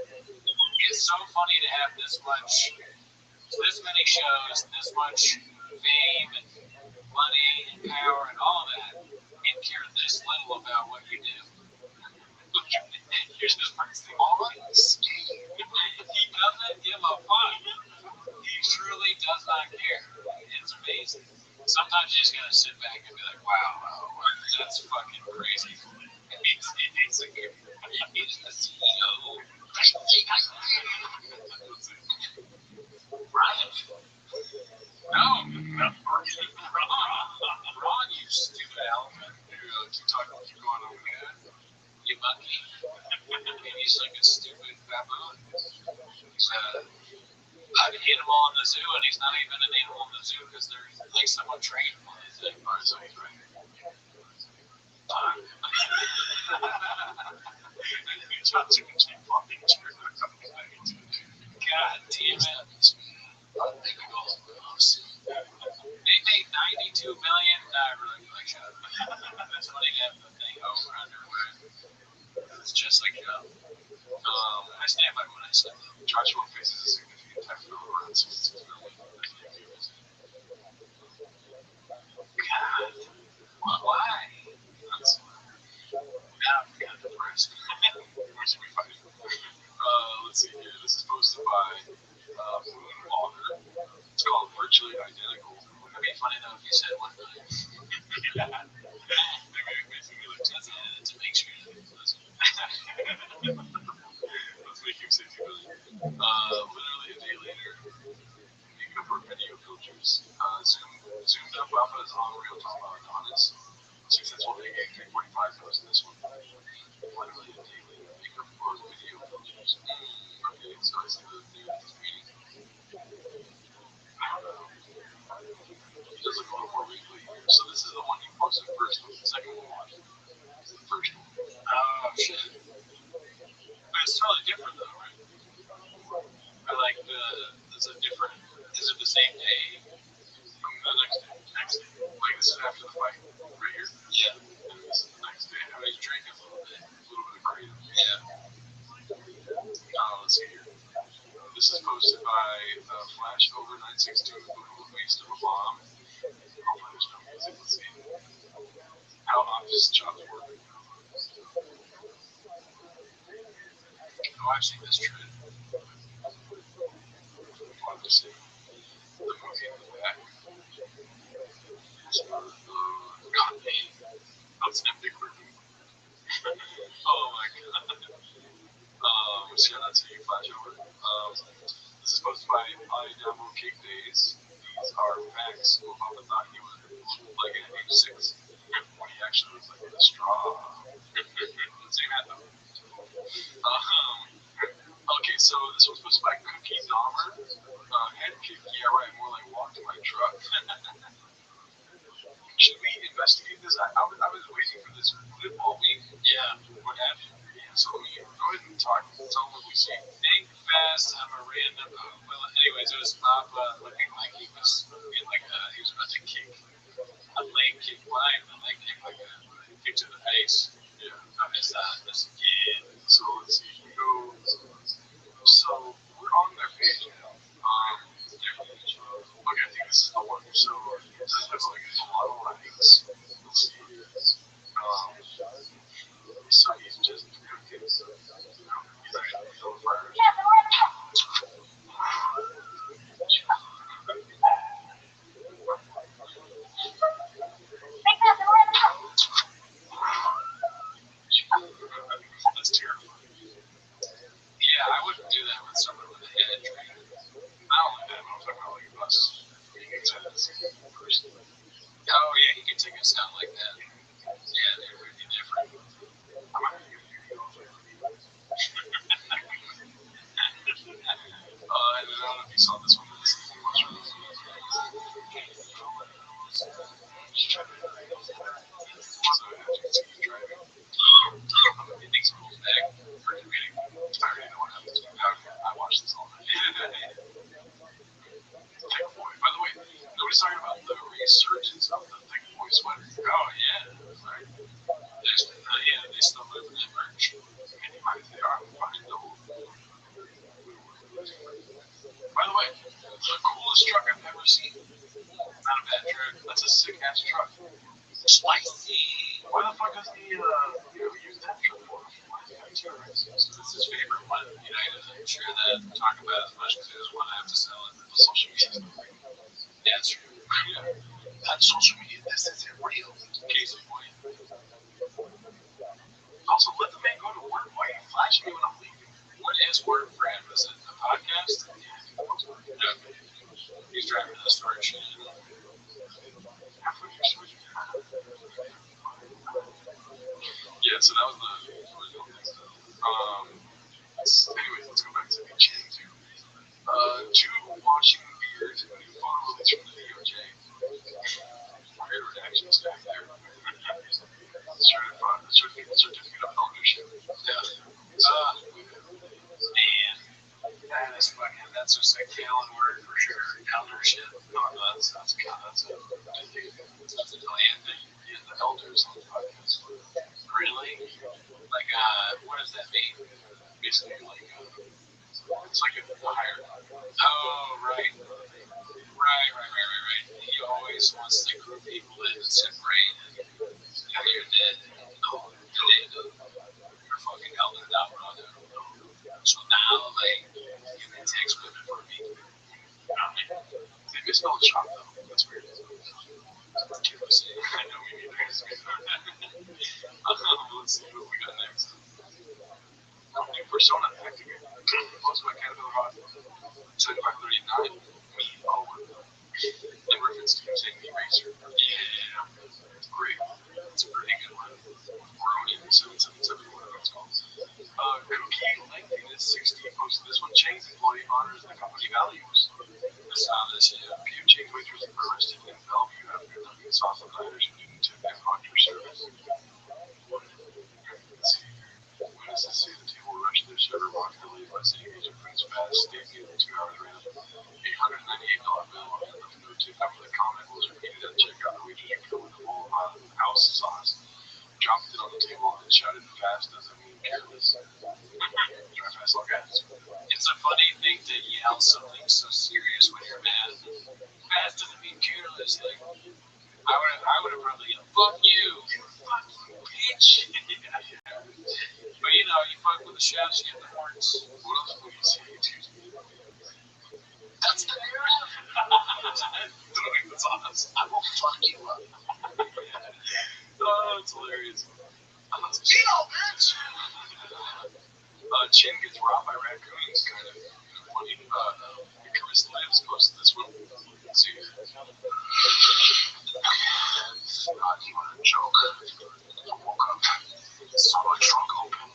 It's so funny to have this many shows, this much fame and money and power and all of that, and care this little about what you do. Here's this person. He doesn't give a fuck. He truly does not care. It's amazing. Sometimes you just gotta sit back and be like, wow, that's fucking crazy. He's the CEO. Ryan. No. Ron, you stupid elephant. Keep going over here. You monkey. And he's like a stupid baboon. I've hit him all in the zoo, and he's not even an animal in the zoo because they're like someone trained him on his thing. So he's right. God damn it. They made $92 million. No, I really feel like shut up. That's funny to have the thing over under where it's just like, I stand by what I said. Joshua faces a significant tax bill around $66 million. God. Why? Now I'm kind of depressed. Let's see here. This is posted by Moonwalker. It's called Virtually Identical. It'd be funny though if you said one night. To make sure that it doesn't. Let's make him say 2 million. Literally a day later, makeup or video filters. Zoomed up Alpha is on real time on Adonis. Successful A-Game 345 goes this one. Literally a day later, makeup or video filters. Okay, so I see the new meeting. I don't know. He does look a little more weekly here. So this is the one he posted first. The second one is the first one. Oh shit. But it's totally different though, right? I like it's a different, is it the same day? The next day. Like this is after the fight, right here. Yeah. And this is the next day. I was drinking a little bit. A little bit of creative. Yeah. Let's see here. This is posted by Flash over 962 who waste of a bomb. Hopefully there's no music. Let's see. How office jobs work. Watching this trend. Want to see the movie in the back. God dang. That's an epic review. Oh my god. Shout out to you, Flash over. This is posted by I Download Cake Days. These are facts. Obama thought he would look like an age 6 when he actually looks like a straw. Same hat though. Okay, so this was posted by Cookie Dahmer. Head kick, yeah right, more like walk to my truck. Should we investigate this? I was waiting for this clip all week. Yeah. What happened? So you go ahead and tell them what we see. Think fast. I'm a random. Well, anyways, it was Papa looking like he was in like he was about to kick a leg kick, blind, a leg kick, like a kick to the face. Yeah, I missed that. So let's see. He goes. So we're on their page now. Okay, I think this is the one. So this looks like it's a lot of likes. Let's see. So he's just cooking. He's actually feeling fire. That's terrifying. Yeah, I wouldn't do that with someone with a head trainer. Not only that, but I'm talking about like us. Oh yeah, he can take us out like that. Yeah, it would be different. I might have to give you a flavor. I don't know if you saw this one, but this is the most really. So I have to continue driving. It makes me back for admitting. I already know what happens. I watch this all night. Thick boy. By the way, nobody's talking about the resurgence of the thick boy sweater. Oh yeah, right. Yeah, they still moving that merch. They are fucking dope. By the way, the coolest truck I've ever seen. Not a bad truck. That's a sick ass truck. Spicy. Why the fuck doesn't he use that truck for? Why does he have TRX? It's his favorite one. United. I'm sure that talk about it as much as he doesn't want to have to sell it. The social media. Yeah, that's true. Yeah. That's social media. This isn't real. Case in point. Also, let the man go to work. Why are you flashing me when I'm leaving? What is work for him? Is it a podcast? Yeah. He's driving to the storage shed. Yeah, so that was the original thing. Anyways, let's go back to the Chang too. Two watching beers and new photo release from the DOJ. Weird redactions back there. Certificate of ownership. Yeah. Man, that's just a Callan word for sure. Eldership. No, that's a land that you get the elders on the podcast. Really? Like, what does that mean? Basically, like, it's like a higher. Oh, right. Right. He always wants to group people in and separate. Yeah, you're dead. No, you're dead. You're fucking elder now, brother. So now, like, you can text women for me. They misspelled shop, though. That's weird. I know we need to. Let's see what we got next. New persona activated. Posted by Caterpillar Hot. 7539. Me. Oh. In reference to using the eraser. Yeah. Great. That's a pretty good one. Ronin 777, whatever it's called. Cookie Lengthiness 60 posted this one. Chang's employee honors the company values. This PM Chang's waitress arrested in Bellevue after leaving sauce and diners who didn't tip their hunter service. Let's see. What does this say? The table rushed their server walked delayed by saying Agent Prince Fast stayed in 2 hours ran up $898 bill and left no tip after the comment was repeated at checkout. The waitress refilled the bowl of house sauce, dropped it on the table, and shouted, "Fast doesn't mean careless." Drive fast like that. It's a funny thing to yell something so serious when you're mad. Fast doesn't mean careless. Like, I would have probably yelled, "Fuck you, you fucking bitch." But you know, you fuck with the chefs, you get the horns. What else would you say? That's the narrative. That's honest. I will fuck you up. Oh, it's hilarious. Gino, bitch! Chin gets robbed by raccoons, kind of funny. Chris Lives posted this one. Let's see. You want a joke? I woke up, saw my trunk open.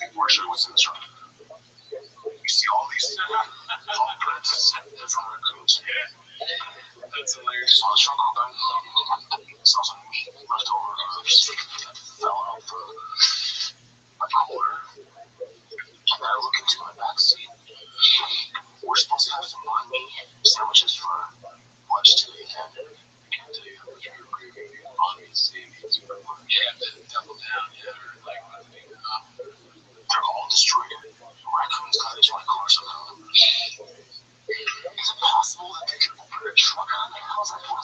Before I was in the trunk. You see all these footprints from raccoons. That's hilarious. Saw the trunk open. Saw some meat left over that fell out for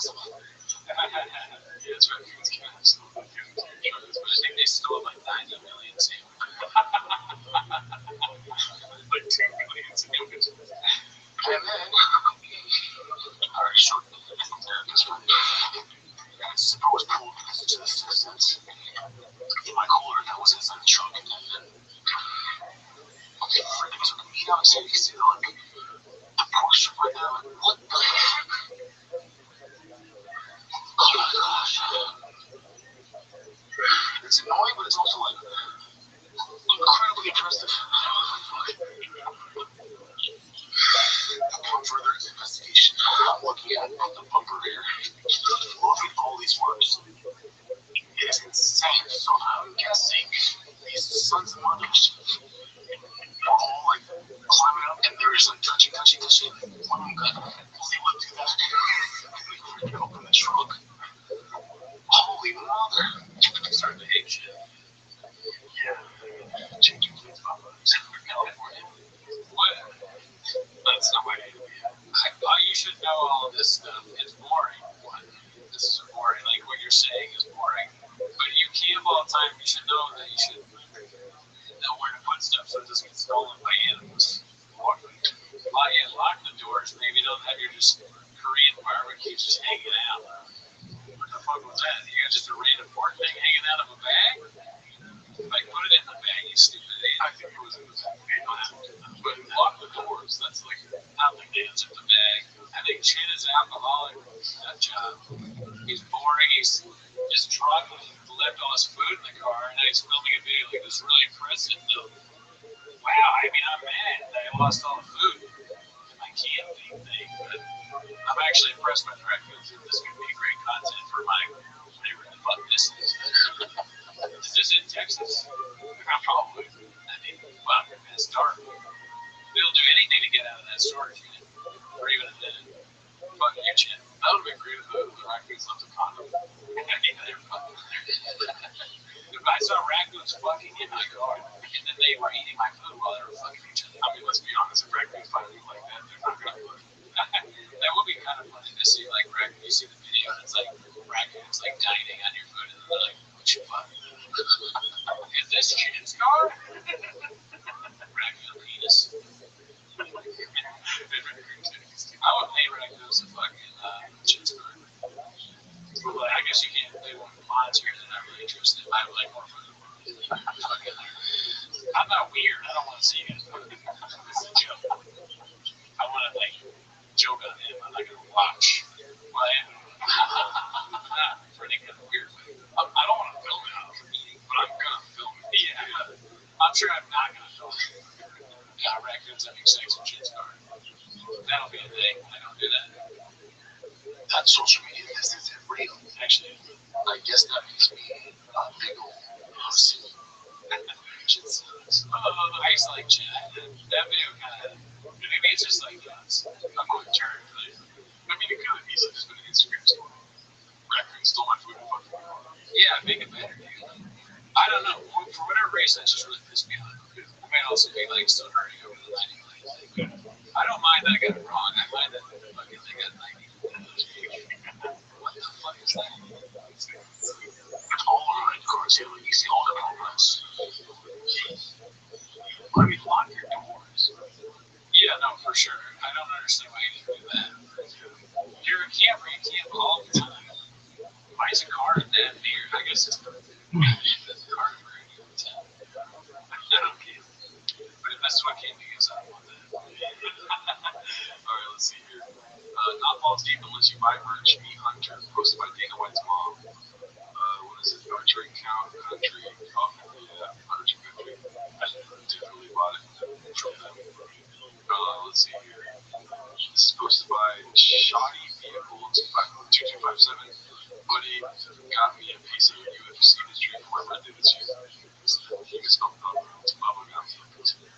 Yeah, that's right. Foods can have some drugs, but I think they stole like 90 million samples. Like 2 million sandwiches. And then, alright, short from there, because from there, I was pulled to the distance in my cooler that was inside the truck, and then freaking took me out, so you can see like the portion right now. What the heck? Oh my gosh. It's annoying, but it's also like incredibly impressive. Upon further investigation, I'm looking at the bumper here, looking at all these marks. It is insane. So I'm guessing these sons of mothers are all like climbing up and they're just like touching. One of them was able to do that. And they open the trunk. Holy mother. Starting to hate shit. Yeah. Changing plates about California. What? That's not what you should know all of this stuff. It's boring. This is boring. Like what you're saying is boring. But you camp all the time. You should know that you should know where to put stuff so it doesn't get stolen by animals. Lock the doors. Maybe don't have your just Korean barbecue just hanging out. What the fuck was that? You got just a random pork thing hanging out of a bag? Like, put it in the bag, you stupid idiot. I think it was in the bag. But lock the doors. That's like, not like they answered the bag. I think Chin is alcoholic. That job. He's boring. He's drunk. He left all his food in the car, and now he's filming a video. Like, this really impressive, though. Wow, I mean, I'm mad that I lost all the food in my camping thing, but I'm actually impressed by the raccoons. This could be great content for my whatever the fuck this is. Is this in Texas? Probably. I mean, well, it's dark. They'll do anything to get out of that storage unit, or even a minute. Fuck you, Chin. That would have been great if the raccoons left a condom. They're fucking. If I saw raccoons fucking in my car, and then they were eating my food while they were fucking each other. I mean, let's be honest, if raccoons find you like that, they're not gonna look. That would be kind of funny to see, like, raccoon. You see the video, and it's like raccoons like dining on your food, and they're like, "What you fuck? Is this Chin's car?" Raccoon penis. I would pay raccoons to fucking Chin's car. Well, I guess you can't. They won't volunteer. They're not really interested. I would like more food. I'm not weird. I don't want to see you guys fucking. It's a joke. I want to like joke on him. I'm not gonna watch. Well, I am. For any kind of weird way. I don't want to film it out for eating, but I'm gonna film it. Yeah. I'm sure I'm not gonna film it. Yeah, raccoons having sex in Chin's car. That'll be a thing. I don't do that. That social media, this isn't real. Actually, I guess that makes me a big old pussy. Chin sucks. I used to like Chin. That video kind of. Maybe it's just like it's a quick turn. I mean, it could have easily just been an Instagram story. Raccoon stole my food and fucking. Yeah, make it better, dude. I don't know. For whatever reason, that just really pissed me off. I might also be like still hurting over the 90 thing. I don't mind that I got it wrong. I mind that fucking they got 90. What the fuck is that? It's all around cars here. You see all the progress. I mean, lock your doors. Yeah, no, for sure. I don't understand why you do that. You're a camper. You camp all the time. Why is a car that near? I guess it's the car very near the town. I don't care. But if that's what camping is, I don't want that. Alright, let's see here. Not balls deep unless you buy merch. Me Hunter, posted by Dana White's mom. What is it? Archery Count Country. Oh, yeah, Archery Country. I definitely bought it from them. Let's see here. This is posted by Shoddy Vehicle 2257. Buddy got me a piece of UFC history for my birthday this year. He misspelled Bubba got me a piece of it.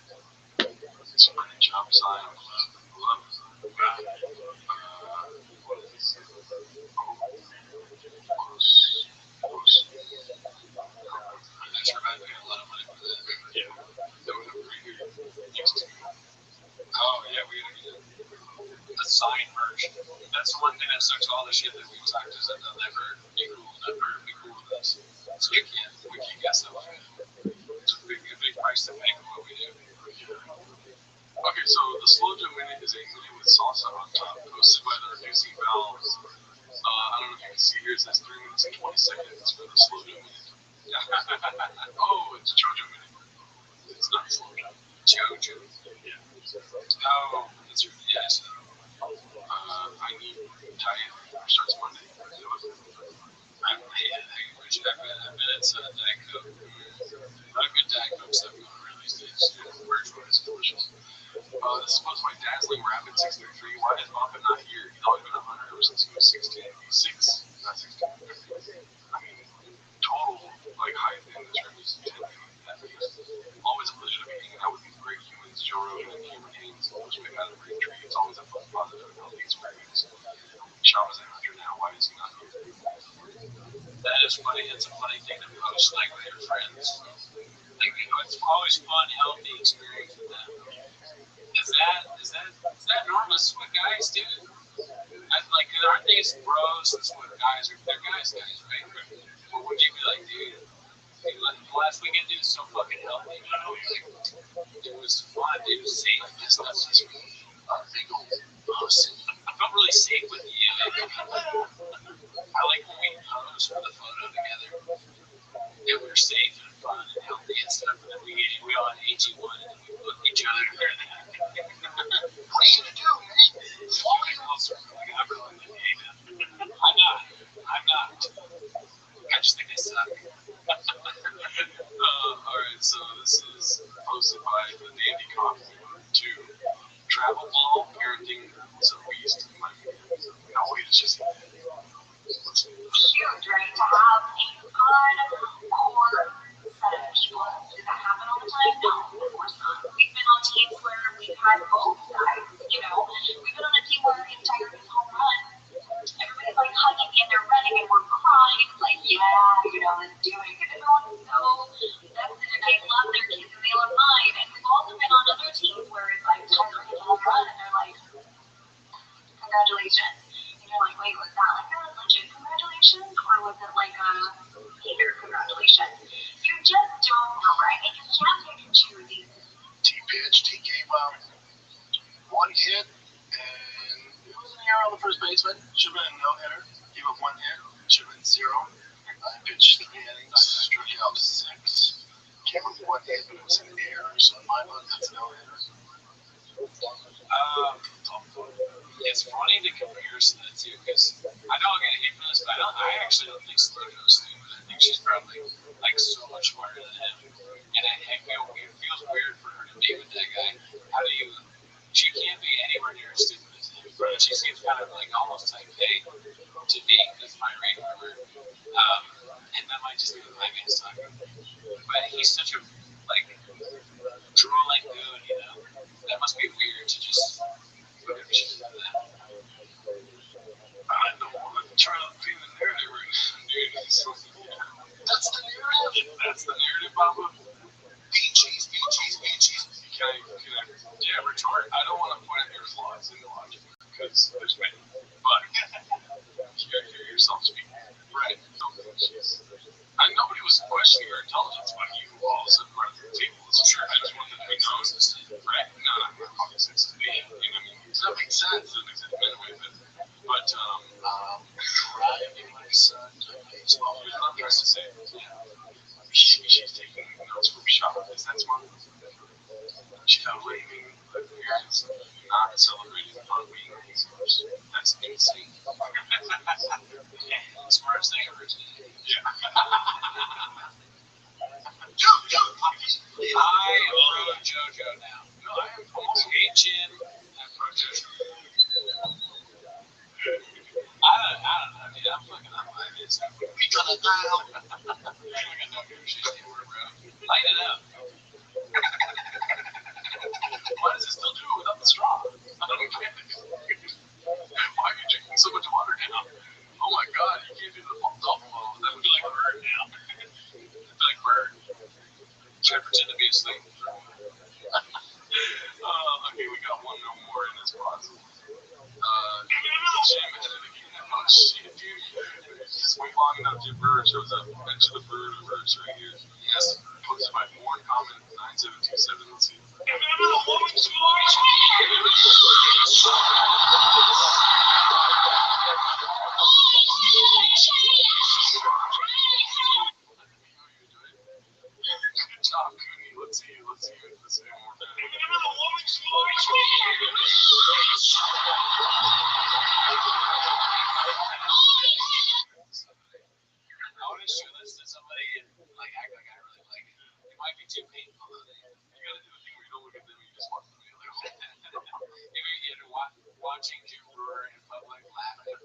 It's a pretty job sign. Love. What is this? Close. I'm not sure if I paid a lot of money for that. Yeah. That would have pretty good. Oh, yeah, we gotta get a signed merch. That's one thing that sucks all the shit that we've talked is that they'll never be cool with us. So we can't guess that way. It's a big price to pay for what we do. Okay, so the slow Joe mini is a mini with salsa on top, hosted by the reducing valves. I don't know if you can see here, it says 3 minutes and 20 seconds for the slow Joe mini. Oh, it's JoJo mini. It's not slow Joe. JoJo. Yeah. Oh, that's right. Yeah, so, I need diet starts Monday. I've been at Diet Coke. Not a good Diet Coke stuff going around these days. Virtual is delicious. This is supposed to be my dazzling Rapid 633. Why is Papa not here? He's always been 100 ever since he was 16. He's 6, not 16. I mean, total, like, height in this room is 10. Always a pleasure to be hanging out with these great humans, Joe Rogan and Cameron Haynes, which we got a great tree. It's always a fun, positive, and healthy experience. Shop is after now. Why is he not here? That is funny. It's a funny thing to post, like, with your friends. Like, you know, it's always fun, healthy experience with them. Is that normal? This is what guys do? Like, aren't these bros? That's what guys are. They're guys, right? What would you be like, dude? Last weekend, dude, was so fucking healthy. You know, like, it was fun, dude. It was safe. That's just a big old pussy. I felt really safe with you. I like when we posed for the photo together. Yeah, we were safe and fun and healthy and stuff. And then we all had AG1 and we looked at each other. What are you gonna do, man? Walking closer. Like, I'm really the game. I'm not. I just think I suck. Alright, so this is posted by the Dandy Coffee 2. Travel Ball, Parenting, is a beast. No, wait, it's just. Let's see this. Huge, right? To have a good core set of people. Does that happen all the time? No, of course not. We've been on teams where we've had both sides, you know. We've been on a team where the entire home run, everybody's like hugging me and they're running and we're crying. It's like, yeah, you know, let's do it. And everyone's so invested and I love their kids and they love mine. And we've also been on other teams where it's like Tyler hit a home run and they're like, congratulations. And you're like, wait, was that like a legit congratulations? Or was it like a hater congratulations? You just don't know, right? And you can't pick and choose these. T pitched. He gave up one hit, and it was in the air on the first baseman. Should have been a no-hitter. Gave up one hit. Should have been 0. I pitched 3 innings, struck out 6. Came up with 1 hit, but it was in the air. So in my book, that's a no-hitter. It's funny the comparison to that too, because I know I'm gonna hate for this, but I actually don't think Slojo's stupid. I think she's probably like so much smarter than him, and it feels weird for her to be with that guy. How do you? She can't be anywhere near as stupid as him. Right? She seems kind of like almost type A to me. That's my rating for her. And that might just be the man's talking. But he's such a like drooling dude, you know. That must be weird to just. Whatever she did that. I don't want to try to be the narrative right now, dude. That's the narrative. That's the narrative, Papa. Peaches. Can I retort? I don't want to point out your flaws in the logic because there's many. But you gotta hear yourself speak. Right. And nobody was questioning your intelligence, but you all of a sudden brought it to the table. So sure, I just wanted to be known. Right? No, I'm not talking sense to me. You know what I mean? Does that make sense? Does that make sense anyway? But driving my son to baseball. Here's what I'm trying to say. She's taking notes from shop. Is that smart? She's not raving the parents not celebrating on being resource. That's insane. The smartest thing ever to do. Yeah. I am pro JoJo now. No, I am almost H-in, I'm pro JoJo. I don't know, dude. I'm fucking up my head. We gonna dial. I got no good shit anymore, bro. Light it up. Why does it still do it without the straw? I don't get it. Why are you drinking so much water now? Oh my god, you can't do the double ball. That would be like Bird now. It'd be like Bird. Should I pretend to be asleep? Okay, we got one more in this pause. Jim had a long enough, Jim Brewer shows up. Mention the Brewer verse right here. Yes. Posted by more common 9727. Let's see. Remember the woman's voice? Good job, Cooney. Let's see it one more time. Remember the woman's voice? I want to show this to somebody and like act like I really like it. It might be too painful though. You gotta do the thing where you don't look at them, you just watch the video. If you get watching Jim Brewer in public laughing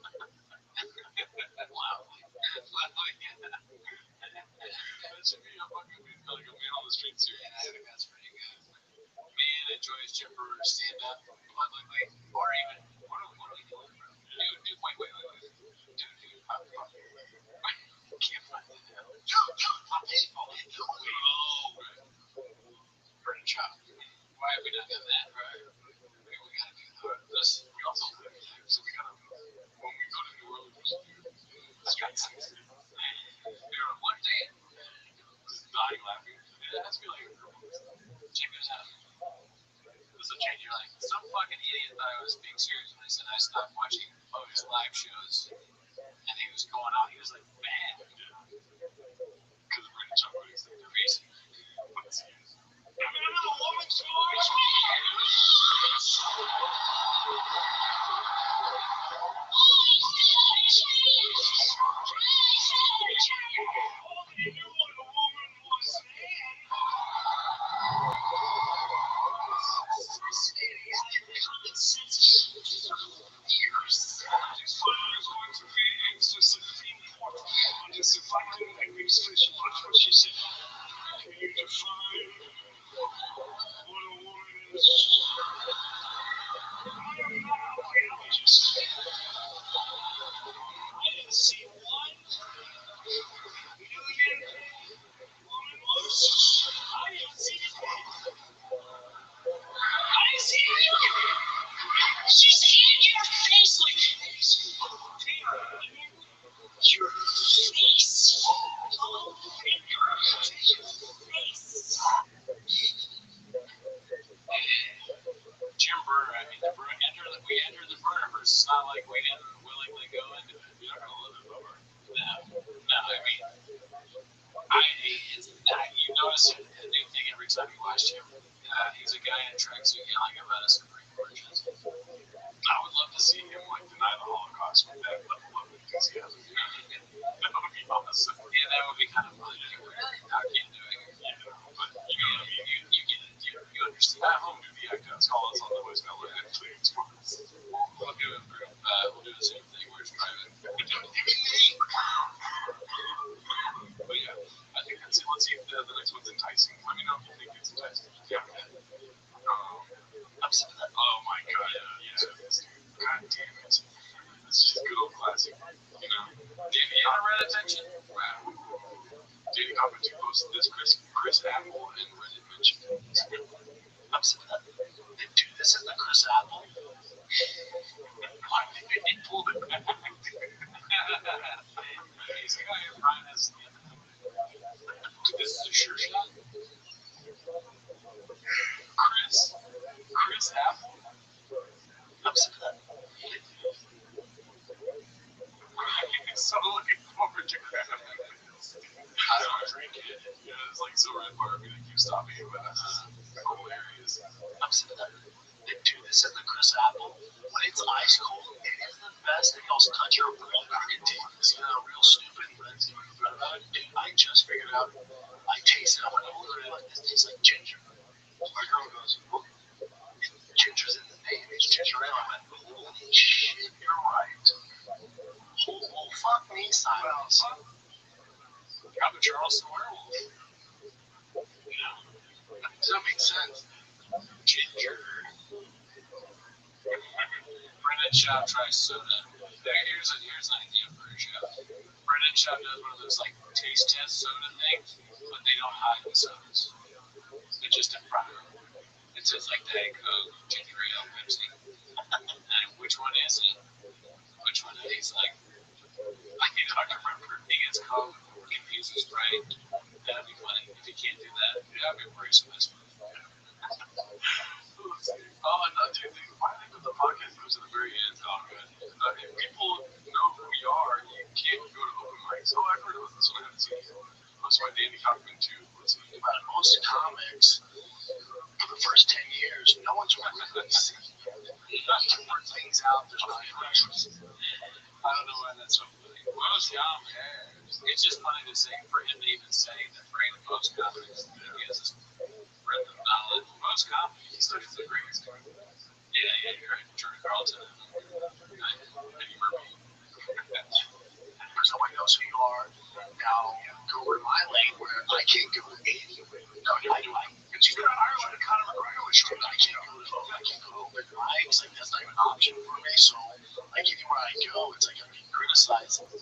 loudly. That should be a fucking like a man on the street too. Yeah, I think that's pretty good. Man enjoys Jim Brewer stand up publicly, or even what are we doing, bro? Dude, wait. Dude, can't find it now. Burn a chop. Why have we not done that, right? We gotta do this. We also live here, so we gotta, when we go to New Orleans, the street scenes. One day, just dying laughing. It has to be like a girl. Check this out. This will change your life. Some fucking idiot thought I was being serious when I said I stopped watching his live shows, and he was going on. He was like, man. Because we're in a chop is the crazy. Let's see. Remember the woman's voice? She said, can you define what a woman is? I am not a biologist. I didn't see one million woman was. I didn't see it. I didn't see it. She's in your face like this. Your face. Oh, finger. Face. Jim Brewer, I mean, we entered the Brewerverse. It's not like we didn't willingly go into it. You're not gonna live it over. No, I mean, you notice a new thing every time you watch Jim. He's a guy in tracksuit yelling about a Supreme Court judge. I would love to see him like deny the Holocaust with that level of enthusiasm. That would be awesome. Yeah, that would be kind of fun to do. I can't do it. But you know what I mean? You understand. At home, do the act outs. Call us on the voicemail line, please. We'll do it through. We'll do the same thing where it's private. But yeah, I think that's it. Let's see if the next one's enticing. Let me know if you think it's enticing. Yeah. I'm sick of that. Oh my god. Yeah. God damn it. It's just good old classic. You know? Did you ever read attention? Wow. Did you happen to post this Chris Apple and Reddit mentioned? I'm sick of that. They do this in the Chris Apple. Why did they pull it back? He's the guy who Brian has. This is a sure shot. Chris Apple. I'm sick of that. I'm so looking forward to crap. I don't drink it. Yeah, it's like so red bar. I'm gonna keep stopping it, but hilarious. I'm sick of that. They do this in the Chris Apple. When it's ice cold, it is the best. They also touch your real fucking teeth. It's real stupid, but it's good about it. Dude, I just figured out. I tasted it. I went over it like this tastes like ginger. My girl goes, ginger's in the name. It's ginger ale. I went, holy shit, you're right. Oh, fuck me, silence. I'm a Charleston werewolf. You know? Does that make sense? Ginger. Brendan Schaub tries soda. Here's an idea for a show. Brendan Schaub does one of those like taste test soda things, but they don't hide the sodas. They're just in front of them. It says like Diet Coke, ginger ale, Pepsi. And which one is it? Which one? And he's like, I can't remember. He keep users right. That'd be funny. If you can't do that, that'd be worse for this one. I do think, why do I think that the podcast goes to the very end? Oh, good. If people know who we are, you can't go to open mics. Oh, I've heard about this one. I haven't seen it. That's why Danny Cockman, too. Most comics, for the first 10 years, no one's really seen things out. There's not impressions. I don't know why that's so funny. Most comics, it's just funny to say for him to even say that for most comics, he has this breadth of knowledge. Most comics, he studies the Greeks. Yeah, you're right. Jordan Carlton and Eddie Murphy. Because nobody knows who you are. Now, go over to my lane where I can't go anywhere. No, I do. But you got Ireland and Conor McGregor was true. I can't go to open mics. Like, that's not even an option for me. So, like, anywhere I go, it's like I'm getting criticized. I would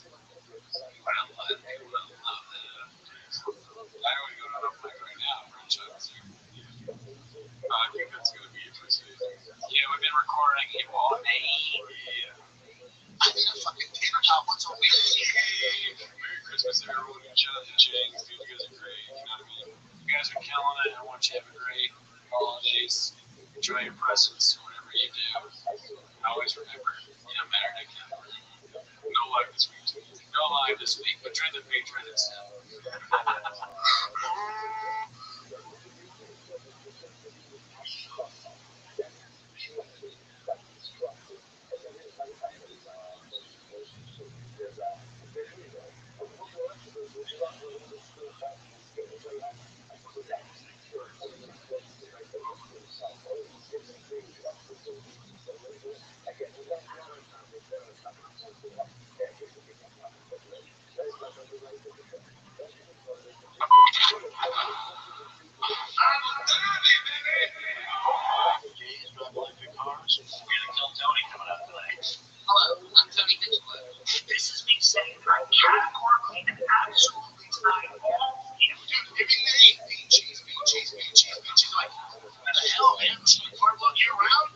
love that. I would go to an open mic right now, franchise. I think that's going to be interesting. Yeah, we've been recording it all day. Yeah. I need a fucking dinner now once a week. Merry Christmas, everyone. Jonathan Chang, dude, you guys are great. You know what I mean? You guys are killing it. I want you to have a great holidays. Enjoy your presents, whatever you do. Always remember, you don't matter to count. No live this week. No live this week, but join the Patreon instead. Hello, I'm Tony Hitchwood. This is me saying I'm categorically and absolutely denying all Dude, if you name beaches, like, what the hell, man? This is part of year round?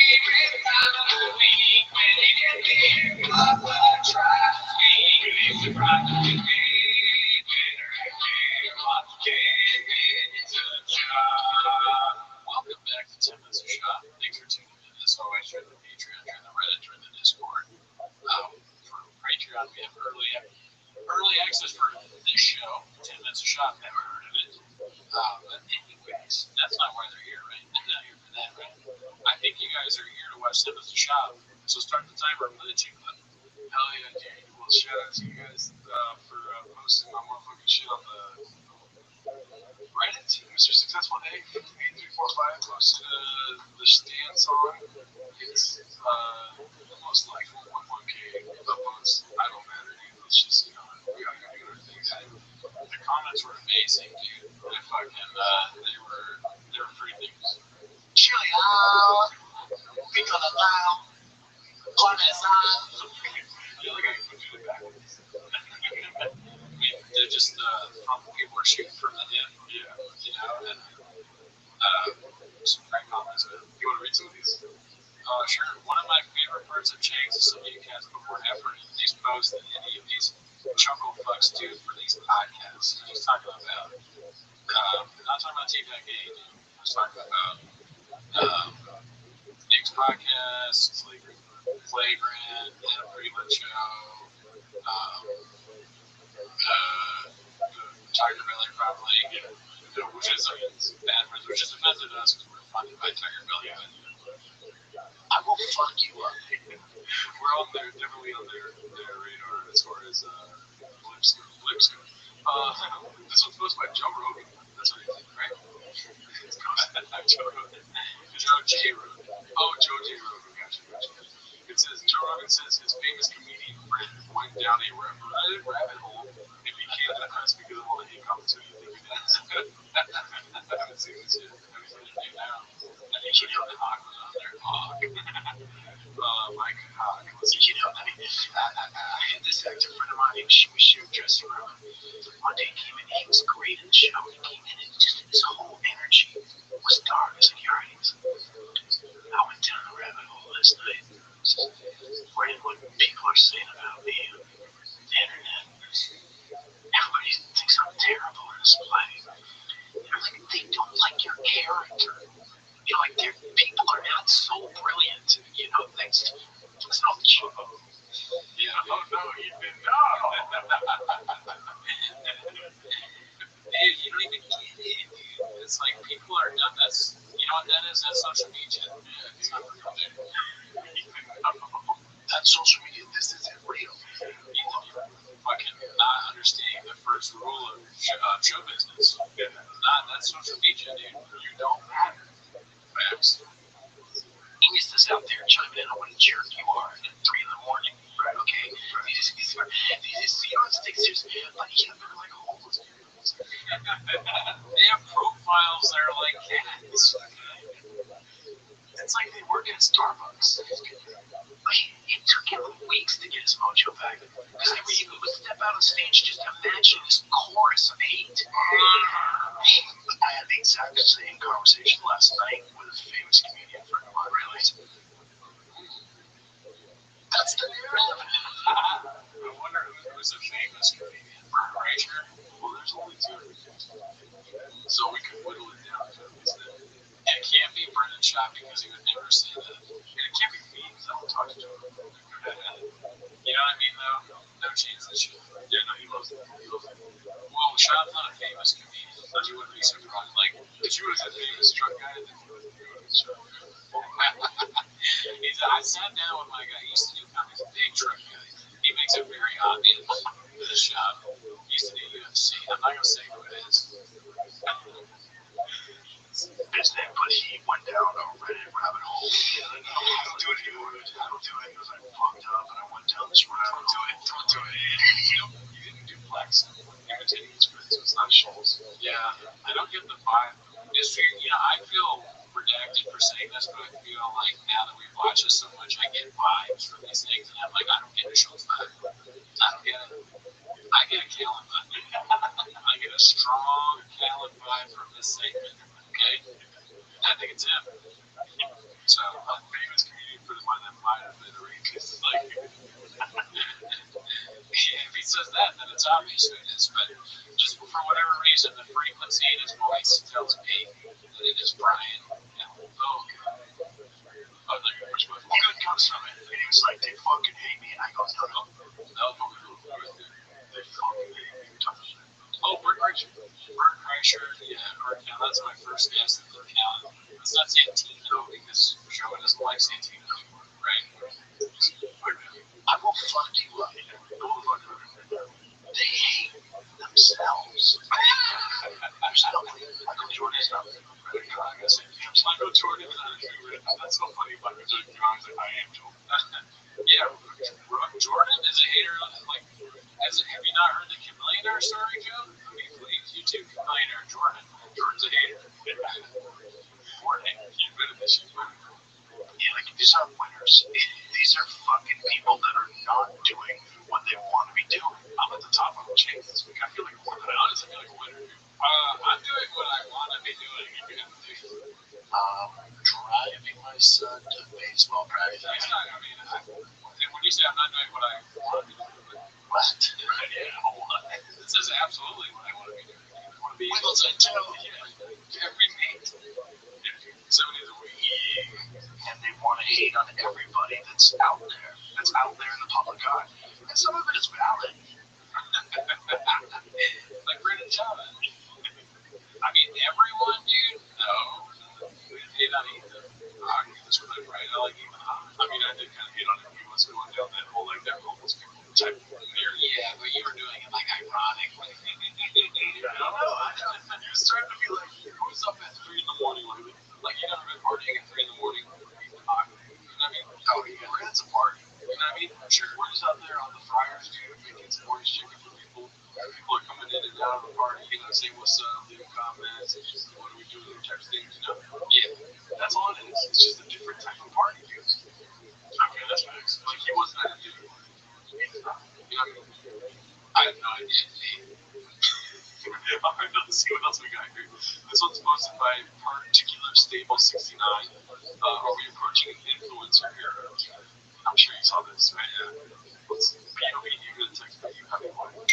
Welcome back to 10 Minutes of Shop. Thanks for tuning in. As always, join the Patreon, join the Reddit, join the Discord. For Patreon, we have early access for this show, 10 Minutes of Shop. Never heard of it. But anyways, that's not why they're here, right? They're not here for that, right? I think you guys are here to watch 10 Minutes of Shop. So start the timer for the chick clip. Hell yeah, dude. Well, shout out to you guys for posting my motherfucking shit on the Reddit. Mr. Successful Day 8345 posted the stand song. It's almost like 1.1k upvotes. I don't matter, dude. Let's just, we gotta go do our thing. The comments were amazing, dude. They fucking, they were pretty big. Cheerio. We gonna allow. On that side. Yeah, like I can put it backwards. I mean, they're just, people were shooting from the hip, and, some great comments, man. You want to read some of these? Sure. One of my favorite parts of Chang's is some of you cats put more effort into these posts than any of these chuckle fucks do for these podcasts. He's talking about, not talking about T-Pack A, dude. I was talking about, Nick's podcast, Flagrant, and a pretty much show, Tiger Belly probably, which is bad for us, which is offensive to us because we're funded by Tiger Belly. I will fuck you up. We're on there, definitely on their radar as far as blips go. This one's posted by Joe Rogan. That's what he did, right? It's posted by Joe Rogan. Joe J. Rogan. Oh, Joe J. Rogan. Gotcha. It says, Joe Rogan says his famous comedian friend went down a rabbit hole and became famous because of all the hate comments. Who do you think it is? I haven't seen this yet. I think you know the Hawk was on there. Hawk. Mike Hawk. I had this actor friend of mine, we shared dressing room. One day he came in, he was great in the show. He came in and just his whole energy was dark. I was like, you're right. I went down the rabbit hole last night. Read what people are saying about me on the internet. Everybody thinks I'm terrible in this play. They're like, they don't like your character. Like, people are not so brilliant. Thanks to the show. Yeah, oh no, you didn't know. Dude, you don't even get it, dude. It's like people are done. That's, you know what that is? That's social media. Yeah, it's not real there. That's social media. This isn't real. Fucking not understanding the first rule of show business. That's social media, dude. You don't matter. Facts. Genius is out there chiming in on what a jerk you are at 3 in the morning. Right, okay? You just you don't have to take it seriously. But they're like homeless people. They have profiles that are like cats. It's like they work at Starbucks. It took him weeks to get his mojo back. Because every he would step out on stage, just imagine this chorus of hate. I had the exact same conversation last night with a famous comedian friend of mine. Really? That's the narrative. I wonder who's a famous comedian. Frasier? Well, there's only 2 of them. So we can whittle it down to at least that. It can't be Brendan Shaw because he would never say that. And it can't be me because I don't talk to Joe. You know what I mean, though? No chance that shit. Yeah, no, he loves it. Well, Shaw's not a famous comedian, but you wouldn't be surprised. Like, If you was a famous truck guy, then you would be a truck guy. I sat down with my guy. He used to do comedy. He's a big truck guy. He makes it very obvious with his shop. He used to do UFC. I'm not going to say who it is. His name, but he went down a Reddit rabbit hole. I don't do it anymore. I don't do it because I fucked up and I went down this rabbit hole. Don't do it. You didn't do Plex. Imitating his friends, so it's not Schultz. Yeah, I don't get the vibe. It's weird. I feel redacted for saying this, but I feel like now that we've watched this so much, I get vibes from these things, and I'm like, I don't get a Schultz vibe. I don't get it. I get a Callan vibe. I get a strong Callan vibe from this segment. Okay? I think it's him. So, Famous obvious who it is, but just for whatever reason, the frequency in his voice tells me that it is Brian. Yeah. Oh, God. Oh, no, which one? Well, good comes from it. And he was like, they fucking hate me. And I go, no, no. That was what we were right there. They fucking hate me. You're talking shit. Oh, Bert Kreischer. Bert Kreischer, yeah, Bert Count. That's my first guess at Bert Count. It's not Santino because Joe doesn't like Santino anymore, right? I will fuck you up. They hate themselves. There's nobody. Michael Jordan's not Michael Jordan, that's so funny. Michael Jordan, I am Joe. Yeah, Jordan is a hater. Like, have you not heard the Chameleonaire story, Joe? I mean, please, YouTube Chameleonaire Jordan. Jordan's a hater. Jordan, he admitted this shit. Yeah, like these aren't winners. These are fucking people that are not doing what they want to be doing. I'm at the top of the chain this week. I feel like more than honest. I feel like a winner. I'm doing what I want to be doing. Driving my son to baseball practice. I mean, when you say I'm not doing what I want to be doing, what? Yeah, hold on. This is absolutely what I want to be doing. I want to be Wiggles and toe. Every night. 7 days a week. And they want to hate on everybody that's out there in the public eye. And some of it is valid. Like Brendan Chavez. I mean, everyone, dude, no. Hate on Ethan. I get this really right. I like Ethan. I mean, I did kind of hate on him. He was going down that whole, like, that homeless people type of narrative. Yeah, but you were doing it, like, ironically. I don't know. He was trying to be like, who's up at 3 in the morning? Like, you never been partying at 3 in the morning? You know what I mean? Oh, yeah, that's a party. You know what I mean? Sure. We're just out there on the fryers, dude, making some orange chicken for people. People are coming in and out of the party, you know, say what's up, leave comments, what are we doing, type of things, you know? Yeah, that's all it is. It's just a different type of party, dude. Okay, that's nice. Like, he wasn't that dude. You know what I mean? I have no idea. All right, let's see what else we got here. This one's posted by Particular Stable 69. Are we approaching an influencer era? I'm sure you saw this, right? Yeah. Let's see. POV, you get a text that you have in mind.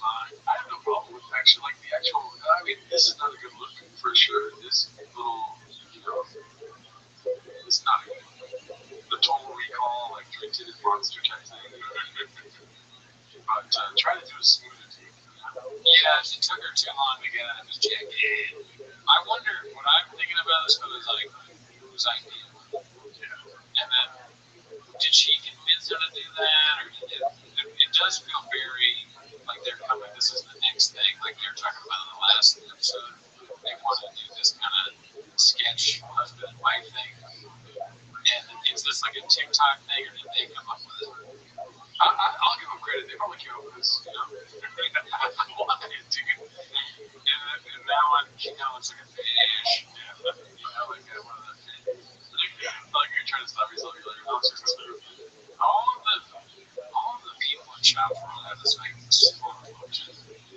I have no problem with actually, like, the actual, I mean, this is not a good look, for sure. This little, you know, it's not a good look. The Total Recall, like, printed monster type thing. But try to do a smooth as you can. Yeah, it took her too long to get out of his jacket. I wonder, what I'm thinking about this was like, whose idea? Yeah. And then, did she convince her to do that? Or it does feel very, like they're coming, this is the next thing. Like they're talking about in the last episode. They want to do this kind of sketch husband and wife thing. And is this like a TikTok thing, or did they come up with it? I'll give them credit. They probably came up with this, you know? Why, dude? And now she kind of looks like a fish. Yeah, you know, like one of the fish. Like you're trying to stop yourself. You're like, oh, it's smooth. All of the people in Shop World have this like super emotion. You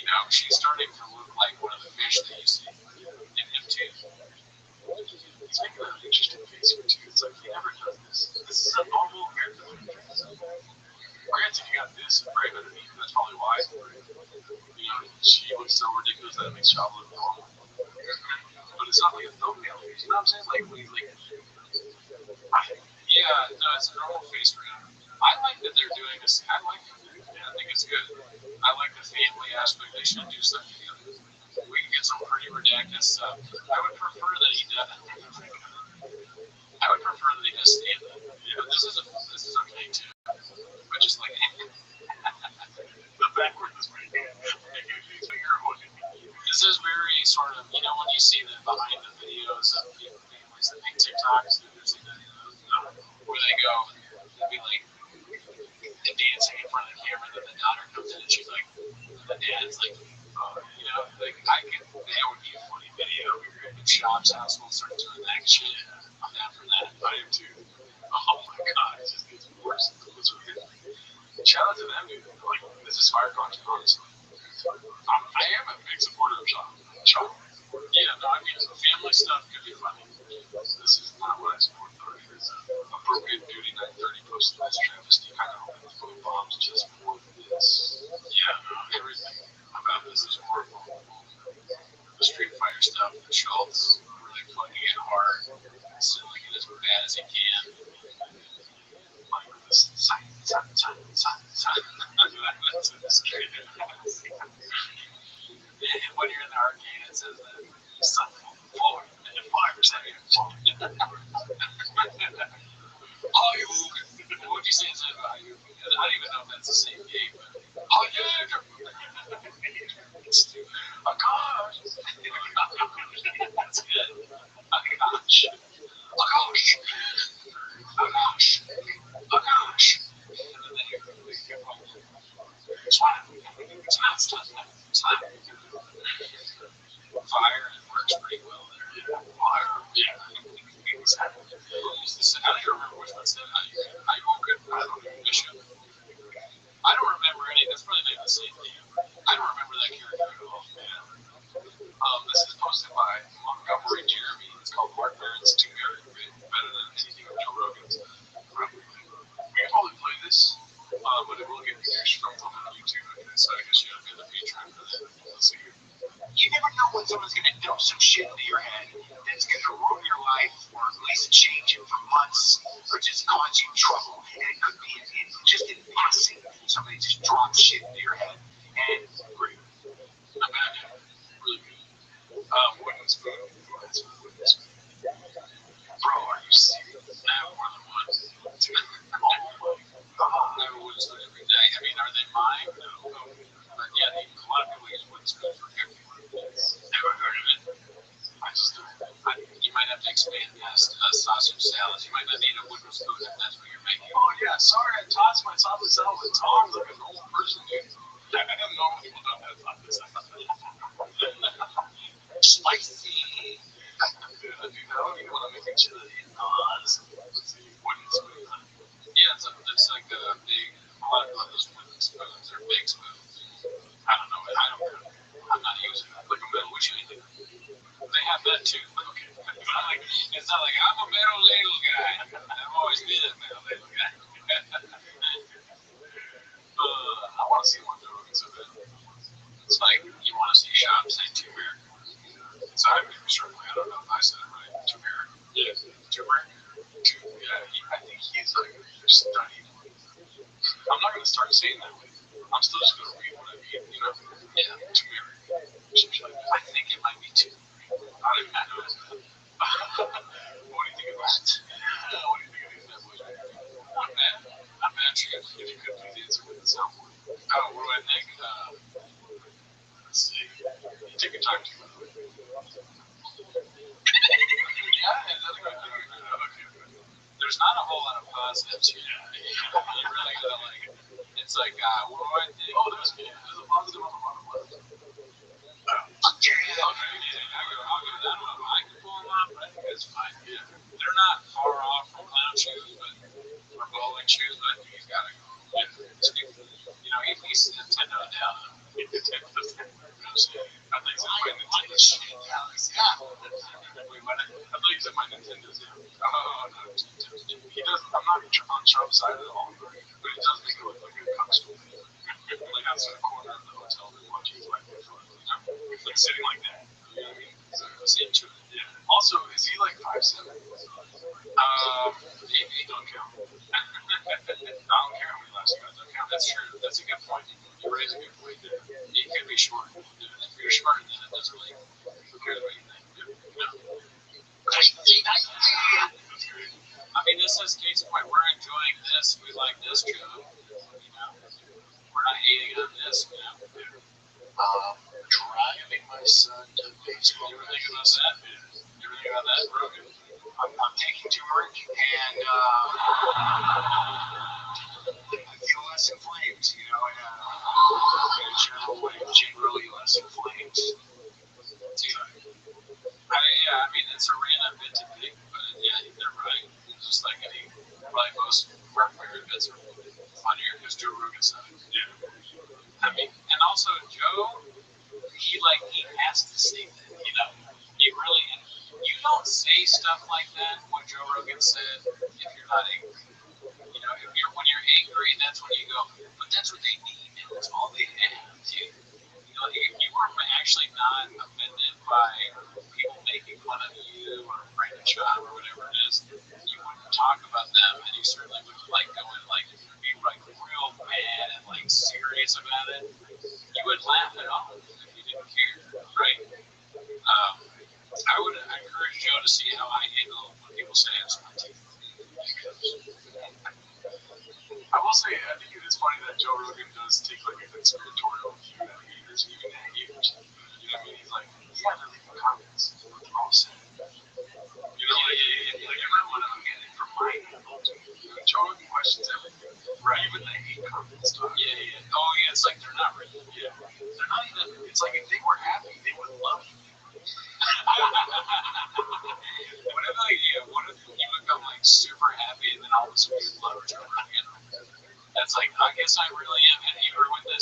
know, she's starting to look like one of the fish that you see in him too. He's making an interesting face here too. It's like he never does this. This is a normal haircut. Granted, you got this right underneath. That's probably why. You know, she looks so ridiculous that it makes Shop look normal. But it's not like a thumbnail face. You know what I'm saying? Like when he's like, yeah, no, it's a normal face for him. I like that they're doing this. I like it. I think it's good. I like the family aspect. They should do stuff together. We can get some pretty redacted stuff. I would prefer that he does. I would prefer that he does stand up. Yeah, this is okay too. But just like the backward is pretty good. This is very sort of, you know, when you see the behind the videos of families that make TikToks, where they go, they'll be like dancing in front of the camera, then the daughter comes in and she's like, the dad's like, you know, like that would be a funny video. If Shop's household started doing that shit, I'm down for that. I am too. Oh my god, it just gets worse and closer. Shout out to them, dude. Like, this is fire content, honestly. I am a big supporter of Sean. Yeah, no, I mean, family stuff could be funny. This is not what I support, though. It's appropriate duty 930 posted this travesty kind of open the food bombs just for this. Yeah, no, everything about this is horrible. The Street Fighter stuff, the Schultz really plugging it hard, selling it as bad as he can. Like this, sign. That's what this kid is. When you're in the arcade, it says that son forward and the fires at you. What would you say is that about you? I don't even know if that's the same game, but a gosh. That's good. A gosh. A gosh. A gosh. A gosh. And then they keep on. Slap. Slap. Fire, it works pretty well there. Fire. Yeah. Exactly. I don't even remember which one said how you woke it. I don't even miss you. I don't remember any. That's probably not the same thing. I don't remember that character at all. Yeah. This is posted by Montgomery Jeremy. It's called Mark Maron's Turmeric. Better than anything of Joe Rogan's. Probably. We can probably play this, but it will get views from YouTube. So I guess you have to get the Patreon for that. Let's see. You never know when someone's going to dump some shit into your head that's going to ruin your life or at least change it for months or just cause you trouble. And it could be just in passing. Somebody just drops shit into your head. And great. Not bad. Really good. Wooden spoon. Bro, are you serious? I have more than one. I have a wooden spoon every day. I mean, are they mine? No. But yeah, a lot of people use wooden spoons for everything. Never heard of it. You might have to expand past sausage salads. You might not need a wooden spoon if that's what you're making. Oh yeah, sorry, I tossed my sausage salad with tongs like a normal person, dude. I know normal people don't have sausage salad. spicy. Dude, I don't even want to make a chili. Let's see, wooden spoon. Yeah, it's like a big. A lot of those wooden spoons are big spoons. I don't know. I'm not using it like a metal chili. They have that too. Okay. It's not like I'm a metal ladle guy. I've always been a metal ladle guy. I want to see one though. So bad. It's like you want to see shop say turmeric. So I'm sure. I don't know if I said it right. Turmeric. Yeah. Turmeric. Yeah. I think he's like studied. I'm not gonna start saying that way. I'm still just gonna read what I mean. You know. Yeah. Turmeric. I think it might be two. I don't even know that. What do you think of that? What do you think of these bad boys? Not bad. Not bad. If you could please answer with the soundboard. Oh, what do I think? Let's see. You take your time too. There's not a whole lot of positives here. You really gotta like. It's like, what do I think? Oh, there's a positive on the bottom left. I'll give that one. I can pull them off, but I think it's fine. Yeah. They're not far off from clown shoes, or bowling shoes, but I think he's got to go. Yeah. He's Nintendo down. I think it's my Nintendo shit. Yeah. Wait, what? I thought you said my Nintendo's down. Oh, no. He does. I'm not on Trump's side at all, but it does make it look like a cockstool. Like outside the corner of the hotel and watching like sitting like that. You know what I mean? So it's into it. Yeah. Also, is he like 5'7"? Maybe. Don't count. I don't care how many laughs you got. Don't count. That's true. That's a good point. You raise a good point there. He could be short. If you're short, then it doesn't really. Who cares what you think? I mean, this is case in point. We're enjoying this. We like this job. We're not hating on this. Driving my son to baseball. You ever think about that? You ever think about that, Rogan? I'm taking turmeric and I feel less inflamed, you know, in a general way, generally less inflamed. I mean, it's a random bit to pick, but yeah, they're right. It's just like any, probably most required bits are. funnier because Joe Rogan said it. Yeah. I mean, and also Joe, he has to say that, he really, you don't say stuff like that, what Joe Rogan said, if you're not angry. When you're angry, that's when you go, but that's what they need, and that's all they have. If you were actually not offended by people making fun of you or Brandon Shaw or whatever it is, you wouldn't talk about them, and you certainly wouldn't go and be real mad and serious about it. You would laugh it off if you didn't care, right? I would encourage Joe to see how I handle when people say it's my teeth. I will say, I think it is funny that Joe Rogan does take a conspiratorial view that haters, even haters. You know what I mean? He's like, yeah, they're leaving comments. They're all saying. Everyone I'm getting from my angle. Joe Rogan questions everything. Right. Even the hate comments. Yeah. Oh, yeah, it's like they're not real. Yeah. They're not even, it's like if they were happy, they would love you. What if you become super happy and then all of a sudden you love Joe Rogan? That's I guess I really am. And you were with a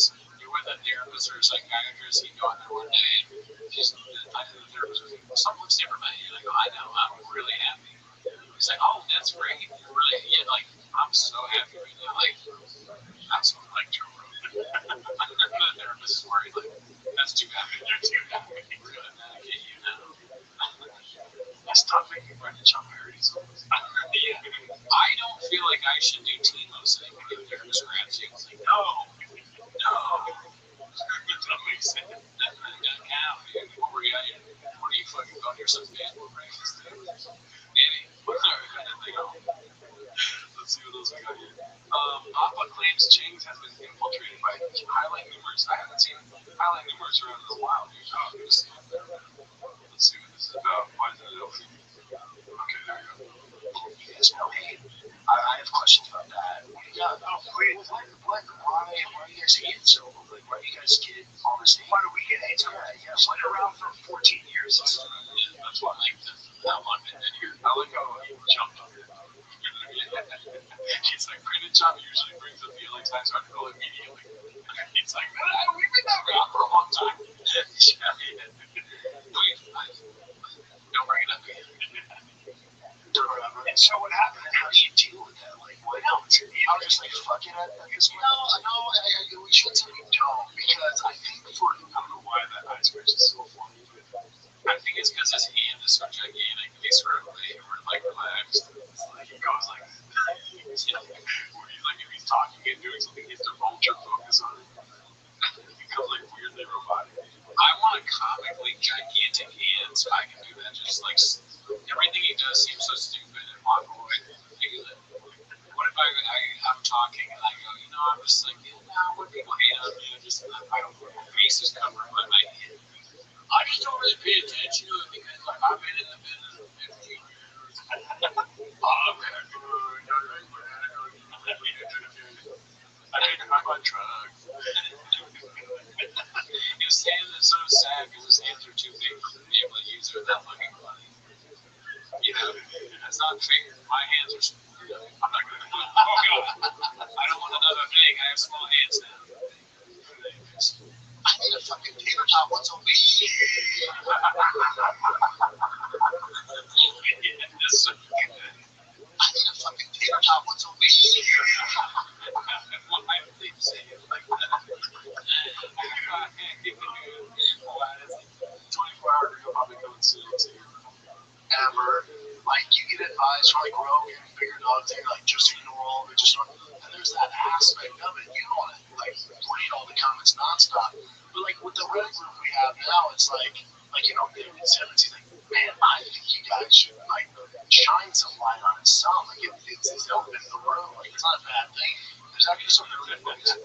therapist or a psychiatrist, you go in there one day and the therapist was like, something looks different about you. And I go, I know, I'm really happy. He's like, oh, that's great. You're really, I'm so happy right now. I'm so Joe Rogan. The therapist is worried, that's too happy. They're too happy. We're going to medicate you now. Stop making Brandon Shaw parodies. Yeah. I don't feel like I should do Timo saying when the therapist grabs you. It's no. That makes sense. That cow, dude. What were you? What are you fucking going here? Some baseball practice? Maybe. Let's see what else we got here. Papa claims Chang's has been infiltrated by highlight numerous. I haven't seen highlight numerous around in a while, dude. Oh, let's see what this is about. Why is it open? Okay, there you go. There's no hate. I have questions about that. Yeah, wait, why do you guys hate so? Why do you guys get all this hate? Why do we get hate? Yeah, it's been around for 14 years. That's why I like that one in here. I like how he jumped on it. It's like Brandon Shaw usually brings up the LA Times article immediately. It's like, we've been that around for a long time. Don't bring it up again. And so what happened, and how do you deal with that? What else? I'll just fuck it up. I guess no, we should say we don't, because I think I don't know why that ice bridge is so funny. I think it's because his hand is so gigantic and he's sort of relaxed. He goes when he's if he's talking and doing something, he has to vulture focus on it. It becomes weirdly robotic. I want a comically gigantic hand so I can do that. Just everything he does seems so stupid and walk away. What if I'm talking and I go, I'm just when people hate on me, my face is covered by my head. I just don't really pay attention to it because I've been in the business for 15 years. I think I'm on drugs. His hand is so sad because his hands are too big for him to be able to use it without looking funny. That's not fair. My hands are small. I'm not going to do it. Oh, God. I don't want another thing. I have small hands now. I need a fucking tater tot once a week. I need a fucking tater tot once a week. Why did they say it like that? 24-hour real public going soon to ever. You get advice from Rogan and bigger dogs, and you're just ignore all of it, and there's that aspect of it. You don't want to read all the comments nonstop. But with the Reddit group we have now, it's David Simmons, he's like, man, I think you guys should shine some light on his son. It's his elephant in the room. It's not a bad thing. There's actually some really good things.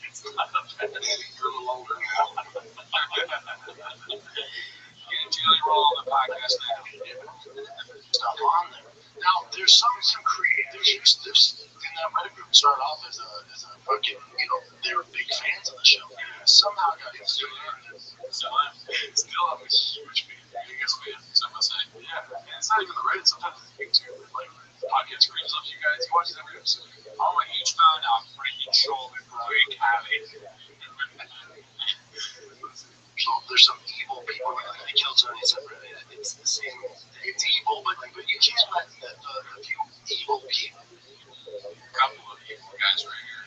It's not a bad thing. You're a little older now. Julie roll on the podcast now. Stuff on there. Now, there's some creative. There's in that Reddit group started off as a fucking, they were big fans of the show. Somehow got infiltrated. Still am a huge fan. Biggest fan, some would say. Yeah, and it's not even the Reddit. Sometimes it's YouTube. The podcast get screams off you guys. He watches every episode. Oh, and you found out freaking show me break habit. So there's some evil people that they kill Tony separate. It's the same. It's evil, but you can't let the few evil people. Couple of evil guys right here.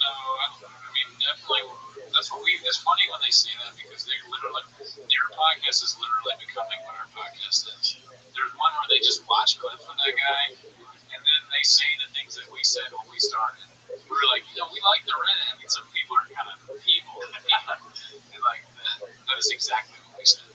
No, I mean definitely. That's what we. It's funny when they say that because they literally, their podcast is literally becoming what our podcast is. There's one where they just watch clips from that guy, and then they say the things that we said when we started. We were like, we like the Reddit. I mean, some people are kind of evil. And like that is exactly what we said.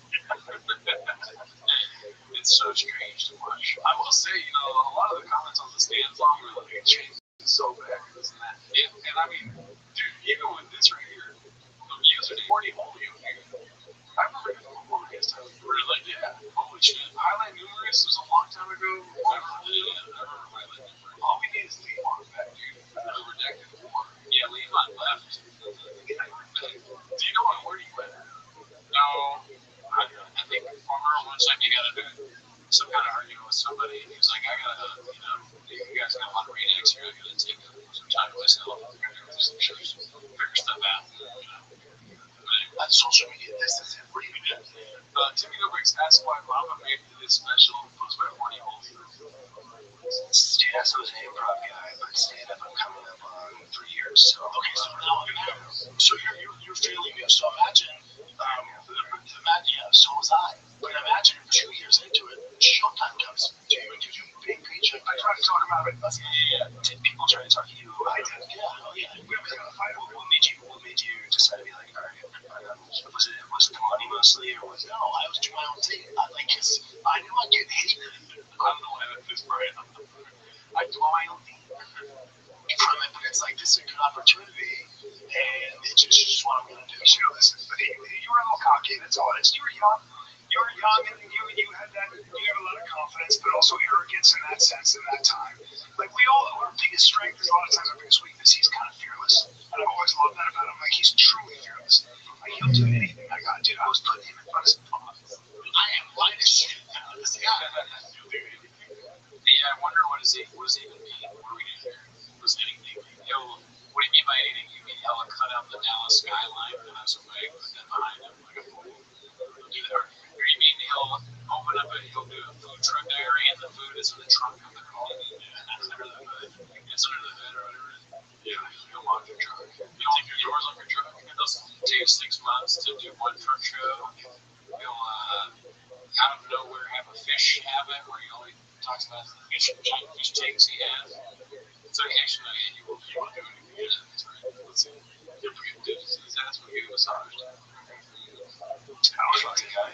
It's so strange to watch. I will say, a lot of the comments on the stand song were like, "James is so bad, isn't that?" And I mean, dude, even with this right here, the username already holy over here. I remember doing a podcast. Really? Yeah. Holy shit. Highlight Numerous was a long time ago. I remember Highlight Numerous. All we need is Levon back, dude. The Redacted 4. Yeah, Levon left. Do you know where he went? No. I think one time you gotta do some kind of argument with somebody, and he was like, I gotta, you guys got a lot of redacts here, I gotta take some time to myself, I'm gonna go through some shows, figure stuff out, On social media, this is it. What do you do? Timmy Nobrix asked why Mama made this special was by Horny Holy. Stand-up, I was an improv guy, but stand-up I'm coming up on 3 years. So okay, so you're fairly new. So imagine, so was I. But imagine 2 years into it, Showtime comes to you and gives you a big paycheck. I tried to talk about it. Did people try to talk to you? I did. Yeah. What made you decide to be like, all right? Was it the money mostly, or was it? No, I was doing my own thing. Cause I knew I'd get hated. I'm the one at this right. I do my own thing from it, but it's like this is a good opportunity, and it's just what I'm gonna do. You know, listen, but you were a little cocky. That's all it is. You were young. And you had a lot of confidence, but also arrogance in that sense in that time. Like our biggest strength is a lot of times our biggest weakness. He's kind of fearless, and I've always loved that about him. Like he's truly fearless. Like he'll do anything. I got, dude. I was putting him in front of his phone. I am white as shit now. This guy. Yeah, I wonder what does it even mean? What are we doing here? Was anything? What do you mean by anything? You mean he'll cut out the Dallas skyline and has a way, put that behind him like a fool? He'll do that. Or you mean he'll open up he'll do a food truck area and the food is in the trunk of the car? It's under the hood. It's under the hood or whatever. Yeah, he'll walk the truck. You'll take your doors off your truck. It'll take 6 months to do one truck show. He'll out of nowhere have a fish habit where he only talks about the giant fish tanks he has. So actually, he will do anything. Yeah, that's right. Let's see. If we get digits in his ass, we'll get him massaged. How about the guy?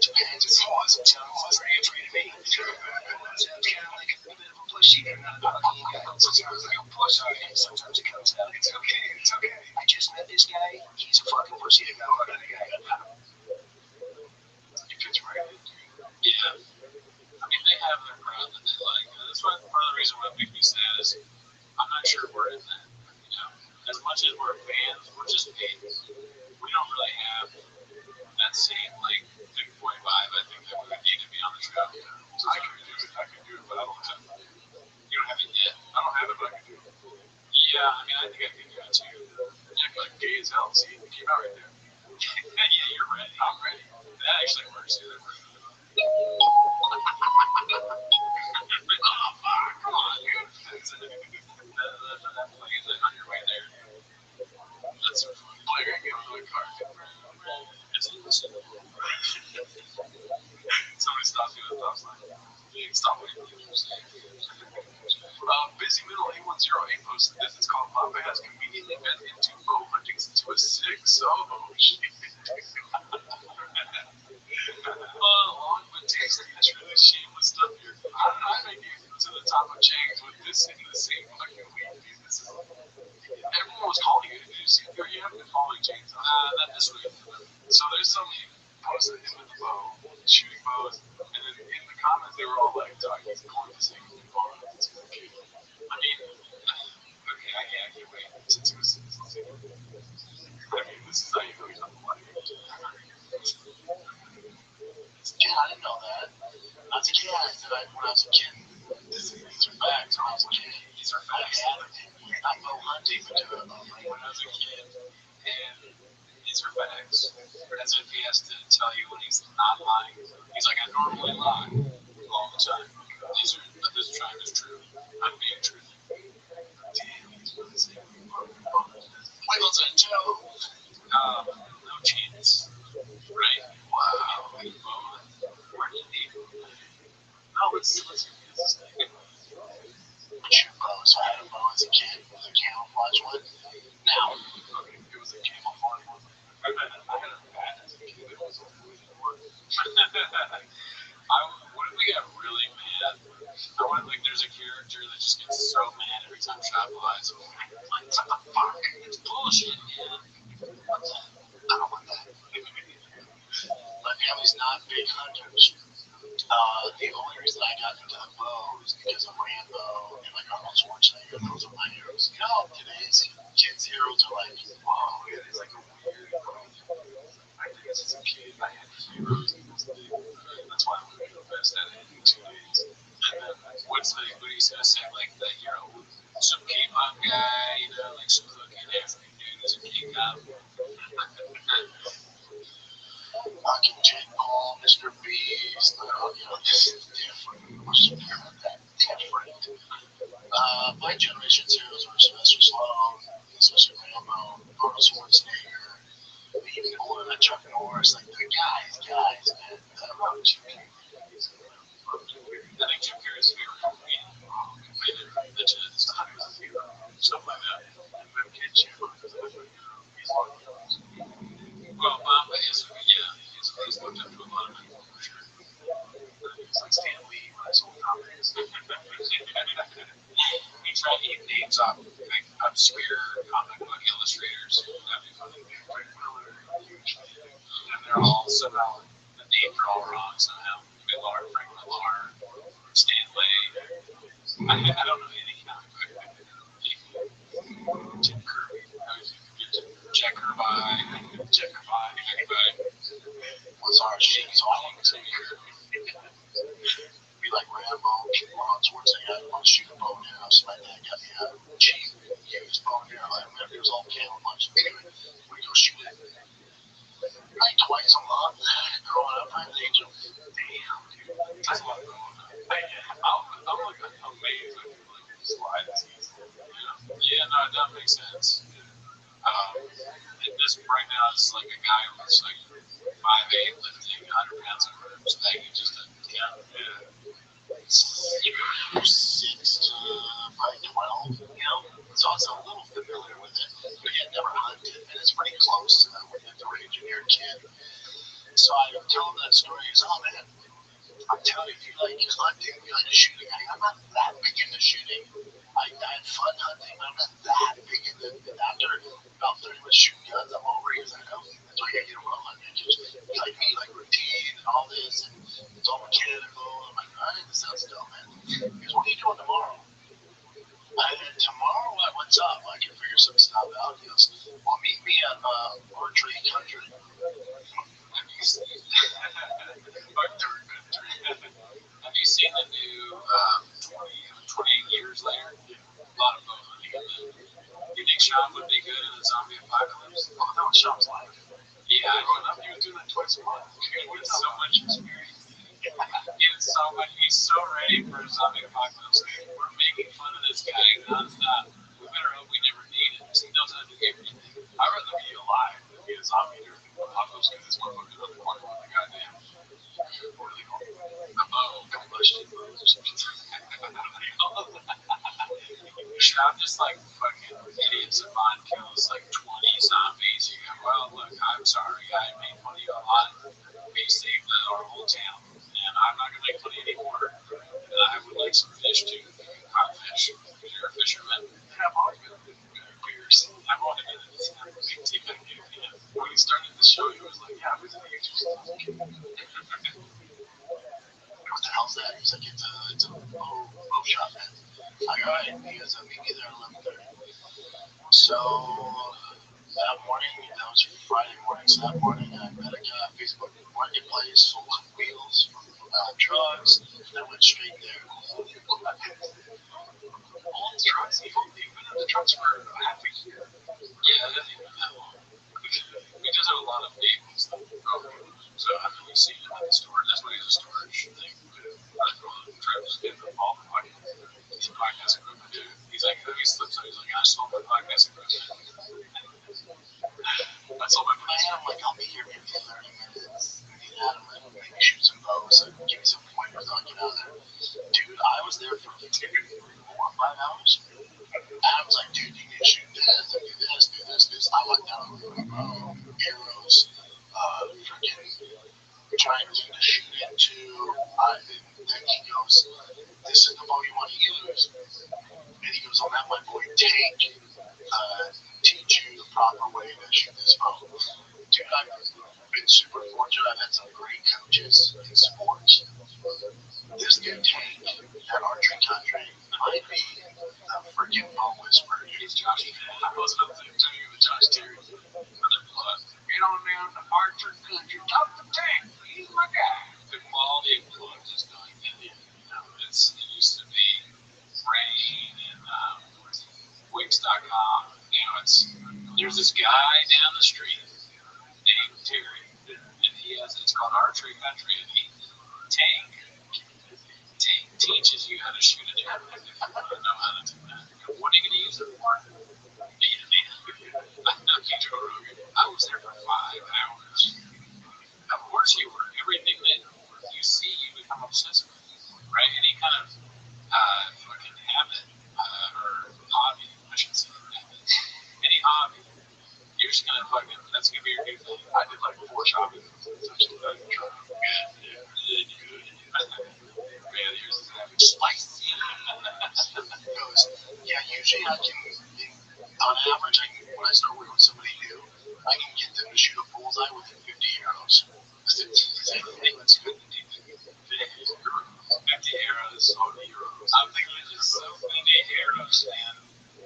Depends. It's hard sometimes. It's pretty to me. It's kind of like a bit of a pushy. I'm not a cool guy. Sometimes I go push on him. Sometimes it comes out. It's okay. I just met this guy. He's a fucking pussy. I got another guy. He fits right in. Yeah. I mean, they have their crowd that they like. That's part of the reason what makes me sad is I'm not sure we're in that. As much as we're fans, we're just fans. We don't really have that same big boy vibe. I think that we would need to be on the show. So I can do it, but I don't have it. You don't have it yet. I don't have it, but I can do it. Yeah, I mean, I think I can do it too. Yeah, like gay as hell. See, it came out right there. Yeah, you're ready. I'm ready. That actually works. Yeah, that works. Come on, dude. That play is on your way there. That's so funny. Well, you're going to get on the car. It's a listen. Somebody stops you at the stop sign. Stop waiting for you to say. Busy Middle A108 posted this. It's called Papa has conveniently been into bow hunting since he was 6. Oh, shit. Long but tasty. It's really shameless stuff here. How did I make it to the top of Chang's with this in the same fucking week, dude? This is... Everyone was calling it. Did you see? You haven't been following Chang's. Not this week. So there's somebody posted him with the bow, shooting bows, and then in the comments they were all like, "Dog, he's going to sing the bow." I mean, okay, I can't wait since he was 6. I mean, this is how you know he's not lying. Do Yeah, I didn't know that. I was like, yeah, I said, when I was a kid, these are facts. When I was a kid, These are facts. not bow hunting, but When I was a kid, and these are facts. As if he has to tell you when he's not lying. He's like, I normally lie all the time. This time is true. I'm being truthful. damn, he's really saying, Wiggles and Joe. No chance. Right? Wow. Where did he? Oh, let's see this thing. Shoot bow. So I had a bow as a kid with a camouflage one. Now, Okay, it was a camouflage one. I had a bat as a kid. It was a wood one. What if we got really mad? I want like there's a character that just gets so mad every time shot flies. What the fuck? It's bullshit, man. what the? I don't want that. My family's not big hunters. The only reason I got into the bow is because of Rambo and like Arnold Schwarzenegger. Those are my heroes. You know, today's kids' heroes are like, Oh, it is like a weird. I guess as a kid, I had heroes. That's why I went to the best at it in 2 days. What he's gonna say, like the hero, some K-pop guy, you know, like some fucking African dude who's a K-pop. fucking Jake Paul, Mr. Beast. You know, this is different. Different. My generation's heroes were Sylvester Stallone, especially Rambo, Arnold Schwarzenegger, even older than Chuck Norris. Like the guys, man. Around 2 movies. I think Jim Carrey's favorite movie, completed Legend is time as a hero, stuff like that. And then Kid Jim, because I think he's one of those. Well, Mamba is, yeah, he's looked up to a lot of people for sure. He's like Stan Lee when I sold comics. He names off like obscure comic book illustrators. That'd be funny. And they're all somehow the names are all wrong somehow. Frank Millar, Stan Lee. I don't know any comic book people. Tim Kirby, Jack Kirby, Lazar Sheets, all of them. Be like Rambo, Arnold Schwarzenegger. I want to shoot a bow and arrow, so my dad got me a cheap used bow and arrow. I remember it was all camouflage. Anyway, we go shoot it. Like twice a month, growing up, I age of damn, dude. That's a lot going on. I'm like amazed when people like just lie this easy. Yeah, no, that makes sense. This right now is like a guy who's like 5'8", lifting 100 pounds of rooms that he just doesn't count. You're 6 to probably 12, you know? So I was a little familiar with it, but yet never hunted, and it's pretty close when you're the range and you're a kid. So I tell him that story. He's, oh man, I'm telling you, if you like hunting, you like shooting, I'm not that big into shooting. I had fun hunting, but I'm not that big into it. After about 30 minutes shooting guns, I'm over. He was like, oh, that's why you gotta get around hunting. Just be like me, like routine and all this, and it's all mechanical. I'm like, all right, this sounds dope, man. He goes, what are you doing tomorrow? Tomorrow, what's up? I can figure some stuff out. He goes, well, meet me at Archery Country. Have you seen the new 28 years later? A lot of bow hunting. You think Sean would be good in the zombie apocalypse? Oh, that was Sean's life. Yeah, Growing up, he was doing that twice a month. He has so much experience. He's so ready for a zombie apocalypse. We're making fun of this guy nonstop. We better hope we never need him because he knows how to do everything. I'd rather be alive than be a zombie during the apocalypse because this motherfucker's on the corner with the goddamn, what are they called? A bow, combustion bows or something. Sean just like fucking idiot savant kills like 20 zombies. You go, well, look, I'm sorry, I made fun of you a lot. We saved our whole town, and I'm not gonna make fun of you anymore. And I would like some fish too, codfish, because you're a fisherman. Yeah, I've always been beers. I've always been in this big team that knew, you know. When he started the show, he was like, yeah, I was in the YouTube. What the hell's that? He's like, it's a bow shop, man. I'm like, all right. He goes, meet me there at 11:30. So that morning, that was Friday morning. So that morning, I met a guy on Facebook. marketplace full of wheels from drugs. And I went straight there. All the drugs, you've been in the drugs for half a year. Yeah, it isn't even that long. We just have a lot of vehicles that so after we see him at the store, that's what he's a storage thing. Travis getting involved in podcast equipment too. He's like, he slips out, he's like, I sold my podcast equipment. I sold my man, I'm like, I'll be here maybe 30 minutes. Me and Adam and maybe shoot some bows and give me some pointers on get out there. Dude, I was there for 4 or 5 hours. Adam's like, dude, you need to shoot this, do this. I went down arrows, freaking trying to shoot into. Then he goes, this is the bow you want to use. And he goes, I'll have my boy Tank teach you the proper way to shoot this bow. Dude, I've been super fortunate. I've had some great coaches in sports. This dude Tank at Archery Country might be the freaking bow whisperer. He's Josh. I was about to tell you with Josh Terry. Get on down to Archer Country. Talk to Tank. He's my guy. The quality of plugs is going in. It used to be Rain and Wix.com. Now there's this guy down the street named Terry, and it's called Archery Country, and Tank teaches you how to shoot an arrow if you want to know how to do that. What are you going to use it for? I was there for 5 hours. Of course you were. Everything that you see, you become obsessed with, right? Any kind of fucking habit or hobby, I should say. Any hobby, you're just gonna that's gonna be your new thing. I did like 4 shopping. Man, yours is having spicy. Yeah, usually I can, on average, when I start working with somebody new, I can get them to shoot a bullseye with 50 arrows. That's good. 50 arrows, so many arrows. I'm thinking there's just so many arrows, man.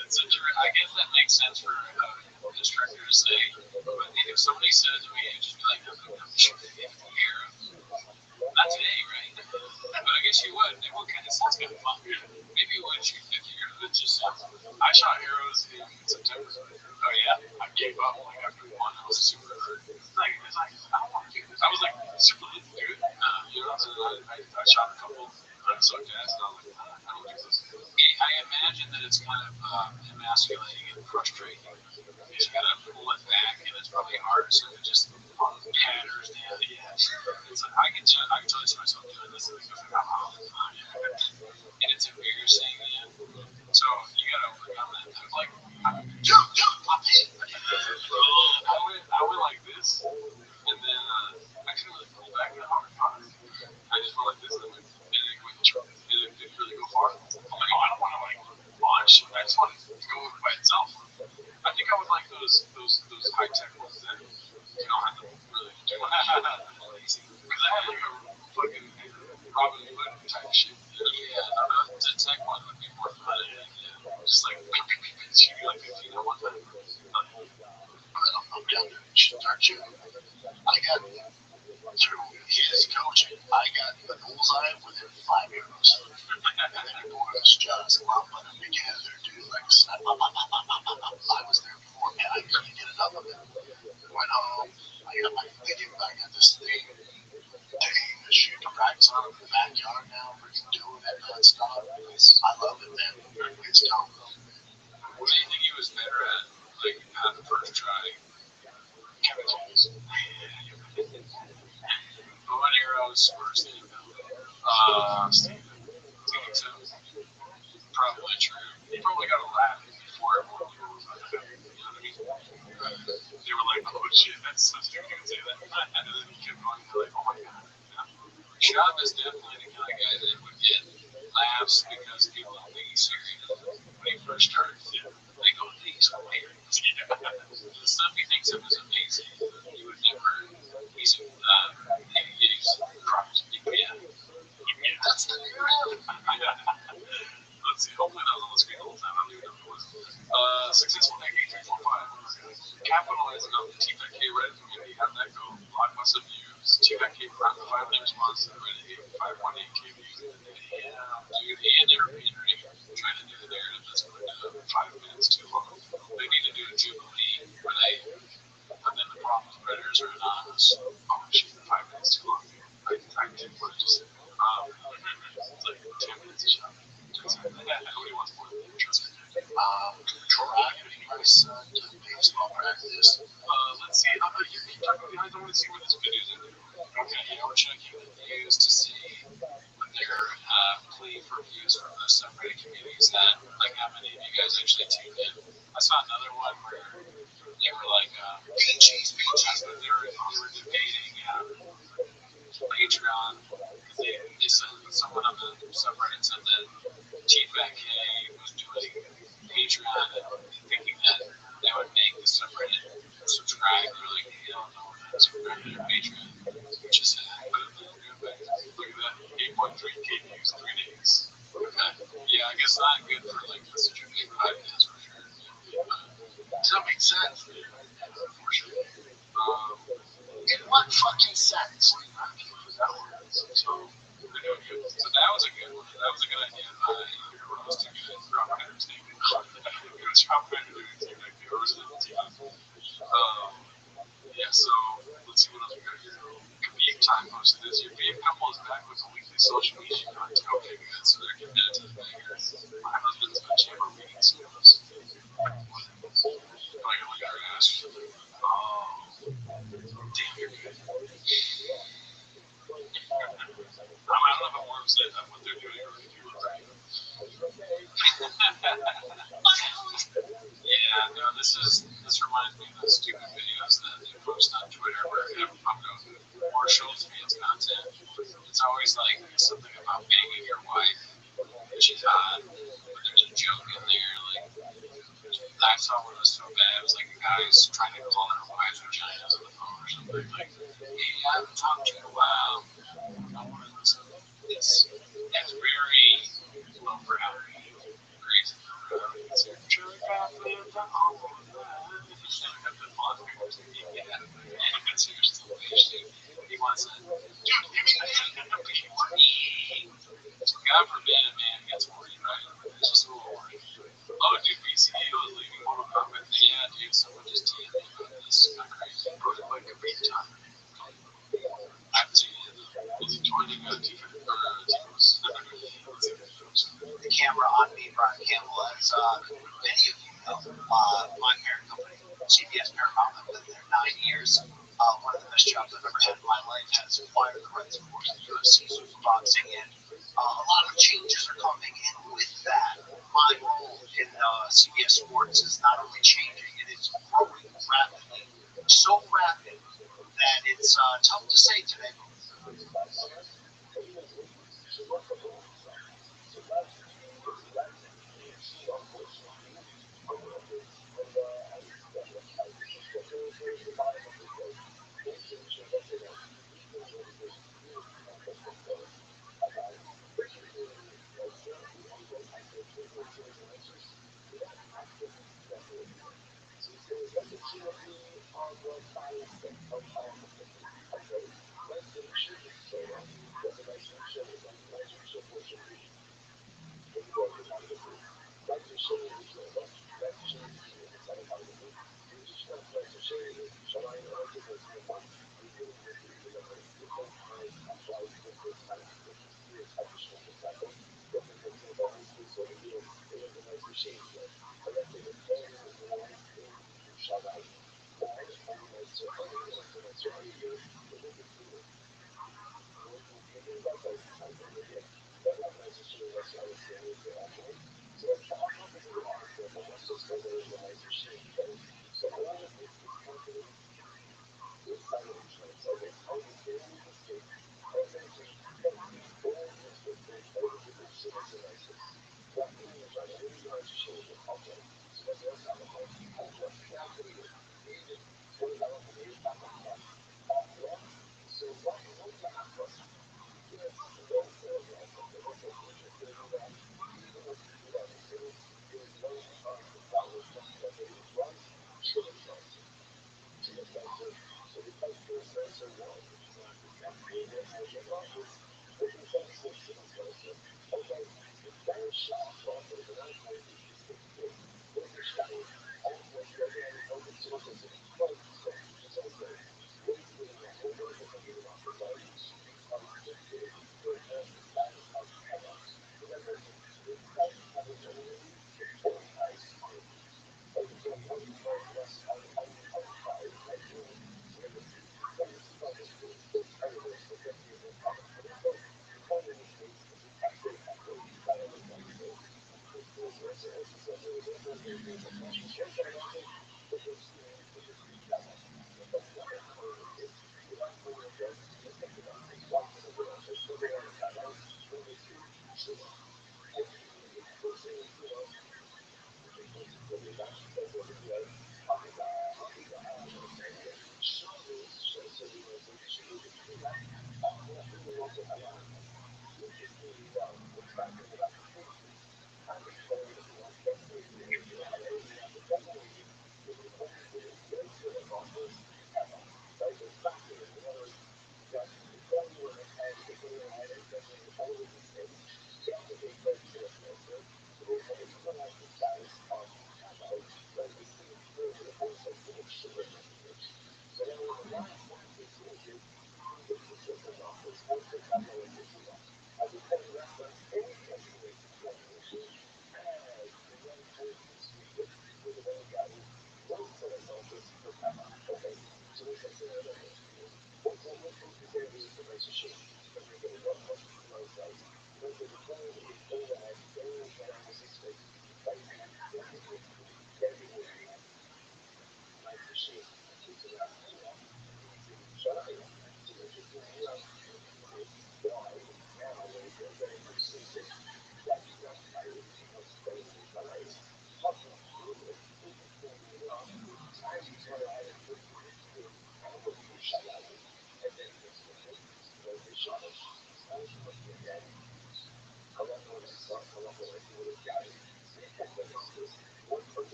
I guess that makes sense for an instructor to say, but if somebody said it to me, I'd just be like, I'm shooting 50 arrows. Not today, right? But I guess you would. What kind of sounds kind of fun? Maybe you would shoot 50 arrows. It just sounds. I shot arrows in September. Oh yeah, I gave up after one. I was super hurt. I don't want to do this. I was super good. I shot a couple. I sucked ass, and I was like, I don't do this. I imagine that it's kind of emasculating and frustrating. You gotta pull it back, and it's probably hard. So it just patterns down. Yeah, it's I can totally see myself doing this, and it goes and it's embarrassing, man. So you gotta overcome that. I went like this, and then I couldn't really pull back that hard. I just went like this, and it didn't really go far. I'm like, I don't want to launch. I just want to go by itself. I think I would like those high tech ones that you don't have to really do. Because I had a fucking Robin Hood type shit. Yeah, the tech one would be more fun. Just shooting 15 at one time. I'm down to start shooting. I got through his coaching, I got the bullseye within 5 arrows. And then the boys just lumping them together, dude, snap, I was there before, man, I couldn't get enough of it. Went home, I got my thinking back at this thing, taking the shoot to practice on in the backyard now, freaking doing it nonstop. I love it, man. It's dope. What do you think he was better at, at the first try? Chemicals. Bow and arrows or Steve? Steve. So, probably true. He probably got a laugh before everyone knew what was going to happen. You know what I mean? They were like, oh shit, that's so stupid to say that. And then he kept going, they're like, oh my god. Shab is definitely the kind of guy that would get laughs because people don't think he's serious. When he first started, they go, he's hilarious. The stuff he thinks of is amazing. He would never, he's crushed. Yeah. That's the new Let's see, hopefully that was on the screen the whole time. I don't even know if it was. Successful Nick 8345. Capitalizing on the T5K Reddit community. How'd that go? Blockbuster views. T-Mac finally responds to the Reddit, gave 5.8K views in the day. Yeah, dude, and they were reiterating, trying to do the narrative that's going to 5 minutes too long. They need to do a Jubilee where they, but then the problem with Redditors are anonymous. Oh, shit, 5 minutes too long. I did what I just said. It's like 10 minutes each other. Nobody wants more than that, trust me. Drive your son to baseball practice. Let's see. I don't want to see where this video's at. Okay, yeah, we're checking the views to see what their plea for views from the subreddit communities at. Like, how many of you guys actually tuned in? I saw another one where they were like, they were debating Patreon. They said someone on the subreddit said that T-Back K was doing Patreon and thinking that that would make the subreddit subscribe. They're like, hey, I don't know, we're not subscribing to their Patreon, which is sad. But look at that, 8.3K views, 3 days. Okay. Yeah, I guess not good for like such a big podcast for sure. Does that make sense? For sure. In what fucking sense? So that was a good one. That was a good idea. It was too good. Rob Renner's name. It was Rob Renner doing it. It was the team. Yeah, so let's see what else we got here. Khabib time posted this. Your Khabib couple is back with a weekly social media content. Okay, good. So they're committed to the banger. My husband's been chamber reading skills. Probably gonna look at her ass. Oh, damn, you're good. I don't know if I'm more upset at what they're doing or if you were right. Yeah, no, this reminds me of those stupid videos that they post on Twitter where I'm going Rothschild'S fans content. It's always like something about banging your wife and she's hot, but there's a joke in there. Like, I saw one that was so bad. It was like a guy's trying to call her wives vaginas on the phone or something. Like, hey, I haven't talked to you in a while. I want to listen. It's very low brow, crazy low brow. It's your truth, I live the whole life. Yeah, it's seriously the page, dude. He wants it. God forbid a man gets horny, right? It's just a little horny. Oh, dude, BCE was leaving Mortal Kombat. Yeah, dude, someone just TM'd me about this. It's kind of crazy. It like a beat time. I haven't seen it. Is he joining T-Pose? The camera on me, Brian Campbell, as many of you know, my parent company, CBS Paramount, I've been there 9 years. One of the best jobs I've ever had in my life, has acquired the rights, of course, to UFC, boxing, and a lot of changes are coming. And with that, my role in CBS Sports is not only changing, it is growing rapidly, so rapid that it's tough to say today.